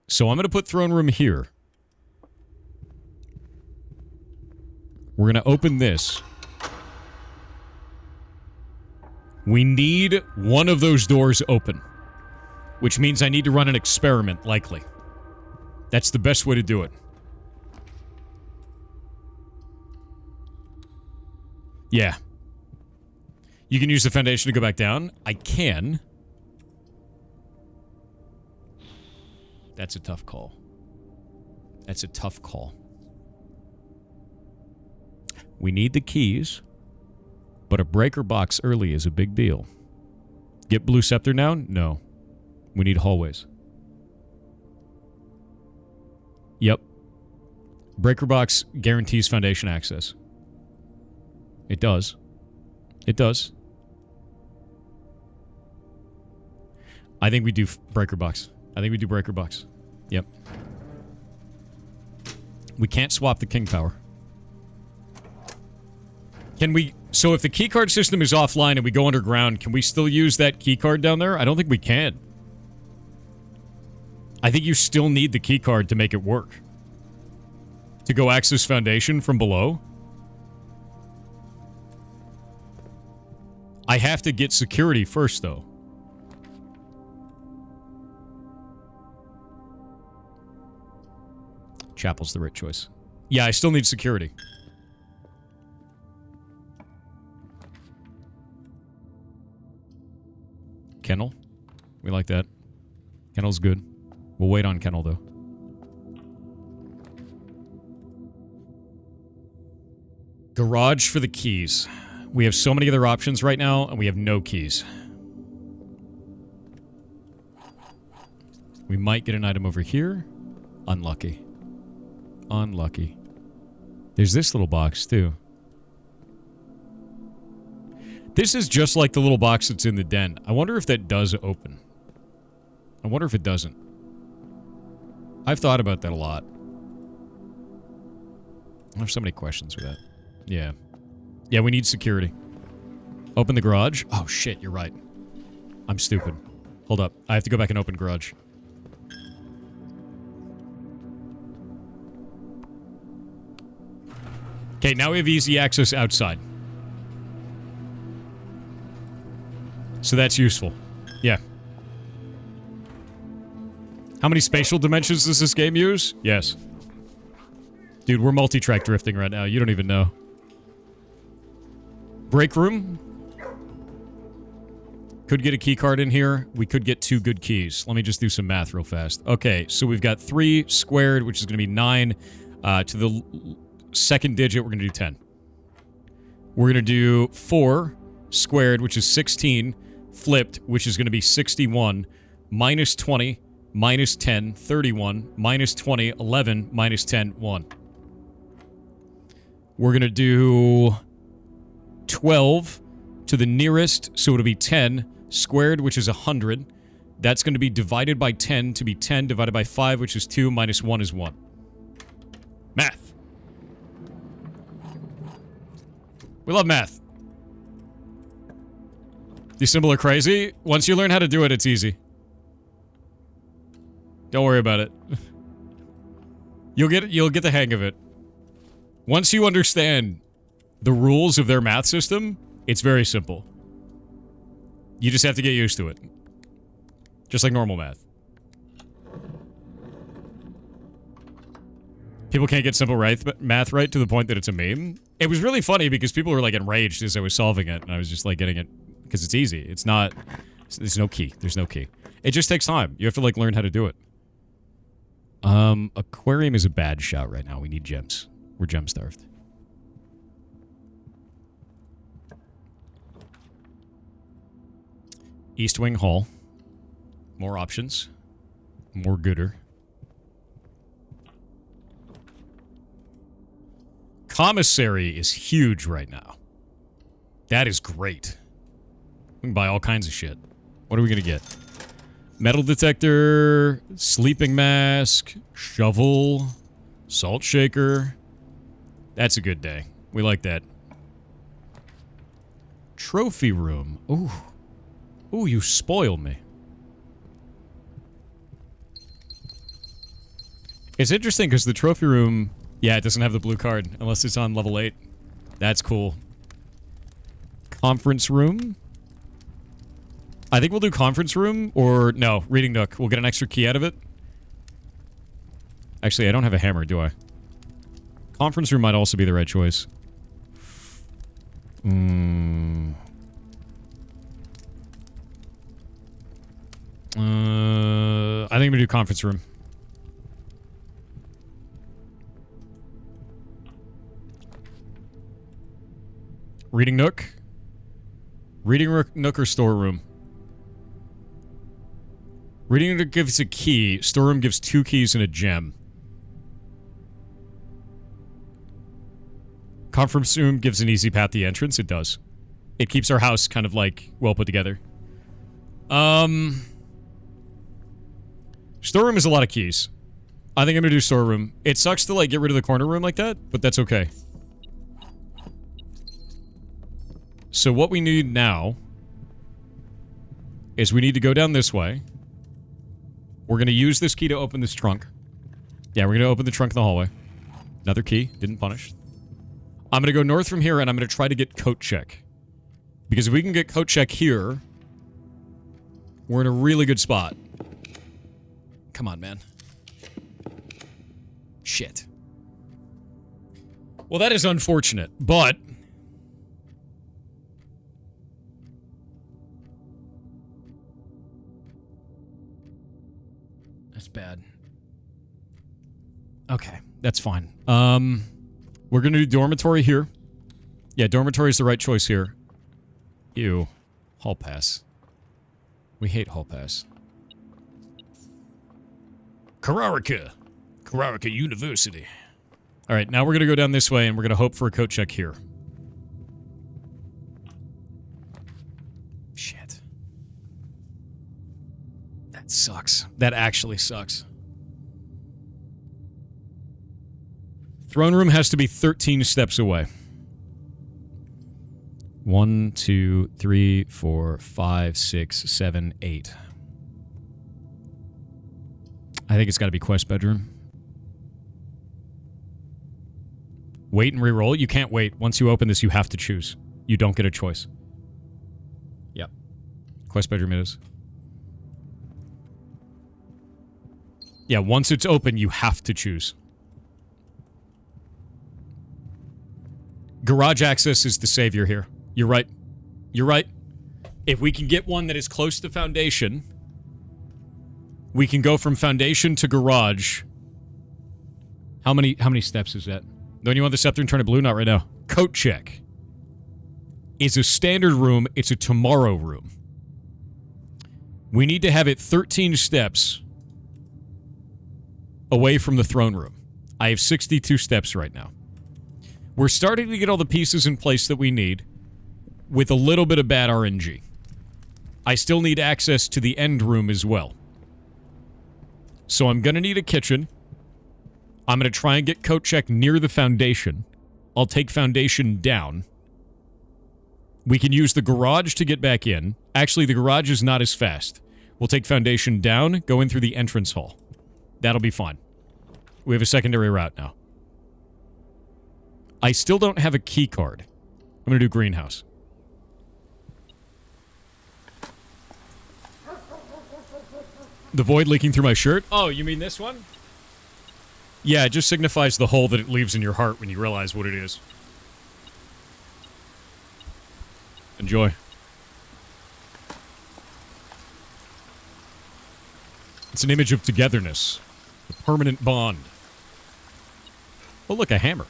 So I'm going to put throne room here. We're going to open this. We need one of those doors open, which means I need to run an experiment, likely. That's the best way to do it. Yeah. You can use the foundation to go back down. I can. That's a tough call. That's a tough call. We need the keys, but a breaker box early is a big deal. Get blue scepter down? No. We need hallways. Yep. Breaker box guarantees foundation access. It does. It does. I think we do breaker box. I think we do breaker box. Yep. We can't swap the king power. Can we... So if the keycard system is offline and we go underground, can we still use that keycard down there? I don't think we can. I think you still need the keycard to make it work. To go access foundation from below. I have to get security first, though. Chapel's the right choice. Yeah, I still need security. Kennel. We like that. Kennel's good. We'll wait on Kennel, though. Garage for the keys. We have so many other options right now, and we have no keys. We might get an item over here. Unlucky. Unlucky. There's this little box, too. This is just like the little box that's in the den. I wonder if that does open. I wonder if it doesn't. I've thought about that a lot. I have so many questions with that. Yeah. Yeah, we need security. Open the garage. Oh, shit, you're right. I'm stupid. Hold up. I have to go back and open garage. Okay, now we have easy access outside. So that's useful. Yeah. How many spatial dimensions does this game use? Yes. Dude, we're multi-track drifting right now. You don't even know. Break room. Could get a key card in here. We could get 2 good keys. Let me just do some math real fast. Okay, so we've got 3 squared, which is going to be 9. To the second digit, we're going to do 10. We're going to do 4 squared, which is 16. Flipped, which is going to be 61. Minus 20. Minus 10. 31. Minus 20. 11. Minus 10. 1. We're going to do 12 to the nearest, so it'll be 10 squared, which is 100. That's going to be divided by 10 to be 10 divided by 5, which is 2, minus 1 is 1. Math. We love math. These symbols are crazy. Once you learn how to do it, it's easy. Don't worry about it. You'll get the hang of it. Once you understand the rules of their math system, it's very simple. You just have to get used to it. Just like normal math. People can't get simple math right to the point that it's a meme. It was really funny because people were like enraged as I was solving it, and I was just like getting it because it's easy. It's not. There's no key. There's no key. It just takes time. You have to like learn how to do it. Aquarium is a bad shout right now. We need gems. We're gem starved. East Wing Hall. More options. More gooder. Commissary is huge right now. That is great. We can buy all kinds of shit. What are we gonna get? Metal detector, sleeping mask, shovel, salt shaker. That's a good day. We like that. Trophy room. Ooh. Ooh, you spoil me. It's interesting because the trophy room... Yeah, it doesn't have the blue card unless it's on level 8. That's cool. Conference room. I think we'll do conference room or... No, reading nook. We'll get an extra key out of it. Actually, I don't have a hammer, do I? Conference room might also be the right choice. I think I'm gonna do conference room. Reading nook. Reading nook or storeroom. Reading nook gives a key. Storeroom gives 2 keys and a gem. Conference room gives an easy path to the entrance. It does. It keeps our house kind of like well put together. Storeroom is a lot of keys. I think I'm gonna do storeroom. It sucks to like get rid of the corner room like that, but that's okay. So what we need now is we need to go down this way. We're going to use this key to open this trunk. Yeah, we're going to open the trunk in the hallway. Another key. Didn't punish. I'm going to go north from here, and I'm going to try to get coat check. Because if we can get coat check here, we're in a really good spot. Come on, man. Shit. Well, that is unfortunate, but... That's bad. Okay, that's fine. We're gonna do dormitory here. Yeah, dormitory is the right choice here. Ew. Hall pass. We hate hall pass. Kararika. Kararika University. Alright, now we're gonna go down this way and we're gonna hope for a coat check here. Shit. That sucks. That actually sucks. Throne room has to be 13 steps away. 1, 2, 3, 4, 5, 6, 7, 8. I think it's got to be quest bedroom. Wait and reroll. You can't wait. Once you open this, you have to choose. You don't get a choice. Yep. Quest bedroom it is. Yeah, once it's open, you have to choose. Garage access is the savior here. You're right. You're right. If we can get one that is close to foundation, we can go from foundation to garage. How many steps is that? Don't you want the scepter and turn it blue? Not right now. Coat check. It's a standard room. It's a tomorrow room. We need to have it 13 steps away from the throne room. I have 62 steps right now. We're starting to get all the pieces in place that we need with a little bit of bad RNG. I still need access to the end room as well. So I'm going to need a kitchen. I'm going to try and get coat check near the foundation. I'll take foundation down. We can use the garage to get back in. Actually, the garage is not as fast. We'll take foundation down, go in through the entrance hall. That'll be fine. We have a secondary route now. I still don't have a key card. I'm going to do greenhouse. The void leaking through my shirt? Oh, you mean this one? Yeah, it just signifies the hole that it leaves in your heart when you realize what it is. Enjoy. It's an image of togetherness. A permanent bond. Oh, look, a hammer.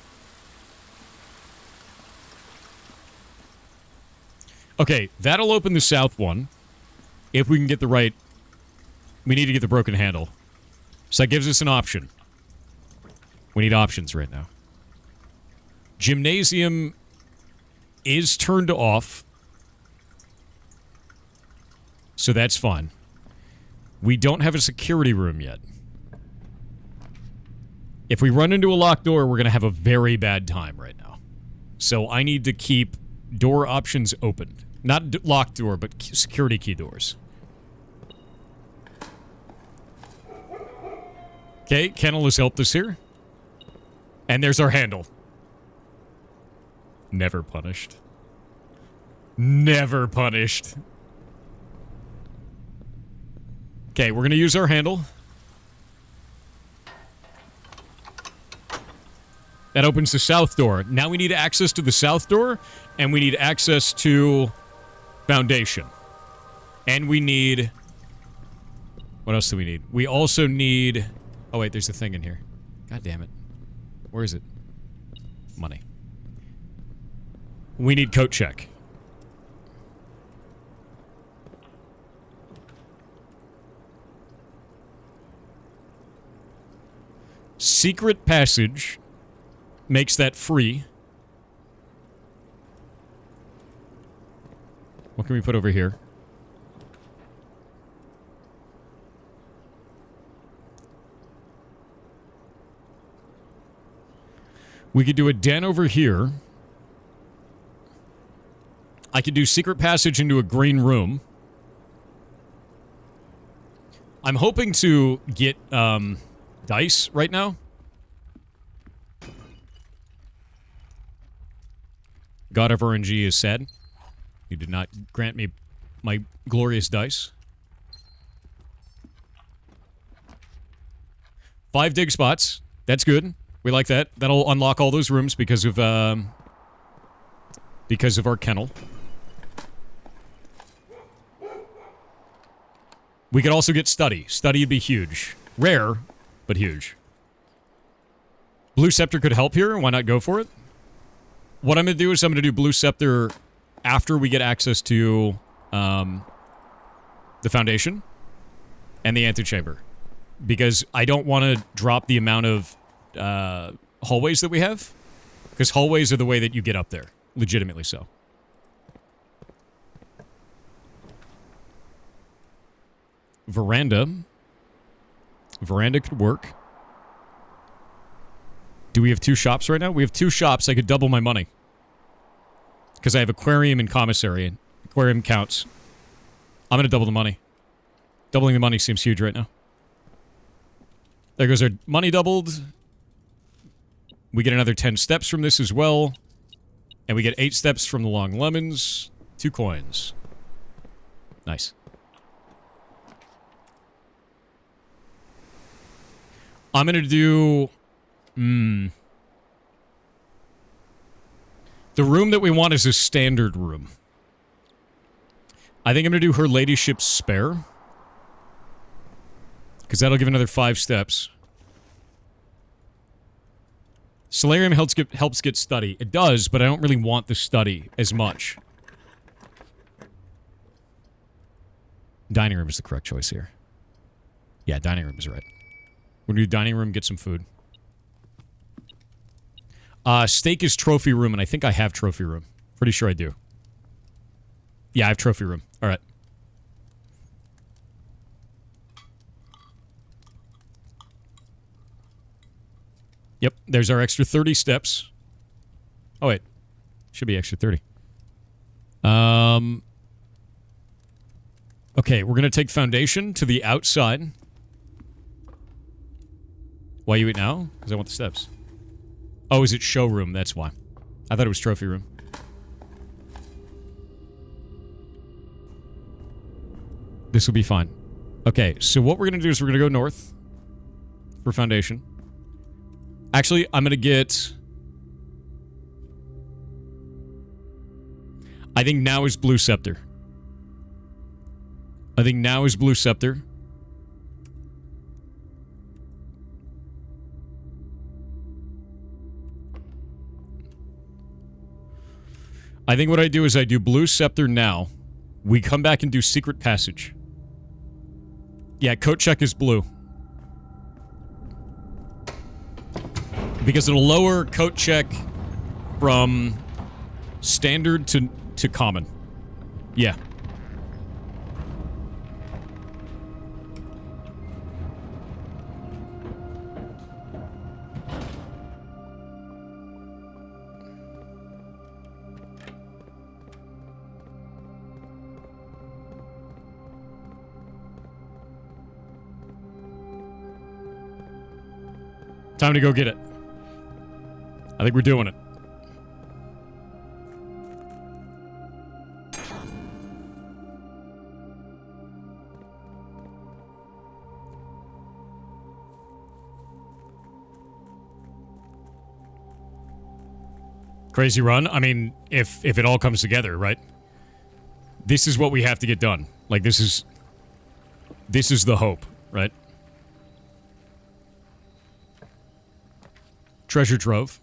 Okay, that'll open the south one. If we can get the right... We need to get the broken handle. So that gives us an option. We need options right now. Gymnasium is turned off. So that's fine. We don't have a security room yet. If we run into a locked door, we're going to have a very bad time right now. So I need to keep door options open. Not locked door, but security key doors. Okay, Kennel has helped us here. And there's our handle. Never punished. Never punished. Okay, we're going to use our handle. That opens the south door. Now we need access to the south door, and we need access to foundation. And we need... What else do we need? We also need... Oh, wait, there's a thing in here. God damn it. Where is it? Money. We need coat check. Secret passage makes that free. What can we put over here? We could do a den over here. I could do secret passage into a green room. I'm hoping to get dice right now. God of RNG is sad. You did not grant me my glorious dice. 5 dig spots. That's good. We like that. That'll unlock all those rooms because of our kennel. We could also get study. Study would be huge. Rare, but huge. Blue Scepter could help here. Why not go for it? What I'm going to do is I'm going to do Blue Scepter after we get access to the Foundation and the Antechamber. Because I don't want to drop the amount of hallways that we have. Because hallways are the way that you get up there. Legitimately so. Veranda. Veranda could work. Do we have 2 shops right now? We have 2 shops. I could double my money. Because I have aquarium and commissary. And aquarium counts. I'm going to double the money. Doubling the money seems huge right now. There goes our money doubled. We get another 10 steps from this as well. And we get 8 steps from the long lemons. 2 coins. Nice. I'm going to do... The room that we want is a standard room. I think I'm going to do her ladyship's spare. Because that'll give another 5 steps. Solarium helps get study. It does, but I don't really want the study as much. Dining room is the correct choice here. Yeah, dining room is right. We're going to do dining room, get some food. Steak is trophy room, and I think I have trophy room. Pretty sure I do. Yeah, I have trophy room. All right. Yep, there's our extra 30 steps. Oh, wait. Should be extra 30. Okay, we're going to take foundation to the outside. Why you eat now? Because I want the steps. Oh, is it showroom? That's why. I thought it was trophy room. This will be fine. Okay, so what we're going to do is we're going to go north for foundation. Actually, I'm going to get... I think now is Blue Scepter. I think now is Blue Scepter. I think what I do is I do Blue Scepter now. We come back and do Secret Passage. Yeah, coat check is blue. Because it'll lower coat check from standard to common. Yeah. Time to go get it. I think we're doing it. Crazy run? I mean, if it all comes together, right? This is what we have to get done. Like, this is the hope, right? Treasure trove.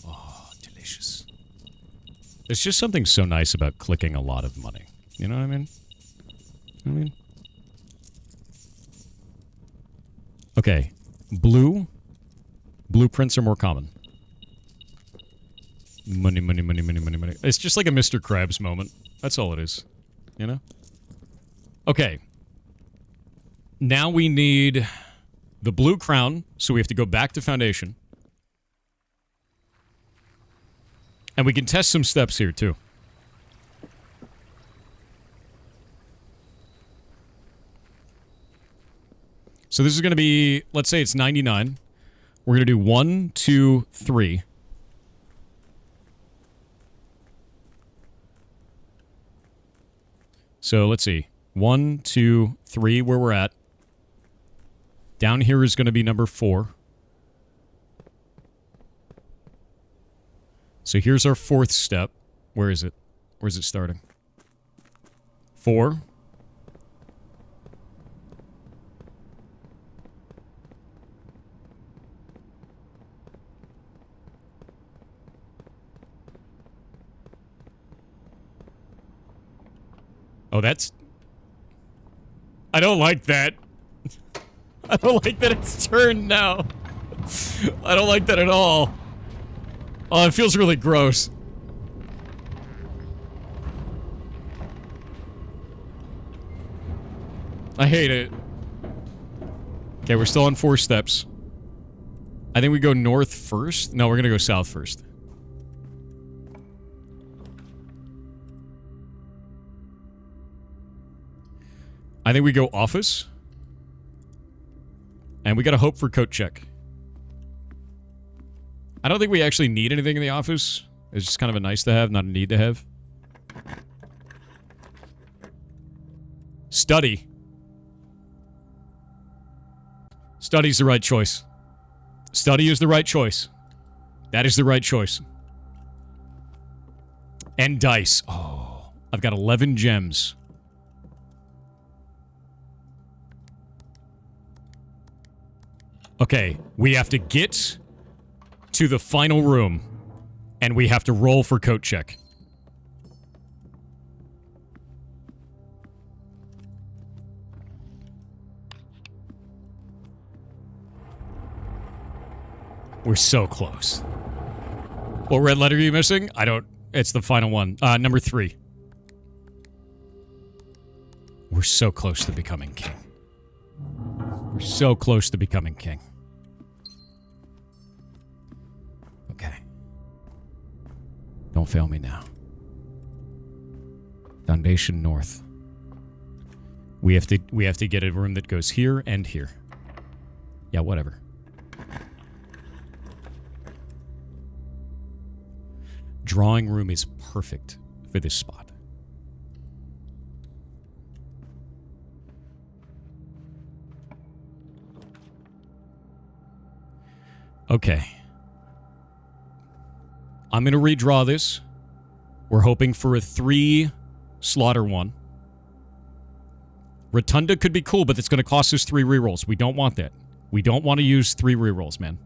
Oh, delicious. There's just something so nice about clicking a lot of money. You know what I mean? Okay. Blue. Blueprints are more common. Money, money, money, money, money, money. It's just like a Mr. Krabs moment. That's all it is. You know? Okay. Now we need the blue crown, so we have to go back to Foundation. And we can test some steps here, too. So this is going to be, let's say it's 99. We're going to do 1, 2, 3. So let's see. 1, 2, 3, where we're at. Down here is going to be number 4. So here's our 4th step. Where is it? Where's it starting? 4. Oh, that's... I don't like that. I don't like that it's turned now. I don't like that at all. Oh, it feels really gross. I hate it. Okay, we're still on 4 steps. I think we go north first. No, we're gonna go south first. I think we go office. And we gotta hope for coat check. I don't think we actually need anything in the office. It's just kind of a nice to have, not a need to have. Study. Study's the right choice. Study is the right choice. That is the right choice. And dice. Oh, I've got 11 gems. Okay, we have to get to the final room, and we have to roll for coat check. We're so close. What red letter are you missing? I don't... It's the final one. Number 3. We're so close to becoming king. We're so close to becoming king. Okay. Don't fail me now. Foundation North. We have to get a room that goes here and here. Yeah, whatever. Drawing room is perfect for this spot. Okay. I'm going to redraw this. We're hoping for a 3 slaughter 1. Rotunda could be cool, but it's going to cost us 3 rerolls. We don't want that. We don't want to use 3 rerolls, man.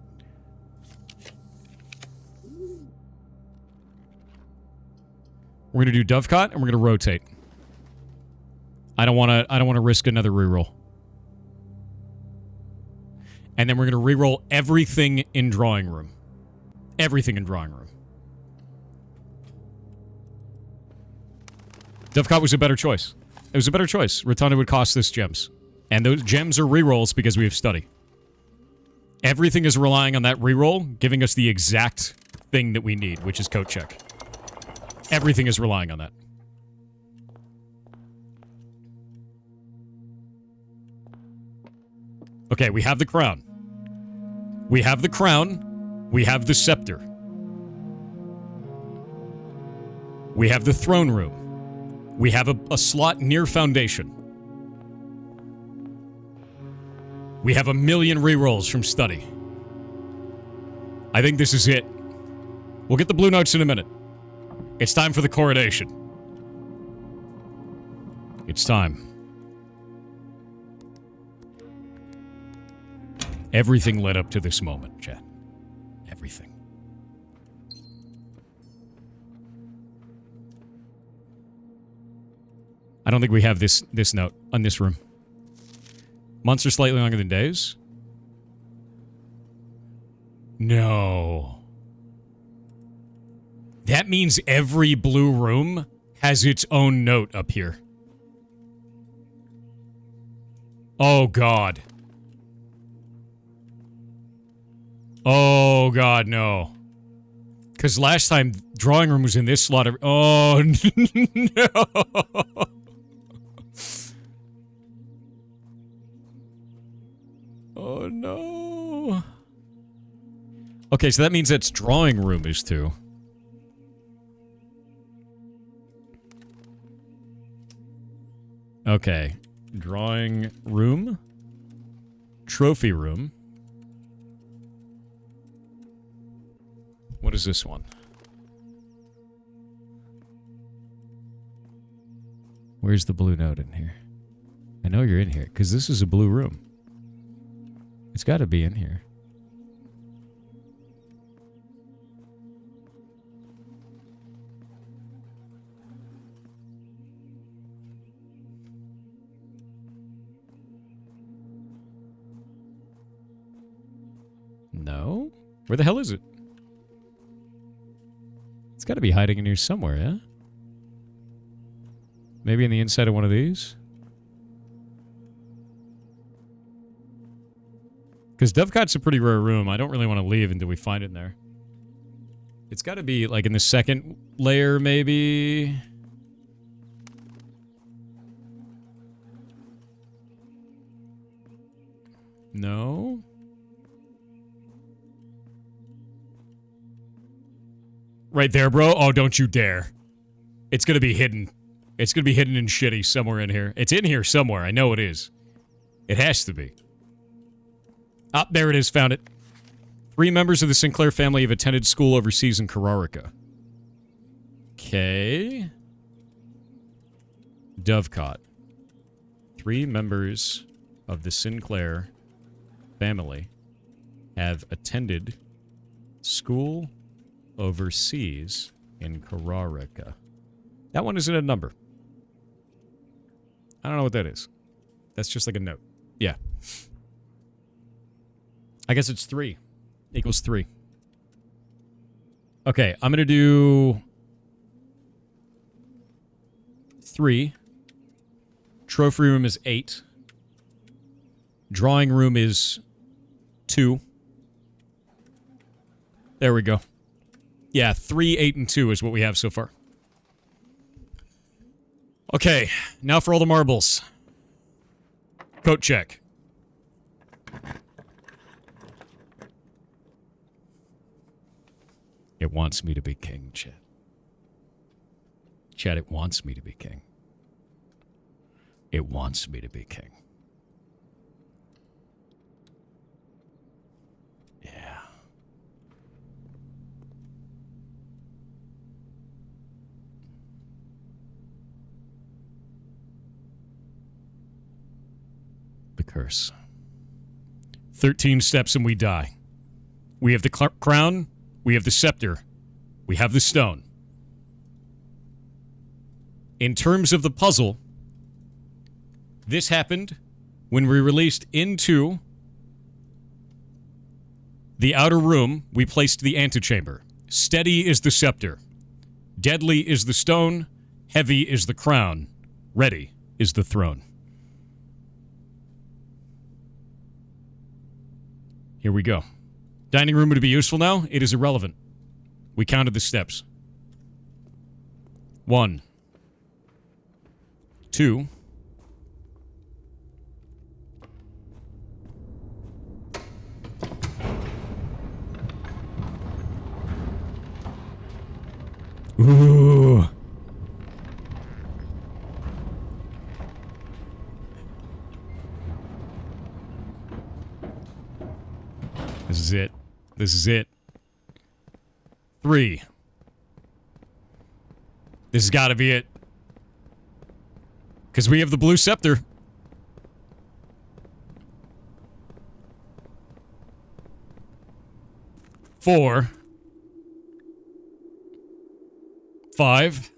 We're going to do Dovecot, and we're going to rotate. I don't want to risk another reroll. And then we're going to reroll everything in drawing room. Everything in drawing room. Dovecot was a better choice. It was a better choice. Rotunda would cost us gems. And those gems are rerolls because we have study. Everything is relying on that reroll, giving us the exact thing that we need, which is coat check. Everything is relying on that. Okay, we have the crown. We have the crown. We have the scepter. We have the throne room. We have a slot near foundation. We have 1,000,000 rerolls from study. I think this is it. We'll get the blue notes in a minute. It's time for the coronation. It's time. Everything led up to this moment, chat. Everything. I don't think we have this note on this room. Months are slightly longer than days. No. That means every blue room has its own note up here. Oh, God. Oh, God, no. Because last time, drawing room was in this slot. Oh, no. Oh, no. Okay, so that means that's drawing room is 2. Okay. Drawing room. Trophy room. What is this one? Where's the blue note in here? I know you're in here, because this is a blue room. It's got to be in here. No? Where the hell is it? It's got to be hiding in here somewhere, yeah? Maybe in the inside of one of these? Because Dovecot's a pretty rare room. I don't really want to leave until we find it in there. It's got to be, like, in the second layer, maybe. No? Right there, bro? Oh, don't you dare. It's going to be hidden. It's going to be hidden and shitty somewhere in here. It's in here somewhere. I know it is. It has to be. Ah, there it is. Found it. 3 members of the Sinclair family have attended school overseas in Kararika. Okay. Dovecot. 3 members of the Sinclair family have attended school overseas in Kararika. That one isn't a number. I don't know what that is. That's just like a note. Yeah. I guess it's 3. Equals 3. Okay, I'm going to do 3. Trophy room is 8. Drawing room is 2. There we go. Yeah, 3, 8, and 2 is what we have so far. Okay, now for all the marbles. Coat check. It wants me to be king, Chet. Chet, it wants me to be king. It wants me to be king. Yeah. curse. 13 steps and we die. We have the crown. We have the scepter. We have the stone. In terms of the puzzle, this happened when we released into the outer room. We placed the antechamber. Steady is the scepter. Deadly is the stone. Heavy is the crown. Ready is the throne. Here we go. Dining room would be useful now. It is irrelevant. We counted the steps. 1, 2, 3. Ooh. This is it. This is it. 3. This has got to be it. Because we have the blue scepter. 4. 5.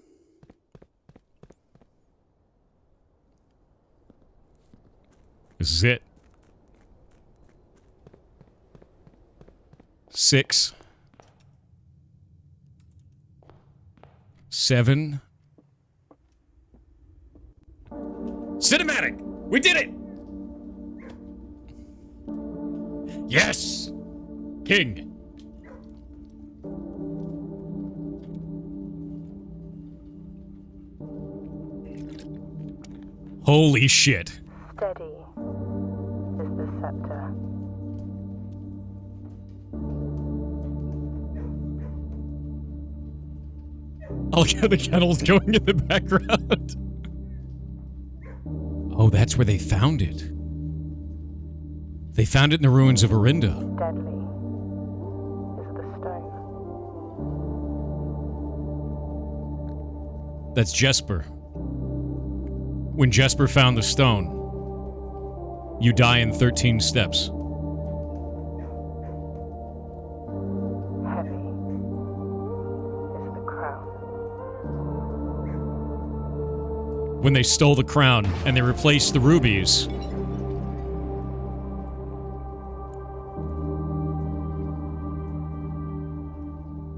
This is it. 6. 7. Cinematic! We did it! Yes! King! Holy shit. Steady is the scepter. Oh, yeah, the kettle's going in the background. Oh, that's where they found it. They found it in the ruins of Orinda. Deadly is the stone. That's Jesper. When Jesper found the stone, you die in 13 steps. Heavy is the crown. When they stole the crown and they replaced the rubies,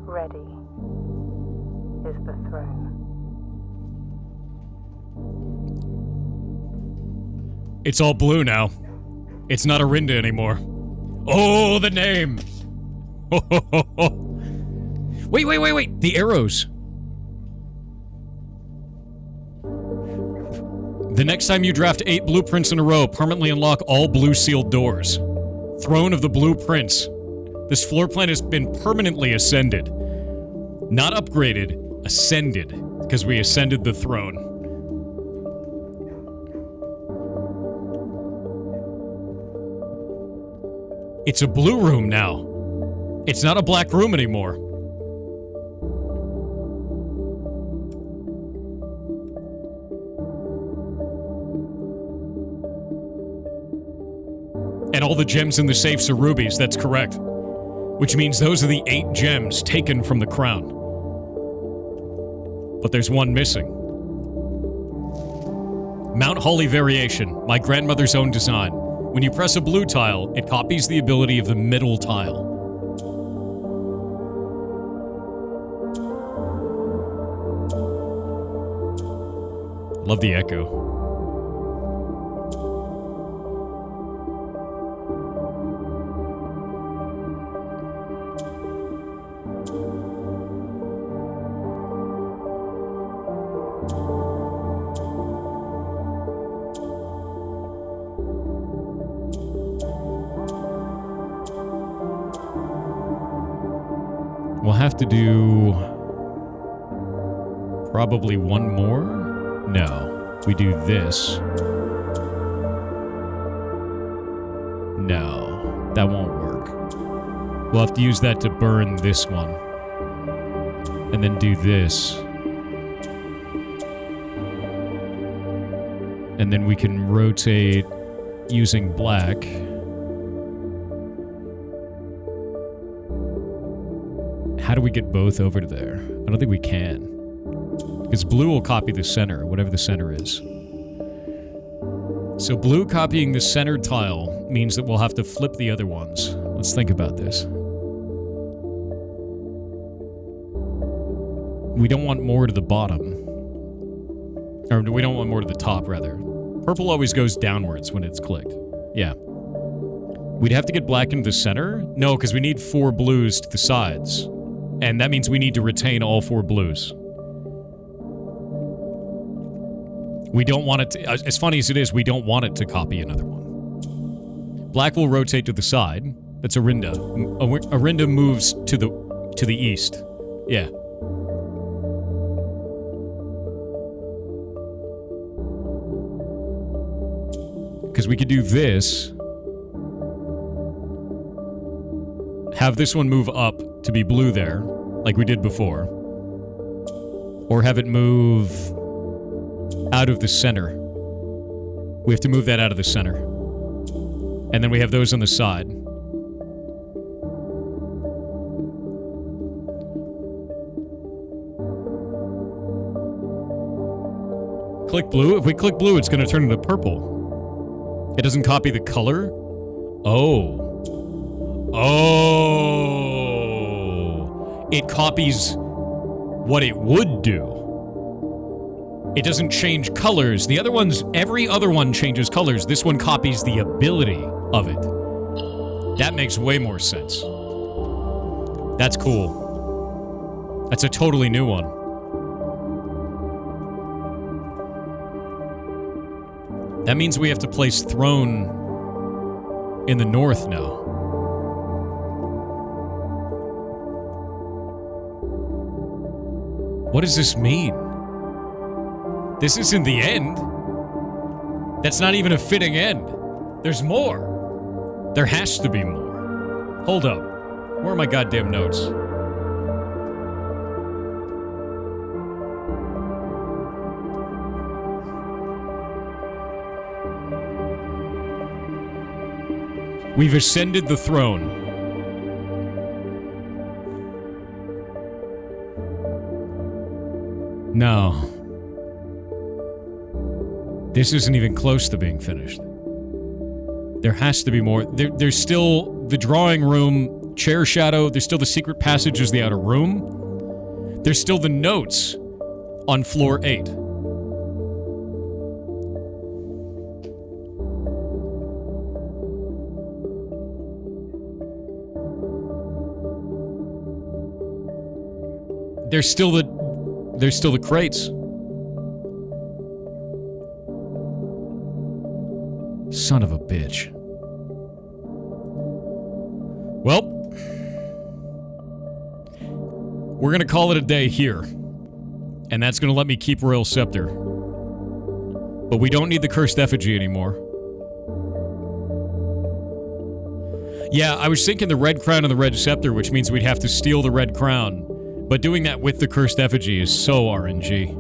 Ready is the throne. it's all blue now. It's not Orinda anymore. Oh, the name! Wait. The arrows. The next time you draft 8 blueprints in a row, permanently unlock all blue sealed doors. Throne of the Blue Prince. This floor plan has been permanently ascended. Not upgraded, ascended. Because we ascended the throne. It's a blue room now. It's not a black room anymore. And all the gems in the safes are rubies, that's correct. Which means those are the 8 gems taken from the crown. But there's one missing. Mount Holly Variation, my grandmother's own design. When you press a blue tile, it copies the ability of the middle tile. Love the echo. We'll have to do probably one more. No, we do this. No, that won't work. We'll have to use that to burn this one. And then do this. And then we can rotate using black. How do we get both over to there? I don't think we can. Because blue will copy the center, whatever the center is. So blue copying the center tile means that we'll have to flip the other ones. Let's think about this. We don't want more to the bottom. Or we don't want more to the top, rather. Purple always goes downwards when it's clicked. Yeah. We'd have to get black into the center? No, because we need 4 blues to the sides. And that means we need to retain all 4 blues. We don't want it to... As funny as it is, we don't want it to copy another one. Black will rotate to the side. That's Arinda. Arinda moves to the east. Yeah. Because we could do this. Have this one move up to be blue there, like we did before. Or have it move out of the center. We have to move that out of the center. And then we have those on the side. Click blue. If we click blue, it's going to turn into purple. It doesn't copy the color? Oh. Oh. It copies what it would do. It doesn't change colors. The other ones, every other one changes colors. This one copies the ability of it. That makes way more sense. That's cool. That's a totally new one. That means we have to place throne in the north now. What does this mean? This isn't the end. That's not even a fitting end. There's more. There has to be more. Hold up. Where are my goddamn notes? We've ascended the throne. No. This isn't even close to being finished. There has to be more. There's still the drawing room, chair shadow. There's still the secret passage as the outer room. There's still the notes on floor 8. There's still the crates. Son of a bitch. Well, we're gonna call it a day here. And that's gonna let me keep Royal Scepter. But we don't need the Cursed Effigy anymore. Yeah, I was thinking the Red Crown and the Red Scepter, which means we'd have to steal the Red Crown. But doing that with the Cursed Effigy is so RNG.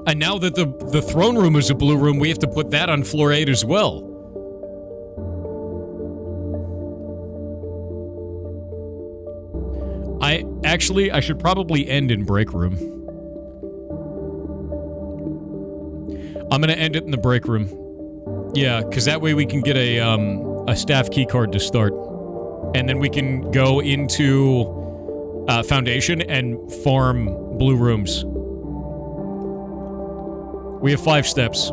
And now that the throne room is a blue room, we have to put that on floor 8 as well. I should probably end in break room. I'm gonna end it in the break room. Yeah, because that way we can get a staff keycard to start. And then we can go into Foundation and farm blue rooms. We have 5 steps.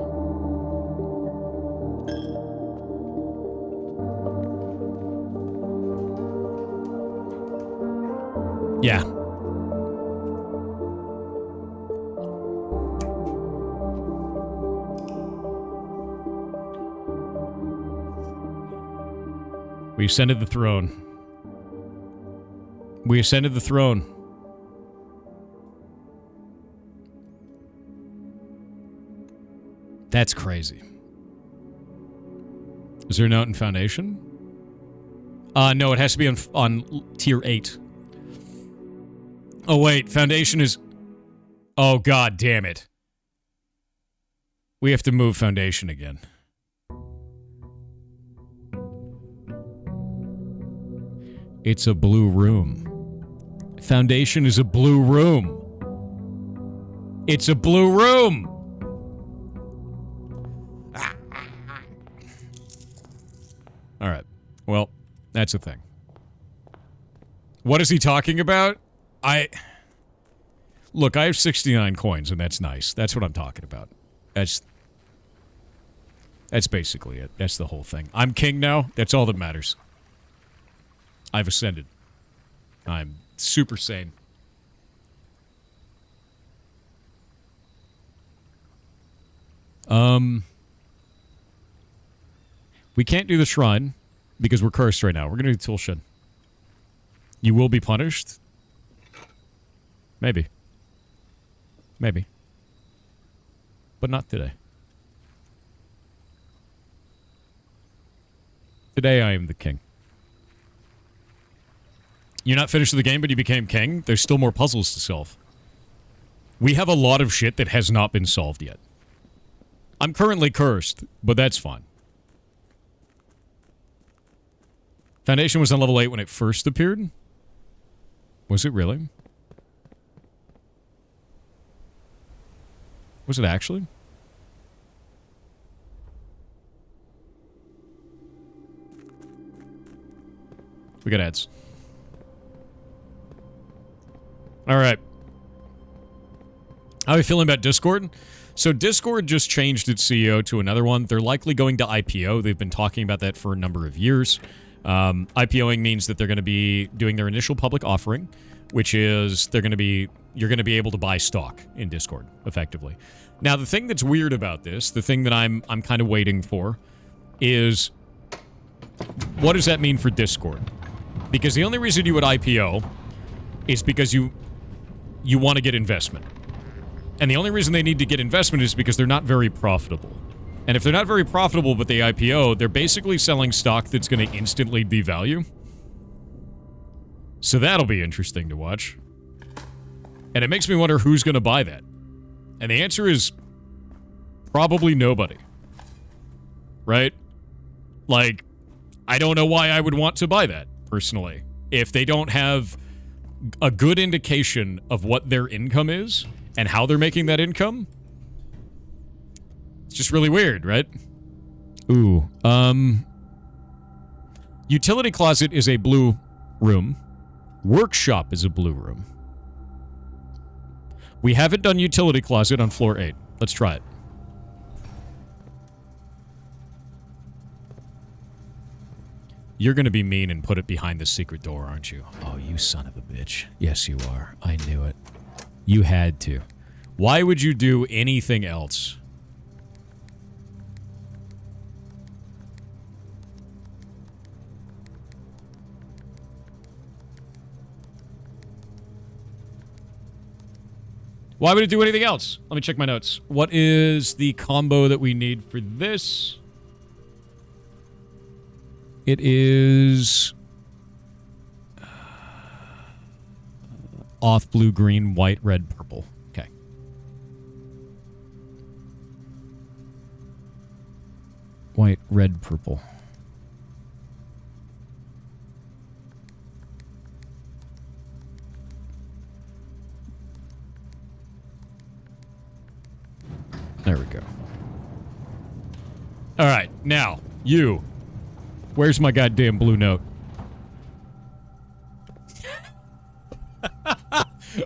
Yeah. We ascended the throne. We ascended the throne. That's crazy. Is there a note in Foundation? No, it has to be on tier 8. Oh, wait. Foundation is... Oh, god damn it. We have to move Foundation again. It's a blue room. Foundation is a blue room. It's a blue room. All right. Well, that's a thing. What is he talking about? Look, I have 69 coins, and that's nice. That's what I'm talking about. That's basically it. That's the whole thing. I'm king now. That's all that matters. I've ascended. I'm super sane. We can't do the shrine because we're cursed right now. We're going to do Tool Shed. You will be punished? Maybe. Maybe. But not today. Today I am the king. You're not finished with the game, but you became king? There's still more puzzles to solve. We have a lot of shit that has not been solved yet. I'm currently cursed, but that's fine. Foundation was on level 8 when it first appeared? Was it really? Was it actually? We got ads. Alright. How are you feeling about Discord? So Discord just changed its CEO to another one. They're likely going to IPO. They've been talking about that for a number of years. IPOing means that they're going to be doing their initial public offering, which is you're going to be able to buy stock in Discord, effectively. Now, the thing that's weird about this, the thing that I'm kind of waiting for, is what does that mean for Discord? Because the only reason you would IPO is because you want to get investment. And the only reason they need to get investment is because they're not very profitable. And if they're not very profitable but they IPO, they're basically selling stock that's going to instantly devalue. So that'll be interesting to watch. And it makes me wonder who's going to buy that. And the answer is probably nobody. Right? Like, I don't know why I would want to buy that, personally. If they don't have a good indication of what their income is and how they're making that income, it's just really weird, right? Ooh. Utility closet is a blue room. Workshop is a blue room. We haven't done utility closet on floor 8. Let's try it. You're gonna be mean and put it behind the secret door, aren't you? Oh, you son of a bitch. Yes, you are. I knew it. You had to. Why would you do anything else? Why would it do anything else? Let me check my notes. What is the combo that we need for this? It is off blue, green, white, red, purple. Okay. White, red, purple. There we go. All right, now, you. Where's my goddamn blue note?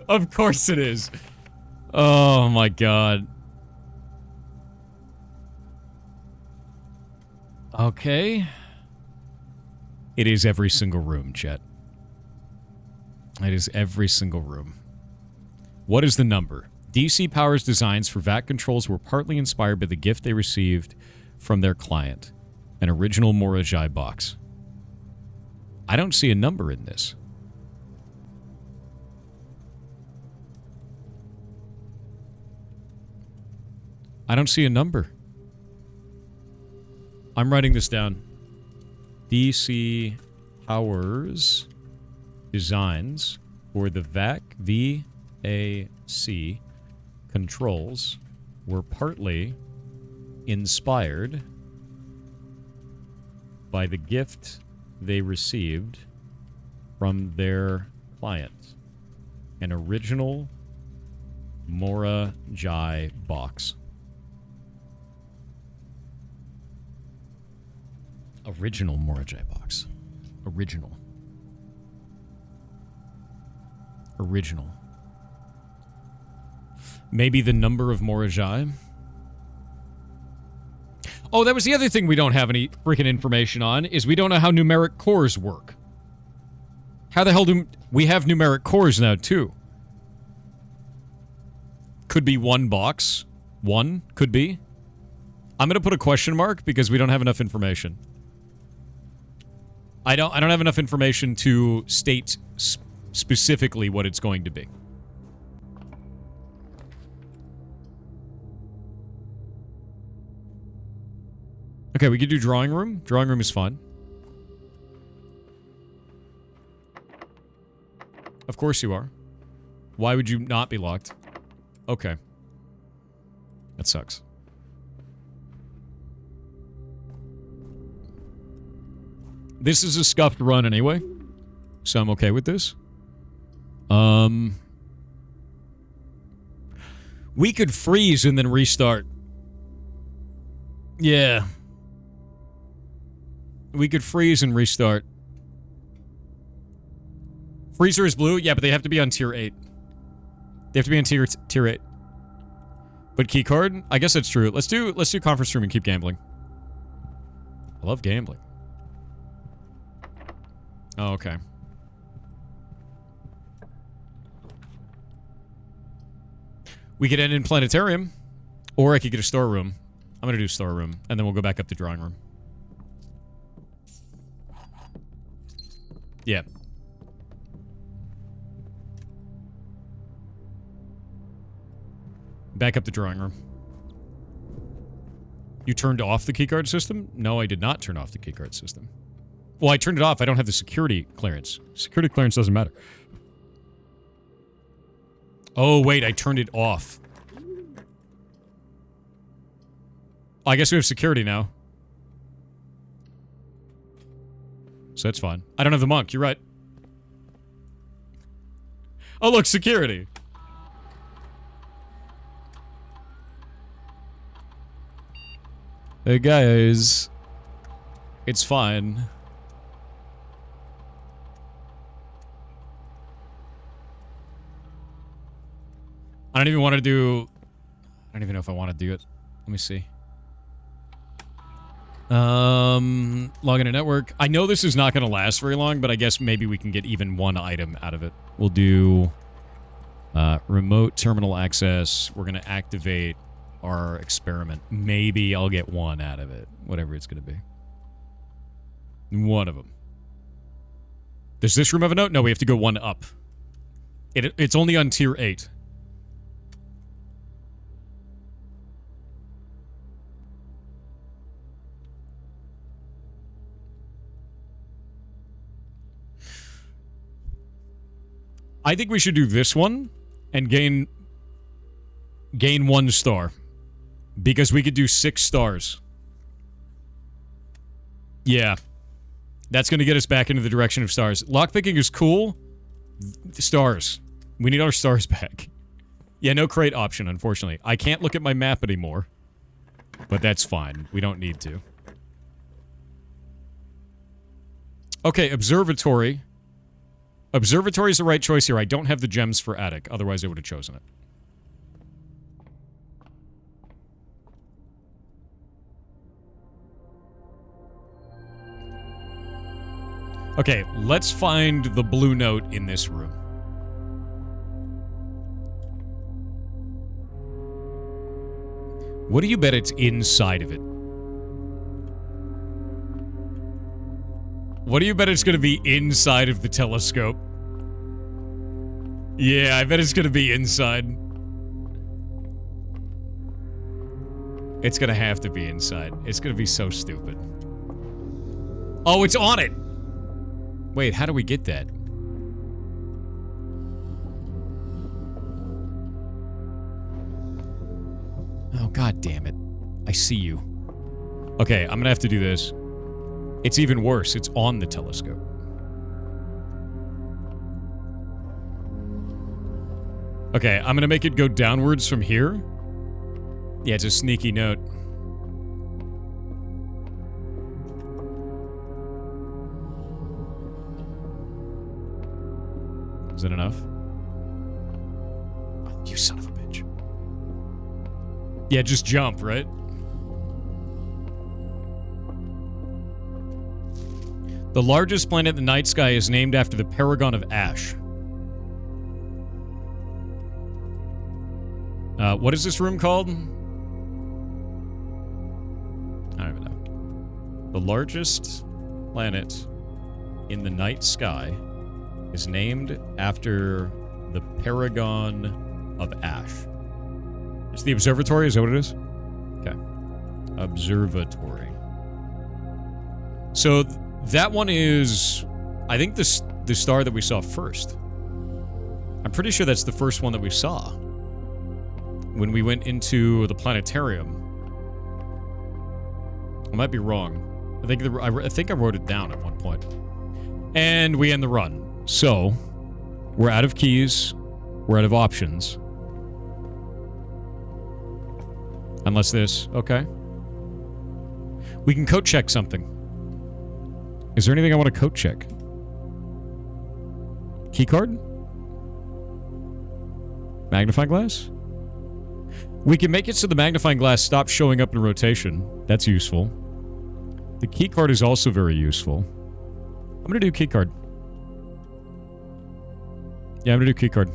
Of course it is. Oh my god. Okay. It is every single room, chat. It is every single room. What is the number? DC Power's designs for VAT controls were partly inspired by the gift they received from their client. An original Morajai box. I don't see a number in this. I don't see a number. I'm writing this down. DC Powers designs for the VAC controls were partly inspired by the gift they received from their client. An original Mora Jai box. Original Mora Jai box. Original. Original. Maybe the number of Mora Jai? Oh, that was the other thing we don't have any freaking information on, is we don't know how numeric cores work. How the hell do... We have numeric cores now, too. Could be one box. One, could be. I'm gonna put a question mark because we don't have enough information. I don't have enough information to state specifically what it's going to be. Okay, we could do drawing room. Drawing room is fun. Of course you are. Why would you not be locked? Okay. That sucks. This is a scuffed run anyway, so I'm okay with this. We could freeze and then restart. Yeah. We could freeze and restart. Freezer is blue? Yeah, but they have to be on tier 8. They have to be on tier 8. But keycard? I guess that's true. Let's do conference room and keep gambling. I love gambling. Oh, okay. We could end in planetarium, or I could get a storeroom. I'm gonna do storeroom, and then we'll go back up to drawing room. Yeah. Back up the drawing room. You turned off the keycard system? No, I did not turn off the keycard system. Well, I turned it off. I don't have the security clearance. Security clearance doesn't matter. Oh, wait, I turned it off. I guess we have security now. So that's fine. I don't have the monk. You're right. Oh, look, security. Hey, guys. It's fine. I don't even want to do... I don't even know if I want to do it. Let me see. Log into network. I know this is not going to last very long, but I guess maybe we can get even one item out of it. We'll do remote terminal access. We're going to activate our experiment. Maybe I'll get one out of it. Whatever it's going to be. One of them. Does this room have a note? No, we have to go one up. It's only on tier 8. I think we should do this one and gain 1 star. Because we could do 6 stars. Yeah. That's going to get us back into the direction of stars. Lockpicking is cool. Stars. We need our stars back. Yeah, no crate option, unfortunately. I can't look at my map anymore. But that's fine. We don't need to. Okay, observatory. Observatory is the right choice here. I don't have the gems for attic. Otherwise, I would have chosen it. Okay, let's find the blue note in this room. What do you bet it's inside of it? What do you bet it's going to be inside of the telescope? Yeah, I bet it's going to be inside. It's going to have to be inside. It's going to be so stupid. Oh, it's on it! Wait, how do we get that? Oh, god damn it. I see you. Okay, I'm gonna have to do this. It's even worse. It's on the telescope. Okay, I'm gonna make it go downwards from here. Yeah, it's a sneaky note. Is that enough? Oh, you son of a bitch. Yeah, just jump, right? The largest planet in the night sky is named after the Paragon of Ash. What is this room called? I don't even know. The largest planet in the night sky is named after the Paragon of Ash. It's the observatory, is that what it is? Okay. Observatory. So that one is, I think, the star that we saw first. I'm pretty sure that's the first one that we saw when we went into the planetarium. I might be wrong. I think I wrote it down at one point. And we end the run. So, we're out of keys. We're out of options. Unless this. Okay. We can code check something. Is there anything I want to code check? Keycard? Magnifying glass? We can make it so the magnifying glass stops showing up in rotation. That's useful. The keycard is also very useful. I'm going to do keycard. Yeah, I'm going to do keycard.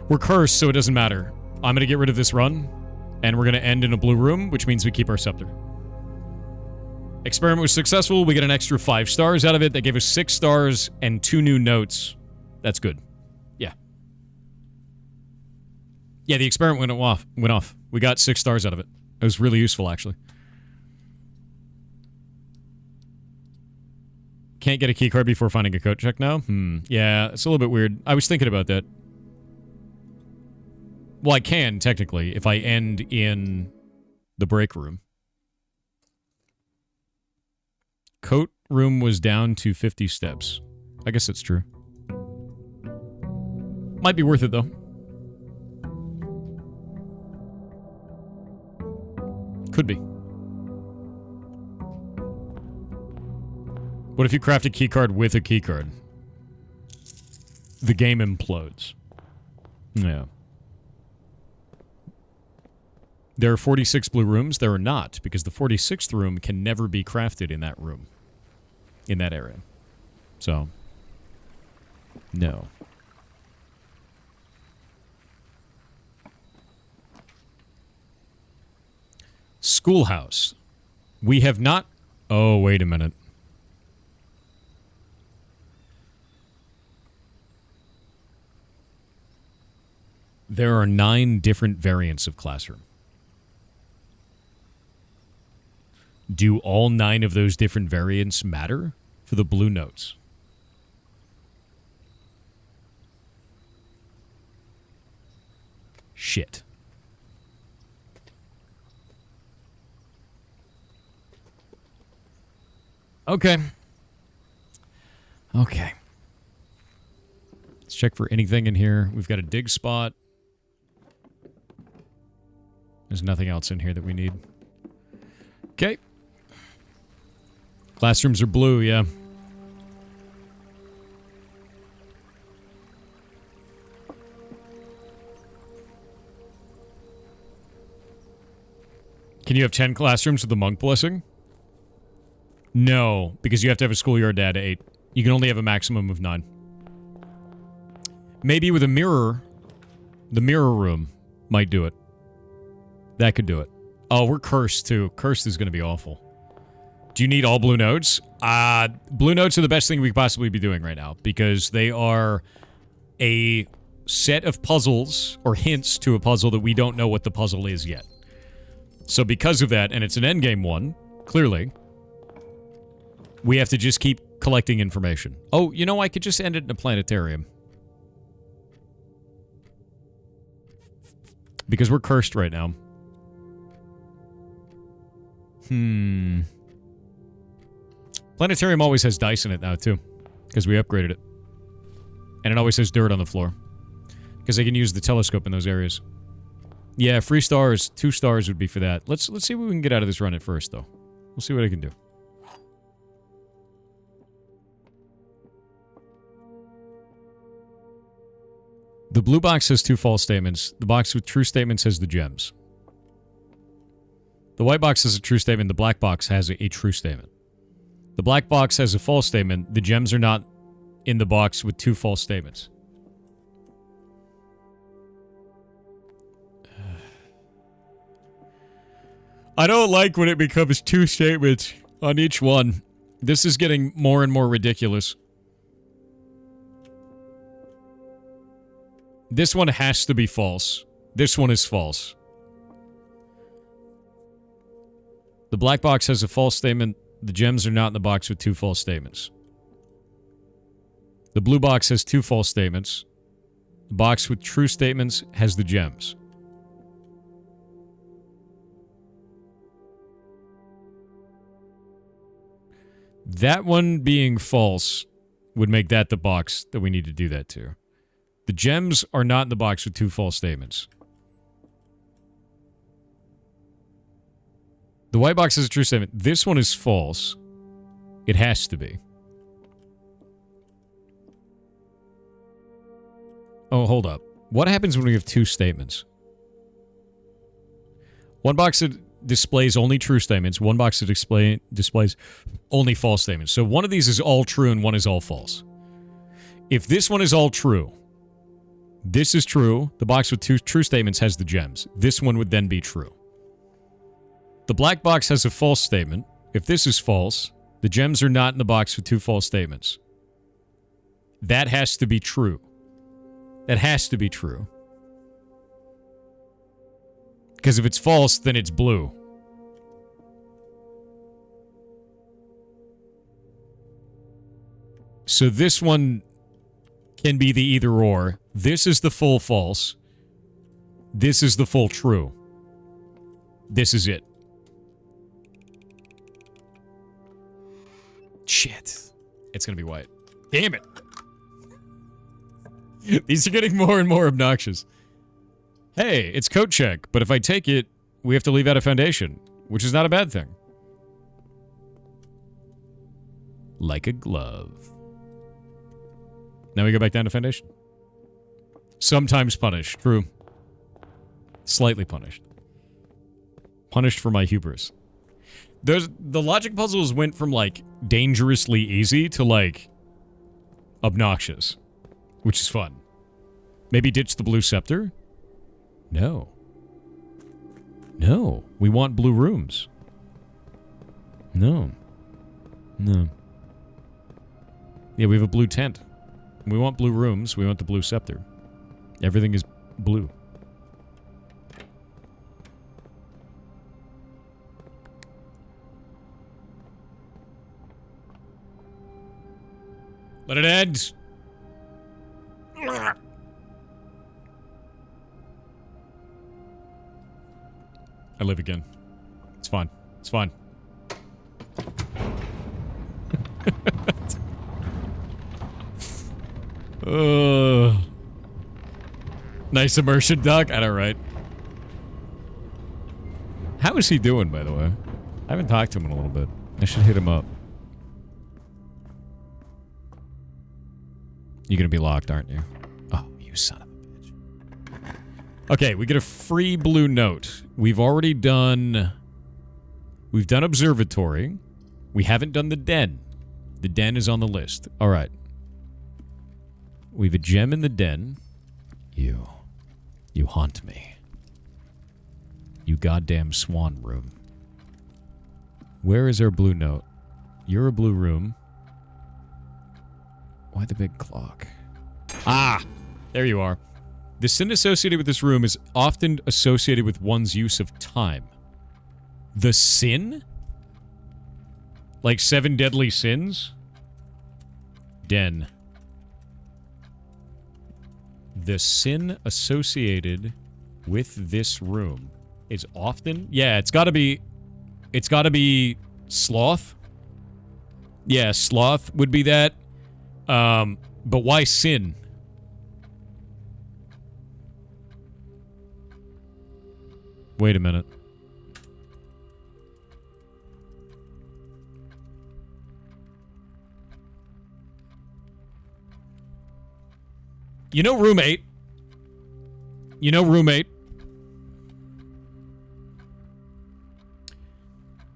We're cursed, so it doesn't matter. I'm going to get rid of this run, and we're going to end in a blue room, which means we keep our scepter. Experiment was successful. We get an extra 5 stars out of it. That gave us 6 stars and 2 new notes. That's good. Yeah. Yeah, the experiment went off. We got 6 stars out of it. It was really useful, actually. Can't get a keycard before finding a code check now? Yeah, it's a little bit weird. I was thinking about that. Well, I can, technically, if I end in the break room. Coat room was down to 50 steps. I guess that's true. Might be worth it, though. Could be. What if you craft a keycard with a keycard? The game implodes. Yeah. There are 46 blue rooms. There are not, because the 46th room can never be crafted in that room. In that area. So, no. Schoolhouse. We have not... Oh, wait a minute. There are 9 different variants of classroom. Do all 9 of those different variants matter for the blue notes? Shit. Okay. Okay. Let's check for anything in here. We've got a dig spot. There's nothing else in here that we need. Okay. Classrooms are blue, yeah. Can you have 10 classrooms with the monk blessing? No, because you have to have a schoolyard to add 8. You can only have a maximum of 9. Maybe with a mirror, the mirror room might do it. That could do it. Oh, we're cursed, too. Cursed is going to be awful. Do you need all blue notes? Blue notes are the best thing we could possibly be doing right now, because they are a set of puzzles, or hints to a puzzle that we don't know what the puzzle is yet. So because of that, and it's an endgame one, clearly, we have to just keep collecting information. Oh, you know, I could just end it in a planetarium. Because we're cursed right now. Planetarium always has dice in it now, too. Because we upgraded it. And it always has dirt on the floor. Because they can use the telescope in those areas. Yeah, free stars. 2 stars would be for that. Let's see what we can get out of this run at first, though. We'll see what I can do. The blue box has 2 false statements. The box with true statements has the gems. The white box has a true statement. The black box has a true statement. The black box has a false statement. The gems are not in the box with 2 false statements. I don't like when it becomes 2 statements on each one. This is getting more and more ridiculous. This one has to be false. This one is false. The black box has a false statement. The gems are not in the box with 2 false statements. The blue box has 2 false statements. The box with true statements has the gems. That one being false would make that the box that we need to do that to. The gems are not in the box with 2 false statements. The white box is a true statement. This one is false. It has to be. Oh, hold up. What happens when we have 2 statements? One box that displays only true statements. One box that displays only false statements. So one of these is all true and one is all false. If this one is all true, this is true. The box with 2 true statements has the gems. This one would then be true. The black box has a false statement. If this is false, the gems are not in the box with 2 false statements. That has to be true. That has to be true. Because if it's false, then it's blue. So this one can be the either or. This is the full false. This is the full true. This is it. Shit. It's gonna be white. Damn it. These are getting more and more obnoxious. Hey, it's code check, but if I take it, we have to leave out a foundation, which is not a bad thing. Like a glove. Now we go back down to foundation. Sometimes punished. True. Slightly punished. Punished for my hubris. The logic puzzles went from, like, dangerously easy to, like, obnoxious. Which is fun. Maybe ditch the blue scepter? No. No. We want blue rooms. No. No. Yeah, we have a blue tent. We want blue rooms. We want the blue scepter. Everything is blue. Let it end. I live again. It's fine. It's fine. Nice immersion, Doc. I know, right? How is he doing, by the way? I haven't talked to him in a little bit. I should hit him up. You're gonna be locked, aren't you? Oh, you son of a bitch. Okay, we get a free blue note. We've already done... We've done observatory. We haven't done the den. The den is on the list. Alright. We have a gem in the den. You haunt me. You goddamn swan room. Where is our blue note? You're a blue room. Why the big clock? Ah! There you are. The sin associated with this room is often associated with one's use of time. The sin? Like 7 deadly sins? Den. The sin associated with this room is often... Yeah, it's gotta be sloth. Yeah, sloth would be that. But why sin? Wait a minute. You know roommate. You know roommate.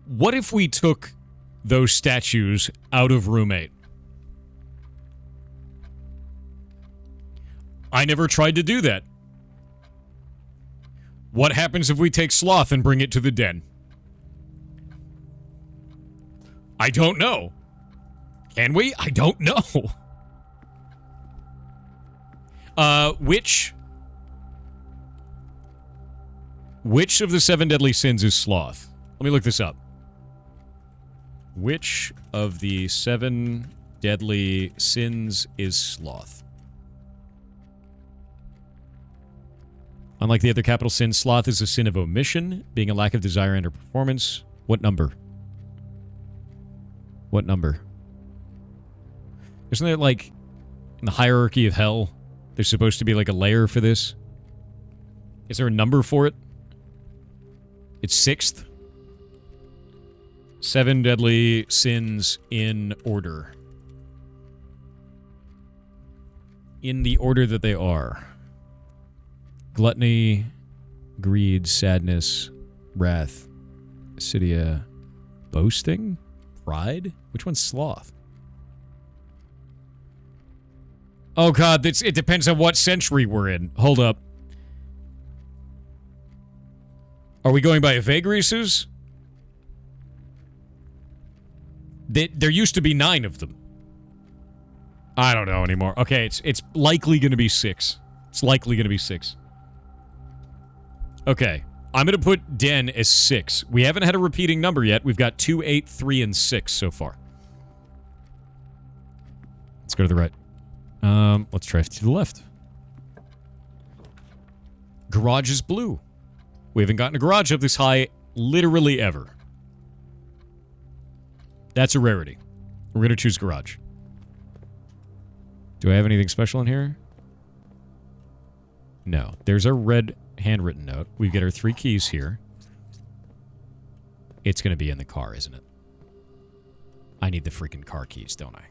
What if we took those statues out of roommate? I never tried to do that. What happens if we take sloth and bring it to the den? I don't know. Can we? I don't know. Which of the 7 deadly sins is sloth? Let me look this up. Which of the 7 deadly sins is sloth? Unlike the other capital sins, sloth is a sin of omission, being a lack of desire and or performance. What number? What number? Isn't there, like, in the hierarchy of hell, there's supposed to be, like, a layer for this? Is there a number for it? It's 6th. 7 deadly sins in order. In the order that they are. Gluttony, greed, sadness, wrath, acedia, boasting, pride? Which one's sloth? Oh god, it depends on what century we're in. Hold up. Are we going by vagaries? There used to be 9 of them. I don't know anymore. Okay, it's likely going to be 6. It's likely going to be 6. Okay, I'm going to put den as 6. We haven't had a repeating number yet. We've got 2, 8, 3, and 6 so far. Let's go to the right. Let's try to the left. Garage is blue. We haven't gotten a garage up this high literally ever. That's a rarity. We're going to choose garage. Do I have anything special in here? No. There's our red handwritten note. We get our 3 keys here. It's going to be in the car, isn't it? I need the freaking car keys, don't I?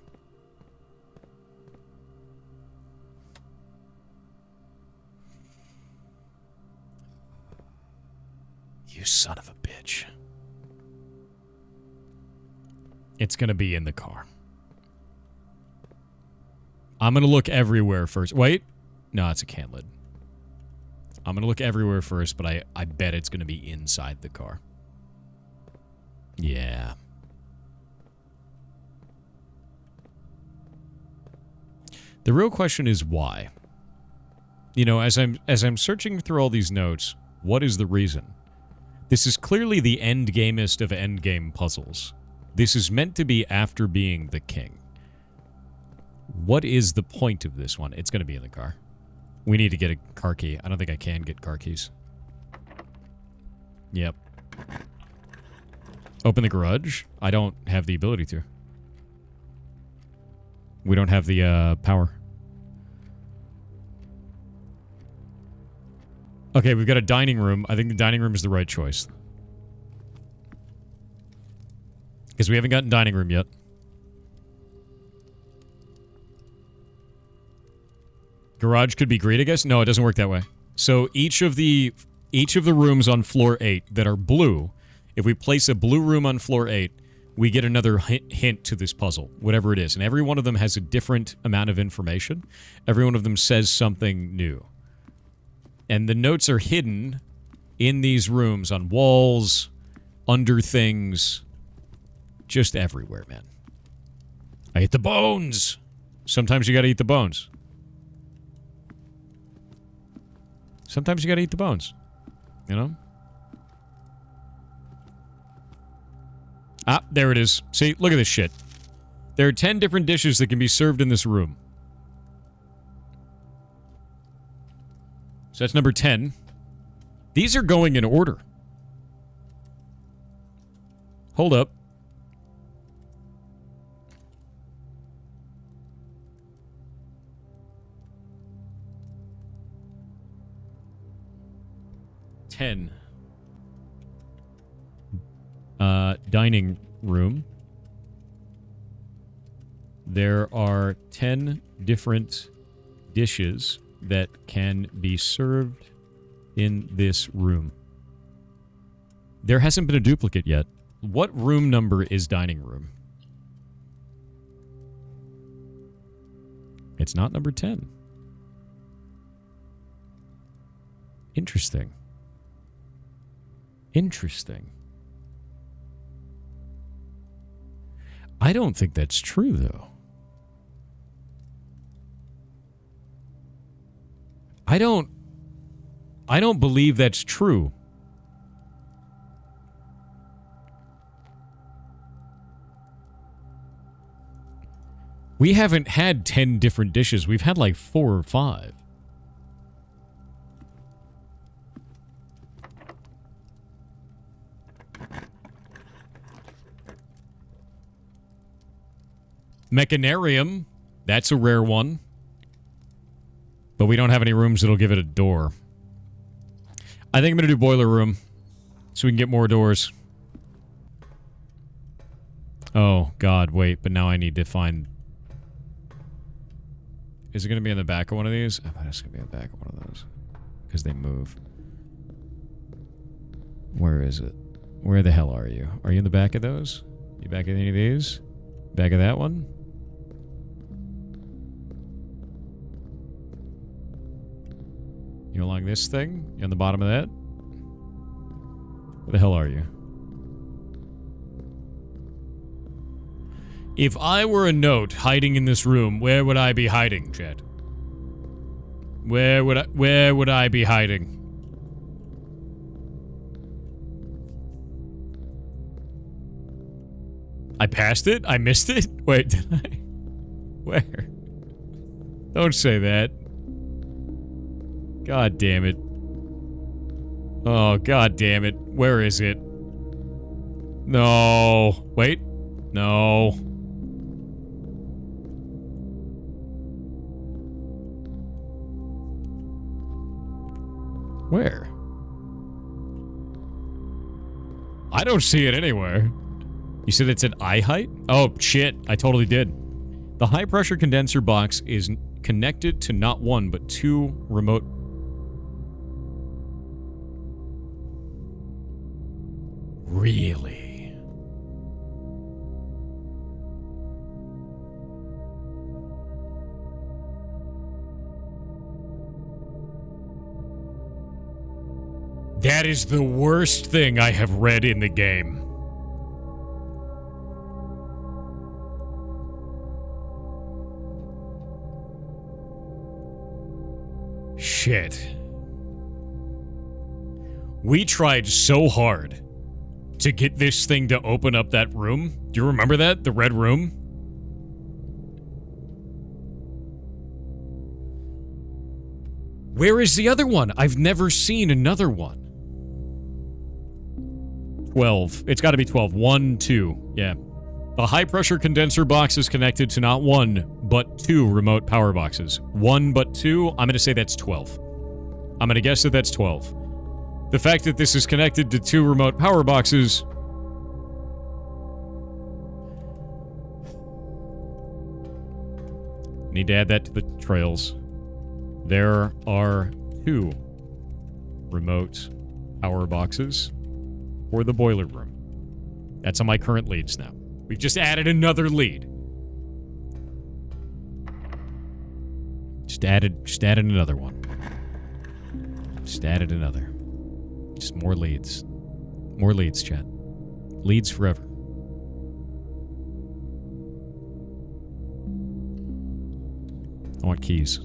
You son of a bitch. It's going to be in the car. I'm going to look everywhere first. Wait. No, it's a can lid. I'm going to look everywhere first, but I bet it's going to be inside the car. Yeah. The real question is why? You know, as I'm searching through all these notes, what is the reason? This is clearly the endgamest of endgame puzzles. This is meant to be after being the king. What is the point of this one? It's going to be in the car. We need to get a car key. I don't think I can get car keys. Yep. Open the garage? I don't have the ability to. We don't have the power. Okay, we've got a dining room. I think the dining room is the right choice. Because we haven't gotten dining room yet. Garage could be great, I guess? No, it doesn't work that way. So each of the rooms on floor 8 that are blue, if we place a blue room on floor 8, we get another hint to this puzzle, whatever it is. And every one of them has a different amount of information. Every one of them says something new. And the notes are hidden in these rooms, on walls, under things, just everywhere, man. I ate the bones! Sometimes you gotta eat the bones. Sometimes you gotta eat the bones. You know? Ah, there it is. See, look at this shit. There are 10 different dishes that can be served in this room. So that's number 10. These are going in order. Hold up. 10. Dining room. There are 10 different dishes that can be served in this room. There hasn't been a duplicate yet. What room number is dining room? It's not number 10. Interesting. Interesting. I don't think that's true, though. I don't believe that's true. We haven't had 10 different dishes. We've had like 4 or 5. Mechanarium. That's a rare one. But we don't have any rooms that'll give it a door. I think I'm going to do boiler room. So we can get more doors. Oh, God, wait. But now I need to find... Is it going to be in the back of one of these? I bet it's going to be in the back of one of those. Because they move. Where is it? Where the hell are you? Are you in the back of those? You back in any of these? Back of that one? You along this thing? You on the bottom of that? Where the hell are you? If I were a note hiding in this room, where would I be hiding, Chet? Where would I be hiding? I passed it? I missed it? Wait, did I? Where? Don't say that. God damn it. Oh, god damn it. Where is it? No. Wait. No. Where? I don't see it anywhere. You said it's at eye height? Oh, shit. I totally did. The high-pressure condenser box is connected to not one, but 2 remote... Really? That is the worst thing I have read in the game. Shit. We tried so hard to get this thing to open up that room. Do you remember that? The red room? Where is the other one? I've never seen another one. 12. It's got to be 12. 1, 2. Yeah. The high-pressure condenser box is connected to not 1, but 2 remote power boxes. 1 but 2, I'm going to say that's 12. I'm going to guess that that's 12. The fact that this is connected to 2 remote power boxes... Need to add that to the trails. There are 2 remote power boxes for the boiler room. That's on my current leads now. We've just added another lead. Just added another one. Just added another. Just more leads. More leads, chat. Leads forever. I want keys.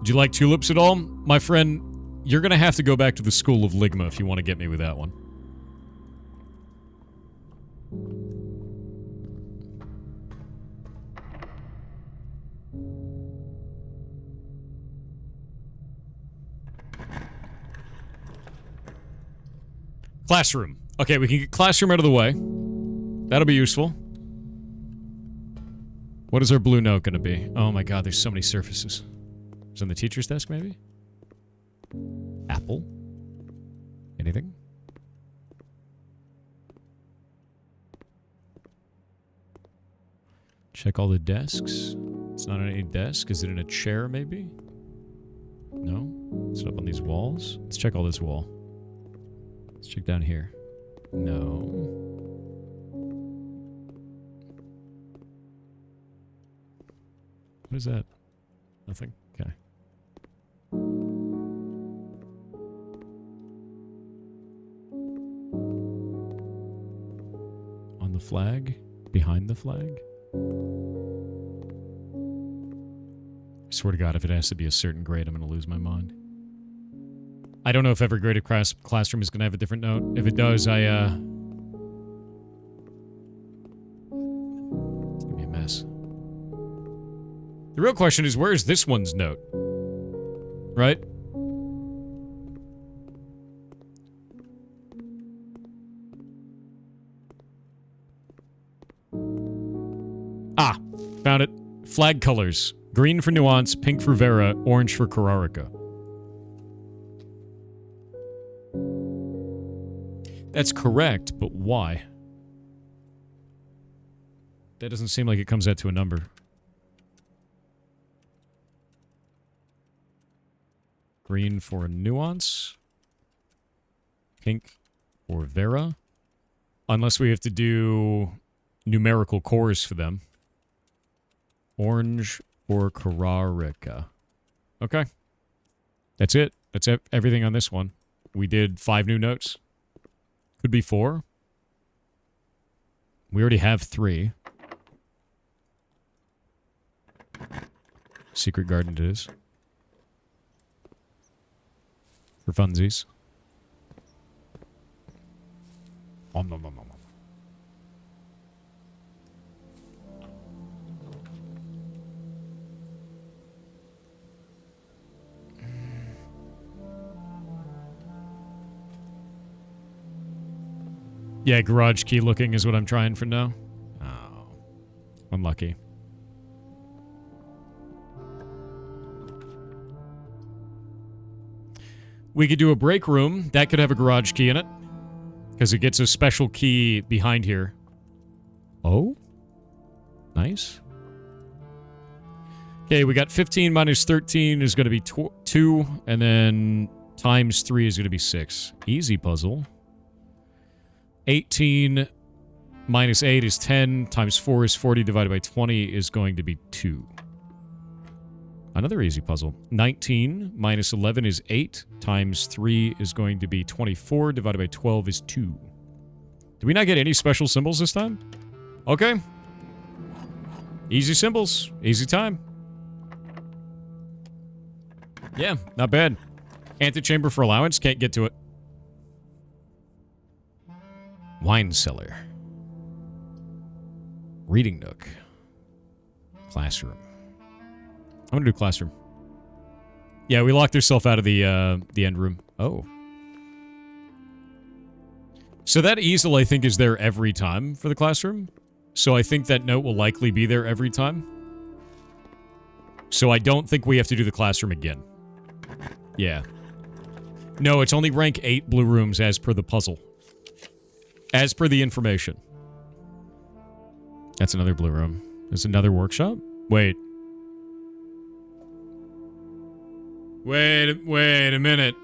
Do you like tulips at all? My friend, you're going to have to go back to the School of Ligma if you want to get me with that one. Classroom. Okay, we can get classroom out of the way. That'll be useful. What is our blue note going to be? Oh my god, there's so many surfaces. It's on the teacher's desk, maybe? Apple? Anything? Check all the desks. It's not on any desk. Is it in a chair, maybe? No? Is it up on these walls? Let's check all this wall. Let's check down here. No. What is that? Nothing? Okay. On the flag? Behind the flag? I swear to God, if it has to be a certain grade, I'm going to lose my mind. I don't know if every graded classroom is going to have a different note. If it does, it's going to be a mess. The real question is, where is this one's note? Right? Ah, found it. Flag colors. Green for Nuance, pink for Vera, orange for Kararika. That's correct, but why? That doesn't seem like it comes out to a number. Green for Nuance. Pink for Vera. Unless we have to do numerical cores for them. Orange for Kararika. Okay. That's it. That's everything on this one. We did 5 new notes. Could be 4. We already have 3. Secret garden it is. For funsies. Om nom nom nom. Yeah, garage key looking is what I'm trying for now. Oh. Unlucky. We could do a break room. That could have a garage key in it. Because it gets a special key behind here. Oh? Nice. Okay, we got 15 minus 13 is going to be 2. And then times 3 is going to be 6. Easy puzzle. 18 minus 8 is 10. Times 4 is 40. Divided by 20 is going to be 2. Another easy puzzle. 19 minus 11 is 8. Times 3 is going to be 24. Divided by 12 is 2. Did we not get any special symbols this time? Okay. Easy symbols. Easy time. Yeah, not bad. Antechamber for allowance. Can't get to it. Wine cellar. Reading nook. Classroom. I'm gonna do classroom. Yeah, we locked ourselves out of the end room. Oh. So that easel, I think, is there every time for the classroom. So I think that note will likely be there every time. So I don't think we have to do the classroom again. Yeah. No, it's only rank 8 blue rooms as per the puzzle. As per the information. That's another blue room. There's another workshop? Wait. Wait a minute.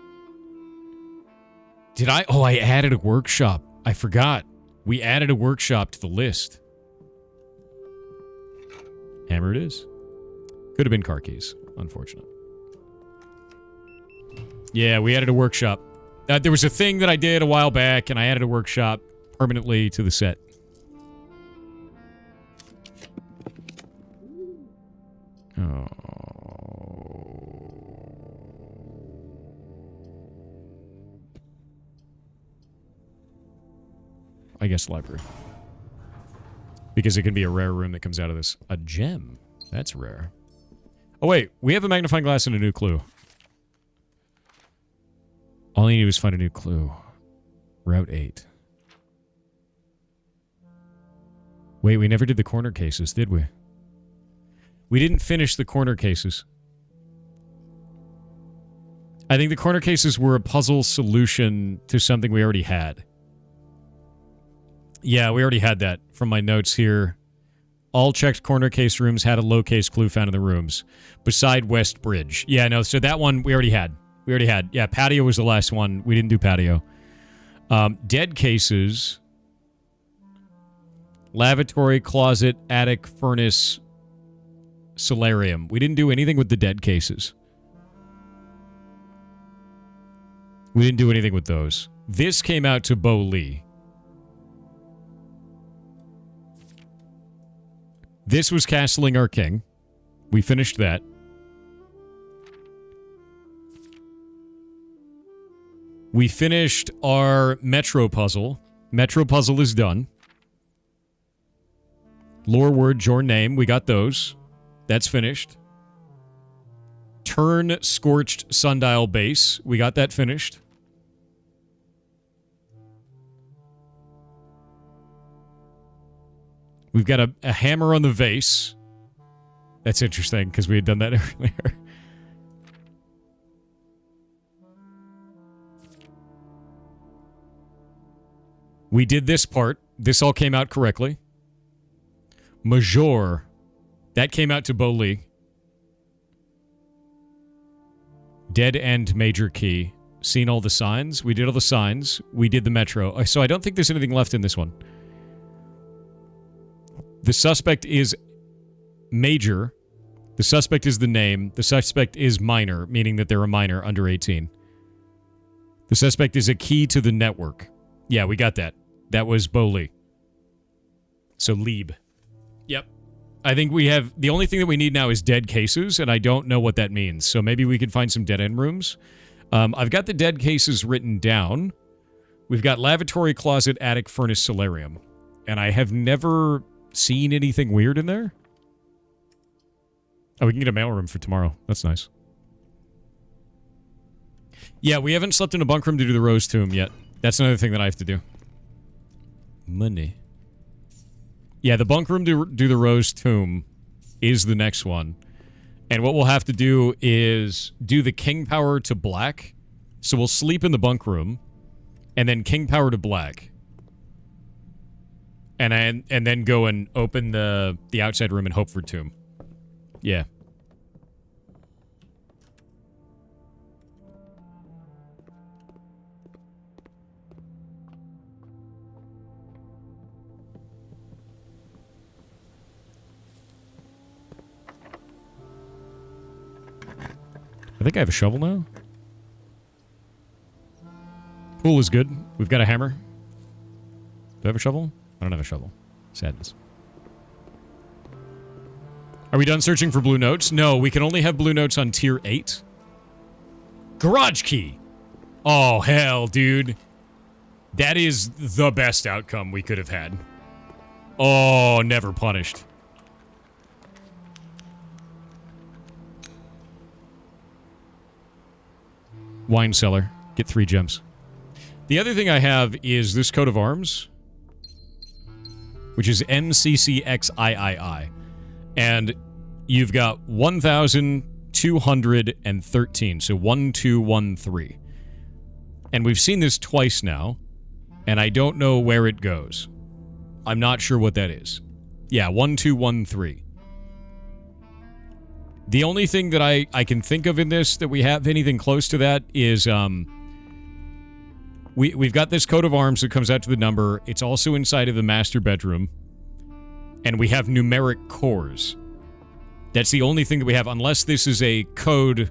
Did I? Oh, I added a workshop. I forgot. We added a workshop to the list. Hammer it is. Could have been car keys. Unfortunate. Yeah, we added a workshop. There was a thing that I did a while back, and I added a workshop permanently to the set. Oh. I guess library. Because it can be a rare room that comes out of this. A gem. That's rare. Oh, wait. We have a magnifying glass and a new clue. All you need is find a new clue. Route 8. Wait, we never did the corner cases, did we? We didn't finish the corner cases. I think the corner cases were a puzzle solution to something we already had. Yeah, we already had that from my notes here. All checked corner case rooms had a low case clue found in the rooms. Beside West Bridge. Yeah, no, so that one we already had. Yeah, patio was the last one. We didn't do patio. Dead cases. Lavatory, closet, attic, furnace, solarium. We didn't do anything with the dead cases. We didn't do anything with those. This came out to Bo Lee. This was Castling Our King. We finished that. We finished our Metro puzzle. Metro puzzle is done. Lore word, your name. We got those. That's finished. Turn Scorched Sundial Base. We got that finished. We've got a hammer on the vase. That's interesting, because we had done that earlier. We did this part. This all came out correctly. Major. That came out to Bo Lee. Dead End Major Key. Seen all the signs. We did all the signs. We did the Metro. So I don't think there's anything left in this one. The suspect is Major. The suspect is the name. The suspect is minor, meaning that they're a minor under 18. The suspect is a key to the network. Yeah, we got that. That was Bo Lee. So Lieb. Yep. I think we have... The only thing that we need now is dead cases, and I don't know what that means. So maybe we could find some dead-end rooms. I've got the dead cases written down. We've got lavatory, closet, attic, furnace, solarium. And I have never seen anything weird in there. Oh, we can get a mailroom for tomorrow. That's nice. Yeah, we haven't slept in a bunk room to do the Rose Tomb yet. That's another thing that I have to do. Money. Yeah, the bunk room to do the Rose Tomb is the next one. And what we'll have to do is do the King Power to black. So we'll sleep in the bunk room, and then King Power to black. And then go and open the outside room and hope for tomb. Yeah. I think I have a shovel now. Pool is good. We've got a hammer. Do I have a shovel? I don't have a shovel. Sadness. Are we done searching for blue notes? No, we can only have blue notes on tier 8. Garage key! Oh, hell, dude. That is the best outcome we could have had. Oh, never punished. Wine cellar. Get 3 gems. The other thing I have is this coat of arms, which is MCCXIII. And you've got 1,213, so 1213. And we've seen this twice now, and I don't know where it goes. I'm not sure what that is. Yeah, 1213. The only thing that I can think of in this that we have anything close to that is we've got this coat of arms that comes out to the number. It's also inside of the master bedroom. And we have numeric cores. That's the only thing that we have, unless this is a code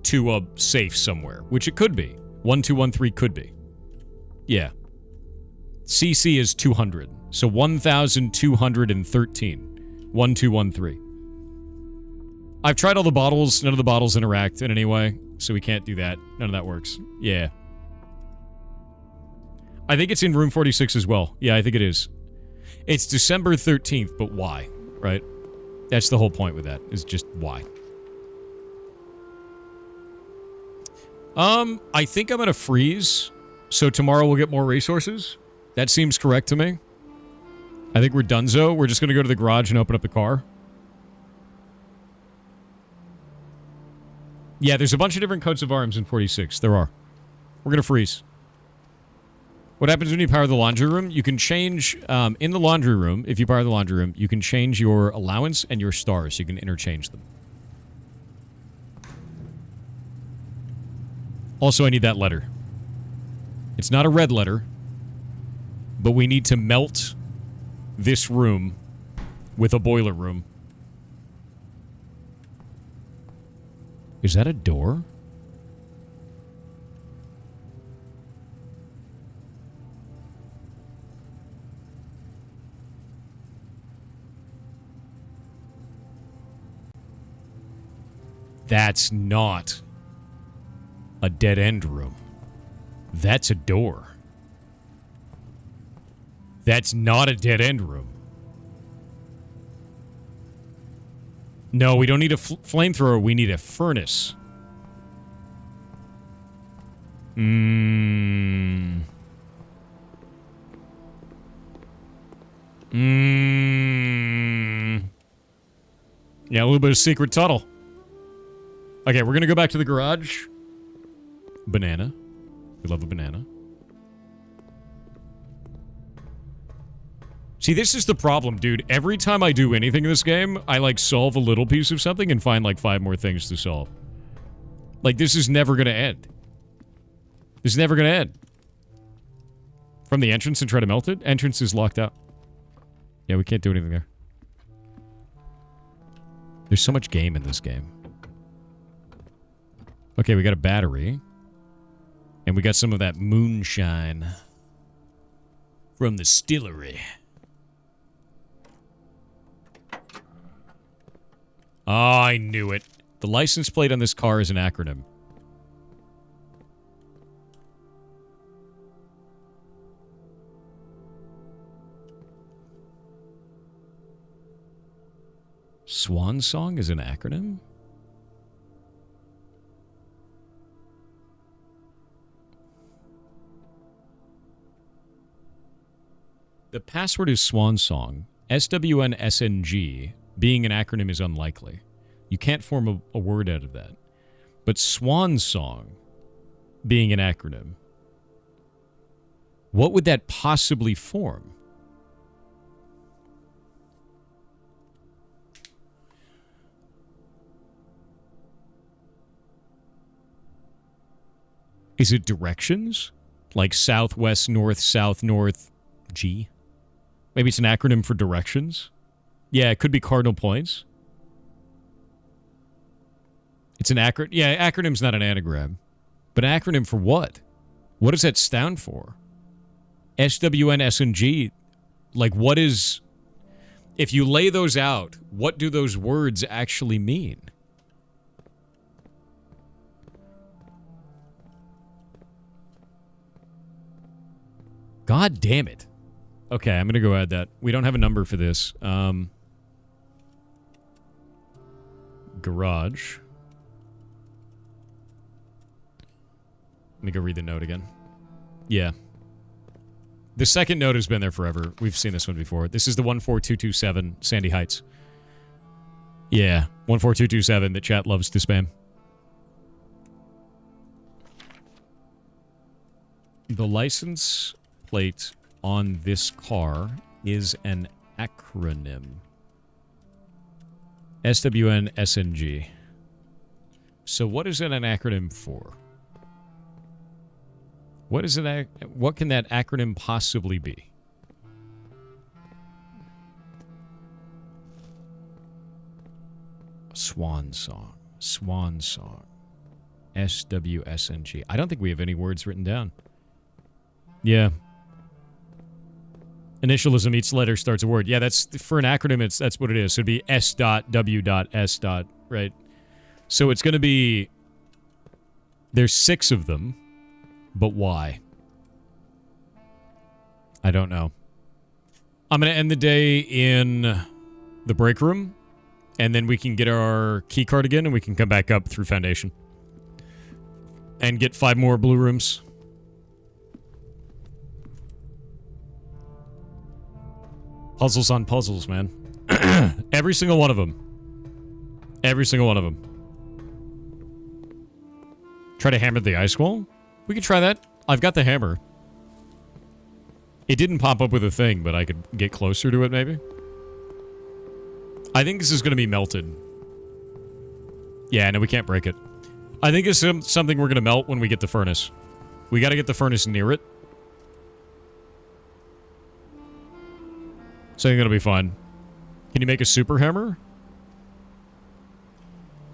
to a safe somewhere, which it could be. 1213 could be. Yeah. CC is 200. So 1,213. 1213. I've tried all the bottles. None of the bottles interact in any way, so we can't do that. None of that works. Yeah. I think it's in room 46 as well. Yeah, I think it is. It's December 13th, but why? Right? That's the whole point with that, is just why. I think I'm gonna freeze, so tomorrow we'll get more resources. That seems correct to me. I think we're donezo. We're just gonna go to the garage and open up the car. Yeah, there's a bunch of different coats of arms in 46. There are. We're going to freeze. What happens when you power the laundry room? You can change, in the laundry room, if you power the laundry room, you can change your allowance and your stars. You can interchange them. Also, I need that letter. It's not a red letter, but we need to melt this room with a boiler room. Is that a door? That's not a dead-end room. That's a door. That's not a dead-end room. No, we don't need a flamethrower. We need a furnace. Yeah, a little bit of secret tunnel. Okay, we're gonna go back to the garage. Banana. We love a banana. See, this is the problem, dude. Every time I do anything in this game, I, like, solve a little piece of something and find, like, 5 more things to solve. Like, this is never gonna end. This is never gonna end. From the entrance and try to melt it? Entrance is locked out. Yeah, we can't do anything there. There's so much game in this game. Okay, we got a battery. And we got some of that moonshine from the distillery. Oh, I knew it. The license plate on this car is an acronym. Swan Song is an acronym? The password is Swan Song. SWNSNG. Being an acronym is unlikely. You can't form a word out of that. But Swan Song being an acronym. What would that possibly form? Is it directions? Like southwest, north, south, north, G? Maybe it's an acronym for directions? Yeah, it could be cardinal points. It's an acronym. Yeah, acronym's not an anagram. But an acronym for what? What does that stand for? SWNSNG. Like, what is... If you lay those out, what do those words actually mean? God damn it. Okay, I'm going to go add that. We don't have a number for this. Garage. Let me go read the note again. Yeah. The second note has been there forever. We've seen this one before. This is the 14227 Sandy Heights. Yeah, 14227 that chat loves to spam. The license plate on this car is an acronym. SWNSNG. So what is it an acronym for? What is it? What can that acronym possibly be? Swan Song. Swan Song. SWSNG. I don't think we have any words written down. Yeah. Initialism, each letter starts a word. Yeah, that's for an acronym, that's what it is. So it'd be S.W.S. Right? So it's going to be... There's 6 of them, but why? I don't know. I'm going to end the day in the break room, and then we can get our key card again, and we can come back up through Foundation. And get 5 more blue rooms. Puzzles on puzzles, man. Every single one of them. Every single one of them. Try to hammer the ice wall? We could try that. I've got the hammer. It didn't pop up with a thing, but I could get closer to it, maybe. I think this is going to be melted. Yeah, no, we can't break it. I think it's something we're going to melt when we get the furnace. We got to get the furnace near it. So I think that'll be fine. Can you make a super hammer?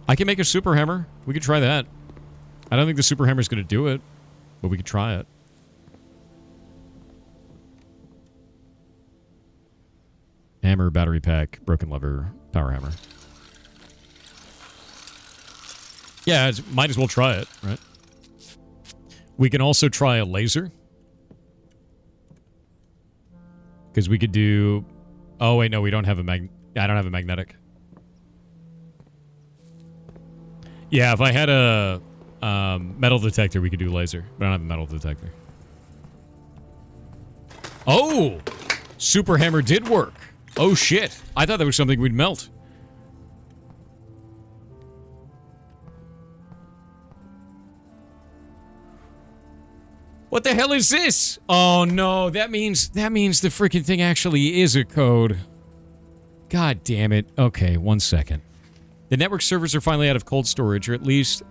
I can make a super hammer. We could try that. I don't think the super hammer's going to do it, but we could try it. Hammer, battery pack, broken lever, power hammer. Yeah, might as well try it, right? We can also try a laser. Because we could do... Oh, wait, no, we don't have a I don't have a magnetic. Yeah, if I had a metal detector, we could do laser. But I don't have a metal detector. Oh! Super hammer did work. Oh, shit. I thought that was something we'd melt. What the hell is this? Oh, no. That means the freaking thing actually is a code. God damn it. Okay, 1 second. The network servers are finally out of cold storage, or at least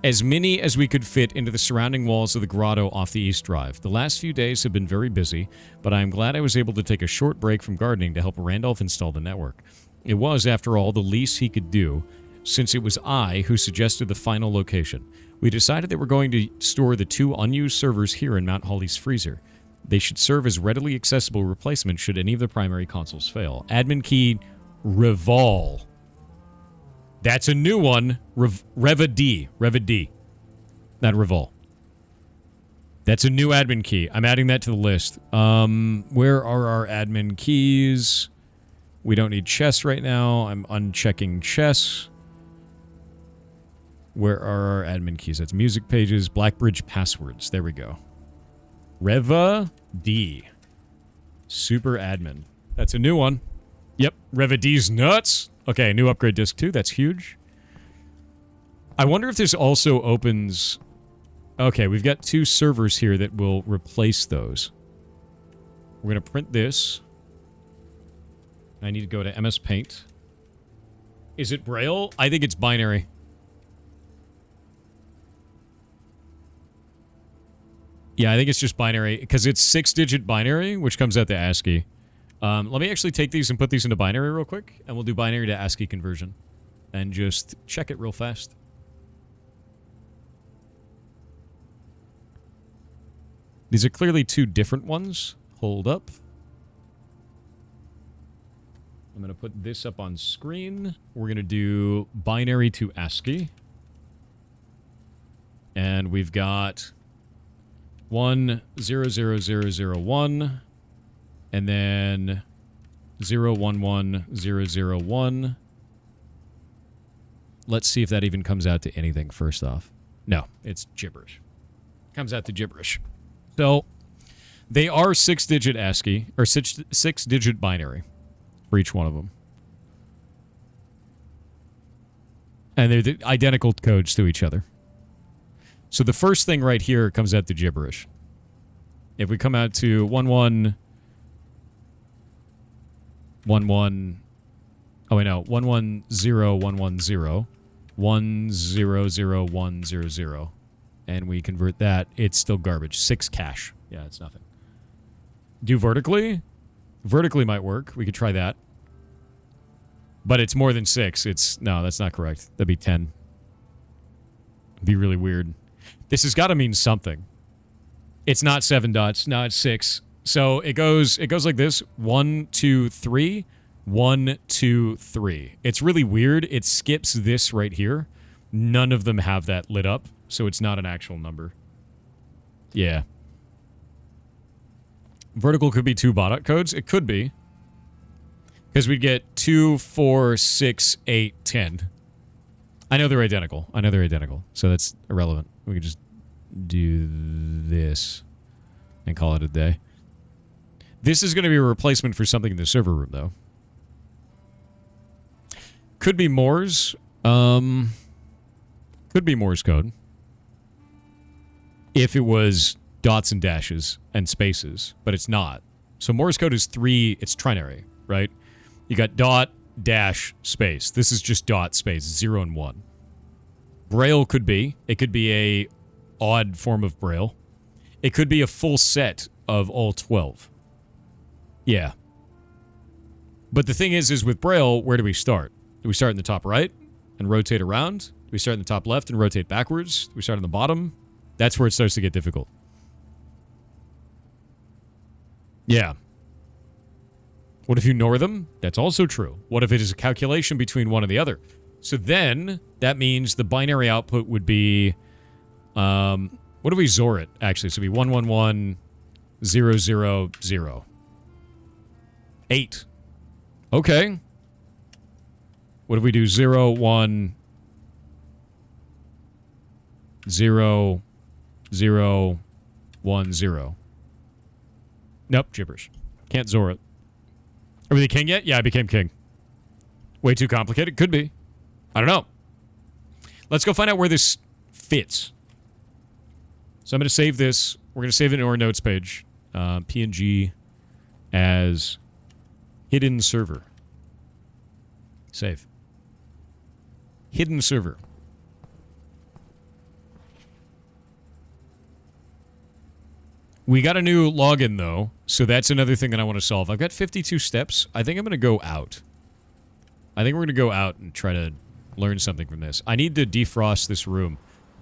as many as we could fit into the surrounding walls of the grotto off the East Drive. The last few days have been very busy, but I am glad I was able to take a short break from gardening to help Randolph install the network. It was, after all, the least he could do, since it was I who suggested the final location. We decided that we're going to store the 2 unused servers here in Mount Holly's freezer. They should serve as readily accessible replacements should any of the primary consoles fail. Admin key, Revol. That's a new one. Revd. Not Revol. That's a new admin key. I'm adding that to the list. Where are our admin keys? We don't need chess right now. I'm unchecking chess. Where are our admin keys? That's music pages, Blackbridge passwords. There we go. Reva D. Super admin. That's a new one. Yep. Reva D's nuts. Okay, new upgrade disk 2. That's huge. I wonder if this also opens... Okay, we've got 2 servers here that will replace those. We're going to print this. I need to go to MS Paint. Is it Braille? I think it's binary. Yeah, I think it's just binary, because it's 6-digit binary, which comes out to ASCII. Let me actually take these and put these into binary real quick, and we'll do binary to ASCII conversion. And just check it real fast. These are clearly 2 different ones. Hold up. I'm going to put this up on screen. We're going to do binary to ASCII. And we've got 100001. And then 011001. Let's see if that even comes out to anything first off. No, it's gibberish. Comes out to gibberish. So, they are 6-digit ASCII, or 6-digit binary for each one of them. And they're the identical codes to each other. So the first thing right here comes out to gibberish. If we come out to 1111... Oh, wait, no. 110110. 100100. And we convert that. It's still garbage. 6 cache. Yeah, it's nothing. Do vertically? Vertically might work. We could try that. But it's more than 6. It's... No, that's not correct. That'd be 10. It'd be really weird. This has got to mean something. It's not 7 dots. No, it's 6. So it goes like this. 1, 2, 3. 1, 2, 3. It's really weird. It skips this right here. None of them have that lit up, so it's not an actual number. Yeah. Vertical could be 2 bot codes. It could be. Because we'd get 2, 4, 6, 8, 10. I know they're identical. So that's irrelevant. We could just do this and call it a day. This is going to be a replacement for something in the server room, though. Could be Morse. Could be Morse code. if it was dots and dashes and spaces, but it's not. So Morse code is it's trinary, right? You got dot, dash, space. This is just dot, space, 0 and 1. Braille could be. It could be a odd form of Braille. It could be a full set of all 12. Yeah. But the thing is with Braille, where do we start? Do we start in the top right and rotate around? Do we start in the top left and rotate backwards? Do we start in the bottom? That's where it starts to get difficult. Yeah. What if you ignore them? That's also true. What if it is a calculation between one and the other? So then, that means the binary output would be... what do we XOR it, actually? So it'd be 111, 000. 8. Okay. What if we do 0, 1, 0, 0, 1, 0? Nope, gibberish. Can't XOR it. Are we the king yet? Yeah, I became king. Way too complicated? Could be. I don't know. Let's go find out where this fits. So I'm going to save this. We're going to save it in our notes page. PNG as hidden server. Save. Hidden server. We got a new login, though, so that's another thing that I want to solve. I've got 52 steps. I think I'm going to go out. I think we're going to go out and try to learn something from this. I need to defrost this room.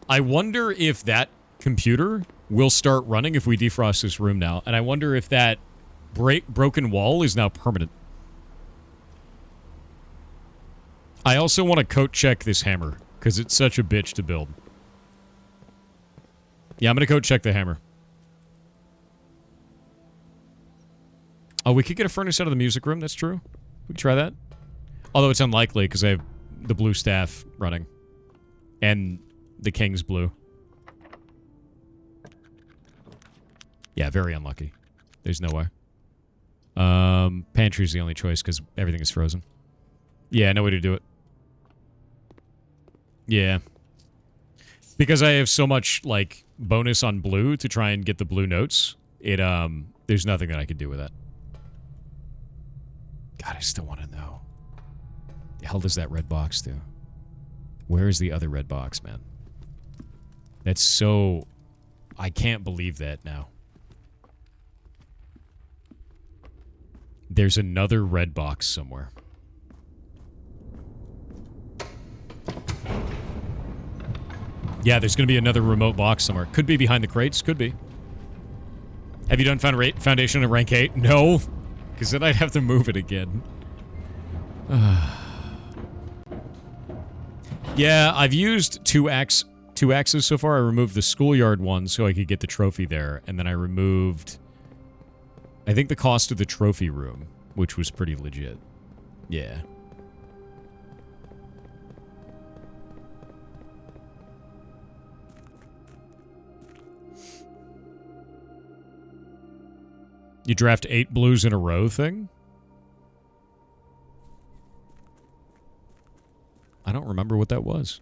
I wonder if that computer will start running if we defrost this room now, and I wonder if that broken wall is now permanent. I also want to coat check this hammer, because it's such a bitch to build. Yeah, I'm going to coat check the hammer. Oh, we could get a furnace out of the music room, that's true. We could try that. Although it's unlikely, because I have the blue staff running. And the king's blue. Yeah, very unlucky. There's no way. Pantry's the only choice, because everything is frozen. Yeah, no way to do it. Yeah. Because I have so much, like, bonus on blue to try and get the blue notes, there's nothing that I can do with that. God, I still want to know. The hell does that red box do? Where is the other red box, man? That's so... I can't believe that now. There's another red box somewhere. Yeah, there's going to be another remote box somewhere. Could be behind the crates. Could be. Have you done Foundation at rank 8? No. Because then I'd have to move it again. Yeah, I've used two axes so far. I removed the schoolyard one so I could get the trophy there. And then I removed... I think the cost of the trophy room, which was pretty legit. Yeah. You draft 8 blues in a row thing? I don't remember what that was.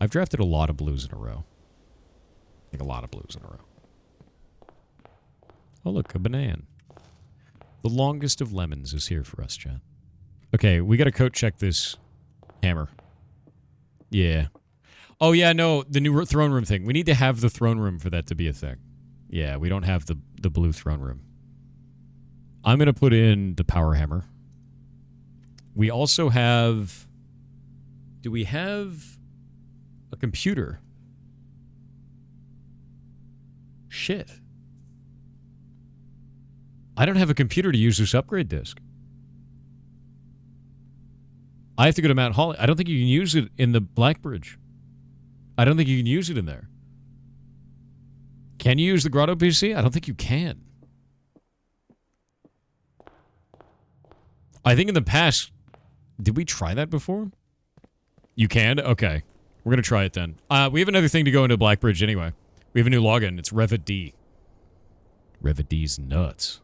I've drafted a lot of blues in a row. Like a lot of blues in a row. Oh, look, a banana. The longest of lemons is here for us, Chad. Okay, we gotta coat check this hammer. Yeah. Oh, yeah, no, the new throne room thing. We need to have the throne room for that to be a thing. Yeah, we don't have the blue throne room. I'm gonna put in the power hammer. We also have... Do we have a computer? Shit. I don't have a computer to use this upgrade disk. I have to go to Mount Holly. I don't think you can use it in the Blackbridge. I don't think you can use it in there. Can you use the Grotto PC? I don't think you can. I think in the past... Did we try that before? You can? Okay. We're going to try it then. We have another thing to go into Blackbridge anyway. We have a new login. It's Revit-D. Revit-D's nuts.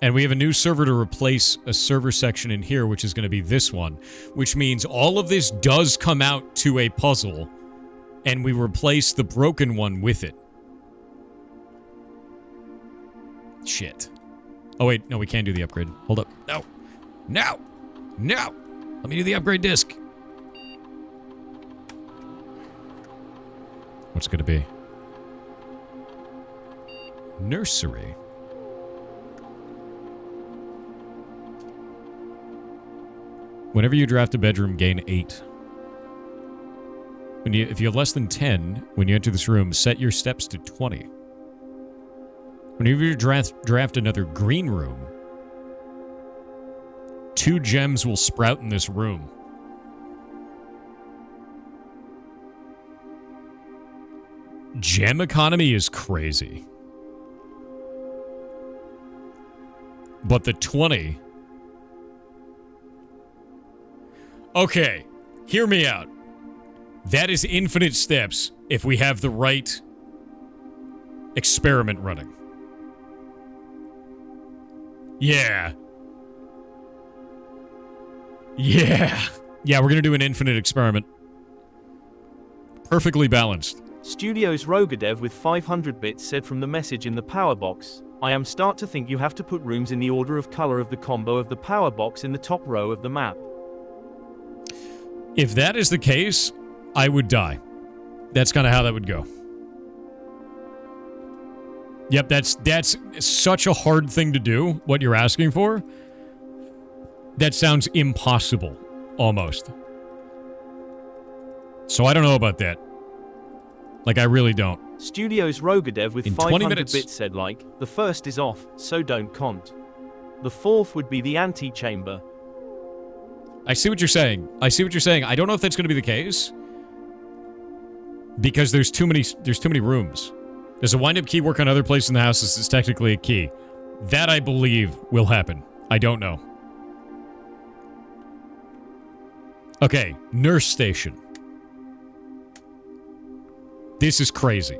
And we have a new server to replace a server section in here, which is going to be this one. Which means all of this does come out to a puzzle, and we replace the broken one with it. Shit. Oh, wait. No, we can't do the upgrade. Hold up. No. No! No! Let me do the upgrade disc. What's it going to be? Nursery. Whenever you draft a bedroom, gain 8. If you have less than 10, when you enter this room, set your steps to 20. Whenever you draft another green room, 2 gems will sprout in this room. Gem economy is crazy. But the 20... Okay, hear me out. That is infinite steps if we have the right experiment running. Yeah. Yeah. Yeah, we're gonna do an infinite experiment. Perfectly balanced. Studios Rogadev with 500 bits said from the message in the power box, I am start to think you have to put rooms in the order of color of the combo of the power box in the top row of the map. If that is the case, I would die. That's kind of how that would go. Yep, that's such a hard thing to do, what you're asking for. That sounds impossible, almost. So I don't know about that. Like, I really don't. Studios Rogadev with In 20 500 minutes. bits said like, the first is off, so don't count. The fourth would be the antechamber. I see what you're saying. I see what you're saying. I don't know if that's going to be the case. Because there's too many rooms. Does a wind-up key work on other places in the house? This is technically a key. That, I believe, will happen. I don't know. Okay, nurse station. This is crazy.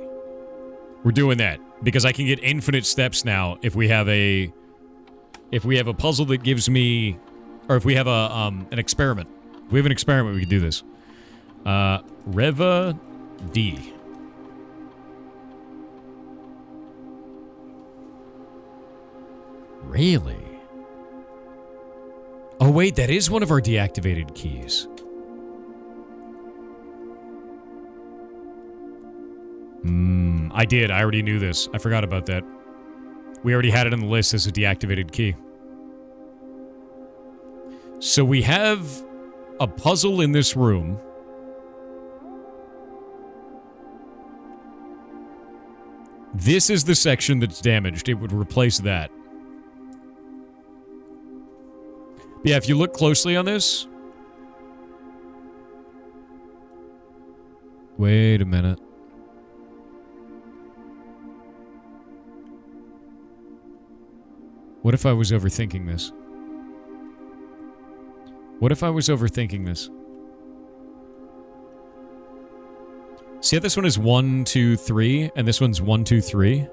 We're doing that because I can get infinite steps now if we have a puzzle that gives me, or if we have an experiment. If we have an experiment, we can do this. Reva D. Really? Oh wait, that is one of our deactivated keys. I did. I already knew this. I forgot about that. We already had it on the list as a deactivated key. So we have a puzzle in this room. This is the section that's damaged. It would replace that. Yeah, if you look closely on this... Wait a minute. What if I was overthinking this? What if I was overthinking this? See how this one is 1, 2, 3, and this one's 1, 2, 3?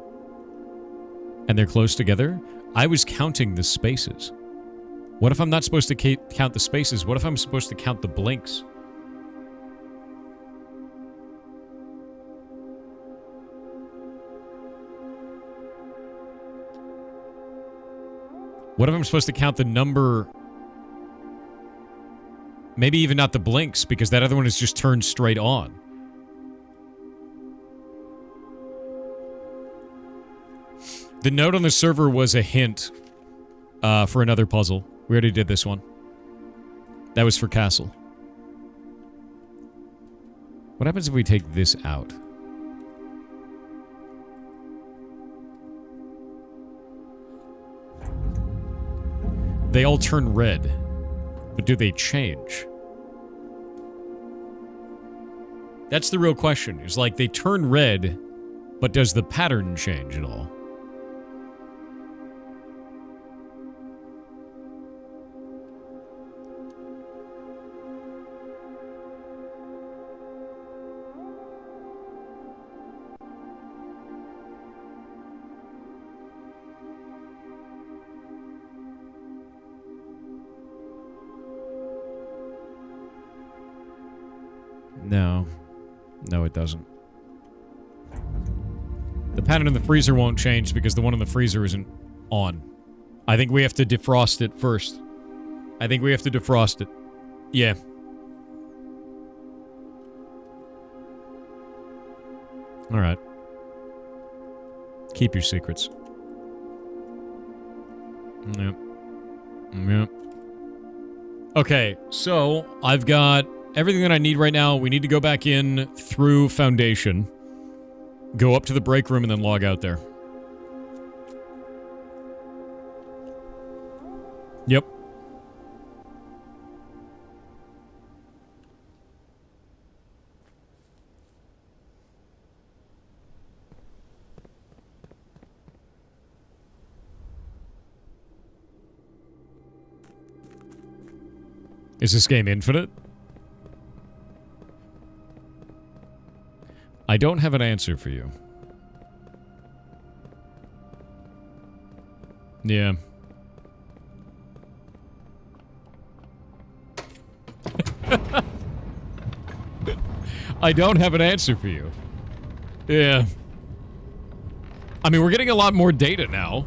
And they're close together? I was counting the spaces. What if I'm not supposed to count the spaces? What if I'm supposed to count the blinks? What if I'm supposed to count the number... Maybe even not the blinks, because that other one is just turned straight on. The note on the server was a hint for another puzzle. We already did this one. That was for Castle. What happens if we take this out? They all turn red. But do they change? That's the real question. Is like they turn red, but does the pattern change at all? No. No, it doesn't. The pattern in the freezer won't change because the one in the freezer isn't on. I think we have to defrost it first. I think we have to defrost it. Yeah. Alright. Keep your secrets. Yep. Yep. Okay, so I've got everything that I need right now. We need to go back in through Foundation. Go up to the break room and then log out there. Yep. Is this game infinite? I don't have an answer for you. Yeah. I don't have an answer for you. Yeah. I mean, we're getting a lot more data now.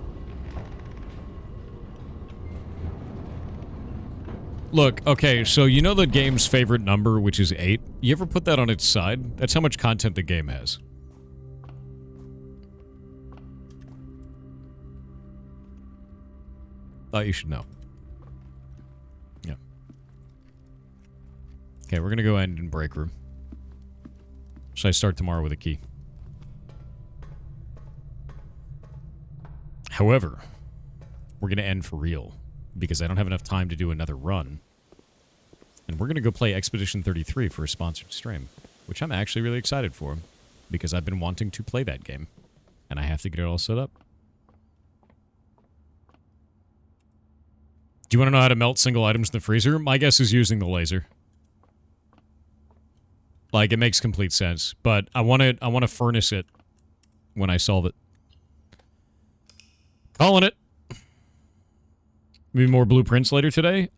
Look, okay, so you know the game's favorite number, which is 8? You ever put that on its side? That's how much content the game has. Thought you should know. Yeah. Okay, we're gonna go end in break room. Should I start tomorrow with a key? However, we're gonna end for real. Because I don't have enough time to do another run. And we're going to go play Expedition 33 for a sponsored stream. Which I'm actually really excited for. Because I've been wanting to play that game. And I have to get it all set up. Do you want to know how to melt single items in the freezer? My guess is using the laser. Like, it makes complete sense. But I want to furnace it when I solve it. Calling it. Maybe more blueprints later today?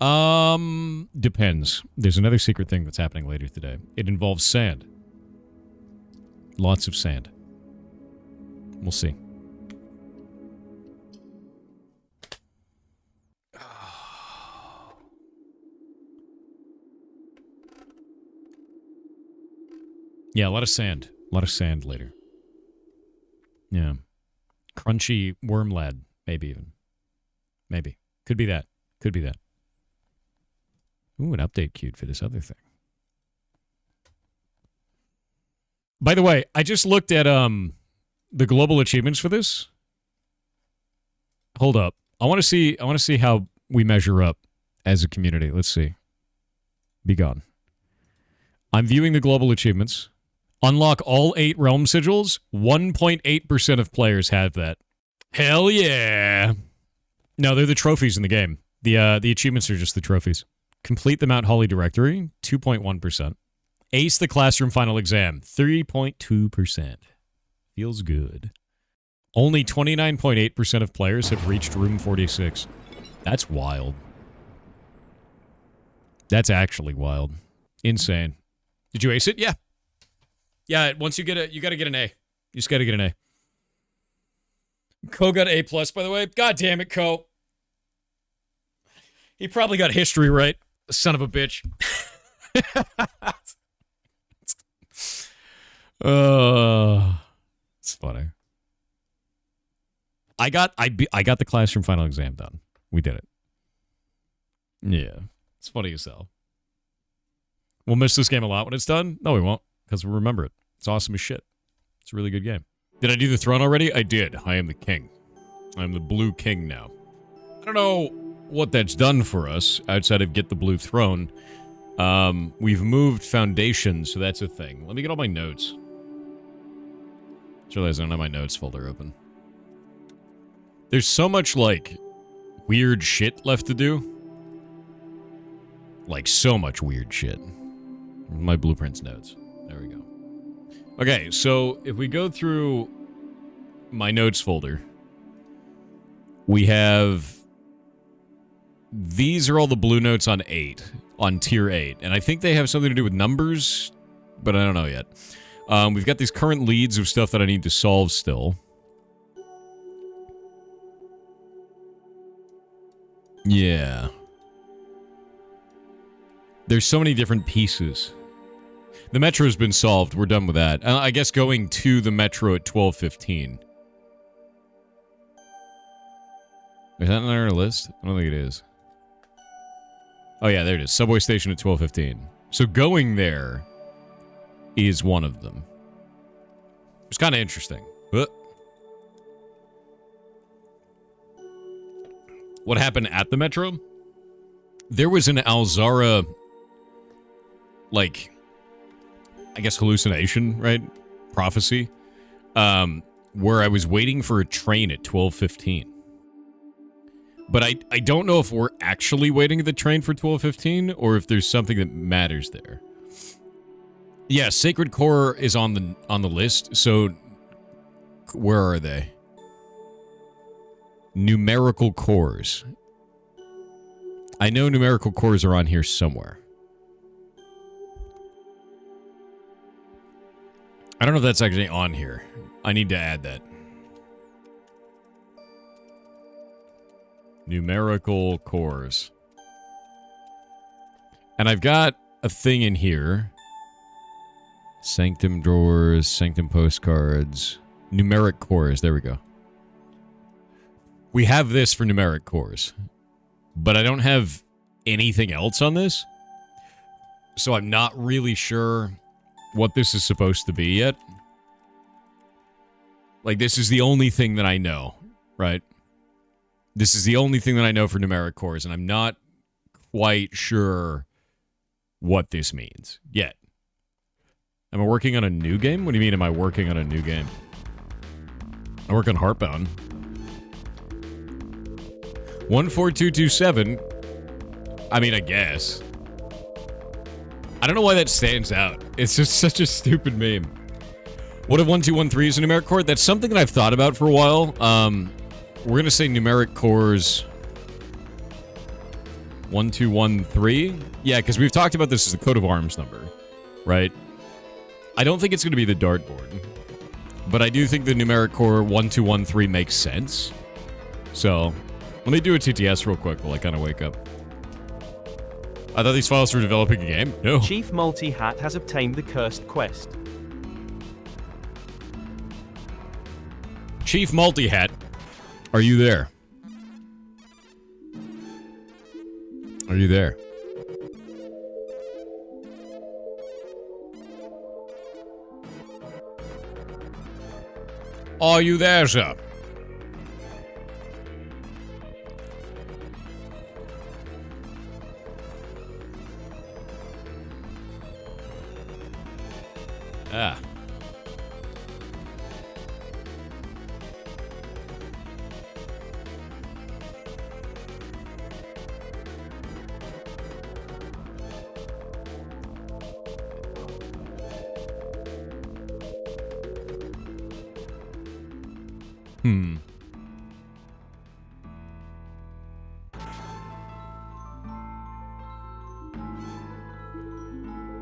Depends. There's another secret thing that's happening later today. It involves sand. Lots of sand. We'll see. Yeah, a lot of sand. A lot of sand later. Yeah. Crunchy worm lad, maybe even. Maybe. Could be that. Could be that. Ooh, an update queued for this other thing. By the way, I just looked at the global achievements for this. Hold up. I want to see how we measure up as a community. Let's see. Be gone. I'm viewing the global achievements. Unlock all 8 realm sigils. 1.8% of players have that. Hell yeah. No, they're the trophies in the game. The achievements are just the trophies. Complete the Mount Holly directory, 2.1%. Ace the classroom final exam, 3.2%. Feels good. Only 29.8% of players have reached room 46. That's wild. That's actually wild. Insane. Did you ace it? Yeah. Yeah, once you get it, you got to get an A. You just got to get an A. Ko got A+, by the way. God damn it, Ko. He probably got history right. Son of a bitch. It's funny. I got the classroom final exam done. We did it. Yeah. It's funny as hell. We'll miss this game a lot when it's done? No, we won't, because we'll remember it. It's awesome as shit. It's a really good game. Did I do the throne already? I did. I am the king. I'm the blue king now. I don't know what that's done for us outside of get the blue throne. We've moved foundations, so that's a thing. Let me get all my notes. Just realized I don't have my notes folder open. There's so much, like, weird shit left to do. Like, so much weird shit. My blueprints notes. There we go. Okay, so if we go through my notes folder, we have... These are all the blue notes on 8, on tier 8. And I think they have something to do with numbers. but I don't know yet. We've got these current leads of stuff that I need to solve still. Yeah. There's so many different pieces. The metro's been solved. We're done with that. I guess going to the metro at 12:15. Is that on our list? I don't think it is. Oh yeah, there it is. Subway station at 12:15. So going there is one of them. It's kind of interesting. But what happened at the metro? There was an Alzara, like, I guess hallucination, right? Prophecy. Where I was waiting for a train at 12:15. But I don't know if we're actually waiting at the train for 12:15 or if there's something that matters there. Yeah, Sacred Core is on the list. So where are they? Numerical cores. I know numerical cores are on here somewhere. I don't know if that's actually on here. I need to add that. Numerical cores. And I've got a thing in here. Sanctum drawers, Sanctum postcards, numeric cores. There we go. We have this for numeric cores. But I don't have anything else on this. So I'm not really sure what this is supposed to be yet. Like, this is the only thing that I know, right? This is the only thing that I know for numeric cores, and I'm not quite sure what this means yet. Am I working on a new game? What do you mean, am I working on a new game? I work on Heartbound. 14227. I mean, I guess. I don't know why that stands out. It's just such a stupid meme. What if 1213 is a numeric core? That's something that I've thought about for a while. We're going to say numeric cores 1213. Yeah, because we've talked about this as the coat of arms number, right? I don't think it's going to be the dartboard, but I do think the numeric core 1213 makes sense. So, let me do a TTS real quick while I kind of wake up. I thought these files were developing a game. No. Chief Multi-Hat has obtained the cursed quest. Chief Multi-Hat, are you there? Are you there? Are you there, sir? Ah.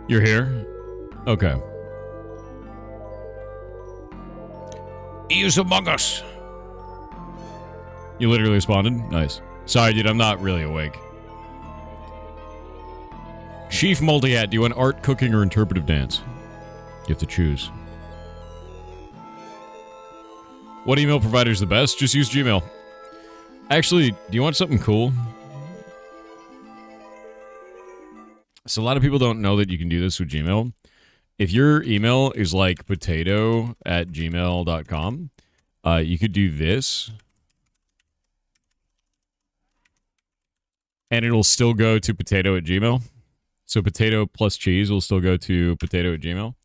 You're here? Okay. He is among us. You literally responded? Nice. Sorry, dude, I'm not really awake. Chief Multi-Hat, do you want art, cooking, or interpretive dance? You have to choose. What email provider is the best? Just use Gmail. Actually, do you want something cool? So a lot of people don't know that you can do this with Gmail. If your email is like potato@gmail.com, you could do this. And it'll still go to potato@gmail. So potato plus cheese will still go to potato@gmail.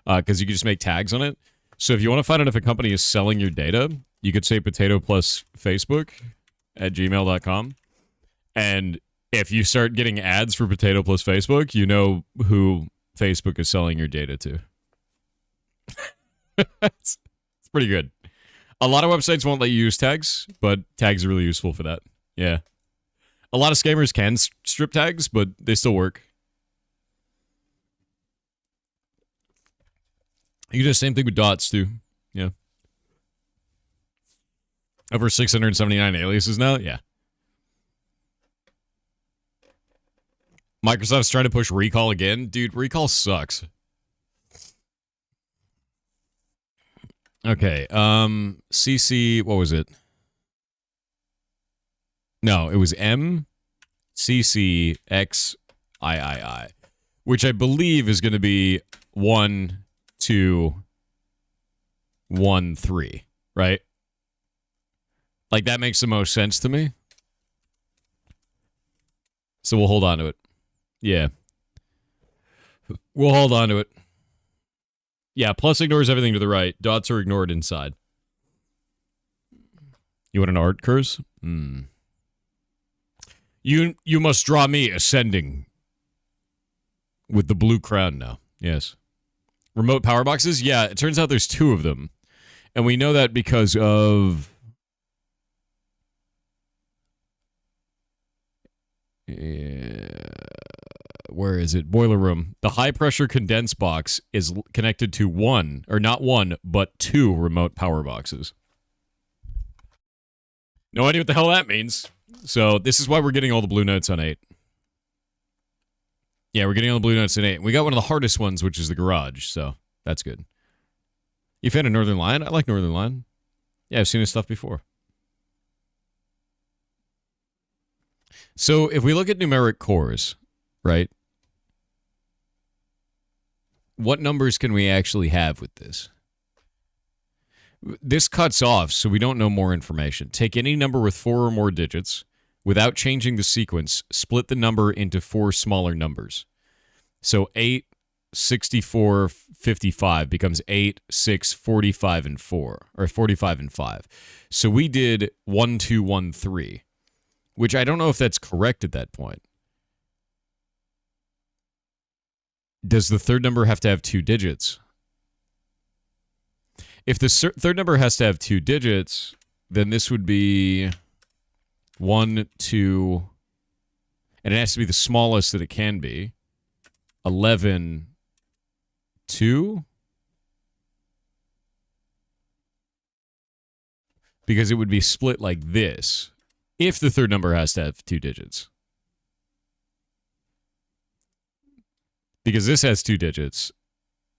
Because you can just make tags on it. So if you want to find out if a company is selling your data, you could say potato plus Facebook@gmail.com. And if you start getting ads for potato plus Facebook, you know who Facebook is selling your data to. It's pretty good. A lot of websites won't let you use tags, but tags are really useful for that. Yeah. A lot of scammers can strip tags, but they still work. You do the same thing with dots, too. Yeah. Over 679 aliases now? Yeah. Microsoft's trying to push recall again. Dude, recall sucks. Okay, CC, what was it? No, it was MCCXIII, which I believe is going to be 1, 2, 1, 3, right? Like, that makes the most sense to me. So we'll hold on to it. Yeah. We'll hold on to it. Yeah, plus ignores everything to the right. Dots are ignored inside. You want an art curse? You must draw me ascending with the blue crown now. Yes. Remote power boxes? Yeah, it turns out there's 2 of them. And we know that because of... where is it? Boiler room. The high pressure condense box is connected to 1, or not 1, but 2 remote power boxes. No idea what the hell that means. So this is why we're getting all the blue notes on 8. Yeah, we're getting all the blue notes on 8. We got one of the hardest ones, which is the garage, so that's good. You fan of Northern Lion? I like Northern Lion. Yeah, I've seen his stuff before. So if we look at numeric cores, right? What numbers can we actually have with this? This cuts off, so we don't know more information. Take any number with 4 or more digits. Without changing the sequence, split the number into 4 smaller numbers. So 8, 64, 55 becomes 8, 6, 45, and 4. Or 45 and 5. So we did 1, 2, 1, 3. Which I don't know if that's correct at that point. Does the third number have to have 2 digits? If the third number has to have 2 digits, then this would be 1, 2, and it has to be the smallest that it can be. 11, 2? Because it would be split like this if the third number has to have 2 digits. Because this has 2 digits,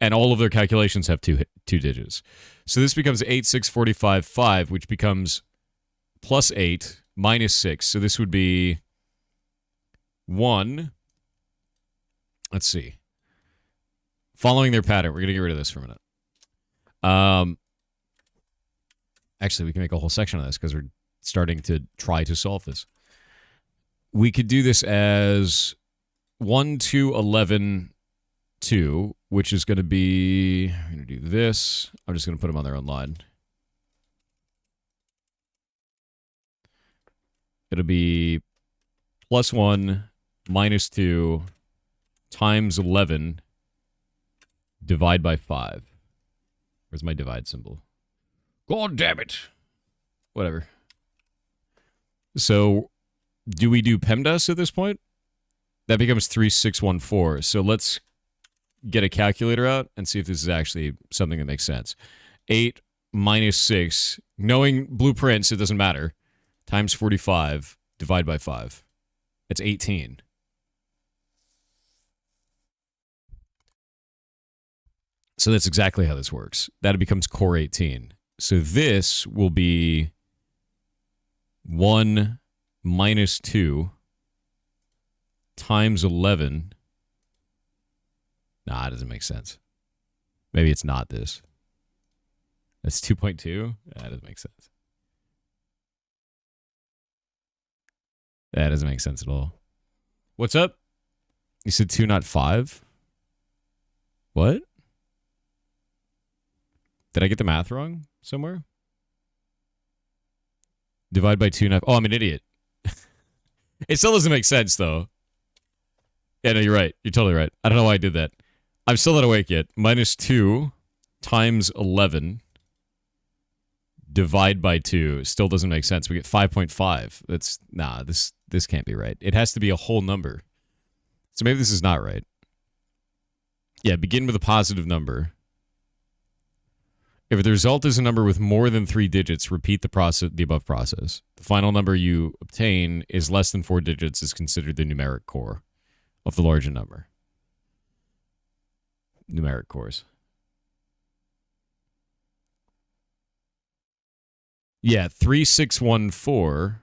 and all of their calculations have two digits. So this becomes 8, 6, 45, 5, which becomes plus 8 minus 6. So this would be 1. Let's see. Following their pattern. We're going to get rid of this for a minute. Actually, we can make a whole section of this because we're starting to try to solve this. We could do this as 1, 2, 11, 2, which is going to be... I'm going to do this. I'm just going to put them on their own line. It'll be plus 1 minus 2 times 11 divide by 5. Where's my divide symbol? God damn it. Whatever. So, do we do PEMDAS at this point? That becomes 3614. So let's get a calculator out and see if this is actually something that makes sense. 8 minus 6, knowing blueprints, it doesn't matter, times 45, divide by 5. It's 18. So that's exactly how this works. That becomes core 18. So this will be 1 minus 2 times 11. Nah, it doesn't make sense. Maybe it's not this. That's 2.2? That doesn't make sense. That doesn't make sense at all. What's up? You said 2, not 5? What? Did I get the math wrong somewhere? Divide by 2, not... Oh, I'm an idiot. It still doesn't make sense, though. Yeah, no, you're right. You're totally right. I don't know why I did that. I'm still not awake yet. Minus 2 times 11 divide by 2 still doesn't make sense. We get 5.5. That's... Nah, this can't be right. It has to be a whole number. So maybe this is not right. Yeah, begin with a positive number. If the result is a number with more than 3 digits, repeat the above process. The final number you obtain is less than 4 digits is considered the numeric core of the larger number. Numeric cores. Yeah, 3614.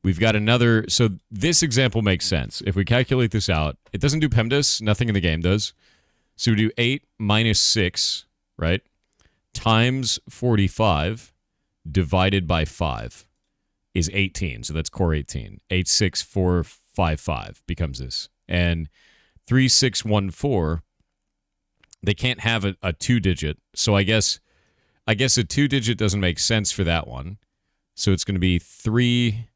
We've got another. So this example makes sense. If we calculate this out, it doesn't do PEMDAS. Nothing in the game does. So we do 8 minus 6, right? Times 45 divided by 5 is 18. So that's core 18. 86455 becomes this. And 3614, they can't have a 2-digit. So I guess a 2-digit doesn't make sense for that one. So it's going to be 3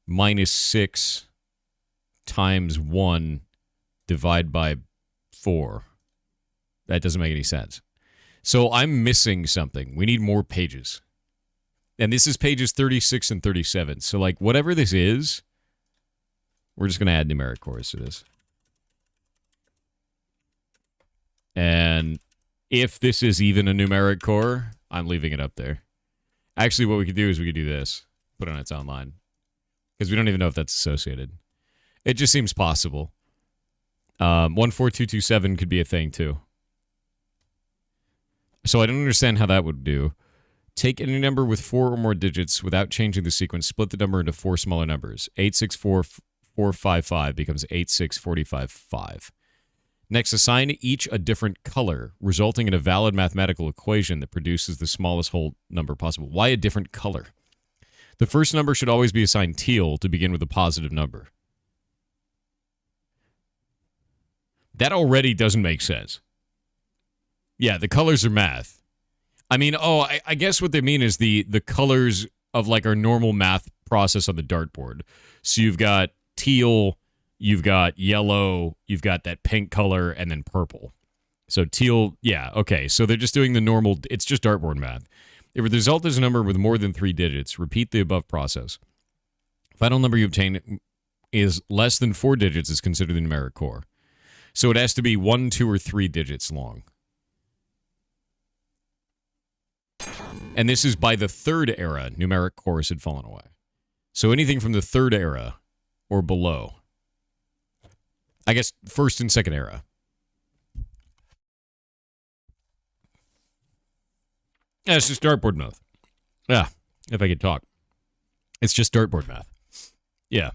minus 6 times 1 divided by 4. That doesn't make any sense. So I'm missing something. We need more pages. And this is pages 36 and 37. So, like, whatever this is, we're just going to add numeric cores to this. And if this is even a numeric core, I'm leaving it up there. Actually, what we could do is we could do this. Put it on its own line. Because we don't even know if that's associated. It just seems possible. 14227 could be a thing, too. So I don't understand how that would do. Take any number with 4 or more digits without changing the sequence. Split the number into 4 smaller numbers. 864455 becomes 86455. Next, assign each a different color, resulting in a valid mathematical equation that produces the smallest whole number possible. Why a different color? The first number should always be assigned teal to begin with a positive number. That already doesn't make sense. Yeah, the colors are math. I mean, I guess what they mean is the colors of like our normal math process on the dartboard. So you've got teal, you've got yellow, you've got that pink color, and then purple. So teal, yeah, okay. So they're just doing the normal, it's just dartboard math. If the result is a number with more than 3 digits, repeat the above process. Final number you obtain is less than 4 digits is considered the numeric core. So it has to be 1, 2, or 3 digits long. And this is by the third era, numeric cores had fallen away. So anything from the third era or below. I guess first and second era. Yeah, it's just dartboard math. Yeah, if I could talk. It's just dartboard math. Yeah.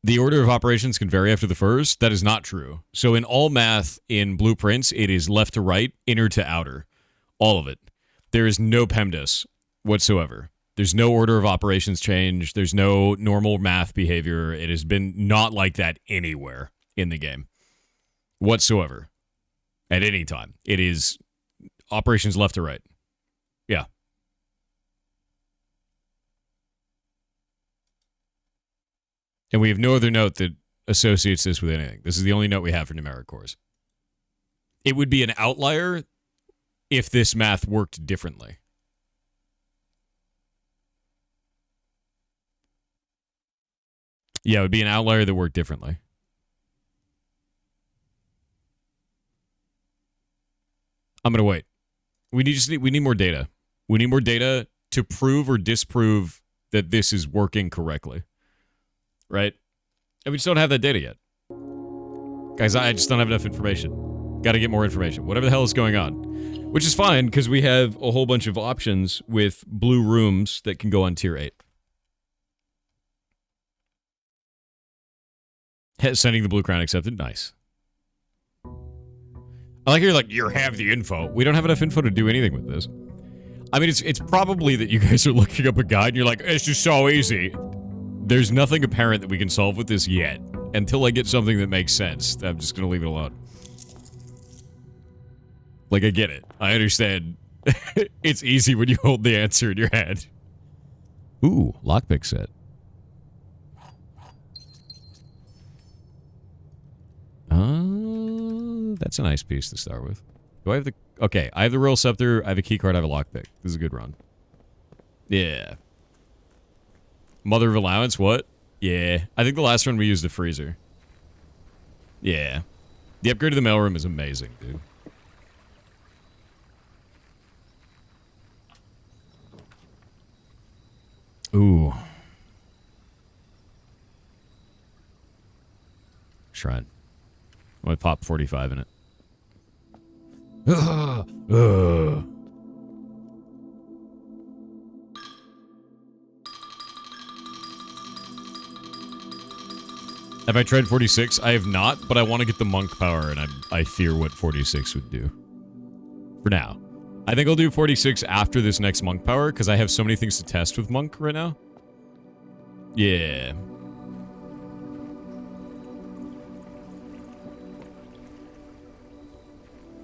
The order of operations can vary after the first. That is not true. So in all math in blueprints, it is left to right, inner to outer. All of it. There is no PEMDAS whatsoever. There's no order of operations change. There's no normal math behavior. It has been not like that anywhere in the game whatsoever at any time. It is operations left to right. Yeah. And we have no other note that associates this with anything. This is the only note we have for numeric cores. It would be an outlier if this math worked differently. Yeah, it would be an outlier that worked differently. I'm going to wait. We need more data. We need more data to prove or disprove that this is working correctly. Right? And we just don't have that data yet. Guys, I just don't have enough information. Got to get more information. Whatever the hell is going on. Which is fine, because we have a whole bunch of options with blue rooms that can go on tier 8. Sending the blue crown accepted. Nice. I like you have the info. We don't have enough info to do anything with this. I mean, it's probably that you guys are looking up a guide and you're like, it's just so easy. There's nothing apparent that we can solve with this yet. Until I get something that makes sense, I'm just going to leave it alone. Like, I get it. I understand. It's easy when you hold the answer in your hand. Ooh, lockpick set. That's a nice piece to start with. Do I have the... Okay, I have the Royal Scepter, I have a keycard, I have a lockpick. This is a good run. Yeah. Mother of Allowance, what? Yeah. I think the last run we used a freezer. Yeah. The upgrade to the mailroom is amazing, dude. Ooh. Shrine. I'm gonna pop 45 in it. Have I tried 46? I have not, but I want to get the monk power, and I fear what 46 would do. For now. I think I'll do 46 after this next monk power, because I have so many things to test with monk right now. Yeah.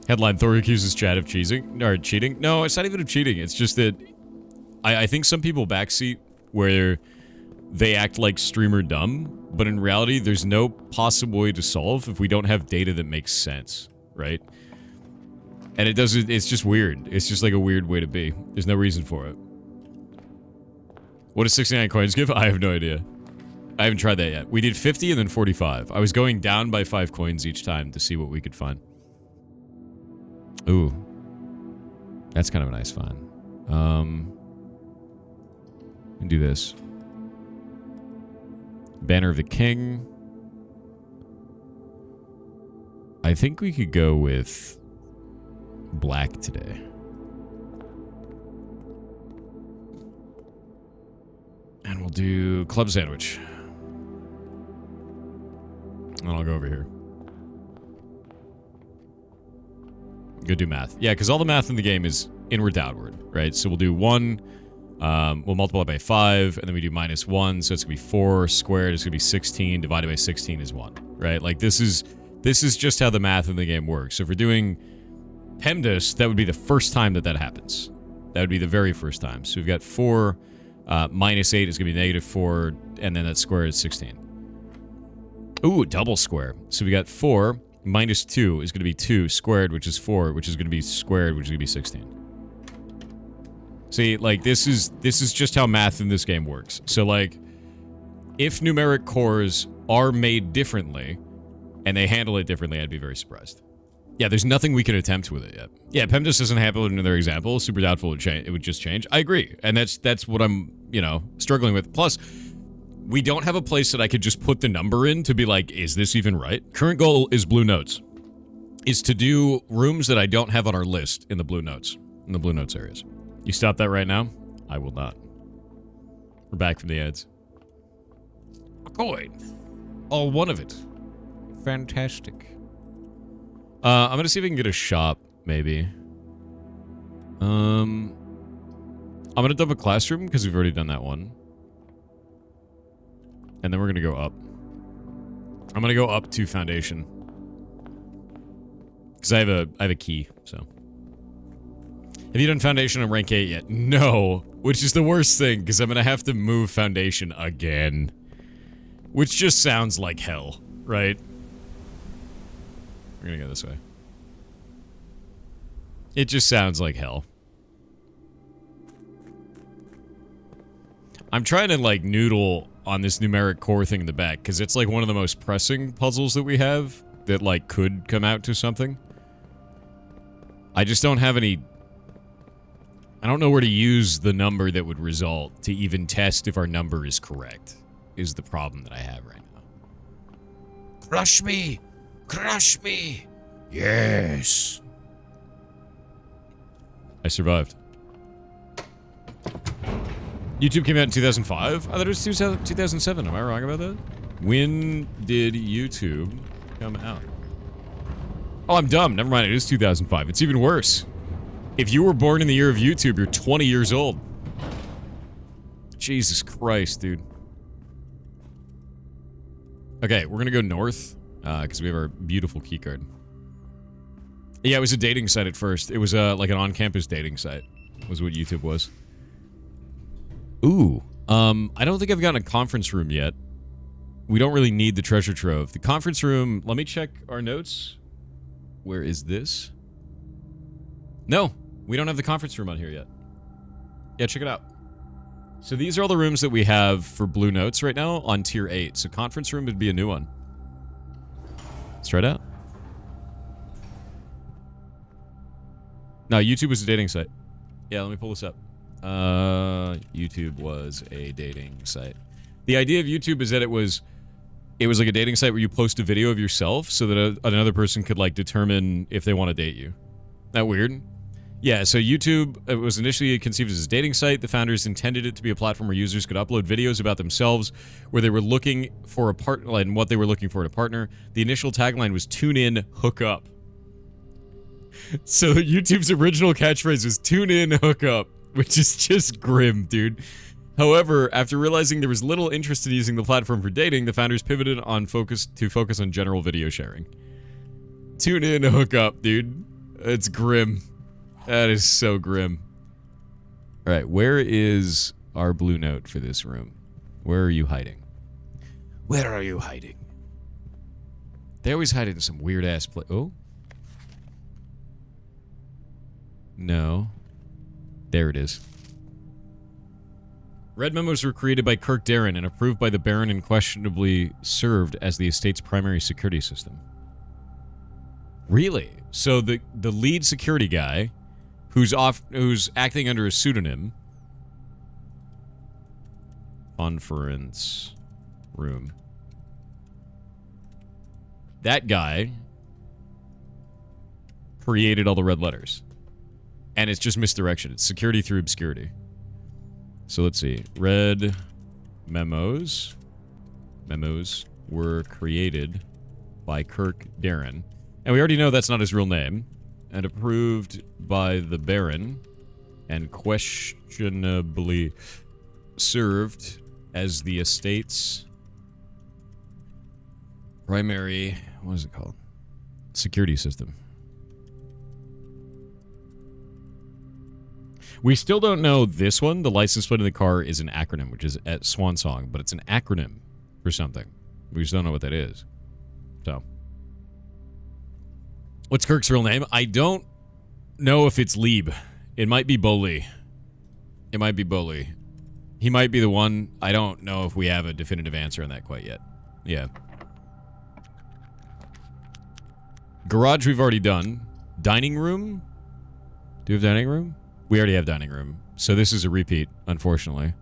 Headline, Thor accuses Chad of cheating. No, it's not even of cheating. It's just that I think some people backseat where they act like streamer dumb, but in reality, there's no possible way to solve if we don't have data that makes sense, right? And it doesn't, it's just weird. It's just like a weird way to be. There's no reason for it. What does 69 coins give? I have no idea. I haven't tried that yet. We did 50 and then 45. I was going down by 5 coins each time to see what we could find. Ooh. That's kind of a nice find. Do this. Banner of the King. I think we could go with black today. And we'll do club sandwich. And I'll go over here. Go do math. Yeah, because all the math in the game is inward to outward, right? So we'll do 1, we'll multiply by 5, and then we do -1, so it's going to be 4 squared, it's going to be 16, divided by 16 is 1, right? Like, this is just how the math in the game works. So if we're doing PEMDAS, that would be the first time that happens. That would be the very first time. So we've got 4 minus 8 is going to be -4, and then that square is 16. Ooh, double square. So we got 4 minus 2 is going to be 2 squared, which is 4, which is going to be squared, which is going to be 16. See, like, this is just how math in this game works. So, like, if numeric cores are made differently, and they handle it differently, I'd be very surprised. Yeah, there's nothing we can attempt with it yet. Yeah, PEMDAS doesn't have another example. Super doubtful it would just change. I agree, and that's what I'm, struggling with. Plus, we don't have a place that I could just put the number in to be like, is this even right? Current goal is Blue Notes. Is to do rooms that I don't have on our list in the Blue Notes areas. You stop that right now? I will not. We're back from the ads. A coin. All one of it. Fantastic. I'm gonna see if I can get a shop, maybe. I'm gonna dump a classroom, because we've already done that one. And then we're gonna go up. I'm gonna go up to foundation. Because I have a key, so. Have you done foundation on rank 8 yet? No, which is the worst thing, because I'm gonna have to move foundation again. Which just sounds like hell, right? We're gonna go this way. It just sounds like hell. I'm trying to, like, noodle on this numeric core thing in the back, because it's, like, one of the most pressing puzzles that we have that, like, could come out to something. I just don't have any... I don't know where to use the number that would result to even test if our number is correct, is the problem that I have right now. Crush me! Crush me! Yes! I survived. YouTube came out in 2005? I thought it was 2007. Am I wrong about that? When did YouTube come out? Oh, I'm dumb. Never mind. It is 2005. It's even worse. If you were born in the year of YouTube, you're 20 years old. Jesus Christ, dude. Okay, we're gonna go north, because we have our beautiful keycard. Yeah, it was a dating site at first. It was like an on-campus dating site, was what YouTube was. Ooh, I don't think I've gotten a conference room yet. We don't really need the treasure trove. The conference room, let me check our notes. Where is this? No, we don't have the conference room on here yet. Yeah, check it out. So these are all the rooms that we have for Blue Notes right now on tier 8. So conference room would be a new one. Let's try it out. No, YouTube is a dating site. Yeah, let me pull this up. YouTube was a dating site. The idea of YouTube is that it was like a dating site where you post a video of yourself so that another person could like determine if they want to date you. That weird? Yeah, so YouTube was initially conceived as a dating site. The founders intended it to be a platform where users could upload videos about themselves, where they were looking for a partner and what they were looking for in a partner. The initial tagline was "Tune in, hook up." So YouTube's original catchphrase was "Tune in, hook up," which is just grim, dude. However, after realizing there was little interest in using the platform for dating, the founders pivoted to focus on general video sharing. Tune in, hook up, dude. It's grim. That is so grim. Alright, where is our blue note for this room? Where are you hiding? Where are you hiding? They always hide in some weird-ass place. Oh? No. There it is. Red memos were created by Kirk Darren and approved by the Baron and questionably served as the estate's primary security system. Really? So the lead security guy, who's acting under a pseudonym, conference room. That guy created all the red letters. And it's just misdirection. It's security through obscurity. So let's see. Red memos. Memos were created by Kirk Darren. And we already know that's not his real name. And approved by the Baron. And questionably served as the estate's primary... What is it called? Security system. We still don't know this one. The license plate in the car is an acronym, which is at Swan Song, but it's an acronym for something. We just don't know what that is. So. What's Kirk's real name? I don't know if it's Lieb. It might be Boli. It might be Boli. He might be the one. I don't know if we have a definitive answer on that quite yet. Yeah. Garage we've already done. Dining room? Do we have dining room? We already have dining room. So this is a repeat, unfortunately.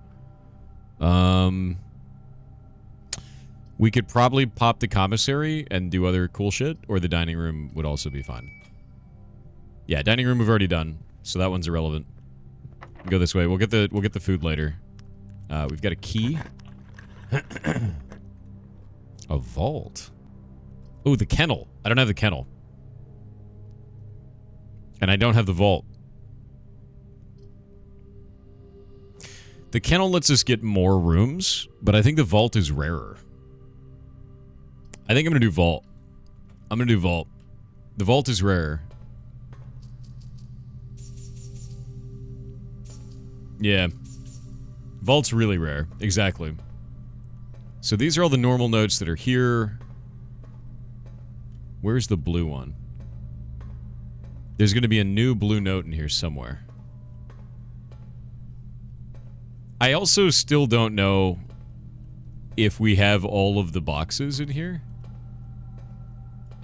We could probably pop the commissary and do other cool shit, or the dining room would also be fine. Yeah, dining room we've already done, so that one's irrelevant. Go this way. We'll get the food later. We've got a key. A vault. Oh, the kennel. I don't have the kennel. And I don't have the vault. The kennel lets us get more rooms, but I think the vault is rarer. I think I'm going to do vault. I'm going to do vault. The vault is rare. Yeah. Vault's really rare. Exactly. So these are all the normal notes that are here. Where's the blue one? There's going to be a new blue note in here somewhere. I also still don't know if we have all of the boxes in here.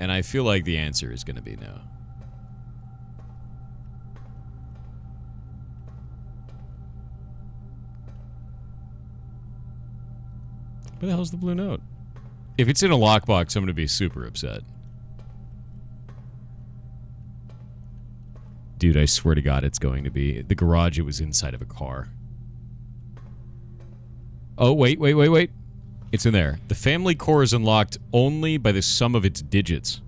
And I feel like the answer is going to be no. Where the hell's the blue note? If it's in a lockbox, I'm going to be super upset. Dude, I swear to God it's going to be. The garage, it was inside of a car. Oh, wait. It's in there. The family core is unlocked only by the sum of its digits.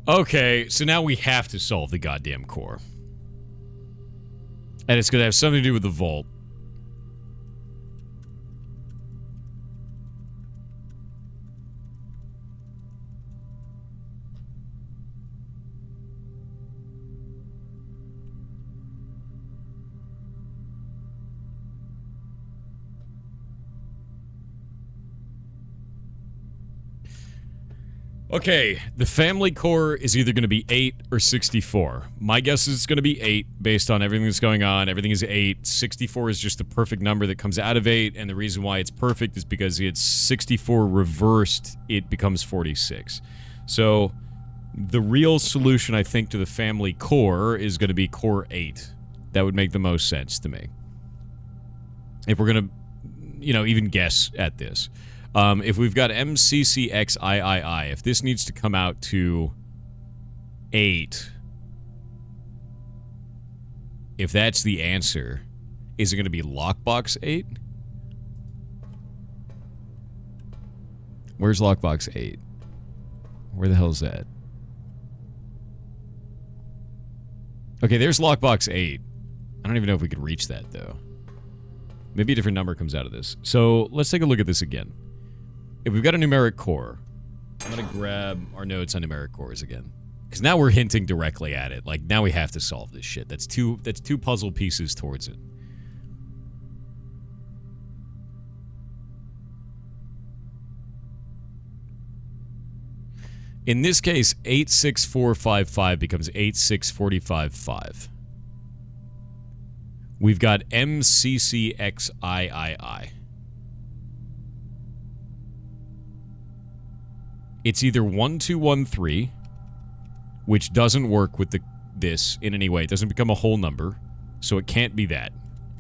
Okay, so now we have to solve the goddamn core. And it's going to have something to do with the vault. Okay, the family core is either going to be 8 or 64. My guess is it's going to be 8 based on everything that's going on. Everything is 8. 64 is just the perfect number that comes out of 8, and the reason why it's perfect is because it's 64 reversed, it becomes 46. So, The real solution, I think, to the family core is going to be core 8. That would make the most sense to me. If we're going to, even guess at this. If we've got MCCXIII, if this needs to come out to 8, if that's the answer, is it going to be Lockbox 8? Where's Lockbox 8? Where the hell is that? Okay, there's Lockbox 8. I don't even know if we could reach that, though. Maybe a different number comes out of this. So, let's take a look at this again. If we've got a numeric core, I'm going to grab our notes on numeric cores again. Because now we're hinting directly at it. Like, now we have to solve this shit. That's two puzzle pieces towards it. In this case, 86455 becomes 86455. We've got MCCXIII. It's either 1213, which doesn't work with this in any way. It doesn't become a whole number, so it can't be that.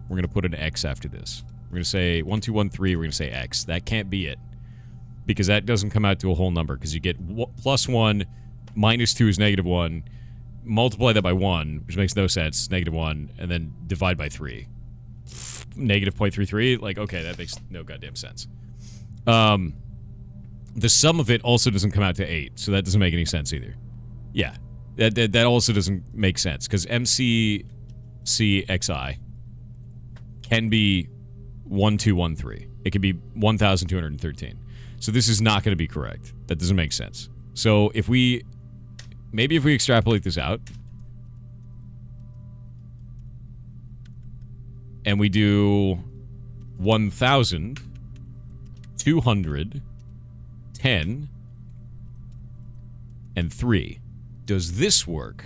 We're going to put an X after this. We're going to say 1213, we're going to say X. That can't be it. Because that doesn't come out to a whole number. Because you get plus 1, minus 2 is negative 1. Multiply that by 1, which makes no sense. Negative 1. And then divide by 3. Negative 0.33? Like, okay, that makes no goddamn sense. The sum of it also doesn't come out to 8. So that doesn't make any sense either. Yeah. That also doesn't make sense. Because MCCXI can be 1213. It can be 1213. So this is not going to be correct. That doesn't make sense. So if we extrapolate this out and we do 1,210 and 3, does this work?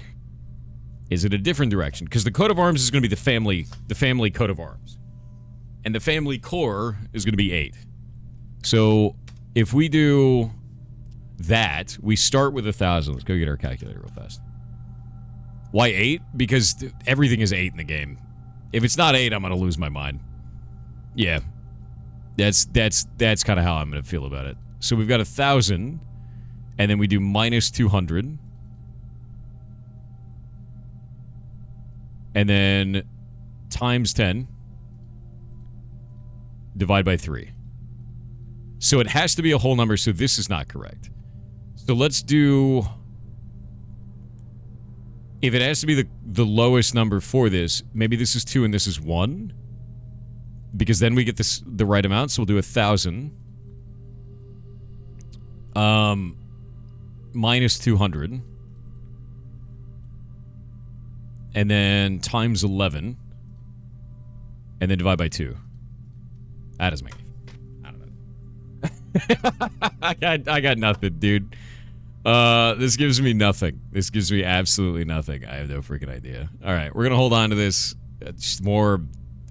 Is it a different direction? Because the coat of arms is going to be the family coat of arms. And the family core is going to be 8. So if we do that, we start with 1,000. Let's go get our calculator real fast. Why 8? Because everything is 8 in the game. If it's not 8, I'm going to lose my mind. Yeah. That's kind of how I'm going to feel about it. So we've got 1,000, and then we do minus 200. And then times 10. Divide by 3. So it has to be a whole number, so this is not correct. So let's do... If it has to be the lowest number for this, maybe this is 2 and this is 1. Because then we get the right amount, so we'll do 1,000. Minus 200. And then times 11. And then divide by 2. That doesn't make any... I got nothing, dude. This gives me nothing. This gives me absolutely nothing. I have no freaking idea. Alright, we're gonna hold on to this. Just more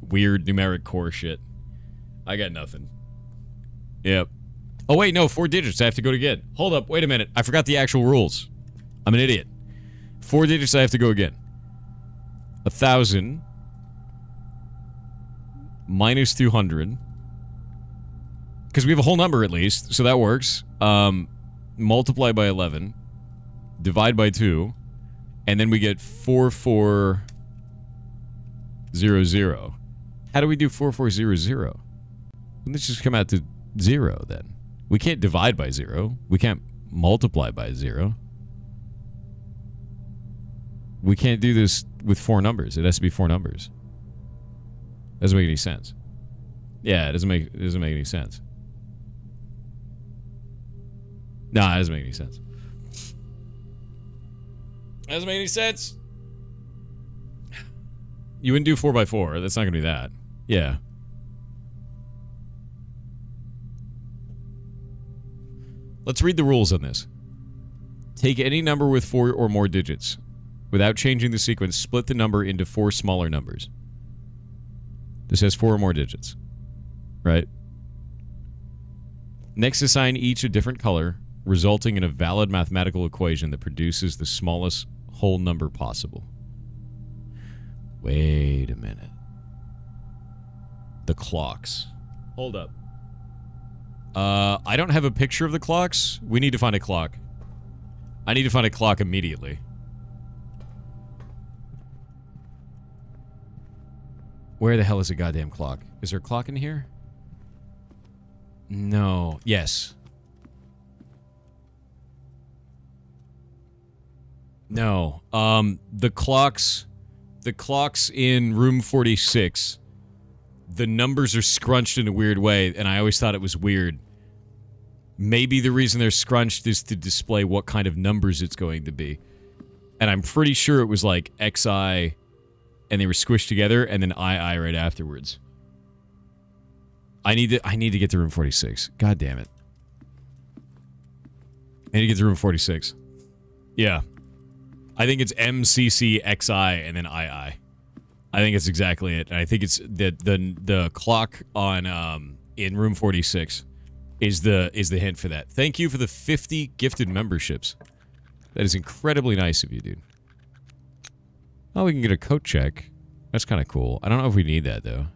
weird numeric core shit. I got nothing. Yep. Oh wait, no, 4 digits. I have to go again. Hold up, wait a minute. I forgot the actual rules. I'm an idiot. 4 digits, I have to go again. 1,000 minus 200. Because we have a whole number at least, so that works. Multiply by 11. Divide by 2. And then we get 4400. How do we do 4400? Let's just come out to 0 then. We can't divide by 0. We can't multiply by 0. We can't do this with 4 numbers. It has to be 4 numbers. Doesn't make any sense. Yeah, it doesn't make any sense. Nah, it doesn't make any sense. Doesn't make any sense. You wouldn't do 4x4. That's not going to be that. Yeah. Let's read the rules on this. Take any number with 4 or more digits. Without changing the sequence, split the number into 4 smaller numbers. This has 4 or more digits. Right? Next, assign each a different color resulting in a valid mathematical equation that produces the smallest whole number possible. Wait a minute. The clocks. Hold up. I don't have a picture of the clocks. We need to find a clock. I need to find a clock immediately. Where the hell is a goddamn clock? Is there a clock in here? No. Yes. No. The clocks in room 46, the numbers are scrunched in a weird way, and I always thought it was weird. Maybe the reason they're scrunched is to display what kind of numbers it's going to be. And I'm pretty sure it was like XI, and they were squished together, and then II right afterwards. I need to get to room 46. God damn it. I need to get to room 46. Yeah. I think it's MCCXI and then II. I think it's exactly it. And I think it's the clock on in room 46 is the hint for that. Thank you for the 50 gifted memberships. That is incredibly nice of you, dude. Oh, we can get a coat check. That's kind of cool. I don't know if we need that though.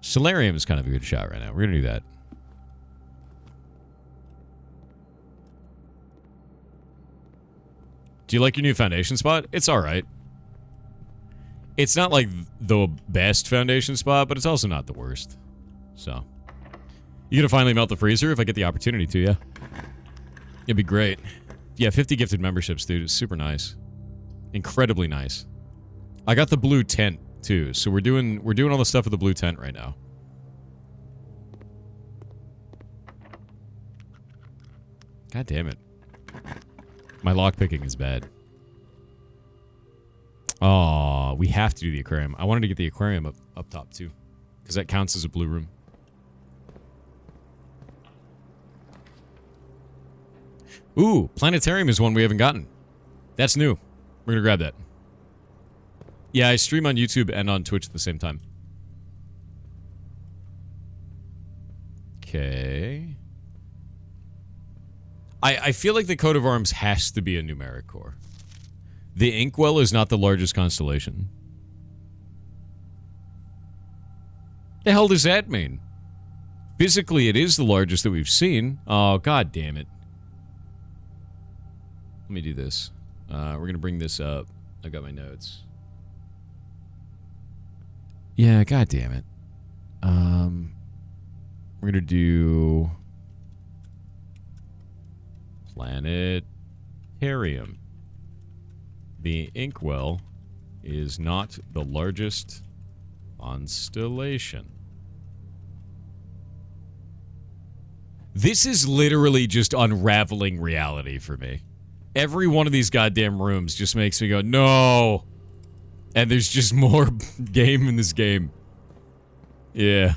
Solarium is kind of a good shot right now. We're gonna do that. Do you like your new foundation spot? It's alright. It's not like the best foundation spot, but it's also not the worst. So. You gonna finally melt the freezer if I get the opportunity to, yeah? It'd be great. Yeah, 50 gifted memberships, dude. It's super nice. Incredibly nice. I got the blue tent, too. So we're doing all the stuff with the blue tent right now. God damn it. My lockpicking is bad. Oh, we have to do the aquarium. I wanted to get the aquarium up top, too. Because that counts as a blue room. Ooh, planetarium is one we haven't gotten. That's new. We're gonna grab that. Yeah, I stream on YouTube and on Twitch at the same time. Okay. I feel like the coat of arms has to be a numeric core. The Inkwell is not the largest constellation. The hell does that mean? Physically, it is the largest that we've seen. Oh, god damn it. Let me do this. We're going to bring this up. I've got my notes. Yeah, god damn it. We're going to do... Planetarium. The Inkwell is not the largest constellation. This is literally just unraveling reality for me. Every one of these goddamn rooms just makes me go, no! And there's just more game in this game. Yeah.